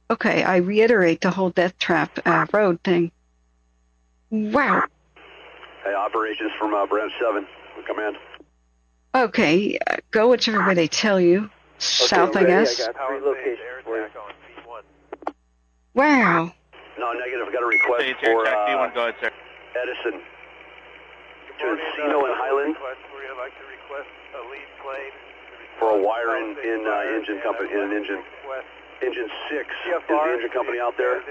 Okay, I reiterate the whole Death Trap road thing. Wow. Hey, operations from Branch 7. Command. Okay, go whichever way they tell you. South, I guess. I got 3 locations for you. Wow. No, negative. I've got a request for Go ahead, sir. Edison to Encino and Highland We'd like to request a lead plane for a wire in engine company, in an engine. Engine 6 is the engine company out there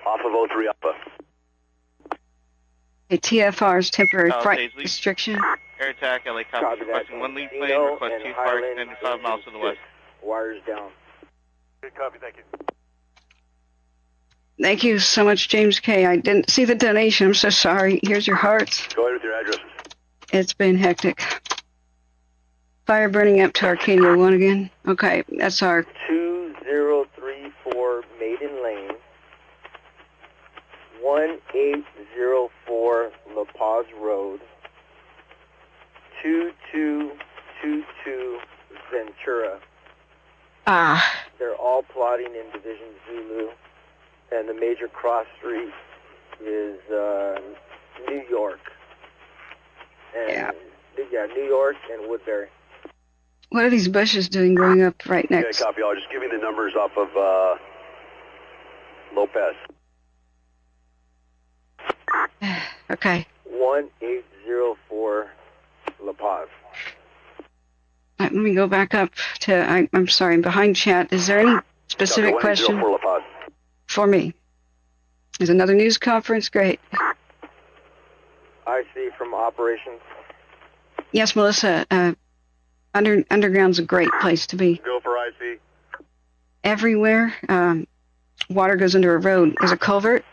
off of 03 Alpha. A TFR's temporary flight restriction. Air attack, LA copy. Requesting 1 lead plane, request 2 fire extended 5 miles to the west. Wires down. Good copy, thank you. Thank you so much, James K. I didn't see the donation. I'm so sorry. Here's your hearts. Go ahead with your addresses. It's been hectic. Fire burning up to Arcadia 1 again. Okay, that's our... 2034 Maiden Lane. 1804 La Paz Road. 2222 Ventura. They're all plotting in Division Zulu. And the major cross street is New York. And, New York and Woodbury. What are these bushes doing going up right next? Okay, copy. I'll just give you the numbers off of Lopez. Okay. 1804 La Paz. Let me go back up to, I'm sorry, I'm behind chat. Is there any specific question La Paz. for me? Is another news conference? Great. I see from operations. Yes, Melissa. Underground's a great place to be. Go for IC. Everywhere, water goes under a road. There's a culvert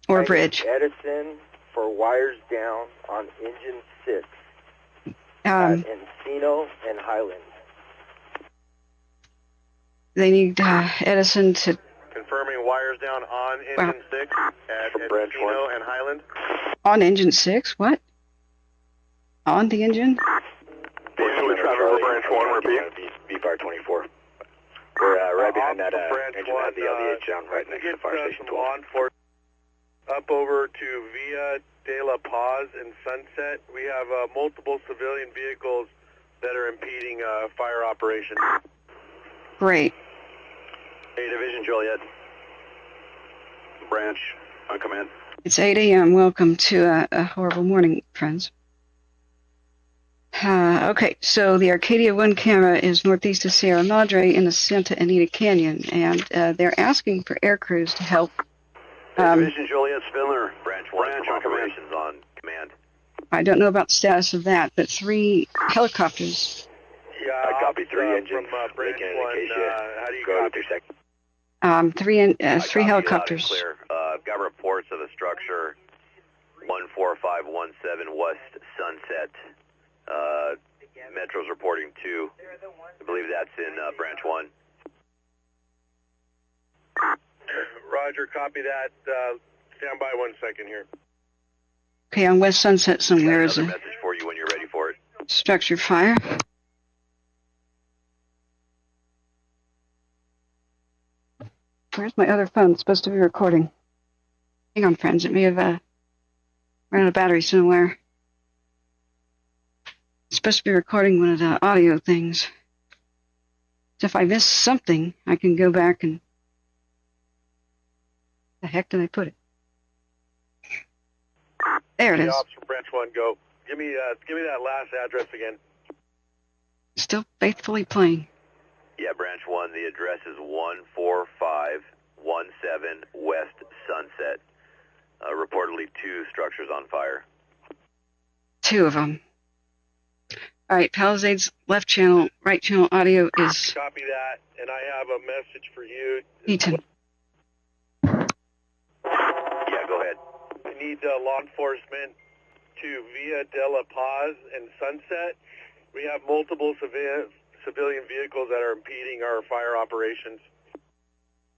or a bridge. Edison for wires down on engine 6 at Encino and Highland. They need Edison to... Confirming wires down on engine 6 at Encino and Highland. On engine 6? What? On the engine? Branch 1, repeat. V-Fire 24. We're right behind that engine at the LEH down right next to Fire Station 12. Up over to Via de la Paz and Sunset. We have multiple civilian vehicles that are impeding fire operations. Great. Hey, Division Joliet. Branch on command. It's 8 a.m. Welcome to a horrible morning, friends. Okay, so the Arcadia 1 camera is northeast of Sierra Madre in the Santa Anita Canyon, and they're asking for air crews to help. Division Joliet Spindler, Branch 1 operations on command. I don't know about the status of that, but 3 helicopters. Yeah, I copy 3 engines. From Branch 1, how do you go to 2 seconds? 3 helicopters. Clear. I've got reports of a structure 14517 West Sunset. Metro's reporting 2. I believe that's in Branch 1. Roger, copy that. Stand by 1 second here. Okay, on West Sunset somewhere is a message for you when you're ready for it. structure fire. Where's my other phone? It's supposed to be recording. Hang on, friends. It may have run out of battery somewhere. It's supposed to be recording one of the audio things. So if I miss something, I can go back and... The heck did I put it? There it is. Ops from Branch 1, go. Give me that last address again. Still faithfully playing. Yeah, Branch 1, the address is 14517 West Sunset. Reportedly 2 structures on fire. 2 of them. All right, Palisades left channel, right channel audio is... Copy that, and I have a message for you. Eaton. Yeah, go ahead. I need law enforcement to Via de la Paz and Sunset. We have multiple civilian vehicles that are impeding our fire operations.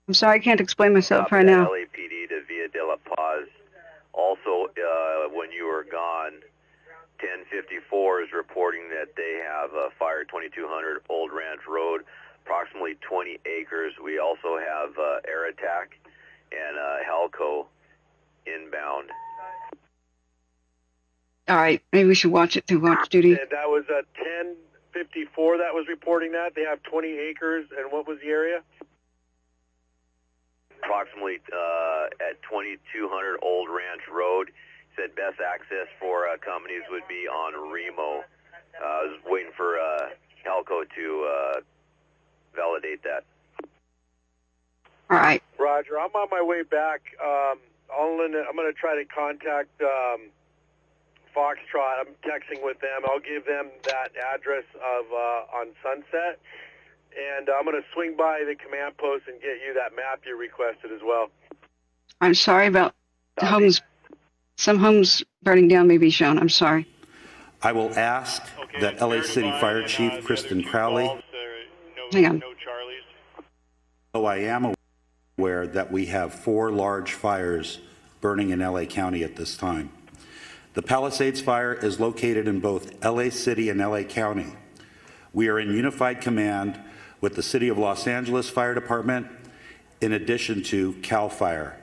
I'm sorry, I can't explain myself right now. LAPD to Via de la Paz. Also, when you were gone, 1054 is reporting that they have a fire 2200 Old Ranch Road, approximately 20 acres. We also have air attack and Halco inbound. All right, maybe we should watch it through watch duty. And that was 1054 that was reporting that. They have 20 acres, and what was the area? Approximately at 2200 Old Ranch Road. Said best access for companies would be on Remo. I was waiting for Halco to validate that. All right. Roger. I'm on my way back. I'm going to try to contact Foxtrot. I'm texting with them. I'll give them that address of on Sunset. And I'm going to swing by the command post and get you that map you requested as well. I'm sorry about the homes. Some homes burning down may be shown. I'm sorry. I will ask that LA City Fire Chief Kristen Crowley. Hang on. Though I am aware that we have 4 large fires burning in LA County at this time. The Palisades fire is located in both LA City and LA County. We are in unified command with the City of Los Angeles Fire Department, in addition to CAL FIRE.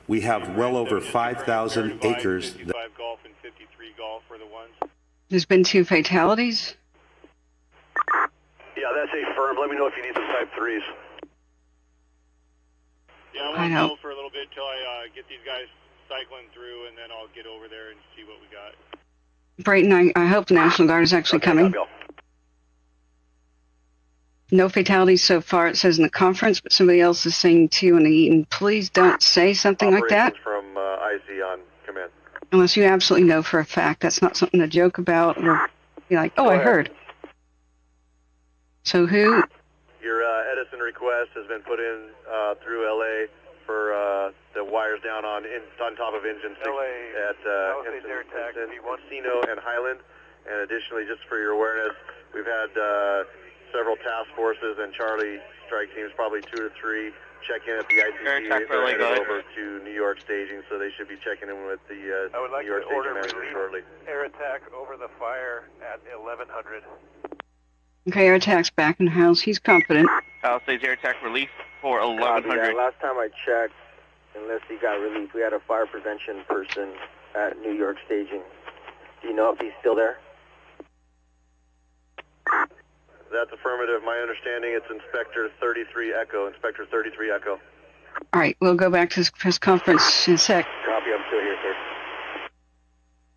We have well over 5,000 acres. Golf and 53 golf are the ones. There's been 2 fatalities. Yeah, that's a firm. Let me know if you need some type 3s. Yeah, I won't go for a little bit until I get these guys cycling through, and then I'll get over there and see what we got. Brayton, I hope the National Guard is actually coming. No fatalities so far, it says in the conference, but somebody else is saying too in the Eaton. Please don't say something like that. From IC on command. Unless you absolutely know for a fact. That's not something to joke about or be like, oh, I heard. So who? Your Edison request has been put in through LA for the wires down on top of engine 6 at Encino and Highland. And additionally, just for your awareness, we've had several task forces and Charlie strike teams, probably 2 or 3, check in at the ICC. They're headed over to New York staging, so they should be checking in with the New York staging manager shortly. Air attack over the fire at 1100. Okay, air attack's back in the house. He's confident. Palisades air attack relief for 1100. Last time I checked, unless he got relief, we had a fire prevention person at New York staging. Do you know if he's still there? That's affirmative. My understanding it's Inspector 33 Echo. Inspector 33 Echo. All right, we'll go back to this press conference in a sec. Copy, I'm still here, sir.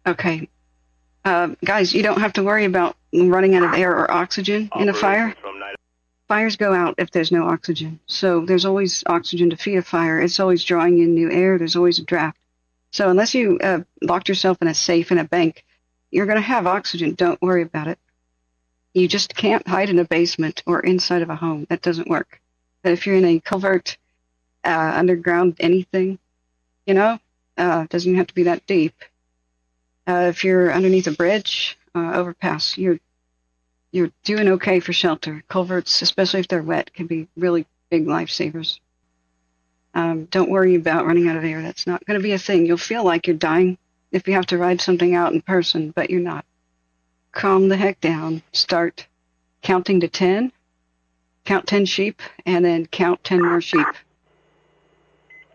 Okay. Guys, you don't have to worry about running out of air or oxygen in a fire. Fires go out if there's no oxygen. So there's always oxygen to feed a fire. It's always drawing in new air. There's always a draft. So unless you locked yourself in a safe in a bank, you're going to have oxygen. Don't worry about it. You just can't hide in a basement or inside of a home. That doesn't work. But if you're in a culvert, underground, anything, doesn't even have to be that deep. If you're underneath a bridge, overpass, you're doing okay for shelter. Culverts, especially if they're wet, can be really big lifesavers. Don't worry about running out of air. That's not going to be a thing. You'll feel like you're dying if you have to ride something out in person, but you're not. Calm the heck down. Start counting to 10. Count 10 sheep, and then count 10 more sheep.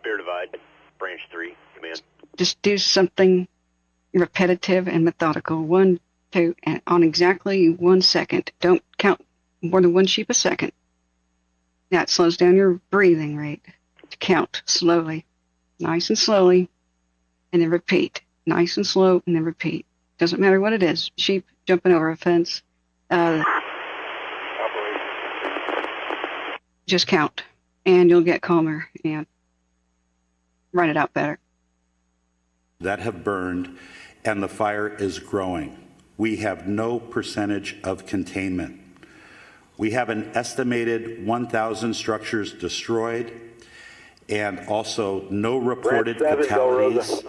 Bear divide, branch 3, command. Just do something repetitive and methodical. 1, 2, and on exactly 1 second. Don't count more than 1 sheep a second. That slows down your breathing rate to count slowly. nice and slowly, and then repeat. Nice and slow, and then repeat. Doesn't matter what it is. Sheep jumping over a fence. Just count, and you'll get calmer and write it out better. That have burned, and the fire is growing. We have no percentage of containment. We have an estimated 1,000 structures destroyed, and also no reported fatalities,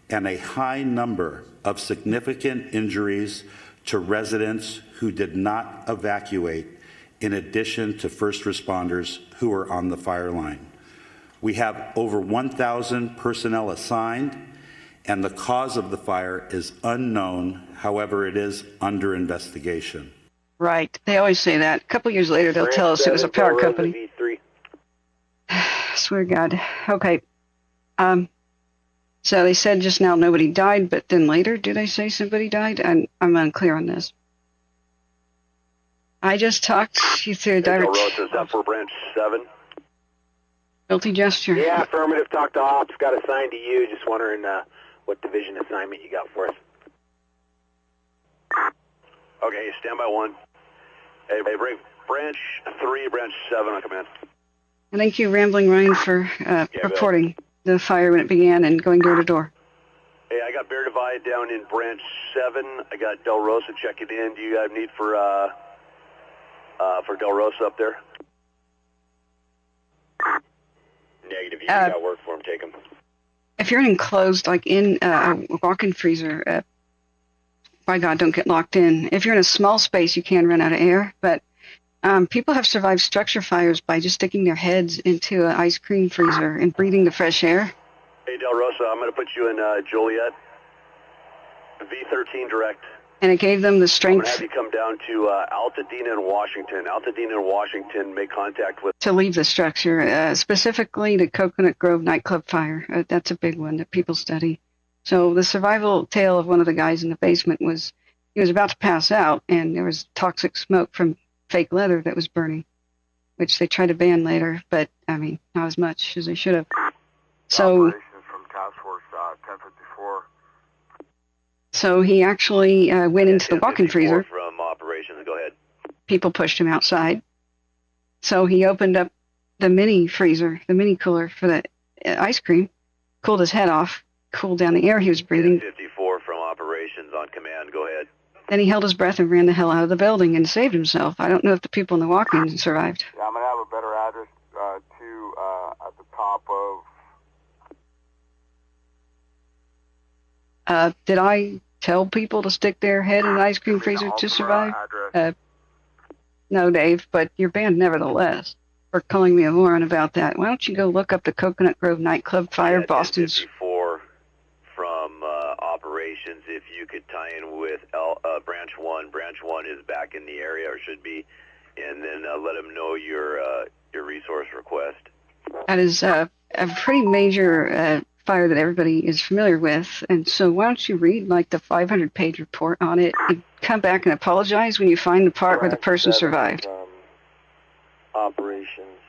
and a high number of significant injuries to residents who did not evacuate, in addition to first responders who were on the fire line. We have over 1,000 personnel assigned, and the cause of the fire is unknown. However, it is under investigation. Right. They always say that. A couple years later, they'll tell us it was a power company. Swear to God. Okay. So they said just now nobody died, but then later, do they say somebody died? I'm unclear on this. I just talked you through direct... Is that for branch 7? Guilty gesture. Yeah, affirmative. Talk to ops. Got assigned to you. Just wondering what division assignment you got for us. Okay, stand by 1. Hey, branch 3, branch 7 on command. Thank you, Rambling Ryan, for reporting the fire when it began and going door to door. Hey, I got Bear Divide down in branch 7. I got Del Rosa checking in. Do you have need for Del Rosa up there? Negative. You got work for him. Take him. If you're in enclosed, like in a walk-in freezer, by God, don't get locked in. If you're in a small space, you can run out of air, but people have survived structure fires by just sticking their heads into an ice cream freezer and breathing the fresh air. Hey, Del Rosa, I'm going to put you in Joliet, V13 direct. And it gave them the strength. I'm going to have you come down to Altadena and Washington. Altadena and Washington make contact with... To leave the structure, specifically the Coconut Grove nightclub fire. That's a big one that people study. So the survival tale of one of the guys in the basement was he was about to pass out, and there was toxic smoke from fake leather that was burning, which they tried to ban later, but, I mean, not as much as they should have. So... Operation from Task Force 1054. So he actually went into the walk-in freezer. From operations, go ahead. People pushed him outside. So he opened up the mini freezer, the mini cooler for the ice cream, cooled his head off, cooled down the air he was breathing. 54 from operations on command, go ahead. Then he held his breath and ran the hell out of the building and saved himself. I don't know if the people in the walk-in survived. Yeah, I'm going to have a better address too at the top of... Did I tell people to stick their head in the ice cream freezer to survive? No, Dave, but you're banned nevertheless for calling me a moron about that. Why don't you go look up the Coconut Grove nightclub fire, Boston's... 54 from operations, if you could tie in with branch 1. Branch 1 is back in the area, or should be, and then let them know your resource request. That is a pretty major fire that everybody is familiar with, and so why don't you read like the 500-page report on it and come back and apologize when you find the part where the person survived. Operations,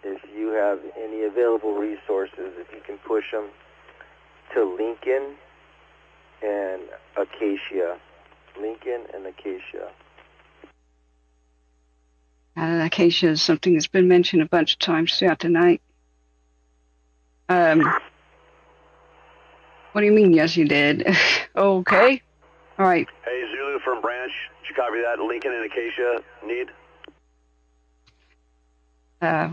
if you have any available resources, if you can push them to Lincoln and Acacia. Lincoln and Acacia. Acacia is something that's been mentioned a bunch of times throughout the night. What do you mean, yes, you did? Okay. All right. Hey, Zulu from branch. Did you copy that? Lincoln and Acacia need?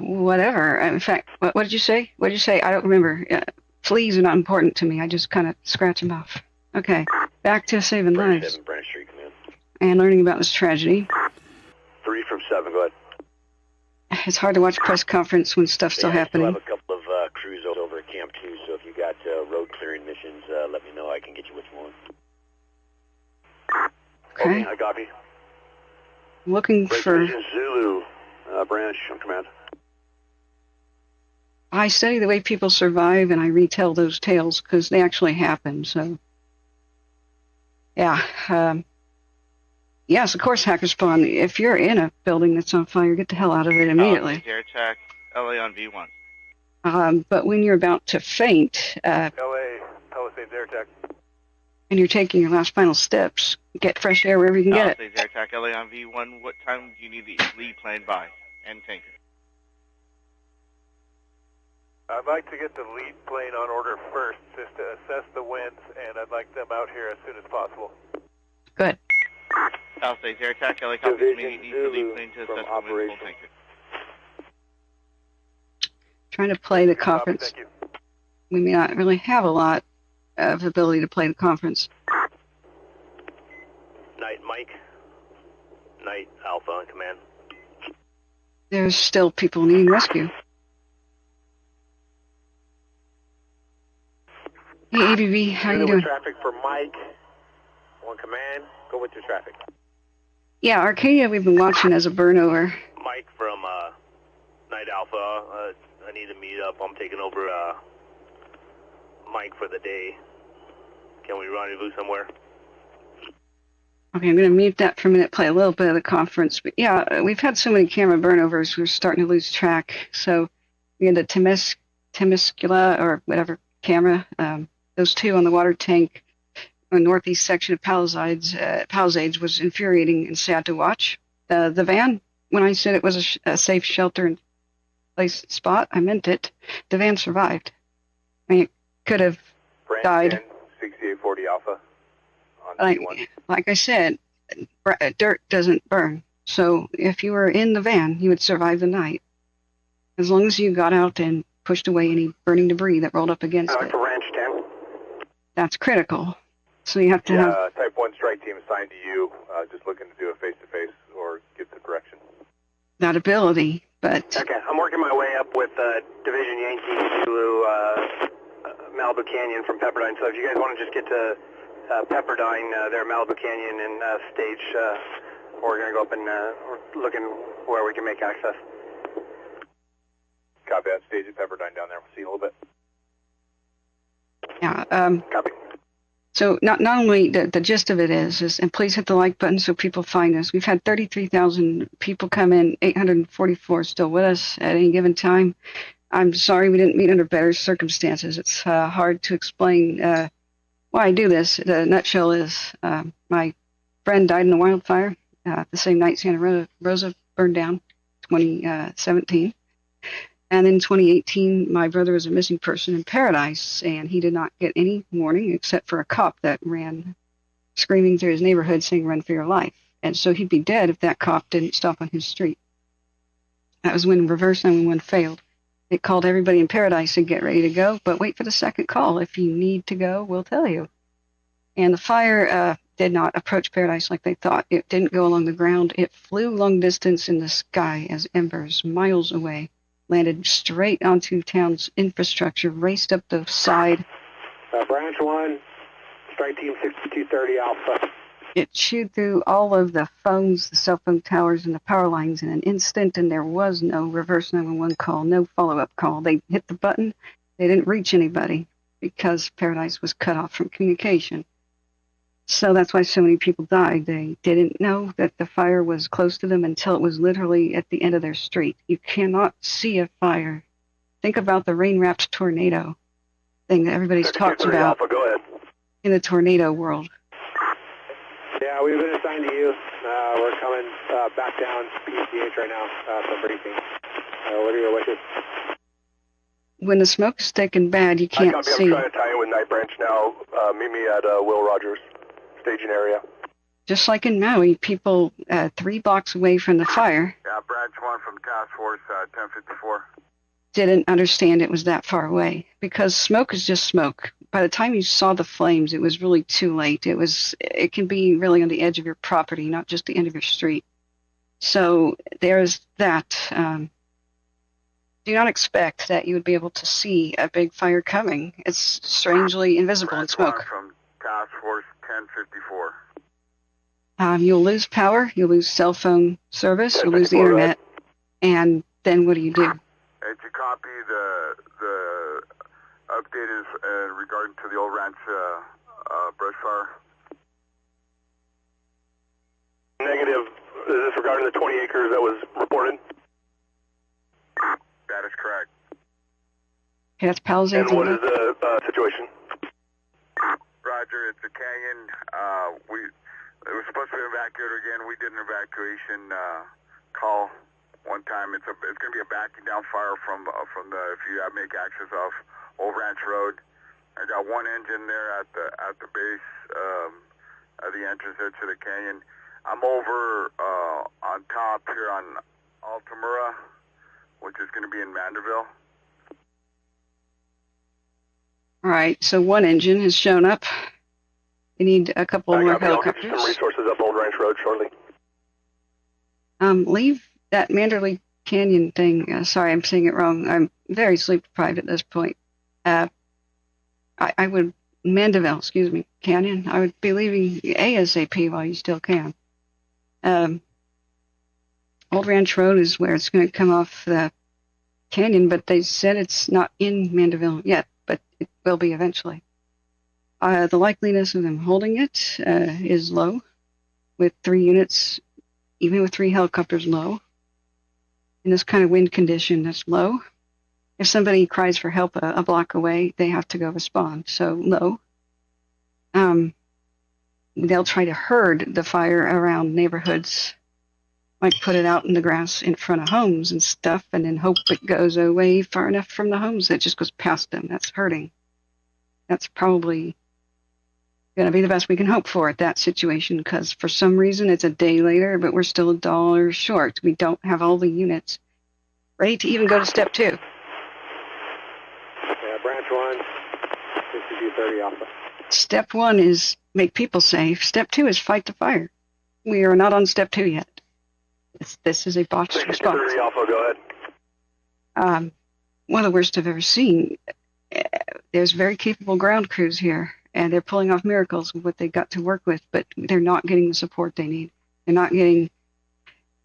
Whatever. In fact, what did you say? What did you say? I don't remember. Fleas are not important to me. I just kind of scratch them off. Okay. Back to saving lives. 7, branch 3, come in. And learning about this tragedy. 3 from 7, go ahead. It's hard to watch press conference when stuff's still happening. I still have a couple of crews over at Camp 2, so if you got road clearing missions, let me know. I can get you which one. Okay. I copy. Looking for... Zulu, branch on command. I study the way people survive, and I retell those tales because they actually happen, so... Yeah. Yes, of course, Hacker Spawn. If you're in a building that's on fire, get the hell out of it immediately. Air attack, LA on V1. But when you're about to faint, LA, Palisades Air Tech. and you're taking your last final steps, get fresh air wherever you can get it. Palisades Air Attack LA on V1. What time do you need the lead plane by? And tanker. I'd like to get the lead plane on order first, just to assess the winds, and I'd like them out here as soon as possible. Good. Palisades Air Attack LA copies me. Needs the lead plane to assess the wind. Full tanker. Trying to play the conference. Thank you. We may not really have a lot of ability to play the conference. Night, Mike. Night, Alpha on command. There's still people needing rescue. Hey, ABV, how you doing? Traffic for Mike. On command. Go with your traffic. Yeah, Arcadia we've been watching as a burnover. Mike from Night Alpha. I need to meet up. I'm taking over Mike for the day. Can we rendezvous somewhere? Okay, I'm going to mute that for a minute, play a little bit of the conference. But yeah, we've had so many camera burnovers, we're starting to lose track. So we had the Temescula or whatever camera, those two on the water tank on the northeast section of Palisades was infuriating and sad to watch. The van, when I said it was a safe shelter and place spot, I meant it. The van survived. I mean, it could have died. 6840 Alpha. Like I said, dirt doesn't burn. So if you were in the van, you would survive the night. As long as you got out and pushed away any burning debris that rolled up against it. For Ranch 10. That's critical. So you have to have Type 1 strike team assigned to you, just looking to do a face-to-face or get the direction. that ability, but... Okay, I'm working my way up with Division Yankee Zulu Malibu Canyon from Pepperdine, so if you guys want to just get to Pepperdine, there Malibu Canyon and stage, we're going to go up and we're looking where we can make access. Copy that. Stage at Pepperdine down there. We'll see you in a little bit. Yeah. Copy. So not only the gist of it is, and please hit the like button so people find us. We've had 33,000 people come in, 844 still with us at any given time. I'm sorry we didn't meet under better circumstances. It's hard to explain why I do this. The nutshell is my friend died in a wildfire the same night Santa Rosa burned down, 2017. And in 2018, my brother was a missing person in Paradise, and he did not get any warning except for a cop that ran screaming through his neighborhood saying, "Run for your life." And so he'd be dead if that cop didn't stop on his street. That was when reverse 911 failed. It called everybody in Paradise to get ready to go, but wait for the second call. If you need to go, we'll tell you. And the fire did not approach Paradise like they thought. It didn't go along the ground. It flew long distance in the sky as embers miles away. Landed straight onto town's infrastructure, raced up the side. Branch 1, strike team 6230 Alpha. It chewed through all of the phones, the cell phone towers, and the power lines in an instant, and there was no reverse 911 call, no follow-up call. They hit the button. They didn't reach anybody because Paradise was cut off from communication. So that's why so many people died. They didn't know that the fire was close to them until it was literally at the end of their street. You cannot see a fire. Think about the rain-wrapped tornado thing that everybody talks about Alpha, go ahead. in the tornado world. Yeah, we've been assigned to you. We're coming back down PCH right now for briefing. What are your wishes? When the smoke is thick and bad, you can't see. I'm trying to tie in with Night Branch now. Meet me at Will Rogers staging area. Just like in Maui, people 3 blocks away from the fire Yeah, Branch 1 from Task Force 1054. didn't understand it was that far away because smoke is just smoke. By the time you saw the flames, it was really too late. It can be really on the edge of your property, not just the end of your street. So there's that. Do not expect that you would be able to see a big fire coming. It's strangely invisible in smoke. From Task Force 1054. You'll lose power, you'll lose cell phone service, you'll lose the internet, and then what do you do? And to copy the update is regarding to the old ranch brush fire. Negative. Is this regarding the 20 acres that was reported? That is correct. Okay, that's Pallisades. And what is the situation? Roger, it's a canyon. It was supposed to be evacuated again. We did an evacuation call one time. It's going to be a backing down fire from if you make access off Old Ranch Road. I got one engine there at the base of the entrance there to the canyon. I'm over on top here on Altamura, which is going to be in Manderville. All right, so one engine has shown up. We need a couple more helicopters. I'll get you some resources up Old Ranch Road shortly. Leave that Manderley Canyon thing. Sorry, I'm saying it wrong. I'm very sleep deprived at this point. I would Mandeville, Canyon. I would be leaving ASAP while you still can. Old Ranch Road is where it's going to come off the canyon, but they said it's not in Mandeville yet, but it will be eventually. The likeliness of them holding it is low, with 3 units, even with 3 helicopters, low. In this kind of wind condition, that's low. If somebody cries for help a block away, they have to go respond, so low. They'll try to herd the fire around neighborhoods, like put it out in the grass in front of homes and stuff, and then hope it goes away far enough from the homes that it just goes past them. That's herding. That's probably going to be the best we can hope for at that situation, because for some reason it's a day later, but we're still $1 short. We don't have all the units ready to even go to step 2. Yeah, branch 1, 6230 Alpha. Step 1 is make people safe. Step 2 is fight the fire. We are not on step 2 yet. This is a botched response. 6230 Alpha, go ahead. One of the worst I've ever seen. There's very capable ground crews here, and they're pulling off miracles with what they got to work with, but they're not getting the support they need. They're not getting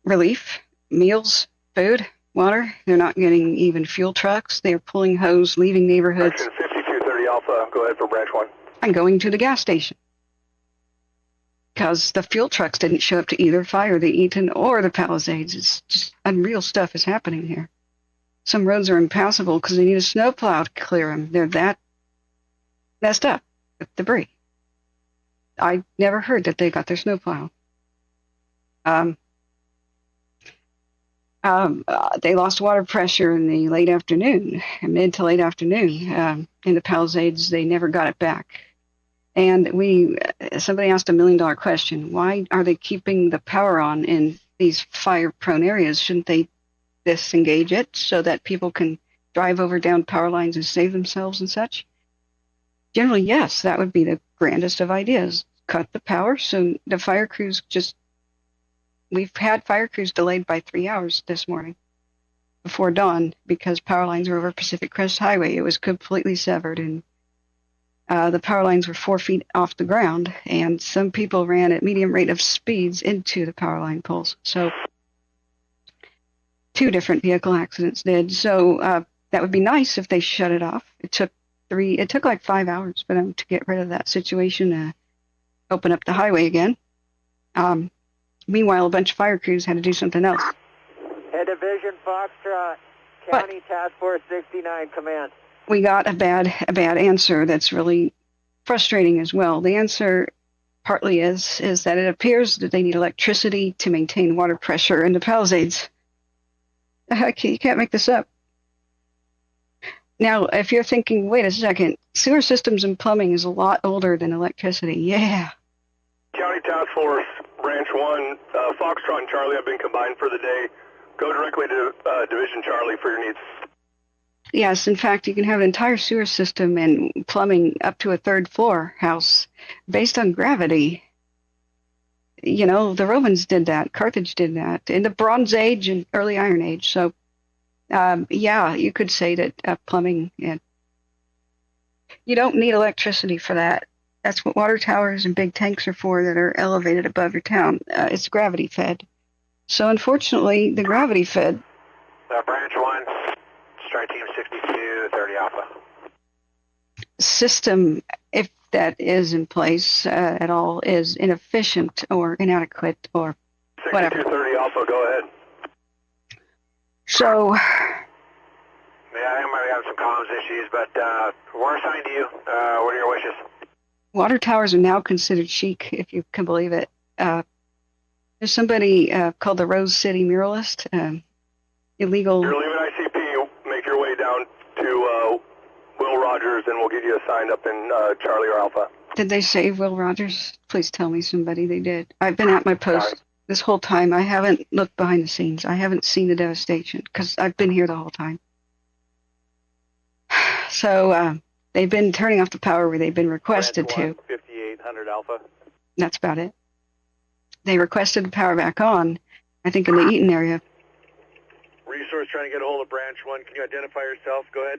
relief, meals, food, water. They're not getting even fuel trucks. They're pulling hose, leaving neighborhoods. Section 5230 Alpha, go ahead for branch 1. I'm going to the gas station, because the fuel trucks didn't show up to either fire, the Eaton or the Pallisades. It's just unreal stuff is happening here. Some roads are impassable because they need a snowplow to clear them. They're that messed up with debris. I never heard that they got their snowplow. They lost water pressure in the late afternoon, mid to late afternoon. In the Pallisades, they never got it back. And somebody asked $1 million question. Why are they keeping the power on in these fire-prone areas? Shouldn't they disengage it so that people can drive over down power lines and save themselves and such? Generally, yes, that would be the grandest of ideas. Cut the power so the fire crews we've had fire crews delayed by 3 hours this morning before dawn because power lines were over Pacific Crest Highway. It was completely severed, and the power lines were 4 feet off the ground, and some people ran at medium rate of speeds into the power line poles. So 2 different vehicle accidents did. So that would be nice if they shut it off. It took like 5 hours for them to get rid of that situation, open up the highway again. Meanwhile, a bunch of fire crews had to do something else. Head Division Foxtrot, County Task Force 69, command. We got a bad answer that's really frustrating as well. The answer partly is that it appears that they need electricity to maintain water pressure in the Palisades. You can't make this up. Now, if you're thinking, wait a second, sewer systems and plumbing is a lot older than electricity. Yeah. County Task Force, Branch 1, Foxtrot and Charlie have been combined for the day. Go directly to Division Charlie for your needs. Yes, in fact, you can have an entire sewer system and plumbing up to a 3rd floor house based on gravity. You know, the Romans did that. Carthage did that in the Bronze Age and early Iron Age. So, yeah, you could say that plumbing, you don't need electricity for that. That's what water towers and big tanks are for that are elevated above your town. It's gravity fed. So, unfortunately, the gravity fed. Branch 1, Strike Team 6230 Alpha. System, if that is in place at all, is inefficient or inadequate or whatever. 6230 Alpha, go ahead. So, Yeah, I think we might have some comms issues, but we're assigned to you. What are your wishes? Water towers are now considered chic, if you can believe it. There's somebody called the Rose City Muralist, illegal. You're leaving ICP, make your way down to Will Rogers, and we'll get you assigned up in Charlie or Alpha. Did they save Will Rogers? Please tell me somebody they did. I've been at my post this whole time. I haven't looked behind the scenes. I haven't seen the devastation because I've been here the whole time. So they've been turning off the power where they've been requested to. 5800 Alpha. That's about it. They requested the power back on, I think in the Eaton area. Resource trying to get a hold of Branch 1. Can you identify yourself? Go ahead.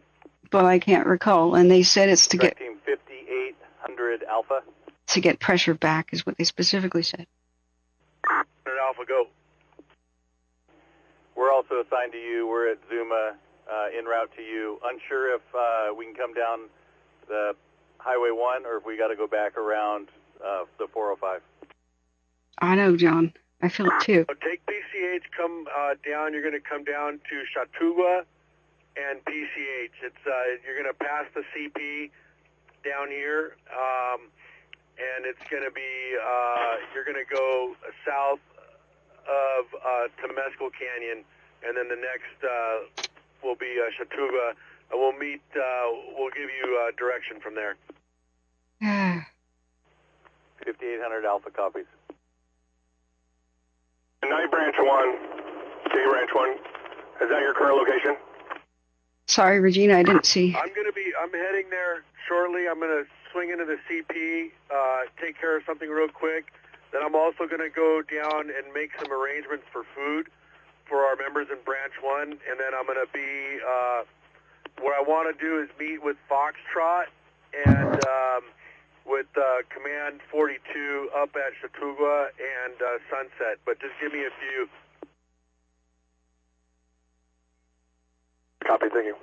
But I can't recall. And they said it's to get... Team 5800 Alpha. To get pressure back is what they specifically said. 100 Alpha, go. We're also assigned to you. We're at Zuma, en route to you. Unsure if we can come down the Highway 1 or if we got to go back around the 405. I know, John. I feel it too. Take PCH, come down. You're going to come down to Chautauqua and PCH. It's you're going to pass the CP down here, and it's going to be you're going to go south of Temescal Canyon, and then the next will be Chautauqua. We'll meet. We'll give you direction from there. 5800 Alpha copies. Night Branch 1, Day Branch 1. Is that your current location? Sorry, Regina, I didn't see. I'm heading there shortly. I'm going to swing into the CP, take care of something real quick. Then I'm also going to go down and make some arrangements for food for our members in Branch 1. And then I'm going to be, what I want to do is meet with Foxtrot and with Command 42 up at Chautauqua and Sunset. But just give me a few. Copy, thank you.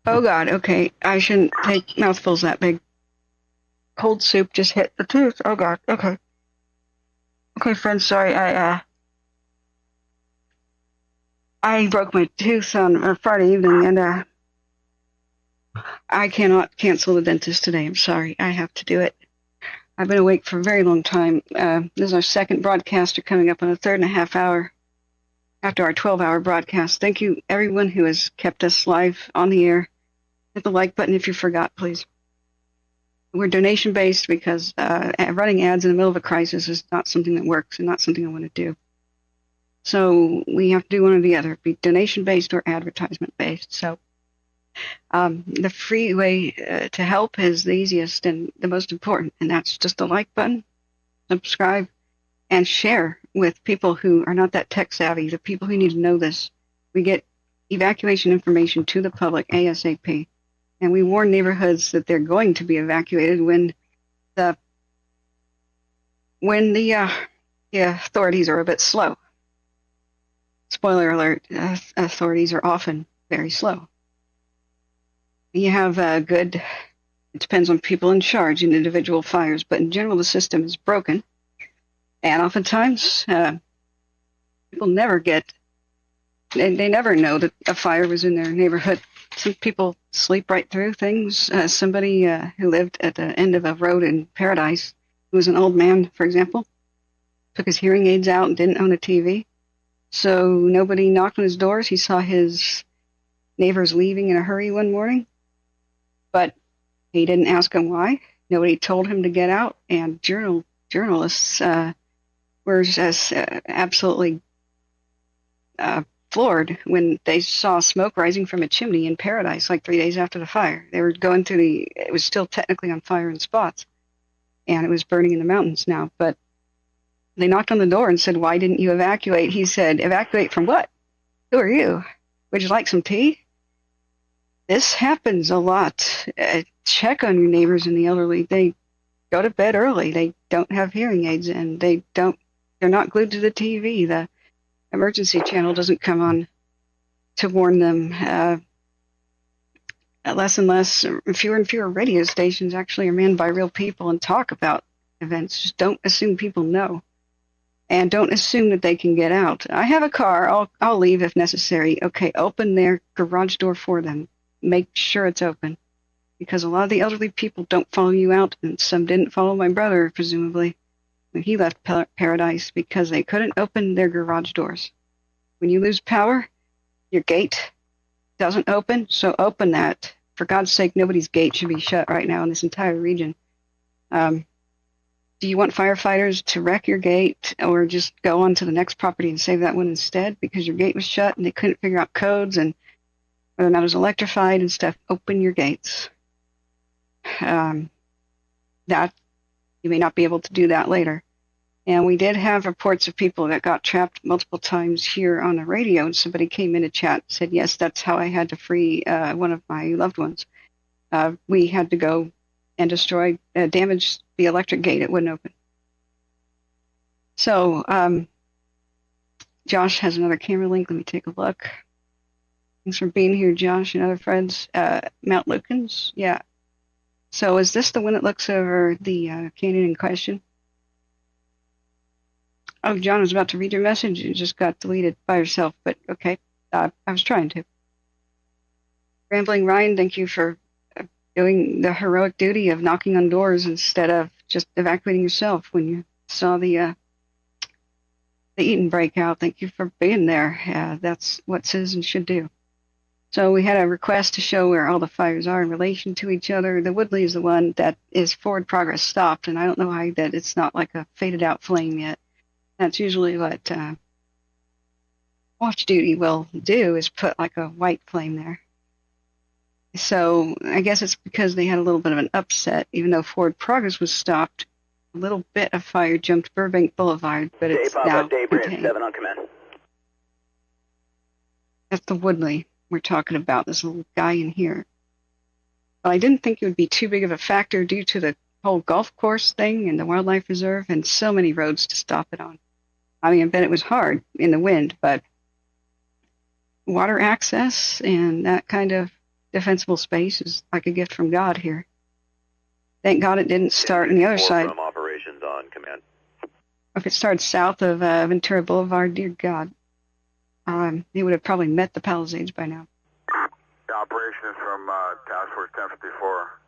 Oh, God, okay. I shouldn't take mouthfuls that big. Cold soup just hit the tooth. Oh, God, okay. Okay, friends, sorry, I broke my tooth on Friday evening, and I cannot cancel the dentist today. I'm sorry. I have to do it. I've been awake for a very long time. This is our second broadcaster coming up on a 3.5 hour after our 12-hour broadcast. Thank you, everyone who has kept us live on the air. Hit the like button if you forgot, please. We're donation-based because running ads in the middle of a crisis is not something that works and not something I want to do. So we have to do one or the other, be donation-based or advertisement-based. So the free way to help is the easiest and the most important, and that's just the like button, subscribe, and share with people who are not that tech-savvy, the people who need to know this. We get evacuation information to the public ASAP, and we warn neighborhoods that they're going to be evacuated when the authorities are a bit slow. Spoiler alert, authorities are often very slow. You have it depends on people in charge in individual fires, but in general the system is broken. And oftentimes people never they never know that a fire was in their neighborhood. Some people sleep right through things. Somebody who lived at the end of a road in Paradise, who was an old man, for example, took his hearing aids out and didn't own a TV. So nobody knocked on his doors. He saw his neighbors leaving in a hurry one morning, but he didn't ask them why. Nobody told him to get out, and journalists were absolutely floored when they saw smoke rising from a chimney in Paradise like 3 days after the fire. They were going through it was still technically on fire in spots, and it was burning in the mountains now, but they knocked on the door and said, "Why didn't you evacuate?" He said, "Evacuate from what? Who are you? Would you like some tea?" This happens a lot. Check on your neighbors and the elderly. They go to bed early. They don't have hearing aids, and they're not glued to the TV. The emergency channel doesn't come on to warn them. Less and less, fewer and fewer radio stations actually are manned by real people and talk about events. Just don't assume people know. And don't assume that they can get out. I have a car. I'll leave if necessary. Okay, open their garage door for them. Make sure it's open. Because a lot of the elderly people don't follow you out, and some didn't follow my brother, presumably, when he left Paradise because they couldn't open their garage doors. When you lose power, your gate doesn't open, so open that. For God's sake, nobody's gate should be shut right now in this entire region. Do you want firefighters to wreck your gate or just go on to the next property and save that one instead because your gate was shut and they couldn't figure out codes and whether or not it was electrified and stuff? Open your gates. That you may not be able to do that later. And we did have reports of people that got trapped multiple times here on the radio, and somebody came in to chat and said, yes, that's how I had to free one of my loved ones. We had to go and damage the electric gate. It wouldn't open. So Josh has another camera link. Let me take a look. Thanks for being here, Josh and other friends. Mount Lukens, yeah. So is this the one that looks over the canyon in question? Oh, John was about to read your message. It just got deleted by yourself, but okay. I was trying to. Rambling Ryan, thank you for doing the heroic duty of knocking on doors instead of just evacuating yourself when you saw the Eaton breakout. Thank you for being there. That's what citizens should do. So we had a request to show where all the fires are in relation to each other. The Woodley is the one that is forward progress stopped, and I don't know why that it's not like a faded out flame yet. That's usually what watch duty will do, is put like a white flame there. So I guess it's because they had a little bit of an upset. Even though forward progress was stopped, a little bit of fire jumped Burbank Boulevard, but it's now contained. 7 on command. That's the Woodley we're talking about, this little guy in here. But I didn't think it would be too big of a factor due to the whole golf course thing and the wildlife reserve and so many roads to stop it on. I mean, I bet it was hard in the wind, but water access and that kind of defensible space is like a gift from God here. Thank God it didn't start on the other side. From operations on command. If it started south of Ventura Boulevard, dear God, they would have probably met the Palisades by now. The operation is from Task Force 1054.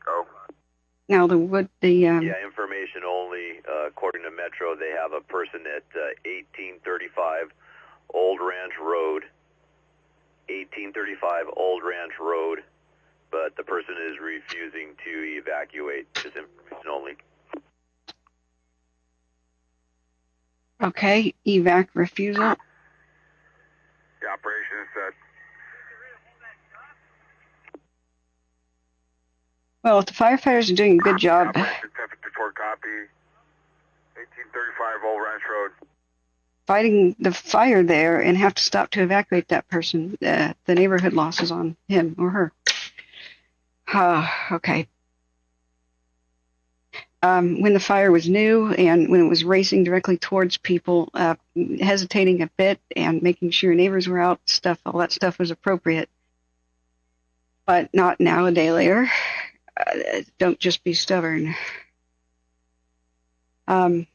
Go. Now yeah, information only. According to Metro, they have a person at 1835 Old Ranch Road. 1835 Old Ranch Road, but the person is refusing to evacuate. Just information only. Okay, evac refusal. The operation is set. Well, if the firefighters are doing a good job. Operation 1054, copy. 1835 Old Ranch Road. Fighting the fire there and have to stop to evacuate that person, the neighborhood losses on him or her. Okay. When the fire was new and when it was racing directly towards people, hesitating a bit and making sure your neighbors were out, all that stuff was appropriate. But not now, a day later. Don't just be stubborn. But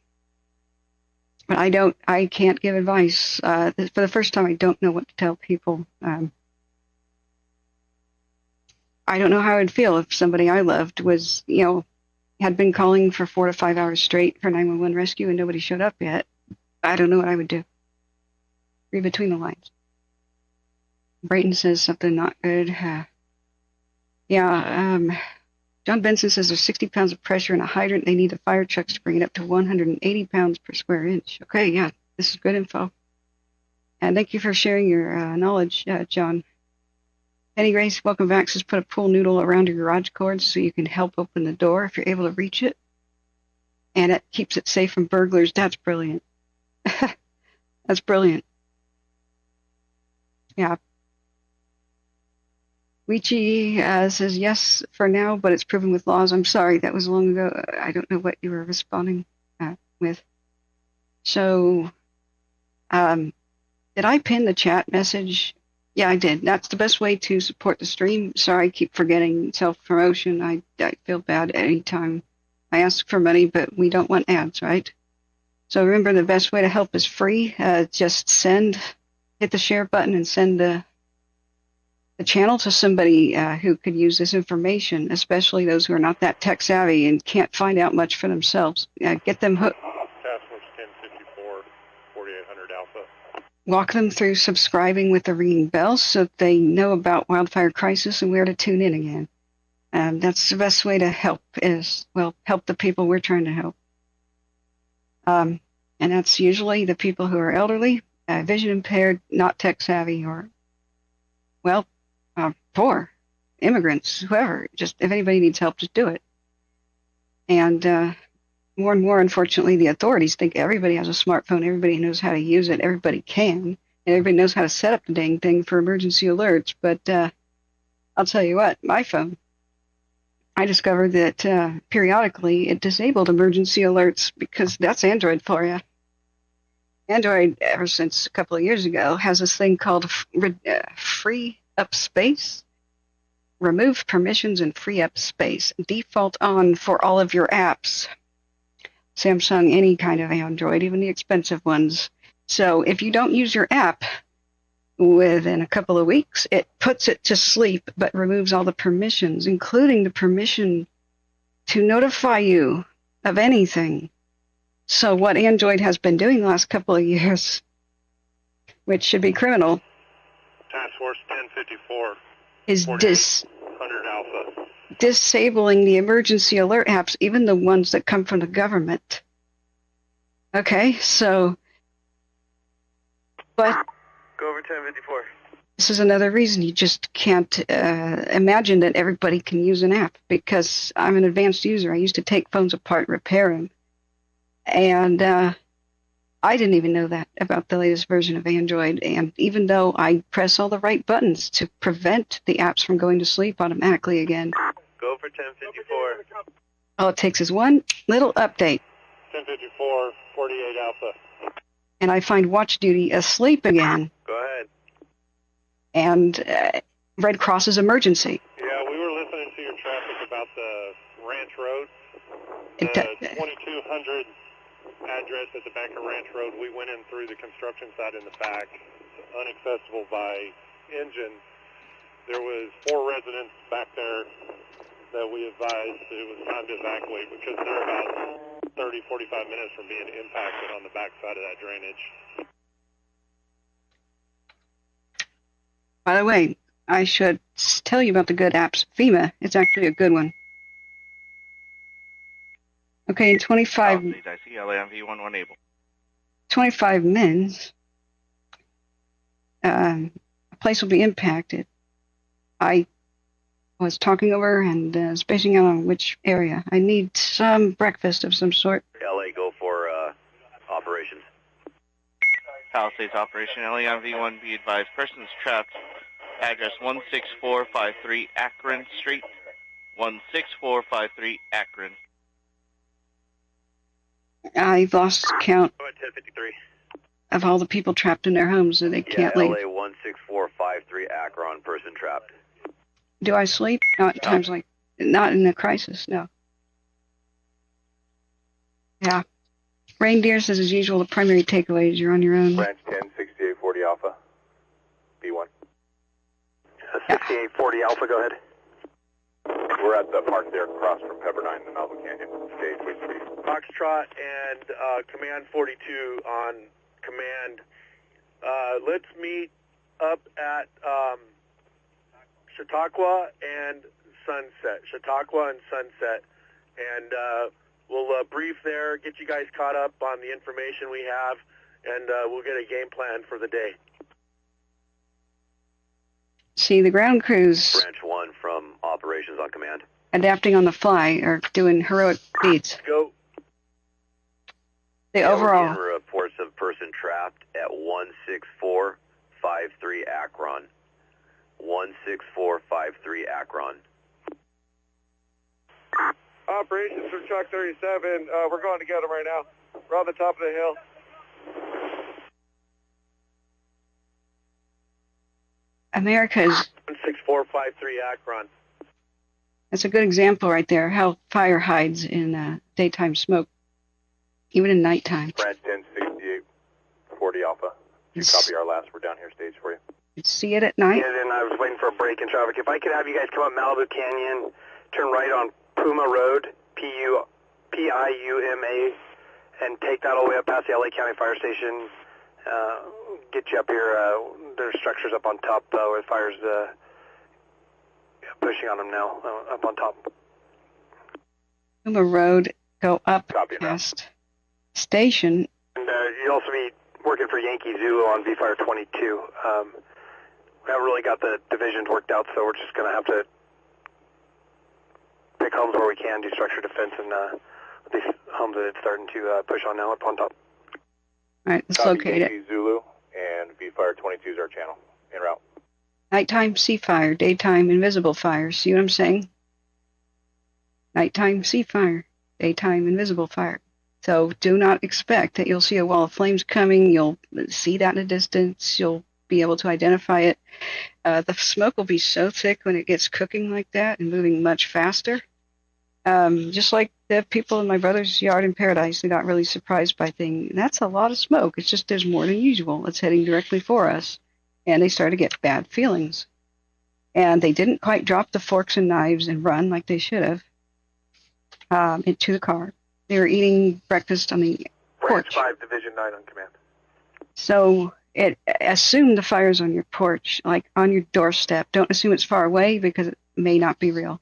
I can't give advice. For the first time, I don't know what to tell people. I don't know how I'd feel if somebody I loved was, had been calling for 4 to 5 hours straight for 911 rescue and nobody showed up yet. I don't know what I would do. Read between the lines. Brayton says something not good. John Benson says there's 60 pounds of pressure in a hydrant. They need the fire trucks to bring it up to 180 pounds per square inch. Okay, yeah, this is good info. And thank you for sharing your knowledge, John. Penny Grace, welcome back, says put a pool noodle around your garage cords so you can help open the door if you're able to reach it. And it keeps it safe from burglars. That's brilliant. That's brilliant. Yeah. Weechi says yes for now, but it's proven with laws. I'm sorry, that was long ago. I don't know what you were responding with. So, did I pin the chat message? Yeah, I did. That's the best way to support the stream. Sorry, I keep forgetting self-promotion. I feel bad anytime I ask for money, but we don't want ads, right? So remember, the best way to help is free. Just hit the share button and send the channel to somebody who could use this information, especially those who are not that tech savvy and can't find out much for themselves. Get them hooked. Task Force 1054, 4800 Alpha. Walk them through subscribing with the ringing bells so that they know about Wildfire Crisis and where to tune in again. That's the best way to help help the people we're trying to help. And that's usually the people who are elderly, vision impaired, not tech savvy, or, poor, immigrants, whoever. Just if anybody needs help, just do it. And more and more, unfortunately, the authorities think everybody has a smartphone, everybody knows how to use it, everybody can, and everybody knows how to set up the dang thing for emergency alerts. But I'll tell you what, my phone, I discovered that periodically it disabled emergency alerts because that's Android for you. Android, ever since a couple of years ago, has this thing called free up space. Remove permissions and free up space. Default on for all of your apps. Samsung, any kind of Android, even the expensive ones. So if you don't use your app within a couple of weeks, it puts it to sleep but removes all the permissions, including the permission to notify you of anything. So what Android has been doing the last couple of years, which should be criminal, Task Force 1054, is 100 Alpha. Disabling the emergency alert apps, even the ones that come from the government. Okay, so, but Go over 1054. This is another reason you just can't imagine that everybody can use an app, because I'm an advanced user. I used to take phones apart, repair them, and I didn't even know that about the latest version of Android. And even though I press all the right buttons to prevent the apps from going to sleep automatically again, Go for 1054. all it takes is one little update, 1054, 48 Alpha. and I find Watch Duty asleep again. Go ahead. And Red Cross is emergency. Yeah, we were listening to your traffic about the Ranch Road. The 2200 address at the back of Ranch Road, we went in through the construction site in the back, unaccessible by engine. There was 4 residents back there that we advised it was time to evacuate because they're about 30, 45 minutes from being impacted on the back side of that drainage. By the way, I should tell you about the good apps. FEMA, it's actually a good one. Okay, in 25 minutes, a place will be impacted. I was talking over and spacing out on which area. I need some breakfast of some sort. LA, go for operations. Palisades operation, LA on V1, be advised, persons trapped, address 16453 Akron Street, 16453 Akron. I've lost count 1053. of all the people trapped in their homes, so they can't leave. LA 16453 Akron, person trapped. Do I sleep? Not at times like, not in a crisis, no. Yeah. Reindeers, as usual, the primary takeaway is you're on your own. Branch 10, 6840 Alpha. B1. 6840 Alpha, go ahead. We're at the park there across from Pepperdine and Malibu Canyon. Stage, please, please. Foxtrot and Command 42 on command. Let's meet up at Chautauqua and Sunset. Chautauqua and Sunset. And we'll brief there, get you guys caught up on the information we have, and we'll get a game plan for the day. See, the ground crews... Branch 1 from operations on command. Adapting on the fly are doing heroic feats. Go. The overall... Reports of person trapped at 16453 Akron. 16453 Akron. Operations from Truck 37. We're going to get them right now. We're on the top of the hill. America's... 16453 Akron. That's a good example right there, how fire hides in daytime smoke. even in nighttime. Branch 1068, 40 Alpha. You copy our last. We're down here stage for you. You see it at night? Yeah, and I was waiting for a break in traffic. If I could have you guys come up Malibu Canyon, turn right on Puma Road, P-I-U-M-A, and take that all the way up past the LA County Fire Station. Get you up here. There's structures up on top where the fire's pushing on them now, up on top. Puma Road, go up past station. And you'll also be working for Yankee Zulu on V-Fire 22. We haven't really got the divisions worked out, so we're just going to have to pick homes where we can, do structure defense, and these homes that it's starting to push on now up on top. All right, let's locate it. Yankee Zulu and V-Fire 22 is our channel. En route. Nighttime sea fire, daytime invisible fire. See what I'm saying? Nighttime sea fire, daytime invisible fire. So do not expect that you'll see a wall of flames coming. You'll see that in the distance. You'll be able to identify it. The smoke will be so thick when it gets cooking like that and moving much faster. Just like the people in my brother's yard in Paradise, they got really surprised by things. That's a lot of smoke. It's just there's more than usual. It's heading directly for us. And they started to get bad feelings. And they didn't quite drop the forks and knives and run like they should have into the car. They were eating breakfast on the porch. Branch 5, Division 9 on command. So assume the fire's on your porch, like on your doorstep. Don't assume it's far away because it may not be real.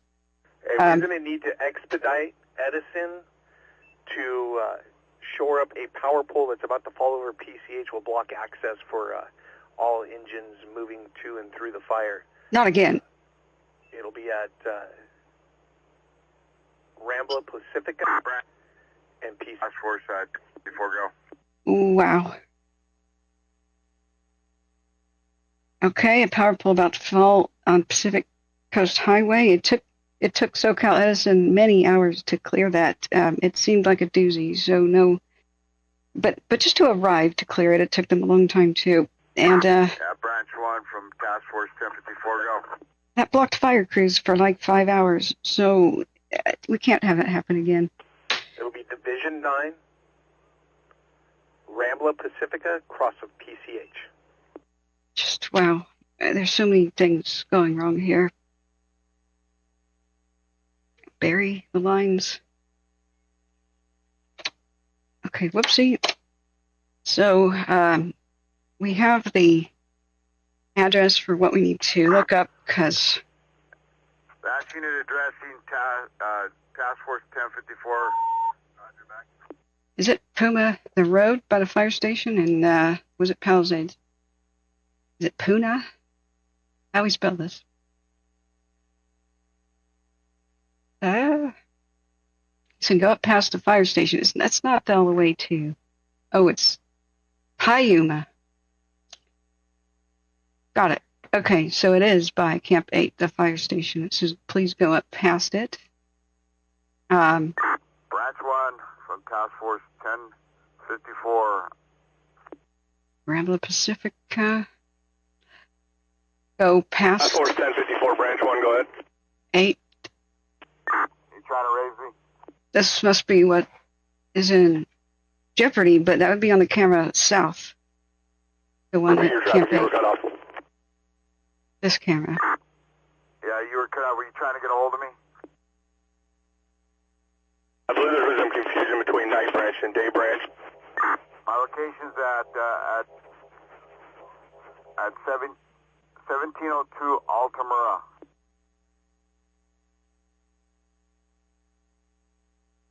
And we're going to need to expedite Edison to shore up a power pole that's about to fall over. PCH will block access for all engines moving to and through the fire. Not again. It'll be at Rambla Pacifica and Peace. Force before go. Wow. Okay, a power pole about to fall on Pacific Coast Highway. It took SoCal Edison many hours to clear that. It seemed like a doozy, so no. But just to arrive to clear it, it took them a long time too. And Branch 1 from Task Force 1054, go. That blocked fire crews for like 5 hours, so we can't have it happen again. It'll be Division 9, Rambla Pacifica, cross of PCH. Just, wow. There's so many things going wrong here. Bury the lines. Okay, whoopsie. So, we have the address for what we need to look up, because... Last unit addressing Task Force 1054. Is it Puma, the road by the fire station? And was it Pallisades? Is it Puna? How do we spell this? So go up past the fire station. That's not all the way to... Oh, it's Piuma. Got it. Okay, so it is by Camp 8, the fire station. It says, please go up past it. Branch 1 from Task Force 1054. Rambla Pacifica. Go past... Task Force 1054, Branch 1, go ahead. 8. You trying to raise me? This must be what is in jeopardy, but that would be on the camera south. The one that Camp 8. This camera. Yeah, you were cut out. Were you trying to get a hold of me? I believe there was some confusion between night branch and day branch. My location's at 1702 Altamira.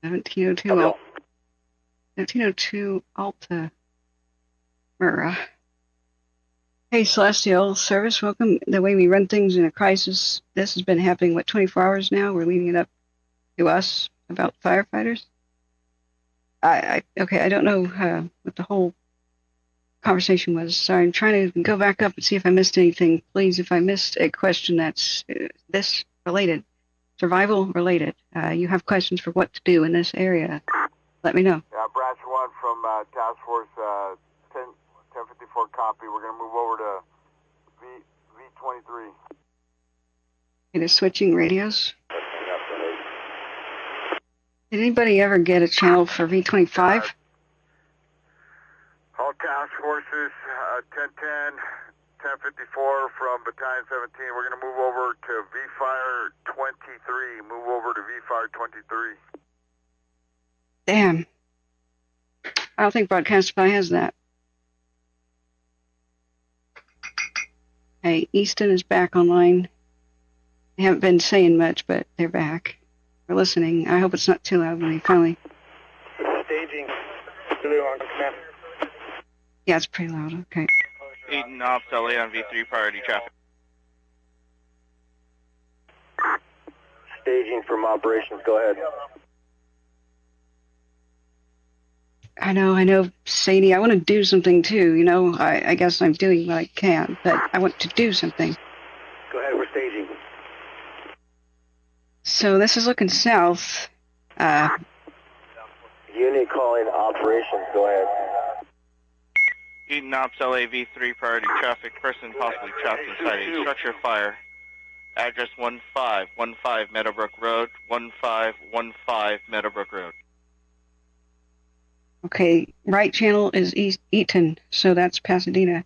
1702 Altamira. Hey, Celestial Service, welcome. The way we run things in a crisis, this has been happening, 24 hours now? We're leaving it up to us about firefighters? I don't know what the whole conversation was. Sorry, I'm trying to go back up and see if I missed anything. Please, if I missed a question that's this related, survival related, you have questions for what to do in this area, let me know. Yeah, Branch 1 from Task Force 1054 copy. We're going to move over to V23. Okay, they're switching radios. Did anybody ever get a channel for V25? task forces, 1010, 1054 from Battalion 17. We're going to move over to V-Fire 23. Move over to V-Fire 23. Damn. I don't think Broadcastify has that. Hey, Easton is back online. They haven't been saying much, but they're back. We're listening. I hope it's not too loud when they finally... Staging. Zulu on command. Yeah, it's pretty loud. Okay. Eaton Ops LA on V3 priority traffic. Staging from operations. Go ahead. I know, Sadie, I want to do something too, you know. I guess I'm doing what I can, but I want to do something. Go ahead, we're staging. So this is looking south. Unit calling operations. Go ahead. Eaton Ops LA V3 priority traffic. Person possibly trapped inside a structure fire. Address 1515 Meadowbrook Road. 1515 Meadowbrook Road. Okay, right channel is Eaton, so that's Pasadena.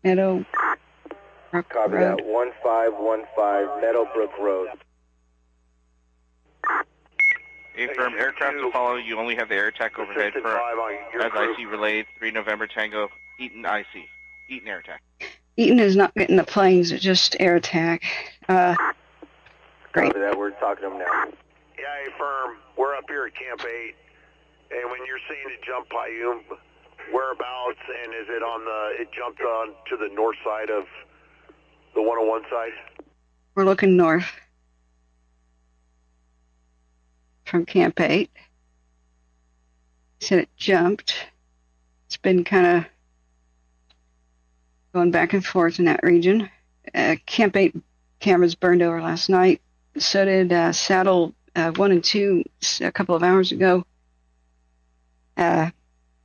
Meadowbrook Copy Road. that. 1515 Meadowbrook Road. Affirm, aircraft to follow. You only have the air attack overhead for, as IC relayed, 3 November Tango, Eaton IC. Eaton air attack. Eaton is not getting the planes, it's just air attack. Great. Copy that. We're talking to them now. Yeah, affirm. We're up here at Camp 8. And when you're saying it jumped by you, whereabouts, and is it on the, it jumped on to the north side of the 101 side? We're looking north from Camp 8. Said it jumped. It's been kind of going back and forth in that region. Camp 8 cameras burned over last night. So did Saddle 1 and 2 a couple of hours ago.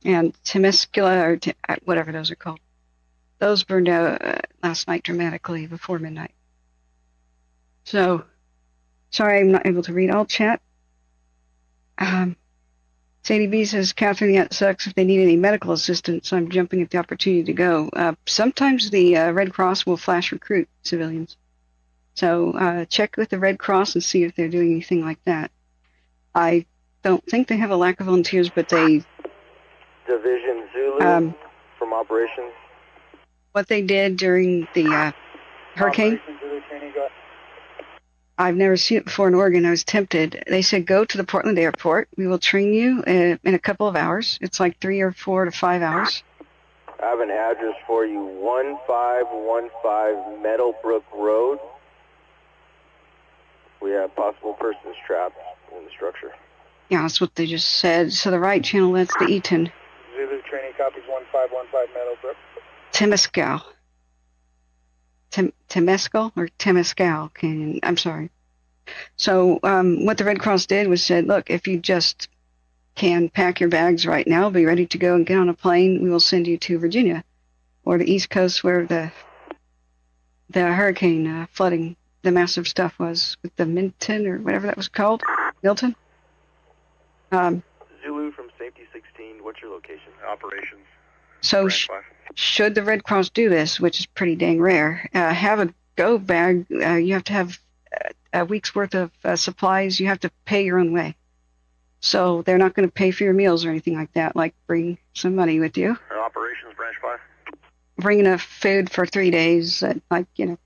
And Temescula, or whatever those are called. Those burned out last night dramatically before midnight. So, sorry I'm not able to read all chat. Sadie B says, Catherine, yeah, it sucks if they need any medical assistance. I'm jumping at the opportunity to go. Sometimes the Red Cross will flash recruit civilians. So check with the Red Cross and see if they're doing anything like that. I don't think they have a lack of volunteers, but they... Division Zulu from operations. What they did during the hurricane... I've never seen it before in Oregon. I was tempted. They said, go to the Portland airport. We will train you in a couple of hours. It's like 3 or 4 to 5 hours. I have an address for you, 1515 Meadowbrook Road. We have possible persons trapped in the structure. Yeah, that's what they just said. So the right channel, that's the Eaton. Zulu training copies 1515 Meadowbrook. Temescal. Temescal or Temescal Canyon. I'm sorry. So what the Red Cross did was said, look, if you just can pack your bags right now, be ready to go and get on a plane, we will send you to Virginia or the East Coast where the hurricane flooding, the massive stuff was with the Minton or whatever that was called. Milton? Zulu from Safety 16, what's your location? Operations. So should the Red Cross do this, which is pretty dang rare, have a go bag. You have to have a week's worth of supplies. You have to pay your own way. So they're not going to pay for your meals or anything like that, like bring some money with you. Operations, Branch 5. Bring enough food for 3 days, like, you know,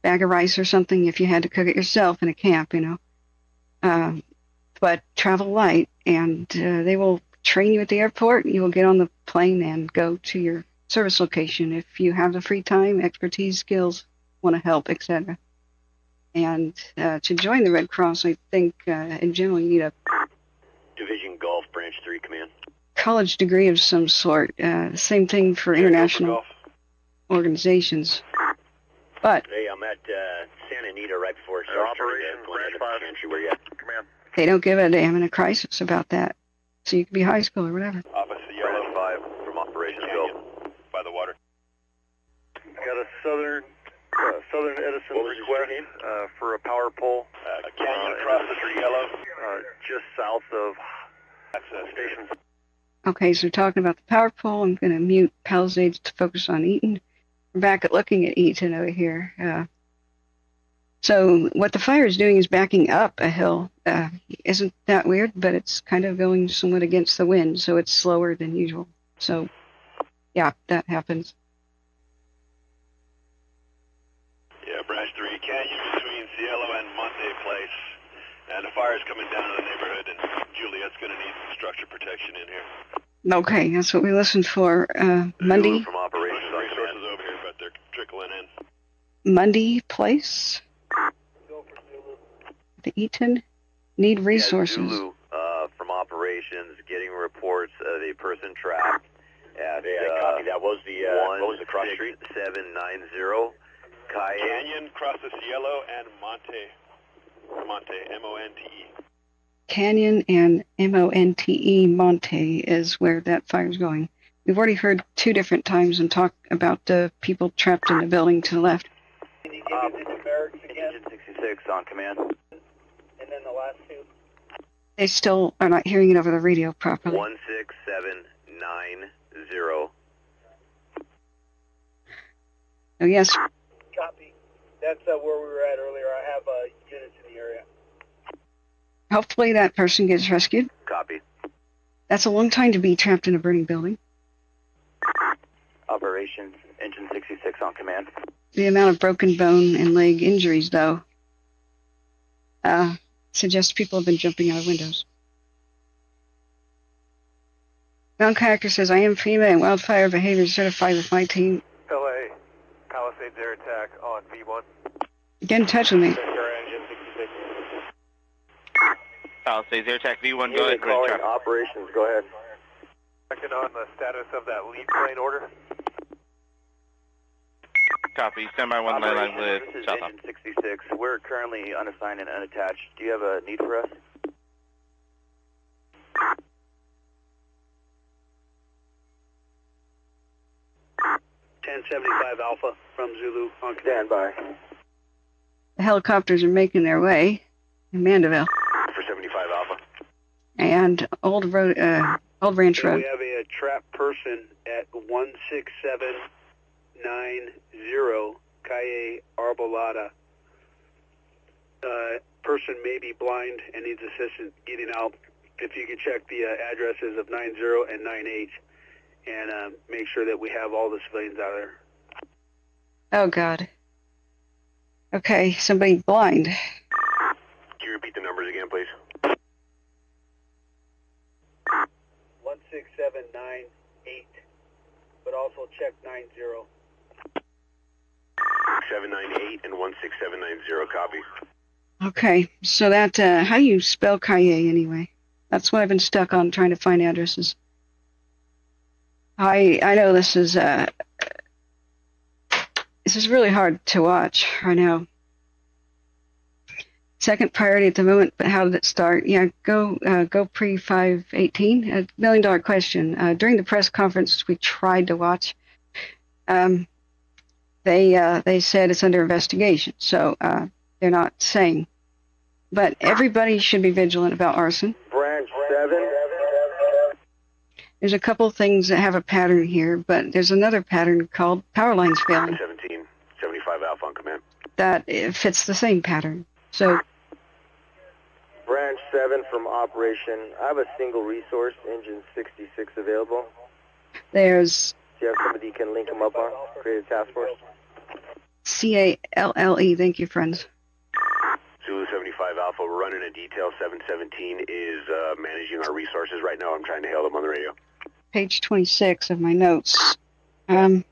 bag of rice or something if you had to cook it yourself in a camp, you know. But travel light, and they will train you at the airport. You will get on the plane and go to your service location if you have the free time, expertise, skills, want to help, etc. And to join the Red Cross, I think in general you need a Division Golf, Branch 3, Command. college degree of some sort. Same thing for international organizations. But hey, I'm at Santa Anita right before it starts. Operations, Branch 5. Where you at? Command. they don't give a damn in a crisis about that. So you could be high school or whatever. Officer Yellow 5 from Operations Go by the water. Got a Southern Edison request for a power pole. A canyon across the tree, Yellow. Just south of access station. Okay, so talking about the power pole, I'm going to mute Palisades to focus on Eaton. We're back at looking at Eaton over here. So what the fire is doing is backing up a hill. Isn't that weird? But it's kind of going somewhat against the wind, so it's slower than usual. So, yeah, that happens. Yeah, Branch 3, canyon between Cielo and Monte Place. And the fire's coming down in the neighborhood, and Juliet's going to need some structure protection in here. Okay, that's what we listened for. Monday. From operations resources over here, but they're trickling in. Monday Place. The Eaton need resources. Yeah, Zulu, from operations, getting reports of a person trapped at copy. That was the what was the cross street? 790 Canyon crosses Cielo and Monte, M-O-N-T-E. Canyon and M-O-N-T-E, Monte is where that fire's going. We've already heard 2 different times and talked about the people trapped in the building to the left. Can you give me the numerics again? Engine 66 on command. And then the last 2? They still are not hearing it over the radio properly. 16790. Oh, yes. Copy. That's where we were at earlier. I have units in the area. Hopefully that person gets rescued. Copy. That's a long time to be trapped in a burning building. Operations, Engine 66 on command. The amount of broken bone and leg injuries, though, suggests people have been jumping out of windows. Mount Kayaker says, I am FEMA and Wildfire behavior certified with my team. LA, Palisades air attack on V1. Get in touch with me. Palisades air attack V1, go ahead. Calling operations, go ahead. Checking on the status of that lead plane order. Copy, stand by 199 with This is South. Engine 66. We're currently unassigned and unattached. Do you have a need for us? $1075 Alpha from Zulu on command. Stand by. The helicopters are making their way in Mandeville. For 75 Alpha. And Old Ranch We Road. have a trapped person at 16790 Calle Arbolada. Person may be blind and needs assistance getting out. If you could check the addresses of 90 and 98 and make sure that we have all the civilians out of there. Oh, God. Okay, somebody blind. Can you repeat the numbers again, please? 16798, but also check 90. 798 and 16790, copy. Okay, so that, how do you spell Calle anyway? That's what I've been stuck on, trying to find addresses. I know this is really hard to watch right now. Second priority at the moment, but how did it start? Yeah, go pre-518. $1 million question. During the press conference we tried to watch, they said it's under investigation, so they're not saying. But everybody should be vigilant about arson. Branch 7. There's a couple things that have a pattern here, but there's another pattern called power lines failing. 75 Alpha on command. That it fits the same pattern. So, Branch 7 from operation. I have a single resource, Engine 66 available. there's Do you have somebody you can link them up on? Create a task force? CALLE. Thank you, friends. Zulu 75 Alpha, we're running a detail. 717 is managing our resources right now. I'm trying to hail them on the radio. Page 26 of my notes. Branch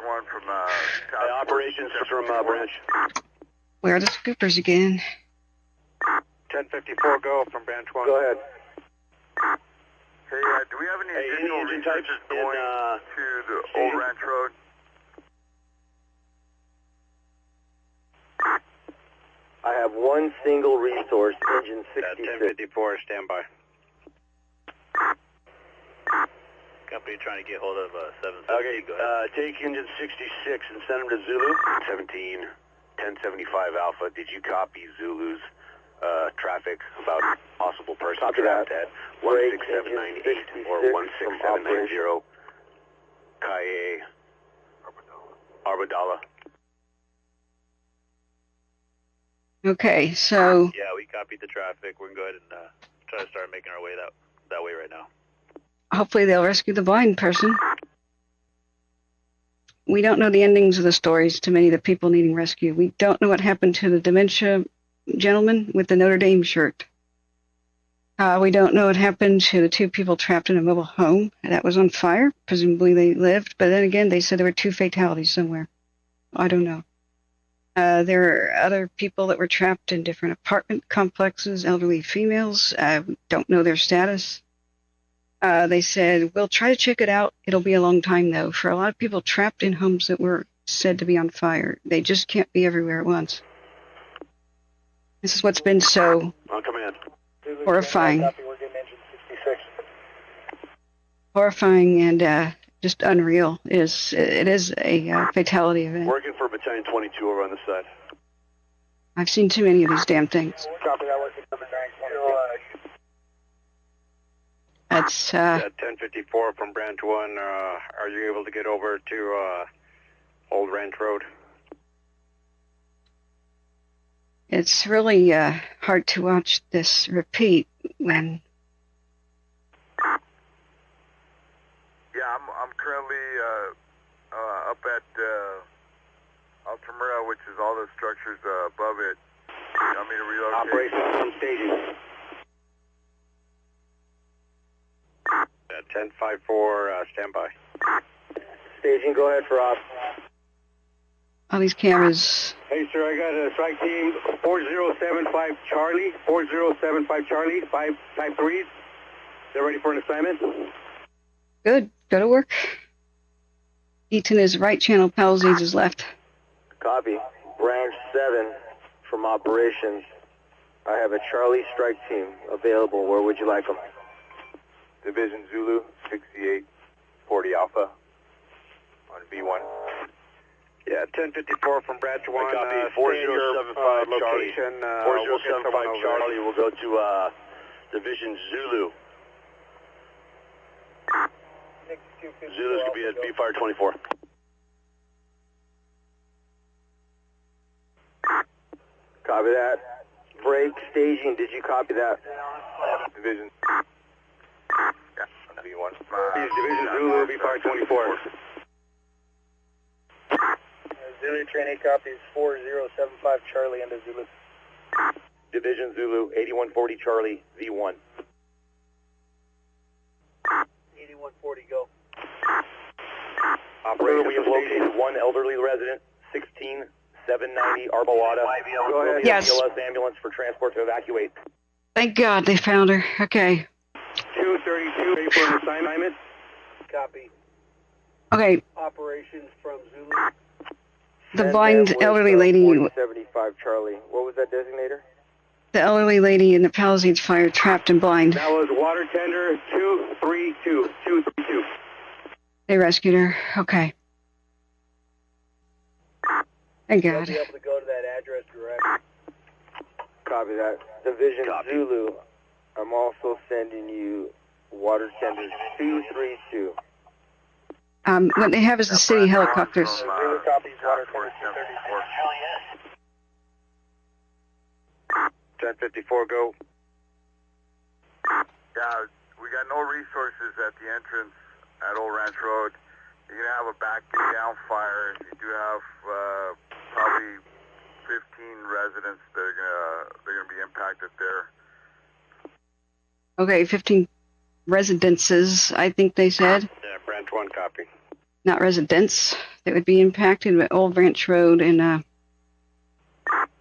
1 from operations from Branch. Where are the scoopers again? 1054 go from Branch 1. Go ahead. Hey, do we have any additional resources going to the Old Ranch Road? I have one single resource, Engine 66. 1054, stand by. Company trying to get hold of 717. Okay, go ahead. take Engine 66 and send them to Zulu. 1075 Alpha, did you copy Zulu's traffic about possible person Copy trapped that. at 16798 or 16790 Calle Arbadala. Okay, so Yeah, we copied the traffic. We're going to go ahead and try to start making our way that way right now. hopefully they'll rescue the blind person. We don't know the endings of the stories to many of the people needing rescue. We don't know what happened to the dementia gentleman with the Notre Dame shirt. We don't know what happened to the 2 people trapped in a mobile home that was on fire. Presumably they lived, but then again, they said there were 2 fatalities somewhere. I don't know. There are other people that were trapped in different apartment complexes, elderly females. We don't know their status. They said, we'll try to check it out. It'll be a long time, though. For a lot of people trapped in homes that were said to be on fire, they just can't be everywhere at once. This is what's been so On command. horrifying. Horrifying and just unreal. It is a fatality event. Working for Battalion 22 over on this side. I've seen too many of these damn things. Copy that, working for Battalion 22. That's 1054 from Branch 1. Are you able to get over to Old Ranch Road? it's really hard to watch this repeat when. Yeah, I'm currently up at Altamira, which is all the structures above it. You want me to relocate? Operations from staging. 1054, stand by. Staging, go ahead for op. All these cameras. Hey, sir, I got a strike team 4075 Charlie, 4075 Charlie, 5 type 3s. They're ready for an assignment? Good. Go to work. Eaton is right channel, Pallisades is left. Copy. Branch 7 from operations. I have a Charlie strike team available. Where would you like them? Division Zulu, 6840 Alpha on V1. Yeah, 1054 from Branch 1. Copy, 4075 location. 4075 Charlie will go to Division Zulu. Zulu's going to be at B-Fire 24. Copy that. Break, staging, did you copy that? Division. Yeah, V1. Division Zulu, B-Fire 24. Zulu train 8 copies 4075 Charlie into Zulu. Division Zulu, 8140 Charlie, V1. 8140, go. Operator, we have located one elderly resident, 16790 Arbawada. Go ahead. Yes. BLS ambulance for transport to evacuate. Thank God they found her. Okay. 232, ready for an assignment? Copy. Okay. Operations from Zulu. The blind elderly lady. 4075 Charlie. What was that designator? The elderly lady in the Pallisades fire, trapped and blind. That was water tender 232. 232. They rescued her. Okay. Thank You'll God. be able to go to that address direct. Copy that. Division Zulu. I'm also sending you water tenders 232. What they have is the city helicopters. Zulu copies water tender 1054, go. Yeah, we got no resources at the entrance at Old Ranch Road. You're going to have a backing down fire. You do have probably 15 residents that are going to be impacted there. Okay, 15 residences, I think they said. Yeah, Branch 1 copy. Not residents. That would be impacted at Old Ranch Road, and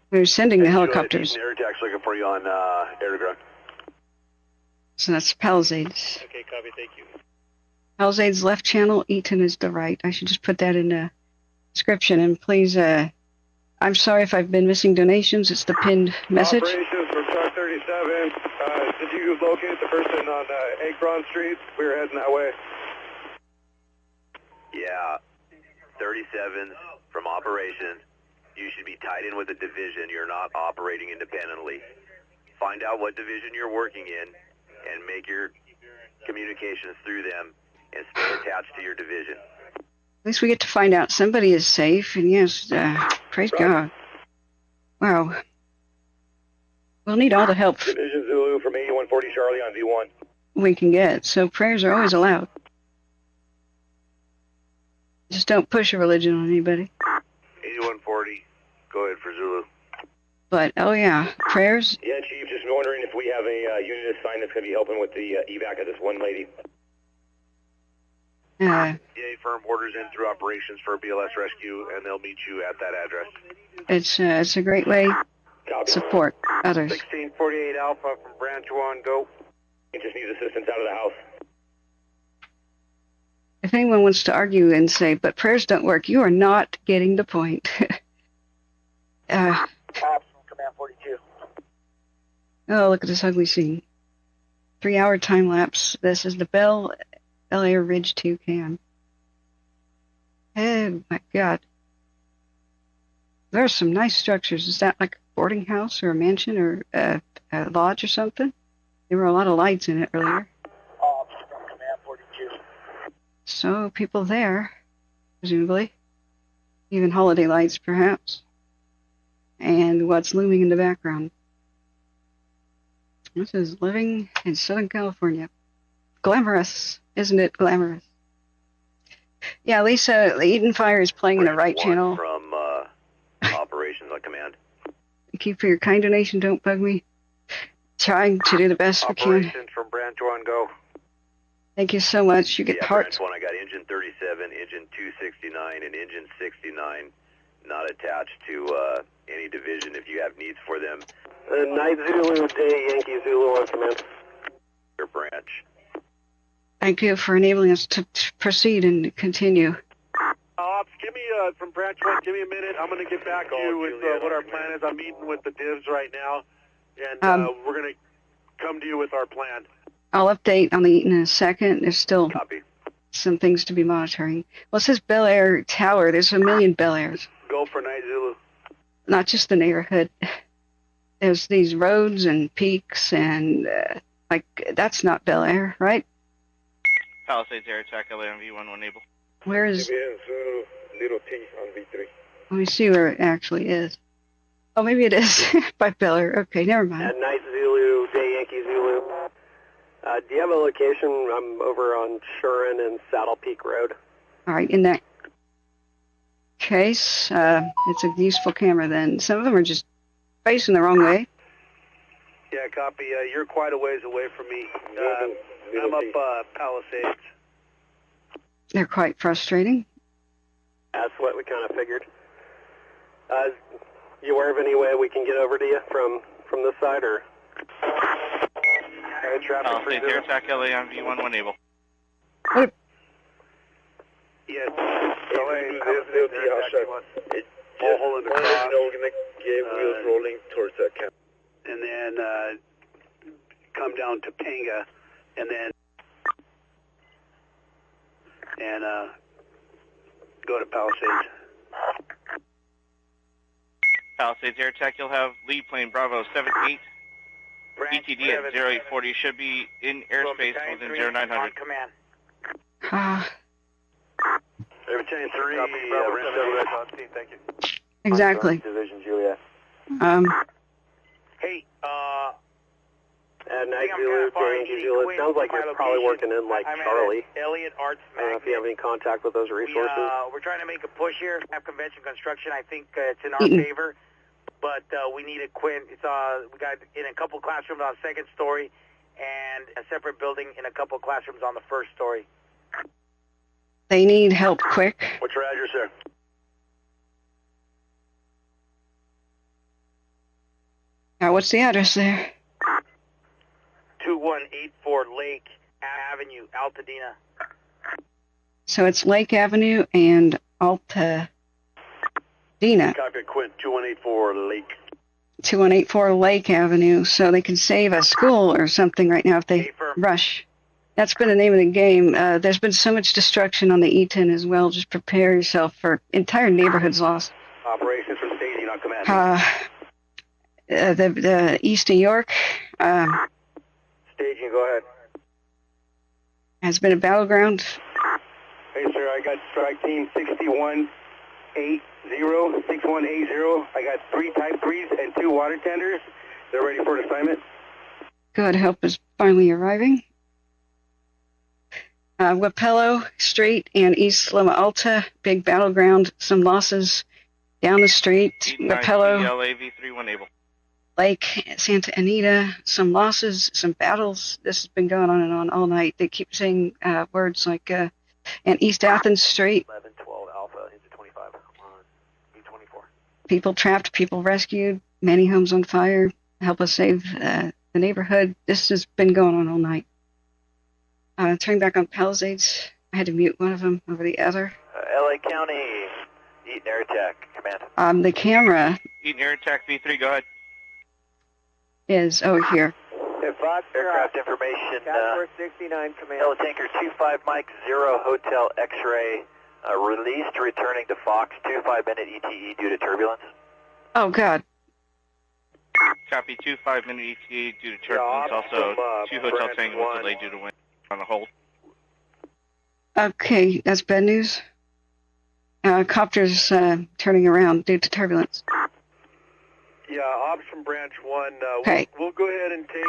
they're sending the helicopters. Air attack's looking for you on air to ground. So that's Pallisades. Okay, copy, thank you. Pallisades left channel, Eaton is the right. I should just put that in the description. And please, I'm sorry if I've been missing donations. It's the pinned message. Operations from Truck 37. Did you locate the person on Akron Street? We were heading that way. Yeah, 37 from operations. You should be tied in with a division. You're not operating independently. find out what division you're working in and make your communications through them and stay attached to your division. At least we get to find out somebody is safe, and yes, praise God. Wow. We'll need all the help Division Zulu from 8140 Charlie on V1. we can get, so prayers are always allowed. Just don't push a religion on anybody. 8140, go ahead for Zulu. But, oh yeah, prayers. Yeah, Chief, just wondering if we have a unit assigned that's going to be helping with the evac of this one lady. DA firm orders in through operations for BLS rescue, and they'll meet you at that address. It's a great way to support others. 1648 Alpha from Branch 1, go. He just needs assistance out of the house. If anyone wants to argue and say, but prayers don't work, you are not getting the point. Ops from Command 42. Oh, look at this ugly scene. 3-hour time lapse. This is the Bell LA Ridge 2 cam. Oh my God. There are some nice structures. Is that like a boarding house or a mansion or a lodge or something? There were a lot of lights in it earlier. Ops from Command 42. So people there, presumably. Even holiday lights, perhaps. And what's looming in the background. This is living in Southern California. Glamorous, isn't it glamorous? Yeah, Lisa, the Eaton Fire is playing in the right channel. From operations on command. Thank you for your kind donation. Don't bug me. Trying to do the best we can. Operations from Branch 1, go. Thank you so much. You get Branch parts. 1, I got engine 37, engine 269, and engine 69 not attached to any division if you have needs for them. Night Zulu, Day Yankee Zulu on command. Your branch. Thank you for enabling us to proceed and continue. Ops, give me, from Branch 1, give me a minute. I'm going to get back to you with what our plan is. I'm meeting with the divs right now, and we're going to come to you with our plan. I'll update on the Eaton in a second. There's still some things to be monitoring. Well, it says Bel Air Tower. There's a million Bel Airs. Go for Night Zulu. Not just the neighborhood. There's these roads and peaks and, that's not Bel Air, right? Palisades air attack, LA on V1 when able. Where is... Little T on V3. Let me see where it actually is. Oh, maybe it is by Bel Air. Okay, never mind. Night Zulu, Day Yankee Zulu. Do you have a location? I'm over on Shuren and Saddle Peak Road. All right, in that case, it's a useful camera then. Some of them are just facing the wrong way. Yeah, copy. You're quite a ways away from me. I'm up Palisades. They're quite frustrating. That's what we kind of figured. You aware of any way we can get over to you from this side, or? Palisades air attack, LA on V1 when able. What? Yes. Little T, how shot? All hole in the cross. We're going to get wheels rolling towards the camp. And then come down to Panga, and then go to Palisades. Palisades air attack, you'll have lead plane Bravo 78. ETD at 0840 should be in airspace within 0900. Command. Everything 3, thank you. Exactly. Division Juliet. Hey, Night Zulu, Day Yankee Zulu. It sounds like you're probably working in like Charlie. Elliott Arts I don't know if you have any contact with those resources. We're trying to make a push here. Have convention construction. I think it's in our favor, but we need equipment. It's we got in a couple classrooms on the second story, and a separate building in a couple classrooms on the first story. They need help quick. What's your address there? Now, what's the address there? 2184 Lake Avenue, Altadena. So it's Lake Avenue and Altadena. Copy, Quint, 2184 Lake. 2184 Lake Avenue, so they can save a school or something right now if they rush. That's been the name of the game. There's been so much destruction on the Eaton as well. Just prepare yourself for entire neighborhoods lost. Operations from staging on command. the East New York Staging, go ahead. has been a battleground. Hey, sir, I got strike team 6180, 6180. I got 3 Type 3s and 2 water tenders. They're ready for assignment. Good help is finally arriving. Wapello Street and East Loma Alta, big battleground, some losses down the street. Wapello, LAV31 able. Lake, Santa Anita, some losses, some battles. This has been going on and on all night. They keep saying words like, and East Athens Street. 1112 Alpha into 25 on B24. People trapped, people rescued, many homes on fire. Help us save the neighborhood. This has been going on all night. Turning back on Palisades. I had to mute one of them over the other. LA County, Eaton Air Attack, command. The camera Eaton Air Attack V3, go ahead. is over here. Aircraft information, Task Force 69, command. Yellow Tanker 25 Mike 0 Hotel X-ray, released returning to Fox, 25-minute ETE due to turbulence. Oh, God. Copy 2-5-minute ETA due to turbulence. Also, 2 hotel tango was delayed due to wind on the hold. Okay, that's bad news. Copters turning around due to turbulence. Yeah, ops from Branch 1. Okay. We'll go ahead and take...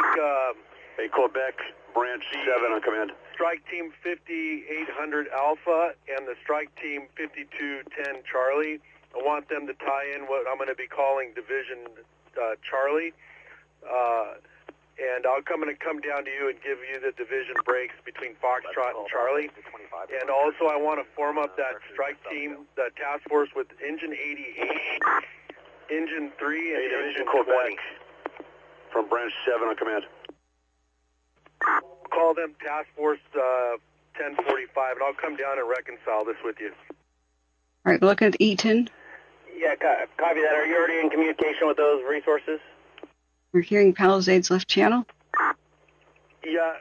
Hey, Quebec, Branch 7 on command. Strike Team 5800 Alpha and the Strike Team 5210 Charlie. I want them to tie in what I'm going to be calling Division Charlie. And I'm going to come down to you and give you the division breaks between Foxtrot and Charlie. And also I want to form up that strike team, the task force with Engine 88, Engine 3, and Engine 20. From Branch 7 on command. Call them Task Force 1045, and I'll come down and reconcile this with you. All right, looking at Eaton. Yeah, copy that. Are you already in communication with those resources? We're hearing Palisades left channel. Yeah,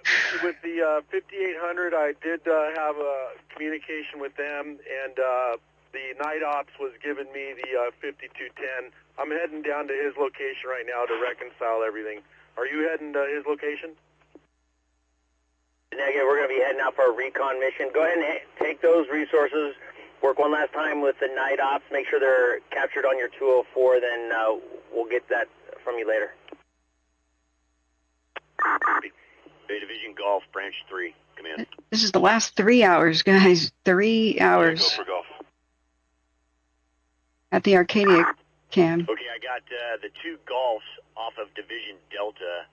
with the 5800, I did have a communication with them, and the night ops was giving me the 5210. I'm heading down to his location right now to reconcile everything. Are you heading to his location? Negative. We're going to be heading out for a recon mission. Go ahead and take those resources. Work one last time with the night ops. Make sure they're captured on your 204. Then we'll get that from you later. Bay Division Golf, Branch 3, command. This is the last 3 hours, guys. 3 hours. Go for golf. At the Arcadia cam. Okay, I got the 2 Golfs off of Division Delta.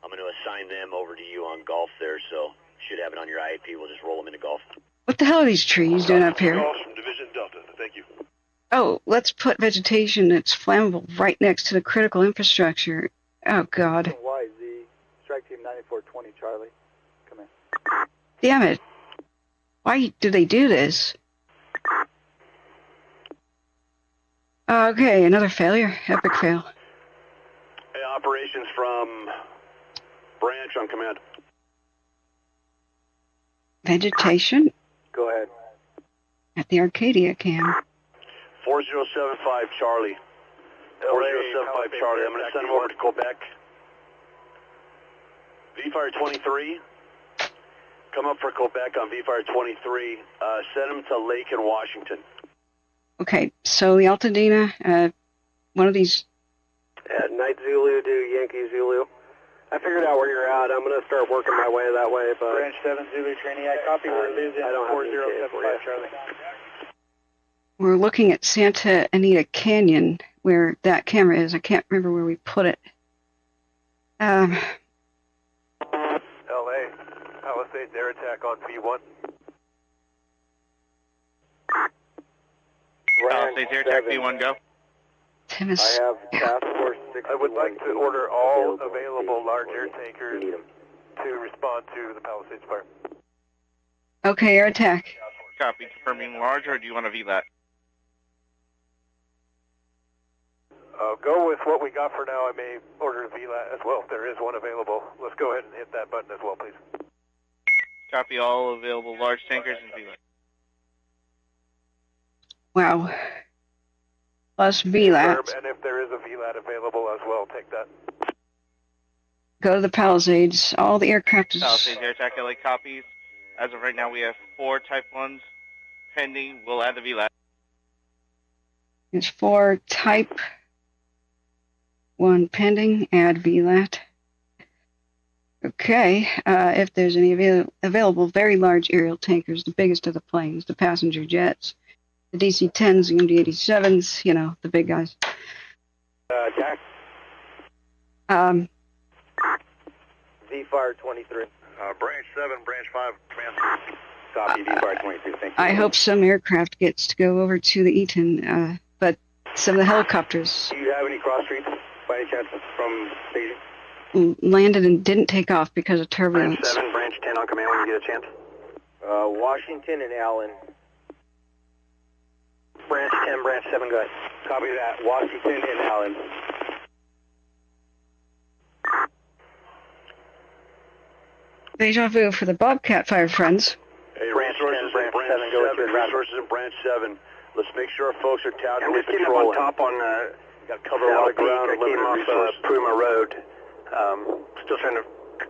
I'm going to assign them over to you on Golf there, so should have it on your IAP. We'll just roll them into Golf. What the hell are these trees doing up here? Golf from Division Delta, thank you. Oh, let's put vegetation that's flammable right next to the critical infrastructure. Oh, God. YZ, Strike Team 9420, Charlie. Come in. Damn it. Why do they do this? Okay, another failure. Epic fail. Hey, operations from Branch on command. Vegetation Go ahead. at the Arcadia cam. 4075 Charlie. 4075 Charlie. I'm going to send him over to Quebec. V-Fire 23. Come up for Quebec on V-Fire 23. Send him to Lake in Washington. Okay, so the Altadena, one of these... Night Zulu to Yankee Zulu. I figured out where you're at. I'm going to start working my way that way, but... Branch 7 Zulu training. I copy. We're losing 4075 Charlie. We're looking at Santa Anita Canyon, where that camera is. I can't remember where we put it. LA, Palisades air attack on V1. Palisades Air Attack V1, go. Timus. I have Task Force 6. I would like to order all available large air tankers to respond to the Palisades fire. Okay, air attack. Copy. Confirming large, or do you want a VLAT? Go with what we got for now. I may order a VLAT as well if there is one available. Let's go ahead and hit that button as well, please. Copy all available large tankers and VLAT. Wow. plus VLAT. And if there is a VLAT available as well, take that. Go to the Palisades. All the aircraft is... Palisades Air Attack LA copies. As of right now, we have 4 Type 1s pending. We'll add the VLAT. There's 4 Type 1 pending. Add VLAT. Okay. If there's any available, very large aerial tankers, the biggest of the planes, the passenger jets, the DC-10s, the MD-87s, you know, the big guys. Jack? V-Fire 23. Branch 7, Branch 5, command. Copy, V-Fire 23, thank you. I hope some aircraft gets to go over to the Eaton, but some of the helicopters Do you have any cross streets by any chance from Beijing? landed and didn't take off because of turbulence. Branch 7, Branch 10 on command when you get a chance. Washington and Allen. Branch 10, Branch 7, go ahead. Copy that. Washington and Allen. Deja vu for the Bobcat Fire friends. Hey, Branch 10, Branch 7, go with your resources in Branch 7 Let's make sure our folks are touting and and just getting up on patrolling. top on Got to cover a lot of ground I and came limited off resources. Puma Road. Still trying to,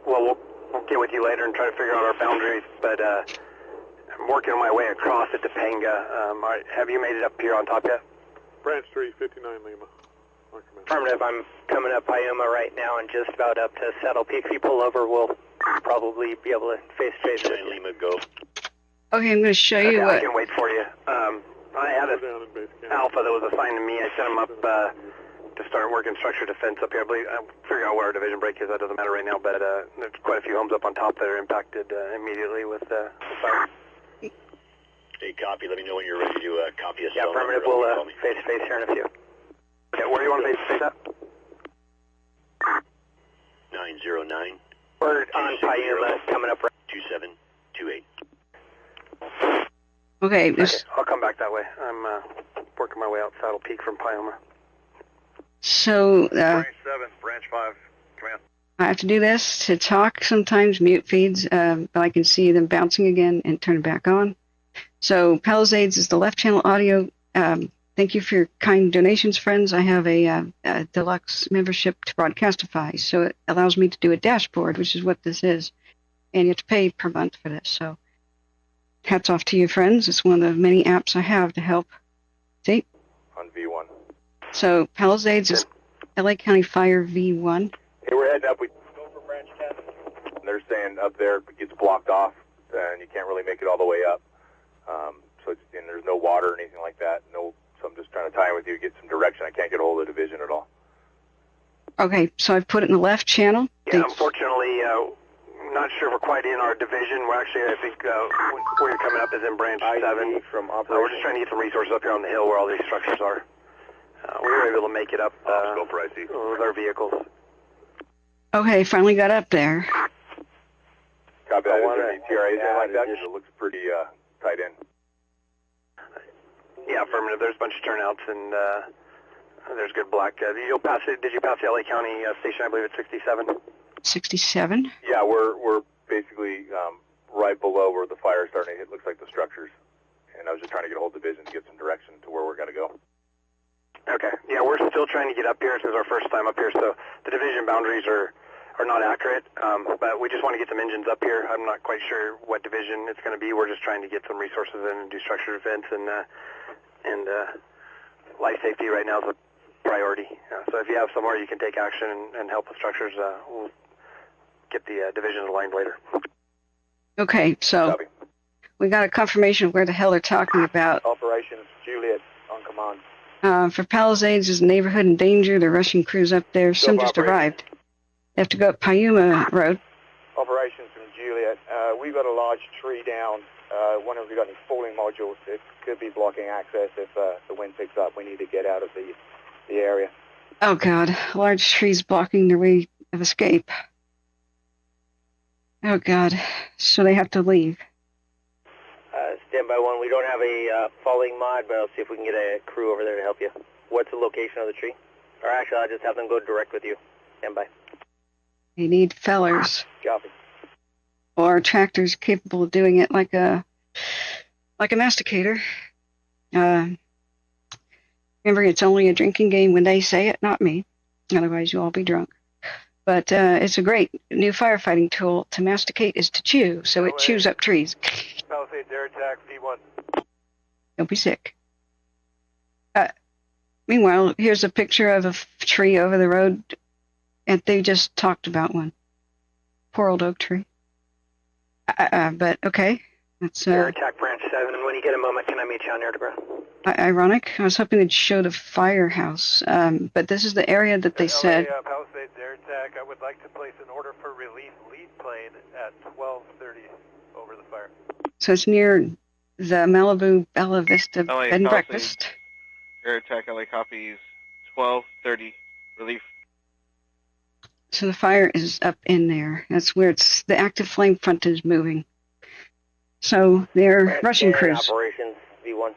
well, we'll get with you later and try to figure out our boundaries, but I'm working my way across at Topanga. Have you made it up here on top yet? Branch 3, 59 Lima. Affirmative. I'm coming up Piuma right now and just about up to Saddle Peak. If you pull over, we'll probably be able to face straight. Lima, go. Okay, I'm going to show you I what... can wait for you. I had an Alpha that was assigned to me. I sent him up to start working structure defense up here. I believe I'm figuring out where our division break is. That doesn't matter right now, but there's quite a few homes up on top that are impacted immediately with the fire. Hey, copy. Let me know when you're ready to copy us. Yeah, affirmative. We'll face to face here in a few. Okay, where do you want to face to face at? 909. We're on Piuma, coming up. 2728. Okay, Okay, I'll come back that way. I'm working my way out Saddle Peak from Piuma. so Branch 7, Branch 5, command. I have to do this to talk sometimes, mute feeds, but I can see them bouncing again and turn it back on. So Palisades is the left channel audio. Thank you for your kind donations, friends. I have a deluxe membership to Broadcastify, so it allows me to do a dashboard, which is what this is, and you have to pay per month for this. So hats off to you, friends. It's one of the many apps I have to help. See? On V1. So Palisades is LA County Fire V1. Hey, we're heading up. We go for Branch 10. They're saying up there it gets blocked off, and you can't really make it all the way up. And there's no water or anything like that. No, so I'm just trying to tie in with you, get some direction. I can't get a hold of the division at all. Okay, so I've put it in the left channel. Yeah, unfortunately, not sure if we're quite in our division. We're actually, I think, where you're coming up is in Branch 7. From We're just trying to get some resources up here on the hill where all these structures are. We were able to make it up with our vehicles. Okay, finally got up there. Copy that. Is there any TRAs in like that? It looks pretty tight in. Yeah, affirmative. There's a bunch of turnouts and there's good black. Did you pass the LA County station? I believe it's 67. 67. Yeah, we're basically right below where the fire is starting to hit. Looks like the structures. And I was just trying to get a hold of the division to get some direction to where we're going to go. Okay. Yeah, we're still trying to get up here. This is our first time up here, so the division boundaries are not accurate. But we just want to get some engines up here. I'm not quite sure what division it's going to be. We're just trying to get some resources in and do structure defense and life safety right now is a priority. So if you have somewhere you can take action and help with structures, we'll get the divisions aligned later. Okay, so we got a confirmation of where the hell they're talking about. Operations Juliet on command. For Palisades is a neighborhood in danger. They're rushing crews up there. Some just arrived. They have to go up Piuma Road. Operations from Juliet. We've got a large tree down. Wonder if we've got any falling modules. It could be blocking access if the wind picks up. We need to get out of the area. Oh, God. Large trees blocking their way of escape. Oh, God. So they have to leave. Standby 1. We don't have a falling mod, but I'll see if we can get a crew over there to help you. What's the location of the tree? Or actually, I'll just have them go direct with you. Standby. They need fellers. Copy. Or tractors capable of doing it like a masticator. Remember, it's only a drinking game when they say it, not me. Otherwise, you'll all be drunk. But it's a great new firefighting tool. To masticate is to chew, so it chews up trees. Palisades air attack, V1. Don't be sick. Meanwhile, here's a picture of a tree over the road, and they just talked about one. Poor old oak tree. But okay, that's air attack branch 7. When you get a moment, can I meet you on air to ground? Ironic. I was hoping they'd show the firehouse, but this is the area that they said. Palisades air attack. I would like to place an order for relief lead plane at 12:30 over the fire. So it's near the Malibu Bella Vista LA bed and breakfast. Air attack, LA copies 12:30 relief. So the fire is up in there. That's where it's the active flame front is moving. So they're rushing crews. Operations V1.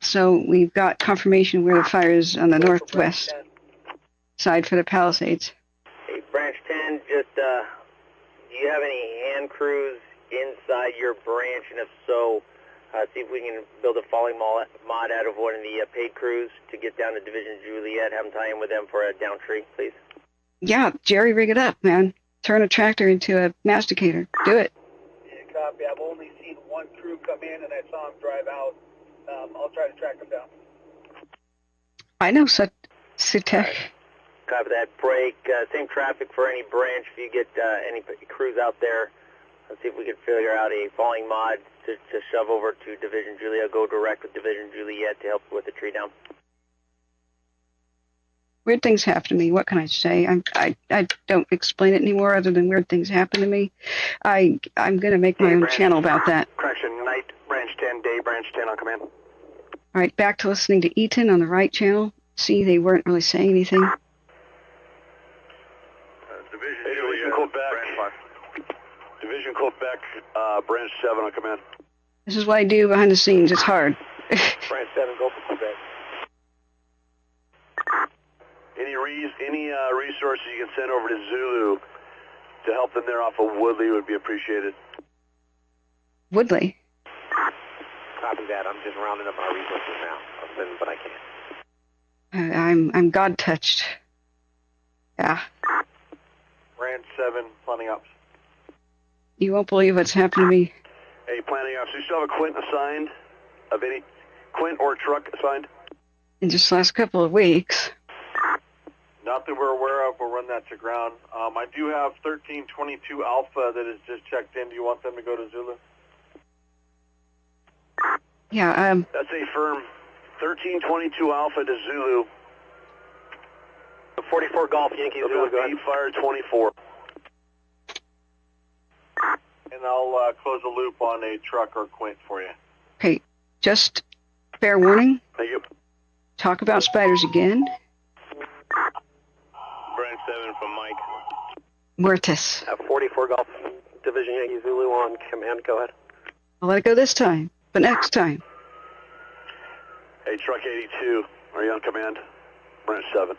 So we've got confirmation where the fire is on the northwest side for the Palisades. Hey, Branch 10, just do you have any hand crews inside your branch, and if so, see if we can build a falling mod out of one of the paid crews to get down to Division Juliet, have them tie in with them for a down tree, please. Yeah, Jerry, rig it up, man. Turn a tractor into a masticator. Do it. Yeah, copy. I've only seen one crew come in, and I saw him drive out. I'll try to track them down. I know Sutek. Copy that. Break. Same traffic for any branch. If you get any crews out there, let's see if we can figure out a falling mod to shove over to Division Juliet. Go direct with Division Juliet to help with the tree down. Weird things happen to me. What can I say? I don't explain it anymore other than weird things happen to me. I'm going to make my own channel about that. Correction, night, branch 10, day, branch 10 on command. All right, back to listening to Eaton on the right channel. See, they weren't really saying anything. Division Quebec. Division Quebec, branch 7 on command. This is what I do behind the scenes. It's hard. Branch 7, go for Quebec. Any resources you can send over to Zulu to help them there off of Woodley would be appreciated. Woodley? Copy that. I'm just rounding up my resources now. I'll send them, but I can't. I'm God touched. Yeah. Branch 7, planning ops. You won't believe what's happened to me. Hey, planning ops. Do you still have a Quint assigned? Of any Quint or truck assigned? In just the last couple of weeks. Not that we're aware of. We'll run that to ground. I do have 1322 Alpha that is just checked in. Do you want them to go to Zulu? Yeah, That's a firm 1322 Alpha to Zulu. 44 Golf, Yankee Zulu, go ahead. Fire 24. And I'll close a loop on a truck or Quint for you. Okay, just fair warning. Thank you. Talk about spiders again. Branch 7 from Mike. Muertes. 44 Golf, Division Yankee Zulu on command, go ahead. I'll let it go this time, but next time. Hey, Truck 82, are you on command? Branch 7.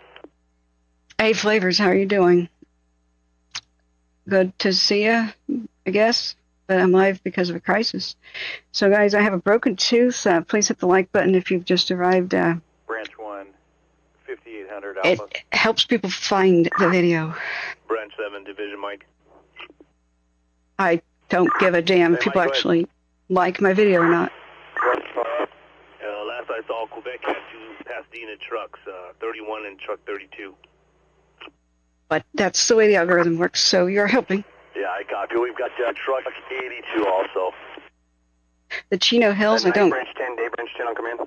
Hey, Flavors, how are you doing? Good to see you, I guess, but I'm live because of a crisis. So, guys, I have a broken tooth. Please hit the like button if you've just arrived. Branch 1, 5800 Alpha. It helps people find the video. Branch 7, Division Mike. I don't give a damn if people actually like my video or not. Last I saw, Quebec had 2 Pasadena trucks, 31 and truck 32. But that's the way the algorithm works, so you're helping. Yeah, I copy. We've got truck 82 also. The Chino Hills, I don't... Branch 10, day branch 10 on command.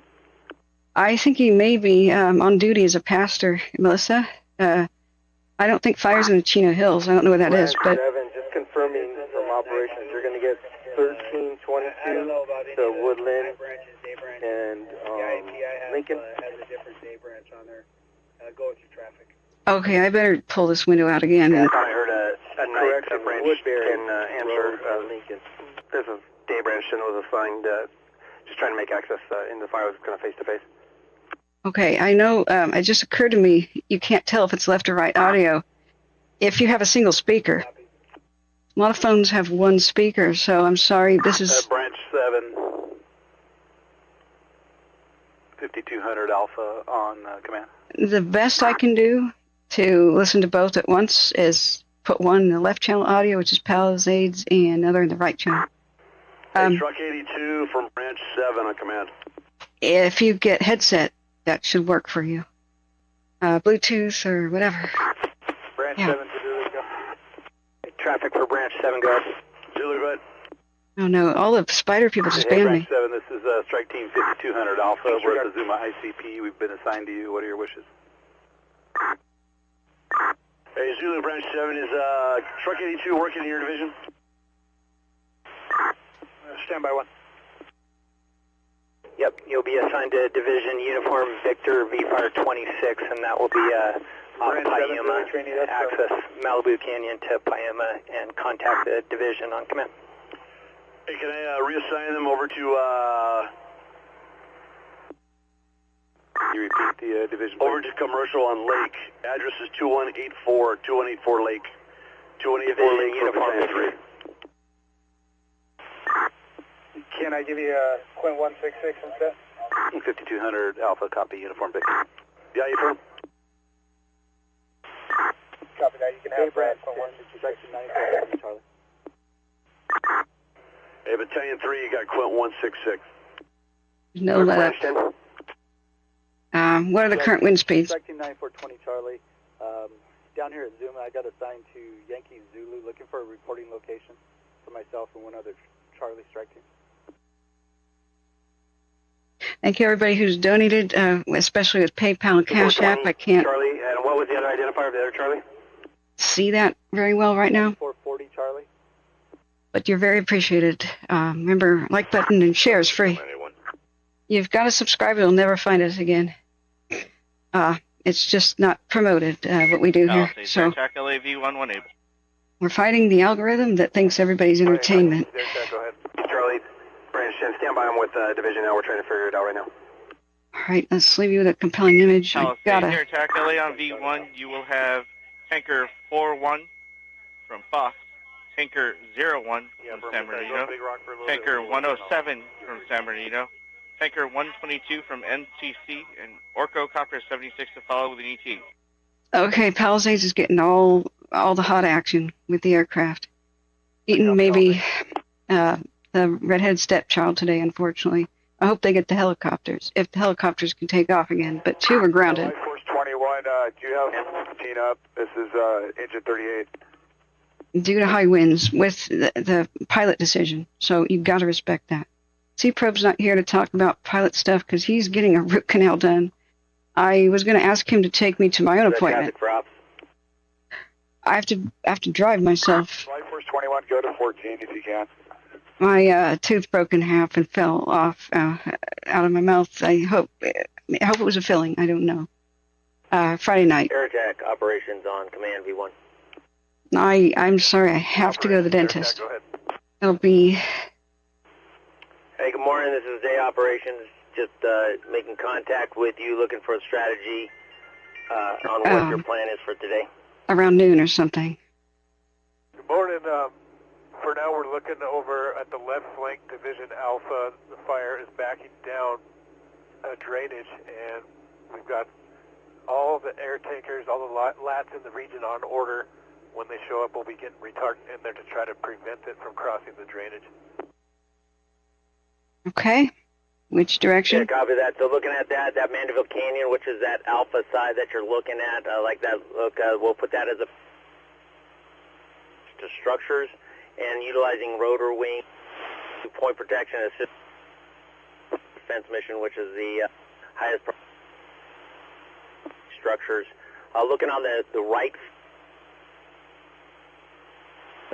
I think he may be on duty as a pastor, Melissa. I don't think fire's in the Chino Hills. I don't know where that is, but... Branch 7, just confirming from operations, you're going to get 1322 to Woodland and Lincoln. Has a different day branch on there. Go with your traffic. Okay, I better pull this window out again. I thought I heard a night branch in answer. Lincoln. This is day branch and was assigned, just trying to make access in the fire. Was kind of face-to-face. Okay, I know, it just occurred to me, you can't tell if it's left or right audio if you have a single speaker. A lot of phones have one speaker, so I'm sorry, this is... Branch 7. 5200 Alpha on command. The best I can do to listen to both at once is put one in the left channel audio, which is Pallisades, and another in the right channel. Hey, Truck 82 from Branch 7 on command. If you get headset, that should work for you. Bluetooth or whatever. Branch 7 to Zulu, go. Traffic for Branch 7, go ahead. Zulu, bud. Oh no, all the spider people just banned me. Branch 7, this is Strike Team 5200 Alpha. We're at the Zuma ICP. We've been assigned to you. What are your wishes? Hey, Zulu, Branch 7, is Truck 82 working in your division? Stand by 1. Yep, you'll be assigned to Division Uniform Victor V-Fire 26, and that will be off Piuma, access Malibu Canyon to Piuma, and contact the division on command. Hey, can I reassign them over to, you repeat the division? Over to Commercial on Lake. Address is 2184 Lake. 2184 Lake, Uniform 3. Can I give you a Quint 166 instead? 5200 Alpha, copy, Uniform Victor. Yeah, you firm? Copy that. You can have Brad Quint 166. Charlie. Hey, Battalion 3, you got Quint 166. No let up. What are the current wind speeds? Strike Team 9420 Charlie. Down here at Zuma, I got assigned to Yankee Zulu, looking for a reporting location for myself and one other Charlie strike team. Thank you, everybody who's donated, especially with PayPal and Cash App. I can't Charlie, and what was the other identifier of the other Charlie? see that very well right now. 440 Charlie. But you're very appreciated. Remember, like button and share is free. You've got to subscribe, you'll never find us again. It's just not promoted, what we do here. So Attack LAV-11 able. we're fighting the algorithm that thinks everybody's entertainment. Go ahead. Charlie, Branch 10, stand by. I'm with Division L. We're trying to figure it out right now. All right, let's leave you with a compelling image. I Palisades gotta. here, attack LA on V1. You will have Tanker 41 from Fox, Tanker 01 from San Bernardino, Tanker 107 from San Bernardino, Tanker 122 from NCC, and Orco Copter 76 to follow with an ET. Okay, Palisades is getting all the hot action with the aircraft. Eaton maybe the redhead stepchild today, unfortunately. I hope they get the helicopters, if the helicopters can take off again, but 2 are grounded. Force 21, do you have 15 up? This is Engine 38. Due to high winds with the pilot decision, so you've got to respect that. C-Probe's not here to talk about pilot stuff because he's getting a root canal done. I was going to ask him to take me to my own appointment. I have to drive myself. Flight Force 21, go to 14 if you can. My tooth broke in half and fell off out of my mouth. I hope it was a filling. I don't know. Friday night. Air attack operations on Command V1. I'm sorry. I have to go to the dentist. Go ahead. It'll be. Hey, good morning. This is Day Operations. Just making contact with you, looking for a strategy on what your plan is for today. Around noon or something. Good morning. For now, we're looking over at the left flank, Division Alpha. The fire is backing down drainage, and we've got all the air tankers, all the lats in the region on order. When they show up, we'll be getting retardant in there to try to prevent it from crossing the drainage. Okay. Which direction? Yeah, copy that. So looking at that Mandeville Canyon, which is that alpha side that you're looking at, like that look, we'll put that as a to structures and utilizing rotor wing, point protection assist defense mission, which is the highest structures. Looking on the right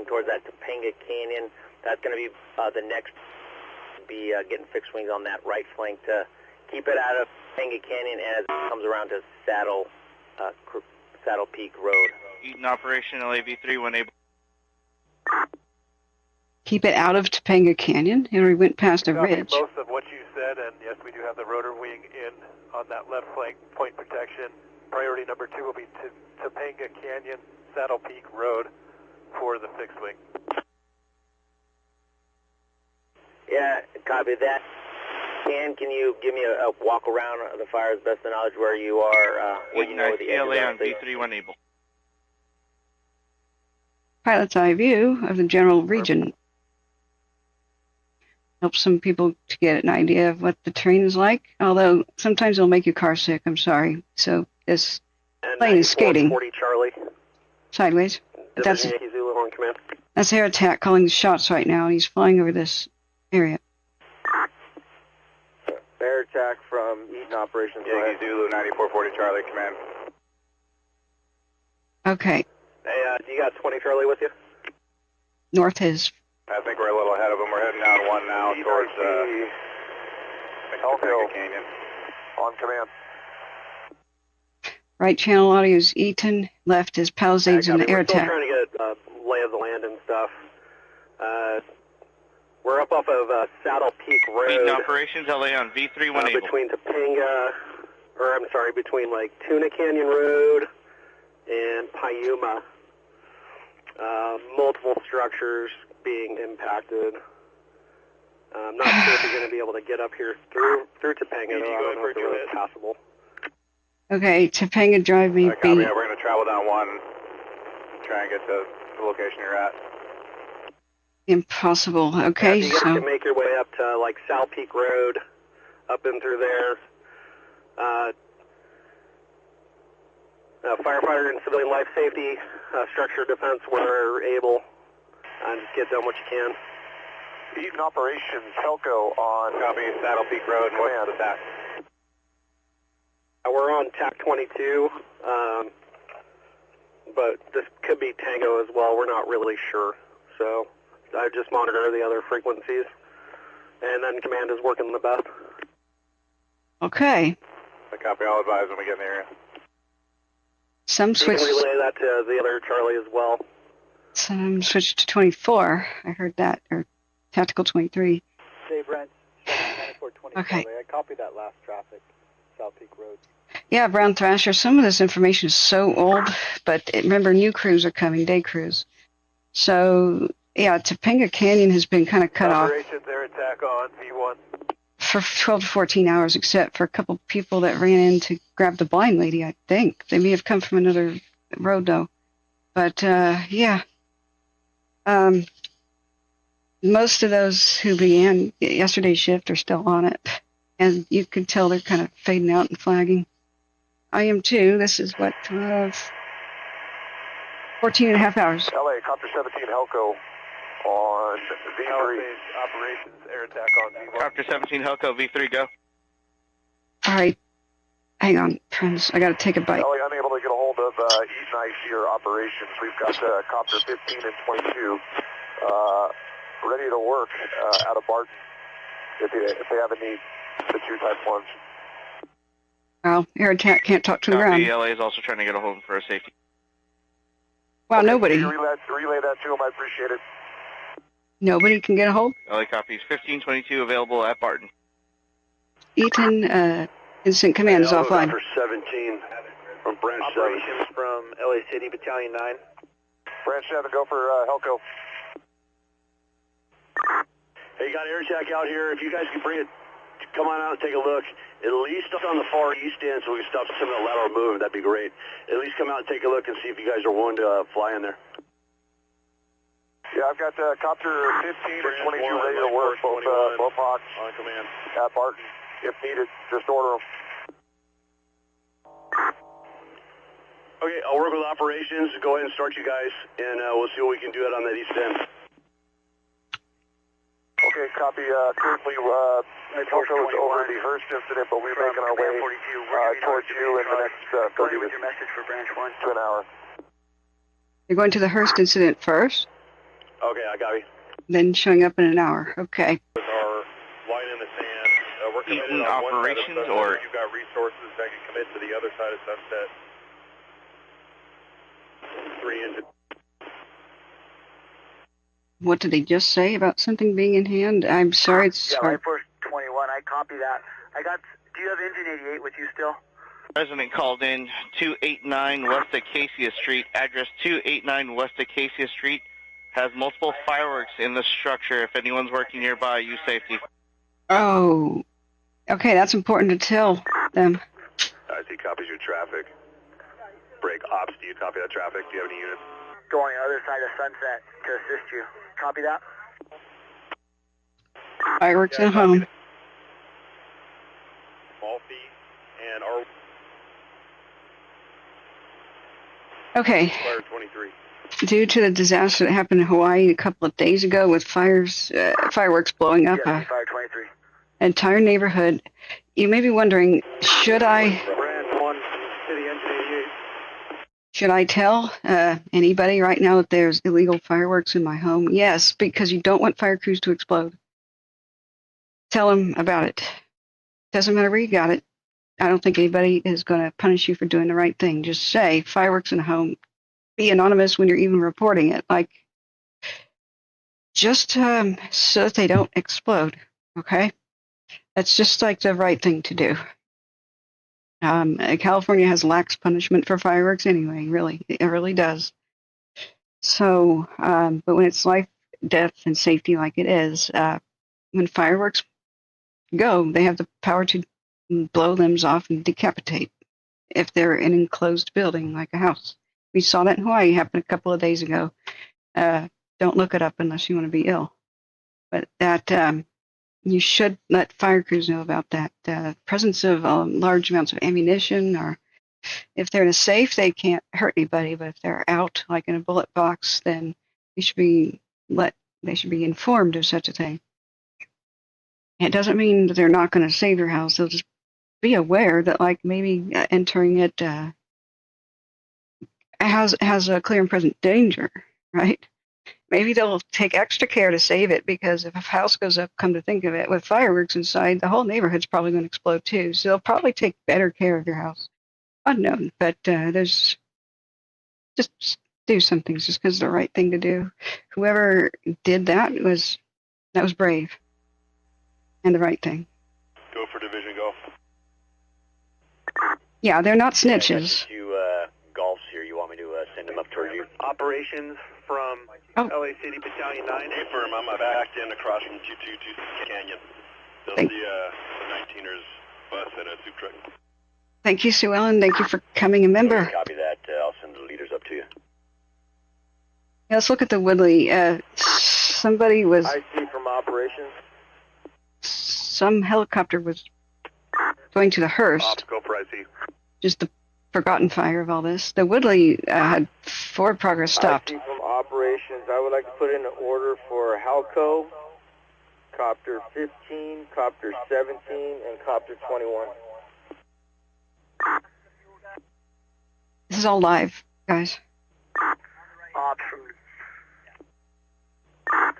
towards that Topanga Canyon, that's going to be the next. Be getting fixed wings on that right flank to keep it out of Topanga Canyon as it comes around to Saddle Peak Road. Eaton Operation LAV-3 when able. Keep it out of Topanga Canyon? We went past a ridge. Both of what you said, and yes, we do have the rotor wing in on that left flank point protection. Priority number 2 will be to Topanga Canyon, Saddle Peak Road for the fixed wing. Yeah, copy that. can you give me a walk around of the fire as best of knowledge where you are, where you know where the edges CLA are? on V3 when able. Pilot's eye view of the general region. Helps some people to get an idea of what the terrain is like, although sometimes it'll make you car sick, I'm sorry. So this plane is skating 40 Charlie. sideways. But Division Yankee Zulu on command. that's air attack calling the shots right now, and he's flying over this area. Air attack from Eaton operations. Yankee Zulu 9440 Charlie, command. Okay, Hey, do you got 20 Charlie with you? north is. I think we're a little ahead of them. We're heading down one now towards Hellco Canyon. on command. Right channel audio is Eaton, left is Pallisades and the air We're still attack. trying to get lay of the land and stuff. We're up off of Saddle Peak Road. Eaton operations, LA on V3 when able. Between Topanga, or I'm sorry, between like Tuna Canyon Road and Piuma. Multiple structures being impacted. I'm not sure if you're going to be able to get up here through Topanga. Though. I don't know if the road's passable. Okay, Topanga Drive may Copy. be. We're going to travel down one, try and get to the location you're at. Impossible. Okay, You guys so can make your way up to like Sal Peak Road, up and through there. Firefighter and civilian life safety, structure defense where able, and just get done what you can. Eaton operations, Hellco on Copy, Saddle Peak Road, north of the TAC. We're on TAC 22, but this could be Tango as well. We're not really sure. So I just monitor the other frequencies, and then command is working the best. okay. Copy, I'll advise when we get in the area. Some switch. You can relay that to the other Charlie as well. Some switched to 24. I heard that, or tactical 23. Dave Brent, 9420 Okay. Charlie. I copied that last traffic, South Peak Road. Yeah, Brown Thrasher. Some of this information is so old, but remember, new crews are coming, day crews. So yeah, Topanga Canyon has been kind of cut off operations, air attack on V1. for 12 to 14 hours, except for a couple people that ran in to grab the blind lady, I think. They may have come from another road, though. But, yeah. Most of those who began yesterday's shift are still on it. And you can tell they're kind of fading out and flagging. I am too. This is what, 14 and a half hours. LA, Copter 17 Hellco on V3. Operations, air attack on V1. Copter 17 Helco, V3, go. All right. Hang on, friends. I got to take a bite. LA, unable to get a hold of Eaton IC operations. We've got Copter 15 and 22 ready to work out of Barton if they have a need, the 2 Type 1s. Well, air attack can't talk to the ground. Copy, LA is also trying to get a hold for a safety. Wow, Okay, nobody. can you relay that to them? I appreciate it. Nobody can get a hold. LA copies 1522 available at Barton. Eaton, Instant Command is offline. For 17 from Branch 7. Operations from LA City Battalion 9. Branch 7, go for Hellco. Hey, got air attack out here. If you guys can bring it, come on out and take a look. At least on the far east end so we can stop some of the lateral movement. That'd be great. At least come out and take a look and see if you guys are willing to fly in there. Yeah, I've got Copter 15 and 22 ready to work, both Hawks On command. at Barton. If needed, just order them. Okay, I'll work with operations. Go ahead and start you guys, and we'll see what we can do out on that east end. Okay, copy. Currently, Hellco is over the Hurst incident, but we're making our way towards you in the next 30 minutes to an hour. You're going to the Hurst incident first, Okay, I got you. then showing up in an hour. Okay. With our line in the sand, we're committed Eaton on one side of operations, Sunset. or- You've got resources that can commit to the other side of Sunset. 3 into What did they just say about something being in hand? I'm sorry, it's Yeah, hard. Light 21, I copy that. Do you have engine 88 with you still? Resident called in 289 West Acacia Street, address 289 West Acacia Street, has multiple fireworks in the structure. If anyone's working nearby, use safety. Oh, Okay, that's important to tell them. IC copies your traffic. Break ops, do you copy that traffic? Do you have any units? Going on the other side of Sunset to assist you. Copy that? Fireworks at home. Small fee and our Okay. Fire 23. Due to the disaster that happened in Hawaii a couple of days ago with fireworks blowing up Fire 23. an entire neighborhood, you may be wondering, should I tell anybody right now that there's illegal fireworks in my home? Yes, because you don't want fire crews to explode. Tell them about it. Doesn't matter where you got it. I don't think anybody is going to punish you for doing the right thing. Just say fireworks in a home. Be anonymous when you're even reporting it. Like, just so that they don't explode. Okay? That's just like the right thing to do. California has lax punishment for fireworks anyway, really. It really does. So, but when it's life, death, and safety like it is, when fireworks go, they have the power to blow limbs off and decapitate if they're in an enclosed building like a house. We saw that in Hawaii happen a couple of days ago. Don't look it up unless you want to be ill. But that you should let fire crews know about that. Presence of large amounts of ammunition, or if they're in a safe, they can't hurt anybody. But if they're out, like in a bullet box, then they should be informed of such a thing. It doesn't mean that they're not going to save your house. They'll just be aware that, like, maybe entering it has a clear and present danger, right? Maybe they'll take extra care to save it, because if a house goes up, come to think of it, with fireworks inside, the whole neighborhood's probably going to explode too. So they'll probably take better care of your house. Unknown, but there's just do some things just because it's the right thing to do. Whoever did that was brave and the right thing. Go for division, go. Yeah, they're not snitches. Golfs here. You want me to send them up towards you? Operations from LA City Battalion 9. Hey, firm, I'm backed in across from 222 Canyon. They'll see the 19ers bus and a soup truck. Thank you, Sue Ellen. Thank you for becoming a member. Copy that. I'll send the leaders up to you. Yeah, let's look at the Woodley. Somebody was... I see from operations. Some helicopter was going to the Hurst. Go for IC. Just the forgotten fire of all this. The Woodley had forward progress stopped. I see from operations. I would like to put in an order for Halco, Copter 15, Copter 17, and Copter 21. This is all live, guys. Ops, I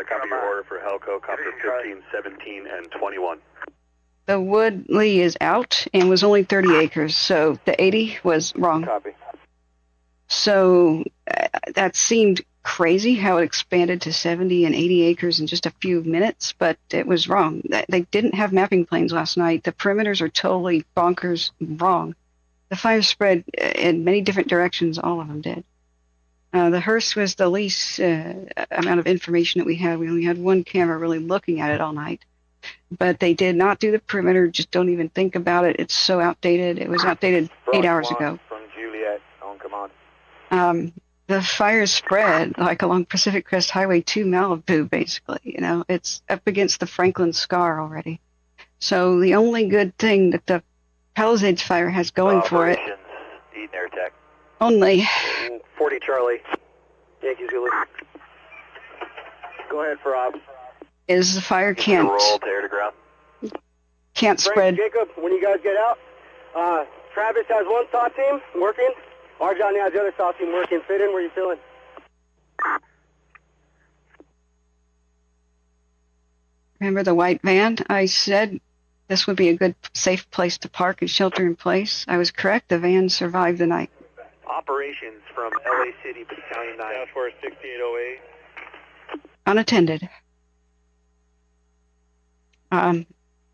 copy your order for Helco, Copter 15, 17, and 21. The Woodley is out and was only 30 acres, so the 80 was wrong. Copy. So that seemed crazy how it expanded to 70 and 80 acres in just a few minutes, but it was wrong. They didn't have mapping planes last night. The perimeters are totally bonkers wrong. The fire spread in many different directions, all of them did. The Hurst was the least amount of information that we had. We only had one camera really looking at it all night. But they did not do the perimeter. Just don't even think about it. It's so outdated. It was outdated 8 hours ago. From Juliet on command. The fire spread like along Pacific Crest Highway to Malibu, basically. You know, it's up against the Franklin Scar already. So the only good thing that the Pallisades fire has going for it, Eaton Air Tech. only 40 Charlie, Yankee Zulu. Go ahead for ops. is the fire can't Roll to air to ground. spread. Jacob, when you guys get out, Travis has one SWAT team working. Arjon has the other SWAT team working. Fit in where you feeling. Remember the white van? I said this would be a good, safe place to park and shelter in place. I was correct. The van survived the night. Operations from LA City Battalion 9. Task Force 6808. Unattended.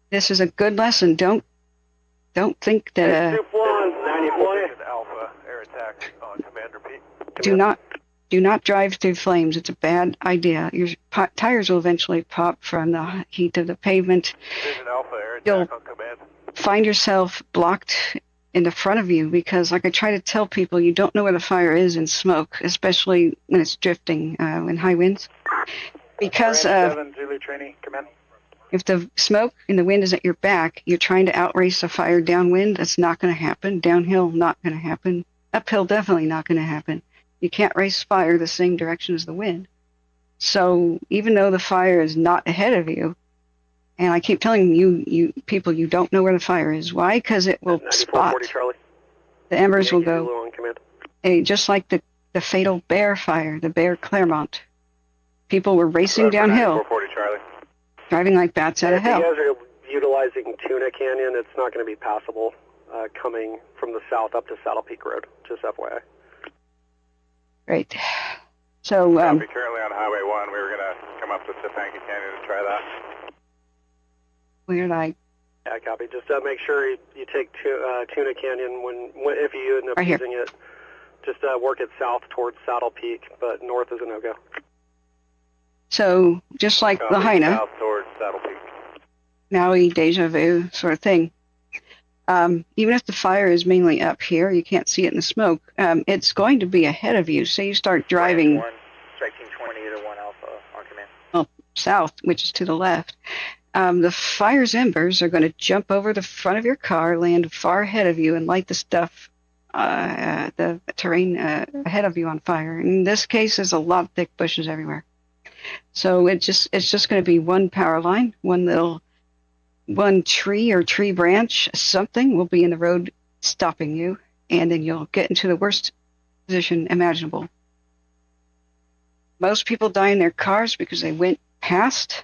This is a good lesson. Don't think that Alpha, air attack on Commander Pete. do Do not drive through flames. It's a bad idea. Your tires will eventually pop from the heat of the pavement. Division Alpha, Air You'll Attack on command. find yourself blocked in the front of you because, like I try to tell people, you don't know where the fire is in smoke, especially when it's drifting in high winds. Because 7 Zulu training, command. If the smoke and the wind is at your back, you're trying to outrace a fire downwind. That's not going to happen. Downhill, not going to happen. Uphill, definitely not going to happen. You can't race fire the same direction as the wind. So even though the fire is not ahead of you, and I keep telling you people, you don't know where the fire is. Why? Because it will spot. Charlie. The embers will Zulu go. on command. Just like the fatal Bear fire, the Bear Claremont. People were racing downhill, 440 Charlie. driving like bats out of hell. If you guys are utilizing Tuna Canyon, it's not going to be passable coming from the south up to Saddle Peak Road, just FYI. Great. So, We're currently on Highway 1. We were going to come up to Topanga Canyon and try that. where did I? Yeah, copy. Just make sure you take Tuna Canyon when if you end up Right here. using it. Just work it south towards Saddle Peak, but north is a no-go. So, just like Lahaina, South towards Saddle Peak. Maui, deja vu sort of thing. Even if the fire is mainly up here, you can't see it in the smoke, it's going to be ahead of you. Say you start driving Striking 2801 Alpha on command. well, south, which is to the left. The fire's embers are going to jump over the front of your car, land far ahead of you, and light the stuff, the terrain ahead of you on fire. In this case, there's a lot of thick bushes everywhere. So it's just going to be one power line, one tree or tree branch, something will be in the road stopping you, and then you'll get into the worst position imaginable. Most people die in their cars because they went past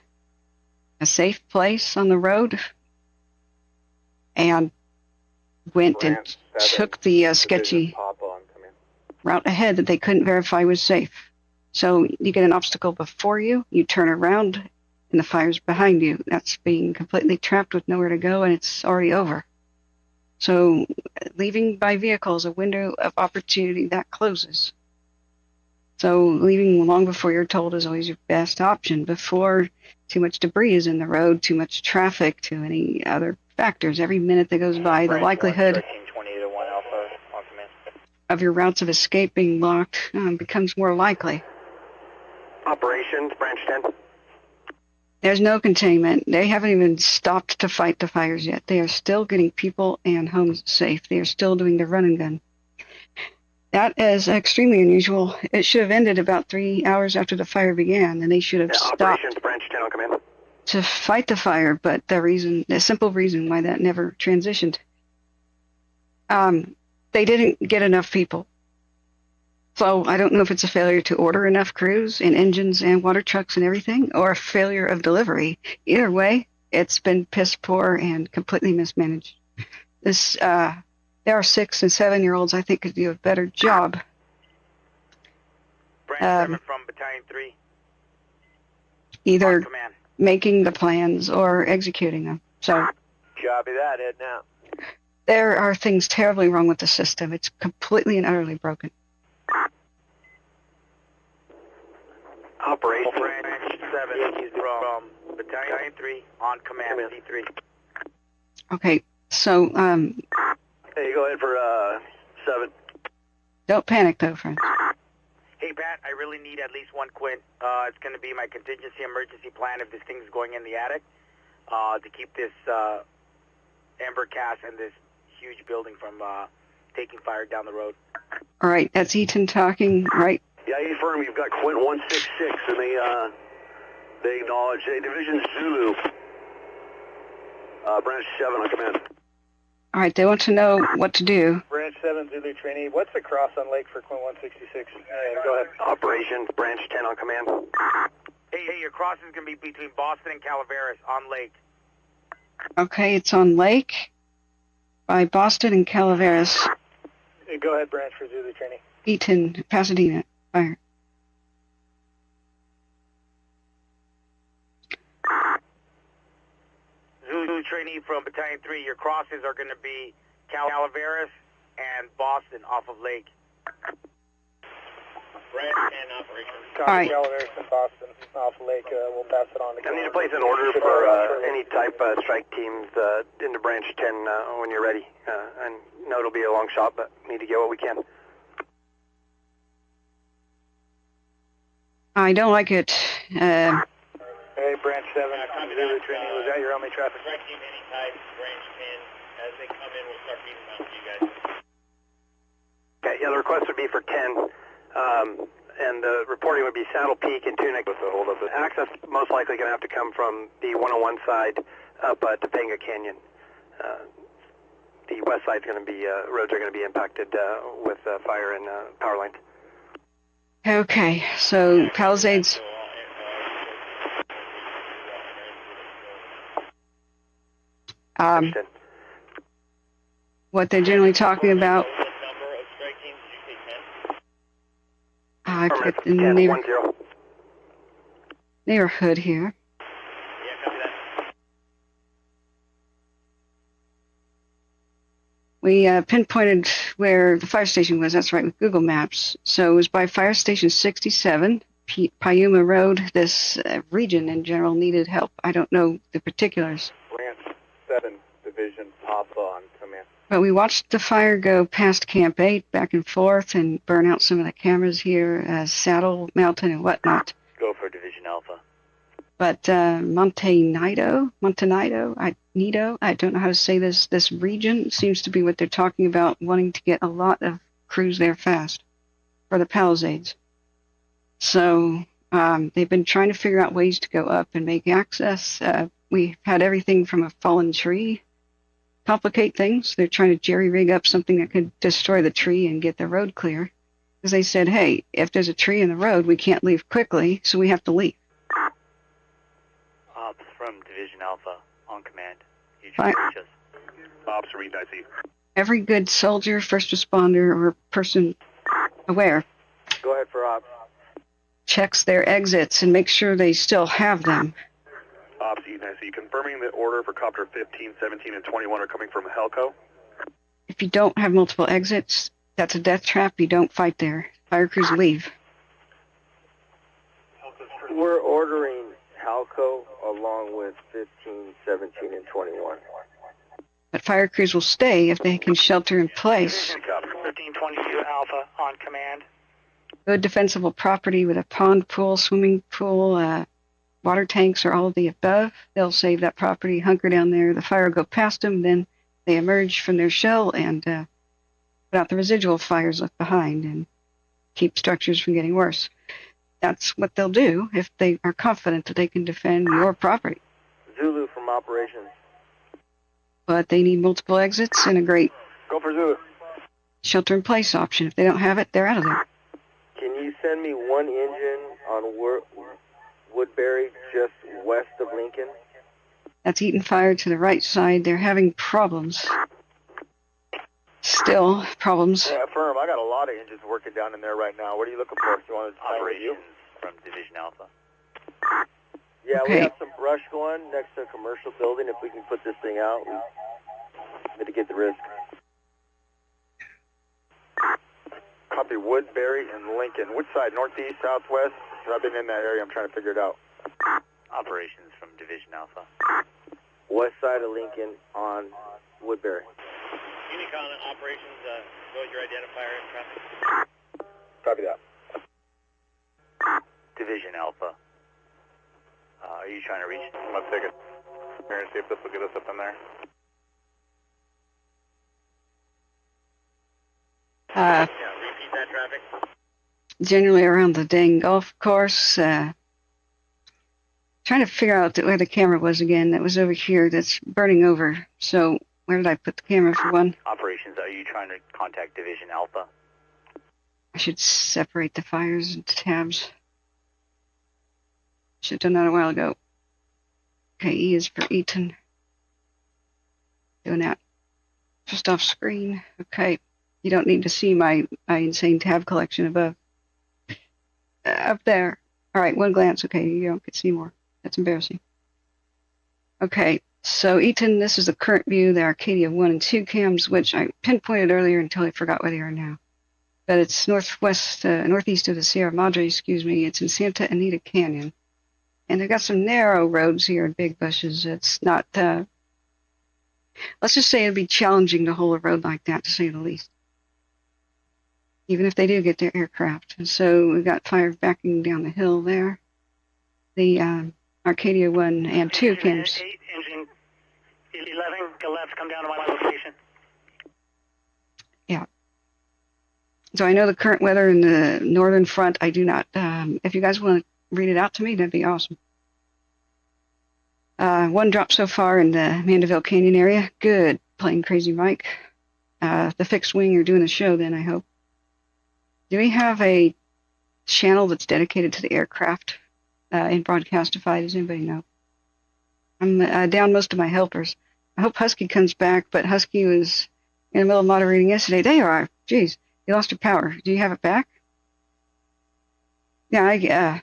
a safe place on the road and went and took the sketchy route ahead that they couldn't verify was safe. So you get an obstacle before you, you turn around, and the fire's behind you. That's being completely trapped with nowhere to go, and it's already over. So leaving by vehicle is a window of opportunity that closes. So leaving long before you're told is always your best option, before too much debris is in the road, too much traffic, too many other factors. Every minute that goes by, the likelihood of your routes of escape being blocked becomes more likely. Operations, Branch 10. There's no containment. They haven't even stopped to fight the fires yet. They are still getting people and homes safe. They are still doing the run and gun. That is extremely unusual. It should have ended about 3 hours after the fire began, and they should have stopped Operations, Branch 10 on command. to fight the fire, but the simple reason why that never transitioned. They didn't get enough people. So I don't know if it's a failure to order enough crews and engines and water trucks and everything, or a failure of delivery. Either way, it's been piss poor and completely mismanaged. There are 6 and 7-year-olds I think could do a better job. Branch 7 from Battalion 3. Either making the plans or executing them. So Copy that, head now. there are things terribly wrong with the system. It's completely and utterly broken. Operation Branch 7 from Battalion 3 on command, D3. Okay, so Hey, go ahead for 7. don't panic though, friends. Hey, Pat, I really need at least one quint. It's going to be my contingency emergency plan if this thing's going in the attic to keep this ember cast and this huge building from taking fire down the road. All right, that's Eaton talking, right? Yeah, affirm. You've got Quint 166, and they acknowledge a Division Zulu. Branch 7 on command. All right, they want to know what to do. Branch 7 Zulu trainee. What's the cross on Lake for Quint 166? And go ahead. Operations, Branch 10 on command. Hey, your crossing is going to be between Boston and Calaveras on Lake. Okay, it's on Lake by Boston and Calaveras. Hey, go ahead, Branch for Zulu trainee. Eaton, Pasadena, fire. Zulu trainee from Battalion 3, your crosses are going to be Calaveras and Boston off of Lake. Branch 10 operations. All right. Elevation, Boston, off Lake. We'll pass it on to I need to place an order for any type strike teams into Branch 10 when you're ready. I know it'll be a long shot, but need to get what we can. I don't like it. Hey, Branch 7, Zulu Trini, was that your only traffic? Strike team any type, Branch 10. As they come in, we'll start feeding them out to you guys. Okay, yeah, the request would be for 10, and the reporting would be Saddle Peak and Tunic. Access most likely going to have to come from the 101 side up Topanga Canyon. The west side's going to be, roads are going to be impacted with fire and power lines. Okay, so Palisades. What they're generally talking about. I put in the neighborhood here. We pinpointed where the fire station was. That's right, with Google Maps. So it was by Fire Station 67, Piuma Road. This region in general needed help. I don't know the particulars. Branch 7 Division Papa on command. But we watched the fire go past Camp 8, back and forth, and burn out some of the cameras here, Saddle Mountain and whatnot. Go for Division Alpha. But Nido, I don't know how to say this region seems to be what they're talking about, wanting to get a lot of crews there fast for the Palisades. So they've been trying to figure out ways to go up and make access. We've had everything from a fallen tree complicate things. They're trying to jerry-rig up something that could destroy the tree and get the road clear. Because they said, hey, if there's a tree in the road, we can't leave quickly, so we have to leave. Ops from Division Alpha on command. You Fire. just Ops, read IC. Every good soldier, first responder, or person aware Go ahead for Ops. checks their exits and makes sure they still have them. Ops, Eaton IC. Confirming the order for Copter 15, 17, and 21 are coming from Helco. If you don't have multiple exits, that's a death trap. You don't fight there. Fire crews leave. We're ordering Halco along with 15, 17, and 21. But fire crews will stay if they can shelter in place. 1522 Alpha on command. Good defensible property with a pond pool, swimming pool, water tanks, or all of the above. They'll save that property, hunker down there. The fire will go past them, then they emerge from their shell and put out the residual fires left behind and keep structures from getting worse. That's what they'll do if they are confident that they can defend your property. Zulu from operations. But they need multiple exits and a great Go for Zulu. shelter-in-place option. If they don't have it, they're out of there. Can you send me one engine on Woodbury just west of Lincoln? That's Eaton Fire to the right side. They're having problems. Still problems. Yeah, firm. I got a lot of engines working down in there right now. What are you looking for? You want to operations from Division Alpha. Yeah, Okay. we have some brush going next to a commercial building. If we can put this thing out, we mitigate the risk. Copy Woodbury and Lincoln. Which side? Northeast, southwest? 'Cause I've been in that area. I'm trying to figure it out. Operations from Division Alpha. West side of Lincoln on Woodbury. Unicon operations, go with your identifier and traffic. Copy that. Division Alpha. Are you trying to reach? Let's take it here and see if this will get us up in there. Repeat that traffic. Generally around the dang golf course. Trying to figure out where the camera was again. That was over here. That's burning over. So where did I put the camera for one? Operations, are you trying to contact Division Alpha? I should separate the fires into tabs. Should have done that a while ago. Okay, E is for Eaton. Doing that just off screen. Okay, you don't need to see my insane tab collection above. Up there. All right, one glance. Okay, you don't get to see more. That's embarrassing. Okay, so Eaton, this is the current view, the Arcadia 1 and 2 cams, which I pinpointed earlier until I forgot where they are now. but it's northeast of the Sierra Madre, excuse me. It's in Santa Anita Canyon. And they've got some narrow roads here and big bushes. It's not, let's just say it'd be challenging to hold a road like that, to say the least. Even if they do get their aircraft. And so we've got fire backing down the hill there. The Arcadia 1 and 2 camps. 8, engine 11, go left, come down to my location. Yeah. So I know the current weather in the northern front. I do not. If you guys want to read it out to me, that'd be awesome. 1 drop so far in the Mandeville Canyon area. Good. Playing Crazy Mike. The fixed wing, you're doing the show then, I hope. Do we have a channel that's dedicated to the aircraft in Broadcastified? Does anybody know? I'm down most of my helpers. I hope Husky comes back, but Husky was in the middle of moderating yesterday. There you are. Jeez, you lost your power. Do you have it back? Yeah,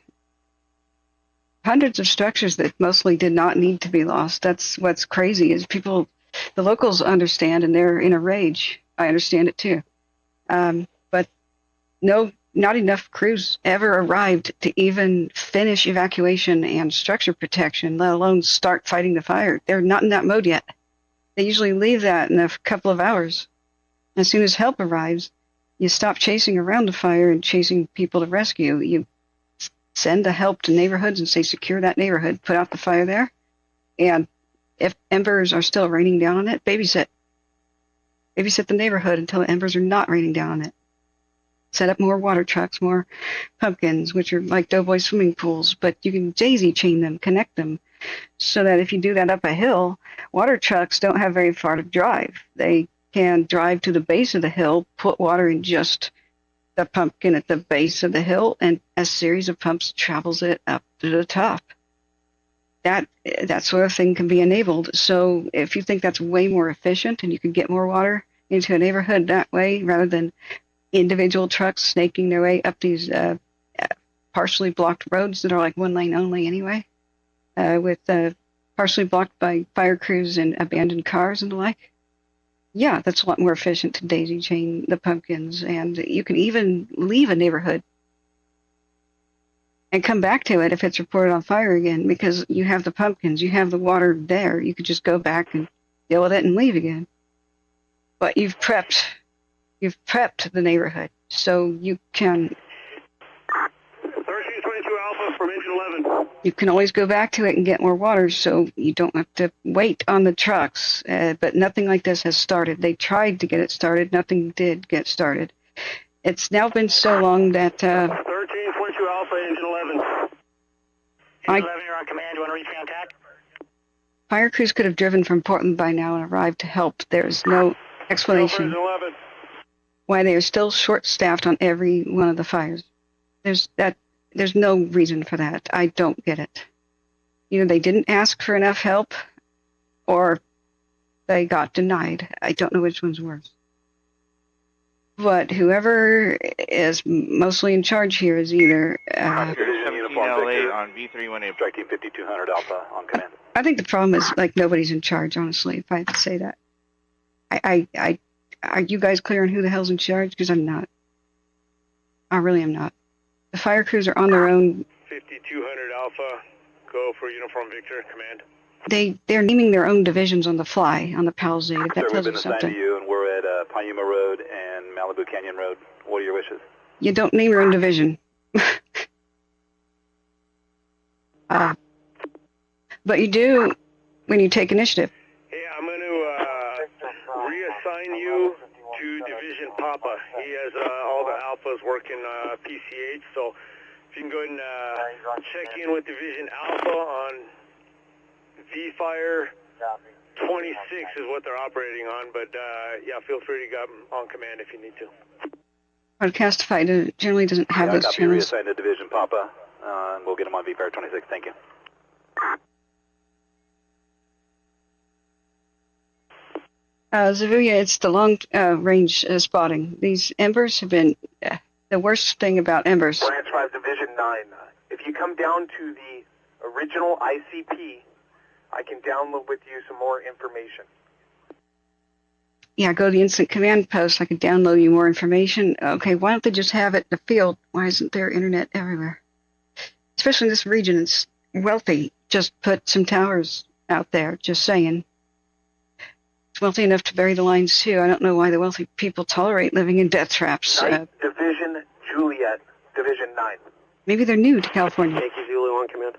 hundreds of structures that mostly did not need to be lost. That's what's crazy is people, the locals understand and they're in a rage. I understand it too. But no, not enough crews ever arrived to even finish evacuation and structure protection, let alone start fighting the fire. They're not in that mode yet. They usually leave that in a couple of hours. As soon as help arrives, you stop chasing around the fire and chasing people to rescue. You send the help to neighborhoods and say, secure that neighborhood, put out the fire there. And if embers are still raining down on it, babysit. Babysit the neighborhood until the embers are not raining down on it. Set up more water trucks, more pumpkins, which are like doughboy swimming pools, but you can daisy chain them, connect them, so that if you do that up a hill, water trucks don't have very far to drive. They can drive to the base of the hill, put water in just the pumpkin at the base of the hill, and a series of pumps travels it up to the top. That sort of thing can be enabled. So if you think that's way more efficient and you can get more water into a neighborhood that way rather than individual trucks snaking their way up these partially blocked roads that are like one lane only anyway, with partially blocked by fire crews and abandoned cars and the like. Yeah, that's a lot more efficient to daisy chain the pumpkins, and you can even leave a neighborhood and come back to it if it's reported on fire again, because you have the pumpkins, you have the water there. You could just go back and deal with it and leave again. But you've prepped the neighborhood, so you can. 1322 Alpha from engine 11. You can always go back to it and get more water, so you don't have to wait on the trucks. But nothing like this has started. They tried to get it started. Nothing did get started. It's now been so long that. 1322 Alpha, engine 11. Engine 11, you're on command. You want to reach contact? Fire crews could have driven from Portland by now and arrived to help. There's no explanation why they are still short-staffed on every one of the fires. There's no reason for that. I don't get it. Either they didn't ask for enough help, or they got denied. I don't know which one's worse. But whoever is mostly in charge here is either. 17 LA on V318. Strike Team 5200 Alpha on command. I think the problem is like nobody's in charge. Honestly, if I had to say that. Are you guys clear on who the hell's in charge? Because I'm not. I really am not. The fire crews are on their own. 5200 Alpha, go for Uniform Victor, command. They're naming their own divisions on the fly on the Palisades. If that Sir, we've tells been you assigned something. to you, and we're at Payuma Road and Malibu Canyon Road. What are your wishes? You don't name your own division. But you do when you take initiative. Hey, I'm going to reassign you to Division Papa. He has all the Alphas working PCH, so if you can go ahead and check in with Division Alpha on V-Fire 26 is what they're operating on, but yeah, feel free to go on command if you need to. Broadcastified generally doesn't have those channels. Reassigned to Division Papa, and we'll get them on V-Fire 26. Thank you. Zavuya, it's the long-range spotting. These embers have been the worst thing about embers. Branch 5 Division 9. If you come down to the original ICP, I can download with you some more information. Yeah, go to the instant command post. I could download you more information. Okay, why don't they just have it in the field? Why isn't there internet everywhere? Especially in this region, it's wealthy. Just put some towers out there, just saying. It's wealthy enough to bury the lines, too. I don't know why the wealthy people tolerate living in death traps. Division Juliet, Division 9. Maybe they're new to California. Yankee Zulu on command.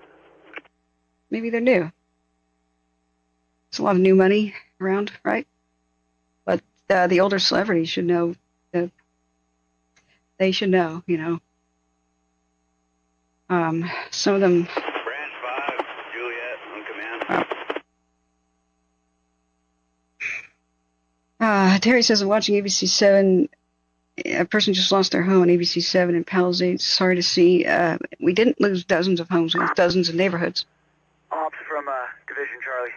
Maybe they're new. There's a lot of new money around, right? But the older celebrities should know. They should know, you know. Some of them. Branch 5, Juliet on command. Terry says, I'm watching ABC 7. A person just lost their home on ABC 7 in Pallisades. Sorry to see. We didn't lose dozens of homes. We lost dozens of neighborhoods. Ops from Division Charlie.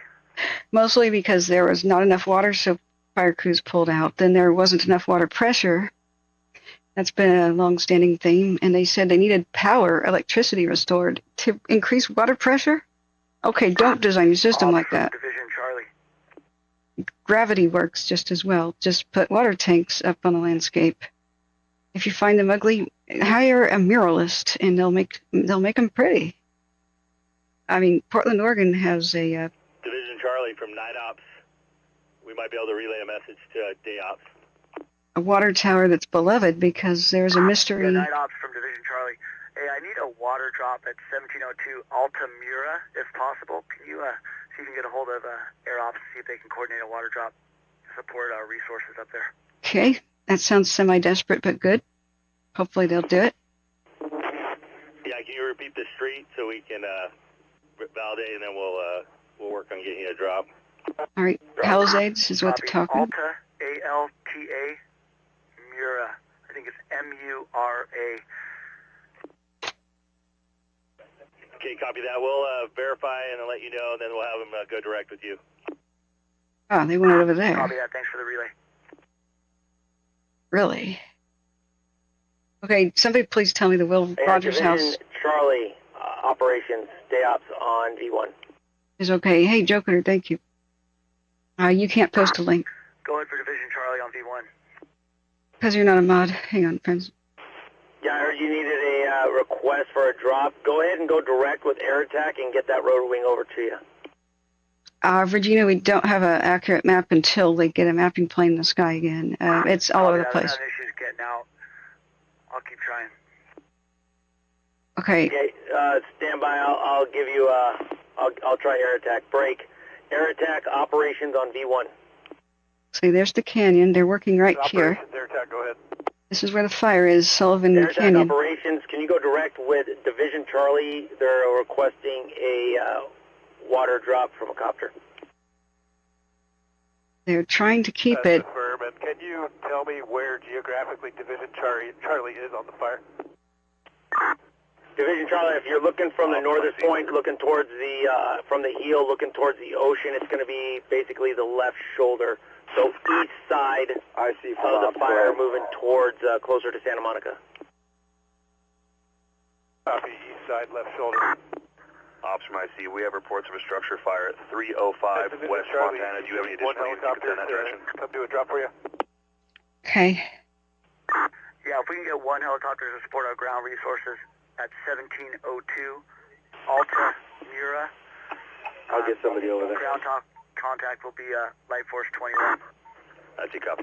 Mostly because there was not enough water, so fire crews pulled out. Then there wasn't enough water pressure. That's been a long-standing theme. And they said they needed electricity restored to increase water pressure? Okay, don't design your system like that. Division Charlie. Gravity works just as well. Just put water tanks up on the landscape. If you find them ugly, hire a muralist, and they'll make them pretty. I mean, Portland, Oregon has a... Division Charlie from Night Ops. We might be able to relay a message to Day Ops. a water tower that's beloved because there's a mystery. Yeah, Night Ops from Division Charlie. Hey, I need a water drop at 1702 Altamira, if possible. Can you see if you can get a hold of Air Ops, see if they can coordinate a water drop to support our resources up there? Okay, that sounds semi-desperate but good. Hopefully they'll do it. Yeah, can you repeat the street so we can validate, and then we'll work on getting you a drop. All right, Pallisades is what they're talking. Alta, A-L-T-A, Mura. I think it's M-U-R-A. Okay, copy that. We'll verify and then let you know, and then we'll have them go direct with you. Oh, they went over there. Copy that. Thanks for the relay. Really? Okay, somebody please tell me the Will Rogers house Charlie, operations, day ops on V1. is okay. Hey, Joker, thank you. You can't post a link. Go ahead for Division Charlie on V1. Because you're not a mod. Hang on, friends. Yeah, I heard you needed a request for a drop. Go ahead and go direct with air attack and get that rotor wing over to you. Virginia, we don't have an accurate map until they get a mapping plane in the sky again. It's all over the place. I'm having issues getting out. I'll keep trying. Okay. Okay, stand by. I'll give you. I'll try air attack. Break. Air attack operations on V1. See, there's the canyon. They're working right here. Air attack, go ahead. This is where the fire is, Sullivan Air attack Canyon. operations. Can you go direct with Division Charlie? They're requesting a water drop from a copter. They're trying to keep it. And can you tell me where geographically Division Charlie is on the fire? Division Charlie, if you're looking from the northern point, looking towards the, from the heel, looking towards the ocean, it's going to be basically the left shoulder. So east side of the fire, moving towards, closer to Santa Monica. Copy, east side, left shoulder. Ops from IC, we have reports of a structure fire at 305 West Montana. Do you have any additional units in that direction? Come do a drop for you. Okay. Yeah, if we can get one helicopter to support our ground resources at 1702 Alta Mura. I'll get somebody over there. Ground contact will be Light Force 21. That's your copy.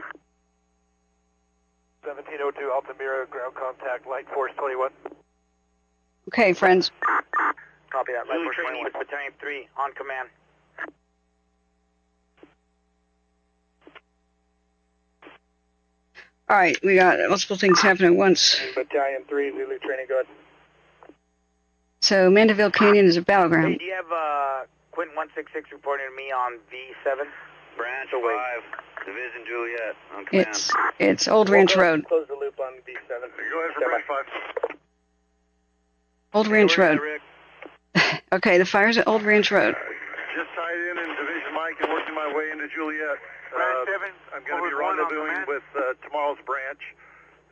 1702 Altamira, ground contact, Light Force 21. Okay, friends. Copy that, Light Force 21. Battalion 3, on command. All right, we got multiple things happening at once. Battalion 3, Zulu training, go ahead. So Mandeville Canyon is a battleground. Hey, do you have Quint 166 reporting to me on V7? Branch 5, Division Juliet, on command. It's Old Ranch Road. Close the loop on V7. Go ahead for Branch 5. Old Ranch Road. Okay, the fire's at Old Ranch Road. Just tied in Division Mike and working my way into Juliet. Branch 7, I'm going to be rendezvousing with tomorrow's branch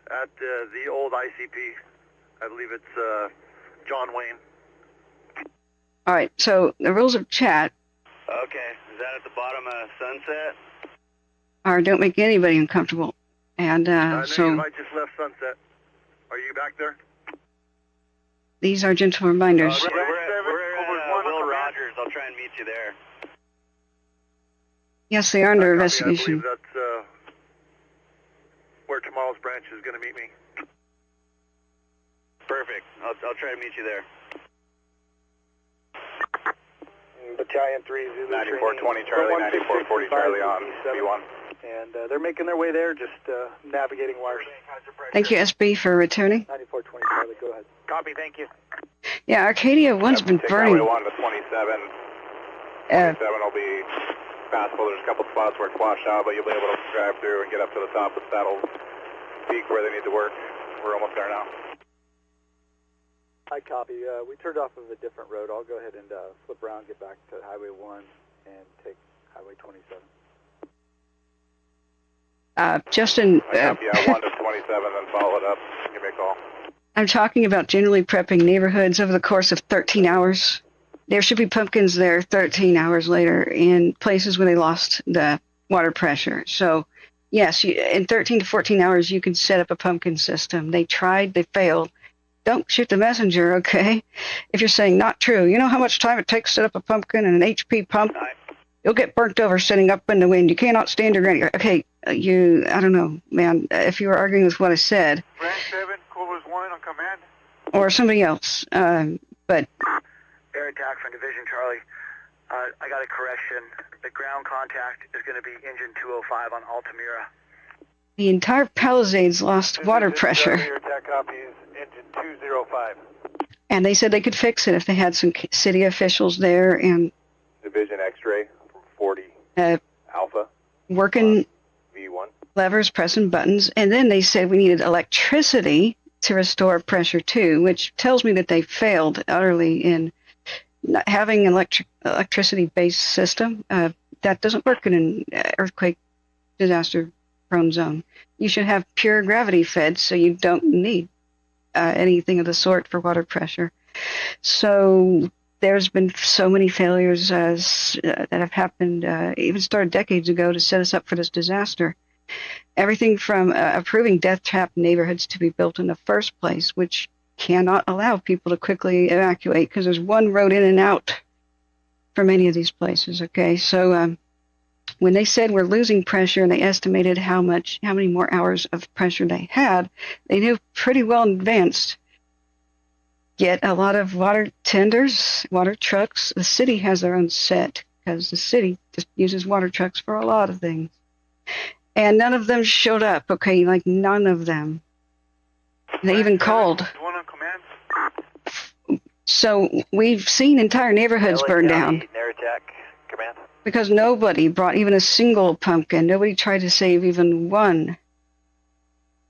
at the old ICP. I believe it's John Wayne. All right, so the rules of chat. Okay, is that at the bottom of Sunset? or don't make anybody uncomfortable. And so I just left Sunset. Are you back there? these are gentle reminders. We're at Will Rogers. I'll try and meet you there. Yes, they are under I investigation. believe that's where tomorrow's branch is going to meet me. Perfect. I'll try to meet you there. Battalion 3 Zulu 9420 Charlie, 9440 Charlie on B1. And they're making their way there, just navigating wires. Thank you, SB, for returning. 9420 Charlie, go ahead. Copy, thank you. Yeah, Arcadia 1's been burning. Highway 1 to 27. 27 will be passable. There's a couple spots where it's washed out, but you'll be able to drive through and get up to the top of Saddle Peak where they need to work. We're almost there now. I copy. We turned off of a different road. I'll go ahead and flip around, get back to Highway 1, and take Highway 27. Justin, yeah, 1 to 27, then follow it up. Give me a call. I'm talking about generally prepping neighborhoods over the course of 13 hours. There should be pumpkins there 13 hours later in places where they lost the water pressure. So, yes, in 13 to 14 hours, you can set up a pumpkin system. They tried, they failed. Don't shoot the messenger, okay? If you're saying not true, you know how much time it takes to set up a pumpkin and an HP pump? You'll get burnt over sitting up in the wind. You cannot stand your ground. Okay, I don't know, man, if you were arguing with what I said. Branch 7, Coolers 1 on command. Or somebody else, but... Air attack from Division Charlie. I got a correction. The ground contact is going to be engine 205 on Altamira. The entire Palisades lost water pressure. Your attack copy is engine 205. And they said they could fix it if they had some city officials there and... Division X-ray from 40 Alpha. Working V1. levers, pressing buttons. And then they said we needed electricity to restore pressure too, which tells me that they failed utterly in not having an electricity-based system. That doesn't work in an earthquake disaster-prone zone. You should have pure gravity fed, so you don't need anything of the sort for water pressure. So there's been so many failures that have happened, even started decades ago, to set us up for this disaster. Everything from approving death trap neighborhoods to be built in the first place, which cannot allow people to quickly evacuate because there's one road in and out for many of these places. Okay, so when they said we're losing pressure and they estimated how many more hours of pressure they had, they knew pretty well in advance. Yet a lot of water tenders, water trucks, the city has their own set because the city just uses water trucks for a lot of things. And none of them showed up, okay, like none of them. They even called. One on command. So we've seen entire neighborhoods burn down. Air attack, command. Because nobody brought even a single pumpkin. Nobody tried to save even one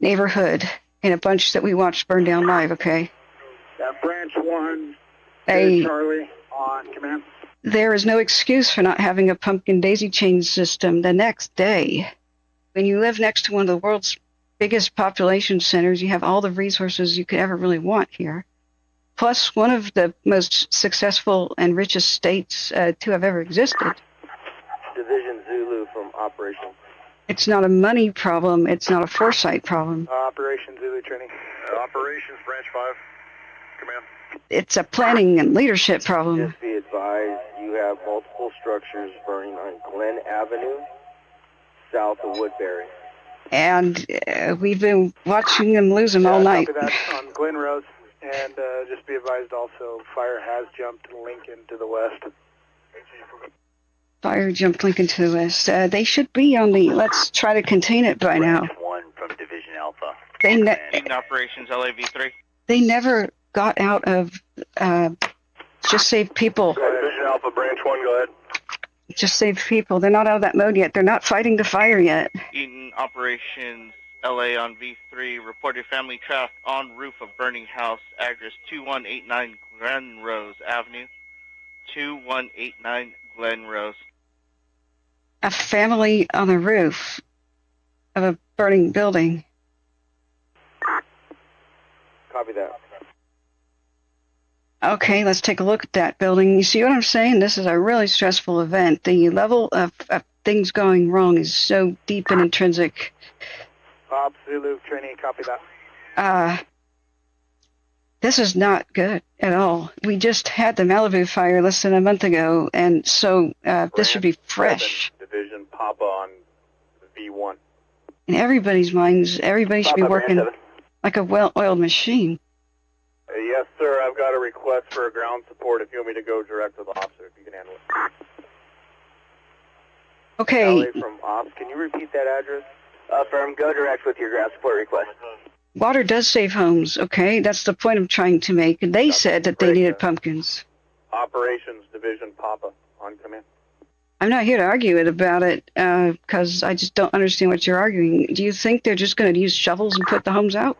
neighborhood in a bunch that we watched burn down live, okay? Branch 1, Charlie, on command. There is no excuse for not having a pumpkin daisy chain system the next day. When you live next to one of the world's biggest population centers, you have all the resources you could ever really want here. Plus, one of the most successful and richest states to have ever existed. Division Zulu from Operation. It's not a money problem. It's not a foresight problem. Operation Zulu training. Operations Branch 5. Command. It's a planning and leadership problem. Just be advised, you have multiple structures burning on Glen Avenue, south of Woodbury. And we've been watching them lose them all night. Copy that on Glen Rose. And just be advised also, fire has jumped Lincoln to the west. Fire jumped Lincoln to the west. They should be on the, let's try to contain it by now. Branch 1 from Division Alpha. Eaton Operations LAV3. They never got out of just save people. Division Alpha, Branch 1, go ahead. Just save people. They're not out of that mode yet. They're not fighting the fire yet. Eaton Operations LA on V3. Reported family trapped on roof of burning house. Address 2189 Glen Rose Avenue. 2189 Glen Rose. A family on the roof of a burning building. Copy that. Okay, let's take a look at that building. You see what I'm saying? This is a really stressful event. The level of things going wrong is so deep and intrinsic. Bob, Zulu, training, copy that. This is not good at all. We just had the Malibu fire less than a month ago, and so this should be fresh. Division Papa on V1. In everybody's minds, everybody should be working like a well-oiled machine. Yes, sir. I've got a request for ground support if you want me to go direct to the officer, if you can handle it. Okay. From Ops, can you repeat that address? Firm, go direct with your ground support request. Water does save homes, okay? That's the point I'm trying to make. They said that they needed pumpkins. Operations Division Papa on command. I'm not here to argue about it, because I just don't understand what you're arguing. Do you think they're just going to use shovels and put the homes out?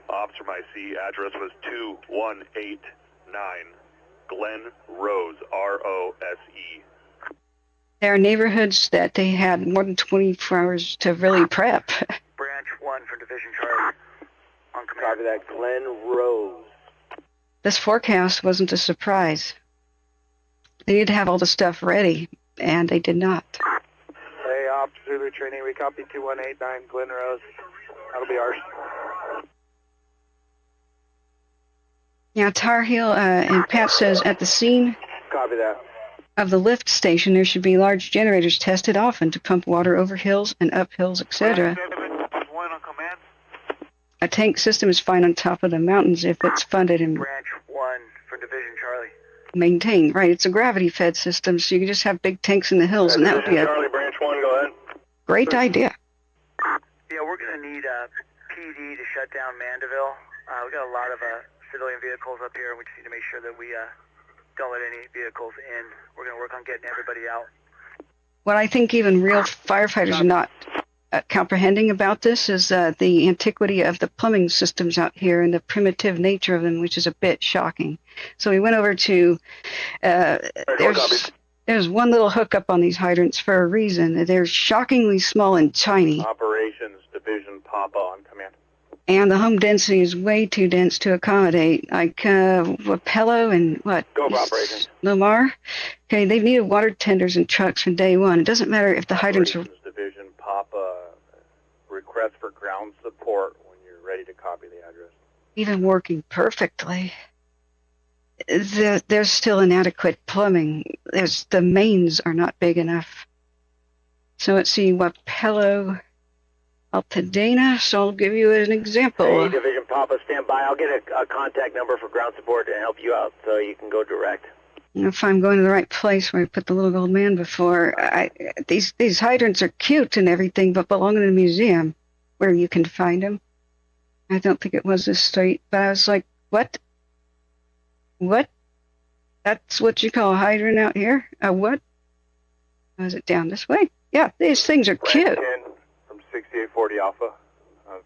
Ops from IC, address was 2189 Glen Rose, R-O-S-E. There are neighborhoods that they had more than 24 hours to really prep. Branch 1 for Division Charlie. On command. Copy that, Glen Rose. This forecast wasn't a surprise. They did have all the stuff ready, and they did not. Hey, Ops, Zulu training, we copy 2189 Glen Rose. That'll be ours. Now, Tar Heel and Pat says at the scene Copy that. of the lift station, there should be large generators tested often to pump water over hills and up hills, etc. A tank system is fine on top of the mountains if it's funded and Branch 1 for Division Charlie. maintained. Right, it's a gravity-fed system, so you can just have big tanks in the hills, and that would be a Charlie, Branch 1, go ahead. great idea. Yeah, we're going to need PD to shut down Mandeville. We got a lot of civilian vehicles up here, and we just need to make sure that we don't let any vehicles in. We're going to work on getting everybody out. What I think even real firefighters are not comprehending about this is the antiquity of the plumbing systems out here and the primitive nature of them, which is a bit shocking. So we went over to, there's one little hookup on these hydrants for a reason. They're shockingly small and tiny. Operations Division Papa on command. And the home density is way too dense to accommodate. Like Wapello and what? Go for operations. Lamar. Okay, they've needed water tenders and trucks from day one. It doesn't matter if the hydrants are... Division Papa, request for ground support when you're ready to copy the address. even working perfectly. There's still inadequate plumbing. The mains are not big enough. So let's see, Wapello, Pasadena, so I'll give you an example. Hey, Division Papa, stand by. I'll get a contact number for ground support to help you out so you can go direct. If I'm going to the right place where I put the little gold man before, these hydrants are cute and everything, but belong in a museum where you can find them. I don't think it was this street, but I was like, what? What? That's what you call a hydrant out here? A what? Was it down this way? Yeah, these things are cute. 10 from 6840 Alpha,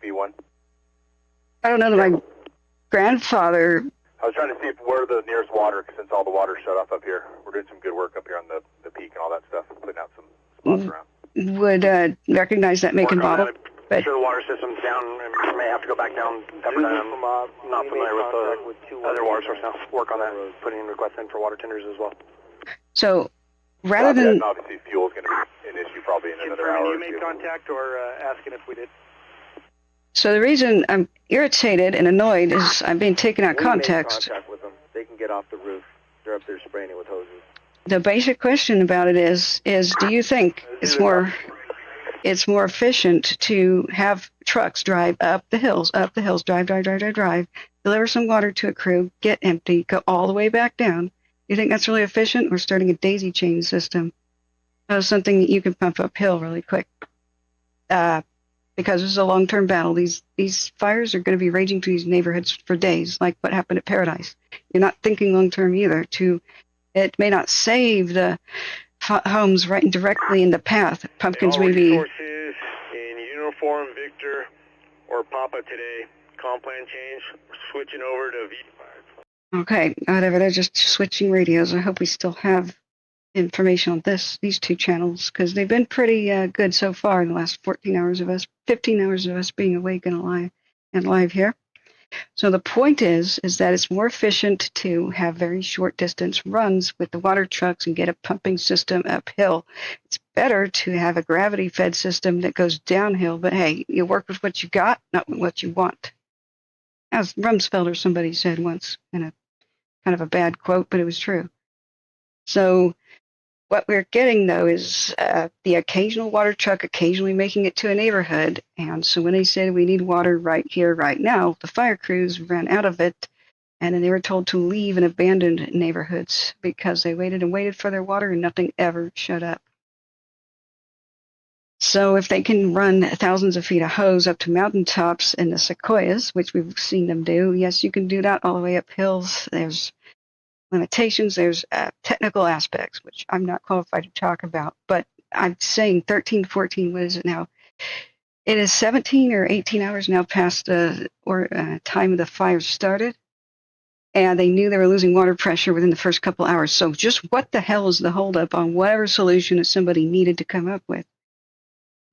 V1. I don't know that my grandfather... I was trying to see where the nearest water, since all the water's shut off up here. We're doing some good work up here on the peak and all that stuff, putting out some spots around. Would recognize that make and bottle. But sure the water system's down and may have to go back down. I'm not familiar with the other water source now. Work on that, putting in requests in for water tenders as well. So, rather than... Obviously, fuel is going to be an issue probably in another hour. You made contact or asking if we did? So the reason I'm irritated and annoyed is I'm being taken out of context. Contact with them. They can get off the roof. They're up there spraying it with hoses. The basic question about it is do you think it's more efficient to have trucks drive up the hills, drive, deliver some water to a crew, get empty, go all the way back down? You think that's really efficient? Or starting a daisy chain system? That was something that you can pump uphill really quick. Because this is a long-term battle. These fires are going to be raging through these neighborhoods for days, like what happened at Paradise. You're not thinking long-term either. It may not save the homes right directly in the path. Pumpkins may be... Resources in uniform, Victor, or Papa today. Comm plan change. We're switching over to V5. Okay, whatever. They're just switching radios. I hope we still have information on these two channels, because they've been pretty good so far in the last 15 hours of us being awake and alive here. So the point is that it's more efficient to have very short distance runs with the water trucks and get a pumping system uphill. It's better to have a gravity-fed system that goes downhill, but hey, you work with what you got, not with what you want. As Rumsfeld or somebody said once in a kind of a bad quote, but it was true. So what we're getting, though, is the occasional water truck occasionally making it to a neighborhood. And so when they said we need water right here, right now, the fire crews ran out of it, and then they were told to leave and abandon neighborhoods because they waited and waited for their water and nothing ever showed up. So if they can run thousands of feet of hose up to mountaintops in the sequoias, which we've seen them do, yes, you can do that all the way up hills. There's limitations, there's technical aspects, which I'm not qualified to talk about, but I'm saying 13, 14, what is it now? It is 17 or 18 hours now past the time of the fire started, and they knew they were losing water pressure within the first couple hours. So just what the hell is the holdup on whatever solution that somebody needed to come up with?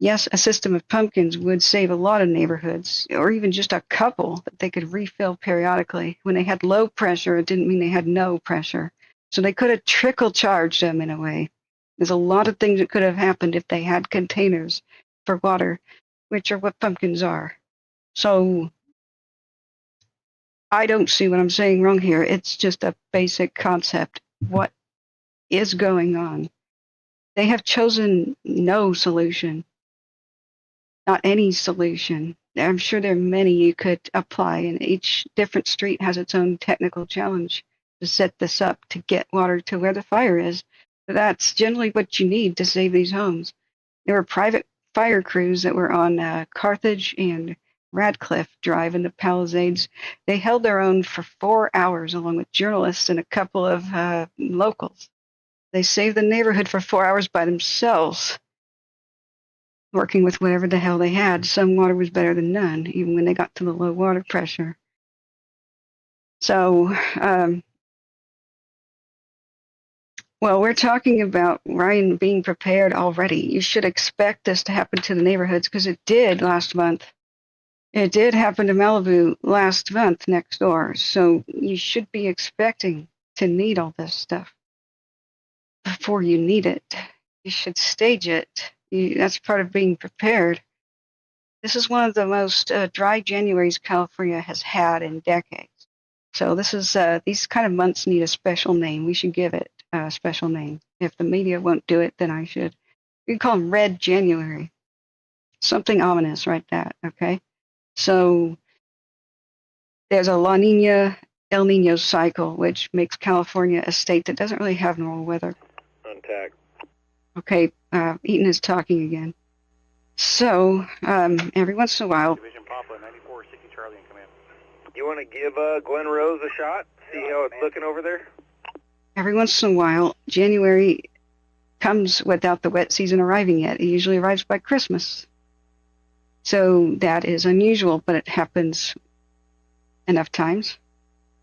Yes, a system of pumpkins would save a lot of neighborhoods, or even just a couple that they could refill periodically. When they had low pressure, it didn't mean they had no pressure. So they could have trickle charged them in a way. There's a lot of things that could have happened if they had containers for water, which are what pumpkins are. So I don't see what I'm saying wrong here. It's just a basic concept. What is going on? They have chosen no solution. Not any solution. I'm sure there are many you could apply, and each different street has its own technical challenge to set this up to get water to where the fire is. But that's generally what you need to save these homes. There were private fire crews that were on Carthage and Radcliffe Drive in the Palisades. They held their own for 4 hours along with journalists and a couple of locals. They saved the neighborhood for 4 hours by themselves, working with whatever the hell they had. Some water was better than none, even when they got to the low water pressure. So, well, we're talking about Ryan being prepared already. You should expect this to happen to the neighborhoods, because it did last month. It did happen to Malibu last month next door. So you should be expecting to need all this stuff before you need it. You should stage it. That's part of being prepared. This is one of the most dry Januaries California has had in decades. So this is these kind of months need a special name. We should give it a special name. If the media won't do it, then I should. We can call them Red January. Something ominous, right? That, okay? So there's a La Nina, El Nino cycle, which makes California a state that doesn't really have normal weather. Contact. Okay, Eaton is talking again. So, every once in a while... Division Papa, 9460 Charlie in command. You want to give Glen Rose a shot? See how it's looking over there? Every once in a while, January comes without the wet season arriving yet. It usually arrives by Christmas. So that is unusual, but it happens enough times.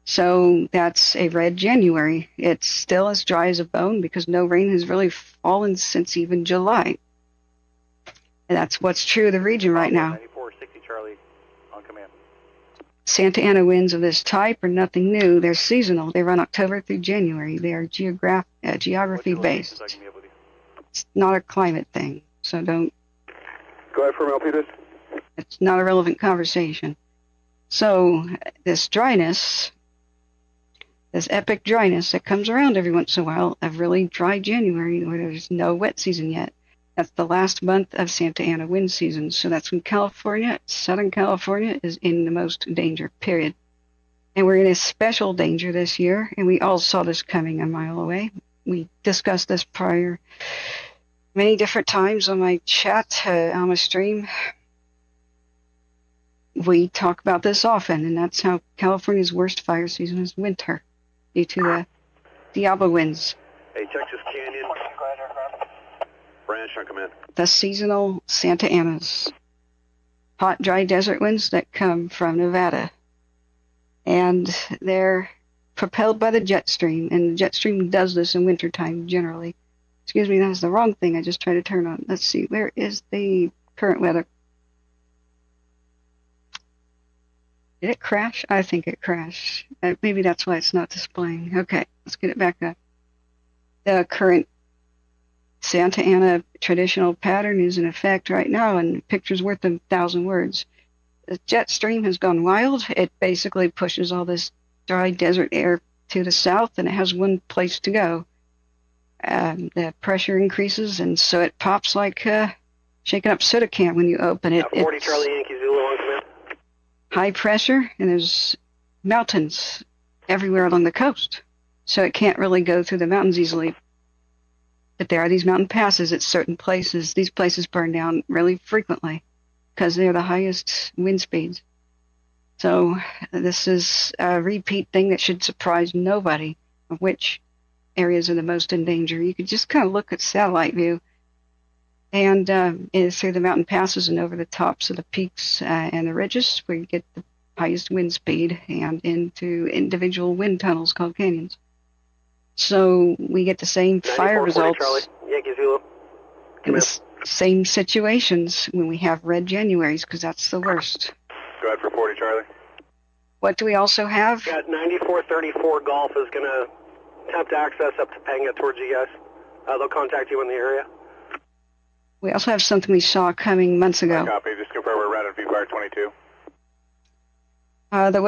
So that's a red January. It's still as dry as a bone because no rain has really fallen since even July. And that's what's true of the region right now. 9460 Charlie on command. Santa Ana winds of this type are nothing new. They're seasonal. They run October through January. They are geography-based. It's not a climate thing, so don't... Go ahead, Firm LP this. It's not a relevant conversation. So this dryness, this epic dryness that comes around every once in a while, a really dry January where there's no wet season yet. That's the last month of Santa Ana wind season. So that's when California, Southern California, is in the most danger, period. And we're in a special danger this year, and we all saw this coming a mile away. We discussed this prior many different times on my chat, on my stream. We talk about this often, and that's how California's worst fire season is winter, due to the Diablo winds. Hey, Texas Canyon. Branch on command. The seasonal Santa Anas. Hot, dry desert winds that come from Nevada. And they're propelled by the jet stream, and the jet stream does this in wintertime generally. Excuse me, that's the wrong thing I just tried to turn on. Let's see, where is the current weather? Did it crash? I think it crashed. Maybe that's why it's not displaying. Okay, let's get it back up. The current Santa Ana traditional pattern is in effect right now, and picture's worth 1,000 words. The jet stream has gone wild. It basically pushes all this dry desert air to the south, and it has one place to go. The pressure increases, and so it pops like shaking up soda can when you open it. 40 Charlie Yankee Zulu on command. High pressure, and there's mountains everywhere along the coast, so it can't really go through the mountains easily. But there are these mountain passes at certain places. These places burn down really frequently because they're the highest wind speeds. So this is a repeat thing that should surprise nobody of which areas are the most in danger. You could just kind of look at satellite view, and it's through the mountain passes and over the tops of the peaks and the ridges where you get the highest wind speed, and into individual wind tunnels called canyons. So we get the same fire results, Charlie, Yankee Zulu. and the same situations when we have red Januaries, because that's the worst. Go ahead for 40 Charlie. What do we also have? Got 9434 Golf is going to attempt access up to Topanga towards you guys. They'll contact you in the area. We also have something we saw coming months ago. Copy. Just confirm we're right at V-Fire 22. The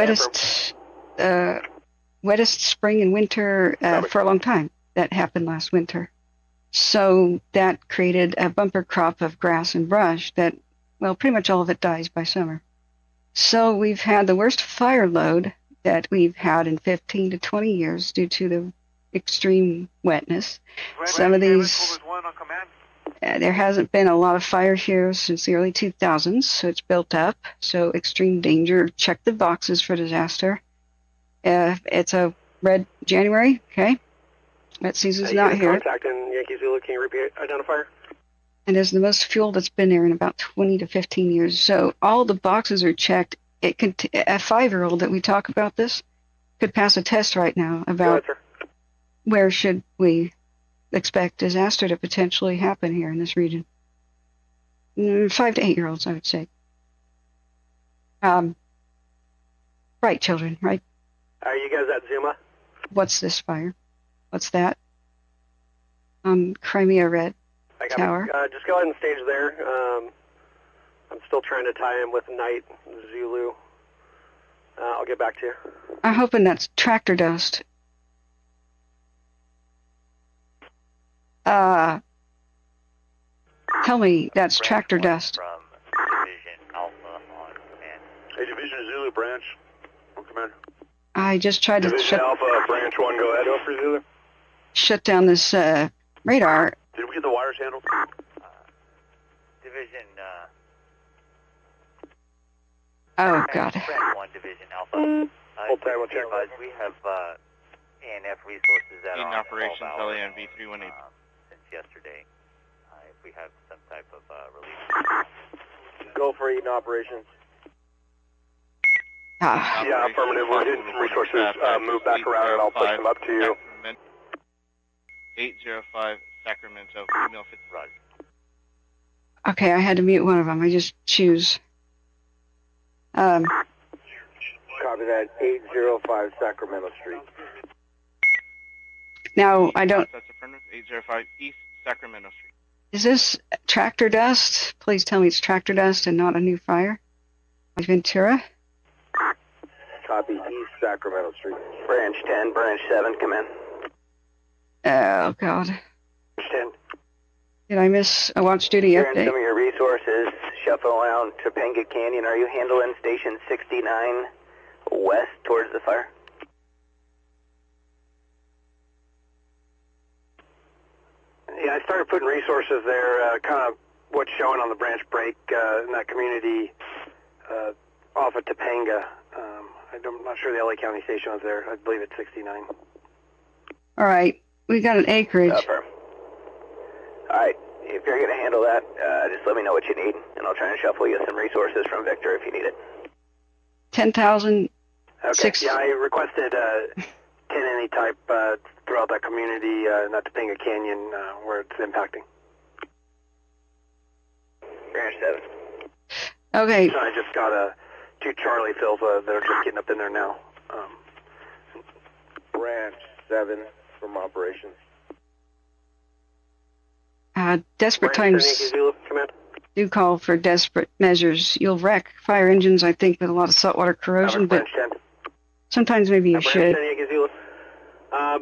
wettest spring and winter for a long time. That happened last winter. So that created a bumper crop of grass and brush that, well, pretty much all of it dies by summer. So we've had the worst fire load that we've had in 15 to 20 years due to the extreme wetness. Some of these, there hasn't been a lot of fire here since the early 2000s, so it's built up. So extreme danger. Check the boxes for disaster. It's a red January, okay? That season's not here. Contact in Yankee Zulu. Can you repeat identifier? And there's the most fuel that's been there in about 20 to 15 years. So all the boxes are checked. It could a 5-year-old that we talk about this could pass a test right now about where should we expect disaster to potentially happen here in this region. 5 to 8-year-olds, I would say. Right, children, right? Are you guys at Zuma? What's this fire? What's that? On Crimea Red Tower. Just go ahead and stage there. I'm still trying to tie in with Night Zulu. I'll get back to you. I'm hoping that's tractor dust. Tell me that's tractor dust. Hey, Division Zulu branch. Command. I just tried to Division Alpha, branch 1, go ahead. Go for Zulu. Shut down this radar. Did we get the wires handled? Division, Oh, God. Branch 1, Division Alpha. Hold time, we'll check. We have ANF resources that Eaton are on operations, 12 hours, LAN V318. since yesterday. If we have some type of relief. Go for Eaton operations. Yeah, affirmative. We're getting some resources moved back around, and I'll push them up to you. 805 Sacramento, female 50. Roger. Okay, I had to mute one of them. I just choose. Copy that. 805 Sacramento Street. Now, I don't... That's affirmative. 805 East Sacramento Street. Is this tractor dust? Please tell me it's tractor dust and not a new fire. Ventura? Copy. East Sacramento Street. Branch 10, Branch 7, come in. Oh, God. Branch 10. Did I miss a watch duty Clearing update? some of your resources. Shuffle around Topanga Canyon. Are you handling Station 69 west towards the fire? Yeah, I started putting resources there, kind of what's showing on the branch break in that community off of Topanga. I'm not sure the LA County station was there. I believe it's 69. All right. We got an acreage. All right. If you're going to handle that, just let me know what you need, and I'll try and shuffle you some resources from Victor if you need it. 10,000. Okay. Yeah, I requested 10 any type throughout that community, not Topanga Canyon, where it's impacting. Branch 7. Okay. So I just got 2 Charlie fills that are just getting up in there now. Branch 7 from operations. Desperate times do call for desperate measures. You'll wreck fire engines, I think, with a lot of saltwater corrosion, but sometimes maybe you should.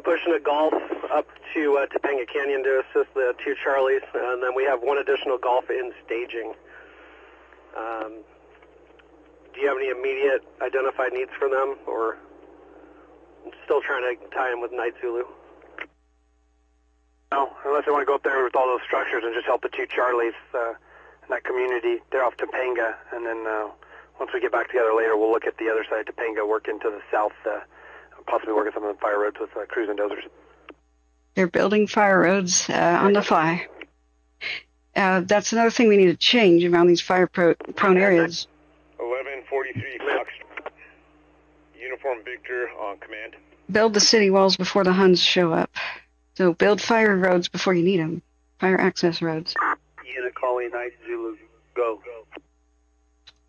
Pushing a Golf up to Topanga Canyon to assist the 2 Charlies, and then we have 1 additional Golf in staging. Do you have any immediate identified needs for them, or still trying to tie in with Night Zulu? No, unless they want to go up there with all those structures and just help the 2 Charlies in that community. They're off Topanga, and then once we get back together later, we'll look at the other side of Topanga, work into the south, possibly work at some of the fire roads with crews and dozers. They're building fire roads on the fly. That's another thing we need to change around these fire-prone areas. 1143 Fox. Uniform Victor on command. Build the city walls before the Huns show up. So build fire roads before you need them. Fire access roads. Unit calling Night Zulu. Go.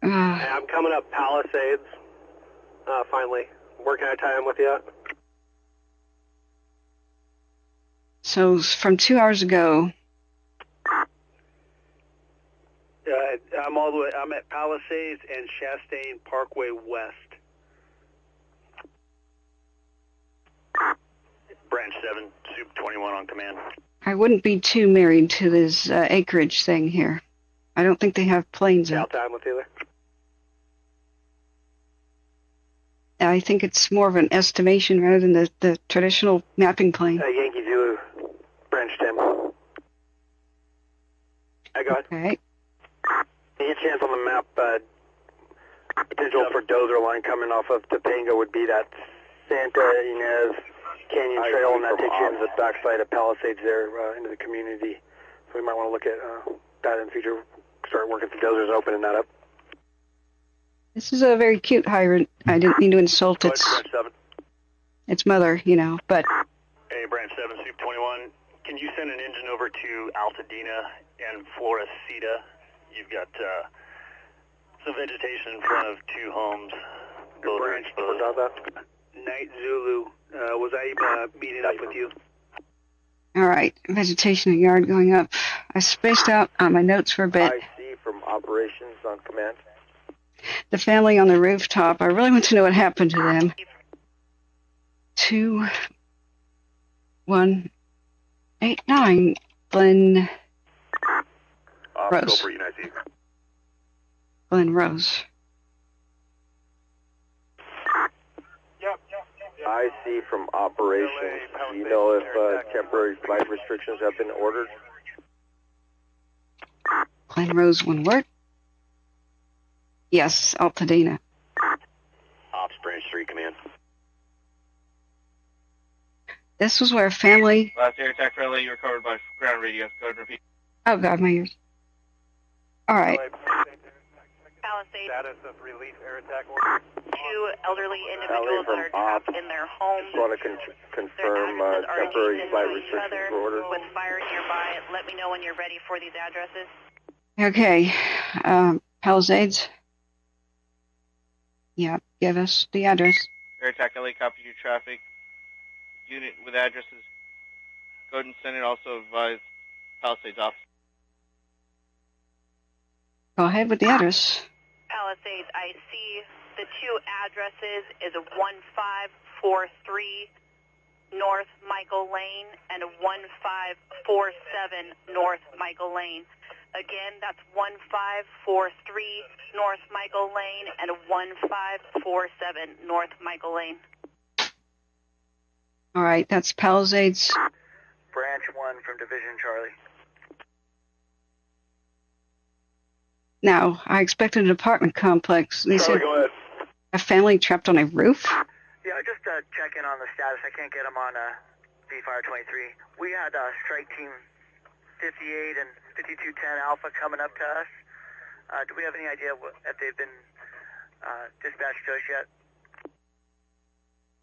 I'm coming up Palisades. Finally. Where can I tie in with you at? So from 2 hours ago. I'm at Palisades and Chastain Parkway West. Branch 7, Soup 21 on command. I wouldn't be too married to this acreage thing here. I don't think they have planes out. Time with you there. I think it's more of an estimation rather than the traditional mapping plane. Yankee Zulu, Branch 10. I got it. Okay. Any chance on the map, potential for dozer line coming off of Topanga would be that Santa Ynez Canyon Trail, and that takes you into the backside of Palisades there, into the community. So we might want to look at that in the future, start working through dozers, opening that up. This is a very cute hydrant. I didn't mean to insult its mother, you know, but... Hey, Branch 7, Soup 21, can you send an engine over to Altadena and Floresita? You've got some vegetation in front of 2 homes. Both are exposed. Night Zulu, was I meeting up with you? All right, vegetation in the yard going up. I spaced out on my notes for a bit. I see from operations on command. The family on the rooftop, I really want to know what happened to them. 2189 Glen Rose. Glen Rose. I see from operations. Do you know if temporary flight restrictions have been ordered? Glen Rose, one word. Yes, Altadena. Ops Branch 3, command. This was where a family... Last air attack friendly, you're covered by ground radio. Go ahead and repeat. Oh, God, my ears. All right. Palisades. Status of relief air attack order. 2 elderly individuals that are trapped in their homes. Just want to confirm temporary flight restrictions ordered. With fire nearby, let me know when you're ready for these addresses. Okay. Palisades. Yeah, give us the address. Air attack LA, copy your traffic. Unit with addresses. Go ahead and send it. Also advise Palisades office. Go ahead with the address. Palisades, I see the 2 addresses is 1543 North Michael Lane and 1547 North Michael Lane. Again, that's 1543 North Michael Lane and 1547 North Michael Lane. All right, that's Palisades. Branch 1 from Division Charlie. Now, I expected an apartment complex. They said Go ahead. a family trapped on a roof? Yeah, just checking on the status. I can't get them on V-Fire 23. We had Strike Team 58 and 5210 Alpha coming up to us. Do we have any idea if they've been dispatched to us yet?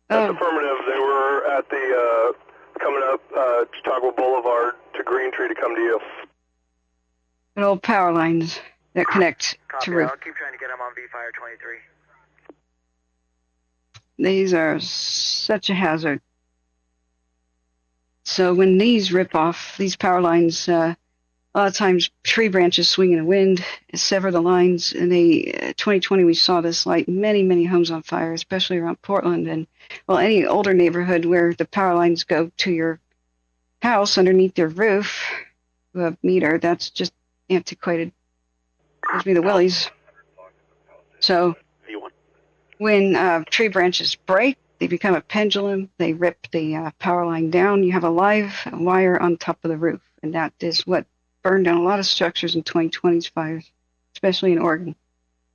That's affirmative. They were at the coming up Chautauqua Boulevard to Green Tree to come to you. Good old power lines that connect to roof. I'll keep trying to get them on V-Fire 23. These are such a hazard. So when these rip off, these power lines, A lot of times tree branches swing in the wind, sever the lines. In 2020, we saw this light many, many homes on fire, especially around Portland and, well, any older neighborhood where the power lines go to your house underneath your roof, a meter, that's just antiquated. Gives me the willies. So when tree branches break, they become a pendulum. They rip the power line down. You have a live wire on top of the roof, and that is what burned down a lot of structures in 2020's fires, especially in Oregon.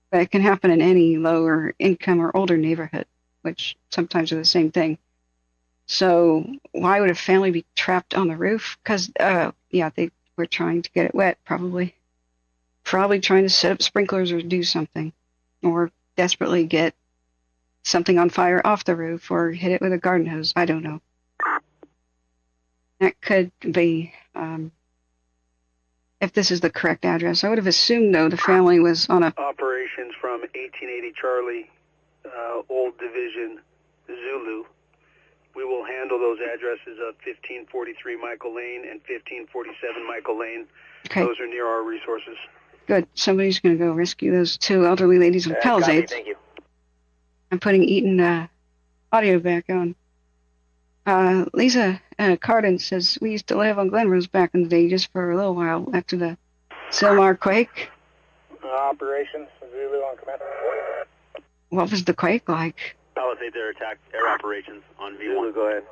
But it can happen in any lower income or older neighborhood, which sometimes are the same thing. So why would a family be trapped on the roof? Because, they were trying to get it wet, probably. Probably trying to set up sprinklers or do something. Or desperately get something on fire off the roof or hit it with a garden hose. I don't know. That could be, if this is the correct address. I would have assumed, though, the family was on a... Operations from 1880 Charlie, Old Division, Zulu. We will handle those addresses of 1543 Michael Lane and 1547 Michael Lane. Okay. Those are near our resources. Good. Somebody's going to go rescue those two elderly ladies in Palisades. Copy, thank you. I'm putting Eaton audio back on. Lisa Cardin says, we used to live on Glenrose back in the day just for a little while after the Silmar quake. Operations, Zulu on command. What was the quake like? Palisades air attack, air operations on V1. Zulu, go ahead.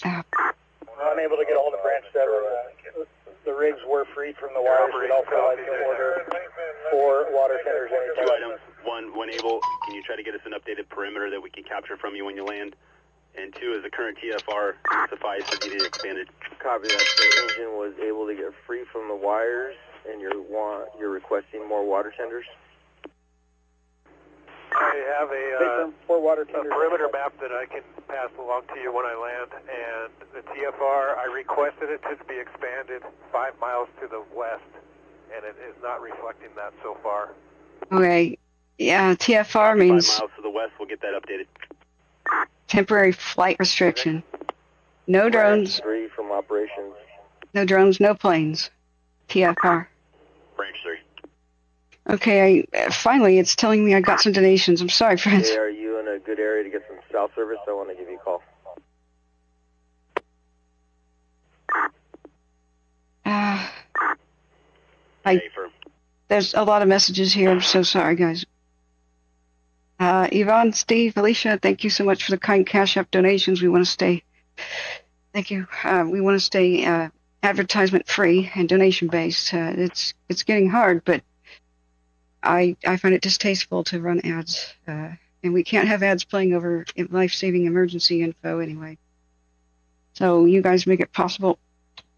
We're unable to get a hold of Branch 7. The rigs were freed from the wires. We'd also like to order 4 water tenders. Two items. One, when able, can you try to get us an updated perimeter that we can capture from you when you land? And 2, is the current TFR suffice if you need it expanded? Copy that. The engine was able to get free from the wires, and you're requesting more water tenders? I have a perimeter map that I can pass along to you when I land, and the TFR, I requested it to be expanded 5 miles to the west, and it is not reflecting that so far. Okay, yeah, TFR means 5 miles to the west, we'll get that updated. Temporary flight restriction. No drones. Free from operations. No drones, no planes. TFR. Branch 3. Okay, finally, it's telling me I got some donations. I'm sorry, friends. Okay, are you in a good area to get some cell service? I want to give you a call. There's a lot of messages here. I'm so sorry, guys. Yvonne, Steve, Alicia, thank you so much for the kind Cash App donations. We want to stay. Thank you. We want to stay advertisement free and donation based. It's getting hard, but I find it distasteful to run ads, and we can't have ads playing over life-saving emergency info anyway. So you guys make it possible.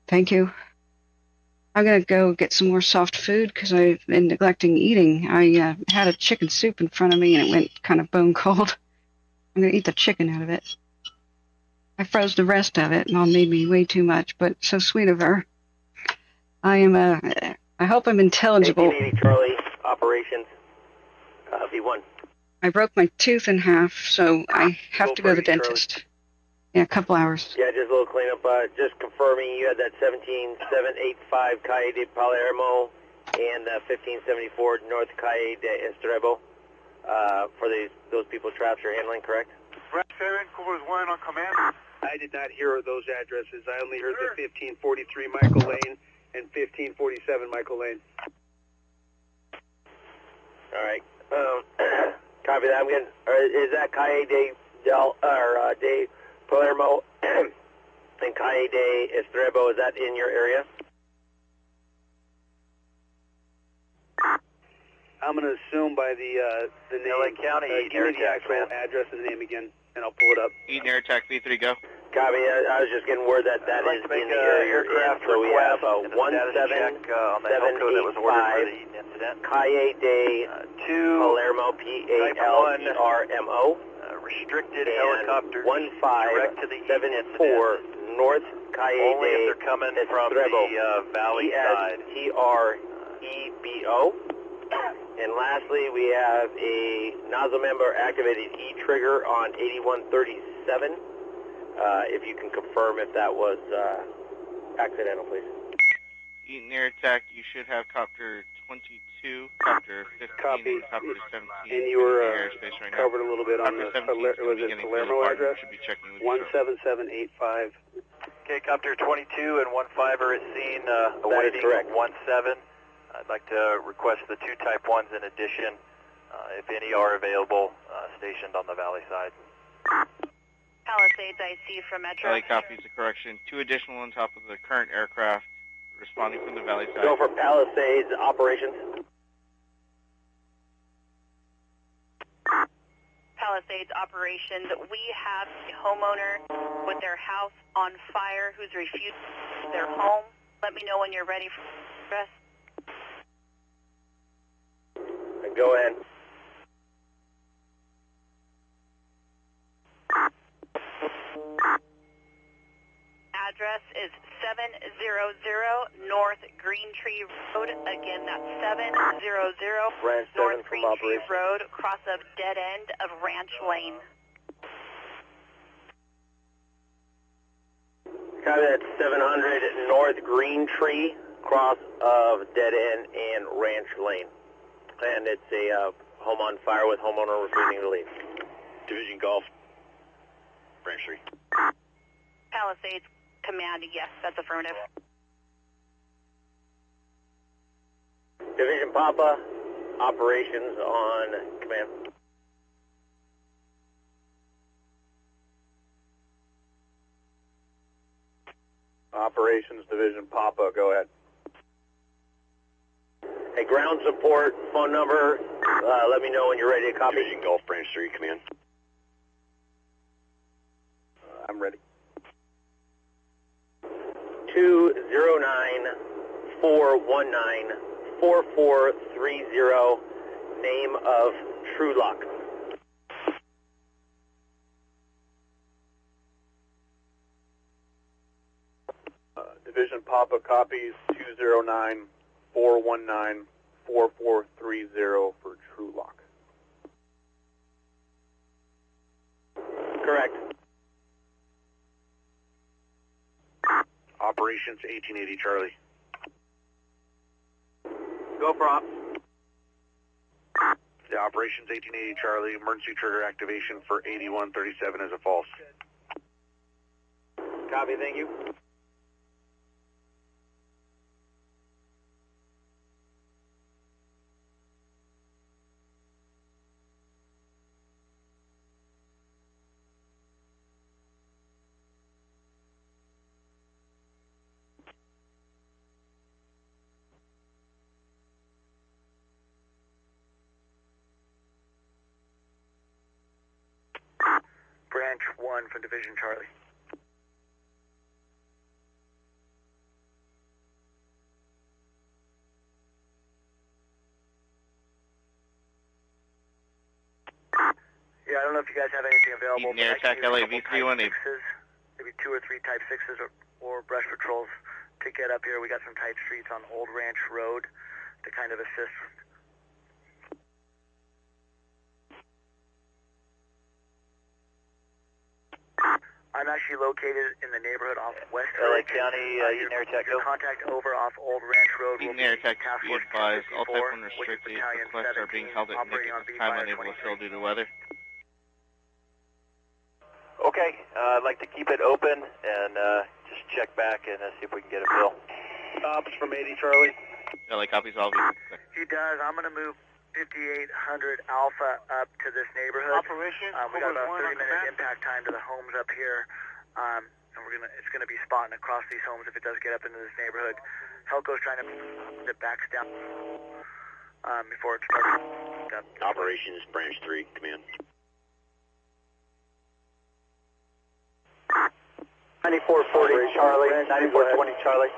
Thank you. I'm going to go get some more soft food because I've been neglecting eating. I had a chicken soup in front of me and it went kind of bone cold. I'm going to eat the chicken out of it. I froze the rest of it. Mom made me way too much, but so sweet of her. I hope I'm intelligible. 1880 Charlie, operations, V1. I broke my tooth in half, so I have to go to the dentist in a couple hours. Yeah, just a little cleanup. Just confirming you had that 17785 Calle de Palermo and 1574 North Calle de Estrebo for those people trapped you're handling, correct? Branch 7, Cobras 1 on command. I did not hear those addresses. I only heard the 1543 Michael Lane and 1547 Michael Lane. All right. Copy that. Is that Calle de Palermo and Calle de Estrebo? Is that in your area? I'm going to assume by the name. LA County. Give me the actual address and name again, and I'll pull it up. Eaton Air Attack V3, go. Copy. I was just getting word that is in the area you're in. So we have 1775 Calle de Palermo, Palermo. Restricted helicopters 1574 North Calle only de if they're coming from Estrebo. the valley side. ESTREBO. And lastly, we have a nozzle member activated E-trigger on 8137. If you can confirm if that was accidental, please. Eaton Air Attack, you should have copter 22, copter 15, Copy. copter 17. And you were airspace right covered now. a little bit on Copter the 17 is was it Palermo address? Should be checking with you. 17785. Okay, Copter 22 and 15er is seen awaiting 17. I'd like to request the 2 Type 1s in addition, if any are available, stationed on the valley side. Palisades, I see from Metro. LA copies the correction. 2 additional on top of the current aircraft responding from the valley side. Go for Palisades operations. Palisades operations. We have a homeowner with their house on fire who's refused their home. Let me know when you're ready for rest. Go ahead. Address is 700 North Green Tree Road. Again, that's 700 North Green Tree Road, across a dead end of Ranch Lane. Copy that, 700 North Green Tree, cross of dead end and Ranch Lane. And it's a home on fire with homeowner refusing to leave. Division Golf, Branch 3. Palisades Command, yes, that's affirmative. Division Papa, operations on command. Operations Division Papa, go ahead. Hey, ground support, phone number, let me know when you're ready to copy. Division Golf, Branch 3, command. I'm ready. 209-419-4430, name of True Lock. Division Papa copies 209-419-4430 for True Lock. Correct. Operations 1880 Charlie. Go for op. The Operations 1880 Charlie, emergency trigger activation for 8137 is a false. Copy, thank you. Branch 1 from Division Charlie. Yeah, I don't know if you guys have anything available. Eaton Air Attack LA V318. Maybe 2 or 3 Type 6s or brush patrols to get up here. We got some tight streets on Old Ranch Road to kind of assist. I'm actually located in the neighborhood off West LA County, Eaton Air Attack, go. Contact over off Old Ranch Road. Eaton Air Attack, be advised, all Type 1 restricted requests are being held at Nick at this time, unable to fill due to weather. Okay, I'd like to keep it open and just check back and see if we can get a bill. Ops from 80 Charlie. LA copies all vehicles. He does. I'm going to move 5800 Alpha up to this neighborhood. Operation. We got about 30-minute impact time to the homes up here, and it's gonna be spotting across these homes if it does get up into this neighborhood. Helco's trying to it backs down before it starts. Operations Branch 3, command. 9440 Charlie. 9420 Charlie.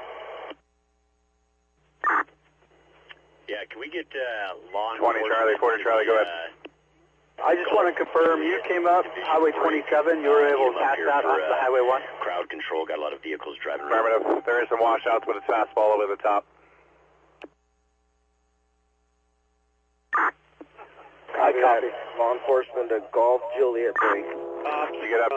Yeah, can we get law 20 Charlie, 40 Charlie, go ahead. I just want to confirm, you came up Highway 27, you were able to pass out off the Highway 1? Crowd control, got a lot of vehicles driving around. Affirmative. There is some washouts, but it's fastball all over the top. I copy. Law enforcement to Golf Juliet break. You get up.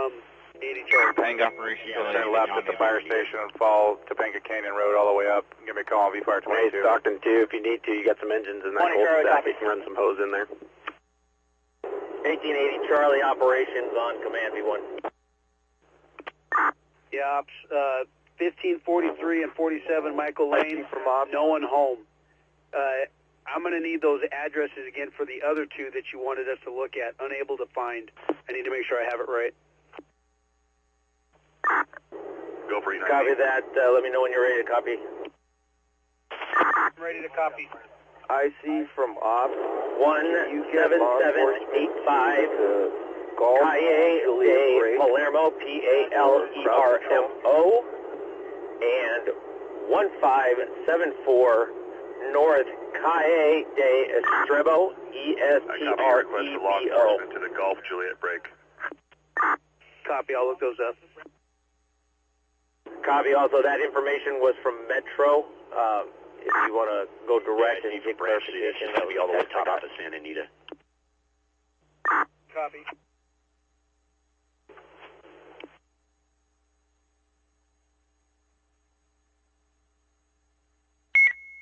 80 Charlie. Hang operation. Turn left at the fire station and follow Topanga Canyon Road all the way up. Give me a call on V-Fire 22. Hey, Stockton 2, if you need to, you got some engines in that cold stack. You can run some hose in there. 1880 Charlie, operations on command V1. Yeah, ops, 1543 and 47 Michael Lane, no one home. I'm going to need those addresses again for the other two that you wanted us to look at. Unable to find. I need to make sure I have it right. Go for you. Copy that. Let me know when you're ready to copy. I'm ready to copy. IC from Ops 17785 Calle de Palermo, Palermo, and 1574 North Calle de Estrebo, E-S-T-R-E-B-O. To the Gulf Juliet break. Copy, I'll look those up. Copy. Also, that information was from Metro. If you want to go direct and get clarification, that would be all the way top of Santa Anita. Copy.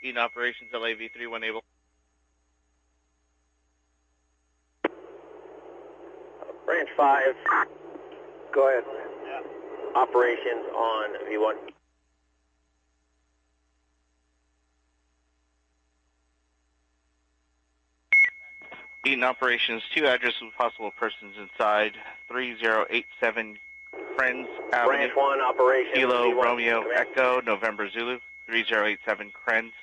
Eaton operations, LAV31 able. Branch 5. Go ahead. Operations on V1. Eaton operations, 2 addresses with possible persons inside. 3087 Friends Avenue. Branch 1 operations. Kilo V1. Romeo Echo November Zulu. 3087 Friends.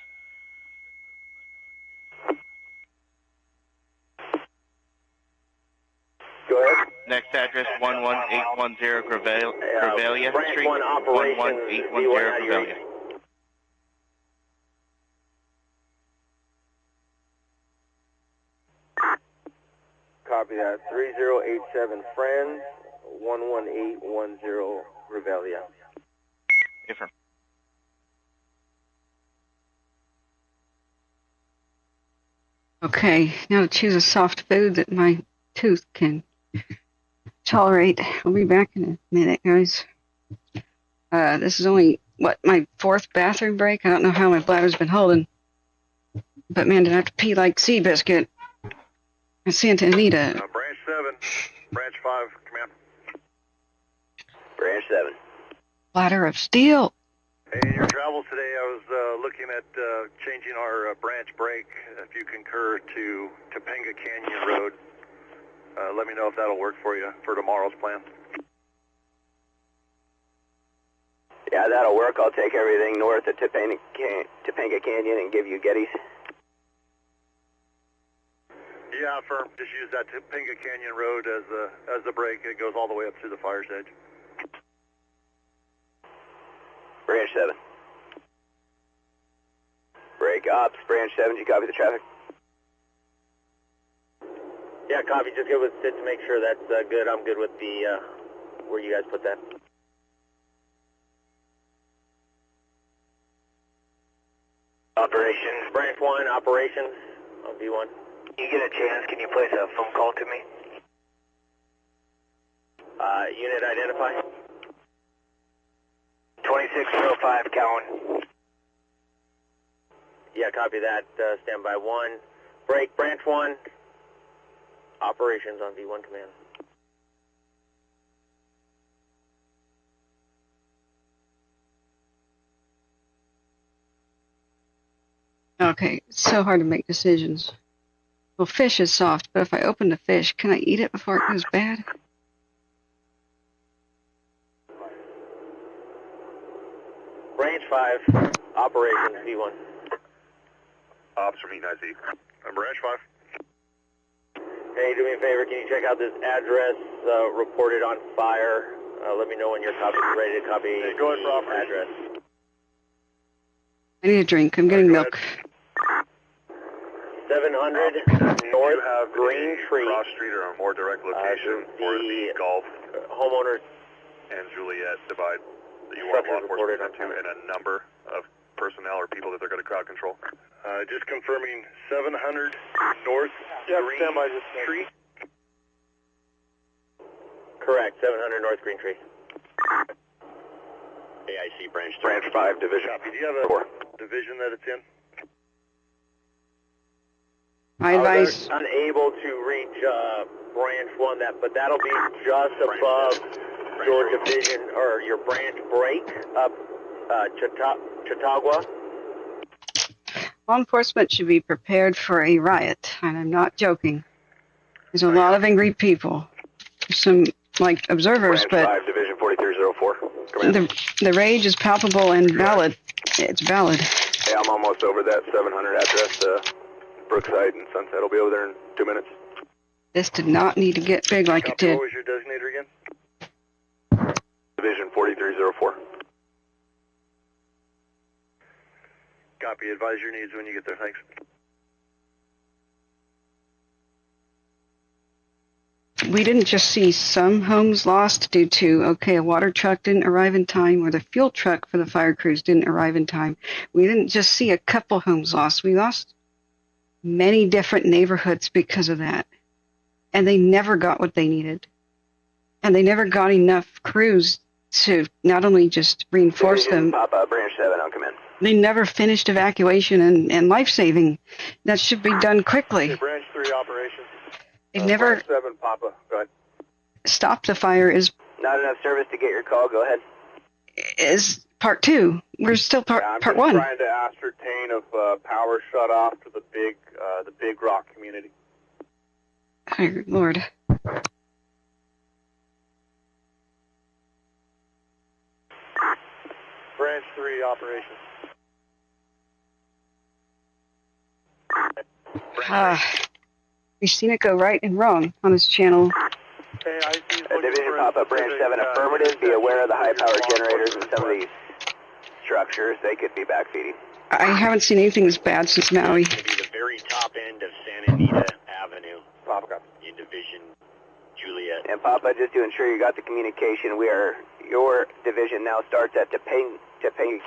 Go ahead. Next address 11810 Gravalia Branch Street. 1 operations. 11810 Gravalia. Copy that. 3087 Friends, 11810 Revelia. Different. Okay, now to choose a soft food that my tooth can tolerate. I'll be back in a minute, guys. This is only, my 4th bathroom break? I don't know how my bladder's been holding. But man, did I have to pee like Seabiscuit. Santa Anita. Branch 7, Branch 5, command. Branch 7. Bladder of steel. Hey, in your travels today, I was looking at changing our branch break, if you concur, to Topanga Canyon Road. Let me know if that'll work for you for tomorrow's plan. Yeah, that'll work. I'll take everything north of Topanga Canyon and give you Gettys. Yeah, firm. Just use that Topanga Canyon Road as the break. It goes all the way up through the fire's edge. Branch 7. Break ops, Branch 7. Did you copy the traffic? Yeah, copy. Just get with Sid to make sure that's good. I'm good with the where you guys put that. Operations. Branch 1 operations on V1. You get a chance, can you place a phone call to me? Unit identify. 2605 Cowan. Yeah, copy that. Standby 1. Break, Branch 1. Operations on V1 command. Okay, it's so hard to make decisions. Well, fish is soft, but if I open the fish, can I eat it before it goes bad? Branch 5, operations V1. Ops from Eaton IC. Branch 5. Hey, do me a favor, can you check out this address reported on fire? Let me know when you're ready to copy go ahead for the address. I need a drink. I'm getting milk. 700 North Green Tree. Cross Street or a more direct location for the Gulf homeowners and Juliet divide that you want law enforcement to, and a number of personnel or people that they're going to crowd control. Just confirming 700 North Green Tree. Correct, 700 North Green Tree. AIC Branch 3. Branch 5, Division. Copy. Do you have a division that it's in? I advise. Unable to reach Branch 1, but that'll be just above your division, or your branch break up Chautauqua. Law enforcement should be prepared for a riot, and I'm not joking. There's a lot of angry people. There's some, like, observers, Branch but 5, Division 4304. the rage is palpable and valid. It's valid. Hey, I'm almost over that 700 address, Brookside and Sunset. I'll be over there in 2 minutes. This did not need to get big like it did. What was your designator again? Division 4304. Copy. Advise your needs when you get there. Thanks. We didn't just see some homes lost due to, a water truck didn't arrive in time, or the fuel truck for the fire crews didn't arrive in time. We didn't just see a couple homes lost. We lost many different neighborhoods because of that. And they never got what they needed. And they never got enough crews to not only just reinforce them. Papa, Branch 7, on command. They never finished evacuation and life-saving. That should be done quickly. Hey, Branch 3 operations. They never Branch 7, Papa, go ahead. stopped the fire is Not enough service to get your call, go ahead. part 2. We're still part 1. I'm trying to ascertain if power shut off to the Big Rock community. Oh, Lord. Branch 3 operations. We've seen it go right and wrong on this channel. Division Papa, Branch 7, affirmative. Be aware of the high-power generators in some of these structures. They could be backfeeding. I haven't seen anything this bad since Maui. It's going to be the very top end of Santa Anita Avenue. Papa, in Division Juliet. And Papa, just to ensure you got the communication, your division now starts at Topanga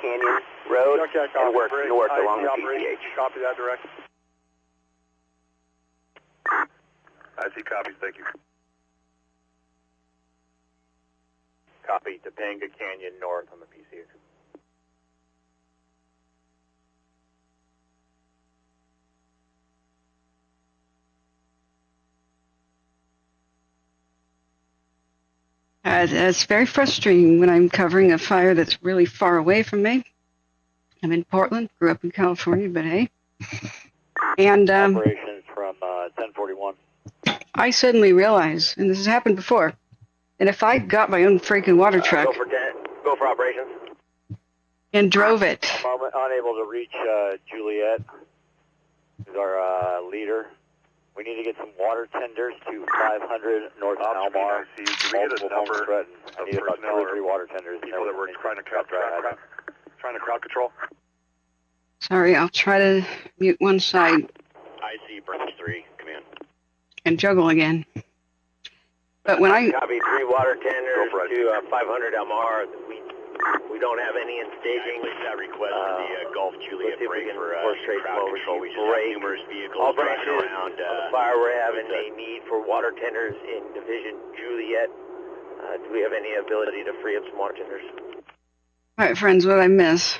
Canyon Road and works north along the PCH. Copy that direct. I see copies, thank you. Copy, Topanga Canyon north on the PCH. It's very frustrating when I'm covering a fire that's really far away from me. I'm in Portland, grew up in California, but hey. And Operations from 1041. I suddenly realize, and this has happened before, and if I got my own freaking water truck Go for operations. and drove it, I'm unable to reach Juliet, who's our leader. We need to get some water tenders to 500 North Almar. Multiple homes threatened. I need about 2 or 3 water tenders. People that were trying to crowd control. sorry, I'll try to mute one side I see Branch 3, command. and juggle again. But when I Copy, 3 water tenders to 500 Almar. We don't have any in staging. I placed that request to the Gulf Juliet break for crowd control. We just have break. numerous vehicles All driving branches around. of the fire, we're having a need for water tenders in Division Juliet. Do we have any ability to free up some water tenders? all right, friends, what I miss?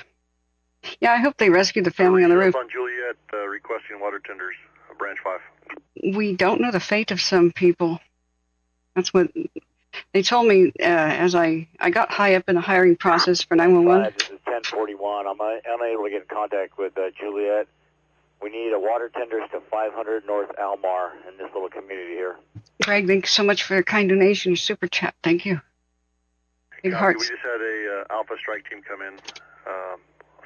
Yeah, I hope they rescued the family on the roof. On Juliet, requesting water tenders, Branch 5. We don't know the fate of some people. That's what they told me as I got high up in the hiring process for 911. This is 1041. I'm unable to get in contact with Juliet. We need a water tenders to 500 North Almar in this little community here. Greg, thanks so much for your kind donation, super chat. Thank you. Big hearts. We just had a Alpha Strike team come in. I'll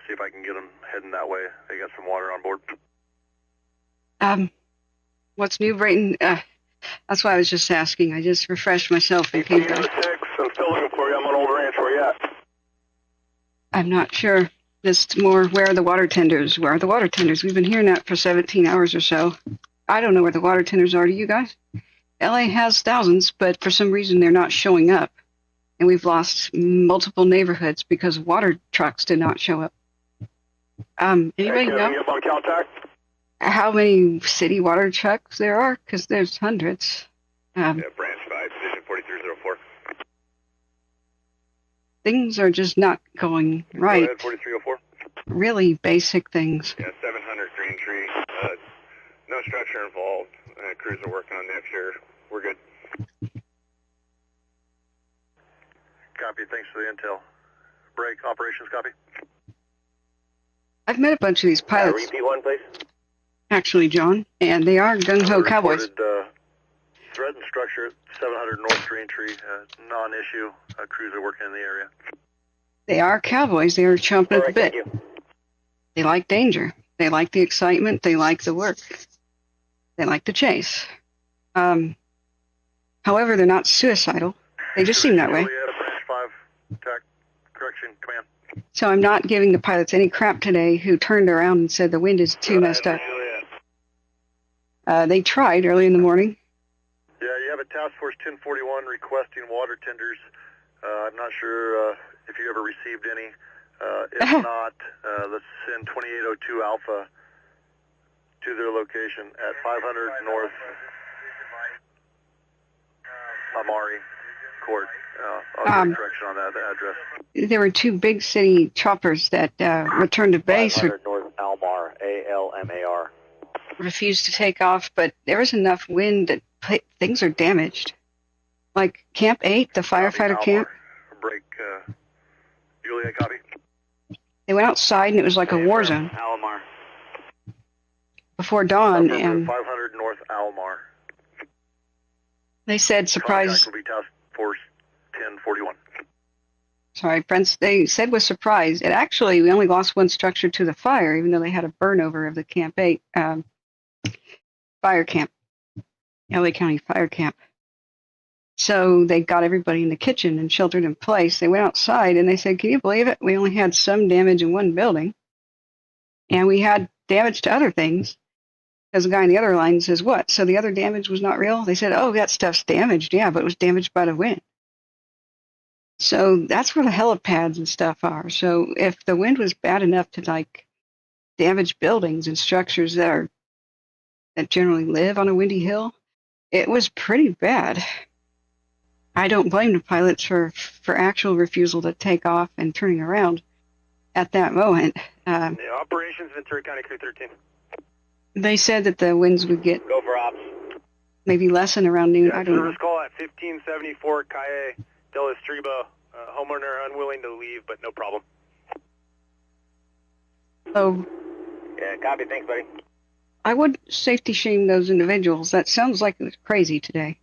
see if I can get them heading that way. They got some water on board. What's new, Brayton? That's why I was just asking. I just refreshed myself and came back. 6, I'm still looking for you. I'm on Old Ranch. Where you at? I'm not sure. Just more, where are the water tenders? Where are the water tenders? We've been hearing that for 17 hours or so. I don't know where the water tenders are. Do you guys? LA has thousands, but for some reason they're not showing up. And we've lost multiple neighborhoods because water trucks did not show up. Anybody know Up on contact? how many city water trucks there are? Because there's hundreds. Branch 5, Division 4304. things are just not going right. Go ahead, 4304. Really basic things. Yeah, 700 Green Tree. No structure involved. Crews are working on next year. We're good. Copy. Thanks for the intel. Break. Operations. Copy. I've met a bunch of these pilots. Repeat one, please. Actually, John, and they are gung-ho cowboys. Threat and structure, 700 North Green Tree, non-issue. Crews are working in the area. They are cowboys. They are chomping at the bit. They like danger. They like the excitement. They like the work. They like the chase. However, they're not suicidal. They just seem that way. Branch 5, attack, correction, command. So I'm not giving the pilots any crap today who turned around and said the wind is too messed up. They tried early in the morning. Yeah, you have a task force 1041 requesting water tenders. I'm not sure if you ever received any. If not, let's send 2802 Alpha to their location at 500 North Amari Court. I'll get a correction on that address. There were two big city choppers that returned to base. 500 North Almar, A-L-M-A-R. Refused to take off, but there was enough wind that things are damaged. Like Camp 8, the firefighter camp. Break, Juliet, copy. They went outside and it was like a war zone. Almar. Before dawn, and 500 North Almar. they said surprise. Contact will be task force 1041. Sorry, friends. They said was surprise. It actually, we only lost one structure to the fire, even though they had a burnover of the Camp 8 fire camp, LA County fire camp. So they got everybody in the kitchen and sheltered in place. They went outside and they said, can you believe it? We only had some damage in one building. And we had damage to other things. Because the guy in the other line says, what? So the other damage was not real? They said, oh, that stuff's damaged. Yeah, but it was damaged by the wind. So that's where the helipads and stuff are. So if the wind was bad enough to like damage buildings and structures that generally live on a windy hill, it was pretty bad. I don't blame the pilots for actual refusal to take off and turning around at that moment. Operations, Ventura County Crew 13. They said that the winds would get Go for ops. maybe lessen around noon. Yeah, I don't know. service call at 1574 Calle del Estribo. Homeowner unwilling to leave, but no problem. Oh, Yeah, copy. Thanks, buddy. I would safety shame those individuals. That sounds like it was crazy today.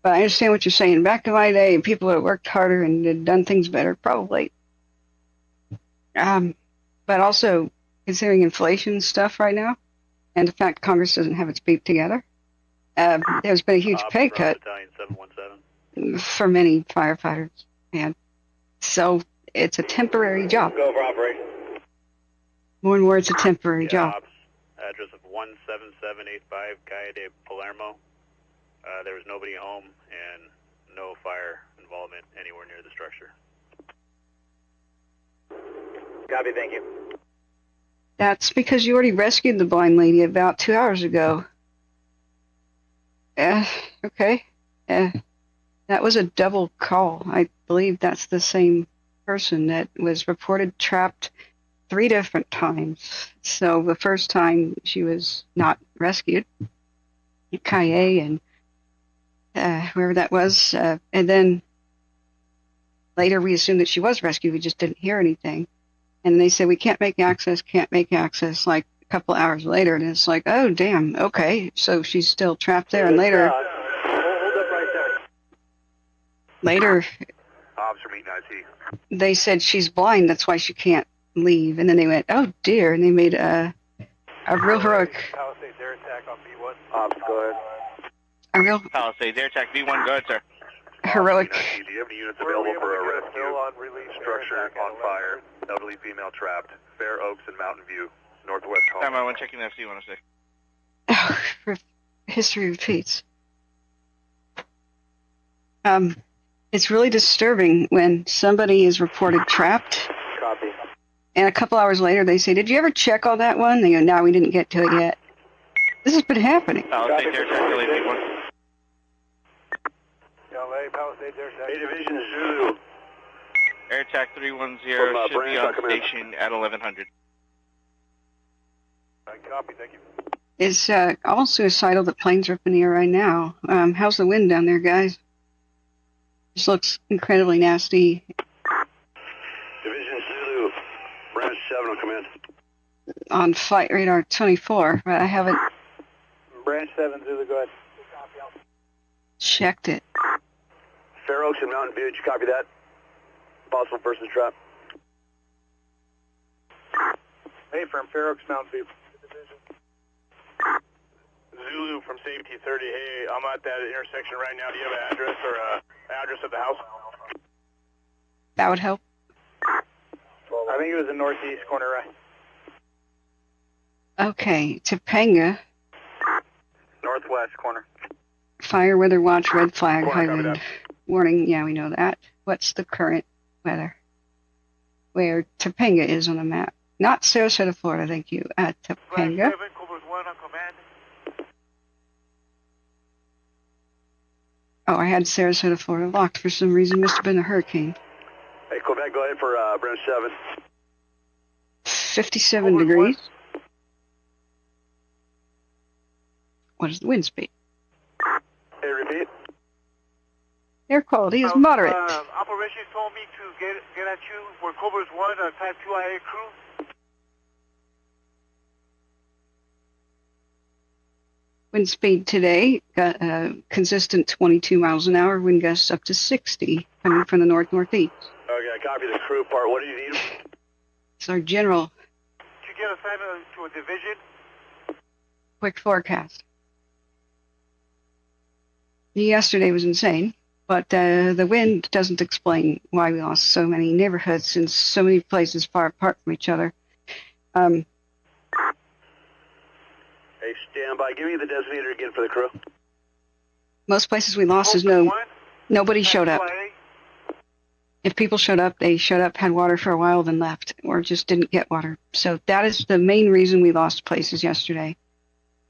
But I understand what you're saying. Back in my day, people would have worked harder and had done things better, probably. But also, considering inflation stuff right now, and the fact Congress doesn't have its beat together, there's been a huge pay cut for many firefighters. And so it's a temporary job. Go for operation. More and more, it's a temporary job. Ops, address of 17785 Calle de Palermo. There was nobody home and no fire involvement anywhere near the structure. Copy, thank you. That's because you already rescued the blind lady about 2 hours ago. Okay. That was a double call. I believe that's the same person that was reported trapped 3 different times. So the first time she was not rescued, Kaye and whoever that was, and then later we assumed that she was rescued. We just didn't hear anything. And they said, we can't make access, like a couple hours later. And it's like, oh, damn, okay. So she's still trapped there. And later, Hold up right there. later, Ops from Eaton IT. they said she's blind. That's why she can't leave. And then they went, oh, dear. And they made a real heroic. Palisades air attack on B1. Ops, go ahead. A real Palisades, air attack V1, go ahead, sir. heroic. Do you have any units available for a rescue? Structure on fire. Elderly female trapped. Fair Oaks and Mountain View. Northwest home. Time I went checking FC 106. History repeats. It's really disturbing when somebody is reported trapped. Copy. And a couple hours later they say, did you ever check on that one? They go, no, we didn't get to it yet. This has been happening. Palisades, air attack, LA V1. LA, Palisades air attack. A Division Zulu. Air Attack 310 From, should be Branch, on command. station at 1100. Copy, thank you. It's all suicidal that planes are up in the air right now. How's the wind down there, guys? This looks incredibly nasty. Division Zulu, Branch 7 on command. On flight radar 24, but I haven't Branch 7, Zulu, go ahead. checked it. Fair Oaks and Mountain View, did you copy that? Possible person's trap. Hey, from Fair Oaks, Mountain View. Zulu from Safety 30. Hey, I'm at that intersection right now. Do you have an address or address of the house? That would help. I think it was the northeast corner, right? Okay, Topanga, Northwest corner. fire weather watch, red flag, Corner, high copy wind that. warning. Yeah, we know that. What's the current weather? Where Topanga is on the map. Not Sarasota, Florida, thank you. At Topanga. Cobras 1 on command. Oh, I had Sarasota, Florida locked for some reason. Must have been a hurricane. Hey, Quebec, go ahead for Branch 7. 57 degrees. What is the wind speed? Hey, repeat. Air quality is moderate. Operations told me to get at you for Cobras 1, Type 2 IA crew. Wind speed today, consistent 22 miles an hour, wind gusts up to 60, coming from the north-northeast. Okay, copy the crew part. What do you need? It's our general Did you get assignment to a division? quick forecast. Yesterday was insane, but the wind doesn't explain why we lost so many neighborhoods and so many places far apart from each other. Hey, stand by. Give me the designator again for the crew. Most places we lost is nobody showed up. If people showed up, they showed up, had water for a while, then left, or just didn't get water. So that is the main reason we lost places yesterday.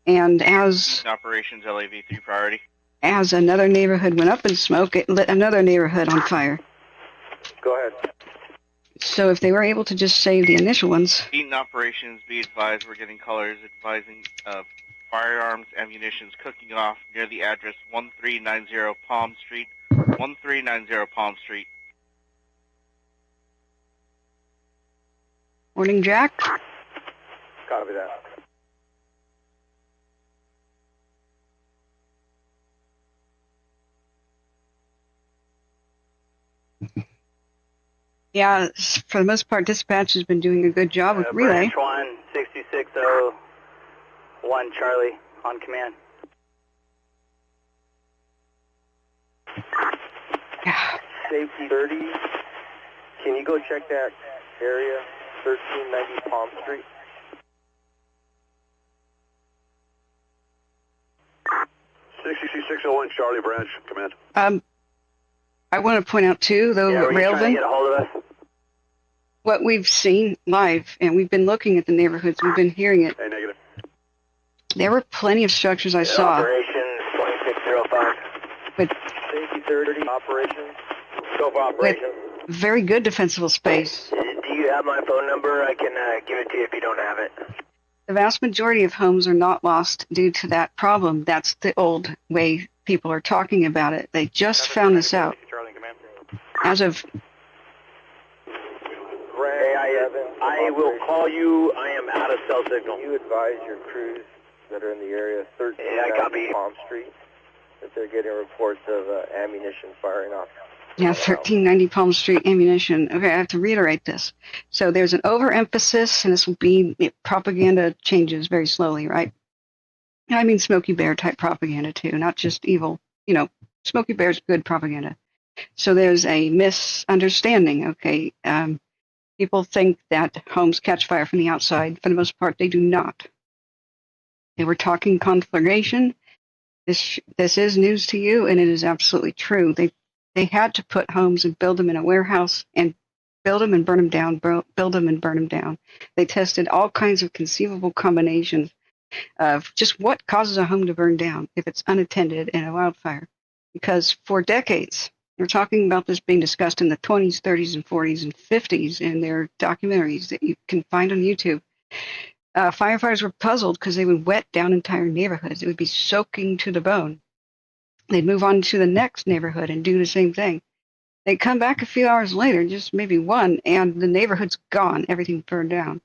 And as Operations LAV3 priority. as another neighborhood went up in smoke, it lit another neighborhood on fire. Go ahead. So if they were able to just save the initial ones, Eaton operations, be advised, we're getting colors advising of firearms, ammunitions cooking off near the address 1390 Palm Street. 1390 Palm Street. morning, Jack. Copy that. Yeah, for the most part, dispatch has been doing a good job with relay. Branch 1, 6601 Charlie on command. Safety 30. Can you go check that area, 1390 Palm Street? .601 Charlie Branch, command. I want to point out too, though, Railvin, Get a hold of us? what we've seen live, and we've been looking at the neighborhoods, we've been hearing it. Hey, negative. There were plenty of structures I saw Operations 2605. with Safety 30 operations. Scope operations. very good defensible space. Do you have my phone number? I can give it to you if you don't have it. The vast majority of homes are not lost due to that problem. That's the old way people are talking about it. They just found this out. Charlie, command. As of I will call you. I am out of cell signal. Can you advise your crews that are in the area, 1390 Palm Street, that they're getting reports of ammunition firing off? Yeah, 1390 Palm Street ammunition. Okay, I have to reiterate this. So there's an overemphasis, and this will be propaganda changes very slowly, right? I mean Smokey Bear type propaganda too, not just evil. You know, Smokey Bear's good propaganda. So there's a misunderstanding, okay? People think that homes catch fire from the outside. For the most part, they do not. They were talking conflagration. This is news to you, and it is absolutely true. They had to put homes and build them in a warehouse and build them and burn them down, build them and burn them down. They tested all kinds of conceivable combinations of just what causes a home to burn down if it's unattended in a wildfire. Because for decades, We're talking about this being discussed in the 20s, 30s, and 40s, and 50s in their documentaries that you can find on YouTube. Firefighters were puzzled because they would wet down entire neighborhoods. It would be soaking to the bone. They'd move on to the next neighborhood and do the same thing. They'd come back a few hours later, just maybe one, and the neighborhood's gone. Everything burned down.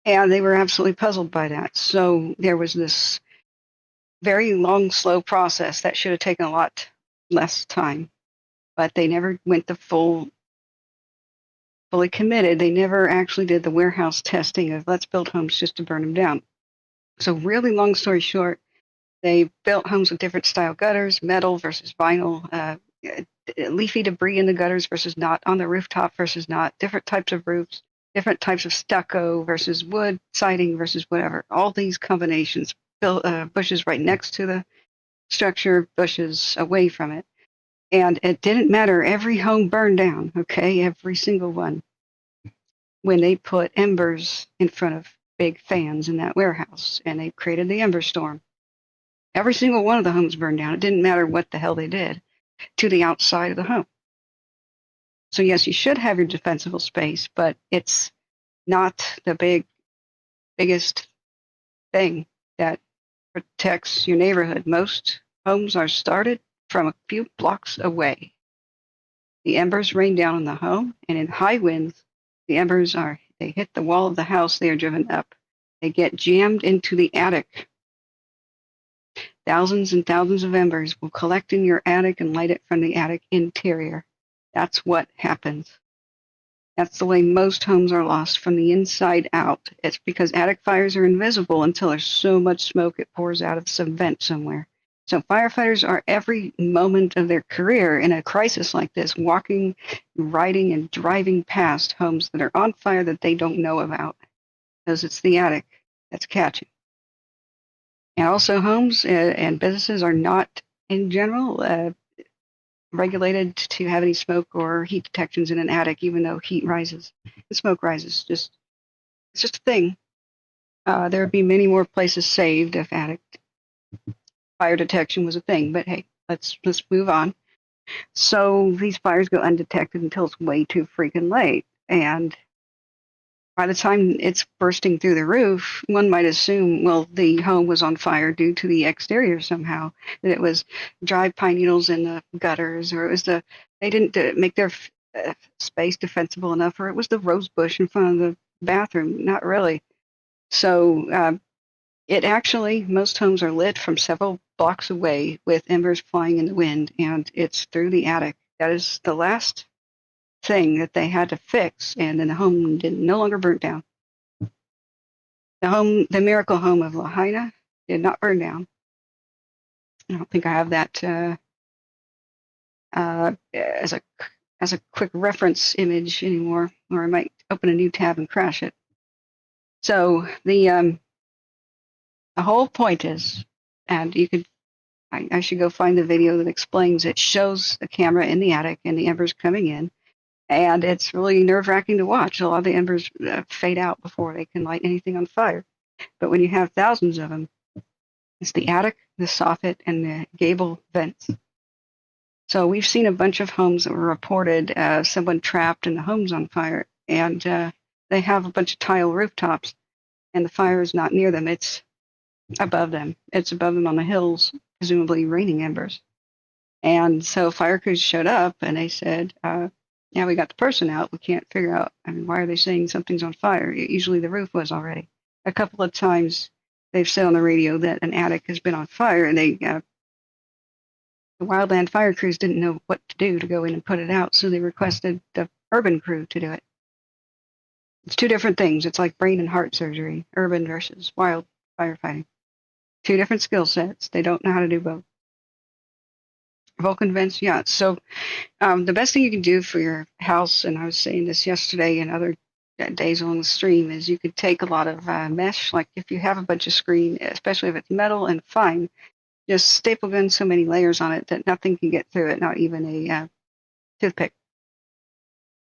And they were absolutely puzzled by that. So there was this very long, slow process that should have taken a lot less time. But they never went the fully committed. They never actually did the warehouse testing of let's build homes just to burn them down. So really long story short, they built homes with different style gutters, metal versus vinyl, leafy debris in the gutters versus not, on the rooftop versus not, different types of roofs, different types of stucco versus wood, siding versus whatever. All these combinations, bushes right next to the structure, bushes away from it. And it didn't matter. Every home burned down, okay? Every single one. When they put embers in front of big fans in that warehouse, and they created the ember storm. Every single one of the homes burned down. It didn't matter what the hell they did to the outside of the home. So yes, you should have your defensible space, but it's not the biggest thing that protects your neighborhood. Most homes are started from a few blocks away. The embers rain down on the home, and in high winds, the embers they hit the wall of the house, they are driven up. They get jammed into the attic. Thousands and thousands of embers will collect in your attic and light it from the attic interior. That's what happens. That's the way most homes are lost, from the inside out. It's because attic fires are invisible until there's so much smoke it pours out of some vent somewhere. So firefighters are every moment of their career in a crisis like this, walking, riding, and driving past homes that are on fire that they don't know about, because it's the attic that's catching. And also homes and businesses are not, in general, regulated to have any smoke or heat detections in an attic, even though heat rises. The smoke rises. It's just a thing. There would be many more places saved if attic fire detection was a thing. But hey, let's move on. So these fires go undetected until it's way too freaking late. And by the time it's bursting through the roof, one might assume, well, the home was on fire due to the exterior somehow, that it was dry pine needles in the gutters, or it was they didn't make their space defensible enough, or it was the rose bush in front of the bathroom. Not really. So it actually, most homes are lit from several blocks away with embers flying in the wind, and it's through the attic. That is the last thing that they had to fix, and then the home no longer burnt down. The miracle home of Lahaina did not burn down. I don't think I have that as a quick reference image anymore, or I might open a new tab and crash it. So the whole point is, and I should go find the video that explains it, shows the camera in the attic and the embers coming in. And it's really nerve-wracking to watch. A lot of the embers fade out before they can light anything on fire. But when you have thousands of them, it's the attic, the soffit, and the gable vents. So we've seen a bunch of homes that were reported someone trapped and the home's on fire. And they have a bunch of tile rooftops, and the fire is not near them. It's above them. It's above them on the hills, presumably raining embers. And so fire crews showed up, and they said, yeah, we got the person out. We can't figure out, why are they saying something's on fire? Usually the roof was already. A couple of times they've said on the radio that an attic has been on fire, and the wildland fire crews didn't know what to do to go in and put it out, so they requested the urban crew to do it. It's two different things. It's like brain and heart surgery, urban versus wild firefighting. Two different skill sets. They don't know how to do both. Vulcan vents, yeah. So the best thing you can do for your house, and I was saying this yesterday and other days along the stream, is you could take a lot of mesh. Like if you have a bunch of screen, especially if it's metal and fine, just staple gun so many layers on it that nothing can get through it, not even a toothpick.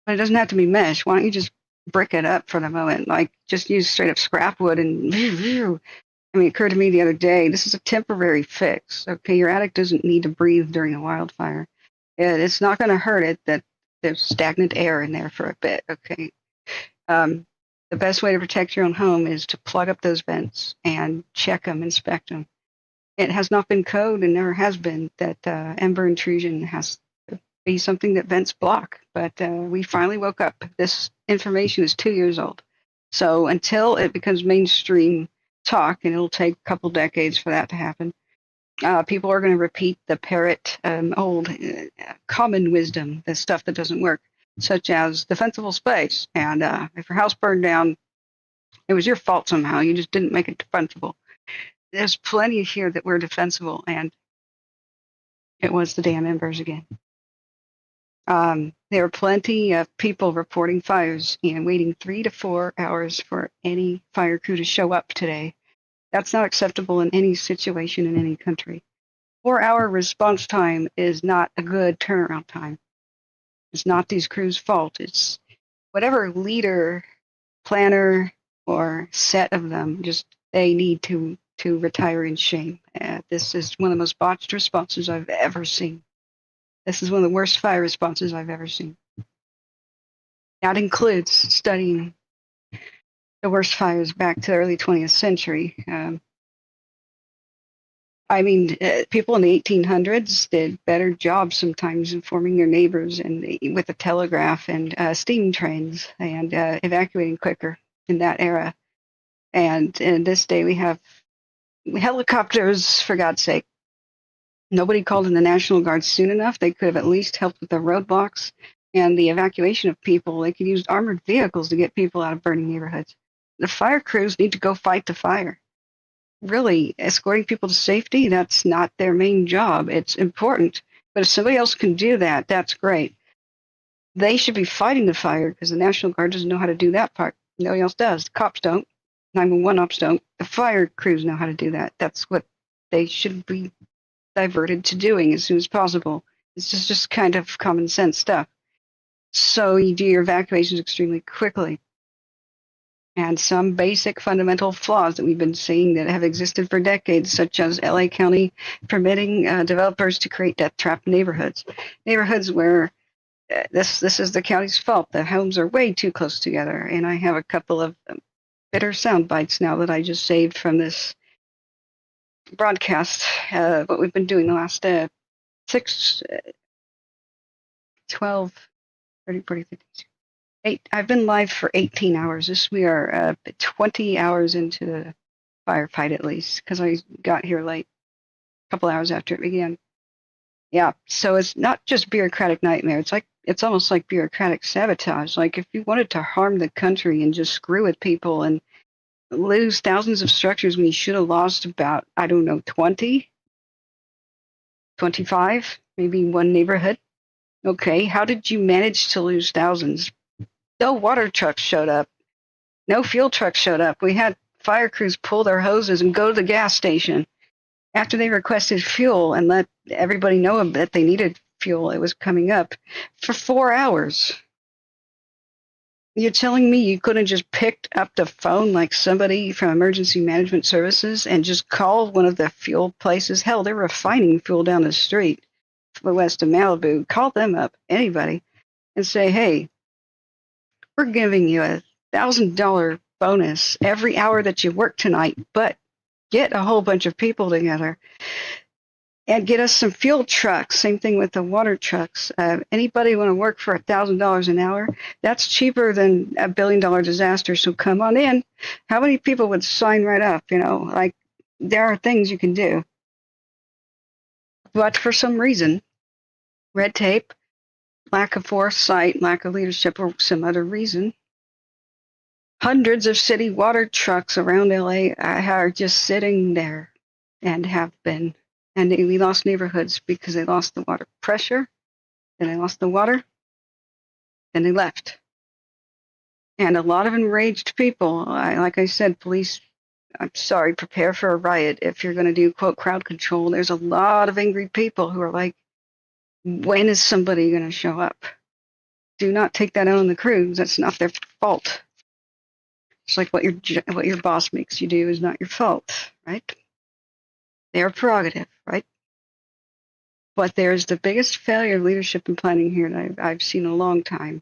But it doesn't have to be mesh. Why don't you just brick it up for the moment? Like just use straight up scrap wood and it occurred to me the other day, this is a temporary fix. Okay, your attic doesn't need to breathe during a wildfire. It's not going to hurt it that there's stagnant air in there for a bit, okay? The best way to protect your own home is to plug up those vents and check them, inspect them. It has not been code and never has been that ember intrusion has to be something that vents block. But we finally woke up. This information is 2 years old. So until it becomes mainstream talk, and it'll take a couple decades for that to happen, people are going to repeat the parrot old common wisdom, the stuff that doesn't work, such as defensible space. And if your house burned down, it was your fault somehow. You just didn't make it defensible. There's plenty here that were defensible, and it was the damn embers again. There were plenty of people reporting fires and waiting 3 to 4 hours for any fire crew to show up today. That's not acceptable in any situation in any country. 4-hour response time is not a good turnaround time. It's not these crews' fault. It's whatever leader, planner, or set of them, just they need to retire in shame. This is one of the most botched responses I've ever seen. This is one of the worst fire responses I've ever seen. That includes studying the worst fires back to the early 20th century. People in the 1800s did better jobs sometimes informing their neighbors and with the telegraph and steam trains and evacuating quicker in that era. And in this day we have helicopters, for God's sake. Nobody called in the National Guard soon enough. They could have at least helped with the roadblocks and the evacuation of people. They could use armored vehicles to get people out of burning neighborhoods. The fire crews need to go fight the fire. Really, escorting people to safety, that's not their main job. It's important, but if somebody else can do that, that's great. They should be fighting the fire because the National Guard doesn't know how to do that part. Nobody else does. The cops don't. 911 ops don't. The fire crews know how to do that. That's what they should be diverted to doing as soon as possible. It's just kind of common sense stuff. So you do your evacuations extremely quickly. And some basic fundamental flaws that we've been seeing that have existed for decades, such as LA County permitting developers to create death trap neighborhoods. Neighborhoods where this is the county's fault. The homes are way too close together. And I have a couple of bitter sound bites now that I just saved from this broadcast, what we've been doing the last 6, 12, 30, 40, 50, 8. I've been live for 18 hours. We are 20 hours into the firefight at least, because I got here late, a couple hours after it began. Yeah, so it's not just bureaucratic nightmare. It's almost like bureaucratic sabotage. Like if you wanted to harm the country and just screw with people and lose thousands of structures when you should have lost about, 20, 25, maybe one neighborhood. Okay, how did you manage to lose thousands? No water trucks showed up. No fuel trucks showed up. We had fire crews pull their hoses and go to the gas station after they requested fuel and let everybody know that they needed fuel. It was coming up for 4 hours. You're telling me you couldn't just picked up the phone like somebody from Emergency Management Services and just call one of the fuel places? Hell, they're refining fuel down the street west of Malibu. Call them up, anybody, and say, hey, we're giving you a $1,000 bonus every hour that you work tonight, but get a whole bunch of people together and get us some fuel trucks. Same thing with the water trucks. Anybody want to work for $1,000 an hour? That's cheaper than $1 billion disaster. So come on in. How many people would sign right up? There are things you can do. But for some reason, red tape, lack of foresight, lack of leadership, or some other reason, hundreds of city water trucks around LA are just sitting there and have been. And we lost neighborhoods because they lost the water pressure, then they lost the water, then they left. And a lot of enraged people, like I said, police, I'm sorry, prepare for a riot if you're going to do, quote, crowd control. There's a lot of angry people who are like, when is somebody going to show up? Do not take that out on the crews. That's not their fault. It's like what your boss makes you do is not your fault, right? Their prerogative, right? But there's the biggest failure of leadership and planning here that I've seen in a long time,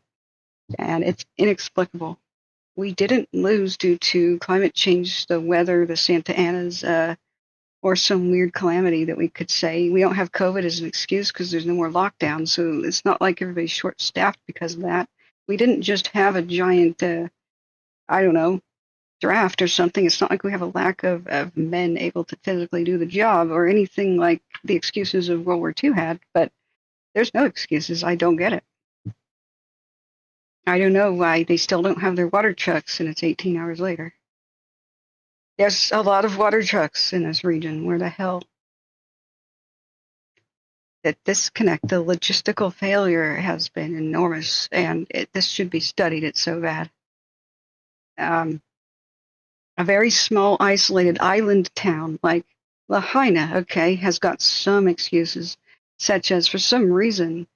and it's inexplicable. We didn't lose due to climate change, the weather, the Santa Anas, or some weird calamity that we could say. We don't have COVID as an excuse because there's no more lockdown, so it's not like everybody's short-staffed because of that. We didn't just have a giant, I don't know, draft or something. It's not like we have a lack of men able to physically do the job or anything like the excuses of World War II had, but there's no excuses. I don't get it. I don't know why they still don't have their water trucks and it's 18 hours later. There's a lot of water trucks in this region. Where the hell? The disconnect, the logistical failure has been enormous, and this should be studied. It's so bad. A very small, isolated island town like Lahaina, okay, has got some excuses, such as for some reason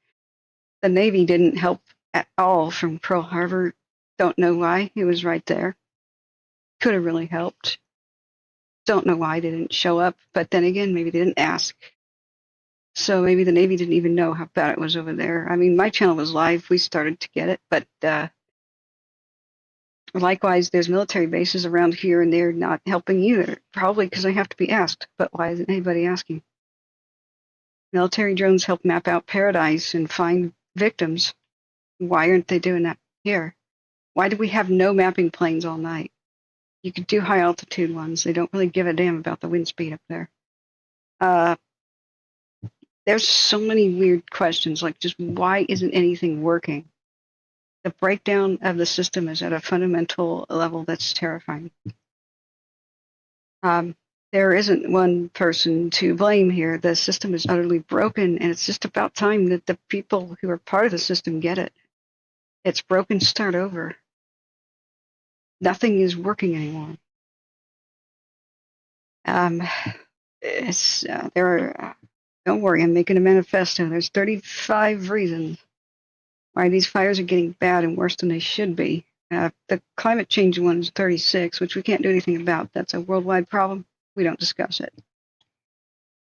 the Navy didn't help at all from Pearl Harbor. Don't know why. It was right there. Could have really helped. Don't know why they didn't show up, but then again, maybe they didn't ask. So maybe the Navy didn't even know how bad it was over there. I mean, my channel was live. We started to get it, but likewise, there's military bases around here, and they're not helping either. Probably because they have to be asked, but why isn't anybody asking? Military drones help map out Paradise and find victims. Why aren't they doing that here? Why do we have no mapping planes all night? You could do high altitude ones. They don't really give a damn about the wind speed up there. There's so many weird questions, like just why isn't anything working? The breakdown of the system is at a fundamental level that's terrifying. There isn't one person to blame here. The system is utterly broken, and it's just about time that the people who are part of the system get it. It's broken, start over. Nothing is working anymore. Don't worry, I'm making a manifesto. There's 35 reasons why these fires are getting bad and worse than they should be. The climate change one is 36, which we can't do anything about. That's a worldwide problem. We don't discuss it.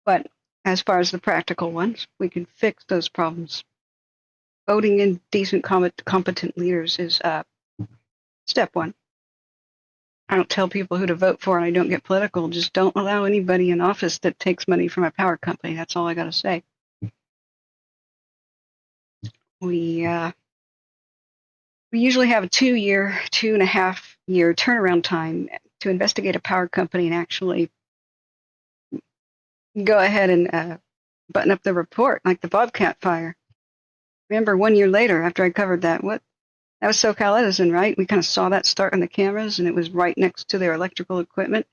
But as far as the practical ones, we can fix those problems. Voting in decent, competent leaders is step one. I don't tell people who to vote for, and I don't get political. Just don't allow anybody in office that takes money from a power company. That's all I got to say. We usually have a 2.5 year turnaround time to investigate a power company and actually go ahead and button up the report, like the Bobcat fire. Remember, 1 year later, after I covered that, that was SoCal Edison, right? We kind of saw that start on the cameras, and it was right next to their electrical equipment.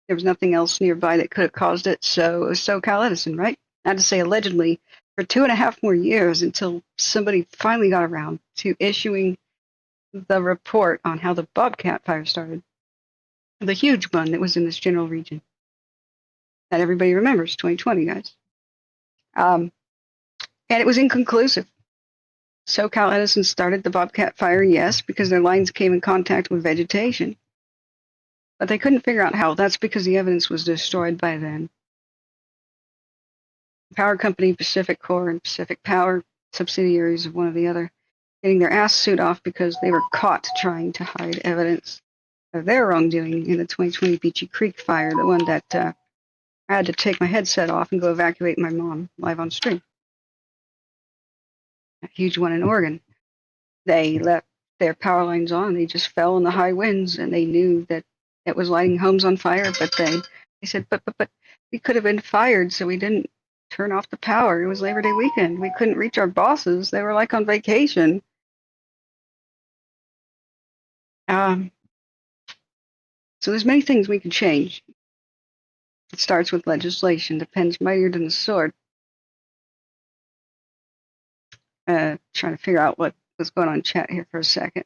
There was nothing else nearby that could have caused it, so it was SoCal Edison, right? I had to say allegedly for 2.5 more years until somebody finally got around to issuing the report on how the Bobcat fire started. The huge one that was in this general region that everybody remembers, 2020, guys. And it was inconclusive. SoCal Edison started the Bobcat fire, yes, because their lines came in contact with vegetation. But they couldn't figure out how. That's because the evidence was destroyed by then. Power company, Pacific Core, and Pacific Power, subsidiaries of one or the other, getting their ass sued off because they were caught trying to hide evidence of their wrongdoing in the 2020 Beachy Creek fire, the one that I had to take my headset off and go evacuate my mom live on stream. A huge one in Oregon. They left their power lines on. They just fell in the high winds, and they knew that it was lighting homes on fire, but they said, but we could have been fired, so we didn't turn off the power. It was Labor Day weekend. We couldn't reach our bosses. They were like on vacation. So there's many things we can change. It starts with legislation. Depends mightier than the sword. Trying to figure out what's going on in chat here for a second.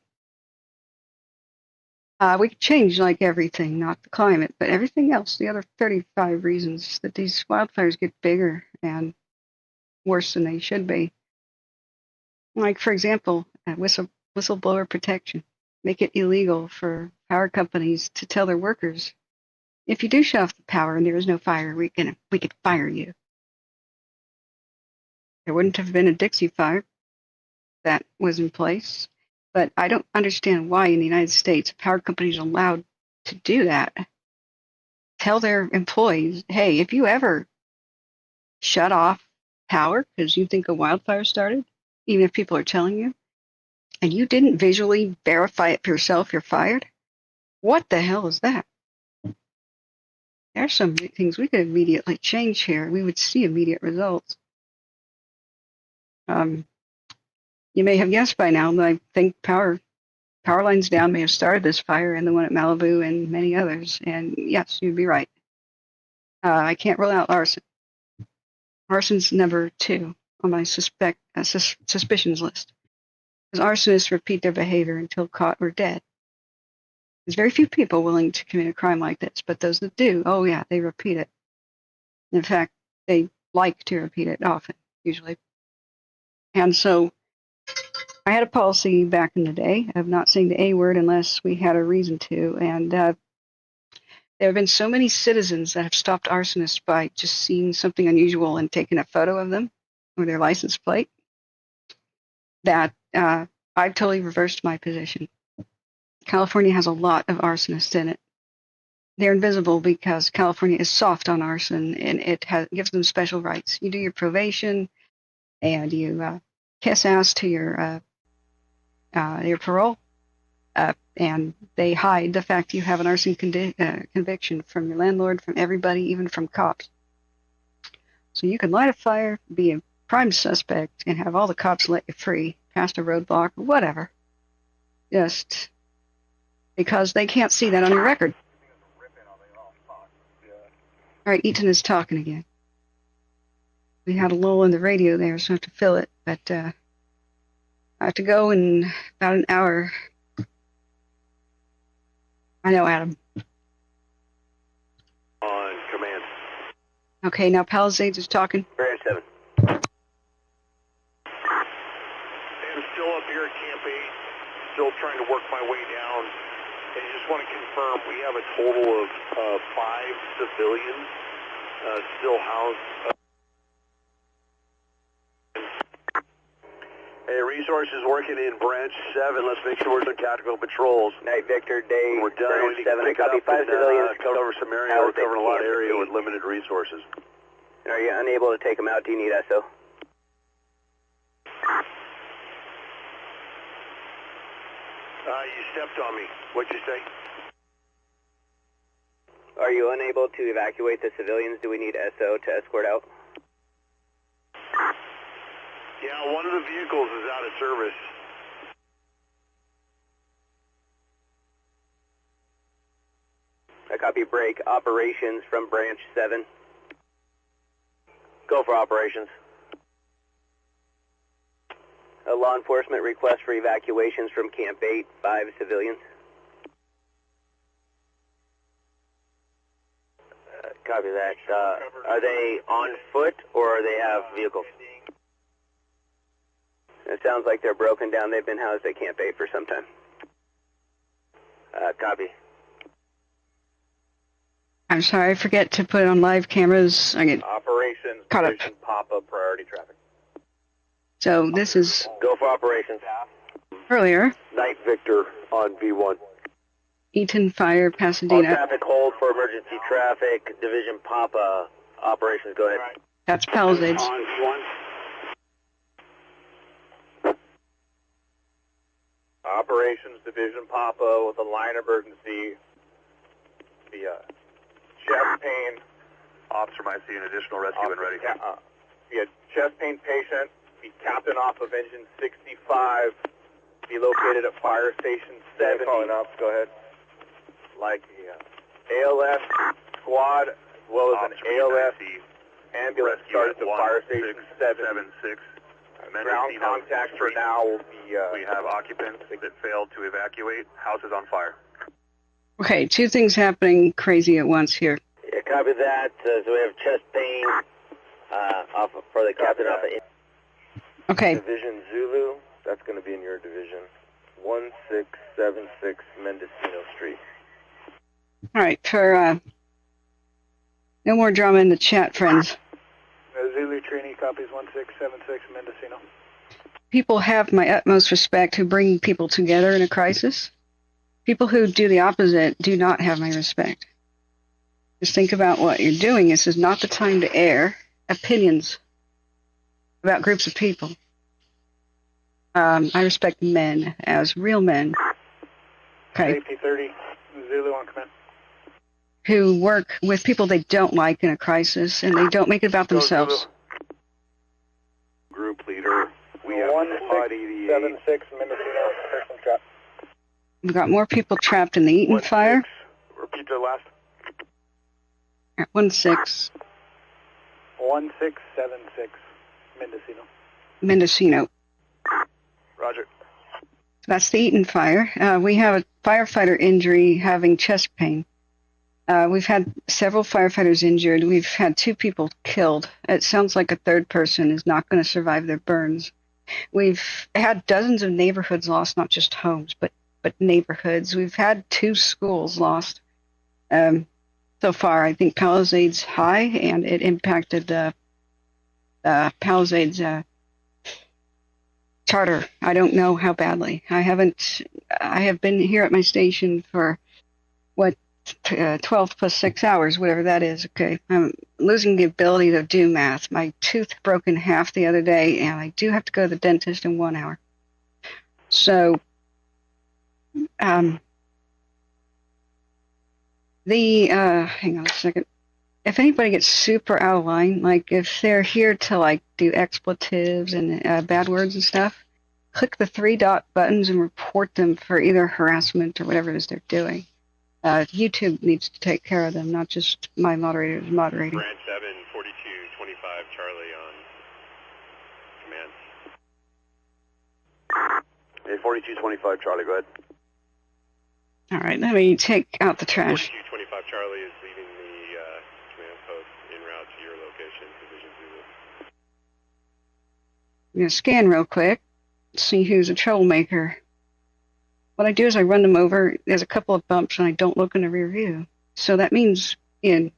We could change like everything, not the climate, but everything else. The other 35 reasons that these wildfires get bigger and worse than they should be. Like, for example, whistleblower protection. Make it illegal for power companies to tell their workers, if you do shut off the power and there is no fire, we could fire you. there wouldn't have been a Dixie Fire that was in place. But I don't understand why in the United States a power company is allowed to do that. Tell their employees, hey, if you ever shut off power because you think a wildfire started, even if people are telling you, and you didn't visually verify it for yourself, you're fired. What the hell is that? There's some things we could immediately change here. We would see immediate results. You may have guessed by now that I think power lines down may have started this fire, and the one at Malibu and many others. And yes, you'd be right. I can't rule out arson. Arson's number 2 on my suspicions list. Because arsonists repeat their behavior until caught or dead. There's very few people willing to commit a crime like this, but those that do, oh yeah, they repeat it. In fact, they like to repeat it often, usually. And so I had a policy back in the day of not saying the A word unless we had a reason to, and there have been so many citizens that have stopped arsonists by just seeing something unusual and taking a photo of them or their license plate that I've totally reversed my position. California has a lot of arsonists in it. They're invisible because California is soft on arson, and it gives them special rights. You do your probation, and you kiss ass to your parole, and they hide the fact you have an arson conviction from your landlord, from everybody, even from cops. So you can light a fire, be a prime suspect, and have all the cops let you free, past a roadblock, or whatever. Just because they can't see that on your record. All right, Eaton is talking again. We had a lull in the radio there, so I have to fill it, but I have to go in about an hour. I know, Adam. On command. Okay, now Palisades is talking. Branch 7. I'm still up here at Camp 8, still trying to work my way down. And I just want to confirm we have a total of 5 civilians still housed. Hey, resources working in Branch 7. Let's make sure we're doing tactical patrols. Night Victor, day We're done. Branch 7. I copy 5 civilians. Cover some area. We're covering a lot of area with limited resources. Are you unable to take them out? Do you need SO? You stepped on me. What'd you say? Are you unable to evacuate the civilians? Do we need SO to escort out? Yeah, one of the vehicles is out of service. I copy break. Operations from Branch 7. Go for operations. A law enforcement request for evacuations from Camp 8, 5 civilians. Copy that. Are they on foot or they have vehicles? It sounds like they're broken down. They've been housed at Camp 8 for some time. Copy. I'm sorry, I forget to put it on live cameras. I get Operations, caught up. position, pop-up, priority traffic. So this is Go for operations. earlier. Night Victor on V1. Eaton Fire, All Pasadena. traffic hold for emergency traffic. Division Papa. Operations, go ahead. That's Palisades. On V1. Operations Division Papa with a line emergency. The chest pain. Officer might see an additional rescue and ready. The chest pain patient. Be captain off of engine 65. Be located at fire station 70. Calling up. Go ahead. Like the ALS squad, as well as an ALS ambulance started to fire station 76. Ground contact for now will be... we have occupants that failed to evacuate. House is on fire. Okay, 2 things happening crazy at once here. Yeah, copy that. So we have chest pain for the captain off of... Okay. Division Zulu, that's going to be in your division. 1676 Mendocino Street. All right, for no more drama in the chat, friends. Zulu 3 trainee copies 1676 Mendocino. People have my utmost respect who bring people together in a crisis. People who do the opposite do not have my respect. Just think about what you're doing. This is not the time to air opinions about groups of people. I respect men as real men. Okay. Safety 30, Zulu on command. Who work with people they don't like in a crisis, and they don't make it about themselves. Group leader, we have 1676 Mendocino, person trapped. We've got more people trapped in the Eaton Fire. Repeat the last. 16. 1676 Mendocino. Mendocino. Roger. That's the Eaton Fire. We have a firefighter injury having chest pain. We've had several firefighters injured. We've had 2 people killed. It sounds like a third person is not going to survive their burns. We've had dozens of neighborhoods lost, not just homes, but neighborhoods. We've had 2 schools lost so far. I think Pallisades high, and it impacted Pallisades charter. I don't know how badly. I have been here at my station for 12 plus 6 hours, whatever that is. Okay, I'm losing the ability to do math. My tooth broke in half the other day, and I do have to go to the dentist in 1 hour. So, hang on a second. If anybody gets super out of line, like if they're here to like do expletives and bad words and stuff, click the 3 dot buttons and report them for either harassment or whatever it is they're doing. YouTube needs to take care of them, not just my moderators moderating. Branch 7, 4225 Charlie on command. Hey, 4225 Charlie, go ahead. All right, let me take out the trash. 4225 Charlie is leaving the command post en route to your location, Division Zulu. I'm going to scan real quick, see who's a troublemaker. What I do is I run them over. There's a couple of bumps, and I don't look in the rear view. So that means, in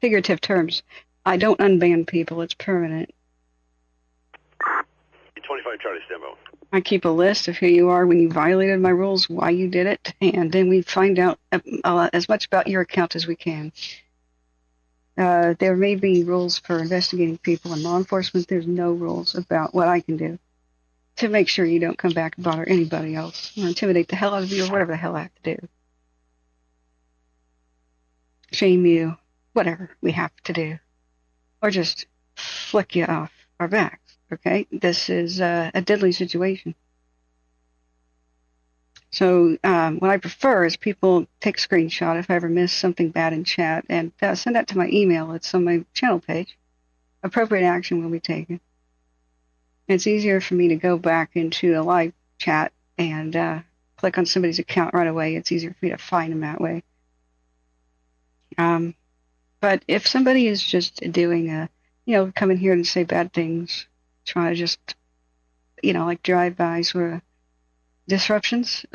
figurative terms, I don't unban people. It's permanent. 25 Charlie, stand by. I keep a list of who you are when you violated my rules, why you did it, and then we find out as much about your account as we can. There may be rules for investigating people in law enforcement. There's no rules about what I can do to make sure you don't come back and bother anybody else or intimidate the hell out of you or whatever the hell I have to do. Shame you, whatever we have to do. Or just flick you off our backs, okay? This is a deadly situation. So what I prefer is people take a screenshot if I ever miss something bad in chat and send that to my email. It's on my channel page. Appropriate action will be taken. It's easier for me to go back into a live chat and click on somebody's account right away. It's easier for me to find them that way. But if somebody is just doing come in here and say bad things, try to just, like drive-by sort of disruptions,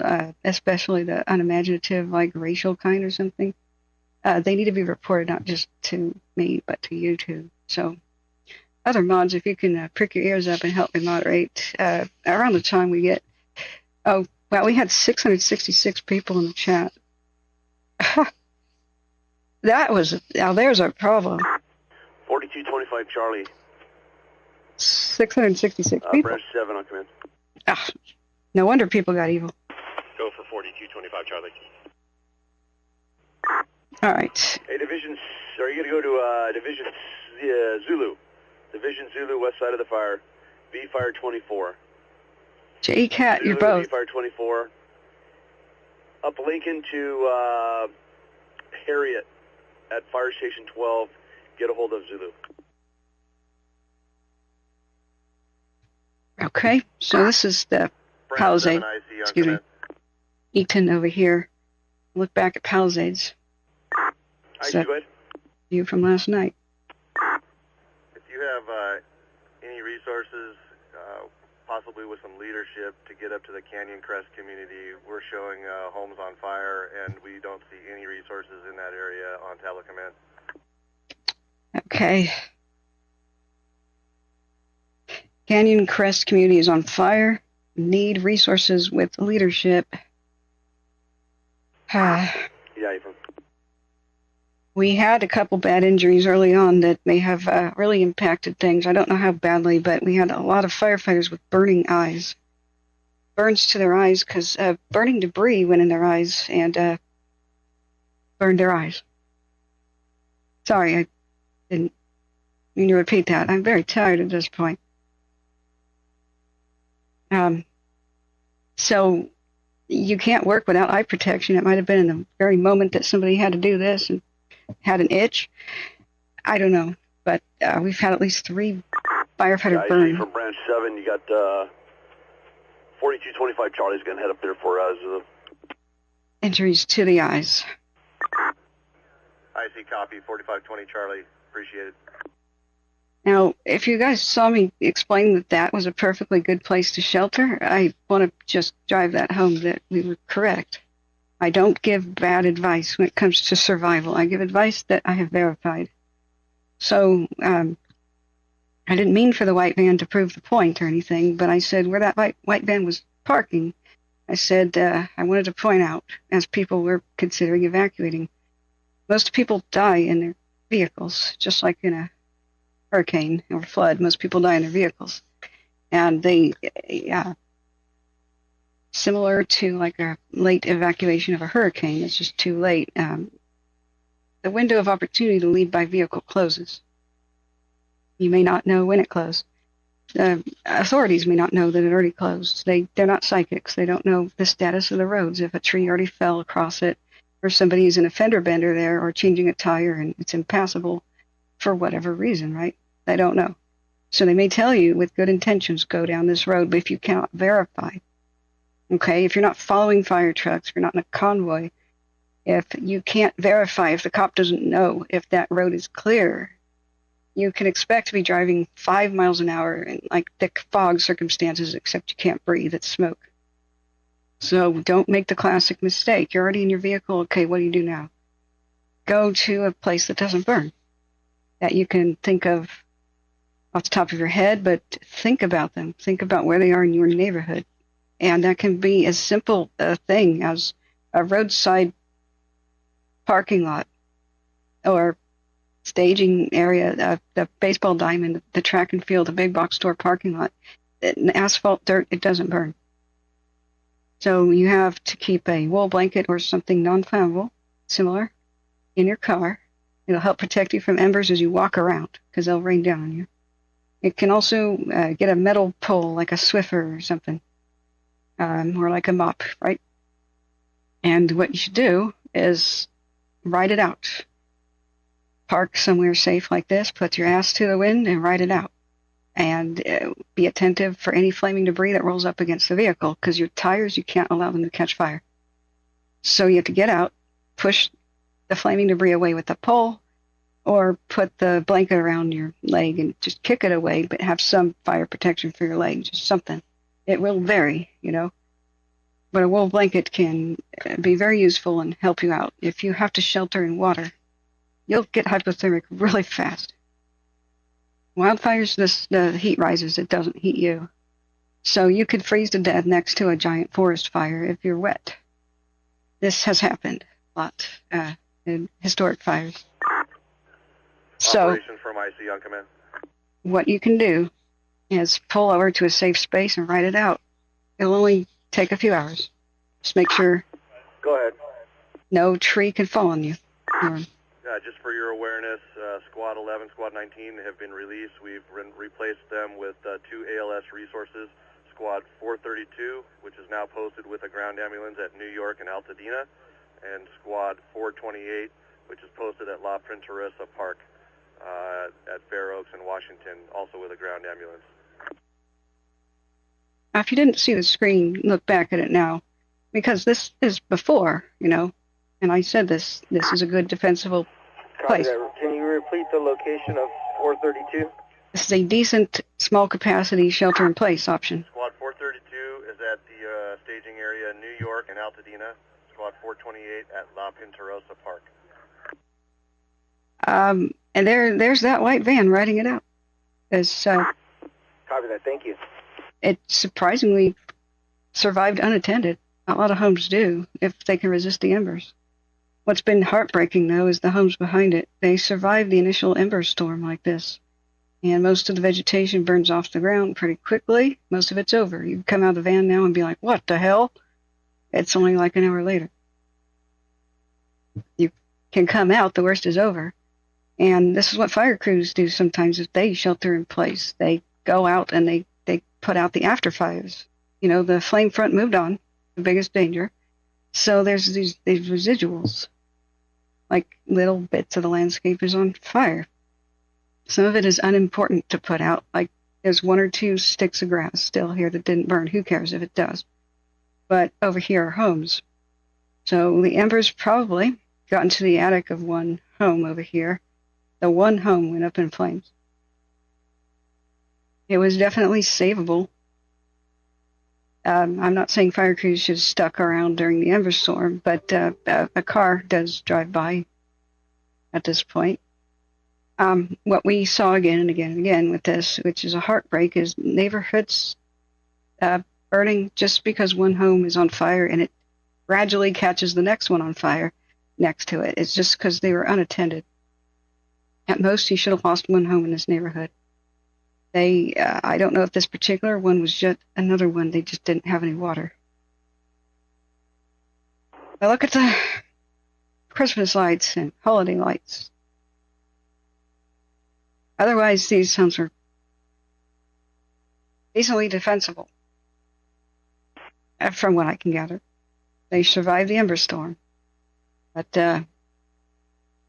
especially the unimaginative, like racial kind or something, they need to be reported not just to me, but to you too. So, other mods, if you can prick your ears up and help me moderate, around the time we get, we had 666 people in the chat. There's our problem. 4225 Charlie. 666 people. Branch 7 on command. No wonder people got evil. Go for 4225 Charlie. All right. Hey, Division, are you going to go to Division Zulu? Division Zulu, west side of the fire. V-Fire 24. J-Cat, you're both. V-Fire 24. Up Lincoln to Harriet at Fire Station 12. Get a hold of Zulu. Okay, so this is the Palisades. Excuse me. Eaton over here. Look back at Palisades. Go ahead. View from last night. If you have any resources, possibly with some leadership to get up to the Canyon Crest community, we're showing homes on fire, and we don't see any resources in that area on tablet command. Okay. Canyon Crest community is on fire. Need resources with leadership. Yeah, Ethan. We had a couple bad injuries early on that may have really impacted things. I don't know how badly, but we had a lot of firefighters with burning eyes. Burns to their eyes because burning debris went in their eyes and burned their eyes. Sorry, I didn't mean to repeat that. I'm very tired at this point. So you can't work without eye protection. It might have been in the very moment that somebody had to do this and had an itch. I don't know, but we've had at least 3 firefighters burn. From branch 7, you got 4225 Charlie's going to head up there for injuries to the eyes. I see, copy. 4520 Charlie. Appreciate it. Now, if you guys saw me explain that that was a perfectly good place to shelter, I want to just drive that home that we were correct. I don't give bad advice when it comes to survival. I give advice that I have verified. So, I didn't mean for the white van to prove the point or anything, but I said where that white van was parking, I said I wanted to point out, as people were considering evacuating, most people die in their vehicles, just like in a hurricane or flood. Most people die in their vehicles. And they, similar to like a late evacuation of a hurricane, it's just too late. The window of opportunity to leave by vehicle closes. You may not know when it closed. Authorities may not know that it already closed. They're not psychics. They don't know the status of the roads. If a tree already fell across it, or somebody's in a fender bender there, or changing a tire and it's impassable for whatever reason, right? They don't know. So they may tell you with good intentions, go down this road, but if you cannot verify, okay, if you're not following fire trucks, if you're not in a convoy, if you can't verify, if the cop doesn't know if that road is clear, you can expect to be driving 5 miles an hour in like thick fog circumstances, except you can't breathe. It's smoke. So don't make the classic mistake. You're already in your vehicle. Okay, what do you do now? Go to a place that doesn't burn, that you can think of off the top of your head, but think about them. Think about where they are in your neighborhood. And that can be as simple a thing as a roadside parking lot or staging area, the baseball diamond, the track and field, the big box store parking lot. Asphalt, dirt, it doesn't burn. So you have to keep a wool blanket or something non-flammable, similar, in your car. It'll help protect you from embers as you walk around, because they'll rain down on you. It can also get a metal pole, like a Swiffer or something, or like a mop, right? And what you should do is ride it out. Park somewhere safe like this, put your ass to the wind, and ride it out. And be attentive for any flaming debris that rolls up against the vehicle, because your tires, you can't allow them to catch fire. So you have to get out, push the flaming debris away with the pole, or put the blanket around your leg and just kick it away, but have some fire protection for your leg, just something. It will vary, you know. But a wool blanket can be very useful and help you out. If you have to shelter in water, you'll get hypothermic really fast. Wildfires, the heat rises, it doesn't heat you. So you could freeze to death next to a giant forest fire if you're wet. This has happened a lot in historic fires. So, Operation from IC on command. What you can do is pull over to a safe space and ride it out. It'll only take a few hours. Just make sure Go ahead. no tree can fall on you. Just for your awareness, Squad 11, Squad 19 have been released. We've replaced them with 2 ALS resources. Squad 432, which is now posted with a ground ambulance at New York and Pasadena, and Squad 428, which is posted at La Printeressa Park at Fair Oaks in Washington, also with a ground ambulance. Now, if you didn't see the screen, look back at it now, because this is before, you know, and I said this is a good defensible place. Can you repeat the location of 432? This is a decent, small capacity shelter-in-place option. Squad 432 is at the staging area in New York and Pasadena. Squad 428 at La Printeressa Park. And there's that white van riding it out. As Copy that. Thank you. It surprisingly survived unattended. A lot of homes do, if they can resist the embers. What's been heartbreaking, though, is the homes behind it. They survived the initial ember storm like this. And most of the vegetation burns off the ground pretty quickly. Most of it's over. You can come out of the van now and be like, what the hell? It's only like an hour later. You can come out, the worst is over. And this is what fire crews do sometimes if they shelter in place. They go out and they put out the after fires. You know, the flame front moved on, the biggest danger. So there's these residuals, like little bits of the landscape is on fire. Some of it is unimportant to put out, like there's 1 or 2 sticks of grass still here that didn't burn. Who cares if it does? But over here are homes. So the embers probably got into the attic of one home over here. The one home went up in flames. It was definitely savable. I'm not saying fire crews should have stuck around during the ember storm, but a car does drive by at this point. What we saw again and again and again with this, which is a heartbreak, is neighborhoods burning just because one home is on fire and it gradually catches the next one on fire next to it. It's just because they were unattended. At most, you should have lost one home in this neighborhood. I don't know if this particular one was just another one. They just didn't have any water. I look at the Christmas lights and holiday lights. Otherwise, these homes are easily defensible, from what I can gather. They survived the ember storm. But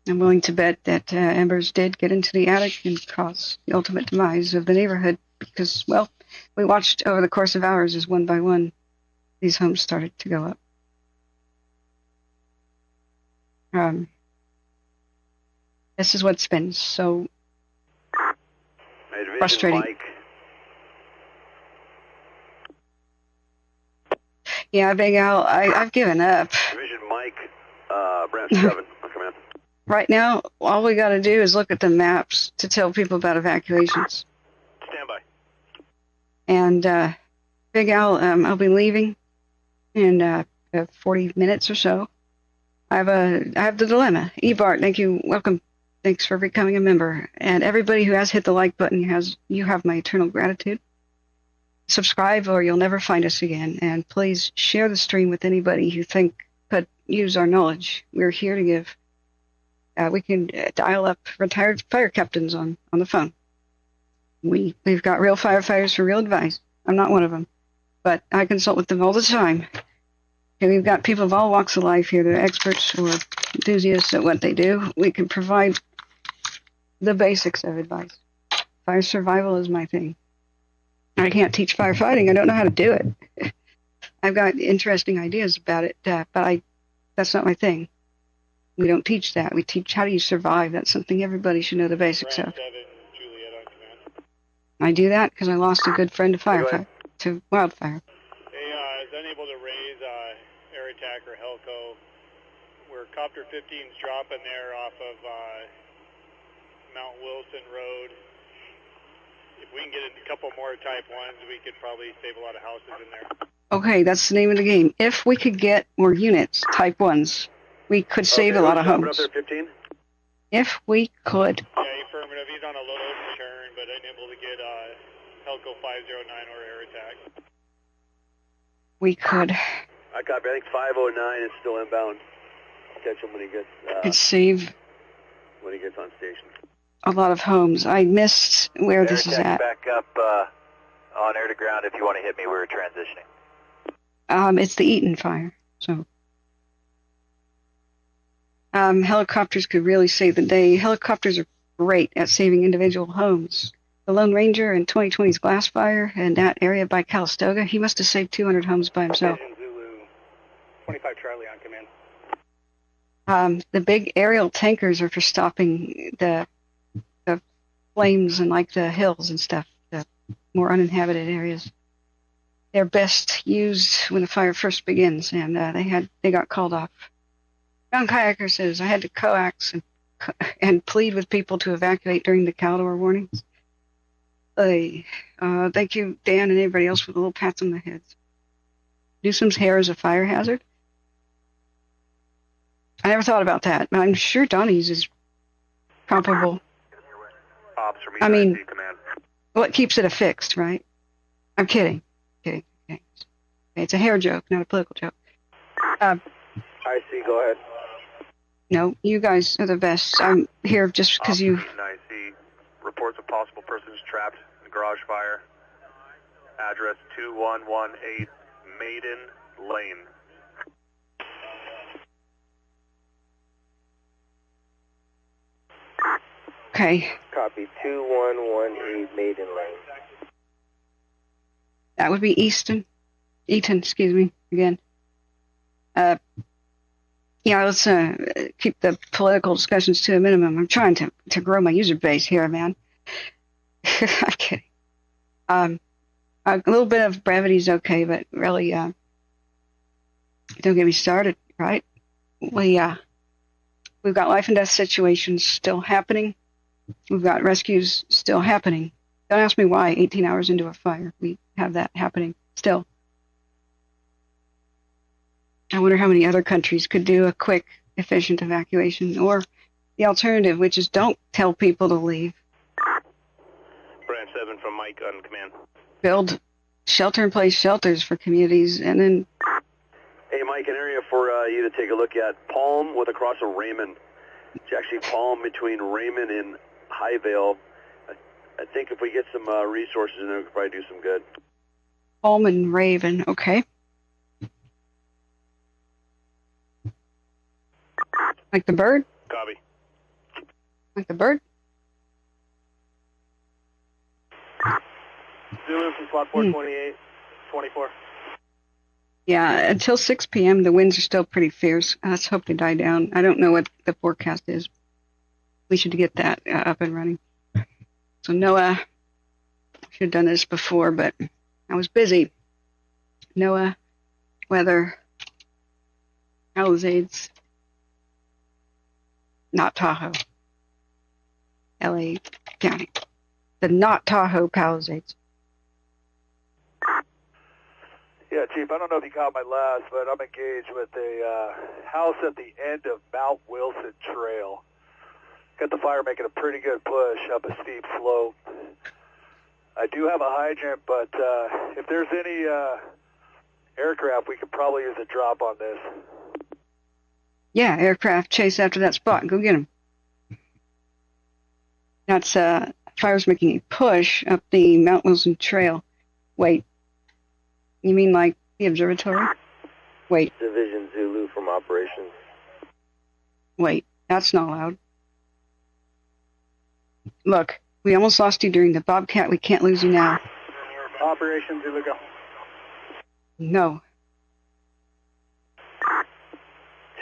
I'm willing to bet that embers did get into the attic and cause the ultimate demise of the neighborhood because, well, we watched over the course of hours as one by one these homes started to go up. This is what's been so frustrating. Mike. Yeah, Big Al, I've given up. Division Mike, branch 7. Come in. Right now, all we got to do is look at the maps to tell people about evacuations. Stand by. And Big Al, I'll be leaving in 40 minutes or so. I have the dilemma. E-Bart, thank you. Welcome. Thanks for becoming a member. And everybody who has hit the like button, you have my eternal gratitude. Subscribe or you'll never find us again. And please share the stream with anybody who think could use our knowledge. We're here to give. We can dial up retired fire captains on the phone. We've got real firefighters for real advice. I'm not one of them, but I consult with them all the time. And we've got people of all walks of life here. They're experts or enthusiasts at what they do. We can provide the basics of advice. Fire survival is my thing. I can't teach firefighting. I don't know how to do it. I've got interesting ideas about it, but that's not my thing. We don't teach that. We teach how do you survive. That's something everybody should know the basics of. I do that because I lost a good friend to wildfire. Hey, is unable to raise air attack or Helco. We're Copter 15's dropping there off of Mount Wilson Road. If we can get a couple more Type 1s, we could probably save a lot of houses in there. Okay, that's the name of the game. If we could get more units, Type 1s, we could save a lot of homes. Up there, 15? If we could. Yeah, affirmative. He's on a low turn, but unable to get Helco 509 or air attack. We could. I copy. I think 509 is still inbound. I'll catch him when he gets. Could save when he gets on station. A lot of homes. I missed where this is at. Back up on air to ground if you want to hit me. We're transitioning. It's the Eaton Fire. So helicopters could really save the day. Helicopters are great at saving individual homes. The Lone Ranger in 2020's Glass Fire in that area by Calistoga, he must have saved 200 homes by himself. Zulu, 25 Charlie on command. The big aerial tankers are for stopping the flames and like the hills and stuff, the more uninhabited areas. They're best used when the fire first begins, and they got called off. Young Kayaker says, I had to coax and plead with people to evacuate during the Caldor warnings. Thank you, Dan, and everybody else for the little pats on the heads. Newsom's hair is a fire hazard? I never thought about that. I'm sure Donnie's is comparable. I mean, what keeps it affixed, right? I'm kidding. Okay. It's a hair joke, not a political joke. I see, go ahead. No, you guys are the best. I'm here just because you... I see reports of possible persons trapped in the garage fire. Address 2118 Maiden Lane. Okay. Copy, 2118 Maiden Lane. That would be Eaton, excuse me, again. Yeah, let's keep the political discussions to a minimum. I'm trying to grow my user base here, man. I'm kidding. A little bit of brevity is okay, but really, don't get me started, right? We've got life and death situations still happening. We've got rescues still happening. Don't ask me why 18 hours into a fire we have that happening still. I wonder how many other countries could do a quick, efficient evacuation, or the alternative, which is don't tell people to leave. Branch 7 from Mike on command. Build shelter-in-place shelters for communities, and then... Hey, Mike, an area for you to take a look at. Palm with across of Raymond. It's actually Palm between Raymond and Highvale. I think if we get some resources in there, we could probably do some good. Palm and Raven, okay. Like the bird? Copy. Like the bird? Zulu from slot 428, 24. Yeah, until 6 p.m., the winds are still pretty fierce. Let's hope they die down. I don't know what the forecast is. We should get that up and running. So NOAA, I should have done this before, but I was busy. NOAA, weather, Pallisades, not Tahoe, LA County. The not Tahoe Palisades. Yeah, Chief, I don't know if you caught my last, but I'm engaged with a house at the end of Mount Wilson Trail. Got the fire making a pretty good push up a steep slope. I do have a hydrant, but if there's any aircraft, we could probably use a drop on this. Yeah, aircraft chase after that spot. Go get them. That's fire's making a push up the Mount Wilson Trail. Wait. You mean like the observatory? Wait. Division Zulu from operations. Wait, that's not allowed. Look, we almost lost you during the Bobcat. We can't lose you now. Operation Zulu, go. No.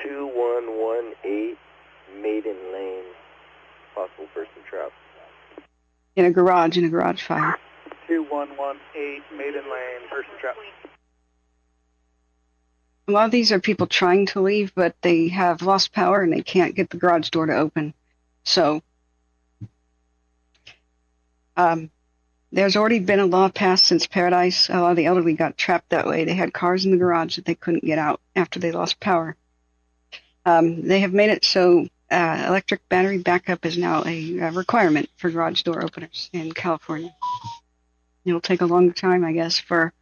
2118 Maiden Lane. Possible person trapped. In a garage fire. 2118 Maiden Lane, person trapped. A lot of these are people trying to leave, but they have lost power and they can't get the garage door to open. So, there's already been a law passed since Paradise. A lot of the elderly got trapped that way. They had cars in the garage that they couldn't get out after they lost power. They have made it so electric battery backup is now a requirement for garage door openers in California. It'll take a long time, I guess, for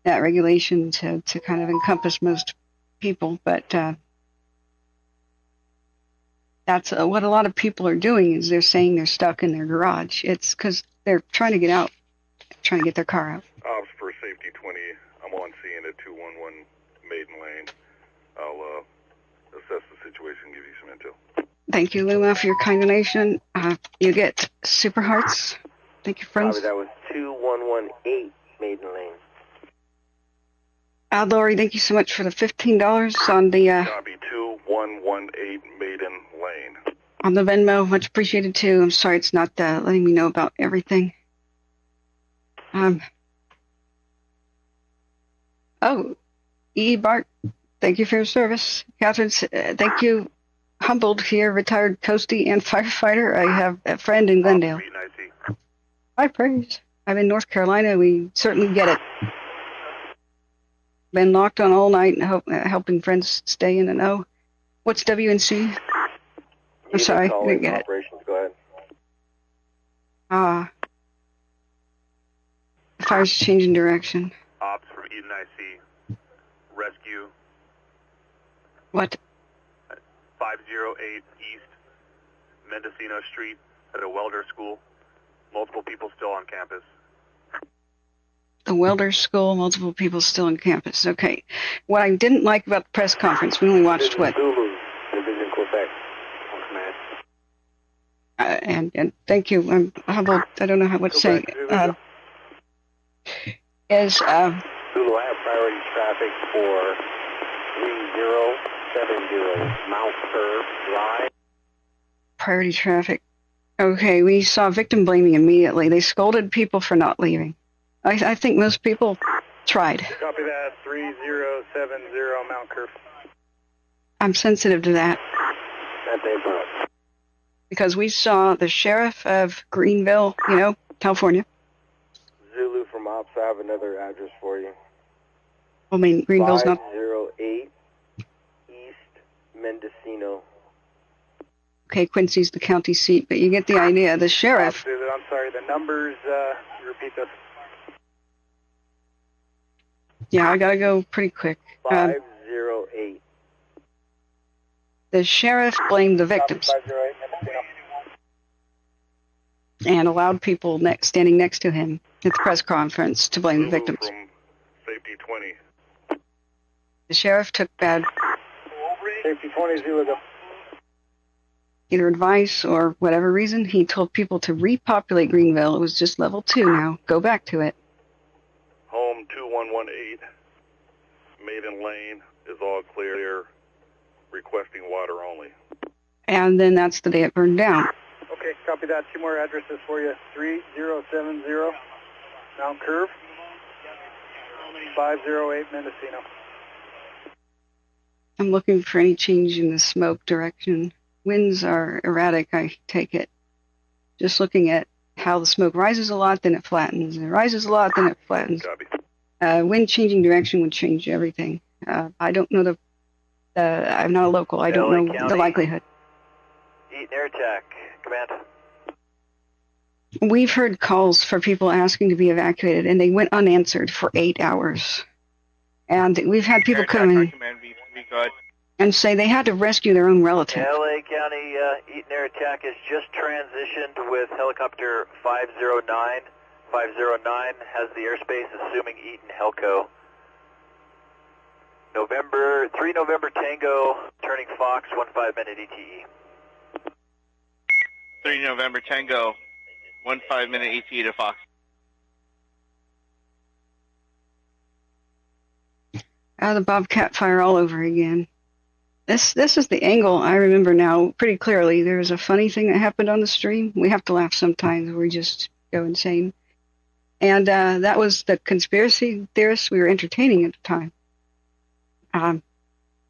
that regulation to kind of encompass most people, but that's what a lot of people are doing is they're saying they're stuck in their garage. It's because they're trying to get out, trying to get their car out. Ops for safety 20, I'm on scene at 211 Maiden Lane. I'll assess the situation and give you some intel. Thank you, Luma, for your kind donation. You get super hearts. Thank you, friends. That was 2118 Maiden Lane. Lori, thank you so much for the $15 on the Copy 2118 Maiden Lane. On the Venmo. Much appreciated too. I'm sorry it's not letting me know about everything. Oh, E. Bart, thank you for your service. Catherine, thank you. Humbled here, retired coastie and firefighter. I have a friend in Glendale. High praise. I'm in North Carolina. We certainly get it. Been locked on all night and helping friends stay in the know. What's WNC? I'm sorry, I didn't get it. Operations, go ahead. The fire's changing direction. Ops from Eaton IC. Rescue. What? 508 East Mendocino Street at a welder school. Multiple people still on campus. The welder school, multiple people still on campus. Okay. What I didn't like about the press conference, we only watched what? Division Quebec. And thank you. I'm humbled. I don't know what to say. Zulu, I have priority traffic for 3070 Mount Curve Drive. Priority traffic. Okay, we saw victim blaming immediately. They scolded people for not leaving. I think most people tried. Copy that, 3070 Mount Curve. I'm sensitive to that. Because we saw the sheriff of Greenville, California. Zulu from Ops, I have another address for you. I mean, Greenville's not... 508 East Mendocino. Okay, Quincy's the county seat, but you get the idea. The sheriff... Zulu, I'm sorry, the numbers, repeat those. Yeah, I gotta go pretty quick. 508. The sheriff blamed the victims. 508 Mendocino. And allowed people standing next to him at the press conference to blame the victims. From Safety 20. The sheriff took bad... Safety 20, Zulu, go. Either advice or whatever reason, he told people to repopulate Greenville. It was just level 2 now. Go back to it. Home 2118. Maiden Lane is all clear. Requesting water only. And then that's the day it burned down. Okay, copy that. 2 more addresses for you. 3070 Mount Curve. 508 Mendocino. I'm looking for any change in the smoke direction. Winds are erratic, I take it. Just looking at how the smoke rises a lot, then it flattens. It rises a lot, then it flattens. Wind changing direction would change everything. I don't know I'm not a local. I don't know County. The likelihood. Eaton Air Attack, command. We've heard calls for people asking to be evacuated, and they went unanswered for 8 hours. And we've had people come in and say they had to rescue their own relative. LA County, Eaton Air Attack has just transitioned with helicopter 509. 509 has the airspace assuming Eaton Helco. 3 November Tango, turning Fox, 15-minute ETE. 3 November Tango, 15-minute ETE to Fox. The Bobcat fire all over again. This is the angle I remember now pretty clearly. There was a funny thing that happened on the stream. We have to laugh sometimes. We just go insane. And that was the conspiracy theorists we were entertaining at the time.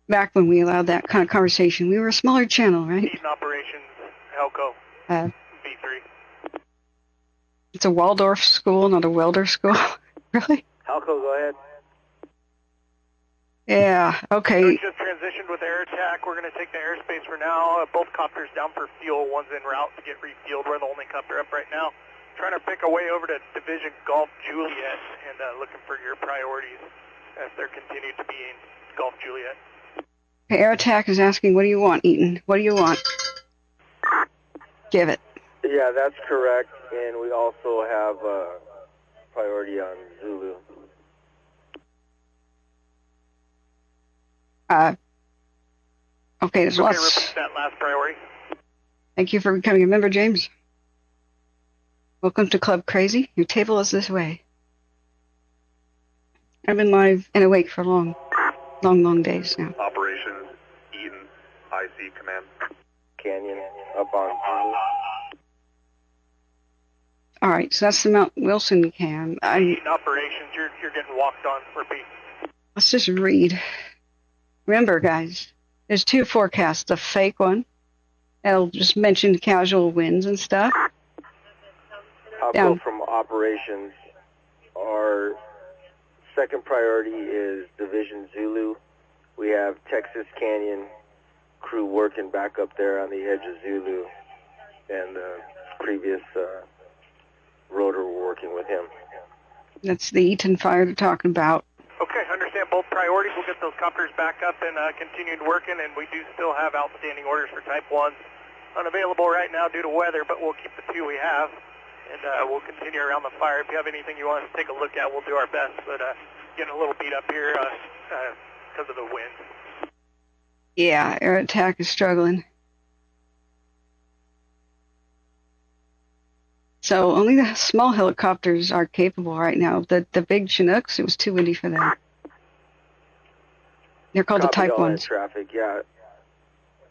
Back when we allowed that kind of conversation. We were a smaller channel, right? Eaton Operations, Helco, B3. It's a Waldorf school, not a welder school. Really? Halco, go ahead. Yeah, okay. So we just transitioned with air attack. We're going to take the airspace for now. Both copters down for fuel. One's en route to get refueled. We're the only copter up right now. Trying to pick a way over to Division Gulf Juliet and looking for your priorities as there continue to be in Gulf Juliet. Okay, air attack is asking, what do you want, Eaton? What do you want? Give it. Yeah, that's correct. And we also have priority on Zulu. Okay, there's lots. Repeat that last priority. Thank you for becoming a member, James. Welcome to Club Crazy. Your table is this way. I've been live and awake for long days now. Operations, Eaton, IC command. Canyon, up on Zulu. All right, so that's the Mount Wilson cam. Eaton Operations, you're getting walked on. Repeat. Let's just read. Remember, guys, there's 2 forecasts. The fake one, that'll just mention casual winds and stuff. Halco from operations, our second priority is Division Zulu. We have Texas Canyon crew working back up there on the edge of Zulu, and the previous rotor we're working with him. That's the Eaton Fire they're talking about. Okay, understand both priorities. We'll get those copters back up and continued working, and we do still have outstanding orders for Type 1s. Unavailable right now due to weather, but we'll keep the few we have, and we'll continue around the fire. If you have anything you want us to take a look at, we'll do our best, but getting a little beat up here because of the wind. Yeah, air attack is struggling. So only the small helicopters are capable right now. The big Chinooks, it was too windy for them. They're called the Type 1s. Traffic, yeah.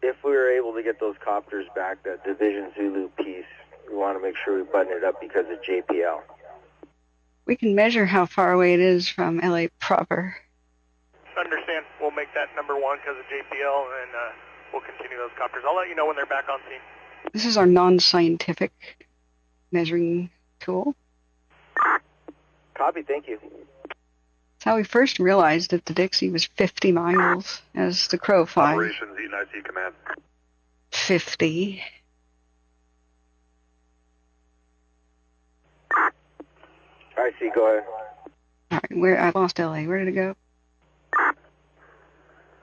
If we were able to get those copters back, that Division Zulu piece, we want to make sure we button it up because of JPL. We can measure how far away it is from LA proper. Understand. We'll make that number one because of JPL, and we'll continue those copters. I'll let you know when they're back on scene. This is our non-scientific measuring tool. Copy, thank you. That's how we first realized that the Dixie was 50 miles as the crow flies. Operations, Eaton IC Command. 50. I see, go ahead. All right, I lost LA. Where did it go?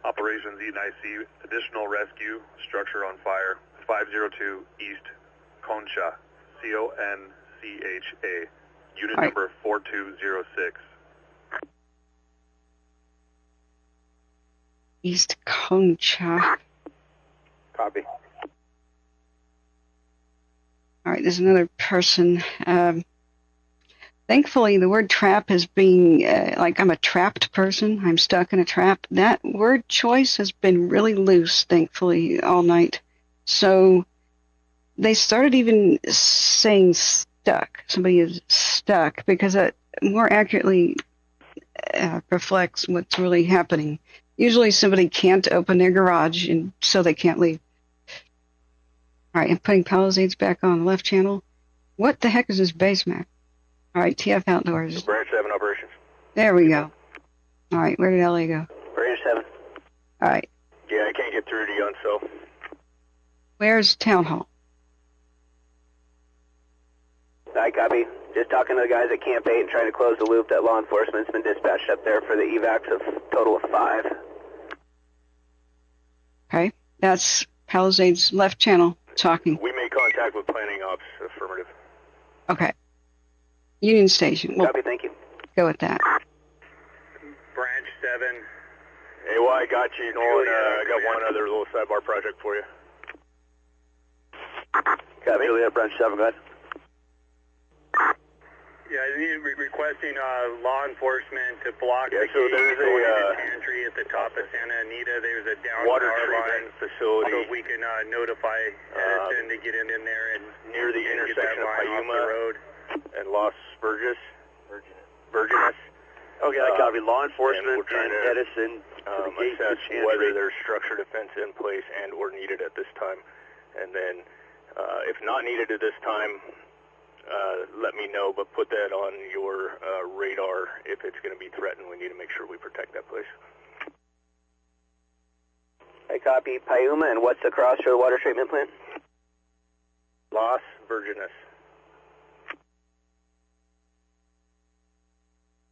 Operations, Eaton IC, additional rescue, structure on fire, 502 East Concha, C-O-N-C-H-A, unit number 4206. East Concha. Copy. All right, there's another person. Thankfully, the word trap is being, like I'm a trapped person. I'm stuck in a trap. That word choice has been really loose, thankfully, all night. So they started even saying stuck. Somebody is stuck because it more accurately reflects what's really happening. Usually somebody can't open their garage, and so they can't leave. All right, I'm putting Pallisades back on the left channel. What the heck is this base map? All right, TF Outdoors. Branch 7 operations. There we go. All right, where did LA go? Branch 7. All right. Yeah, I can't get through to you, so. Where's Town Hall? I copy. Just talking to the guys at Camp 8 and trying to close the loop that law enforcement's been dispatched up there for the evacs of total of 5. Okay, that's Palisades left channel talking. We made contact with planning ops, affirmative. Okay. Union Station. Copy, thank you. Go with that. Branch 7. AY, got you, Nolan. I got one other little sidebar project for you. Copy. Juliet, Branch 7, go ahead. Yeah, requesting law enforcement to block the so gate there's going a into Chantry at the top of Santa Anita. There's a down water power treatment line facility. so we can notify Edison to get in there and near the intersection of Payuma road. and Las Virginas. Okay, I copy. Law enforcement and Edison to the gate assess to Chantry. whether there's structure defense in place and or needed at this time. And then if not needed at this time, let me know, but put that on your radar. If it's going to be threatened, we need to make sure we protect that place. I copy. Payuma, and what's across for the water treatment plant? Las Virginas.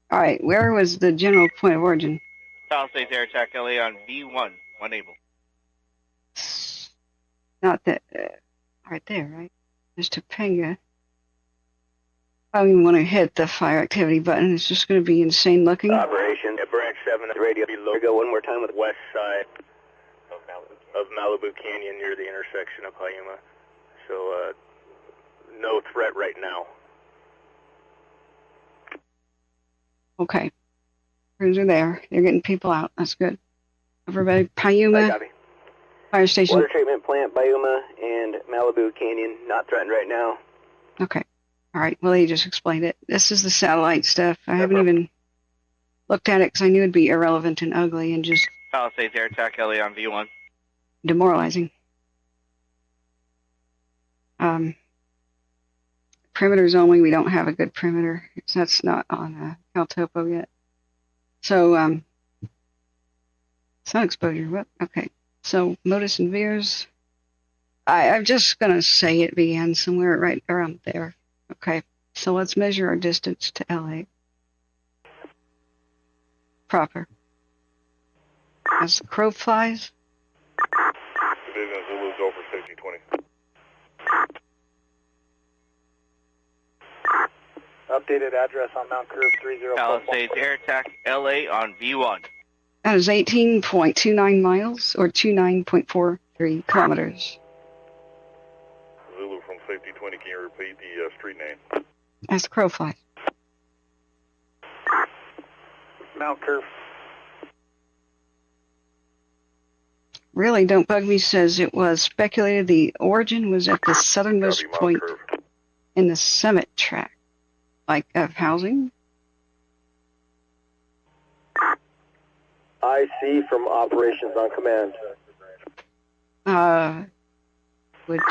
All right, where was the general point of origin? Palisades Air Attack LA on V1, one able. Not that, right there, right? There's Topanga. I don't even want to hit the fire activity button. It's just going to be insane looking. Operations at Branch 7 at the radio. Go one more time with west side of Malibu Canyon near the intersection of Payuma. So no threat right now. Okay. Crews are there. They're getting people out. That's good. Everybody, Payuma, fire station. Water treatment plant, Payuma, and Malibu Canyon. Not threatened right now. Okay. All right. Well, he just explained it. This is the satellite stuff. I haven't even looked at it because I knew it'd be irrelevant and ugly and just Palisades Air Attack LA on V1. Demoralizing. perimeters only. We don't have a good perimeter. That's not on CalTopo yet. So, sun exposure. What? Okay. So, Modus and Veers. I'm just going to say it began somewhere right around there. Okay. So, let's measure our distance to LA. Proper. As the crow flies. Division Zulu, go for safety 20. Updated address on Mount Curve 3044. Palisades air attack LA on V1. That is 18.29 miles or 29.43 kilometers. Zulu from safety 20, can you repeat the street name? As the crow flies. Mount Curve. Really, Don't Bug Me says it was speculated the origin was at the southernmost point in the summit track, like of housing. IC from operations on command. Would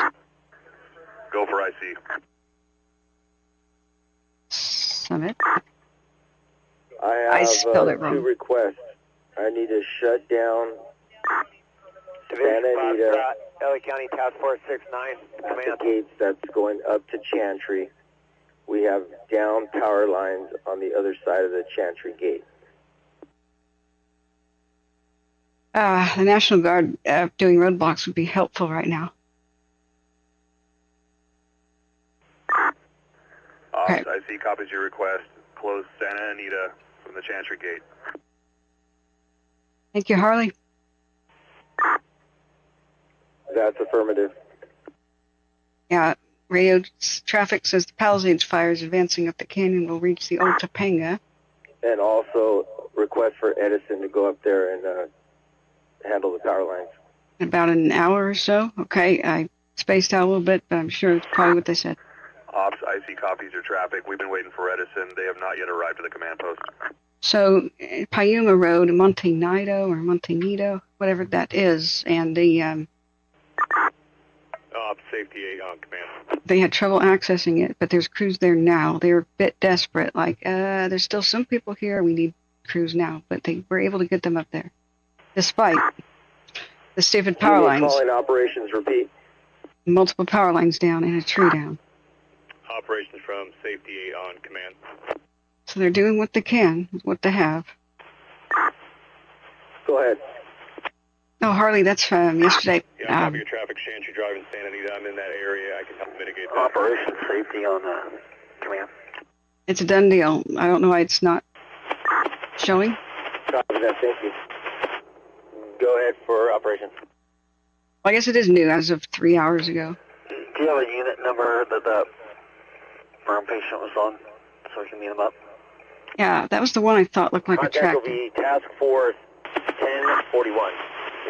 Go for IC. summit. I have spelled it wrong. 2 requests. I need to shut down Division Santa Anita, LA County Task Force 69. the Command. gates that's going up to Chantry. We have down power lines on the other side of the Chantry gate. The National Guard doing roadblocks would be helpful right now. Okay. IC copies your request. Close Santa Anita from the Chantry gate. Thank you, Harley. That's affirmative. Yeah, radio traffic says the Palisades fire is advancing up the canyon, will reach the old Topanga. And also request for Edison to go up there and handle the power lines. In about an hour or so. Okay, I spaced out a little bit, but I'm sure it's probably what they said. Ops, IC copies your traffic. We've been waiting for Edison. They have not yet arrived at the command post. So, Payuma Road, Montenito or Montenito, whatever that is, and the Ops, safety 8 on command. they had trouble accessing it, but there's crews there now. They were a bit desperate, like, there's still some people here, we need crews now, but they were able to get them up there, despite the stupid power lines. Calling operations, repeat. Multiple power lines down and a tree down. Operations from safety 8 on command. So they're doing what they can, with what they have. Go ahead. Oh, Harley, that's from yesterday. Yeah, copy your traffic, Chantry Drive in Santa Anita. I'm in that area. I can help mitigate that. Operations safety on command. It's a done deal. I don't know why it's not showing. Copy that, thank you. Go ahead for operations. Well, I guess it is new as of 3 hours ago. Do you have a unit number that the burn patient was on so we can meet him up? Yeah, that was the one I thought looked like a Contact tractor. will be Task Force 1041.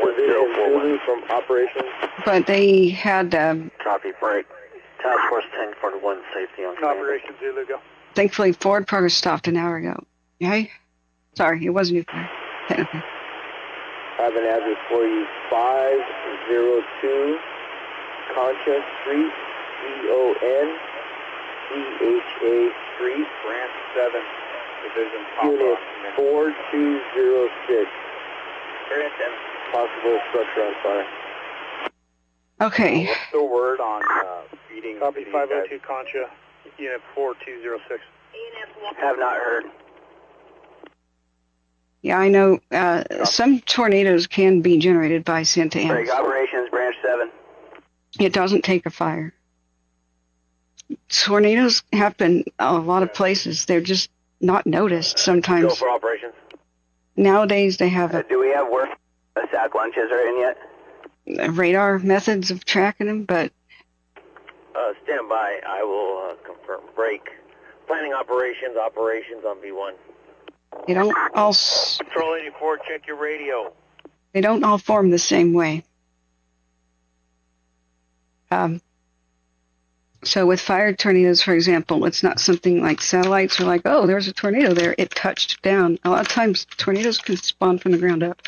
1041 from operations. But they had, Copy, break. Task Force 1041 safety on command. Operations Zulu, go. thankfully, forward progress stopped an hour ago. Okay? Sorry, it was new fire, technically. I have an address for you, 502 Concha Street, C-O-N-C-H-A Street, Branch 7, Division Unit 4206. Possible structure on fire. Okay. What's the word on feeding? Copy 502 Concha, Unit 4206. Have not heard. Yeah, I know some tornadoes can be generated by Santa Ana. Break operations, Branch 7. It doesn't take a fire. Tornadoes happen a lot of places. They're just not noticed Go sometimes. for operations. Nowadays, they have Do we have work? SAC lunches are in yet? radar methods of tracking them, but Stand by. I will confirm. Break. Planning operations on B1. they don't all Control 84, check your radio. they don't all form the same way. So with fire tornadoes, for example, it's not something like satellites are like, oh, there's a tornado there. It touched down. A lot of times, tornadoes can spawn from the ground up.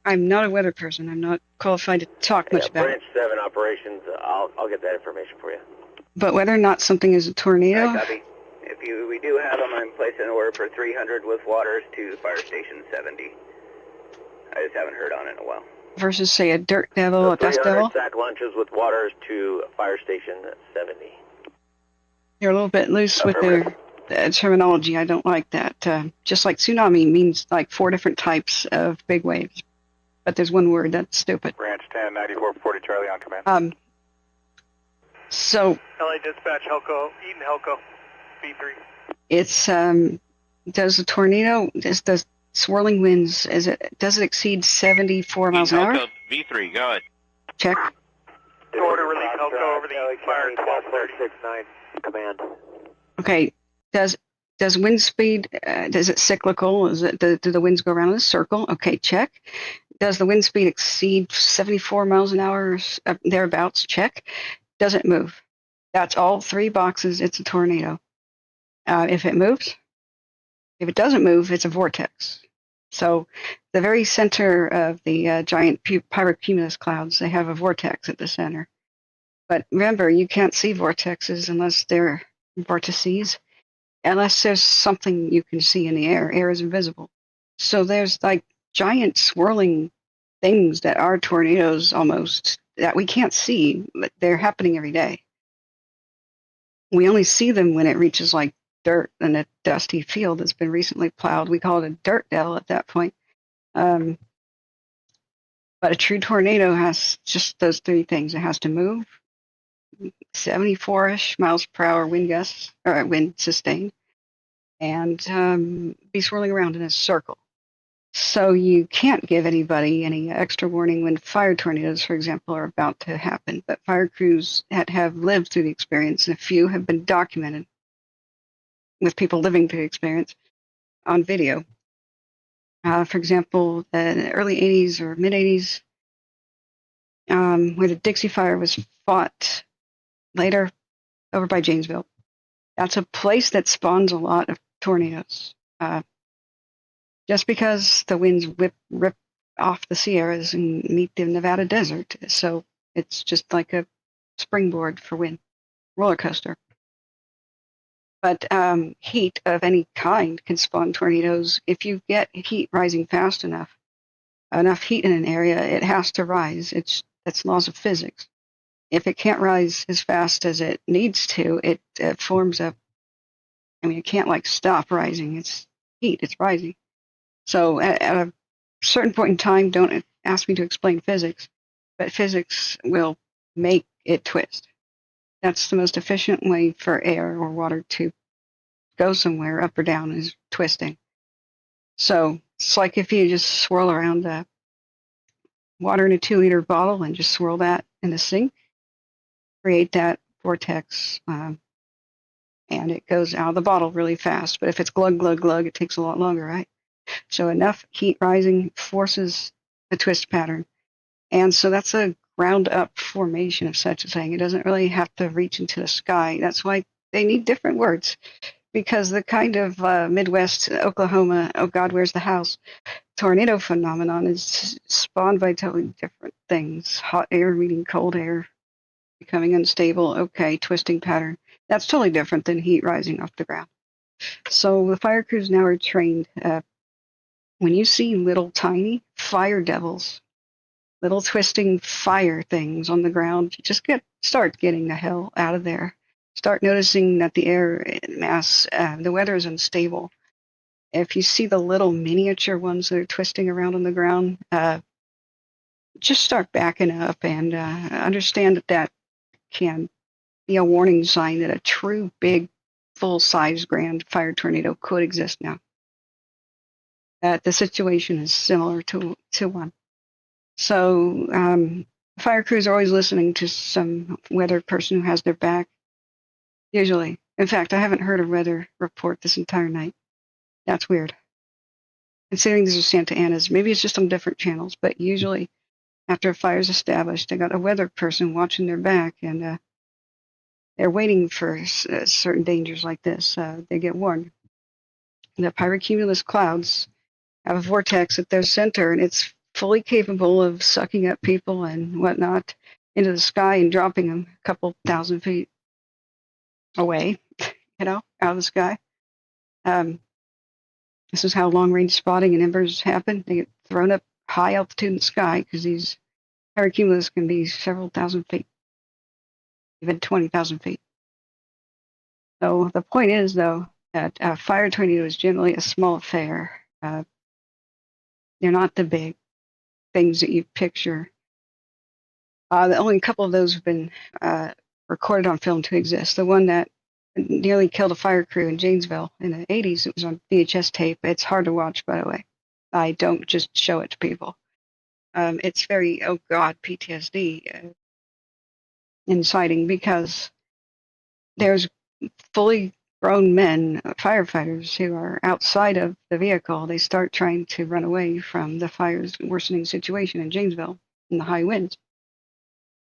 I'm not a weather person. I'm not qualified to talk much about it. Branch 7 operations. I'll get that information for you. But whether or not something is a tornado... Copy. We do have them, I'm placing an order for 300 with waters to Fire Station 70. I just haven't heard on it in a while. Versus, say, a dirt devil, a dust devil. 300 sack lunches with waters to Fire Station 70. They're a little bit loose with their terminology. I don't like that. Just like tsunami means like 4 different types of big waves. But there's one word that's stupid. Branch 10, 9440 Charlie on command. So... LA Dispatch, Helco, Eaton Helco, B3. It's, does the tornado, does the swirling winds, does it exceed 74 miles an hour? V3, go ahead. Check. Order release Helco over the fire 1269, command. Okay, does wind speed, is it cyclical? Do the winds go around in a circle? Okay, check. Does the wind speed exceed 74 miles an hour, thereabouts? Check. Does it move? That's all 3 boxes. It's a tornado. If it moves, if it doesn't move, it's a vortex. So the very center of the giant pyrocumulus clouds, they have a vortex at the center. But remember, you can't see vortexes unless they're vortices, unless there's something you can see in the air. Air is invisible. So there's like giant swirling things that are tornadoes almost that we can't see, but they're happening every day. We only see them when it reaches like dirt in a dusty field that's been recently plowed. We call it a dirt devil at that point. But a true tornado has just those 3 things. It has to move, 74-ish miles per hour wind gusts, or wind sustained, and be swirling around in a circle. So you can't give anybody any extra warning when fire tornadoes, for example, are about to happen. But fire crews have lived through the experience, and a few have been documented with people living through the experience on video. For example, the early 80s or mid-80s, where the Dixie Fire was fought later over by Janesville. That's a place that spawns a lot of tornadoes. Just because the winds rip off the Sierras and meet the Nevada desert. So it's just like a springboard for wind, roller coaster. But heat of any kind can spawn tornadoes. If you get heat rising fast enough heat in an area, it has to rise. That's laws of physics. If it can't rise as fast as it needs to, it forms a, it can't like stop rising. It's heat, it's rising. So at a certain point in time, don't ask me to explain physics, but physics will make it twist. That's the most efficient way for air or water to go somewhere, up or down, is twisting. So it's like if you just swirl around water in a 2-liter bottle and just swirl that in the sink, create that vortex, and it goes out of the bottle really fast. But if it's glug, glug, glug, it takes a lot longer, right? So enough heat rising forces a twist pattern. And so that's a ground-up formation of such a thing. It doesn't really have to reach into the sky. That's why they need different words, because the kind of Midwest, Oklahoma, oh God, where's the house, tornado phenomenon is spawned by totally different things. Hot air meeting cold air, becoming unstable, okay, twisting pattern. That's totally different than heat rising off the ground. So the fire crews now are trained. When you see little tiny fire devils, little twisting fire things on the ground, just start getting the hell out of there. Start noticing that the air mass, the weather is unstable. If you see the little miniature ones that are twisting around on the ground, just start backing up and understand that can be a warning sign that a true big, full-size grand fire tornado could exist now. The situation is similar to one. So fire crews are always listening to some weather person who has their back. Usually. In fact, I haven't heard a weather report this entire night. That's weird. Considering these are Santa Anas, maybe it's just on different channels, but usually after a fire's established, they got a weather person watching their back, and they're waiting for certain dangers like this. They get warned. The pyrocumulus clouds have a vortex at their center, and it's fully capable of sucking up people and whatnot into the sky and dropping them a couple thousand feet. away, out of the sky. This is how long-range spotting and embers happen. They get thrown up high altitude in the sky because these cumulus can be several thousand feet, even 20,000 feet. So the point is, though, that a fire tornado is generally a small affair. They're not the big things that you picture. The only couple of those have been recorded on film to exist. The one that nearly killed a fire crew in Janesville in the 80s, it was on VHS tape. It's hard to watch, by the way. I don't just show it to people. It's very, oh God, PTSD inciting because there's fully grown men, firefighters, who are outside of the vehicle. They start trying to run away from the fire's worsening situation in Janesville in the high winds.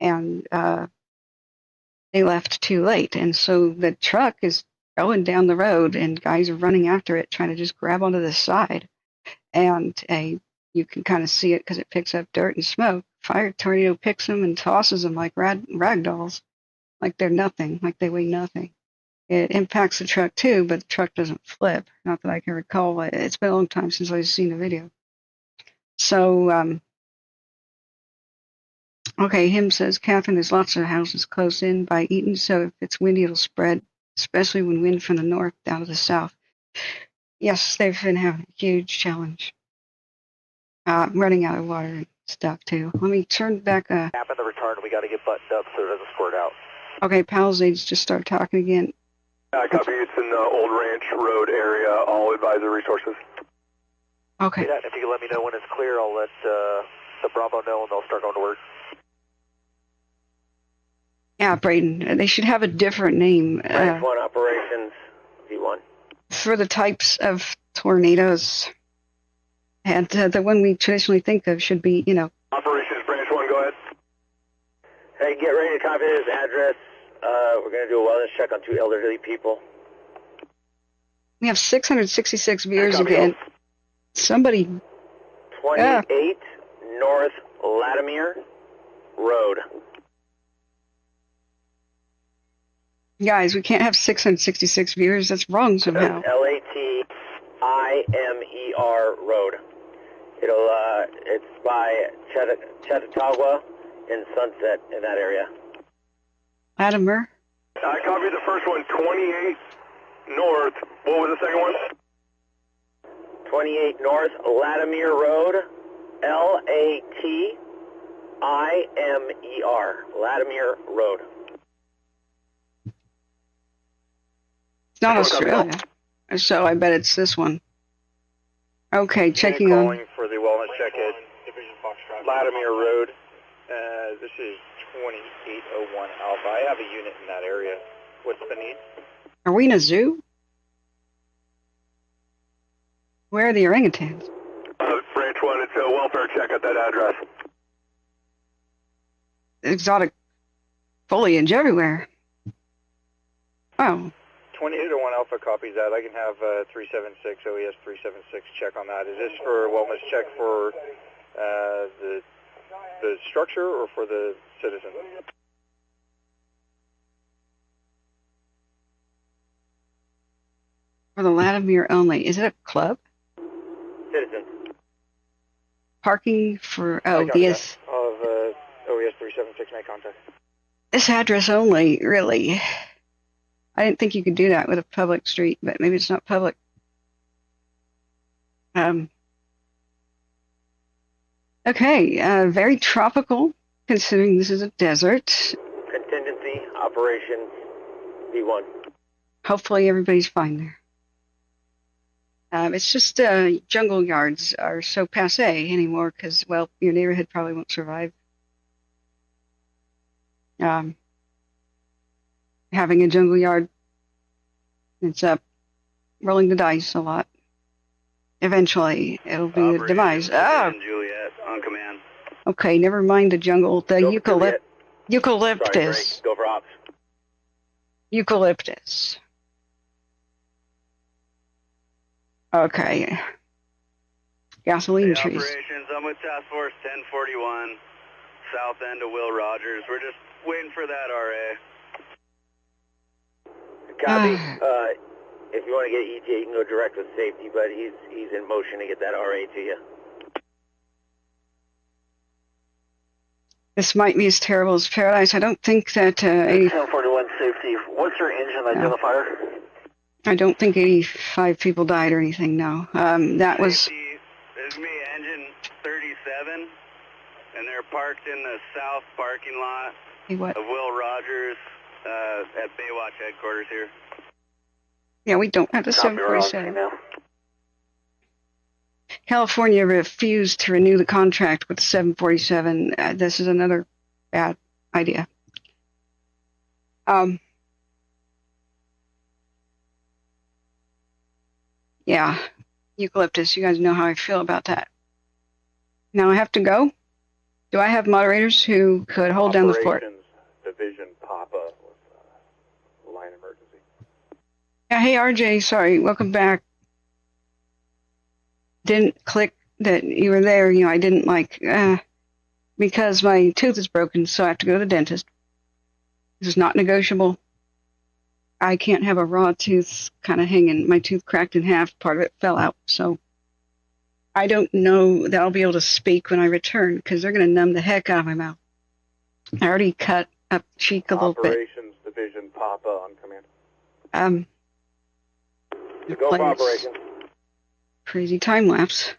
And they left too late. And so the truck is going down the road and guys are running after it, trying to just grab onto the side. And you can kind of see it because it picks up dirt and smoke. Fire tornado picks them and tosses them like rag dolls, like they're nothing, like they weigh nothing. It impacts the truck too, but the truck doesn't flip. Not that I can recall. It's been a long time since I've seen the video. So, okay, him says, Catherine, there's lots of houses close in by Eaton, so if it's windy, it'll spread, especially when wind from the north down to the south. Yes, they've been having a huge challenge. Running out of water and stuff, too. Let me turn back. Tap in the return. We got to get buttoned up so it doesn't squirt out. Okay, Pallisades just start talking again. Copy. It's in the Old Ranch Road area. All advisor resources. Okay. Yeah, if you can let me know when it's clear, I'll let the Bravo know and they'll start going to work. Yeah, Braden. They should have a different name. Branch 1 operations, V1. For the types of tornadoes. And the one we traditionally think of should be, Operations Branch 1, go ahead. Hey, get ready to copy this address. We're going to do a wellness check on 2 elderly people. We have 666 viewers again. Somebody. 28 North Latimer Road. Guys, we can't have 666 viewers. That's wrong somehow. Latimer Road. It's by Chautauqua and Sunset in that area. Latimer. I copied the first one, 28 North. What was the second one? 28 North Latimer Road. Latimer. Latimer Road. It's not Australia. So I bet it's this one. Okay, checking on. Calling for the wellness check at Latimer Road. This is 2801 Alpha. I have a unit in that area. What's the need? Are we in a zoo? Where are the orangutans? Branch 1, it's a welfare check at that address. Exotic foliage everywhere. Oh. 2801 Alpha copies that. I can have 376, OES 376 check on that. Is this for a wellness check for the structure or for the citizen? For the Latimer only. Is it a club? Citizen. Parking for, yes. Of OES 376, make contact. This address only, really. I didn't think you could do that with a public street, but maybe it's not public. Okay, very tropical, considering this is a desert. Contingency operations V1. Hopefully everybody's fine there. It's just jungle yards are so passé anymore because, well, your neighborhood probably won't survive. Having a jungle yard, it's rolling the dice a lot. Eventually, it'll be the demise. Juliet, on command. Okay, never mind the jungle. The eucalyptus. Sorry, go for ops. Eucalyptus. Okay. Gasoline trees. Operations, I'm with Task Force 1041, south end of Will Rogers. We're just waiting for that RA. Copy. If you want to get ETA, you can go direct with safety, but he's in motion to get that RA to you. This might be as terrible as Paradise. I don't think that 1041 safety. What's your engine identifier? I don't think 85 people died or anything, no. That was... This is me, engine 37, and they're parked in the south parking lot of Will Rogers at Baywatch headquarters here. Yeah, we don't have the 747. California refused to renew the contract with the 747. This is another bad idea. Yeah, eucalyptus, you guys know how I feel about that. Now I have to go. Do I have moderators who could hold down the fort? Division Papa with line emergency. Yeah, hey RJ, sorry, welcome back. Didn't click that you were there, I didn't because my tooth is broken, so I have to go to the dentist. This is not negotiable. I can't have a raw tooth kind of hanging. My tooth cracked in half, part of it fell out, so I don't know that I'll be able to speak when I return, because they're going to numb the heck out of my mouth. I already cut up the cheek a little bit. Operations Division Papa on command. Go for operations. Crazy time lapse.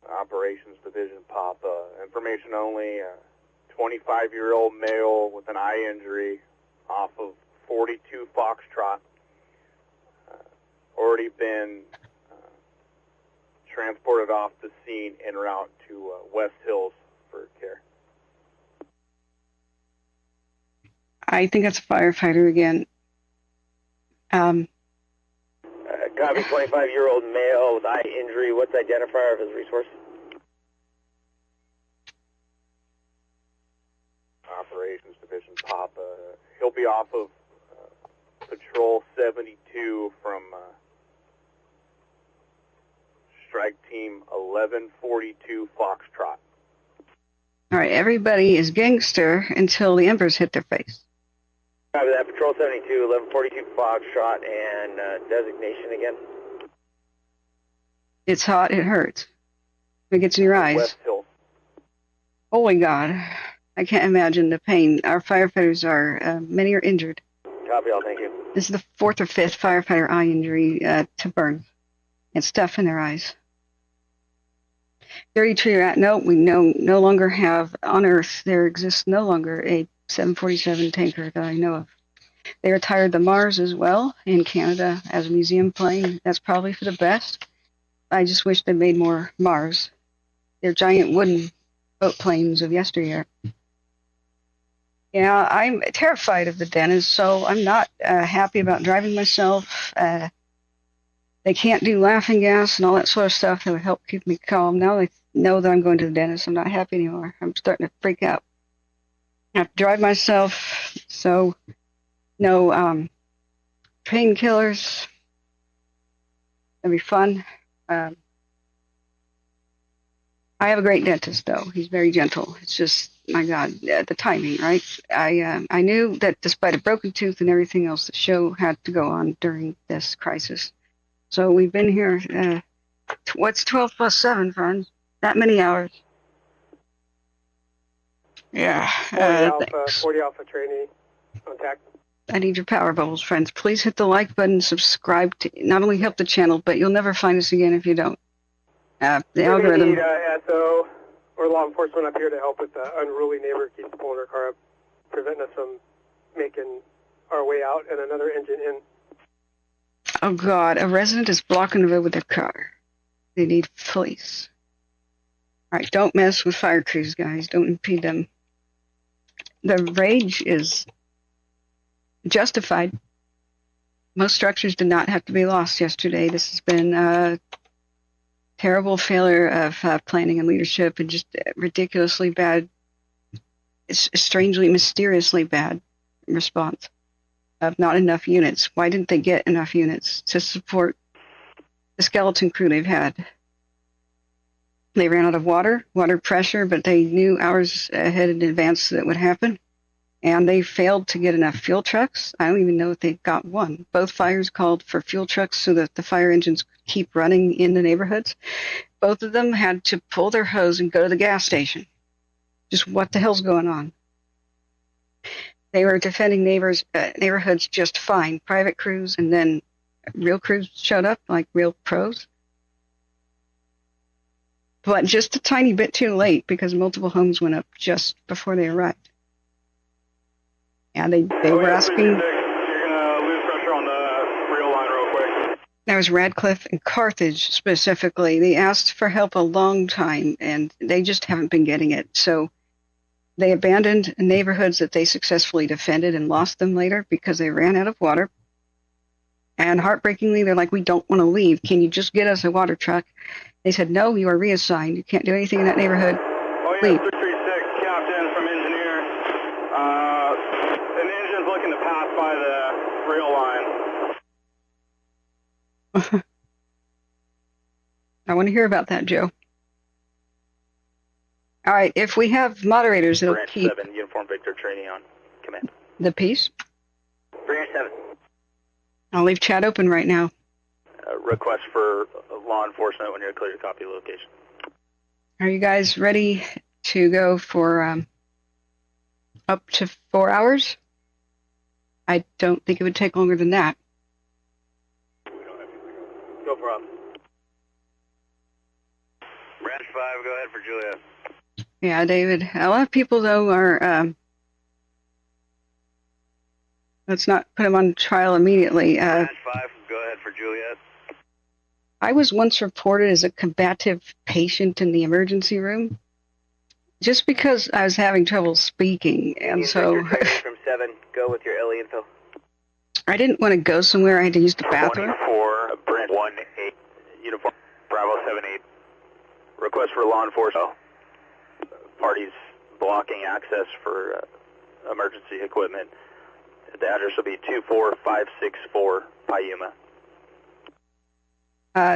Operations Division Papa. Information only. 25-year-old male with an eye injury off of 42 Foxtrot. Already been transported off the scene en route to West Hills for care. I think that's a firefighter again. Copy, 25-year-old male with eye injury. What's the identifier of his resource? Operations Division Papa. He'll be off of Patrol 72 from Strike Team 1142 Foxtrot. All right, everybody is gangster until the embers hit their face. Copy that, Patrol 72, 1142 Foxtrot, and designation again? It's hot, it hurts. It gets in your eyes. West Hill. Holy God, I can't imagine the pain. Our firefighters are, many are injured. Copy all, thank you. This is the 4th or 5th firefighter eye injury to burn. And stuff in their eyes. 32 you're at, no, we no longer have, on Earth, there exists no longer a 747 tanker that I know of. They retired the Mars as well in Canada as a museum plane. That's probably for the best. I just wish they made more Mars. They're giant wooden boat planes of yesteryear. Yeah, I'm terrified of the dentist, so I'm not happy about driving myself. They can't do laughing gas and all that sort of stuff that would help keep me calm. Now they know that I'm going to the dentist. I'm not happy anymore. I'm starting to freak out. I have to drive myself, so no painkillers. It'll be fun. I have a great dentist, though. He's very gentle. It's just, my God, the timing, right? I knew that despite a broken tooth and everything else, the show had to go on during this crisis. So we've been here, what's 12 plus 7, friends? That many hours. Yeah. 40 Alpha trainee, contact. I need your power bubbles, friends. Please hit the like button, subscribe to not only help the channel, but you'll never find us again if you don't. The algorithm. We need SO or law enforcement up here to help with the unruly neighbor keeps pulling her car up, preventing us from making our way out and another engine in. Oh God, a resident is blocking the road with their car. They need police. All right, don't mess with fire crews, guys. Don't impede them. The rage is justified. Most structures did not have to be lost yesterday. This has been a terrible failure of planning and leadership and just ridiculously bad, strangely, mysteriously bad response of not enough units. Why didn't they get enough units to support the skeleton crew they've had? They ran out of water pressure, but they knew hours ahead in advance that would happen. and they failed to get enough fuel trucks. I don't even know if they got one. Both fires called for fuel trucks so that the fire engines could keep running in the neighborhoods. Both of them had to pull their hose and go to the gas station. Just what the hell's going on? They were defending neighborhoods just fine. Private crews, and then real crews showed up, like real pros. But just a tiny bit too late because multiple homes went up just before they arrived. And they were asking. You're gonna lose pressure on the real line real quick. That was Radcliffe and Carthage specifically. They asked for help a long time, and they just haven't been getting it. So they abandoned neighborhoods that they successfully defended and lost them later because they ran out of water. And heartbreakingly, they're like, we don't want to leave. Can you just get us a water truck? They said, no, you are reassigned. You can't do anything in that neighborhood. Oh, yeah, Leave. 336, Captain from Engineer. An engine's looking to pass by the rail line. I want to hear about that, Joe. All right, if we have moderators that'll Branch keep 7, Uniform Victor training on command. the peace, Branch 7. I'll leave chat open right now. Request for law enforcement when you're clear to copy location. Are you guys ready to go for up to 4 hours? I don't think it would take longer than that. Go for up. Branch 5, go ahead for Juliet. Yeah, David. A lot of people, though, are... let's not put them on trial immediately. Branch 5, go ahead for Juliet. I was once reported as a combative patient in the emergency room just because I was having trouble speaking, and so from 7, go with your LE info. I didn't want to go somewhere I had to use the bathroom. 24, Branch 18, Uniform Bravo 78. Request for law enforcement. Parties blocking access for emergency equipment. The address will be 24564 Payuma.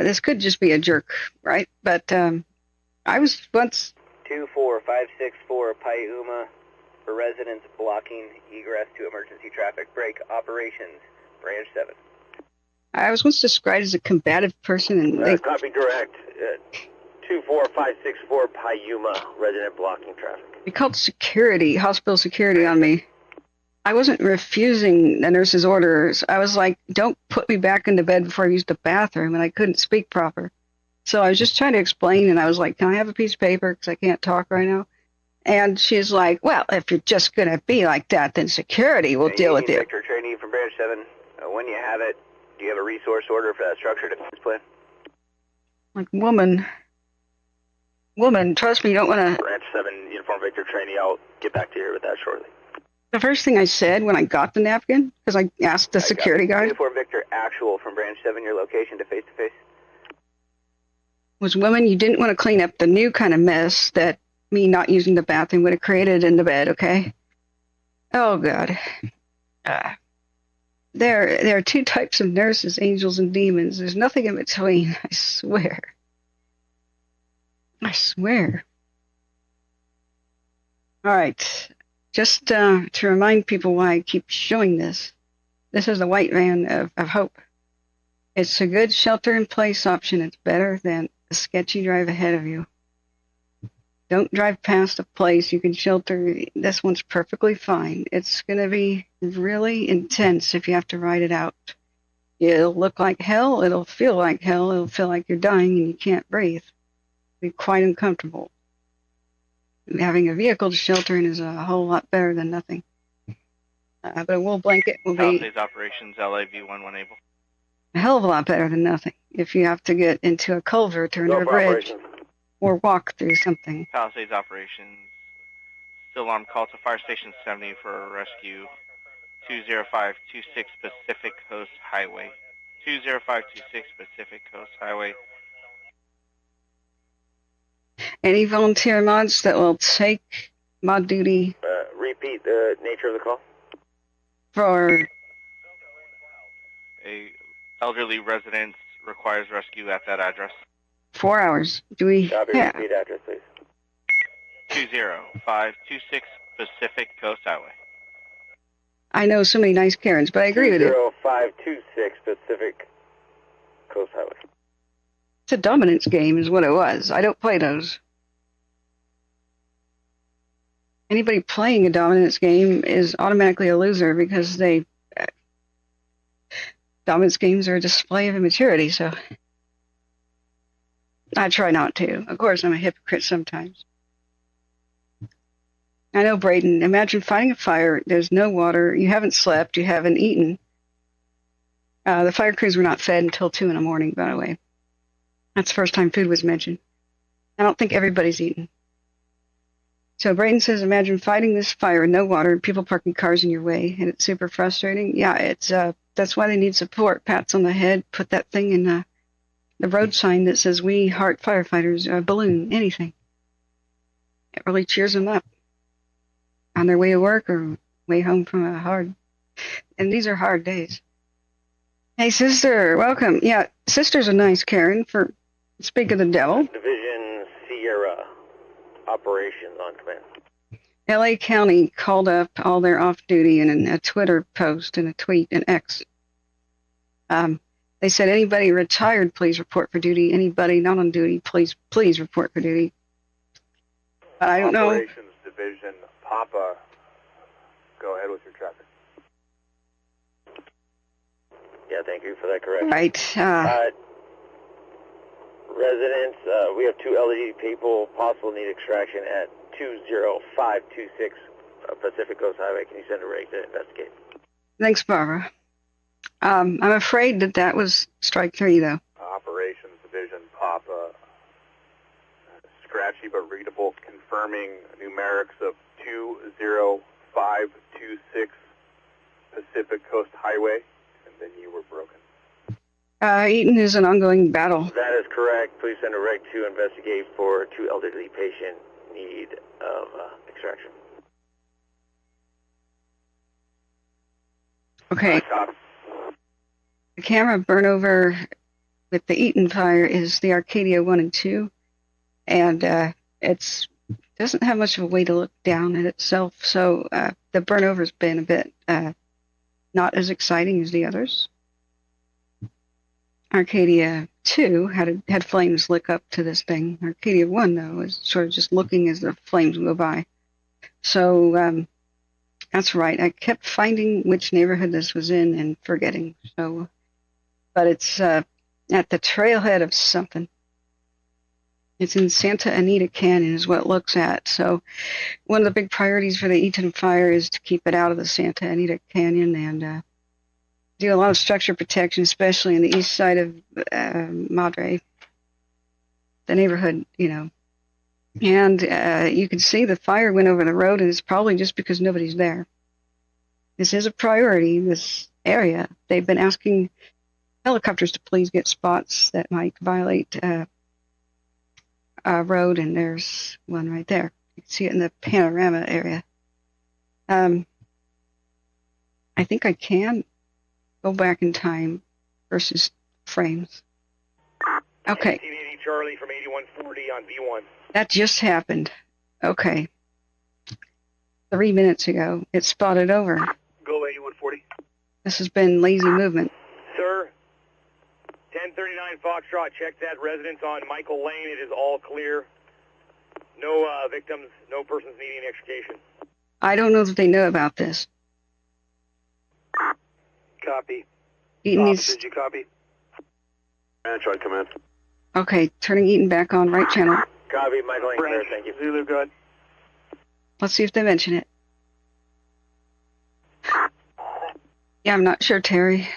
This could just be a jerk, right? But I was once... 24564 Payuma for residents blocking egress to emergency traffic. Break operations, Branch 7. I was once described as a combative person, and they... Copy direct. 24564 Payuma, resident blocking traffic. They called security, hospital security on me. I wasn't refusing the nurse's orders. I was like, don't put me back into bed before I use the bathroom, and I couldn't speak proper. So I was just trying to explain, and I was like, can I have a piece of paper because I can't talk right now? And she's like, well, if you're just going to be like that, then security will deal with it. Victor training from Branch 7. When you have it, do you have a resource order for that structure defense plan? Like, woman, trust me, you don't want to... Branch 7, Uniform Victor training. I'll get back to you with that shortly. The first thing I said when I got the napkin, because I asked the security guard... Uniform Victor actual from Branch 7, your location to face-to-face. Was, women, you didn't want to clean up the new kind of mess that me not using the bathroom would have created in the bed, okay? Oh, God. There are two types of nurses, angels and demons. There's nothing in between, I swear. I swear. All right. Just to remind people why I keep showing this. This is the white van of hope. It's a good shelter-in-place option. It's better than a sketchy drive ahead of you. Don't drive past a place you can shelter. This one's perfectly fine. It's going to be really intense if you have to ride it out. It'll look like hell. It'll feel like hell. It'll feel like you're dying and you can't breathe. It'll be quite uncomfortable. Having a vehicle to shelter in is a whole lot better than nothing. But a wool blanket will be Pallisades operations, LAV-11 able. a hell of a lot better than nothing if you have to get into a culvert or under a bridge or walk through something. Pallisades operations, still on call to Fire Station 70 for a rescue. 20526 Pacific Coast Highway. 20526 Pacific Coast Highway. Any volunteer mods that will take mod duty Repeat the nature of the call. for A elderly resident requires rescue at that address. 4 hours. Do we? Copy, Yeah. repeat address, please. 20526 Pacific Coast Highway. I know so many nice Karens, but I agree with you. 20526 Pacific Coast Highway. It's a dominance game is what it was. I don't play those. Anybody playing a dominance game is automatically a loser because dominance games are a display of immaturity, so I try not to. Of course, I'm a hypocrite sometimes. I know, Braden. Imagine fighting a fire. There's no water. You haven't slept. You haven't eaten. The fire crews were not fed until 2 in the morning, by the way. That's the first time food was mentioned. I don't think everybody's eaten. So Braden says, imagine fighting this fire, no water, people parking cars in your way, and it's super frustrating. Yeah, it's that's why they need support. Pats on the head, put that thing in the road sign that says, we heart firefighters, a balloon, anything. It really cheers them up on their way to work or way home from a hard, and these are hard days. Hey, sister, welcome. Yeah, sister's a nice Karen for speak of the devil. Division Sierra operations on command. LA County called up all their off-duty in a Twitter post and a tweet and X. They said, anybody retired, please report for duty. Anybody not on duty, please report for duty. But I don't know. Operations Division Papa, go ahead with your traffic. Yeah, thank you for that correction. Right. Residents, we have 2 elderly people, possible need extraction at 20526 Pacific Coast Highway. Can you send a rig to investigate? Thanks, Barbara. I'm afraid that was strike 3, though. Operations Division Papa, scratchy but readable, confirming numerics of 20526 Pacific Coast Highway, and then you were broken. Eaton is an ongoing battle. That is correct. Please send a rig to investigate for 2 elderly patient need of extraction. Okay. The camera burnover with the Eaton Fire is the Arcadia 1 and 2, and it doesn't have much of a way to look down at itself, so the burnover's been a bit not as exciting as the others. Arcadia 2 had flames lick up to this thing. Arcadia 1, though, is sort of just looking as the flames go by. So that's right. I kept finding which neighborhood this was in and forgetting. So, but it's at the trailhead of something. It's in Santa Anita Canyon is what it looks at. So one of the big priorities for the Eaton Fire is to keep it out of the Santa Anita Canyon and do a lot of structure protection, especially in the east side of Madre, the neighborhood, you know. And you can see the fire went over the road, and it's probably just because nobody's there. This is a priority, this area. They've been asking helicopters to please get spots that might violate a road, and there's one right there. You can see it in the panorama area. I think I can go back in time versus frames. Okay. 1880 Charlie from 8140 on V1. That just happened. Okay. 3 minutes ago, it spotted over. Go 8140. This has been lazy movement. Sir, 1039 Foxtrot, check that residence on Michael Lane. It is all clear. No victims, no persons needing extrication. I don't know that they know about this. Copy. Eaton needs... Did you copy? Try command. Okay, turning Eaton back on right channel. Copy, Michael Lane, clear, thank you. Zulu, good. Let's see if they mention it. Yeah, I'm not sure, Terry.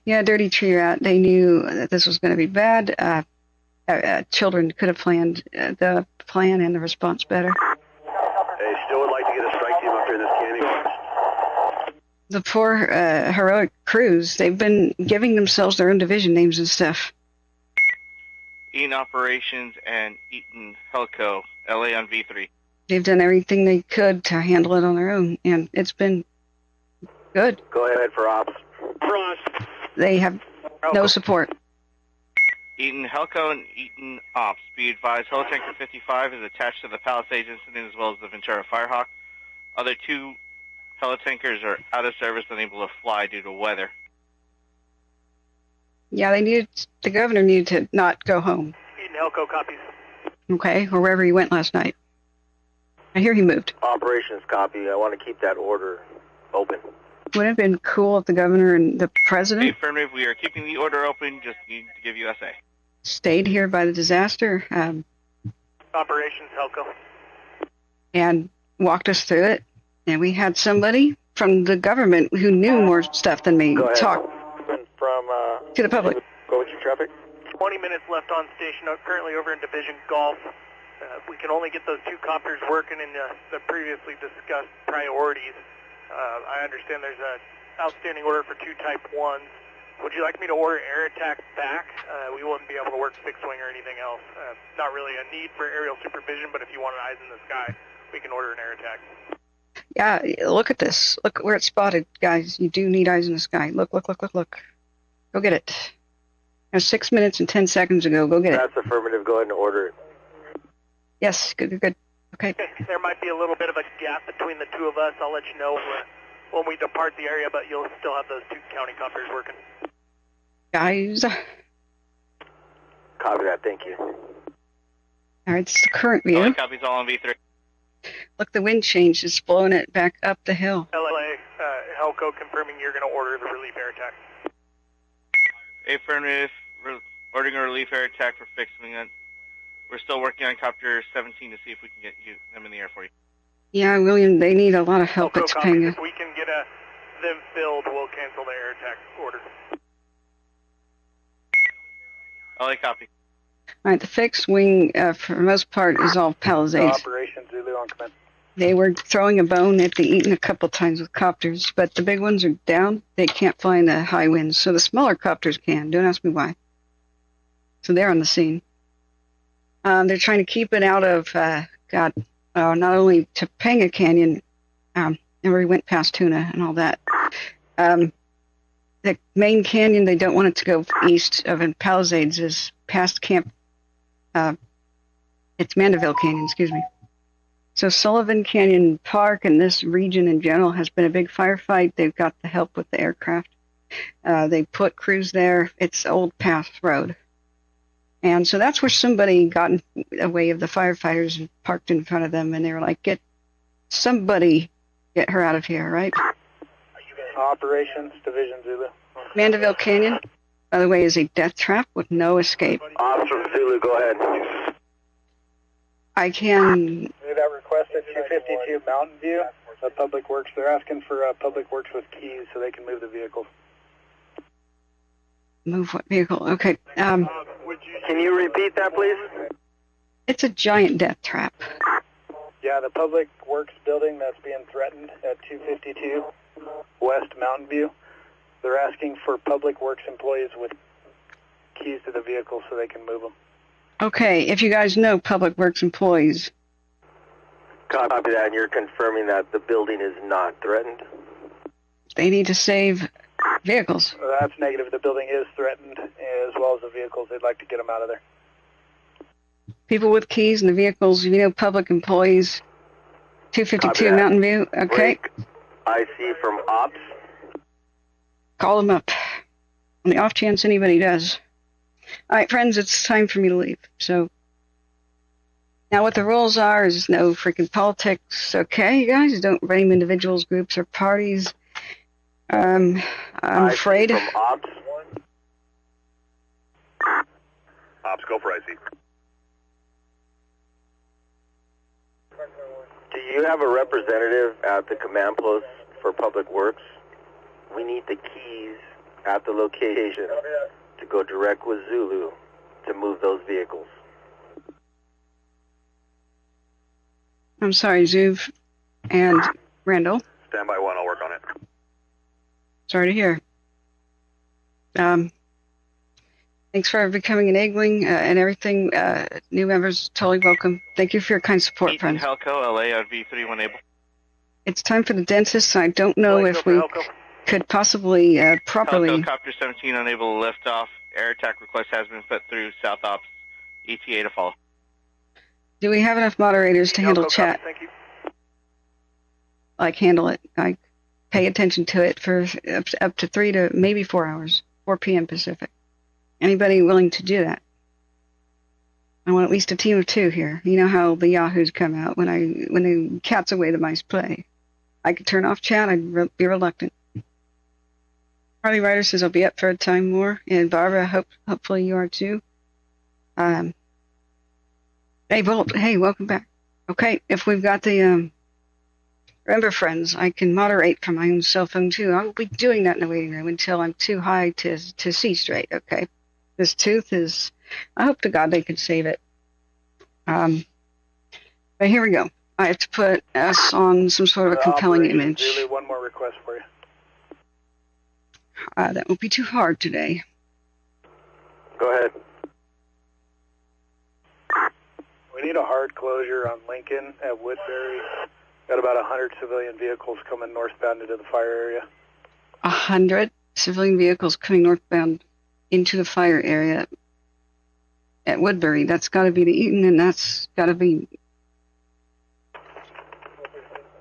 Yeah, Dirty Tree Rat, they knew that this was going to be bad. Children could have planned the plan and the response better. Hey, still would like to get a strike team up here in this canyon. The poor heroic crews, they've been giving themselves their own division names and stuff. Eaton Operations and Eaton Helco, LA on V3. They've done everything they could to handle it on their own, and it's been good. Go ahead for ops. Cross. They have no support. Eaton Helco and Eaton Ops. Be advised, Helitanker 55 is attached to the Pallisades incident as well as the Ventura Firehawk. Other 2 helitankers are out of service, unable to fly due to weather. Yeah, the governor needed to not go home. Eaton Helco copies. Okay, or wherever he went last night. I hear he moved. Operations copy. I want to keep that order open. Would it have been cool if the governor and the president Affirmative, we are keeping the order open, just need to give you SA. stayed here by the disaster Operations Helco. and walked us through it? And we had somebody from the government who knew more stuff than me talk to the public. Go with your traffic. 20 minutes left on station, currently over in Division Golf. We can only get those 2 copters working in the previously discussed priorities. I understand there's an outstanding order for 2 Type 1s. Would you like me to order air attack back? We wouldn't be able to work fixed wing or anything else. Not really a need for aerial supervision, but if you want an eyes in the sky, we can order an air attack. Yeah, look at this. Look where it's spotted, guys. You do need eyes in the sky. Look. Go get it. It was 6 minutes and 10 seconds ago. Go get it. That's affirmative. Go ahead and order it. Yes, good. Okay. There might be a little bit of a gap between the 2 of us. I'll let you know when we depart the area, but you'll still have those 2 county copters working. Guys. Copy that. Thank you. All right, this is the current view. All copies all on V3. Look, the wind changed. It's blowing it back up the hill. LA, Helco confirming you're going to order the relief air attack. Affirmative, ordering a relief air attack for fixed wing. We're still working on Copter 17 to see if we can get them in the air for you. Yeah, William, they need a lot of help at Topanga. If we can get them filled, we'll cancel the air attack order. LA copy. All right, the fixed wing, for the most part, is all Pallisades. Operation Zulu on command. They were throwing a bone at the Eaton a couple times with copters, but the big ones are down. They can't fly in the high winds, so the smaller copters can. Don't ask me why. So they're on the scene. They're trying to keep it out of, not only Topanga Canyon, and we went past Tuna and all that. The main canyon, they don't want it to go east of, and Pallisades is past Camp, it's Mandeville Canyon, excuse me. So Sullivan Canyon Park and this region in general has been a big firefight. They've got the help with the aircraft. They put crews there. It's Old Path Road. And so that's where somebody got in the way of the firefighters and parked in front of them, and they were like, get her out of here, right? Operations Division Zulu. Mandeville Canyon, by the way, is a death trap with no escape. Officer Zulu, go ahead. I can... That requested 252 Mountain View, Public Works. They're asking for Public Works with keys so they can move the vehicles. Move what vehicle? Okay. Can you repeat that, please? It's a giant death trap. Yeah, the Public Works building that's being threatened at 252 West Mountain View. They're asking for Public Works employees with keys to the vehicle so they can move them. Okay, if you guys know Public Works employees. Copy that, and you're confirming that the building is not threatened? They need to save vehicles. That's negative. The building is threatened, as well as the vehicles. They'd like to get them out of there. People with keys in the vehicles, you know, public employees. 252 Mountain View, okay. Break. IC from Ops. Call them up. On the off chance anybody does. All right, friends, it's time for me to leave. So now what the rules are is no freaking politics, okay, you guys? Don't blame individuals, groups, or parties. I'm afraid. From Ops. Ops, go for IC. Do you have a representative at the command post for Public Works? We need the keys at the location to go direct with Zulu to move those vehicles. I'm sorry, Zuv and Randall. Stand by 1, I'll work on it. Sorry to hear. Thanks for becoming an Eggling and everything. New members, totally welcome. Thank you for your kind support, Eaton friends. Helco, LA on V3 when able. It's time for the dentist. I don't know if we could possibly properly... Helco, Copter 17 unable to lift off. Air attack request has been put through South Ops. ETA to follow. Do we have enough moderators to handle chat? Thank you. handle it. I pay attention to it for up to 3 to maybe 4 hours, 4 p.m. Pacific. Anybody willing to do that? I want at least a team of 2 here. You know how the Yahoos come out when the cat's away, the mice play. I could turn off chat. I'd be reluctant. Harley Ryder says I'll be up for a time more, and Barbara, hopefully you are too. Hey, Bolt. Hey, welcome back. Okay, if we've got the remember, friends, I can moderate from my own cell phone too. I will be doing that in the waiting room until I'm too high to see straight. Okay, this tooth is. I hope to God they could save it. But here we go. I have to put us on some sort of a compelling image. Really, one more request for you. That won't be too hard today. Go ahead. We need a hard closure on Lincoln at Woodbury. Got about 100 civilian vehicles coming northbound into the fire area. 100 civilian vehicles coming northbound into the fire area at Woodbury. That's got to be the Eaton, and that's got to be...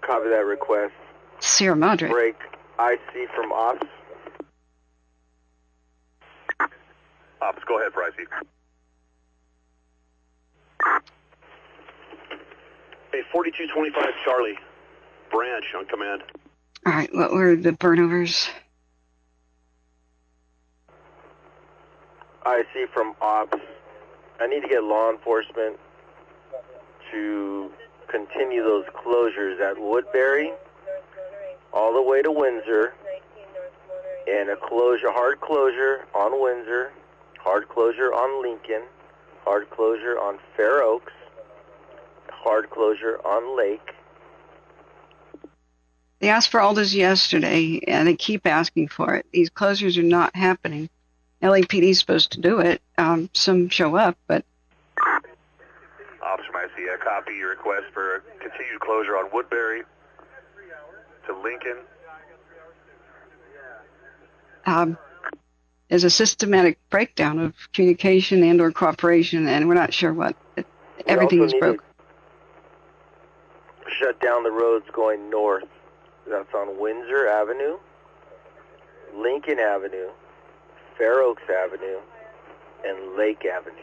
Copy that request. Sierra Madre. Break IC from ops. Ops, go ahead for IC. Hey, 4225 Charlie. Branch on command. All right, what were the burnovers? IC from ops. I need to get law enforcement to continue those closures at Woodbury all the way to Windsor, and a closure, hard closure on Windsor, hard closure on Lincoln, hard closure on Fair Oaks, hard closure on Lake. They asked for all this yesterday, and they keep asking for it. These closures are not happening. LAPD is supposed to do it. Some show up, but... Ops from IC, I copy your request for a continued closure on Woodbury to Lincoln. There's a systematic breakdown of communication and or cooperation, and we're not sure what. Everything is broke. Shut down the roads going north. That's on Windsor Avenue, Lincoln Avenue, Fair Oaks Avenue, and Lake Avenue.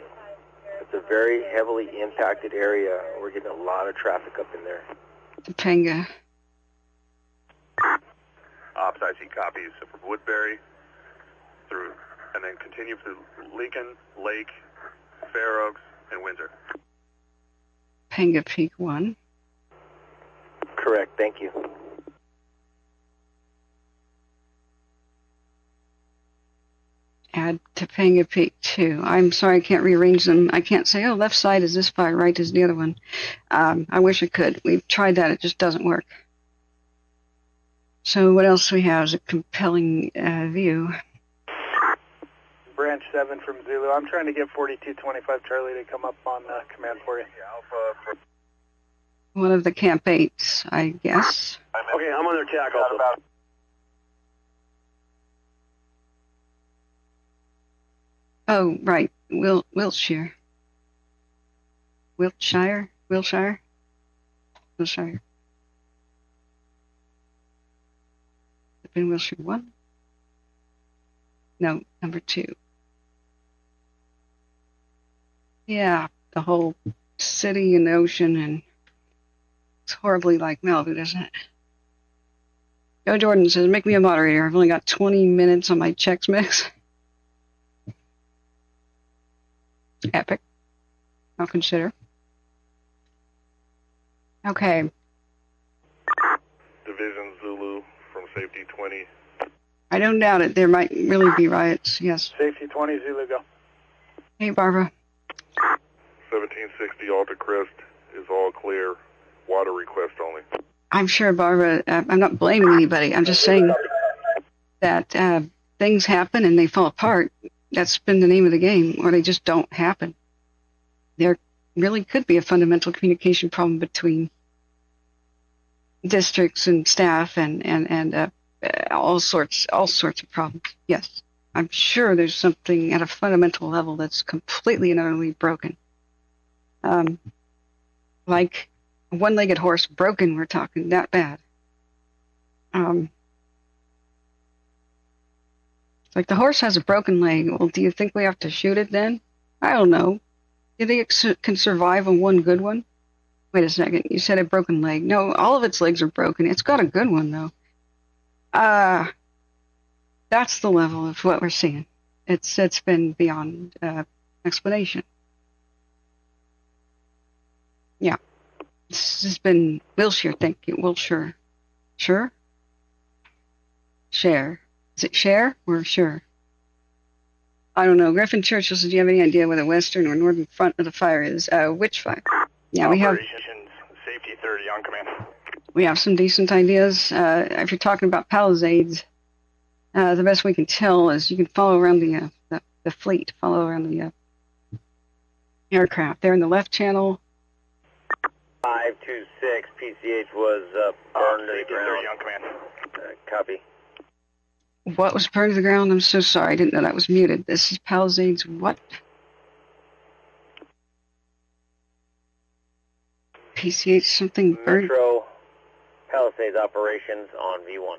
It's a very heavily impacted area. We're getting a lot of traffic up in there. Topanga. Ops IC copies from Woodbury through, and then continue through Lincoln, Lake, Fair Oaks, and Windsor. Topanga Peak 1. Correct, thank you. Add Topanga Peak 2. I'm sorry I can't rearrange them. I can't say, oh, left side is this fire, right is the other one. I wish I could. We've tried that. It just doesn't work. So what else we have is a compelling view. Branch 7 from Zulu. I'm trying to get 4225 Charlie to come up on command for you. One of the Camp 8s, I guess. Okay, I'm under attack also. Oh, right. Wiltshire. Wiltshire? Wilshire? Wilshire. Been Wilshire 1? No, number 2. Yeah, the whole city and the ocean, and it's horribly like Malibu, doesn't it? Joe Jordan says, make me a moderator. I've only got 20 minutes on my checks mix. Epic. I'll consider. Okay. Division Zulu from Safety 20. I don't doubt it. There might really be riots, yes. Safety 20, Zulu, go. Hey, Barbara. 1760 Alta Crest is all clear. Water request only. I'm sure, Barbara, I'm not blaming anybody. I'm just saying that things happen and they fall apart. That's been the name of the game, or they just don't happen. There really could be a fundamental communication problem between districts and staff and all sorts of problems. Yes, I'm sure there's something at a fundamental level that's completely and utterly broken. Like a one-legged horse broken, we're talking that bad. Like the horse has a broken leg. Well, do you think we have to shoot it then? I don't know. Do you think it can survive on one good one? Wait a second. You said a broken leg. No, all of its legs are broken. It's got a good one, though. That's the level of what we're seeing. It's been beyond explanation. Yeah. This has been Wilshire, thank you. Wilshire. Sure? Share. Is it share or sure? I don't know. Griffin Churchill says, do you have any idea where the western or northern front of the fire is? Which fire? Yeah, we have... Operations, safety 30 on command. We have some decent ideas. If you're talking about Pallisades, the best we can tell is you can follow around the fleet, follow around the aircraft. They're in the left channel. 526 PCH was burned to the ground. On command. Copy. What was burned to the ground? I'm so sorry. I didn't know that was muted. This is Palisades. What? PCH something burned? Metro Palisades operations on V1.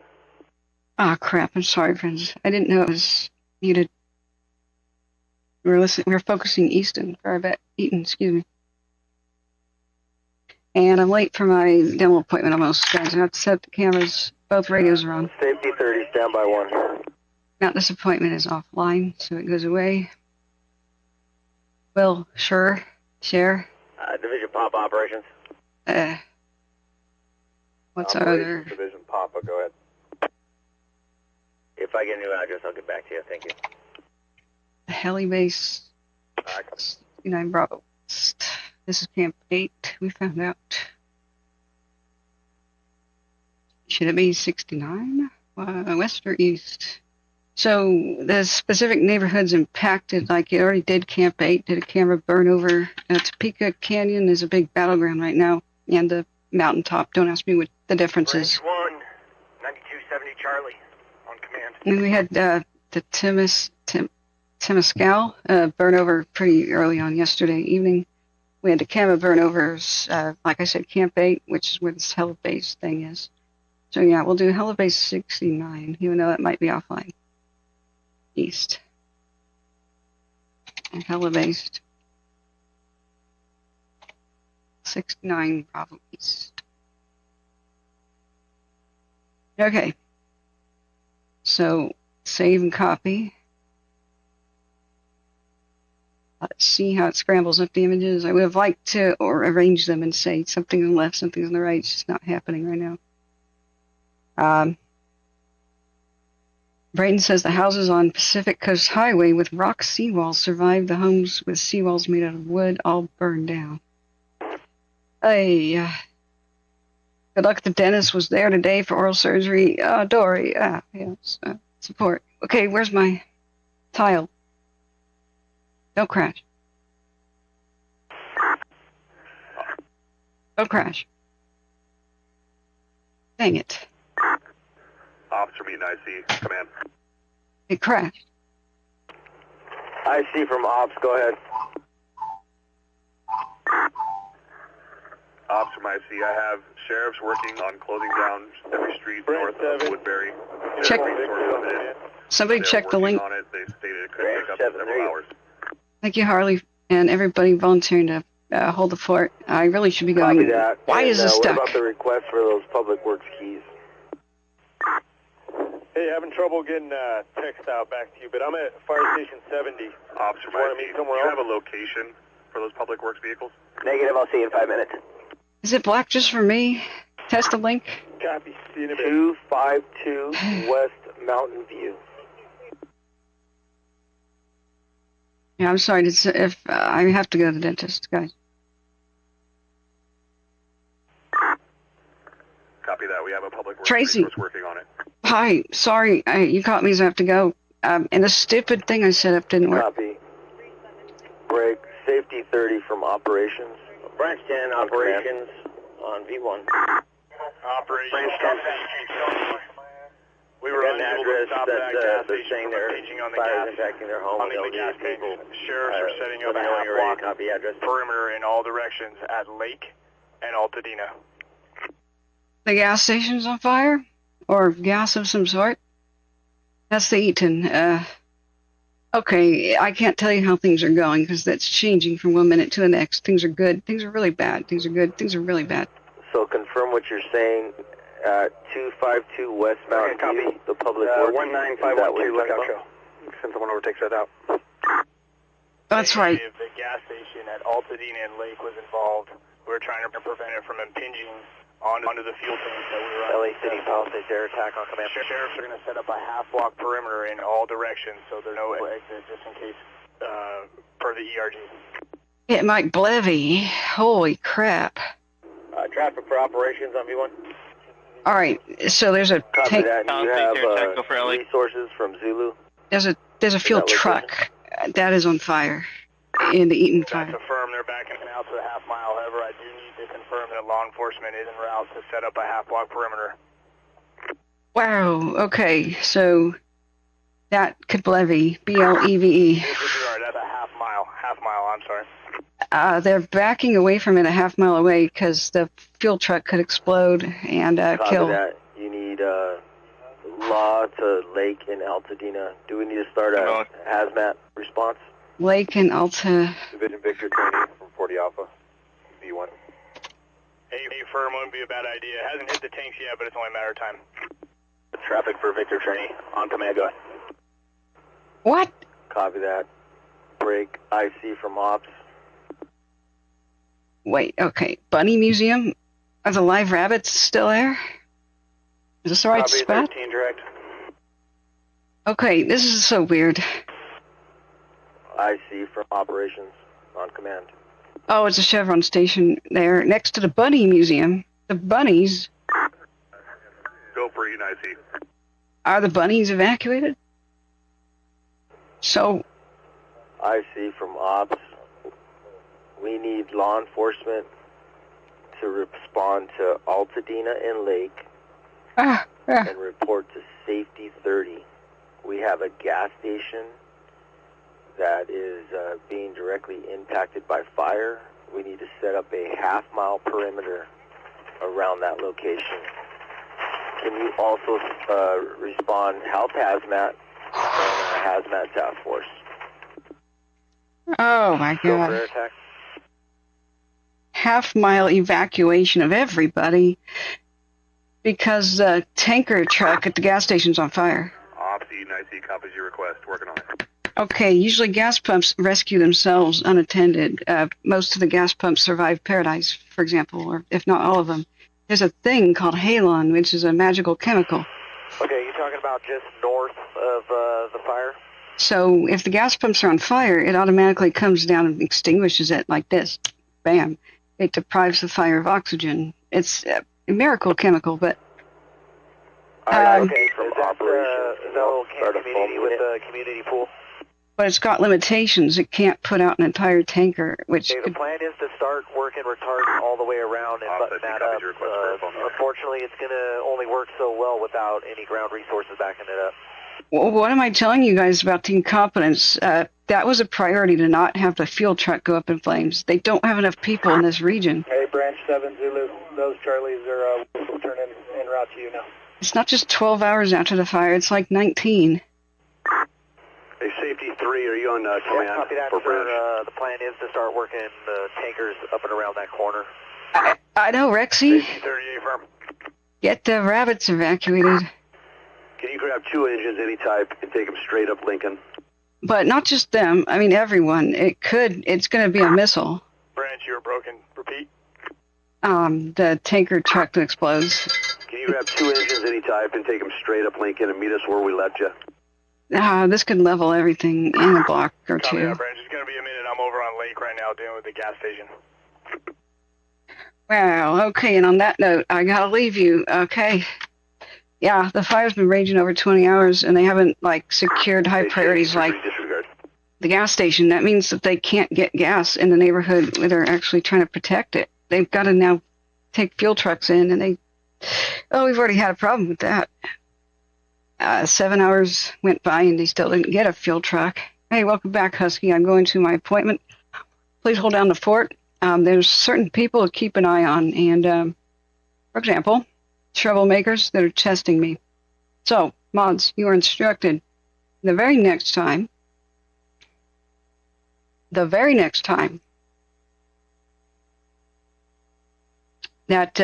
Ah, crap. I'm sorry, friends. I didn't know it was muted. We were focusing Eaton, excuse me. And I'm late for my demo appointment almost, guys. I have to set up the cameras. Both radios are on. Safety 30, standby 1. Now this appointment is offline, so it goes away. Well, sure. Share. Division Pop operations. What's our other? Division Papa, go ahead. If I get a new address, I'll get back to you. Thank you. The heli base. 69 Bravo. This is Camp 8. We found out. Should it be 69? West or east? So the specific neighborhoods impacted, like it already did Camp 8, did a camera burn over. Topeka Canyon is a big battleground right now, and the mountaintop. Don't ask me what the difference is. Branch 1, 9270 Charlie, on command. And we had the Temescal burn over pretty early on yesterday evening. We had the camera burn overs, like I said, Camp 8, which is where this heli base thing is. So yeah, we'll do heli base 69, even though that might be offline. East. And heli based 69 Bravo East. Okay. So save and copy. Let's see how it scrambles up the images. I would have liked to or arrange them and say something on the left, something on the right. It's just not happening right now. Brayton says the houses on Pacific Coast Highway with rock seawalls survived. The homes with seawalls made out of wood all burned down. Hey, good luck. The dentist was there today for oral surgery. Dory, yes, support. Okay, where's my tile? Don't crash. Don't crash. Dang it. Officer meeting IC, command. It crashed. IC from Ops, go ahead. Officer from IC, I have sheriffs working on closing down every street north of Woodbury. Check. Somebody check the link. On it. They stated it could take up to several hours. Thank you, Harley, and everybody volunteering to hold the fort. I really should be going. Copy that. Why is this stuck? What about the request for those public works keys? Hey, having trouble getting text out back to you, but I'm at Fire Station 70. Officer, do you have a location for those public works vehicles? Negative, I'll see you in 5 minutes. Is it black just for me? Test the link. Copy. See you in a bit. 252 West Mountain View. Yeah, I'm sorry. If I have to go to the dentist, guys. Copy that. We have a public works Tracy. resource working on it. Hi. Sorry, you caught me as I have to go. And the stupid thing I set up didn't work. Copy. Break. Safety 30 from operations. Branch 10 operations on V1. Operations. We were got an unable to address stop that gas they're saying their fires impacting their home. on the gas tank. Sheriffs are setting up a half-block copy address perimeter in all directions at Lake and Altadena. The gas station's on fire? or gas of some sort. That's the Eaton. Okay, I can't tell you how things are going because that's changing from one minute to the next. Things are good. Things are really bad. Things are good. Things are really bad. So confirm what you're saying at 252 West Mountain View, the public works. 19512 Lookout Trail. Send someone over to take that out. That's right. If the gas station at Pasadena and Lake was involved, we were trying to prevent it from impinging onto the fuel tanks that we were on. LA City Palisades air attack on command. Sheriffs are going to set up a half-block perimeter in all directions, so there's no exit just in case, per the ERG. It might Blevy. Holy crap. Traffic for operations on V1. All right, so there's a tank. That, and you have resources from Zulu. There's a fuel truck that is on fire in the Eaton Fire. Confirm they're backing out to the half mile. However, I do need to confirm that law enforcement is en route to set up a half-block perimeter. Wow. Okay, so that could Blevy. B-L-E-V-E. That's a half mile. I'm sorry. They're backing away from it a half mile away because the fuel truck could explode and kill. That. You need law to Lake in Altadena. Do we need to start a hazmat response? Lake and Alta. Division Victor training from 40 Alpha, V1. Hey, firm wouldn't be a bad idea. It hasn't hit the tanks yet, but it's only a matter of time. Traffic for Victor training on command. Go ahead. What? Copy that. Break IC from ops. Wait, okay. Bunny Museum? Are the live rabbits still there? Is this the right Copy, spot? 13 direct. Okay, this is so weird. IC from operations on command. Oh, it's a Chevron station there next to the Bunny Museum. The bunnies. Go for Eaton IC. Are the bunnies evacuated? So. IC from ops. We need law enforcement to respond to Altadena and Lake and report to Safety 30. We have a gas station that is being directly impacted by fire. We need to set up a half-mile perimeter around that location. Can you also respond health hazmat and hazmat task force? Oh my God. Half-mile evacuation of everybody because the tanker truck at the gas station's on fire. Ops, Eaton IC copies your request. Working on it. Okay, usually gas pumps rescue themselves unattended. Most of the gas pumps survive Paradise, for example, or if not all of them. There's a thing called halon, which is a magical chemical. Okay, you're talking about just north of the fire? So if the gas pumps are on fire, it automatically comes down and extinguishes it like this. Bam. It deprives the fire of oxygen. It's a miracle chemical, but... okay, from operations. No community with a community pool? But it's got limitations. It can't put out an entire tanker, which... Okay, the plan is to start working retardant all the way around and button that up. Unfortunately, it's going to only work so well without any ground resources backing it up. Well, what am I telling you guys about the incompetence? That was a priority to not have the fuel truck go up in flames. They don't have enough people in this region. Hey, Branch 7 Zulu, those Charlies are turning en route to you now. It's not just 12 hours after the fire, it's like 19. Hey, Safety 3, are you on command? Yeah, copy that, sir. The plan is to start working the tankers up and around that corner. I know, Rexy. Safety 38 firm. Get the rabbits evacuated. Can you grab 2 engines any type and take them straight up Lincoln? But not just them, I mean everyone. It's going to be a missile. Branch, you were broken. Repeat. The tanker truck that explodes. Can you grab 2 engines any type and take them straight up Lincoln and meet us where we left you? This could level everything in a block or two. Yeah, Branch, it's going to be a minute. I'm over on Lake right now dealing with the gas station. Wow, okay, and on that note, I gotta leave you, okay? Yeah, the fire's been raging over 20 hours, and they haven't, secured high priorities like the gas station. That means that they can't get gas in the neighborhood where they're actually trying to protect it. They've got to now take fuel trucks in, and we've already had a problem with that. 7 hours went by, and they still didn't get a fuel truck. Hey, welcome back, Husky. I'm going to my appointment. Please hold down the fort. There's certain people to keep an eye on, and, for example, troublemakers that are testing me. So, mods, you are instructed the very next time that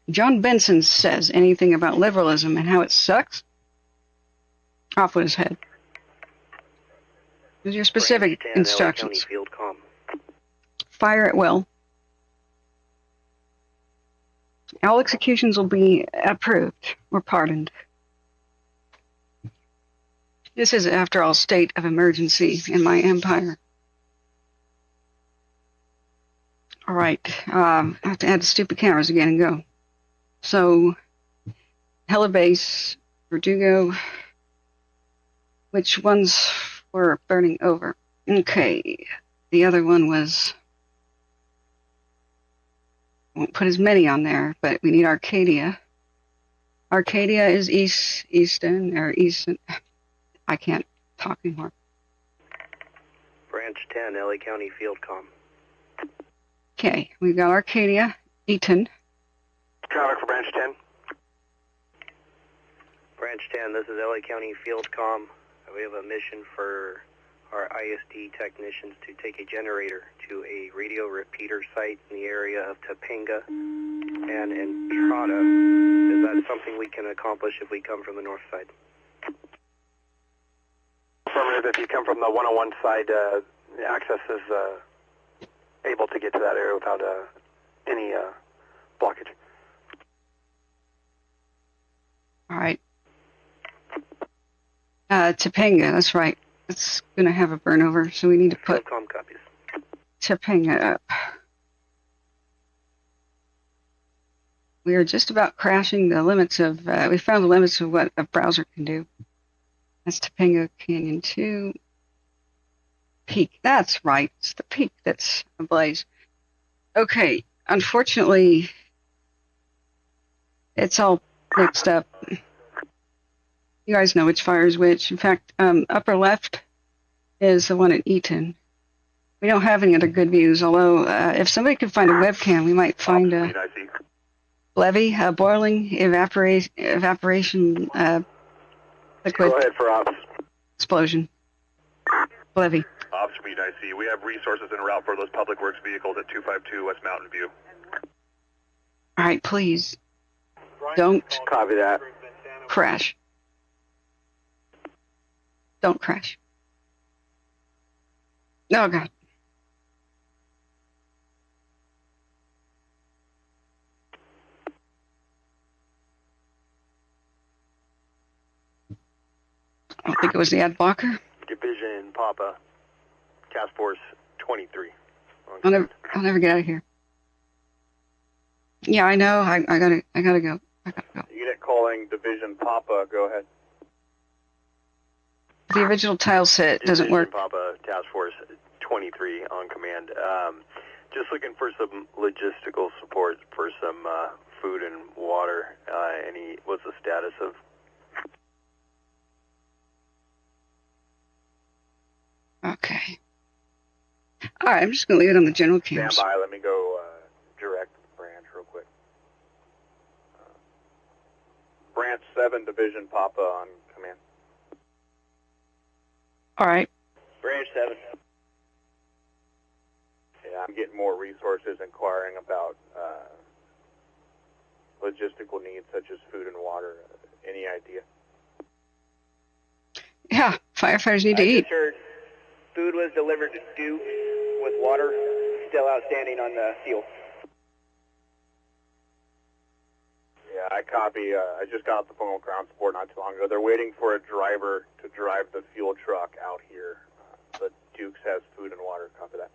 John Benson says anything about liberalism and how it sucks, off with his head. Those are your specific instructions. Field comm. Fire at will. All executions will be approved or pardoned. This is, after all, state of emergency in my empire. All right, I have to add the stupid cameras again and go. So, Helibase, Verdugo, which ones were burning over? Okay, the other one was, won't put as many on there, but we need Arcadia. Arcadia is Easton. I can't talk anymore. Branch 10, LA County Field comm. Okay, we've got Arcadia, Eaton. Traffic for Branch 10. Branch 10, this is LA County Field comm. We have a mission for our ISD technicians to take a generator to a radio repeater site in the area of Topanga and Entrada. Is that something we can accomplish if we come from the north side? Affirmative, if you come from the 101 side, access is able to get to that area without any blockage. All right. Topanga, that's right. It's going to have a burnover, so we need to put Topanga up. We are just about crashing the limits of, we found the limits of what a browser can do. That's Topanga Canyon 2. Peak, that's right. It's the peak that's ablaze. Okay, unfortunately, it's all mixed up. You guys know which fire is which. In fact, upper left is the one at Eaton. We don't have any other good views, although if somebody could find a webcam, we might find a levee, boiling, evaporation, liquid. Go ahead for ops. Explosion. Levee. Ops Meet, I see. We have resources en route for those public works vehicles at 252 West Mountain View. All right, please. Don't copy that. Crash. Don't crash. Oh, God. I don't think it was the ad blocker. Division Papa, Task Force 23. I'll never get out of here. Yeah, I know. I gotta go. Unit calling Division Papa. Go ahead. The original tile set doesn't work. Papa, Task Force 23 on command. Just looking for some logistical support for some food and water. What's the status of? Okay. All right, I'm just going to leave it on the general cams. Stand by. Let me go direct branch real quick. Branch 7, Division Papa on command. All right. Branch 7. Yeah, I'm getting more resources inquiring about logistical needs such as food and water. Any idea? Yeah, firefighters need to eat. Just heard food was delivered to Duke with water still outstanding on the fuel. Yeah, I copy. I just got off the phone with ground support not too long ago. They're waiting for a driver to drive the fuel truck out here. But Dukes has food and water. Copy that.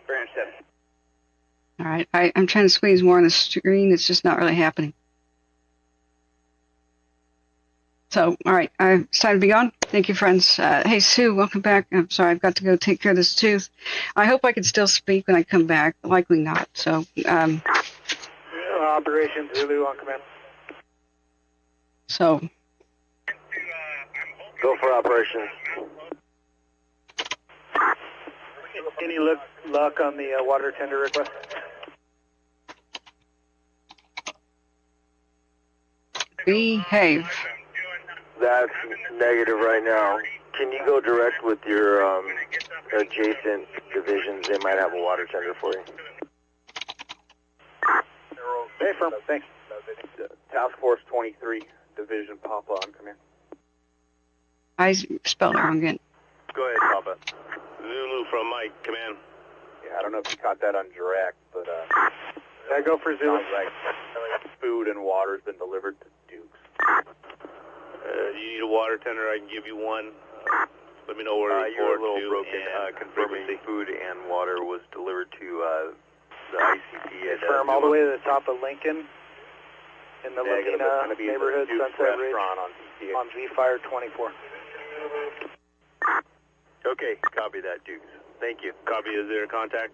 Branch 7. All right, I'm trying to squeeze more on the screen. It's just not really happening. So, all right, it's time to be gone. Thank you, friends. Hey, Sue, welcome back. I'm sorry, I've got to go take care of this tooth. I hope I can still speak when I come back. Likely not. So, Operation Zulu on command. So, go for operations. Any luck on the water tender request? Behave. That's negative right now. Can you go direct with your adjacent divisions? They might have a water tender for you. Hey, firm. Thanks. Task Force 23, Division Papa on command. I spelled it wrong again. Go ahead, Papa. Zulu from Mike, command. Yeah, I don't know if you caught that on direct, but I go for Zulu. sounds like food and water's been delivered to Dukes. You need a water tender, I can give you one. Let me know where you're a little broken. And Confirming food and water was delivered to the ICP. Firm all the way to the top of Lincoln in the Negative. It's Latina going to be neighborhood, the Dukes Sunset Ridge, restaurant on PCH. on V-Fire 24. Okay, copy that, Dukes. Thank you. Copy, is there a contact?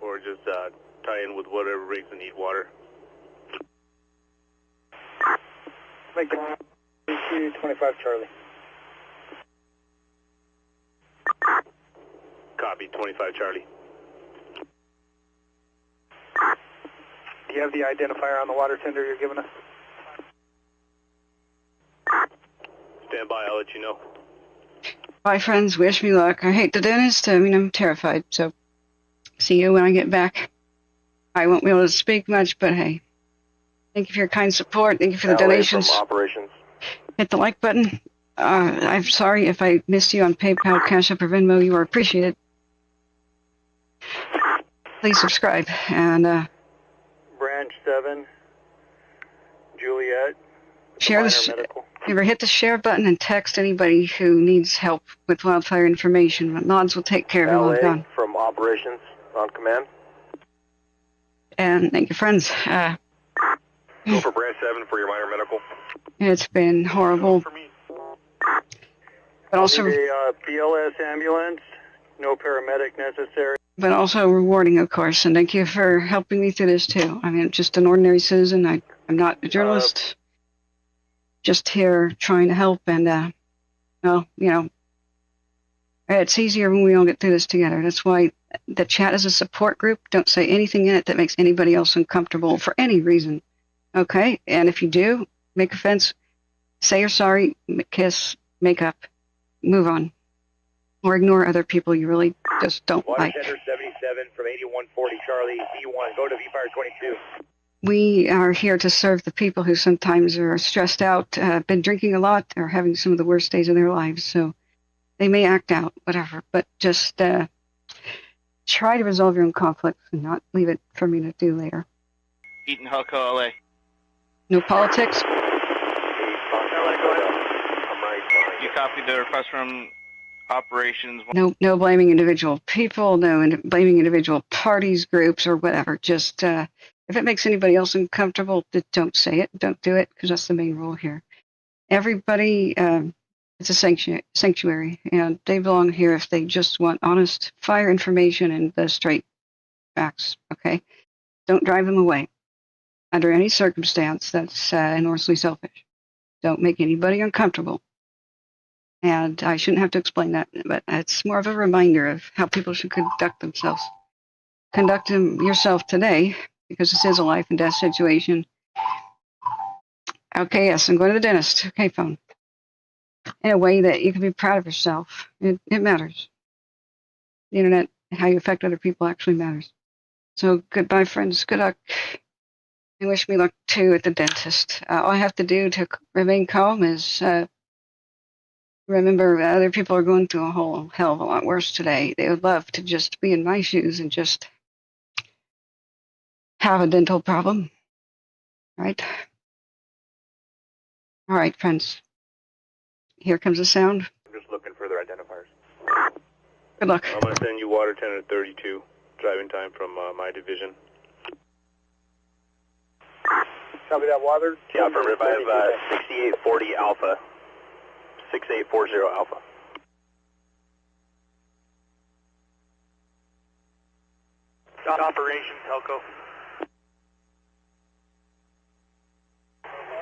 Or just tie in with whatever rigs that need water? Make it 25 Charlie. Copy, 25 Charlie. Do you have the identifier on the water tender you're giving us? Stand by, I'll let you know. Bye, friends. Wish me luck. I hate the dentist. I mean, I'm terrified. So, see you when I get back. I won't be able to speak much, but hey. Thank you for your kind support. Thank you for the donations. From operations. Hit the like button. I'm sorry if I missed you on PayPal, Cash App, or Venmo. You are appreciated. Please subscribe. And Branch 7, Juliet. share this. Ever hit the share button and text anybody who needs help with wildfire information. Nods will take care of it when I'm gone. From operations on command. And thank you, friends. Go for Branch 7 for your minor medical. It's been horrible. But also, BLS ambulance, no paramedic necessary. But also rewarding, of course. And thank you for helping me through this, too. I mean, just an ordinary citizen. I'm not a journalist. Just here trying to help. And, well, you know, it's easier when we all get through this together. That's why the chat is a support group. Don't say anything in it that makes anybody else uncomfortable for any reason. Okay? And if you do, make offense, say you're sorry, kiss, make up, move on. Or ignore other people you really just don't like. Water Tender 77 from 8140 Charlie, V1, go to V-Fire 22. We are here to serve the people who sometimes are stressed out, been drinking a lot, or having some of the worst days of their lives. So they may act out, whatever. But just try to resolve your own conflicts and not leave it for me to do later. Eaton Helco, LA. No politics. You copied the request from operations. No blaming individual people, no blaming individual parties, groups, or whatever. Just if it makes anybody else uncomfortable, don't say it, don't do it, because that's the main rule here. Everybody, it's a sanctuary, and they belong here if they just want honest fire information and the straight facts, okay? Don't drive them away under any circumstance that's enormously selfish. Don't make anybody uncomfortable. And I shouldn't have to explain that, but it's more of a reminder of how people should conduct themselves. Conduct yourself today, because this is a life and death situation. Okay, yes, I'm going to the dentist. Okay, phone. In a way that you can be proud of yourself. It matters. The internet, how you affect other people actually matters. So goodbye, friends. Good luck. And wish me luck, too, at the dentist. All I have to do to remain calm is remember other people are going through a whole hell of a lot worse today. They would love to just be in my shoes and just have a dental problem. Right? All right, friends. Here comes the sound. I'm just looking for their identifiers. Good luck. I'm going to send you Water Tender 32, driving time from my division. Copy that, water. Yeah, affirmative. I have 6840 Alpha. 6840 Alpha. Operations, Helco.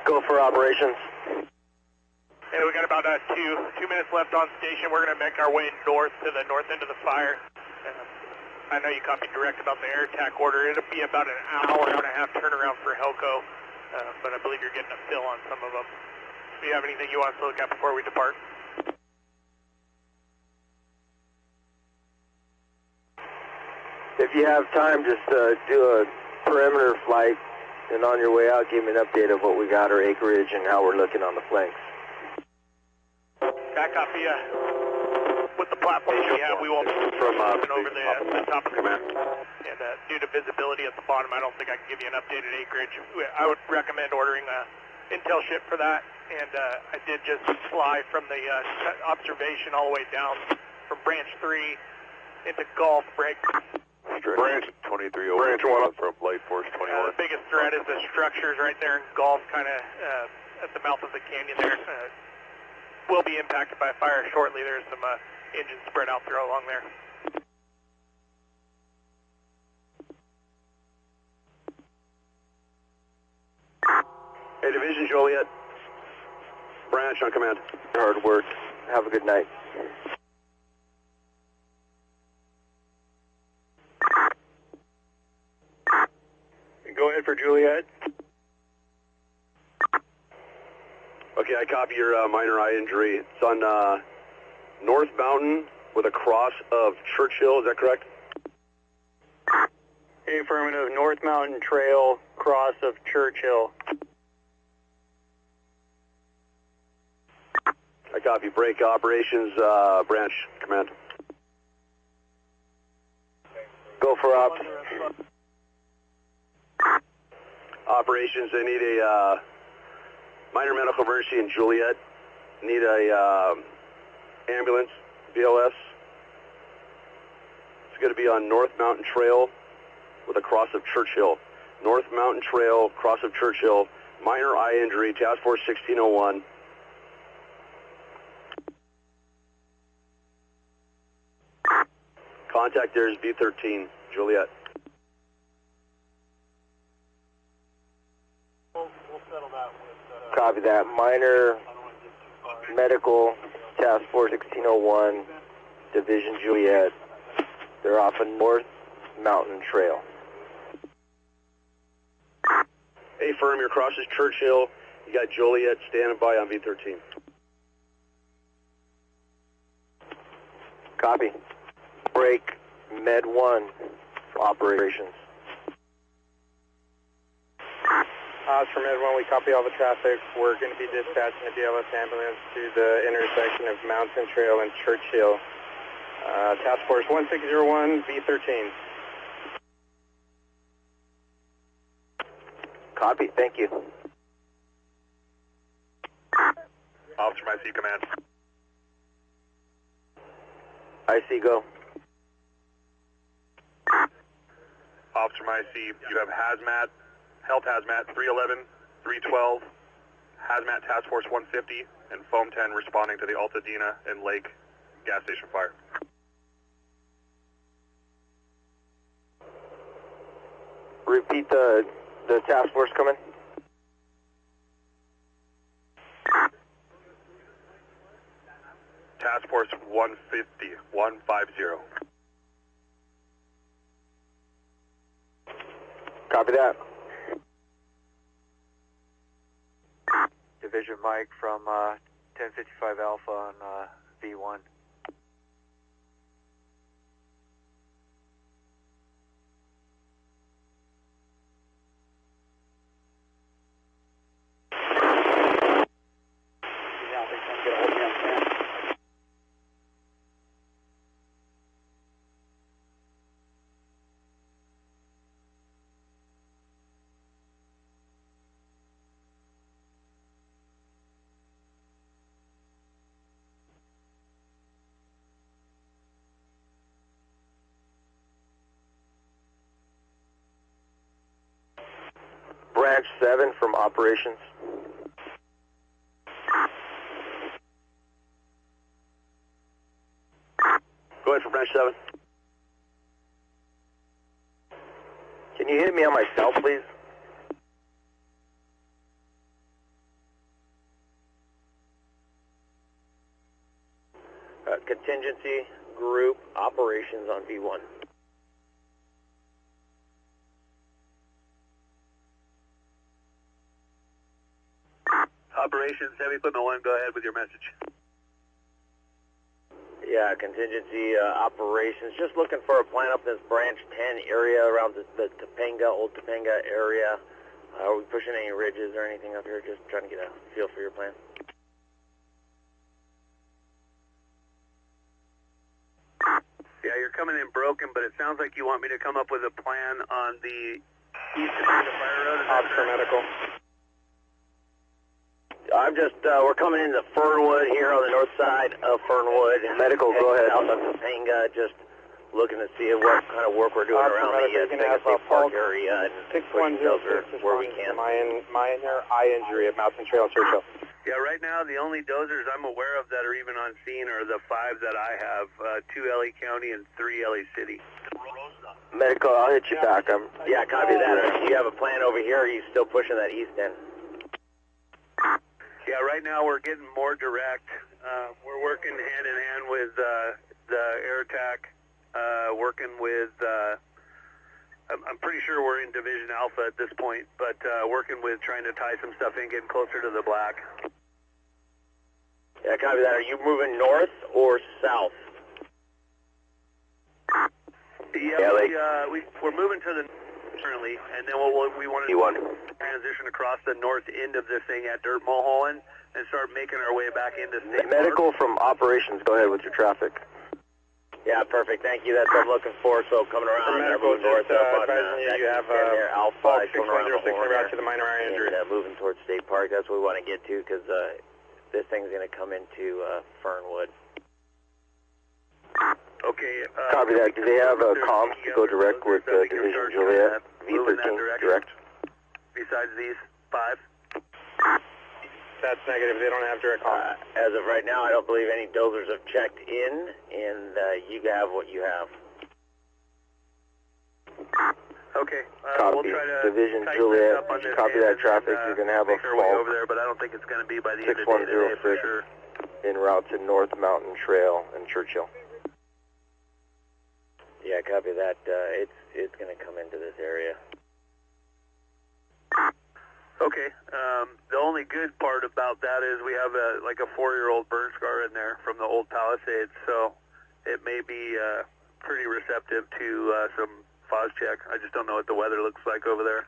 Go for operations. Hey, we got about 2 minutes left on station. We're going to make our way north to the north end of the fire. I know you copied direct about the air attack order. It'll be about an hour and a half turnaround for Helco. but I believe you're getting a fill on some of them. Do you have anything you want us to look at before we depart? If you have time, just do a perimeter flight, and on your way out, give me an update of what we got, our acreage, and how we're looking on the flanks. Got copy, with the platform we have, we won't from over the top of the command. And due to visibility at the bottom, I don't think I can give you an updated acreage. I would recommend ordering a intel ship for that, and I did just fly from the observation all the way down from branch 3 into Gulf break. Branch 23 over. Branch 1 from Light Force 21. The biggest threat is the structures right there in Gulf, kind of at the mouth of the canyon there. Will be impacted by fire shortly. There's some engines spread out there along there. Hey, Division Joliet. Branch on command. Hard work. Have a good night. Go ahead for Juliet. Okay, I copy your minor eye injury. It's on North Mountain with a cross of Churchill, is that correct? Hey, affirmative. North Mountain Trail, cross of Churchill. I copy. Break operations, branch command. Go for ops. Operations, they need a minor medical emergency in Juliet. Need a ambulance, BLS. It's going to be on North Mountain Trail with a cross of Churchill. North Mountain Trail, cross of Churchill, minor eye injury, Task Force 1601. Contact there is B13, Juliet. We'll settle that with... Copy that. Minor medical, Task Force 1601, Division Juliet. They're off a North Mountain Trail. Hey, firm, your cross is Churchill. You got Joliet standing by on V13. Copy. Break Med 1 for operations. For Med 1, we copy all the traffic. We're going to be dispatching a BLS ambulance to the intersection of Mountain Trail and Churchill. Task Force 1601, V13. Copy, thank you. Officer, my C command. IC, go. Officer, my C, you have hazmat, health hazmat 311, 312, hazmat task force 150, and foam 10 responding to the Altadena and Lake gas station fire. Repeat the task force coming. Task force 150, 150. Copy that. Division Mike from 1055 Alpha on V1. Branch 7 from operations. Go ahead for Branch 7. Can you hit me on my cell, please? Contingency group operations on V1. operations, heavy equipment 1, go ahead with your message. Yeah, contingency operations. Just looking for a plan up in this branch 10 area around the Topanga, old Topanga area. Are we pushing any ridges or anything up here? Just trying to get a feel for your plan. Yeah, you're coming in broken, but it sounds like you want me to come up with a plan on the east of the fire road. Officer medical. I'm just, we're coming into Fernwood here on the north side of Fernwood. Medical, go ahead. South of Topanga, just looking to see what kind of work we're doing around the Topanga State Park area and pushing dozer where we can. Minor eye injury at Mountain Trail, Churchill. Yeah, right now the only dozers I'm aware of that are even on scene are the 5 that I have, 2 LA County and 3 LA City. Medical, I'll hit you back. Yeah, copy that. Do you have a plan over here, or are you still pushing that east end? Yeah, right now we're getting more direct. We're working hand in hand with the air attack, working with, I'm pretty sure we're in Division Alpha at this point, but working with trying to tie some stuff in, getting closer to the black. Yeah, copy that. Are you moving north or south? Yeah, we're moving to the currently, and then what we want to do is transition across the north end of this thing at Dirt Mulholland and start making our way back into State Medical from operations, go ahead with your traffic. Yeah, perfect. Thank you. That's what I'm looking for. So coming around moving north up on you have Alpha, coming around the corner to the minor eye injury. and moving towards State Park. That's what we want to get to because this thing's going to come into Fernwood. Okay. Copy that. Do they have comms to go direct with Division Juliet? V13 direct. Besides these 5? That's negative. They don't have direct comms. As of right now, I don't believe any dozers have checked in, and you have what you have. Okay. Copy. We'll try to Division Juliet. Copy that traffic. You're going to have a way over there, but I don't think it's going to be by the end of the day today for sure. En route to North Mountain Trail and Churchill. Yeah, copy that. It's going to come into this area. Okay. The only good part about that is we have a 4-year-old burn scar in there from the old Pallisades, so it may be pretty receptive to some phos check. I just don't know what the weather looks like over there.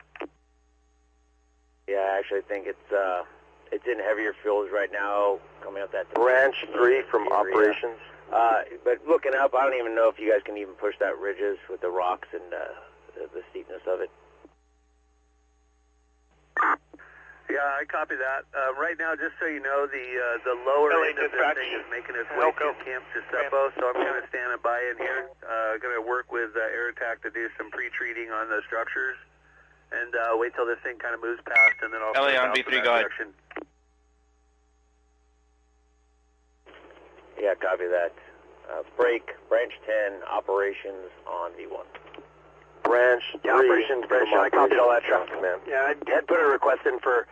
Yeah, I actually think it's in heavier fuels right now, coming up that branch 3 from operations. But looking up, I don't even know if you guys can even push that ridges with the rocks and the steepness of it. Yeah, I copy that. Right now, just so you know, the lower end of this thing is making its way to Camp Giuseppe, so I'm kind of standing by in here. Going to work with Air Attack to do some pre-treating on the structures, and wait till this thing kind of moves past, and then I'll LA on V3 guide. Yeah, copy that. Break, branch 10, operations on V1. Branch 3. Operations, branch 10. I copied all that traffic, man. Yeah, I had put a request in for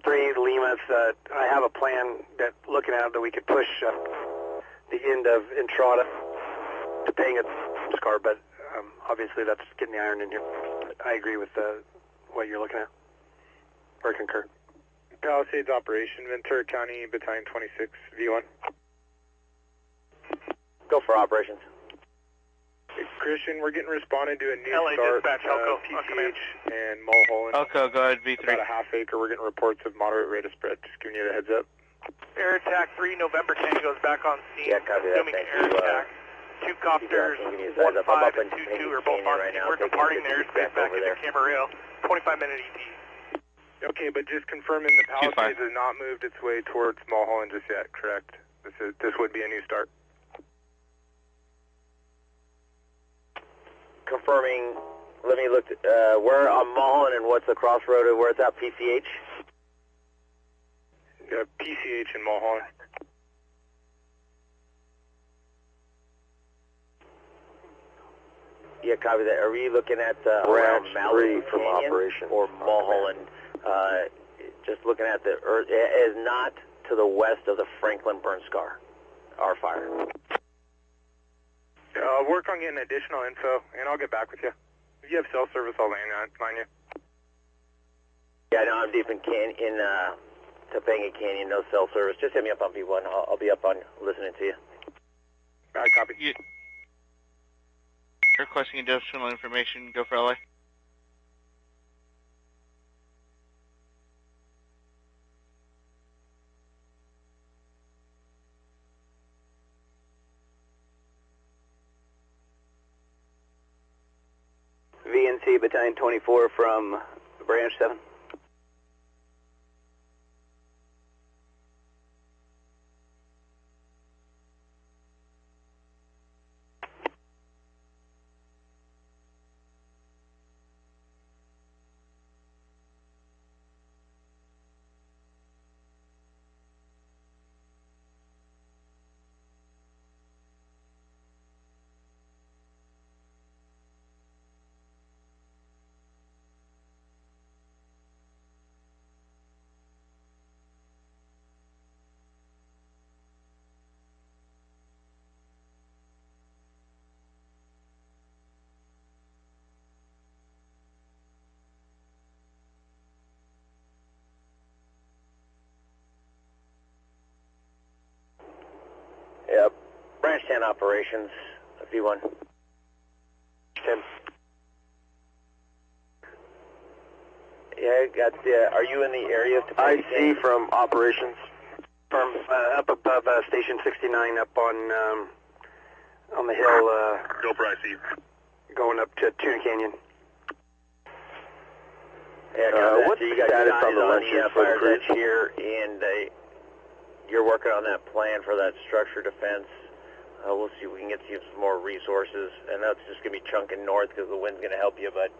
3 Limas. I have a plan that, looking at it, that we could push the end of Entrada to paying a car, but obviously that's getting the iron in here. I agree with what you're looking at, or concur. Palisades operation, Ventura County, Battalion 26, V1. Go for operations. Christian, we're getting responded to a new LA start, dispatch, Elko, PCH and Mulholland. Elko, go ahead, V3. About a half acre. We're getting reports of moderate rate of spread. Just giving you the heads up. Air Attack 3, November 10 goes back on scene. Yeah, copy that. Assuming Air Attack. 2 copters, 1-5 and 2-2 are both on scene. We're departing the airspace back into Camarillo. 25-minute ET. Okay, but just confirming the Palisades has not moved its way towards Mulholland just yet, correct? This would be a new start. Confirming, let me look, we're on Mulholland and what's the crossroad of where it's at, PCH? PCH and Mulholland. Yeah, copy that. Are we looking at branch 3 from operation or Mulholland? Just looking at the earth, it is not to the west of the Franklin burn scar, our fire. I'll work on getting additional info, and I'll get back with you. If you have cell service, I'll line you. Yeah, no, I'm deep in Topanga Canyon, no cell service. Just hit me up on V1. I'll be up on listening to you. All right, copy. Requesting additional information. Go for LA. VNC Battalion 24 from Branch 7. Yep. Branch 10 operations, V1. 10. Yeah, got the, are you in the area? I see from operations. From up above Station 69 up on the hill. Go for IC. Going up to Tuna Canyon. Yeah, what's you the got status eyes on the lunches for the Fire's crews? Edge here, and you're working on that plan for that structure defense. We'll see if we can get you some more resources, and that's just going to be chunking north because the wind's going to help you, but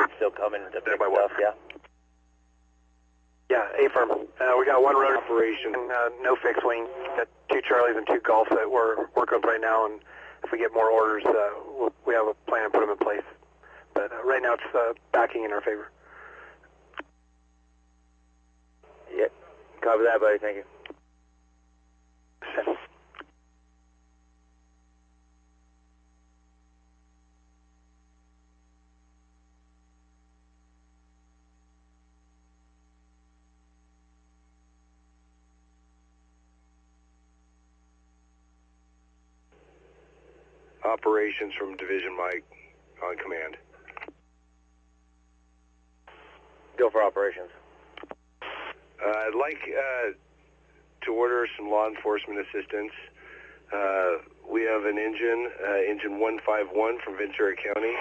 it's still coming to big stuff, yeah? Yeah, A-firm. We got one road operation, no fixed wing. Got 2 Charlies and 2 Golfs that we're working on right now, and if we get more orders, we have a plan to put them in place. But right now it's backing in our favor. Yeah, copy that, buddy. Thank you. Operations from Division Mike on command. Go for operations. I'd like to order some law enforcement assistance. We have an engine 151 from Ventura County,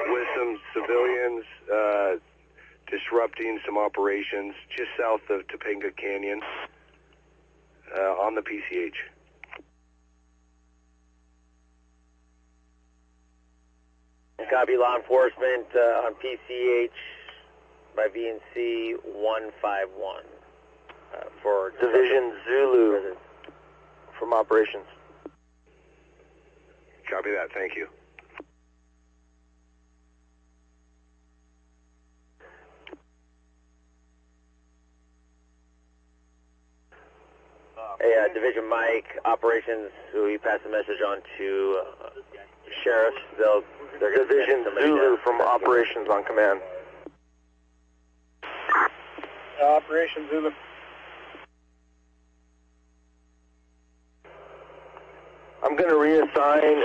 with some civilians disrupting some operations just south of Topanga Canyon on the PCH. Copy law enforcement on PCH by VNC 151 for Division Zulu from operations. Copy that, thank you. Hey, Division Mike, operations, we pass the message on to sheriffs. They're going to Division Zulu from operations on command. Operation Zulu. I'm going to reassign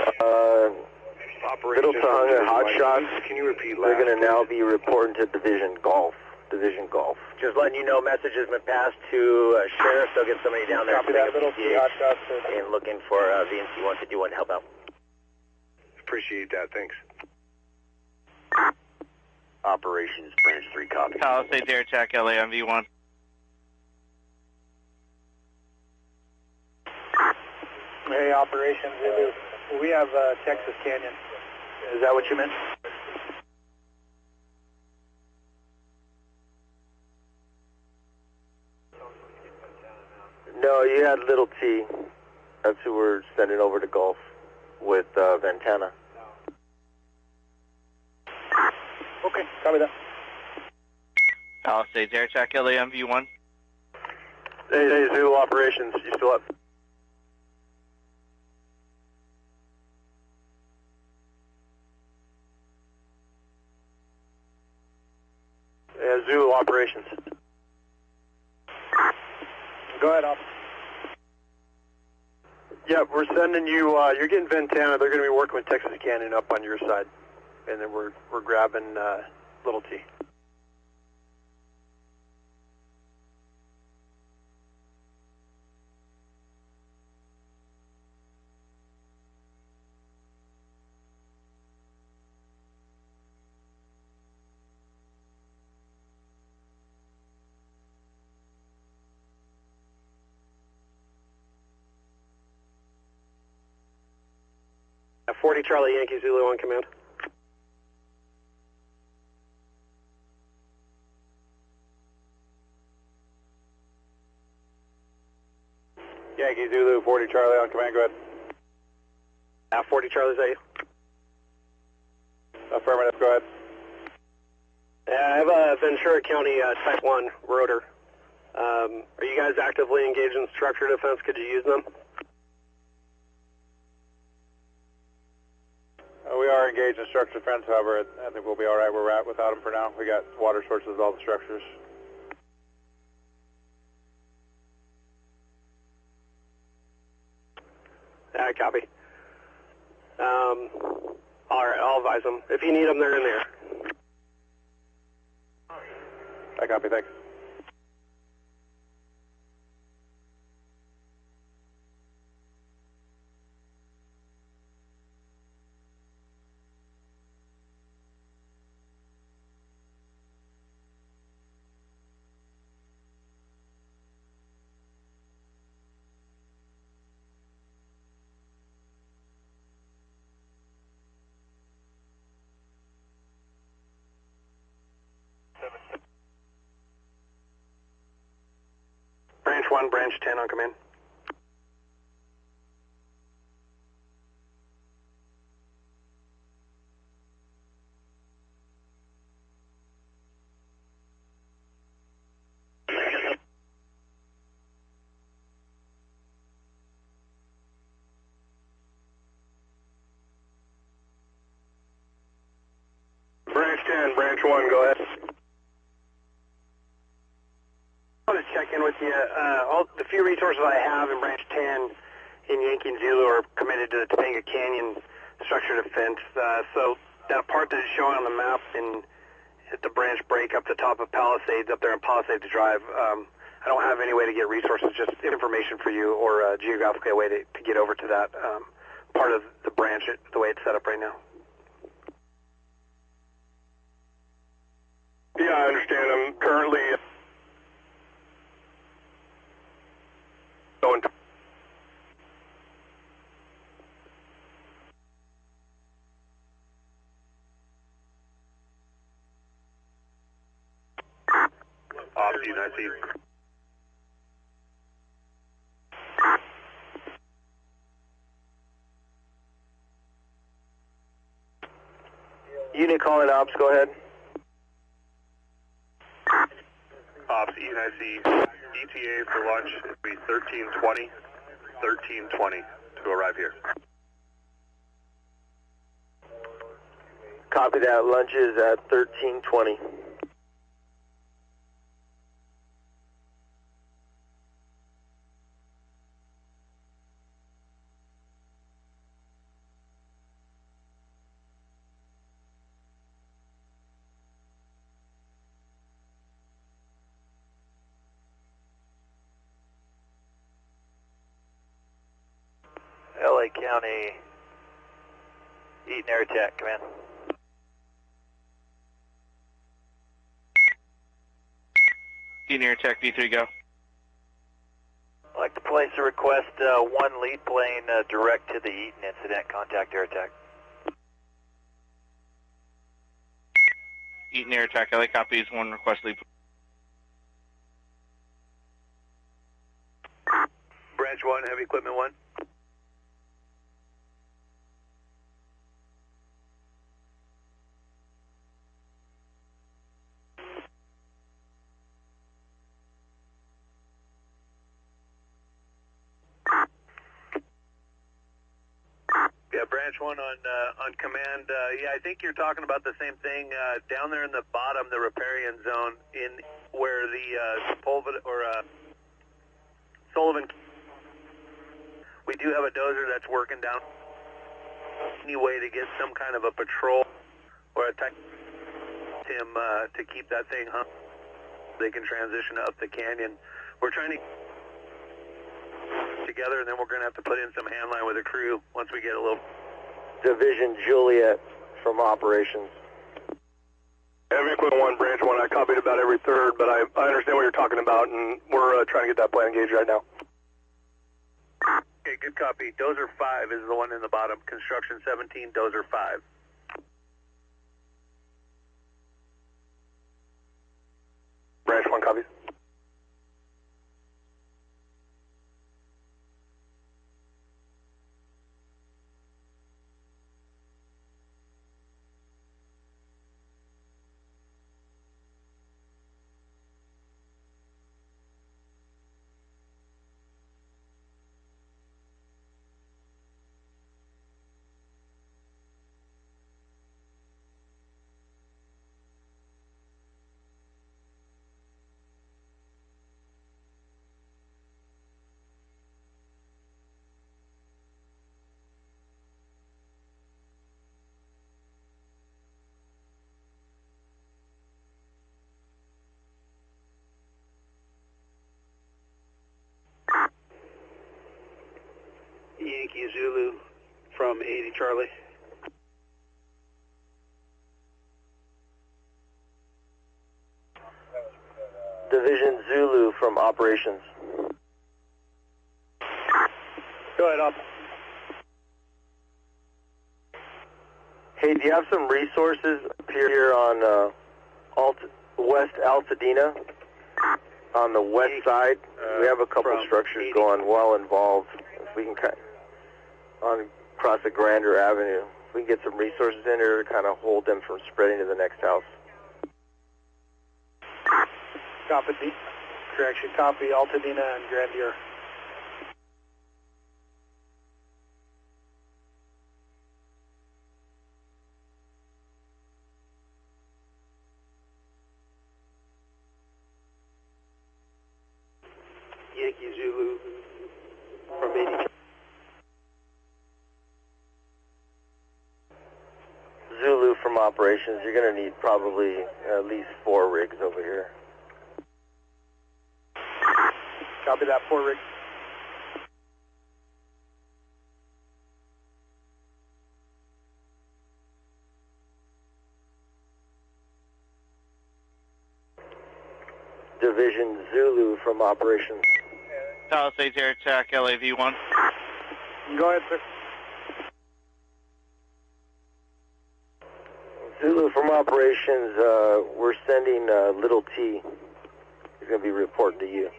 Middle Tongue and Hot Shots. Can you repeat They're going to now be reporting to Division Golf. Division Golf. Just letting you know, message has been passed to sheriffs. They'll get somebody down there Copy that, Middle Tongue, Hot Shots, and looking for VNC 151 to help out. Appreciate that, thanks. Operations Branch 3 copy. Palisades Air Attack LA on V1. Hey, Operation Zulu. We have Texas Canyon. Is that what you meant? No, you had Little T. That's who we're sending over to Gulf with Ventana. Okay, copy that. Palisades Air Attack LA on V1. Hey, Zulu operations, you still up? Yeah, Zulu operations. Go ahead, officer. Yeah, we're sending you, you're getting Ventana. They're going to be working with Texas Canyon up on your side. And then we're grabbing Little T. At 40 Charlie Yankee Zulu on command. Yankee Zulu, 40 Charlie on command, go ahead. At 40 Charlie, is that you? Affirmative, go ahead. I have a Ventura County Type 1 rotor. Are you guys actively engaged in structure defense? Could you use them? We are engaged in structure defense, however, I think we'll be all right where we're at without them for now. We got water sources at all the structures. Copy. All right, I'll advise them. If you need them, they're in there. I copy, thanks. Branch 1, Branch 10 on command. Branch 10, Branch 1, go ahead. I want to check in with you. All the few resources I have in Branch 10 in Yankee and Zulu are committed to the Topanga Canyon structure defense. So that part that is showing on the map at the branch break up the top of Palisades, up there in Palisades Drive, I don't have any way to get resources, just information for you or geographically a way to get over to that part of the branch the way it's set up right now. Yeah, I understand. I'm currently going to... Off-scene, I see. Unit calling ops, go ahead. Off-scene, I see. ETA for lunch, it'll be 13:20 to arrive here. Copy that. Lunch is at 13:20. LA County, Eaton Air Attack, command. Eaton Air Attack, V3, go. I'd like to place a request, one lead plane direct to the Eaton incident, contact Air Attack. Eaton Air Attack, LA copies, one request lead. Branch 1, heavy equipment 1. Yeah, Branch 1 on command. Yeah, I think you're talking about the same thing down there in the bottom, the riparian zone, in where the Sullivan, we do have a dozer that's working down. Any way to get some kind of a patrol or a type him to keep that thing hung, they can transition up the canyon. We're trying to together, and then we're going to have to put in some handline with a crew once we get a little. Division Juliet from operations. Evacuation 1, branch 1, I copied about every third, but I understand what you're talking about, and we're trying to get that plan engaged right now. Okay, good copy. Dozer 5 is the one in the bottom. Construction 17, Dozer 5. Branch 1 copies. Yankee Zulu from 80 Charlie. Division Zulu from operations. Go ahead, up. Hey, do you have some resources up here on West Altadena? On the west side, we have a couple structures going well involved. If we can on across the Grander Avenue, if we can get some resources in there to kind of hold them from spreading to the next house. Copy. Correction, copy. Altadena and Grandeur. Yankee Zulu from 80. Zulu from operations, you're going to need probably at least 4 rigs over here. Copy that, 4 rigs. Division Zulu from operations. Palisades Air Attack, LAV-1. Go ahead, sir. Zulu from operations, we're sending Little T. He's going to be reporting to you.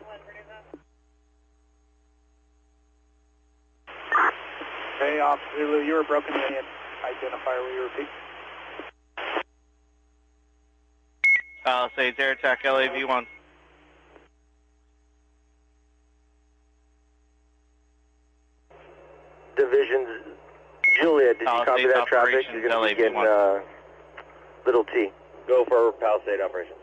Hey, off Zulu, you were broken in. Identifier, will you repeat? Palisades Air Attack, LAV-1. Division Juliet, did you copy that traffic? You're going to be getting Little T. Go for Palisade operations.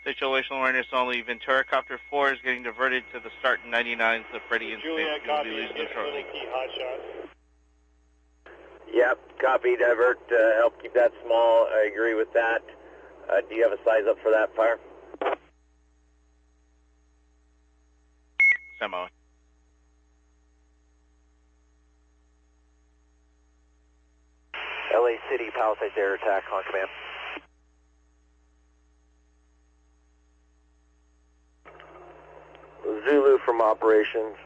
Situational awareness only. Ventura Copter 4 is getting diverted to the start 99s. The Freddy incident will be losing shortly. Yep, copy, divert, help keep that small. I agree with that. Do you have a size up for that fire? Semo. LA City, Palisades Air Attack, on command. Zulu from operations.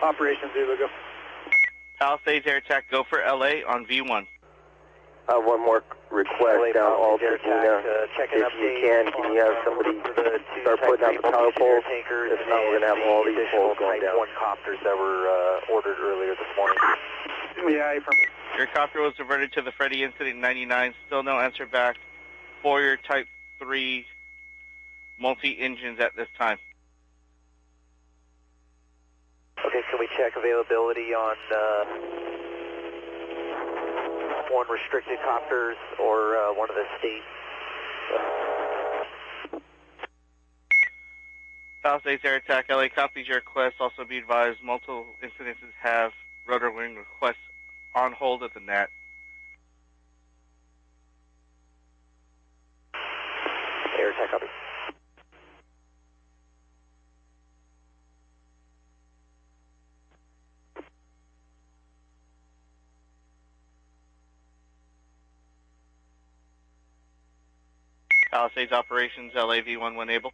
Operations Zulu, go. Palisades Air Attack, go for LA on V1. One more request down Altadena. If you can you have somebody start putting out the power poles? If not, we're going to have all these poles going down. 1 copters that were ordered earlier this morning. Yeah, your copter was diverted to the Freddy incident 99. Still no answer back for your Type 3 multi-engines at this time. Okay, can we check availability on 1 restricted copters or one of the state? Palisades Air Attack, LA copies your request. Also be advised, multiple incidences have rotor wing requests on hold at the net. Air Attack, copy. Palisades Operations, LA V11 able.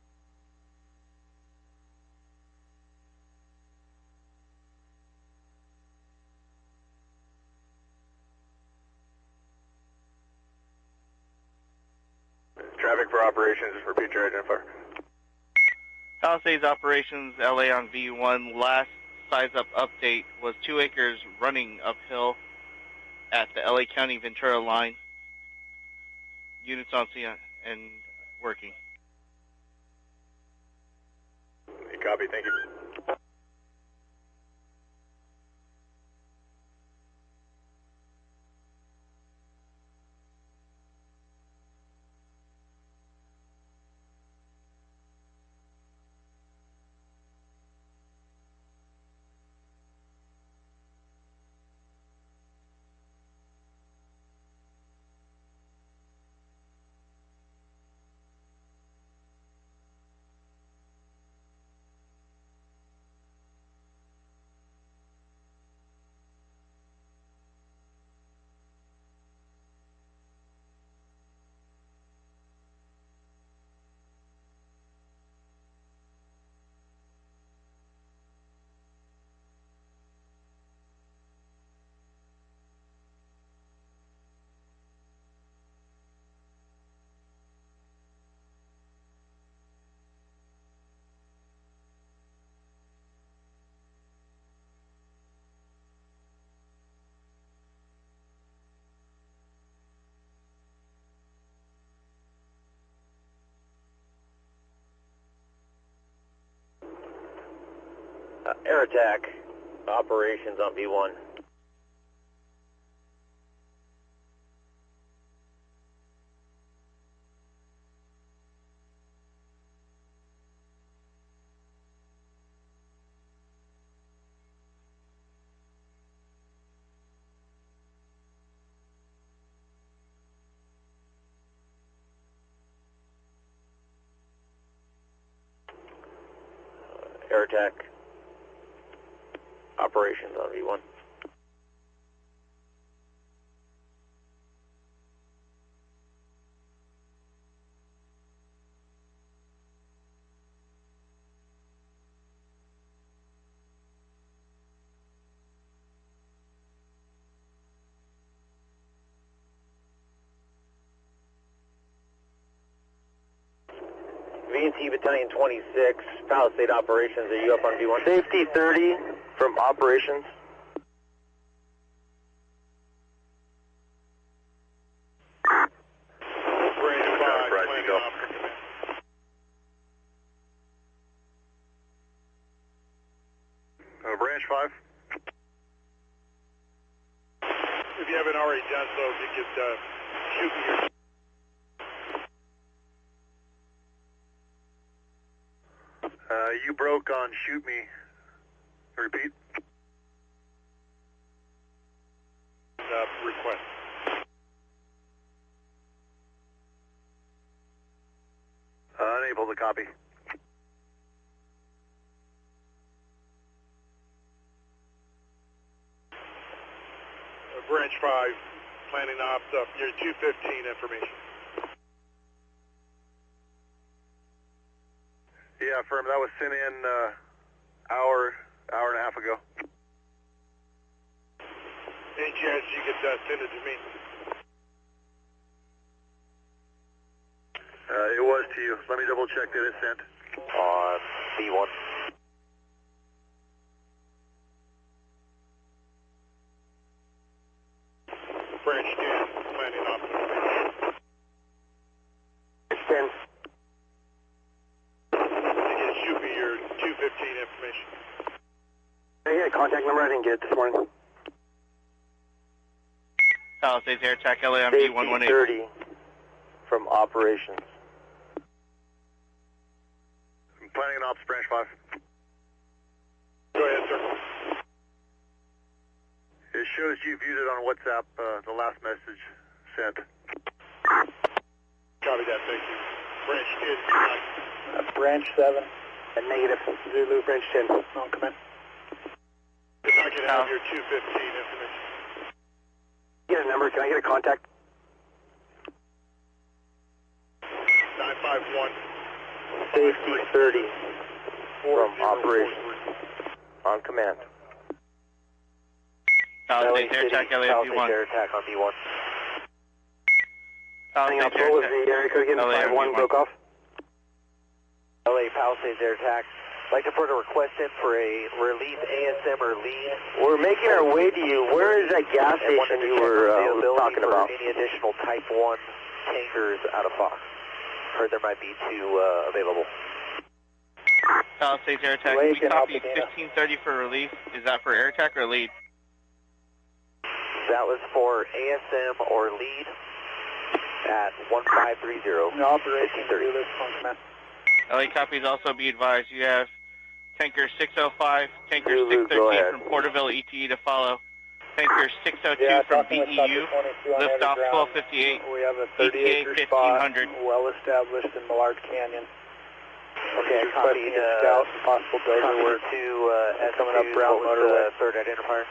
Traffic for operations, just repeat your identifier. Palisades Operations, LA on V1. Last size up update was 2 acres running uphill at the LA County Ventura line. Units on scene and working. Hey, copy, thank you. Air Attack, operations on B1. Air Attack, operations on V1. V&T Battalion 26, Palisade Operations, are you up on V1? Safety 30 from operations. Branch 5. If you haven't already done so, if you could shoot me your... you broke on shoot me. Repeat. Request. Unable to copy. Branch 5, planning ops up near 215 information. Yeah, firm, that was sent in hour and a half ago. Any chance you could send it to me? It was to you. Let me double check that it's sent. On B1. Branch 10, planning ops. It's 10. Shoot me your 215 information. Hey, yeah, contact number I didn't get it this morning. Palisades Air Attack, LA on Safety V118. 30 from operations. Planning and ops, branch 5. Go ahead, sir. It shows you viewed it on WhatsApp, the last message sent. Copy that, thank you. Branch 10. Branch 7. Negative. Zulu, branch 10. On command. If I can have your 215 information. Get a number, can I get a contact? 951. Safety 30 from operations. On command. Palisades air attack, LAV1. Air attack on B1. Palisades air What was the area code again? 5-1 broke off? LA Palisades air attack. I'd like to put a request in for a relief ASM or lead. We're making our way to you. Where is that gas station you were talking about? Any additional Type 1 tankers out of Fox. Heard there might be 2 available. Palisades air attack, we copy 1530 for relief. Is that for air attack or lead? That was for ASM or lead at 1530. Operation 1530. LA copies, also be advised you have tanker 605, tanker Zulu, 613 from Porterville ETE to follow. Tanker 602 from BEU, liftoff 1258, We have a 30 ETA acre spot, 1500. well established in Millard Canyon. Okay, I copied scout, possible dozer work. coming up route motorway. Third identifier.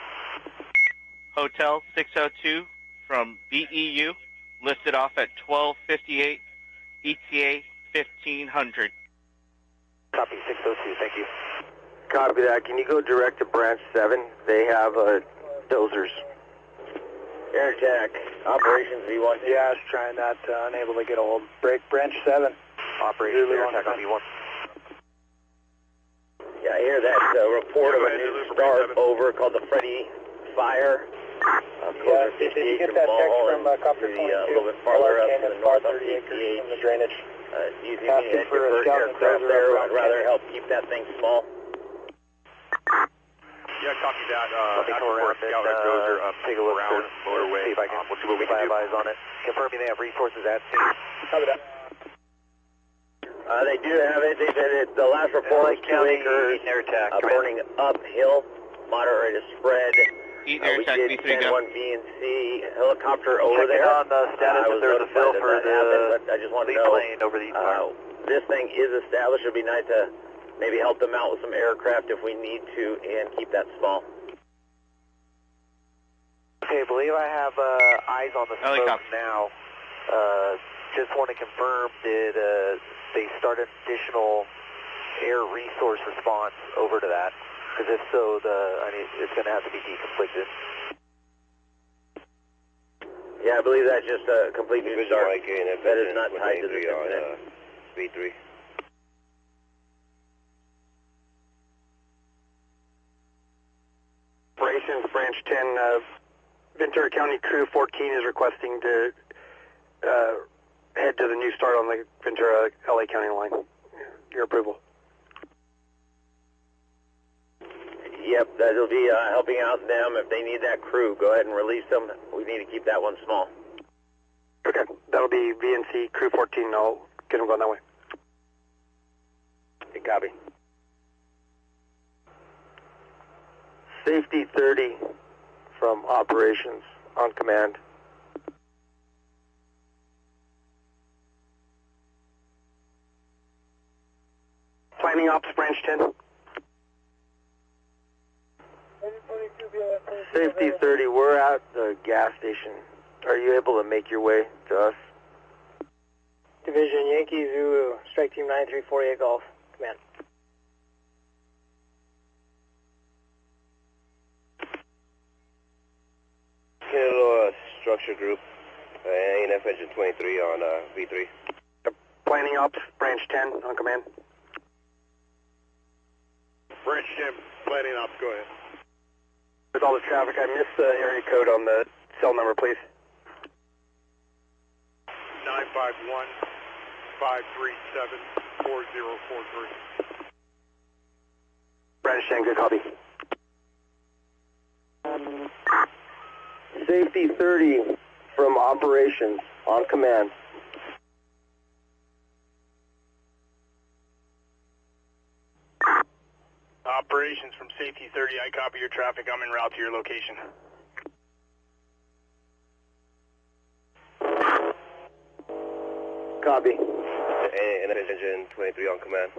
Hotel 602 from BEU, lifted off at 1258, ETA 1500. Copy 602, thank you. Copy that. Can you go direct to branch 7? They have dozers. Air attack. Operations V1. Yeah, I was trying that, unable to get a hold. Break branch 7. Operations air attack on B1. Yeah, I hear that report of a new start over called the Freddy Fire. Yeah, did you get that text from Copter 22? A little bit farther up to the north on 30 acres PCH. from the drainage. Using the engine for aircraft there, I'd rather help keep that thing small. Yeah, copy that. Let me come around and take a look around motorway. See if I can we'll see what we can do. eyes on it. Confirming they have resources at sea. Copy that. They do have it. They said it, the last report was 2 acres air attack. burning uphill, moderate spread. Eaton air We attack, did B3 send go. one B and C helicopter over Checking there. on the status if there's a fill for the but I just want to lead know plane over the Eaton Fire. this thing is established. It'd be nice to maybe help them out with some aircraft if we need to and keep that small. Okay, I believe I have eyes on the smoke now. Just want to confirm, did they start an additional air resource response over to that? Because if so, it's going to have to be deconflicted. Yeah, I believe that's just a complete new start. That is not tied to the terminate. V3. Operations branch 10, Ventura County Crew 14 is requesting to head to the new start on the Ventura LA County line. Your approval. Yep, that'll be helping out them. If they need that crew, go ahead and release them. We need to keep that one small. Okay, that'll be VNC Crew 14. I'll get them going that way. Okay, copy. Safety 30 from operations on command. Planning ops branch 10. Safety 30, we're at the gas station. Are you able to make your way to us? Division Yankee Zulu, strike team 9348 Golf, command. Kilo structure group, ANF engine 23 on V3. Planning ops branch 10 on command. Branch 10, planning ops, go ahead. With all the traffic, I missed the area code on the cell number, please. 951-537-4043. Branch 10, good copy. Safety 30 from operations on command. Operations from Safety 30, I copy your traffic. I'm en route to your location. Copy. And Engine 23 on command.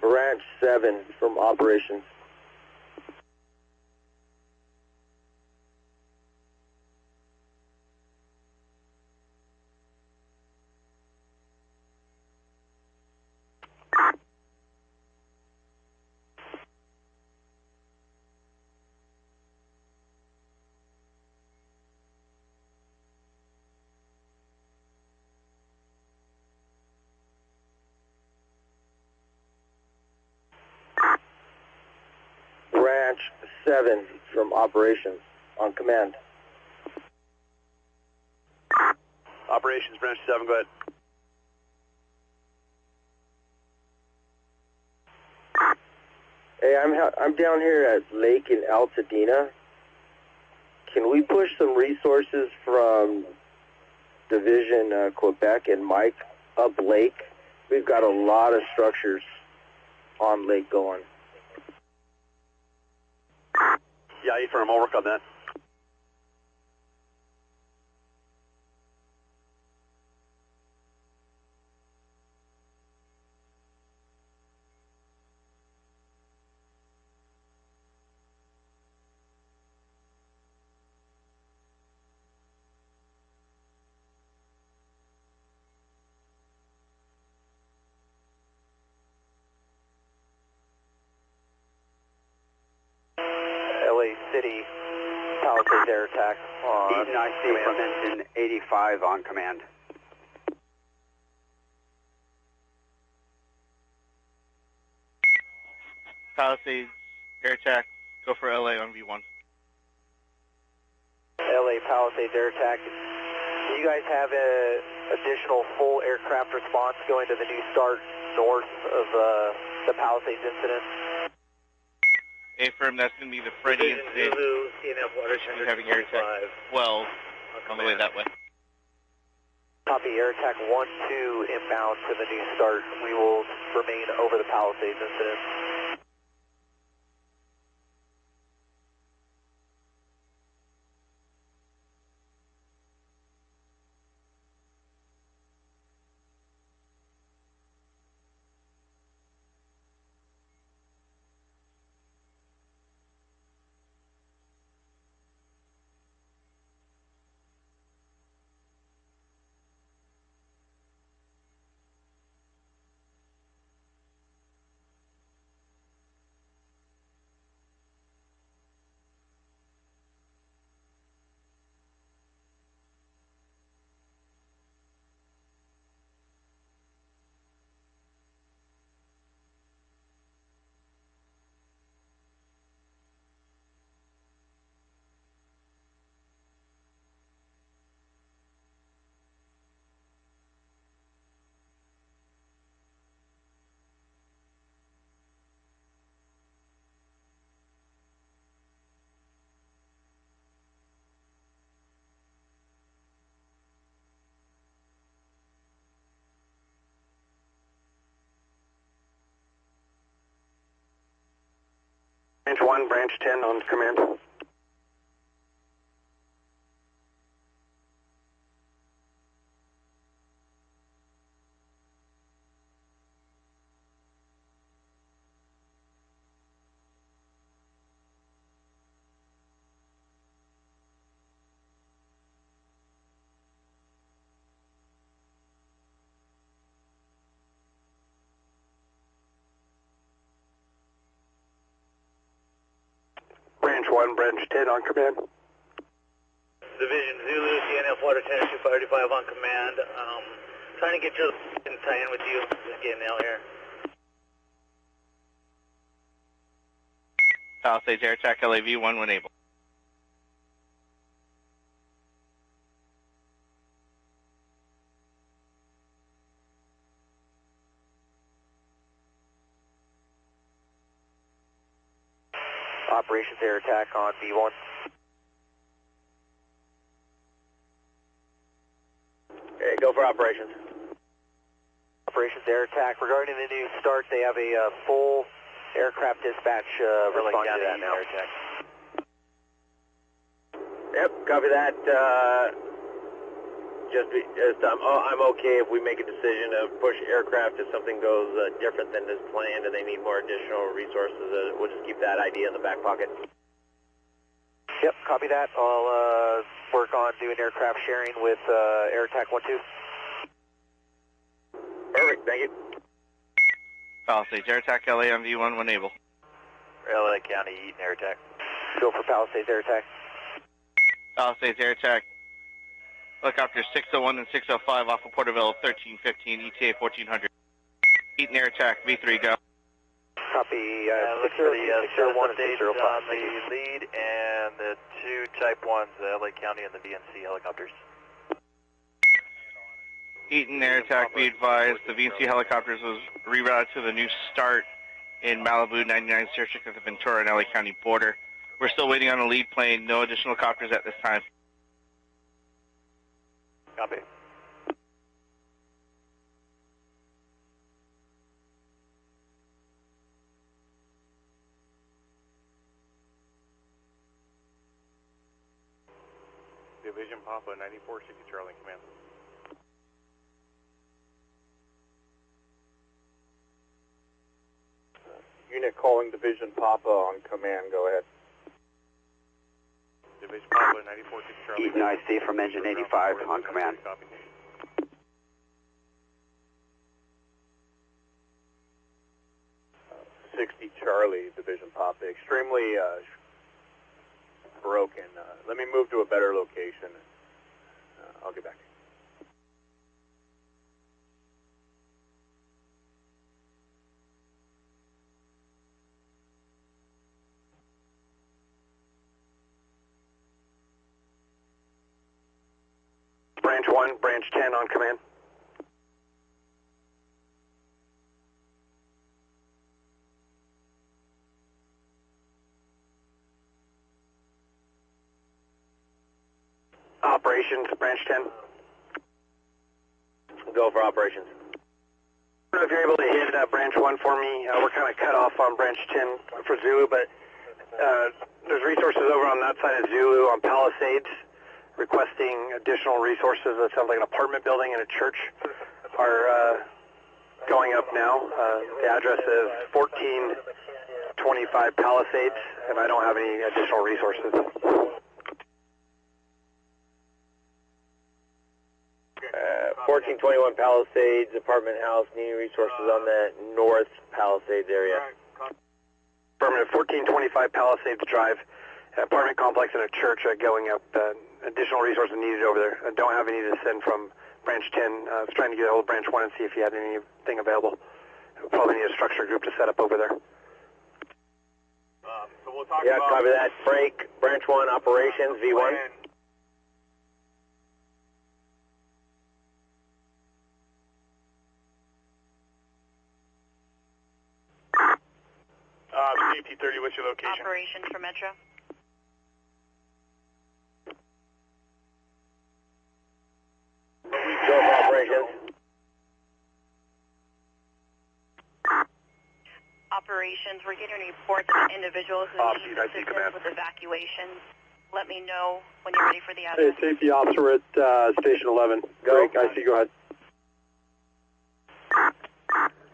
Branch 7 from operations. Branch 7 from operations on command. Operations, Branch 7, go ahead. Hey, I'm down here at Lake in Pasadena. Can we push some resources from Division Quebec and Mike up Lake? We've got a lot of structures on Lake going. Yeah, E-firm, I'll work on that. LA City, Pallisades air attack on Eaton IC from engine 85 on command. Palisades, air attack, go for LA on V1. LA Palisades air attack. Do you guys have a additional full aircraft response going to the new start north of the Palisades incident? A-firm, that's going to be the Freddy incident. We're having air attack 12 on the way that way. Copy, air attack 1-2 inbound to the new start. We will remain over the Palisades incident. Branch 1, Branch 10 on command. Branch 1, Branch 10 on command. Division Zulu, CNF Water 10-25 on command. Trying to get you in tie in with you. Just getting out here. Palisades air attack, LAV-1 when able. Operations air attack on V1. Okay, go for operations. Operations air attack. Regarding the new start, they have a full aircraft dispatch responding to that now. Air attack. Yep, copy that. I'm okay if we make a decision to push aircraft if something goes different than is planned and they need more additional resources. We'll just keep that idea in the back pocket. Yep, copy that. I'll work on doing aircraft sharing with Air Attack 1-2. Perfect, thank you. Palisades, Air Attack LA on V1 when able. LA County, Eaton Air Attack. Go for Palisades Air Attack. Palisades, Air Attack. Helicopters 601 and 605 off of Porterville 1315, ETA 1400. Eaton Air Attack, V3, go. Copy, look for the 601 and 605. on the lead and the two Type 1s, the LA County and the VNC helicopters. Eaton Air Attack, be advised, the VNC helicopters was rerouted to the new start in Malibu 99 District at the Ventura and LA County border. We're still waiting on a lead plane, no additional copters at this time. Copy. Division Papa, 9460 Charlie, command. Unit calling Division Papa on command, go ahead. Division Papa, 9460 Charlie. Eaton IC from engine 85 on command. Copy. 60 Charlie, Division Papa. Extremely broken. Let me move to a better location. I'll get back. Branch 1, Branch 10 on command. Operations, Branch 10. Go for operations. I don't know if you're able to hit Branch 1 for me. We're kind of cut off on Branch 10 for Zulu, but there's resources over on that side of Zulu on Palisades requesting additional resources. It sounds like an apartment building and a church are going up now. The address is 1425 Palisades, and I don't have any additional resources. 1421 Palisades, apartment house, needing resources on the north Palisades area. Affirmative, 1425 Palisades Drive, apartment complex and a church going up. Additional resources needed over there. I don't have any to send from Branch 10. I was trying to get a hold of Branch 1 and see if you had anything available. We'll probably need a structure group to set up over there. So we'll talk about... copy that. Break, Branch 1, operations, V1. CP30, what's your location? Operations for Metro. Go for operations. Operations, we're getting reports of individuals who need assistance with evacuations. Let me know when you're ready for the address. Hey, safety officer at Station 11. Go. Break, IC, go ahead.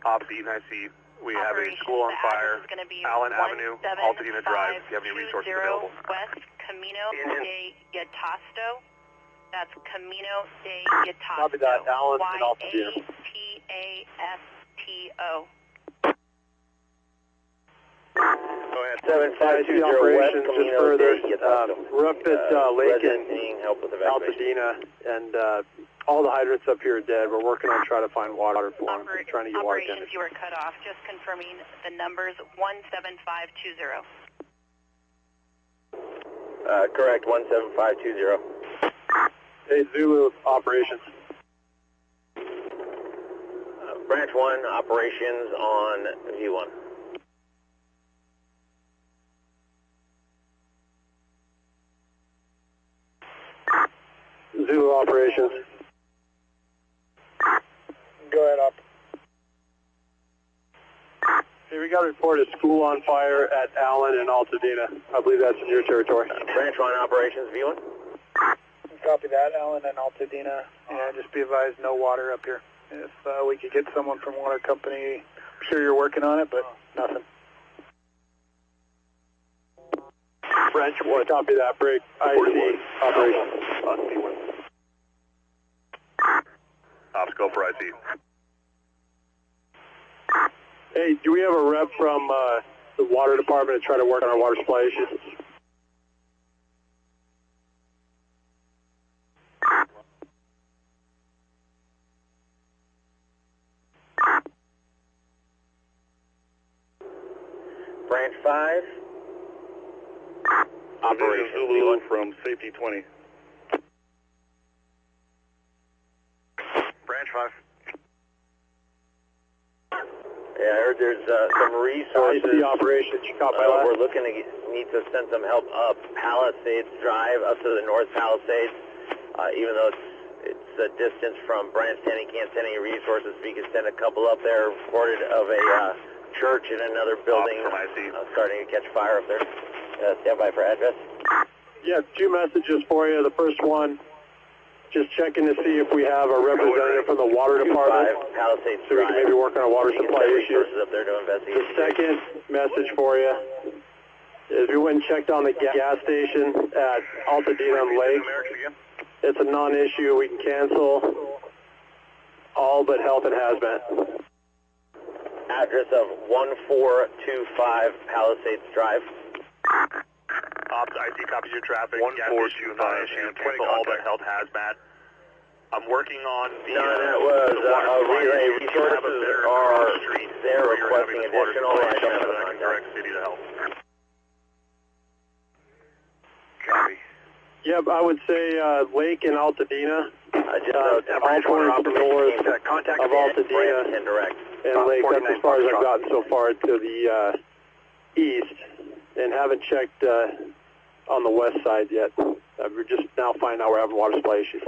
Ops Eaton IC. We have a school on fire, Allen Avenue, Pasadena Drive. Do you have any resources available? West Camino de Yatasto. That's Camino de Yatasto. Copy that, Allen and Pasadena. Y-A-T-A-S-T-O. Go ahead. 7520 West operations just Camino further. de Yatasto. We're up at Lake and needing help with evacuation. Pasadena, and all the hydrants up here are dead. We're working on trying to find water for them. Trying to get water Operations, you were cut off. Just confirming the numbers 17520. Correct, 17520. Hey, Zulu, operations. Branch 1, operations on V1. operations. Go ahead, up. Hey, we got a report of school on fire at Allen and Altadena. I believe that's in your territory. Branch 1 operations, viewing. Copy that, Allen and Altadena. And just be advised, no water up here. If we could get someone from water company, I'm sure you're working on it, but nothing. Branch 1, copy that. Break. IC operations. Ops, go for IC. Hey, do we have a rep from the water department to try to work on our water supply issues? Branch 5. Operation Zulu from Safety 20. Branch 5. Yeah, I heard there's some resources. The operations, you caught my last. We're looking to need to send some help up Palisades Drive, up to the North Palisades. Even though it's a distance from Branch 10, he can't send any resources. If he could send a couple up there, reported of a church in another building starting to catch fire up there. Stand by for address. Yeah, 2 messages for you. The first one, just checking to see if we have a representative from the water department, Palisades so we can maybe work on our water supply issues. Up there to investigate. The second message for you is we went and checked on the gas station at Altadena Lake. It's a non-issue. We can cancel all but health and hazmat. Address of 1425 Palisades Drive. Ops, IC copies your traffic. 1425 and cancel all but health hazmat. I'm working on the... No, that was relay resources are there requesting additional. I don't have a contact. City to help. Copy. Yep, I would say Lake and Altadena. All towards the north of Altadena and Lake. That's as far as I've gotten so far to the east, and haven't checked on the west side yet. We're just now finding out we're having water supply issues.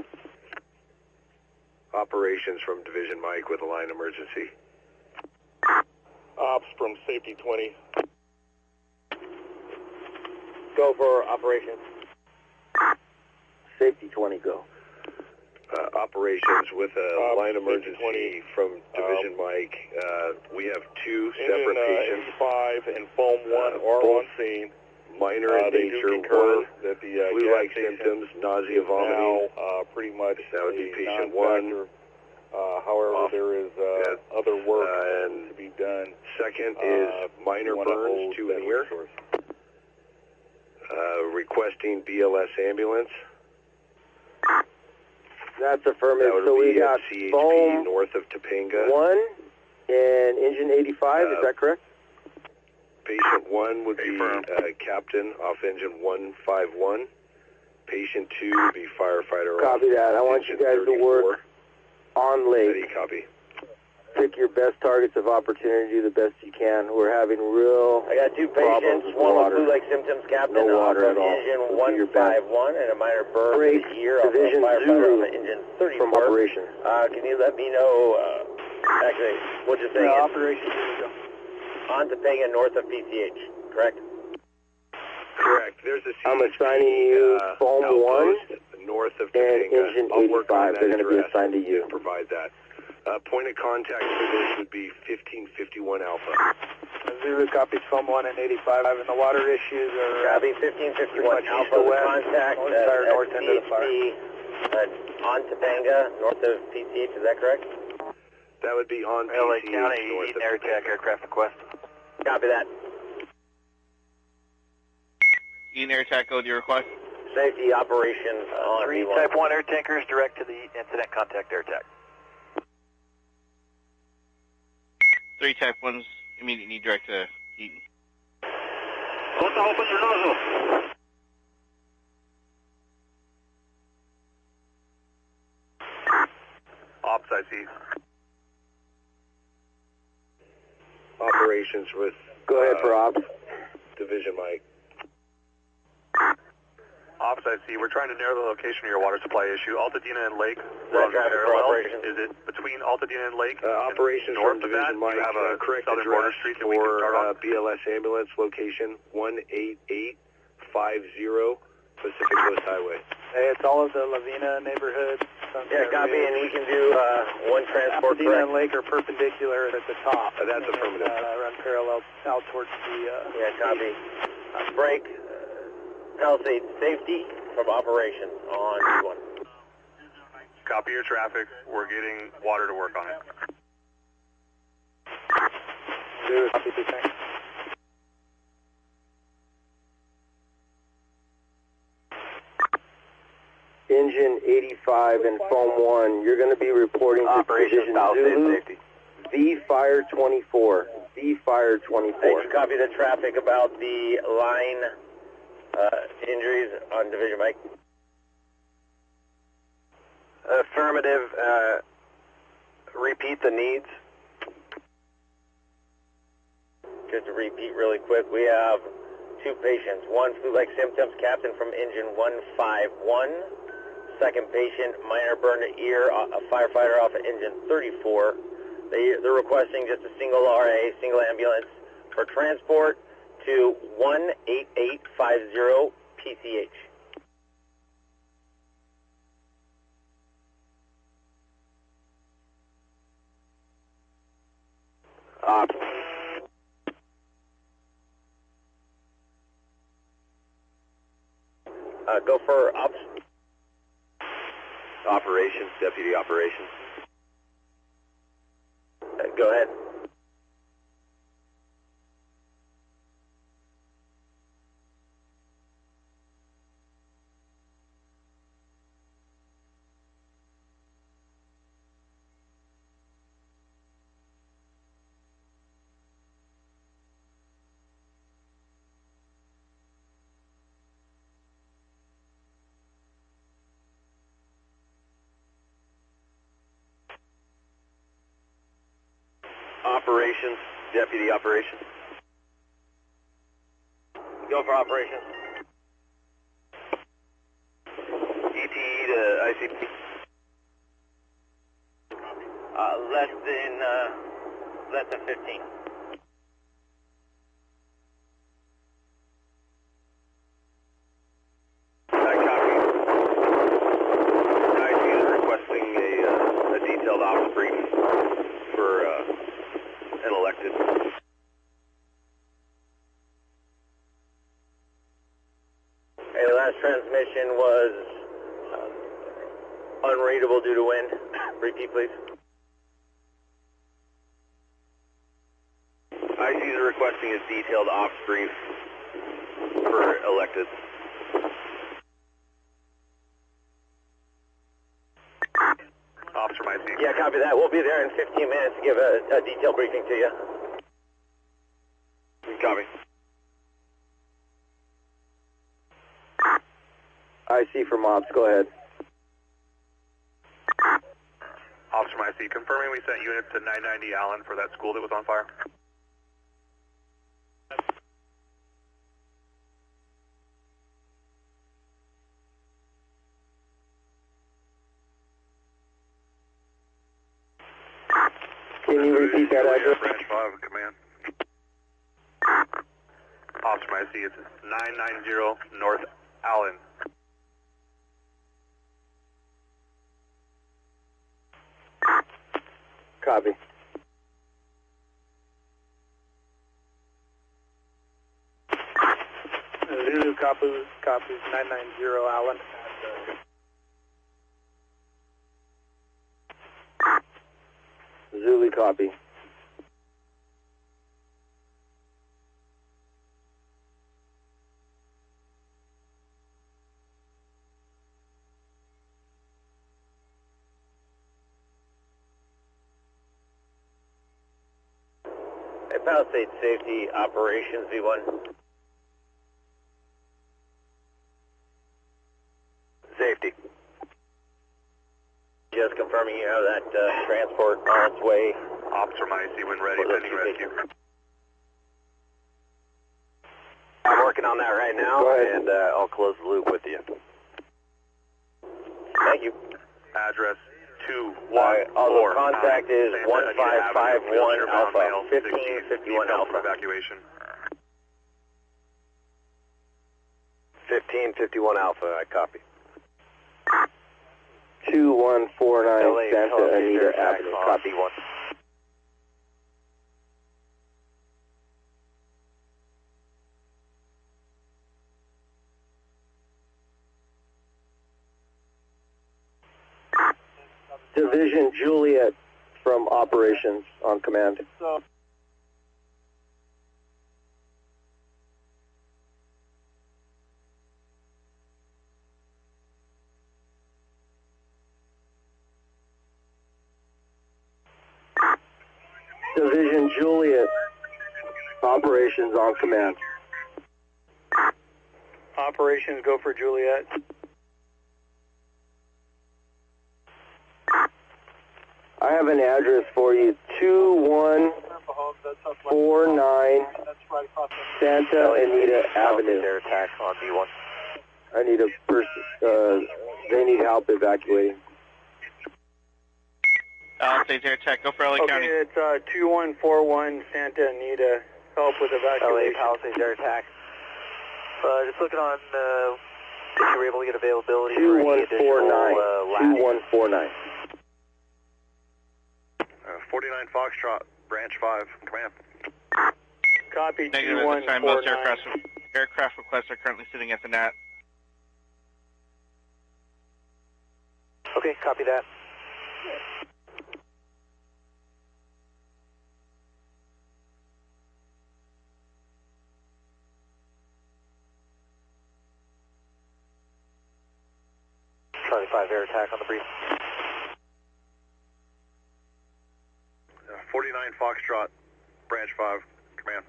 Operations from Division Mike with a line emergency. Ops from Safety 20. Go for operations. Safety 20, go. Operations with a line emergency from Division Mike. We have 2 separate patients. 5 and foam 1 are on scene. Minor in nature. One that the flu-like symptoms, nausea, vomiting. Pretty much that would be patient 1. However, there is other work to be done. Second is minor burns to an ear. Requesting BLS ambulance. That's affirmative. So we got CHP foam north of Topanga. 1 and engine 85, is that correct? Patient 1 would be captain off engine 151. Patient 2 would be firefighter. Copy that. I want you guys to work on lake. Steady, copy. Pick your best targets of opportunity, do the best you can. We're having real I got 2 patients, one with flu-like symptoms, captain, no water at all. engine 151, and a minor burn to the ear off the firefighter on the engine 34. From operation. Can you let me know, actually, what you're saying is operation. on Topanga north of PCH, correct? Correct. There's a I'm assigning you foam 1 north of and Topanga. engine I'll work on 85. that They're going to be address assigned to you. Provide that. Point of contact for this would be 1551 Alpha. Zulu copies foam 1 and 85, and the water issues are... Copy 1551 Alpha with contact north end of the fire. On Topanga, north of PCH, is that correct? That would be on LA PCH County, north Eaton of Air aircraft request. Copy that. Eaton Air Attack, go with your request. Safety operations on 3 Type 1 air tankers direct to the incident contact air attack. 3 Type 1s immediately direct to Eaton. Open your nozzle. Ops, I see. Operations with... Go ahead for ops. Division Mike. Office, I see. We're trying to narrow the location of your water supply issue. Altadena and Lake run parallel. Is it between Altadena and Lake? Operations from Division Mike, you have a correct southern address border street that we can start on? BLS ambulance location 18850 Pacific Coast Highway. Hey, it's all of the Lavina neighborhood. Yeah, copy, and we can do one transport. Pasadena and Lake are perpendicular at the top. That's affirmative. Run parallel out towards the... Yeah, copy. Break. Palisades safety from operations on one. Copy your traffic. We're getting water to work on it. Engine 85 and foam 1, you're going to be reporting to Division Zulu, V-Fire 24. V-Fire 24. Did you copy the traffic about the line injuries on Division Mike? Affirmative. Repeat the needs. Just to repeat really quick, we have 2 patients. One flu-like symptoms, captain from engine 151. Second patient, minor burn to ear, a firefighter off of engine 34. They're requesting just a single RA, single ambulance for transport to 18850 PCH. Go for ops. Operations, deputy operations. Go ahead. Operations, deputy operations. Go for operations. ETE to ICP. Less than 15. Detailed ops brief for an elected. Hey, the last transmission was unreadable due to wind. Repeat, please. ICs are requesting a detailed ops brief for elected. Officer Mike. Yeah, copy that. We'll be there in 15 minutes to give a detailed briefing to you. Copy. IC for mobs, go ahead. Officer Mike, confirming we sent units to 990 Allen for that school that was on fire. Can you repeat that address? Branch 5 command. Officer Mike, it's 990 North Allen. Copy. Zulu copies 990 Allen. Zulu copy. Hey, Palisades Safety Operations V1. Safety. Just confirming you have that transport on its way. Officer Mike, when ready, pending rescue. I'm working working on that right now, and I'll close the loop with you. Thank you. Address 214. Also, contact is 1551 Alpha, 1551 Alpha. Evacuation. 1551 Alpha, I copy. 2149 Santa Anita Avenue, copy. 1. Division Juliet from operations on command. Division Juliet, operations on command. Operations go for Juliet. I have an address for you, 2149 Santa Anita Avenue. Their attack on B1. I need a person, they need help evacuating. Palisades Air Attack, go for LA County. Okay, it's 2141 Santa Anita, help with evacuation. LA Palisades Air Attack. Just looking on if you were able to get availability for any additional 2149. 49 Foxtrot, Branch 5, command. Copy. Negative at this time. Most aircraft requests are currently sitting at the NAT. Okay, copy that. Charlie 5 air attack on the brief. 49 Foxtrot, Branch 5, command.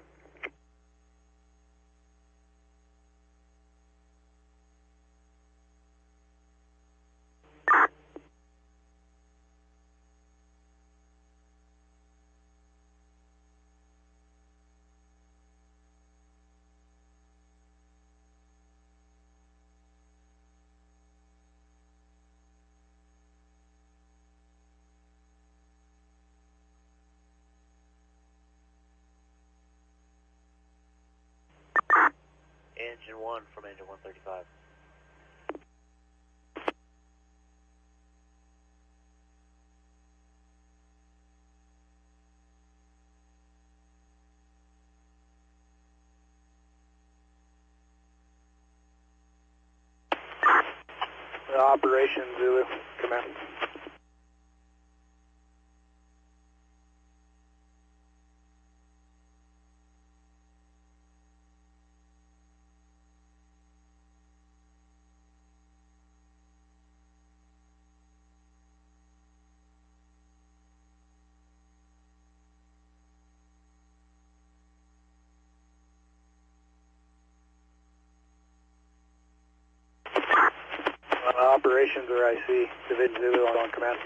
Engine 1 from engine 135. Operation Zulu, command. Operations or IC, Division Zulu on command.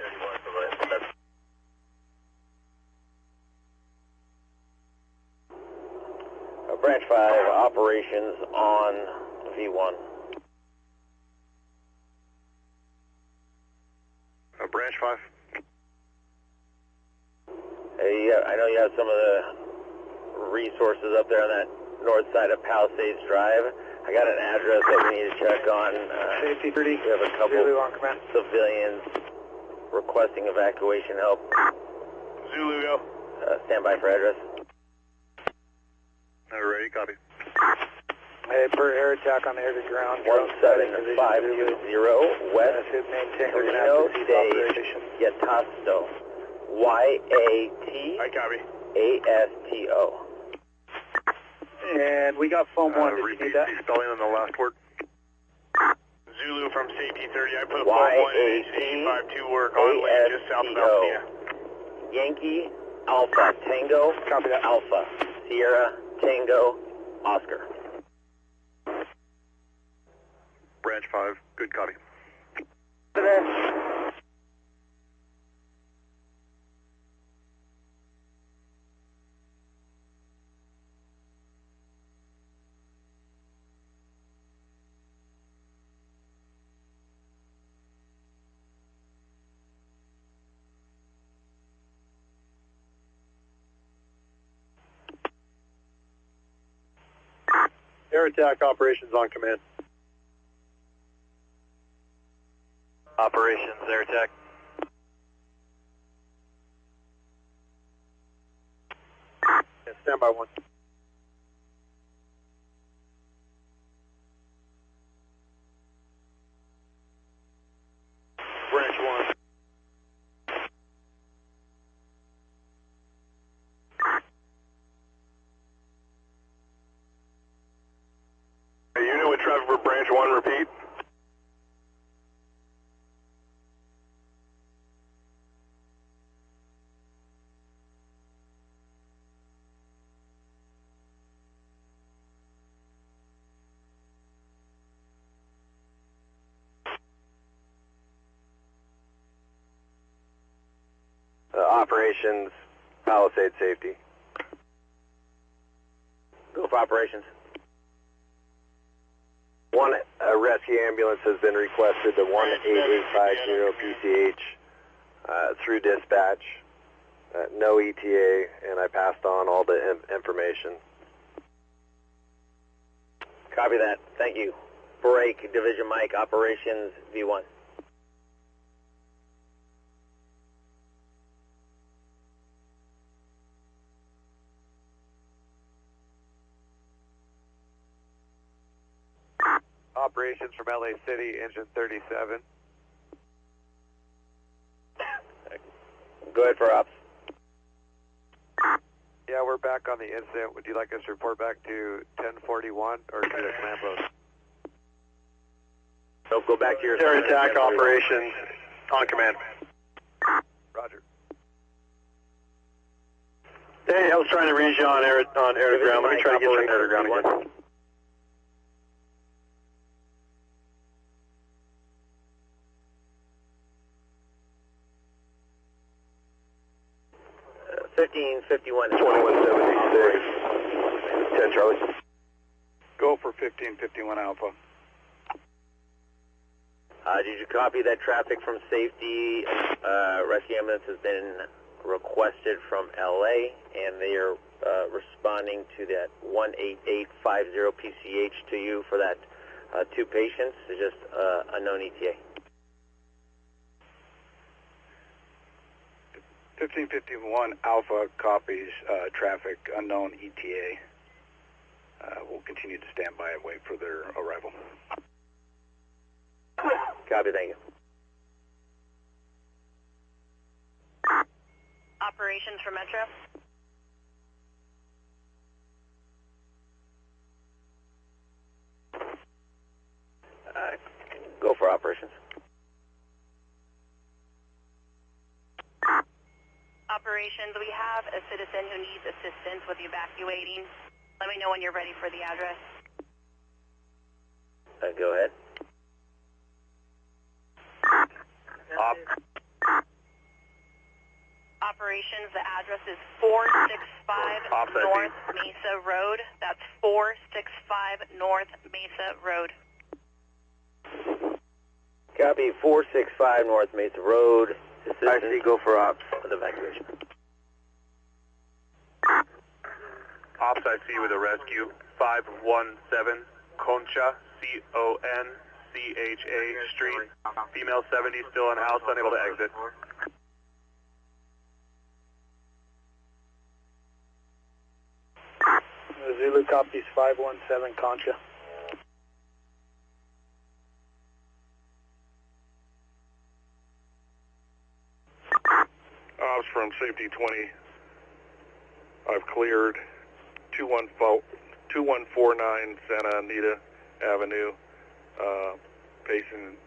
Branch 5, operations on V1. Branch 5. Hey, I know you have some of the resources up there on that north side of Palisades Drive. I got an address that we need to check on. Safety 30. We have a couple Zulu on command. civilians requesting evacuation help. Zulu, go. Stand by for address. Ready, copy. Hey, per air attack on the air to ground. 17520 West Torino de Yatasto. Y-A-T-A-S-T-O. And we got foam 1, did you need that? Spelling on the last word. Zulu from safety 30, I put foam 1 in HC-52 work on lane just south of Pasadena. Yankee Alpha Tango. Copy that. Alpha Sierra Tango Oscar. Branch 5, good copy. Air attack operations on command. Operations, air attack. Yeah, stand by 1. Branch 1. Unit with traffic for branch 1, repeat. Operations, Palisades safety. Go for operations. One rescue ambulance has been requested to 18850 PCH through dispatch. No ETA, and I passed on all the information. Copy that. Thank you. Break, Division Mike, operations V1. Operations from LA City, engine 37. Go ahead for ops. Yeah, we're back on the incident. Would you like us to report back to 1041 or to the command post? Nope, go back to your... Air attack operations on command. Roger. Hey, I was trying to reach you on air to ground. Let me try to get you on air to ground again. Fifteen 2176. 10 Charlie. Go for 1551 Alpha. Did you copy that traffic from safety? Rescue ambulance has been requested from LA, and they are responding to that 18850 PCH to you for that 2 patients. It's just unknown ETA. 1551 Alpha copies traffic, unknown ETA. We'll continue to stand by and wait for their arrival. Copy, thank you. Operations for Metro. Go for operations. Operations, we have a citizen who needs assistance with evacuating. Let me know when you're ready for the address. Go ahead. Operations, the address is 465 North Mesa Road. That's 465 North Mesa Road. Copy, 465 North Mesa Road. I see, go for ops with evacuation. Ops I see with a rescue, 517 Concha, C-O-N-C-H-A Street. Female 70 still in house, unable to exit. Zulu copies 517 Concha. Ops from Safety 20. I've cleared 2149 Santa Anita Avenue. Patient,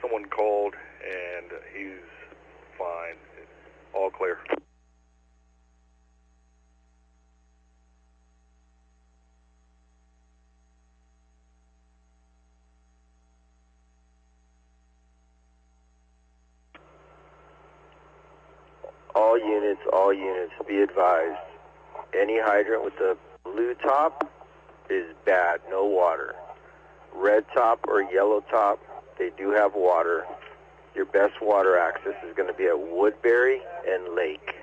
someone called and he's fine. All clear. All units, be advised. Any hydrant with the blue top is bad, no water. Red top or yellow top, they do have water. Your best water access is going to be at Woodbury and Lake.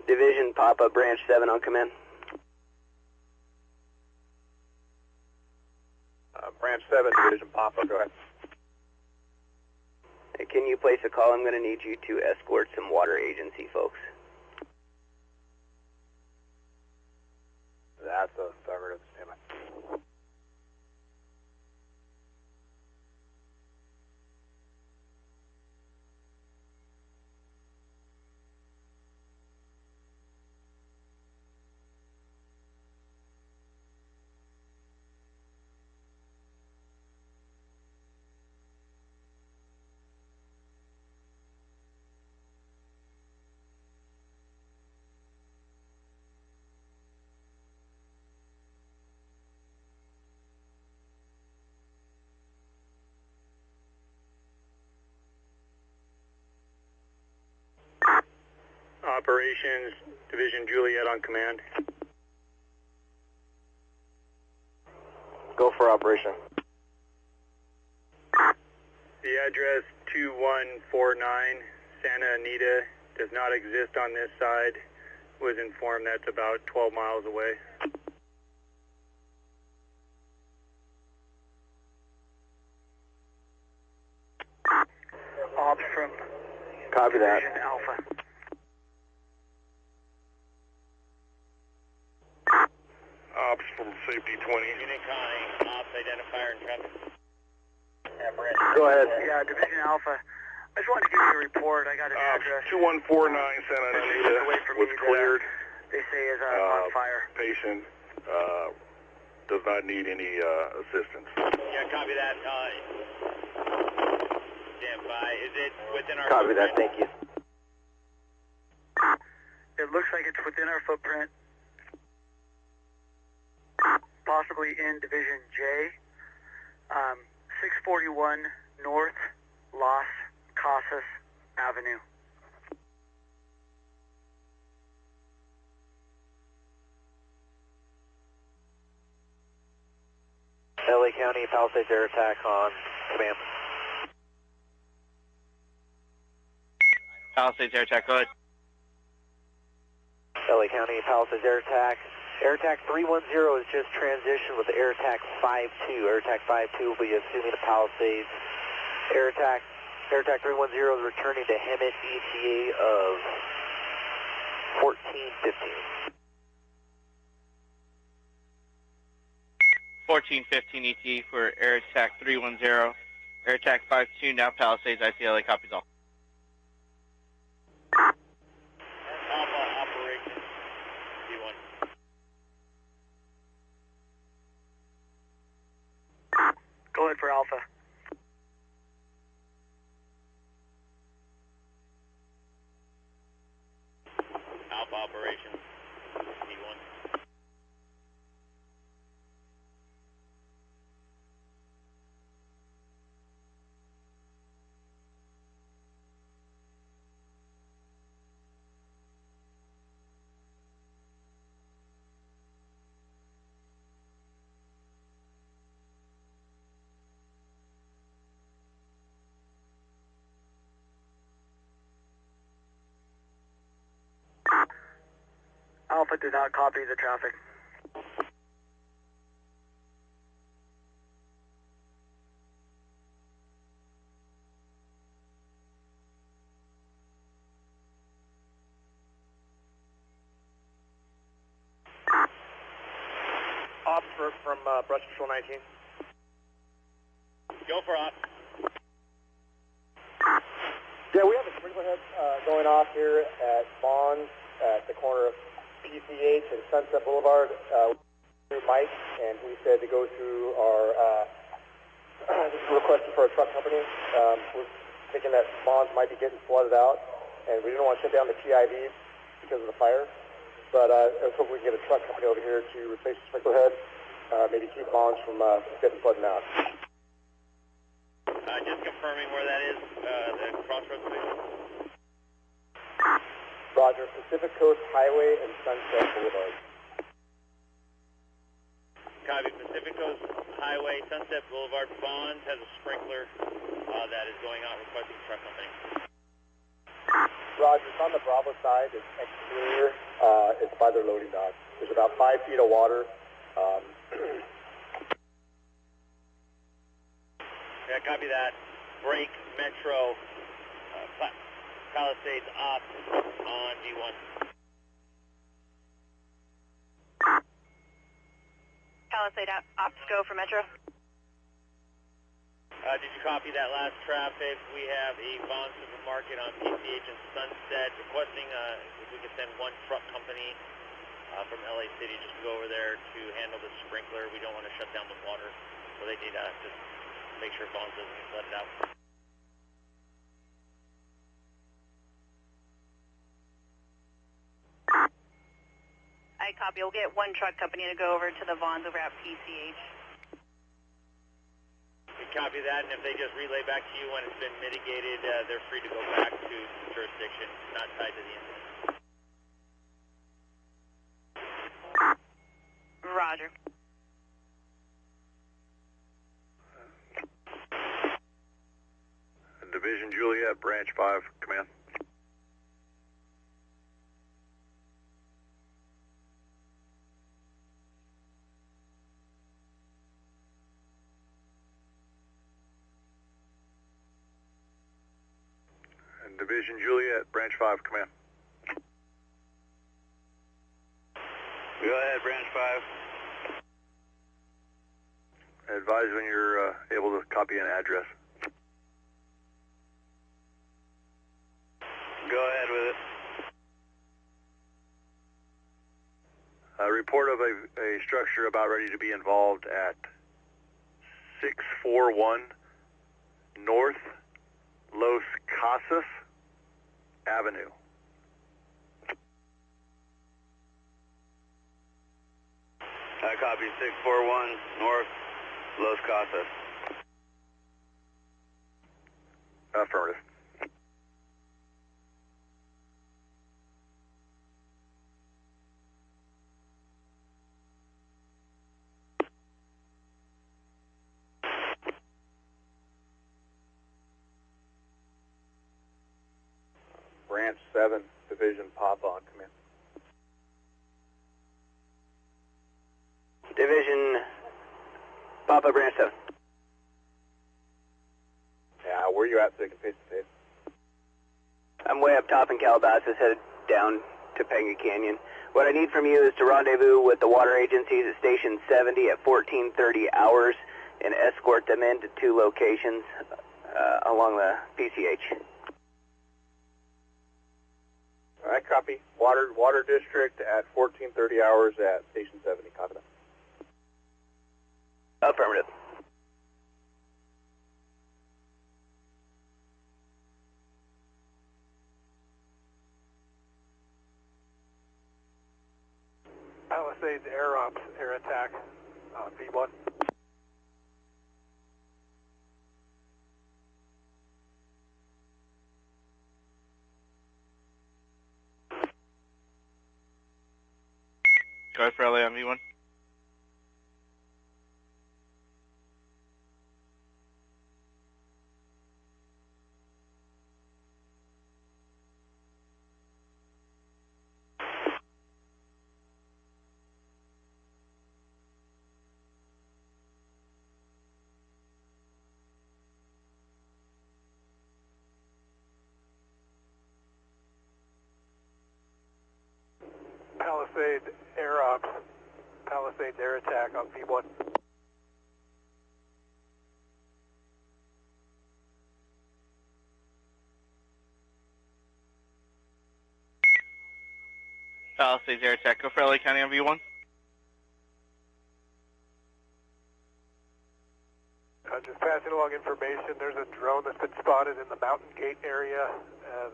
Division Papa, Branch 7 on command. Branch 7, Division Papa, go ahead. Hey, can you place a call? I'm going to need you to escort some water agency folks. That's a affirmative. Stand by. Operations, Division Juliet on command. Go for operation. The address 2149 Santa Anita does not exist on this side. Was informed that's about 12 miles away. Ops from Copy that. Division Alpha. Ops from Safety 20. Unit Connie, Ops identifier and traffic. Go ahead. Yeah, Division Alpha. I just wanted to give you a report. I got an address. 2149 Santa Anita was cleared. They say is on fire. Patient does not need any assistance. Yeah, copy that. Stand by. Is it within our Copy footprint? that, thank you. It looks like it's within our footprint. Possibly in Division J. 641 North Las Casas Avenue. LA County, Palisades air attack on command. Palisades air attack, go ahead. LA County, Palisades air attack. Air attack 310 is just transitioned with air attack 52. Air attack 52 will be assuming the Palisades. Air attack 310 is returning to Hemet ETA of 1415. 1415 ET for air attack 310. Air attack 52, now Palisades, ICLA, copies all. Alpha operation. D1. Go ahead for Alpha. Alpha operation. D1. Alpha did not copy the traffic. Ops from Brush Patrol 19. Go for Ops. Yeah, we have a sprinkler head going off here at Bonds at the corner of PCH and Sunset Boulevard. Mike, and he said to go through our this is a request for a truck company. We're thinking that Bonds might be getting flooded out, and we didn't want to shut down the TIVs because of the fire. But I was hoping we could get a truck company over here to replace the sprinkler head, maybe keep Bonds from getting flooded out. Just confirming where that is, the crossroads station. Roger, Pacific Coast Highway and Sunset Boulevard. Copy, Pacific Coast Highway, Sunset Boulevard. Bonds has a sprinkler that is going out requesting truck company. Roger, it's on the Bravo side. It's exterior. It's by their loading dock. There's about 5 feet of water. Yeah, copy that. Break Metro Palisades up on D1. Palisade ops go for Metro. Did you copy that last traffic? We have a Vaughn Supermarket on PCH and Sunset requesting if we could send one truck company from LA City just to go over there to handle the sprinkler. We don't want to shut down the water, so they need to just make sure Vaughn doesn't let it out. I copy. We'll get one truck company to go over to the Vaughns over at PCH. We copy that, and if they just relay back to you when it's been mitigated, they're free to go back to jurisdiction, not tied to the incident. Roger. Division Juliet, Branch 5, command. Division Juliet, Branch 5, command. Go ahead, Branch 5. Advise when you're able to copy an address. Go ahead with it. A report of a structure about ready to be involved at 641 North Los Casas Avenue. I copy 641 North Los Casas. Affirmative. Branch 7, Division Papa on command. Division Papa, Branch 7. Yeah, where are you at so I can face to face? I'm way up top in Calabasas, headed down to Topanga Canyon. What I need from you is to rendezvous with the water agencies at Station 70 at 1430 hours and escort them into 2 locations along the PCH. All right, copy. Water District at 1430 hours at Station 70. Copy that. Affirmative. Palisades air ops, air attack, V1. Go ahead for LA on V1. Palisades air ops, Palisades air attack on V1. Palisades air attack. Go for LA County on V1. Just passing along information. There's a drone that's been spotted in the Mountain Gate area,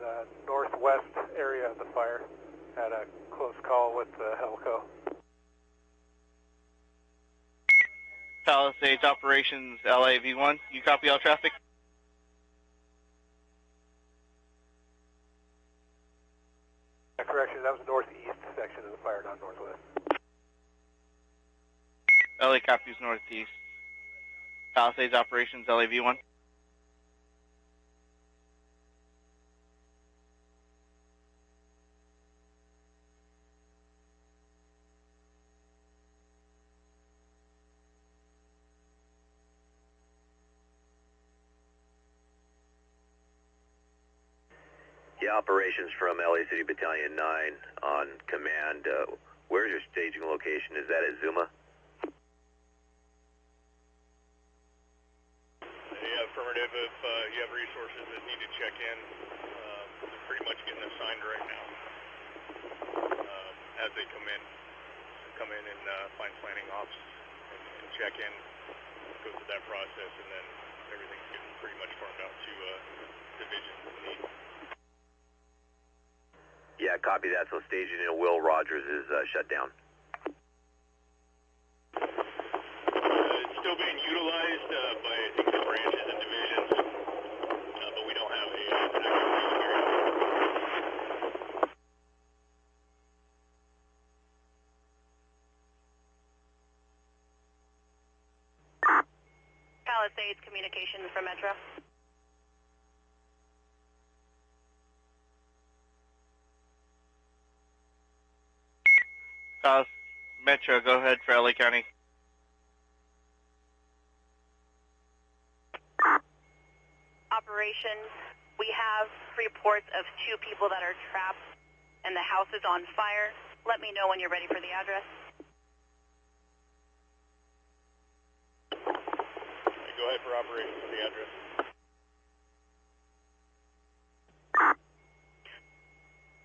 the northwest area of the fire. Had a close call with the Helco. Palisades operations LA V1. You copy all traffic? Correction, that was the northeast section of the fire, not northwest. LA copies northeast. Palisades operations LA V1. Yeah, operations from LA City Battalion 9 on command. Where's your staging location? Is that at Zuma? Yeah, affirmative. If you have resources that need to check in, they're pretty much getting assigned right now as they come in. Come in and find planning ops and check in, go through that process, and then everything's getting pretty much farmed out to divisions in need. Yeah, copy that. So staging in Will Rogers is shut down. It's still being utilized by, I think, the branches and divisions, but we don't have an active staging area. Pallisades communications from Metro. Metro, go ahead for LA County. Operations, we have reports of 2 people that are trapped and the house is on fire. Let me know when you're ready for the address. Go ahead for operations for the address.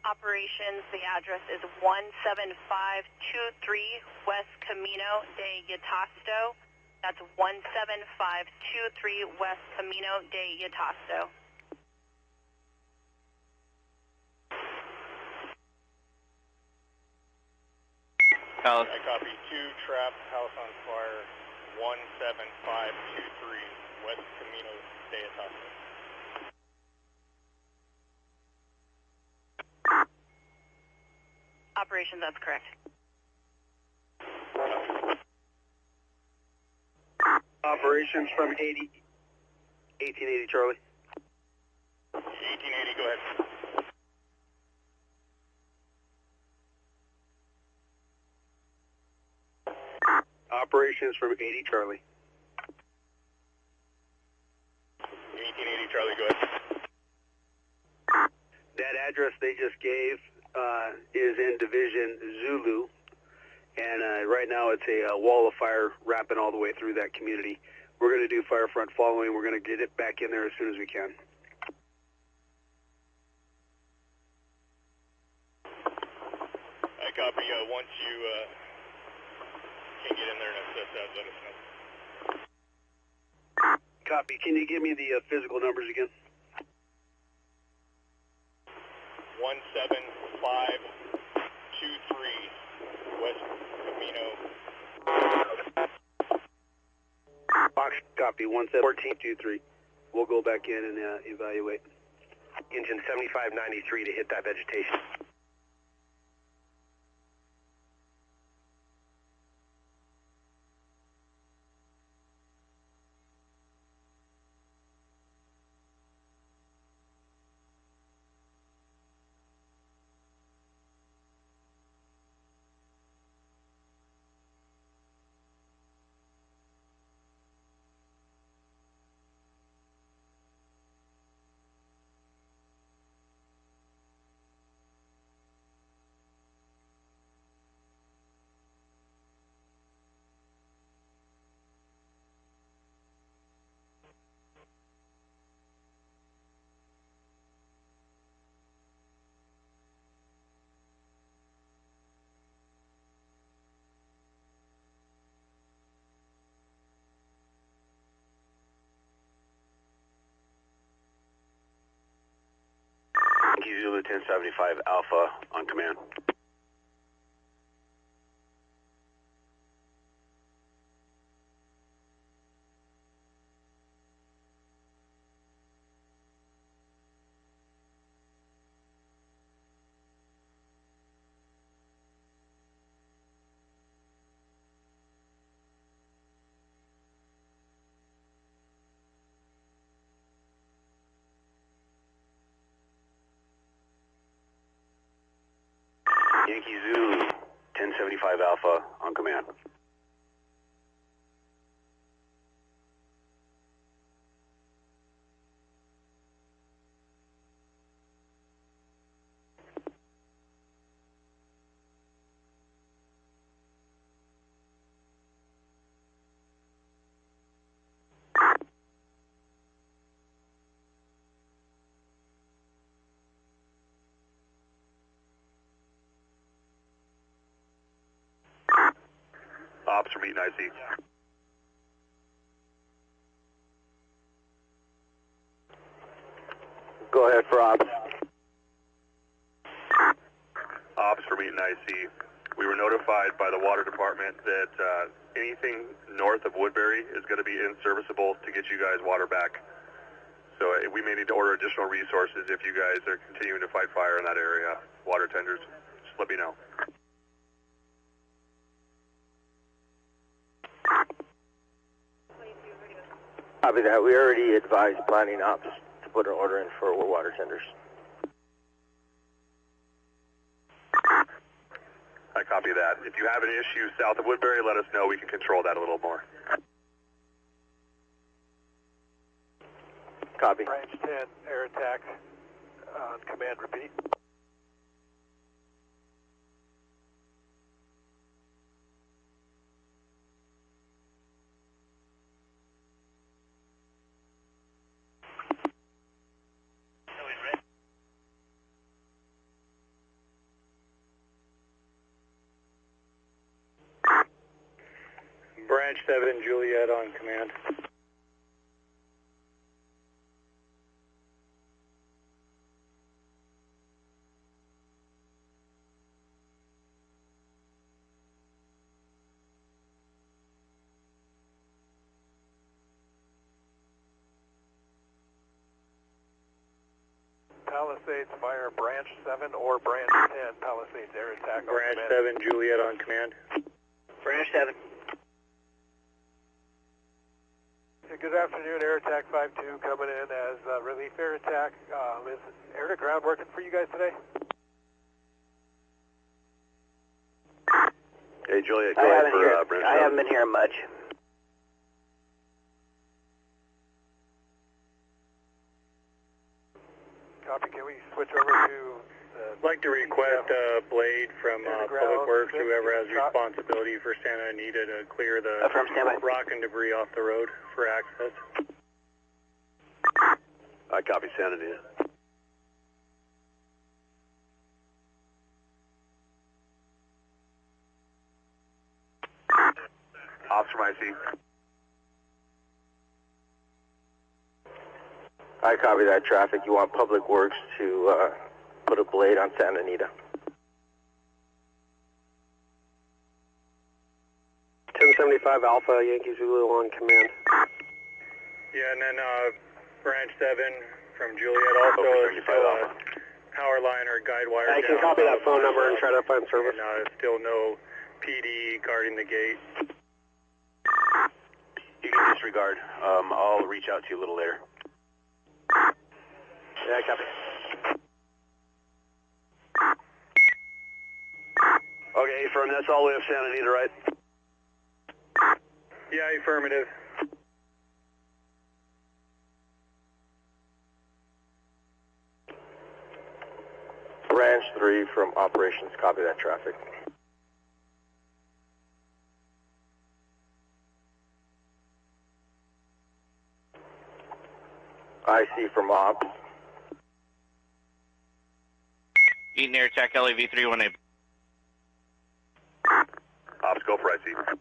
Operations, the address is 17523 West Camino de Yatasto. That's 17523 West Camino de Yatasto. I copy 2 trapped, house on fire, 17523 West Camino de Yatasto. Operations, that's correct. Operations from 1880 Charlie. 1880, go ahead. Operations from 80 Charlie. 1880 Charlie, go ahead. That address they just gave is in Division Zulu, and right now it's a wall of fire wrapping all the way through that community. We're going to do fire front following. We're going to get it back in there as soon as we can. I copy. Once you can get in there and assess that, let us know. Copy. Can you give me the physical numbers again? 17523 West Camino. Box copy. 1423. We'll go back in and evaluate. Engine 7593 to hit that vegetation. Zulu 1075 Alpha on command. Yankee Zulu 1075 Alpha on command. Ops from Eaton IC. Go ahead for Ops. Ops from Eaton IC. We were notified by the water department that anything north of Woodbury is going to be inserviceable to get you guys water back. So we may need to order additional resources if you guys are continuing to fight fire in that area. Water tenders, just let me know. Copy that. We already advised planning ops to put an order in for water tenders. I copy that. If you have an issue south of Woodbury, let us know. We can control that a little more. Copy. Branch 10, air attack on command, repeat. Branch 7, Juliet on command. Palisades Fire, Branch 7 or Branch 10, Palisades air attack on Branch command. 7, Juliet on command. Branch 7. Good afternoon, Air Attack 5-2 coming in as relief air attack. Is air to ground working for you guys today? Hey, Juliet, go ahead for Branch 7. I haven't been hearing much. Copy, can we switch over to... I'd like to request a blade from Public Works, whoever has responsibility for Santa Anita, to clear the rock and debris off the road for access. I copy Santa Anita. Ops from IC. I copy that. Traffic. You want Public Works to put a blade on Santa Anita. 1075 Alpha, Yankee Zulu on command. Yeah, and then Branch 7 from Juliet also is still a power line or guide wire. I can copy that phone number and try to find service. And still no PD guarding the gate. You can disregard. I'll reach out to you a little later. Yeah, copy. Okay, firm, that's all the way up Santa Anita, right? Yeah, affirmative. Branch 3 from operations. Copy that. Traffic. IC from ops. Eaton Air Attack LAV-318. Ops, go for IC.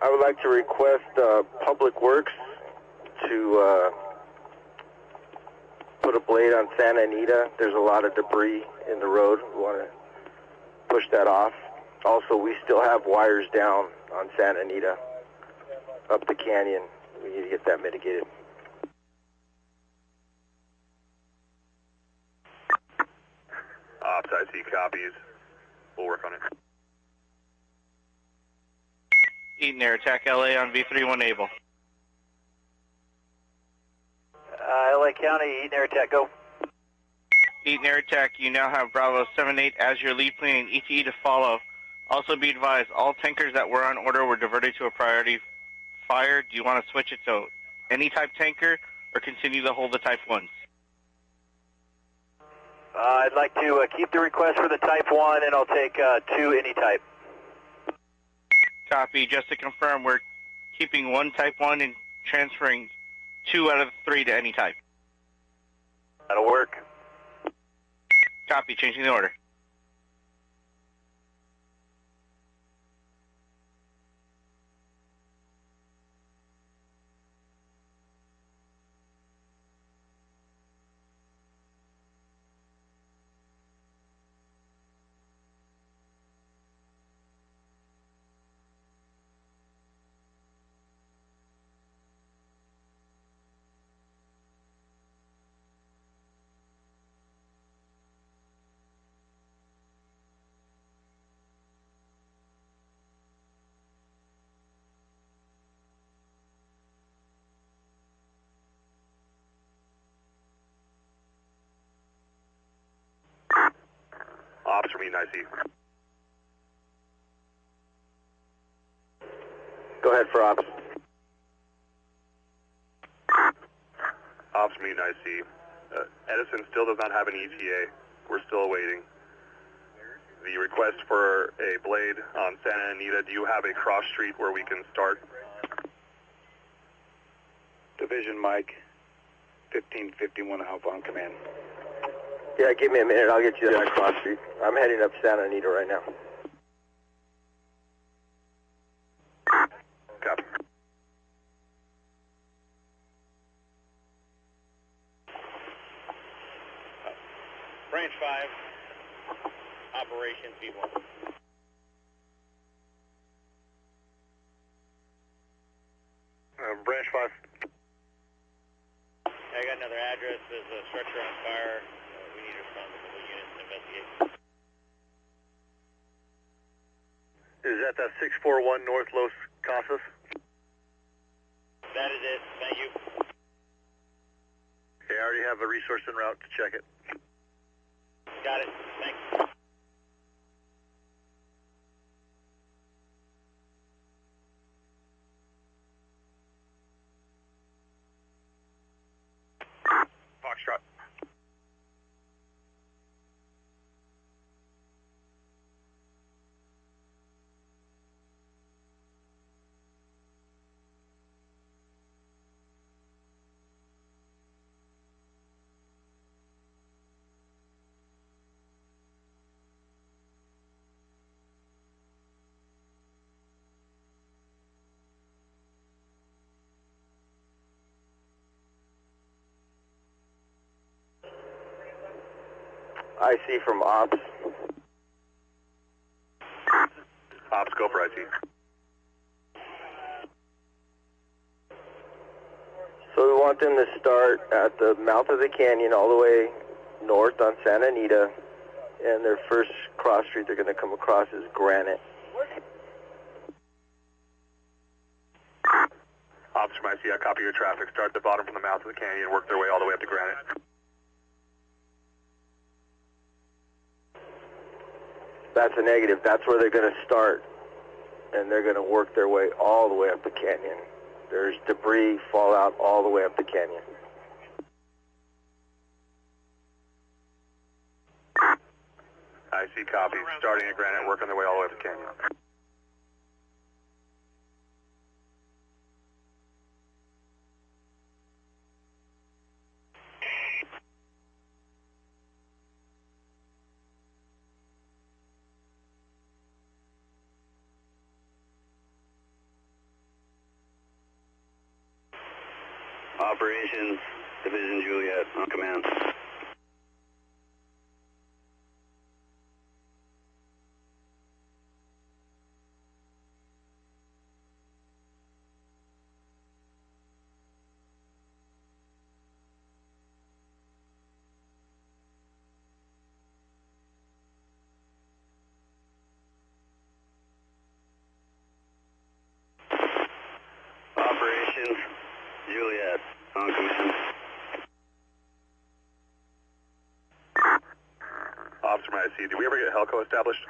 I would like to request Public Works to put a blade on Santa Anita. There's a lot of debris in the road. We want to push that off. Also, we still have wires down on Santa Anita up the canyon. We need to get that mitigated. Ops, IC copies. We'll work on it. Eaton Air Attack LA on V31 Able. LA County, Eaton Air Attack, go. Eaton Air Attack, you now have Bravo 78 as your lead plane and ETE to follow. Also be advised, all tankers that were on order were diverted to a priority fire. Do you want to switch it to any type tanker or continue to hold the Type 1s? I'd like to keep the request for the Type 1, and I'll take 2 any type. Copy. Just to confirm, we're keeping 1 Type 1 and transferring 2 out of 3 to any type. That'll work. Copy. Changing the order. Eaton IC. Go ahead for ops. Ops from Eaton IC. Edison still does not have an ETA. We're still awaiting. The request for a blade on Santa Anita, do you have a cross street where we can start? Division Mike, 1551 help on command. Yeah, give me a minute. I'll get you to that cross street. I'm heading up Santa Anita right now. Copy. Branch 5, Operation V1. Branch 5. I got another address. There's a structure on fire. We need to respond to the units and investigate. Is that 641 North Los Casas? That is it. Thank you. Okay, I already have a resource en route to check it. Got it. Thanks. Foxtrot. IC from ops. Ops, go for IT. So we want them to start at the mouth of the canyon all the way north on Santa Anita, and their first cross street they're going to come across is Granite. Ops from IC, I copy your traffic. Start at the bottom from the mouth of the canyon, work their way all the way up to Granite. That's a negative. That's where they're going to start, and they're going to work their way all the way up the canyon. There's debris, fallout all the way up the canyon. IC copy. Starting at Granite, working their way all the way up the canyon. Operations, Division Juliet, on command. Operations, Juliet, on command. Ops from IC, did we ever get Helco established?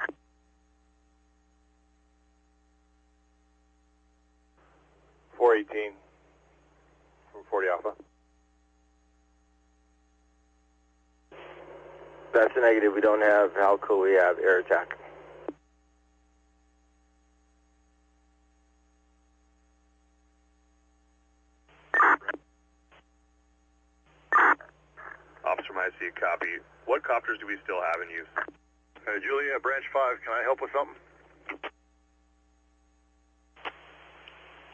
.418 from 40 Alpha. That's a negative. We don't have Halco, we have air attack. Ops from IC, copy. What copters do we still have in use? Juliet, Branch 5, can I help with something?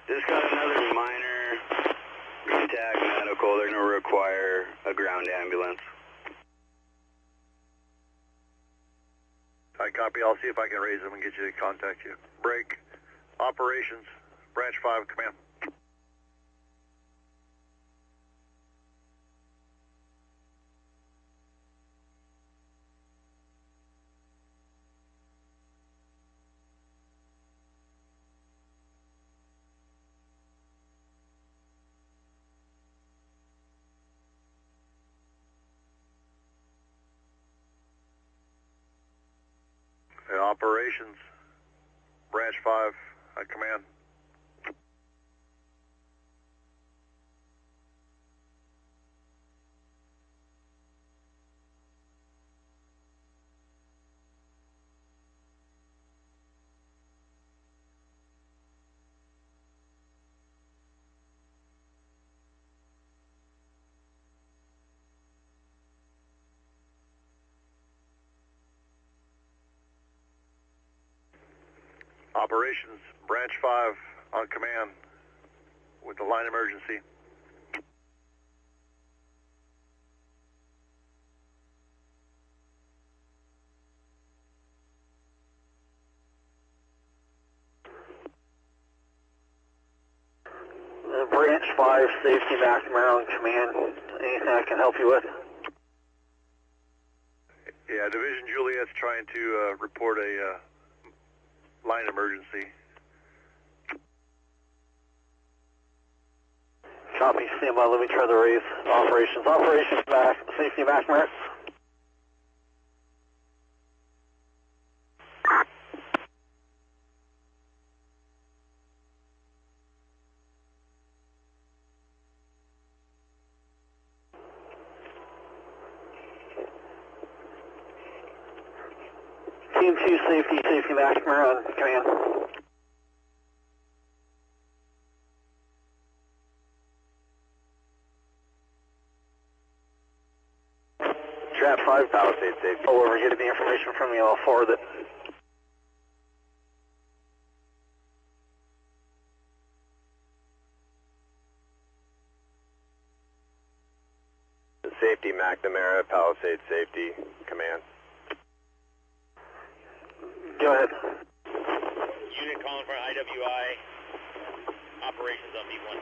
Just got another minor contact medical. They're going to require a ground ambulance. I copy. I'll see if I can raise them and get you to contact you. Break. Operations, Branch 5, command. Operations, Branch 5, at command. Operations, Branch 5, on command, with the line emergency. Branch 5, Safety McNamara on command. Anything I can help you with? Yeah, Division Juliet's trying to report a line emergency. Copy, stand by, let me try to raise operations. Operations back, Safety McNamara. Team 2 Safety McNamara on command. Trap 5, Palisades Safety. Oh, we're getting the information from you, I'll forward it. Safety McNamara, Palisades Safety, command. Go ahead. Unit calling for IWI. Operations on V1.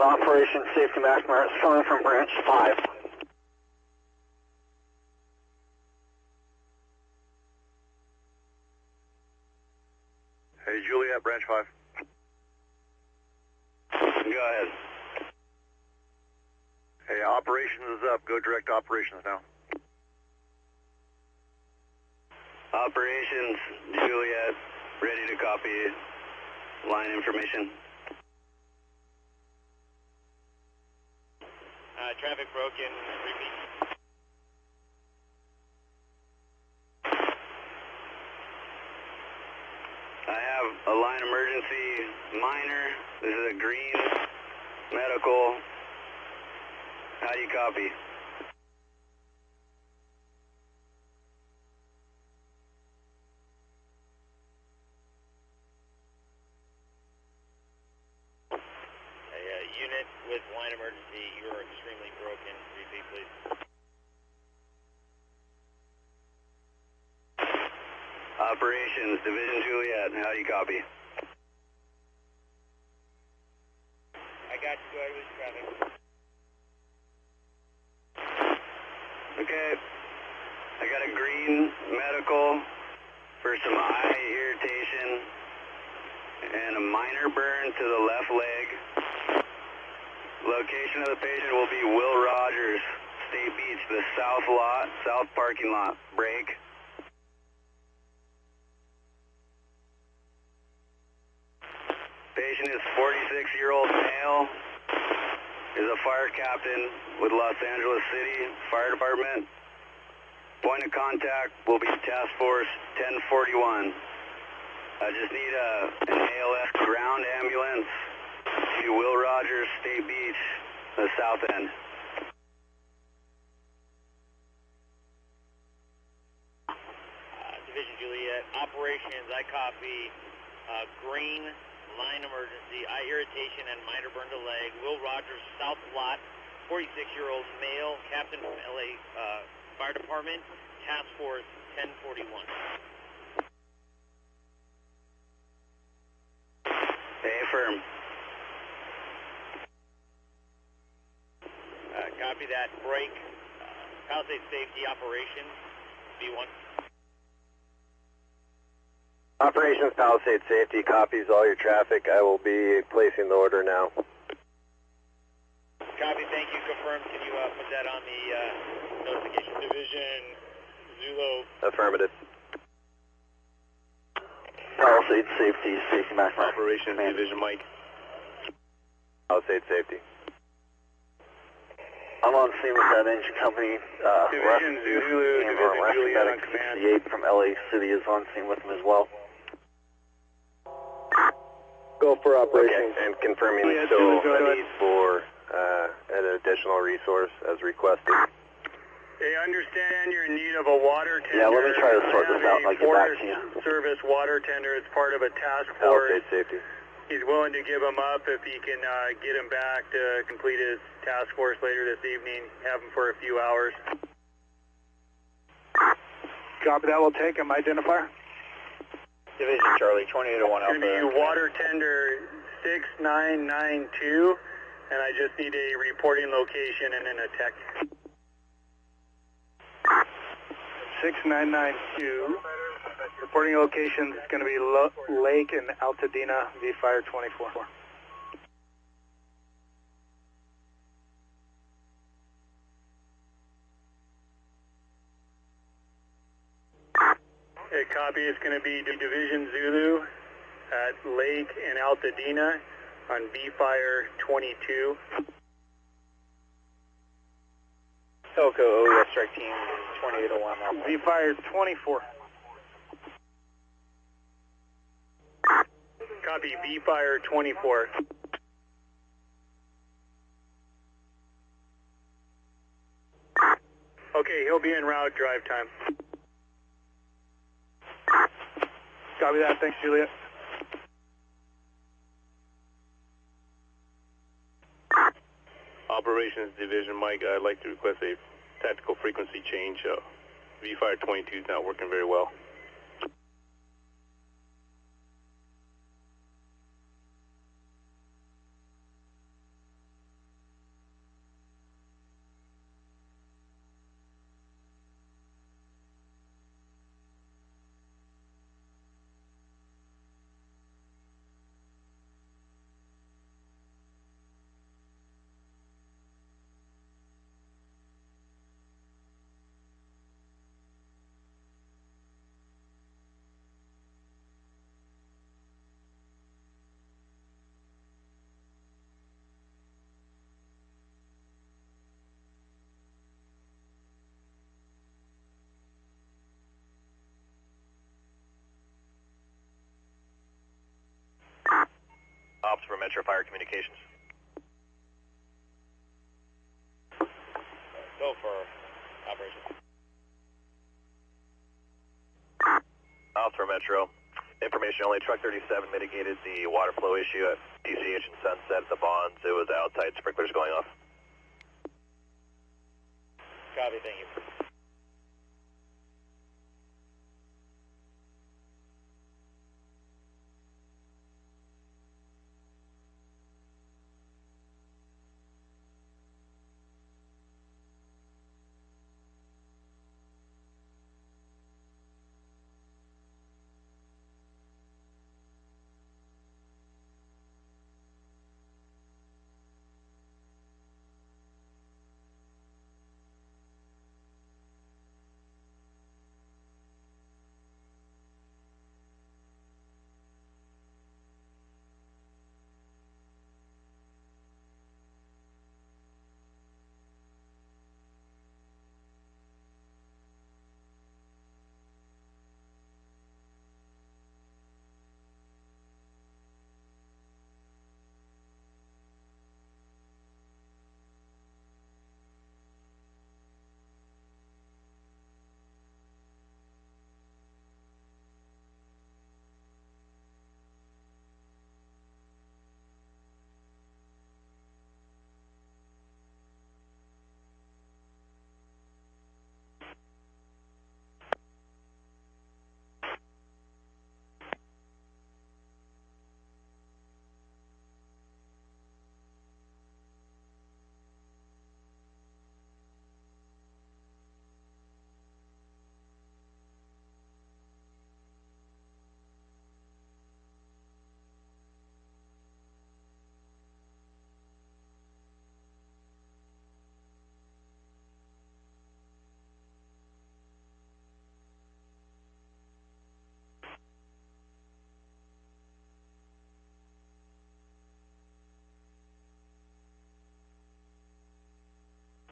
Operation Safety McNamara is coming from Branch 5. Hey, Juliet, Branch 5. Go ahead. Hey, operations is up. Go direct operations now. Operations, Juliet, ready to copy line information. Traffic broken, repeat. I have a line emergency minor. This is a green medical. How do you copy? Unit with line emergency, you are extremely broken. Repeat, please. Operations, Division Juliet, how do you copy? I got you. Go ahead with traffic. Okay. I got a green medical for some eye irritation and a minor burn to the left leg. Location of the patient will be Will Rogers, State Beach, the south parking lot. Break. Patient is 46-year-old male, is a fire captain with Los Angeles City Fire Department. Point of contact will be Task Force 1041. I just need an ALS ground ambulance to Will Rogers, State Beach, the south end. Division Juliet, operations, I copy green line emergency, eye irritation and minor burn to leg. Will Rogers, south lot, 46-year-old male, captain from LA Fire Department, Task Force 1041. Affirm. Copy that. Break. Palisades Safety Operations, B1. Operations Palisades Safety copies all your traffic. I will be placing the order now. Copy, thank you. Confirmed. Can you put that on the notification? Division Zulu. Affirmative. Palisades safety, safety maximum. Operations Division Mike. Palisades safety. I'm on scene with that engine company. Division Zulu, Division Juliet on command. 68 from LA City is on scene with them as well. Go for operations. Okay. And confirming still a need for an additional resource as requested. They understand you're in need of a water tender. Yeah, let me try to sort this out and I'll get back to you. Service water tender is part of a task force. Palisades safety. He's willing to give him up if he can get him back to complete his task force later this evening. Have him for a few hours. Copy that, we'll take him. Identifier. Division Charlie, 2801 Alpha. It's going to be water tender 6992, and I just need a reporting location and then a tech. 6992. Reporting location is going to be Lake and Altadena, V-Fire 24. A copy is going to be Division Zulu at Lake and Altadena on V-Fire 22. Elko OES Strike Team 2801 Alpha. V-Fire 24. Copy, V-Fire 24. Okay, he'll be en route, drive time. Copy that, thanks Juliet. Operations Division Mike, I'd like to request a tactical frequency change. V-Fire 22 is not working very well. Ops for Metro Fire Communications. Go for operations. Ops for Metro. Information only, truck 37 mitigated the water flow issue at PCH and Sunset at the Bonds. It was outside sprinklers going off. Copy, thank you.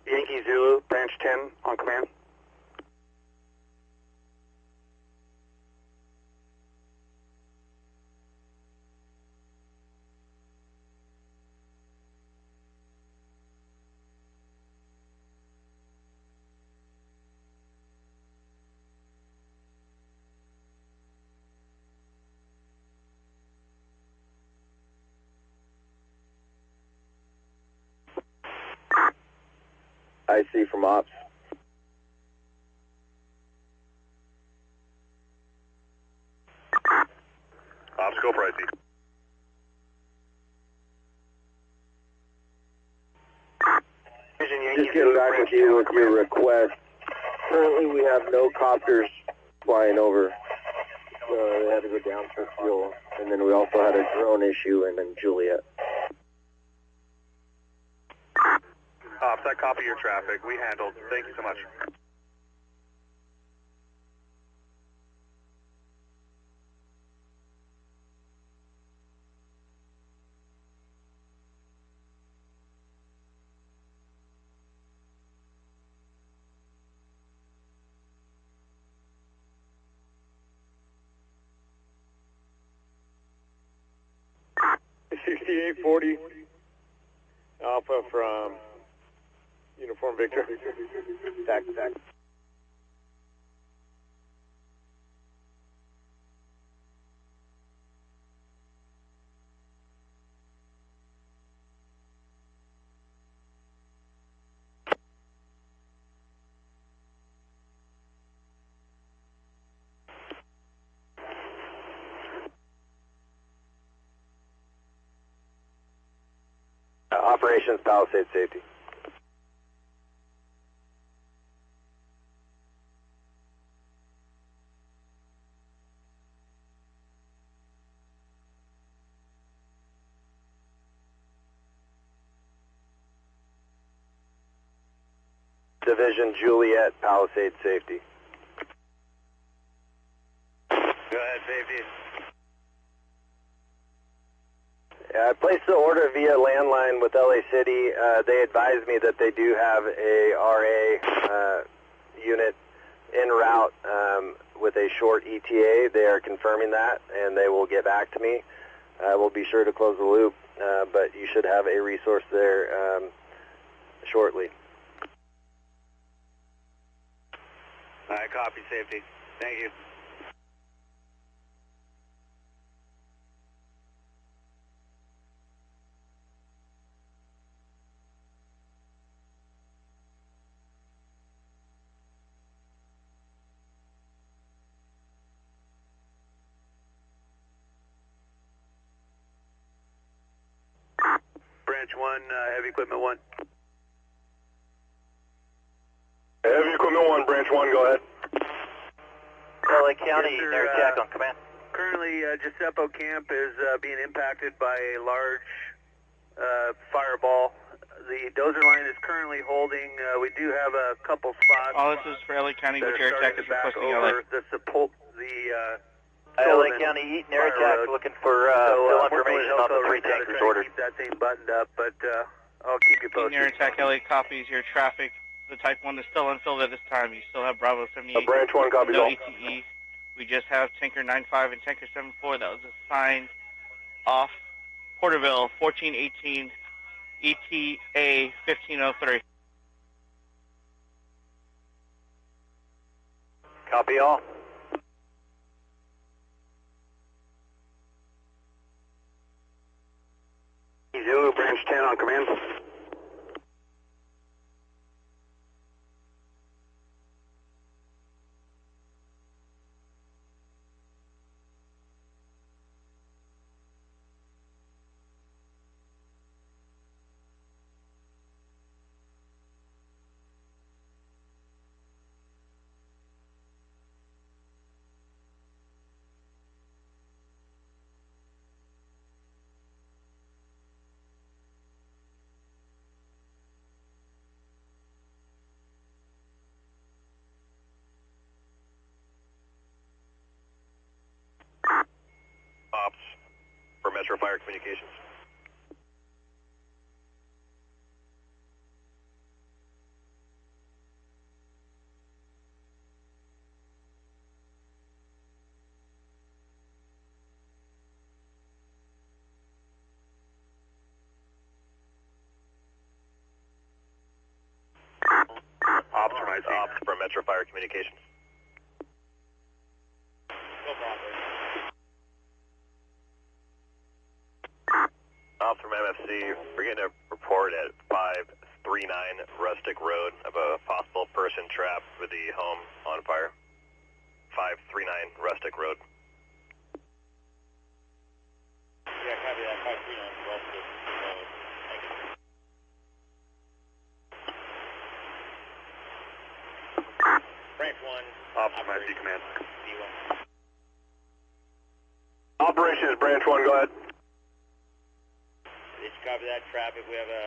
Yankee Zulu, branch 10 on command. I see from ops. Ops, go for IC. Just getting back with you with your request. Currently we have no copters flying over. They had to go down for fuel. And then we also had a drone issue in Juliet. Ops, I copy your traffic. We handled. Thank you so much. $6840 Alpha from Uniform Victor. Tack. Operations Palisades Safety. Division Juliet Palisades Safety. Go ahead, safety. I placed the order via landline with LA City. They advised me that they do have a RA unit en route with a short ETA. They are confirming that, and they will get back to me. We'll be sure to close the loop, but you should have a resource there shortly. All right, copy, safety. Thank you. Branch 1, heavy equipment 1. Heavy equipment 1, branch 1, go ahead. LA County, Air Attack on command. Currently, Giuseppe Camp is being impacted by a large fireball. The dozer line is currently holding. We do have a couple spots. All this is for LA County, which Air Attack is requesting LA. LA County, Eaton Air Attack looking for full information on the 3 tankers ordered. Keep that thing buttoned up, but I'll keep you posted. Eaton Air Attack LA copies your traffic. The Type 1 is still unfilled at this time. You still have Bravo 78. Branch 1 copies no all. ETE. We just have Tanker 95 and Tanker 74 that was assigned off Porterville 1418 ETA 1503. Copy all. Zulu, branch 10 on command. Ops for Metro Fire Communications. IC. Ops from Metro Fire Communications. Go for operation. Ops from MFC, we're getting a report at 539 Rustic Road of a possible person trapped with the home on fire. 539 Rustic Road. Yeah, copy that. 539 Rustic Road. Thank you. Branch 1. Ops from IC Command. D1. Operation is Branch 1, go ahead. Did you copy that? Traffic. We have a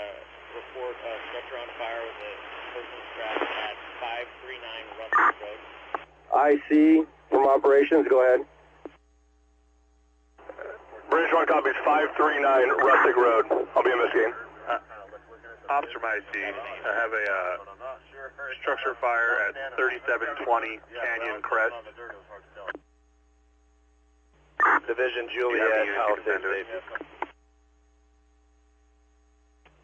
report of structure on fire with a person trapped at 539 Rustic Road. IC from operations, go ahead. Branch 1 copies 539 Rustic Road. I'll be investigating. Ops from IC, I have a structure fire at 3720 Canyon Crest. Division Juliet, Pallisades.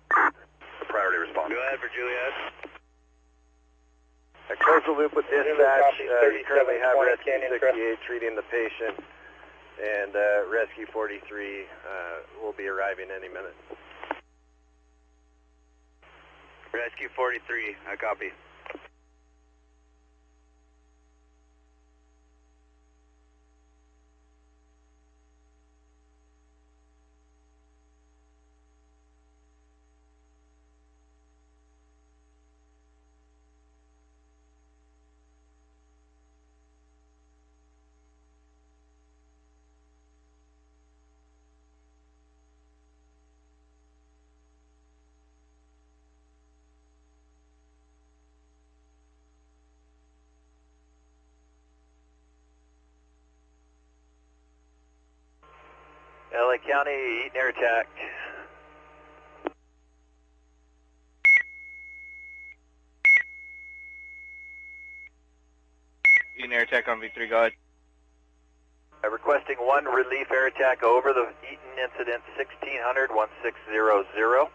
The priority response. Go ahead for Juliet. Close the loop with dispatch. You currently have Rescue 68 treating the patient, and Rescue 43 will be arriving any minute. Rescue 43, I copy. LA County, Eaton air attack. Eaton air attack on V3, go ahead. Requesting one relief air attack over the Eaton incident 1600-1600.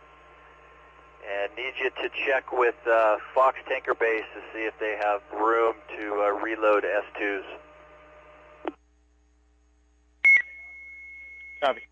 And need you to check with Fox Tanker Base to see if they have room to reload S2s. Copy.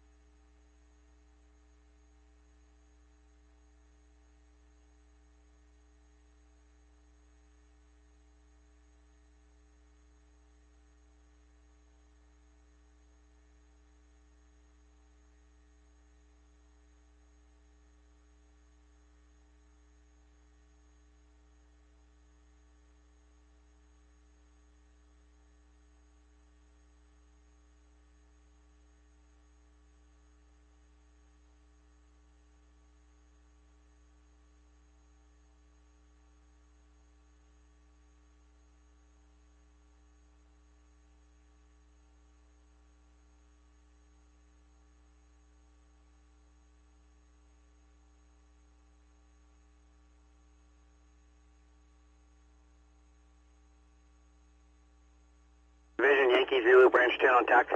Division Yankee Zulu, Branch 10 on TAC,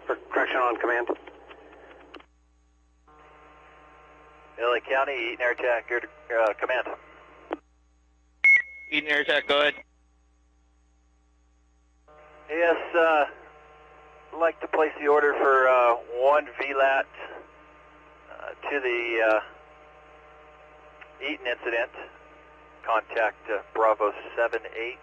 for correction on command. LA County, Eaton air attack, command. Eaton air attack, go ahead. Yes, I'd like to place the order for one VLAT to the Eaton incident. Contact Bravo 78.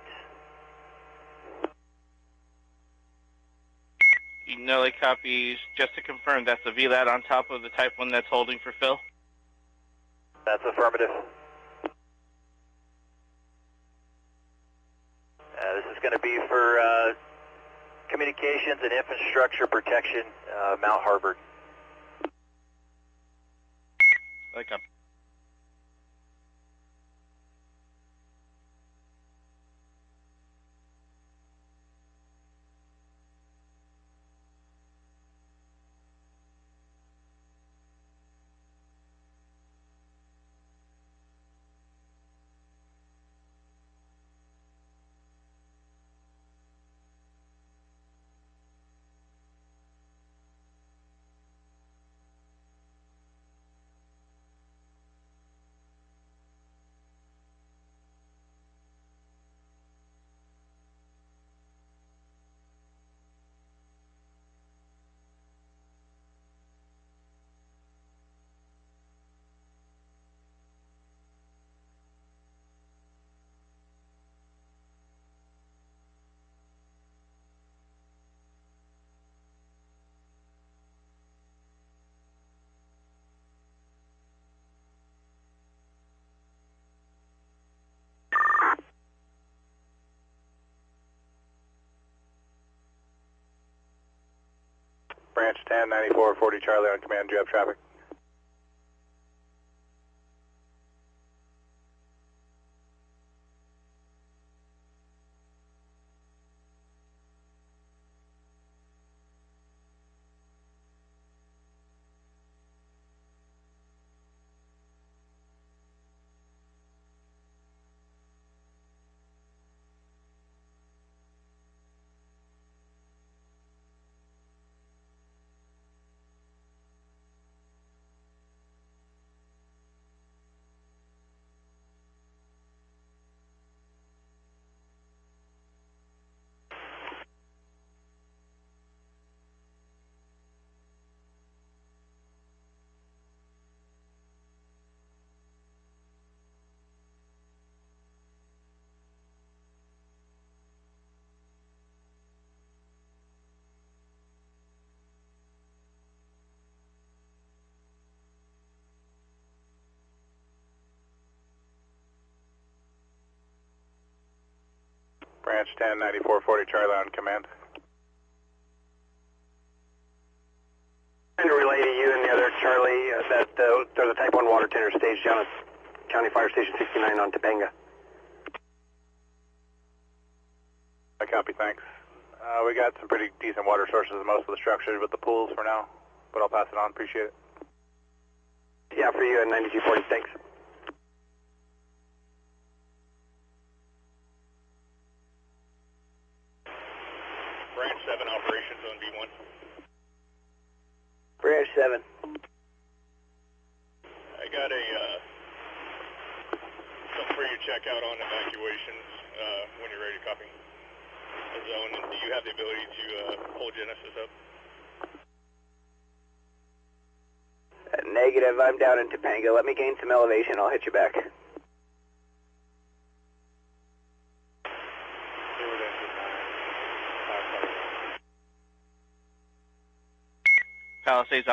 Eaton LA copies. Just to confirm, that's a VLAT on top of the Type 1 that's holding for Phil? That's affirmative. This is going to be for communications and infrastructure protection, Mount Harvard. LA copy. Branch 10, 9440 Charlie on command. Do you have traffic? Branch 10, 9440 Charlie on command. And to relay to you and the other Charlie that there's a Type 1 water tender stage down at County Fire Station 69 on Topanga. I copy, thanks. We got some pretty decent water sources in most of the structures with the pools for now, but I'll pass it on, appreciate it. Yeah, for you at 9240, thanks. Branch 7 operations on B1. Branch 7. I got a something for you to check out on evacuations when you're ready to copy a zone. And do you have the ability to pull Genesis up? Negative, I'm down in Topanga. Let me gain some elevation, I'll hit you back. Palisades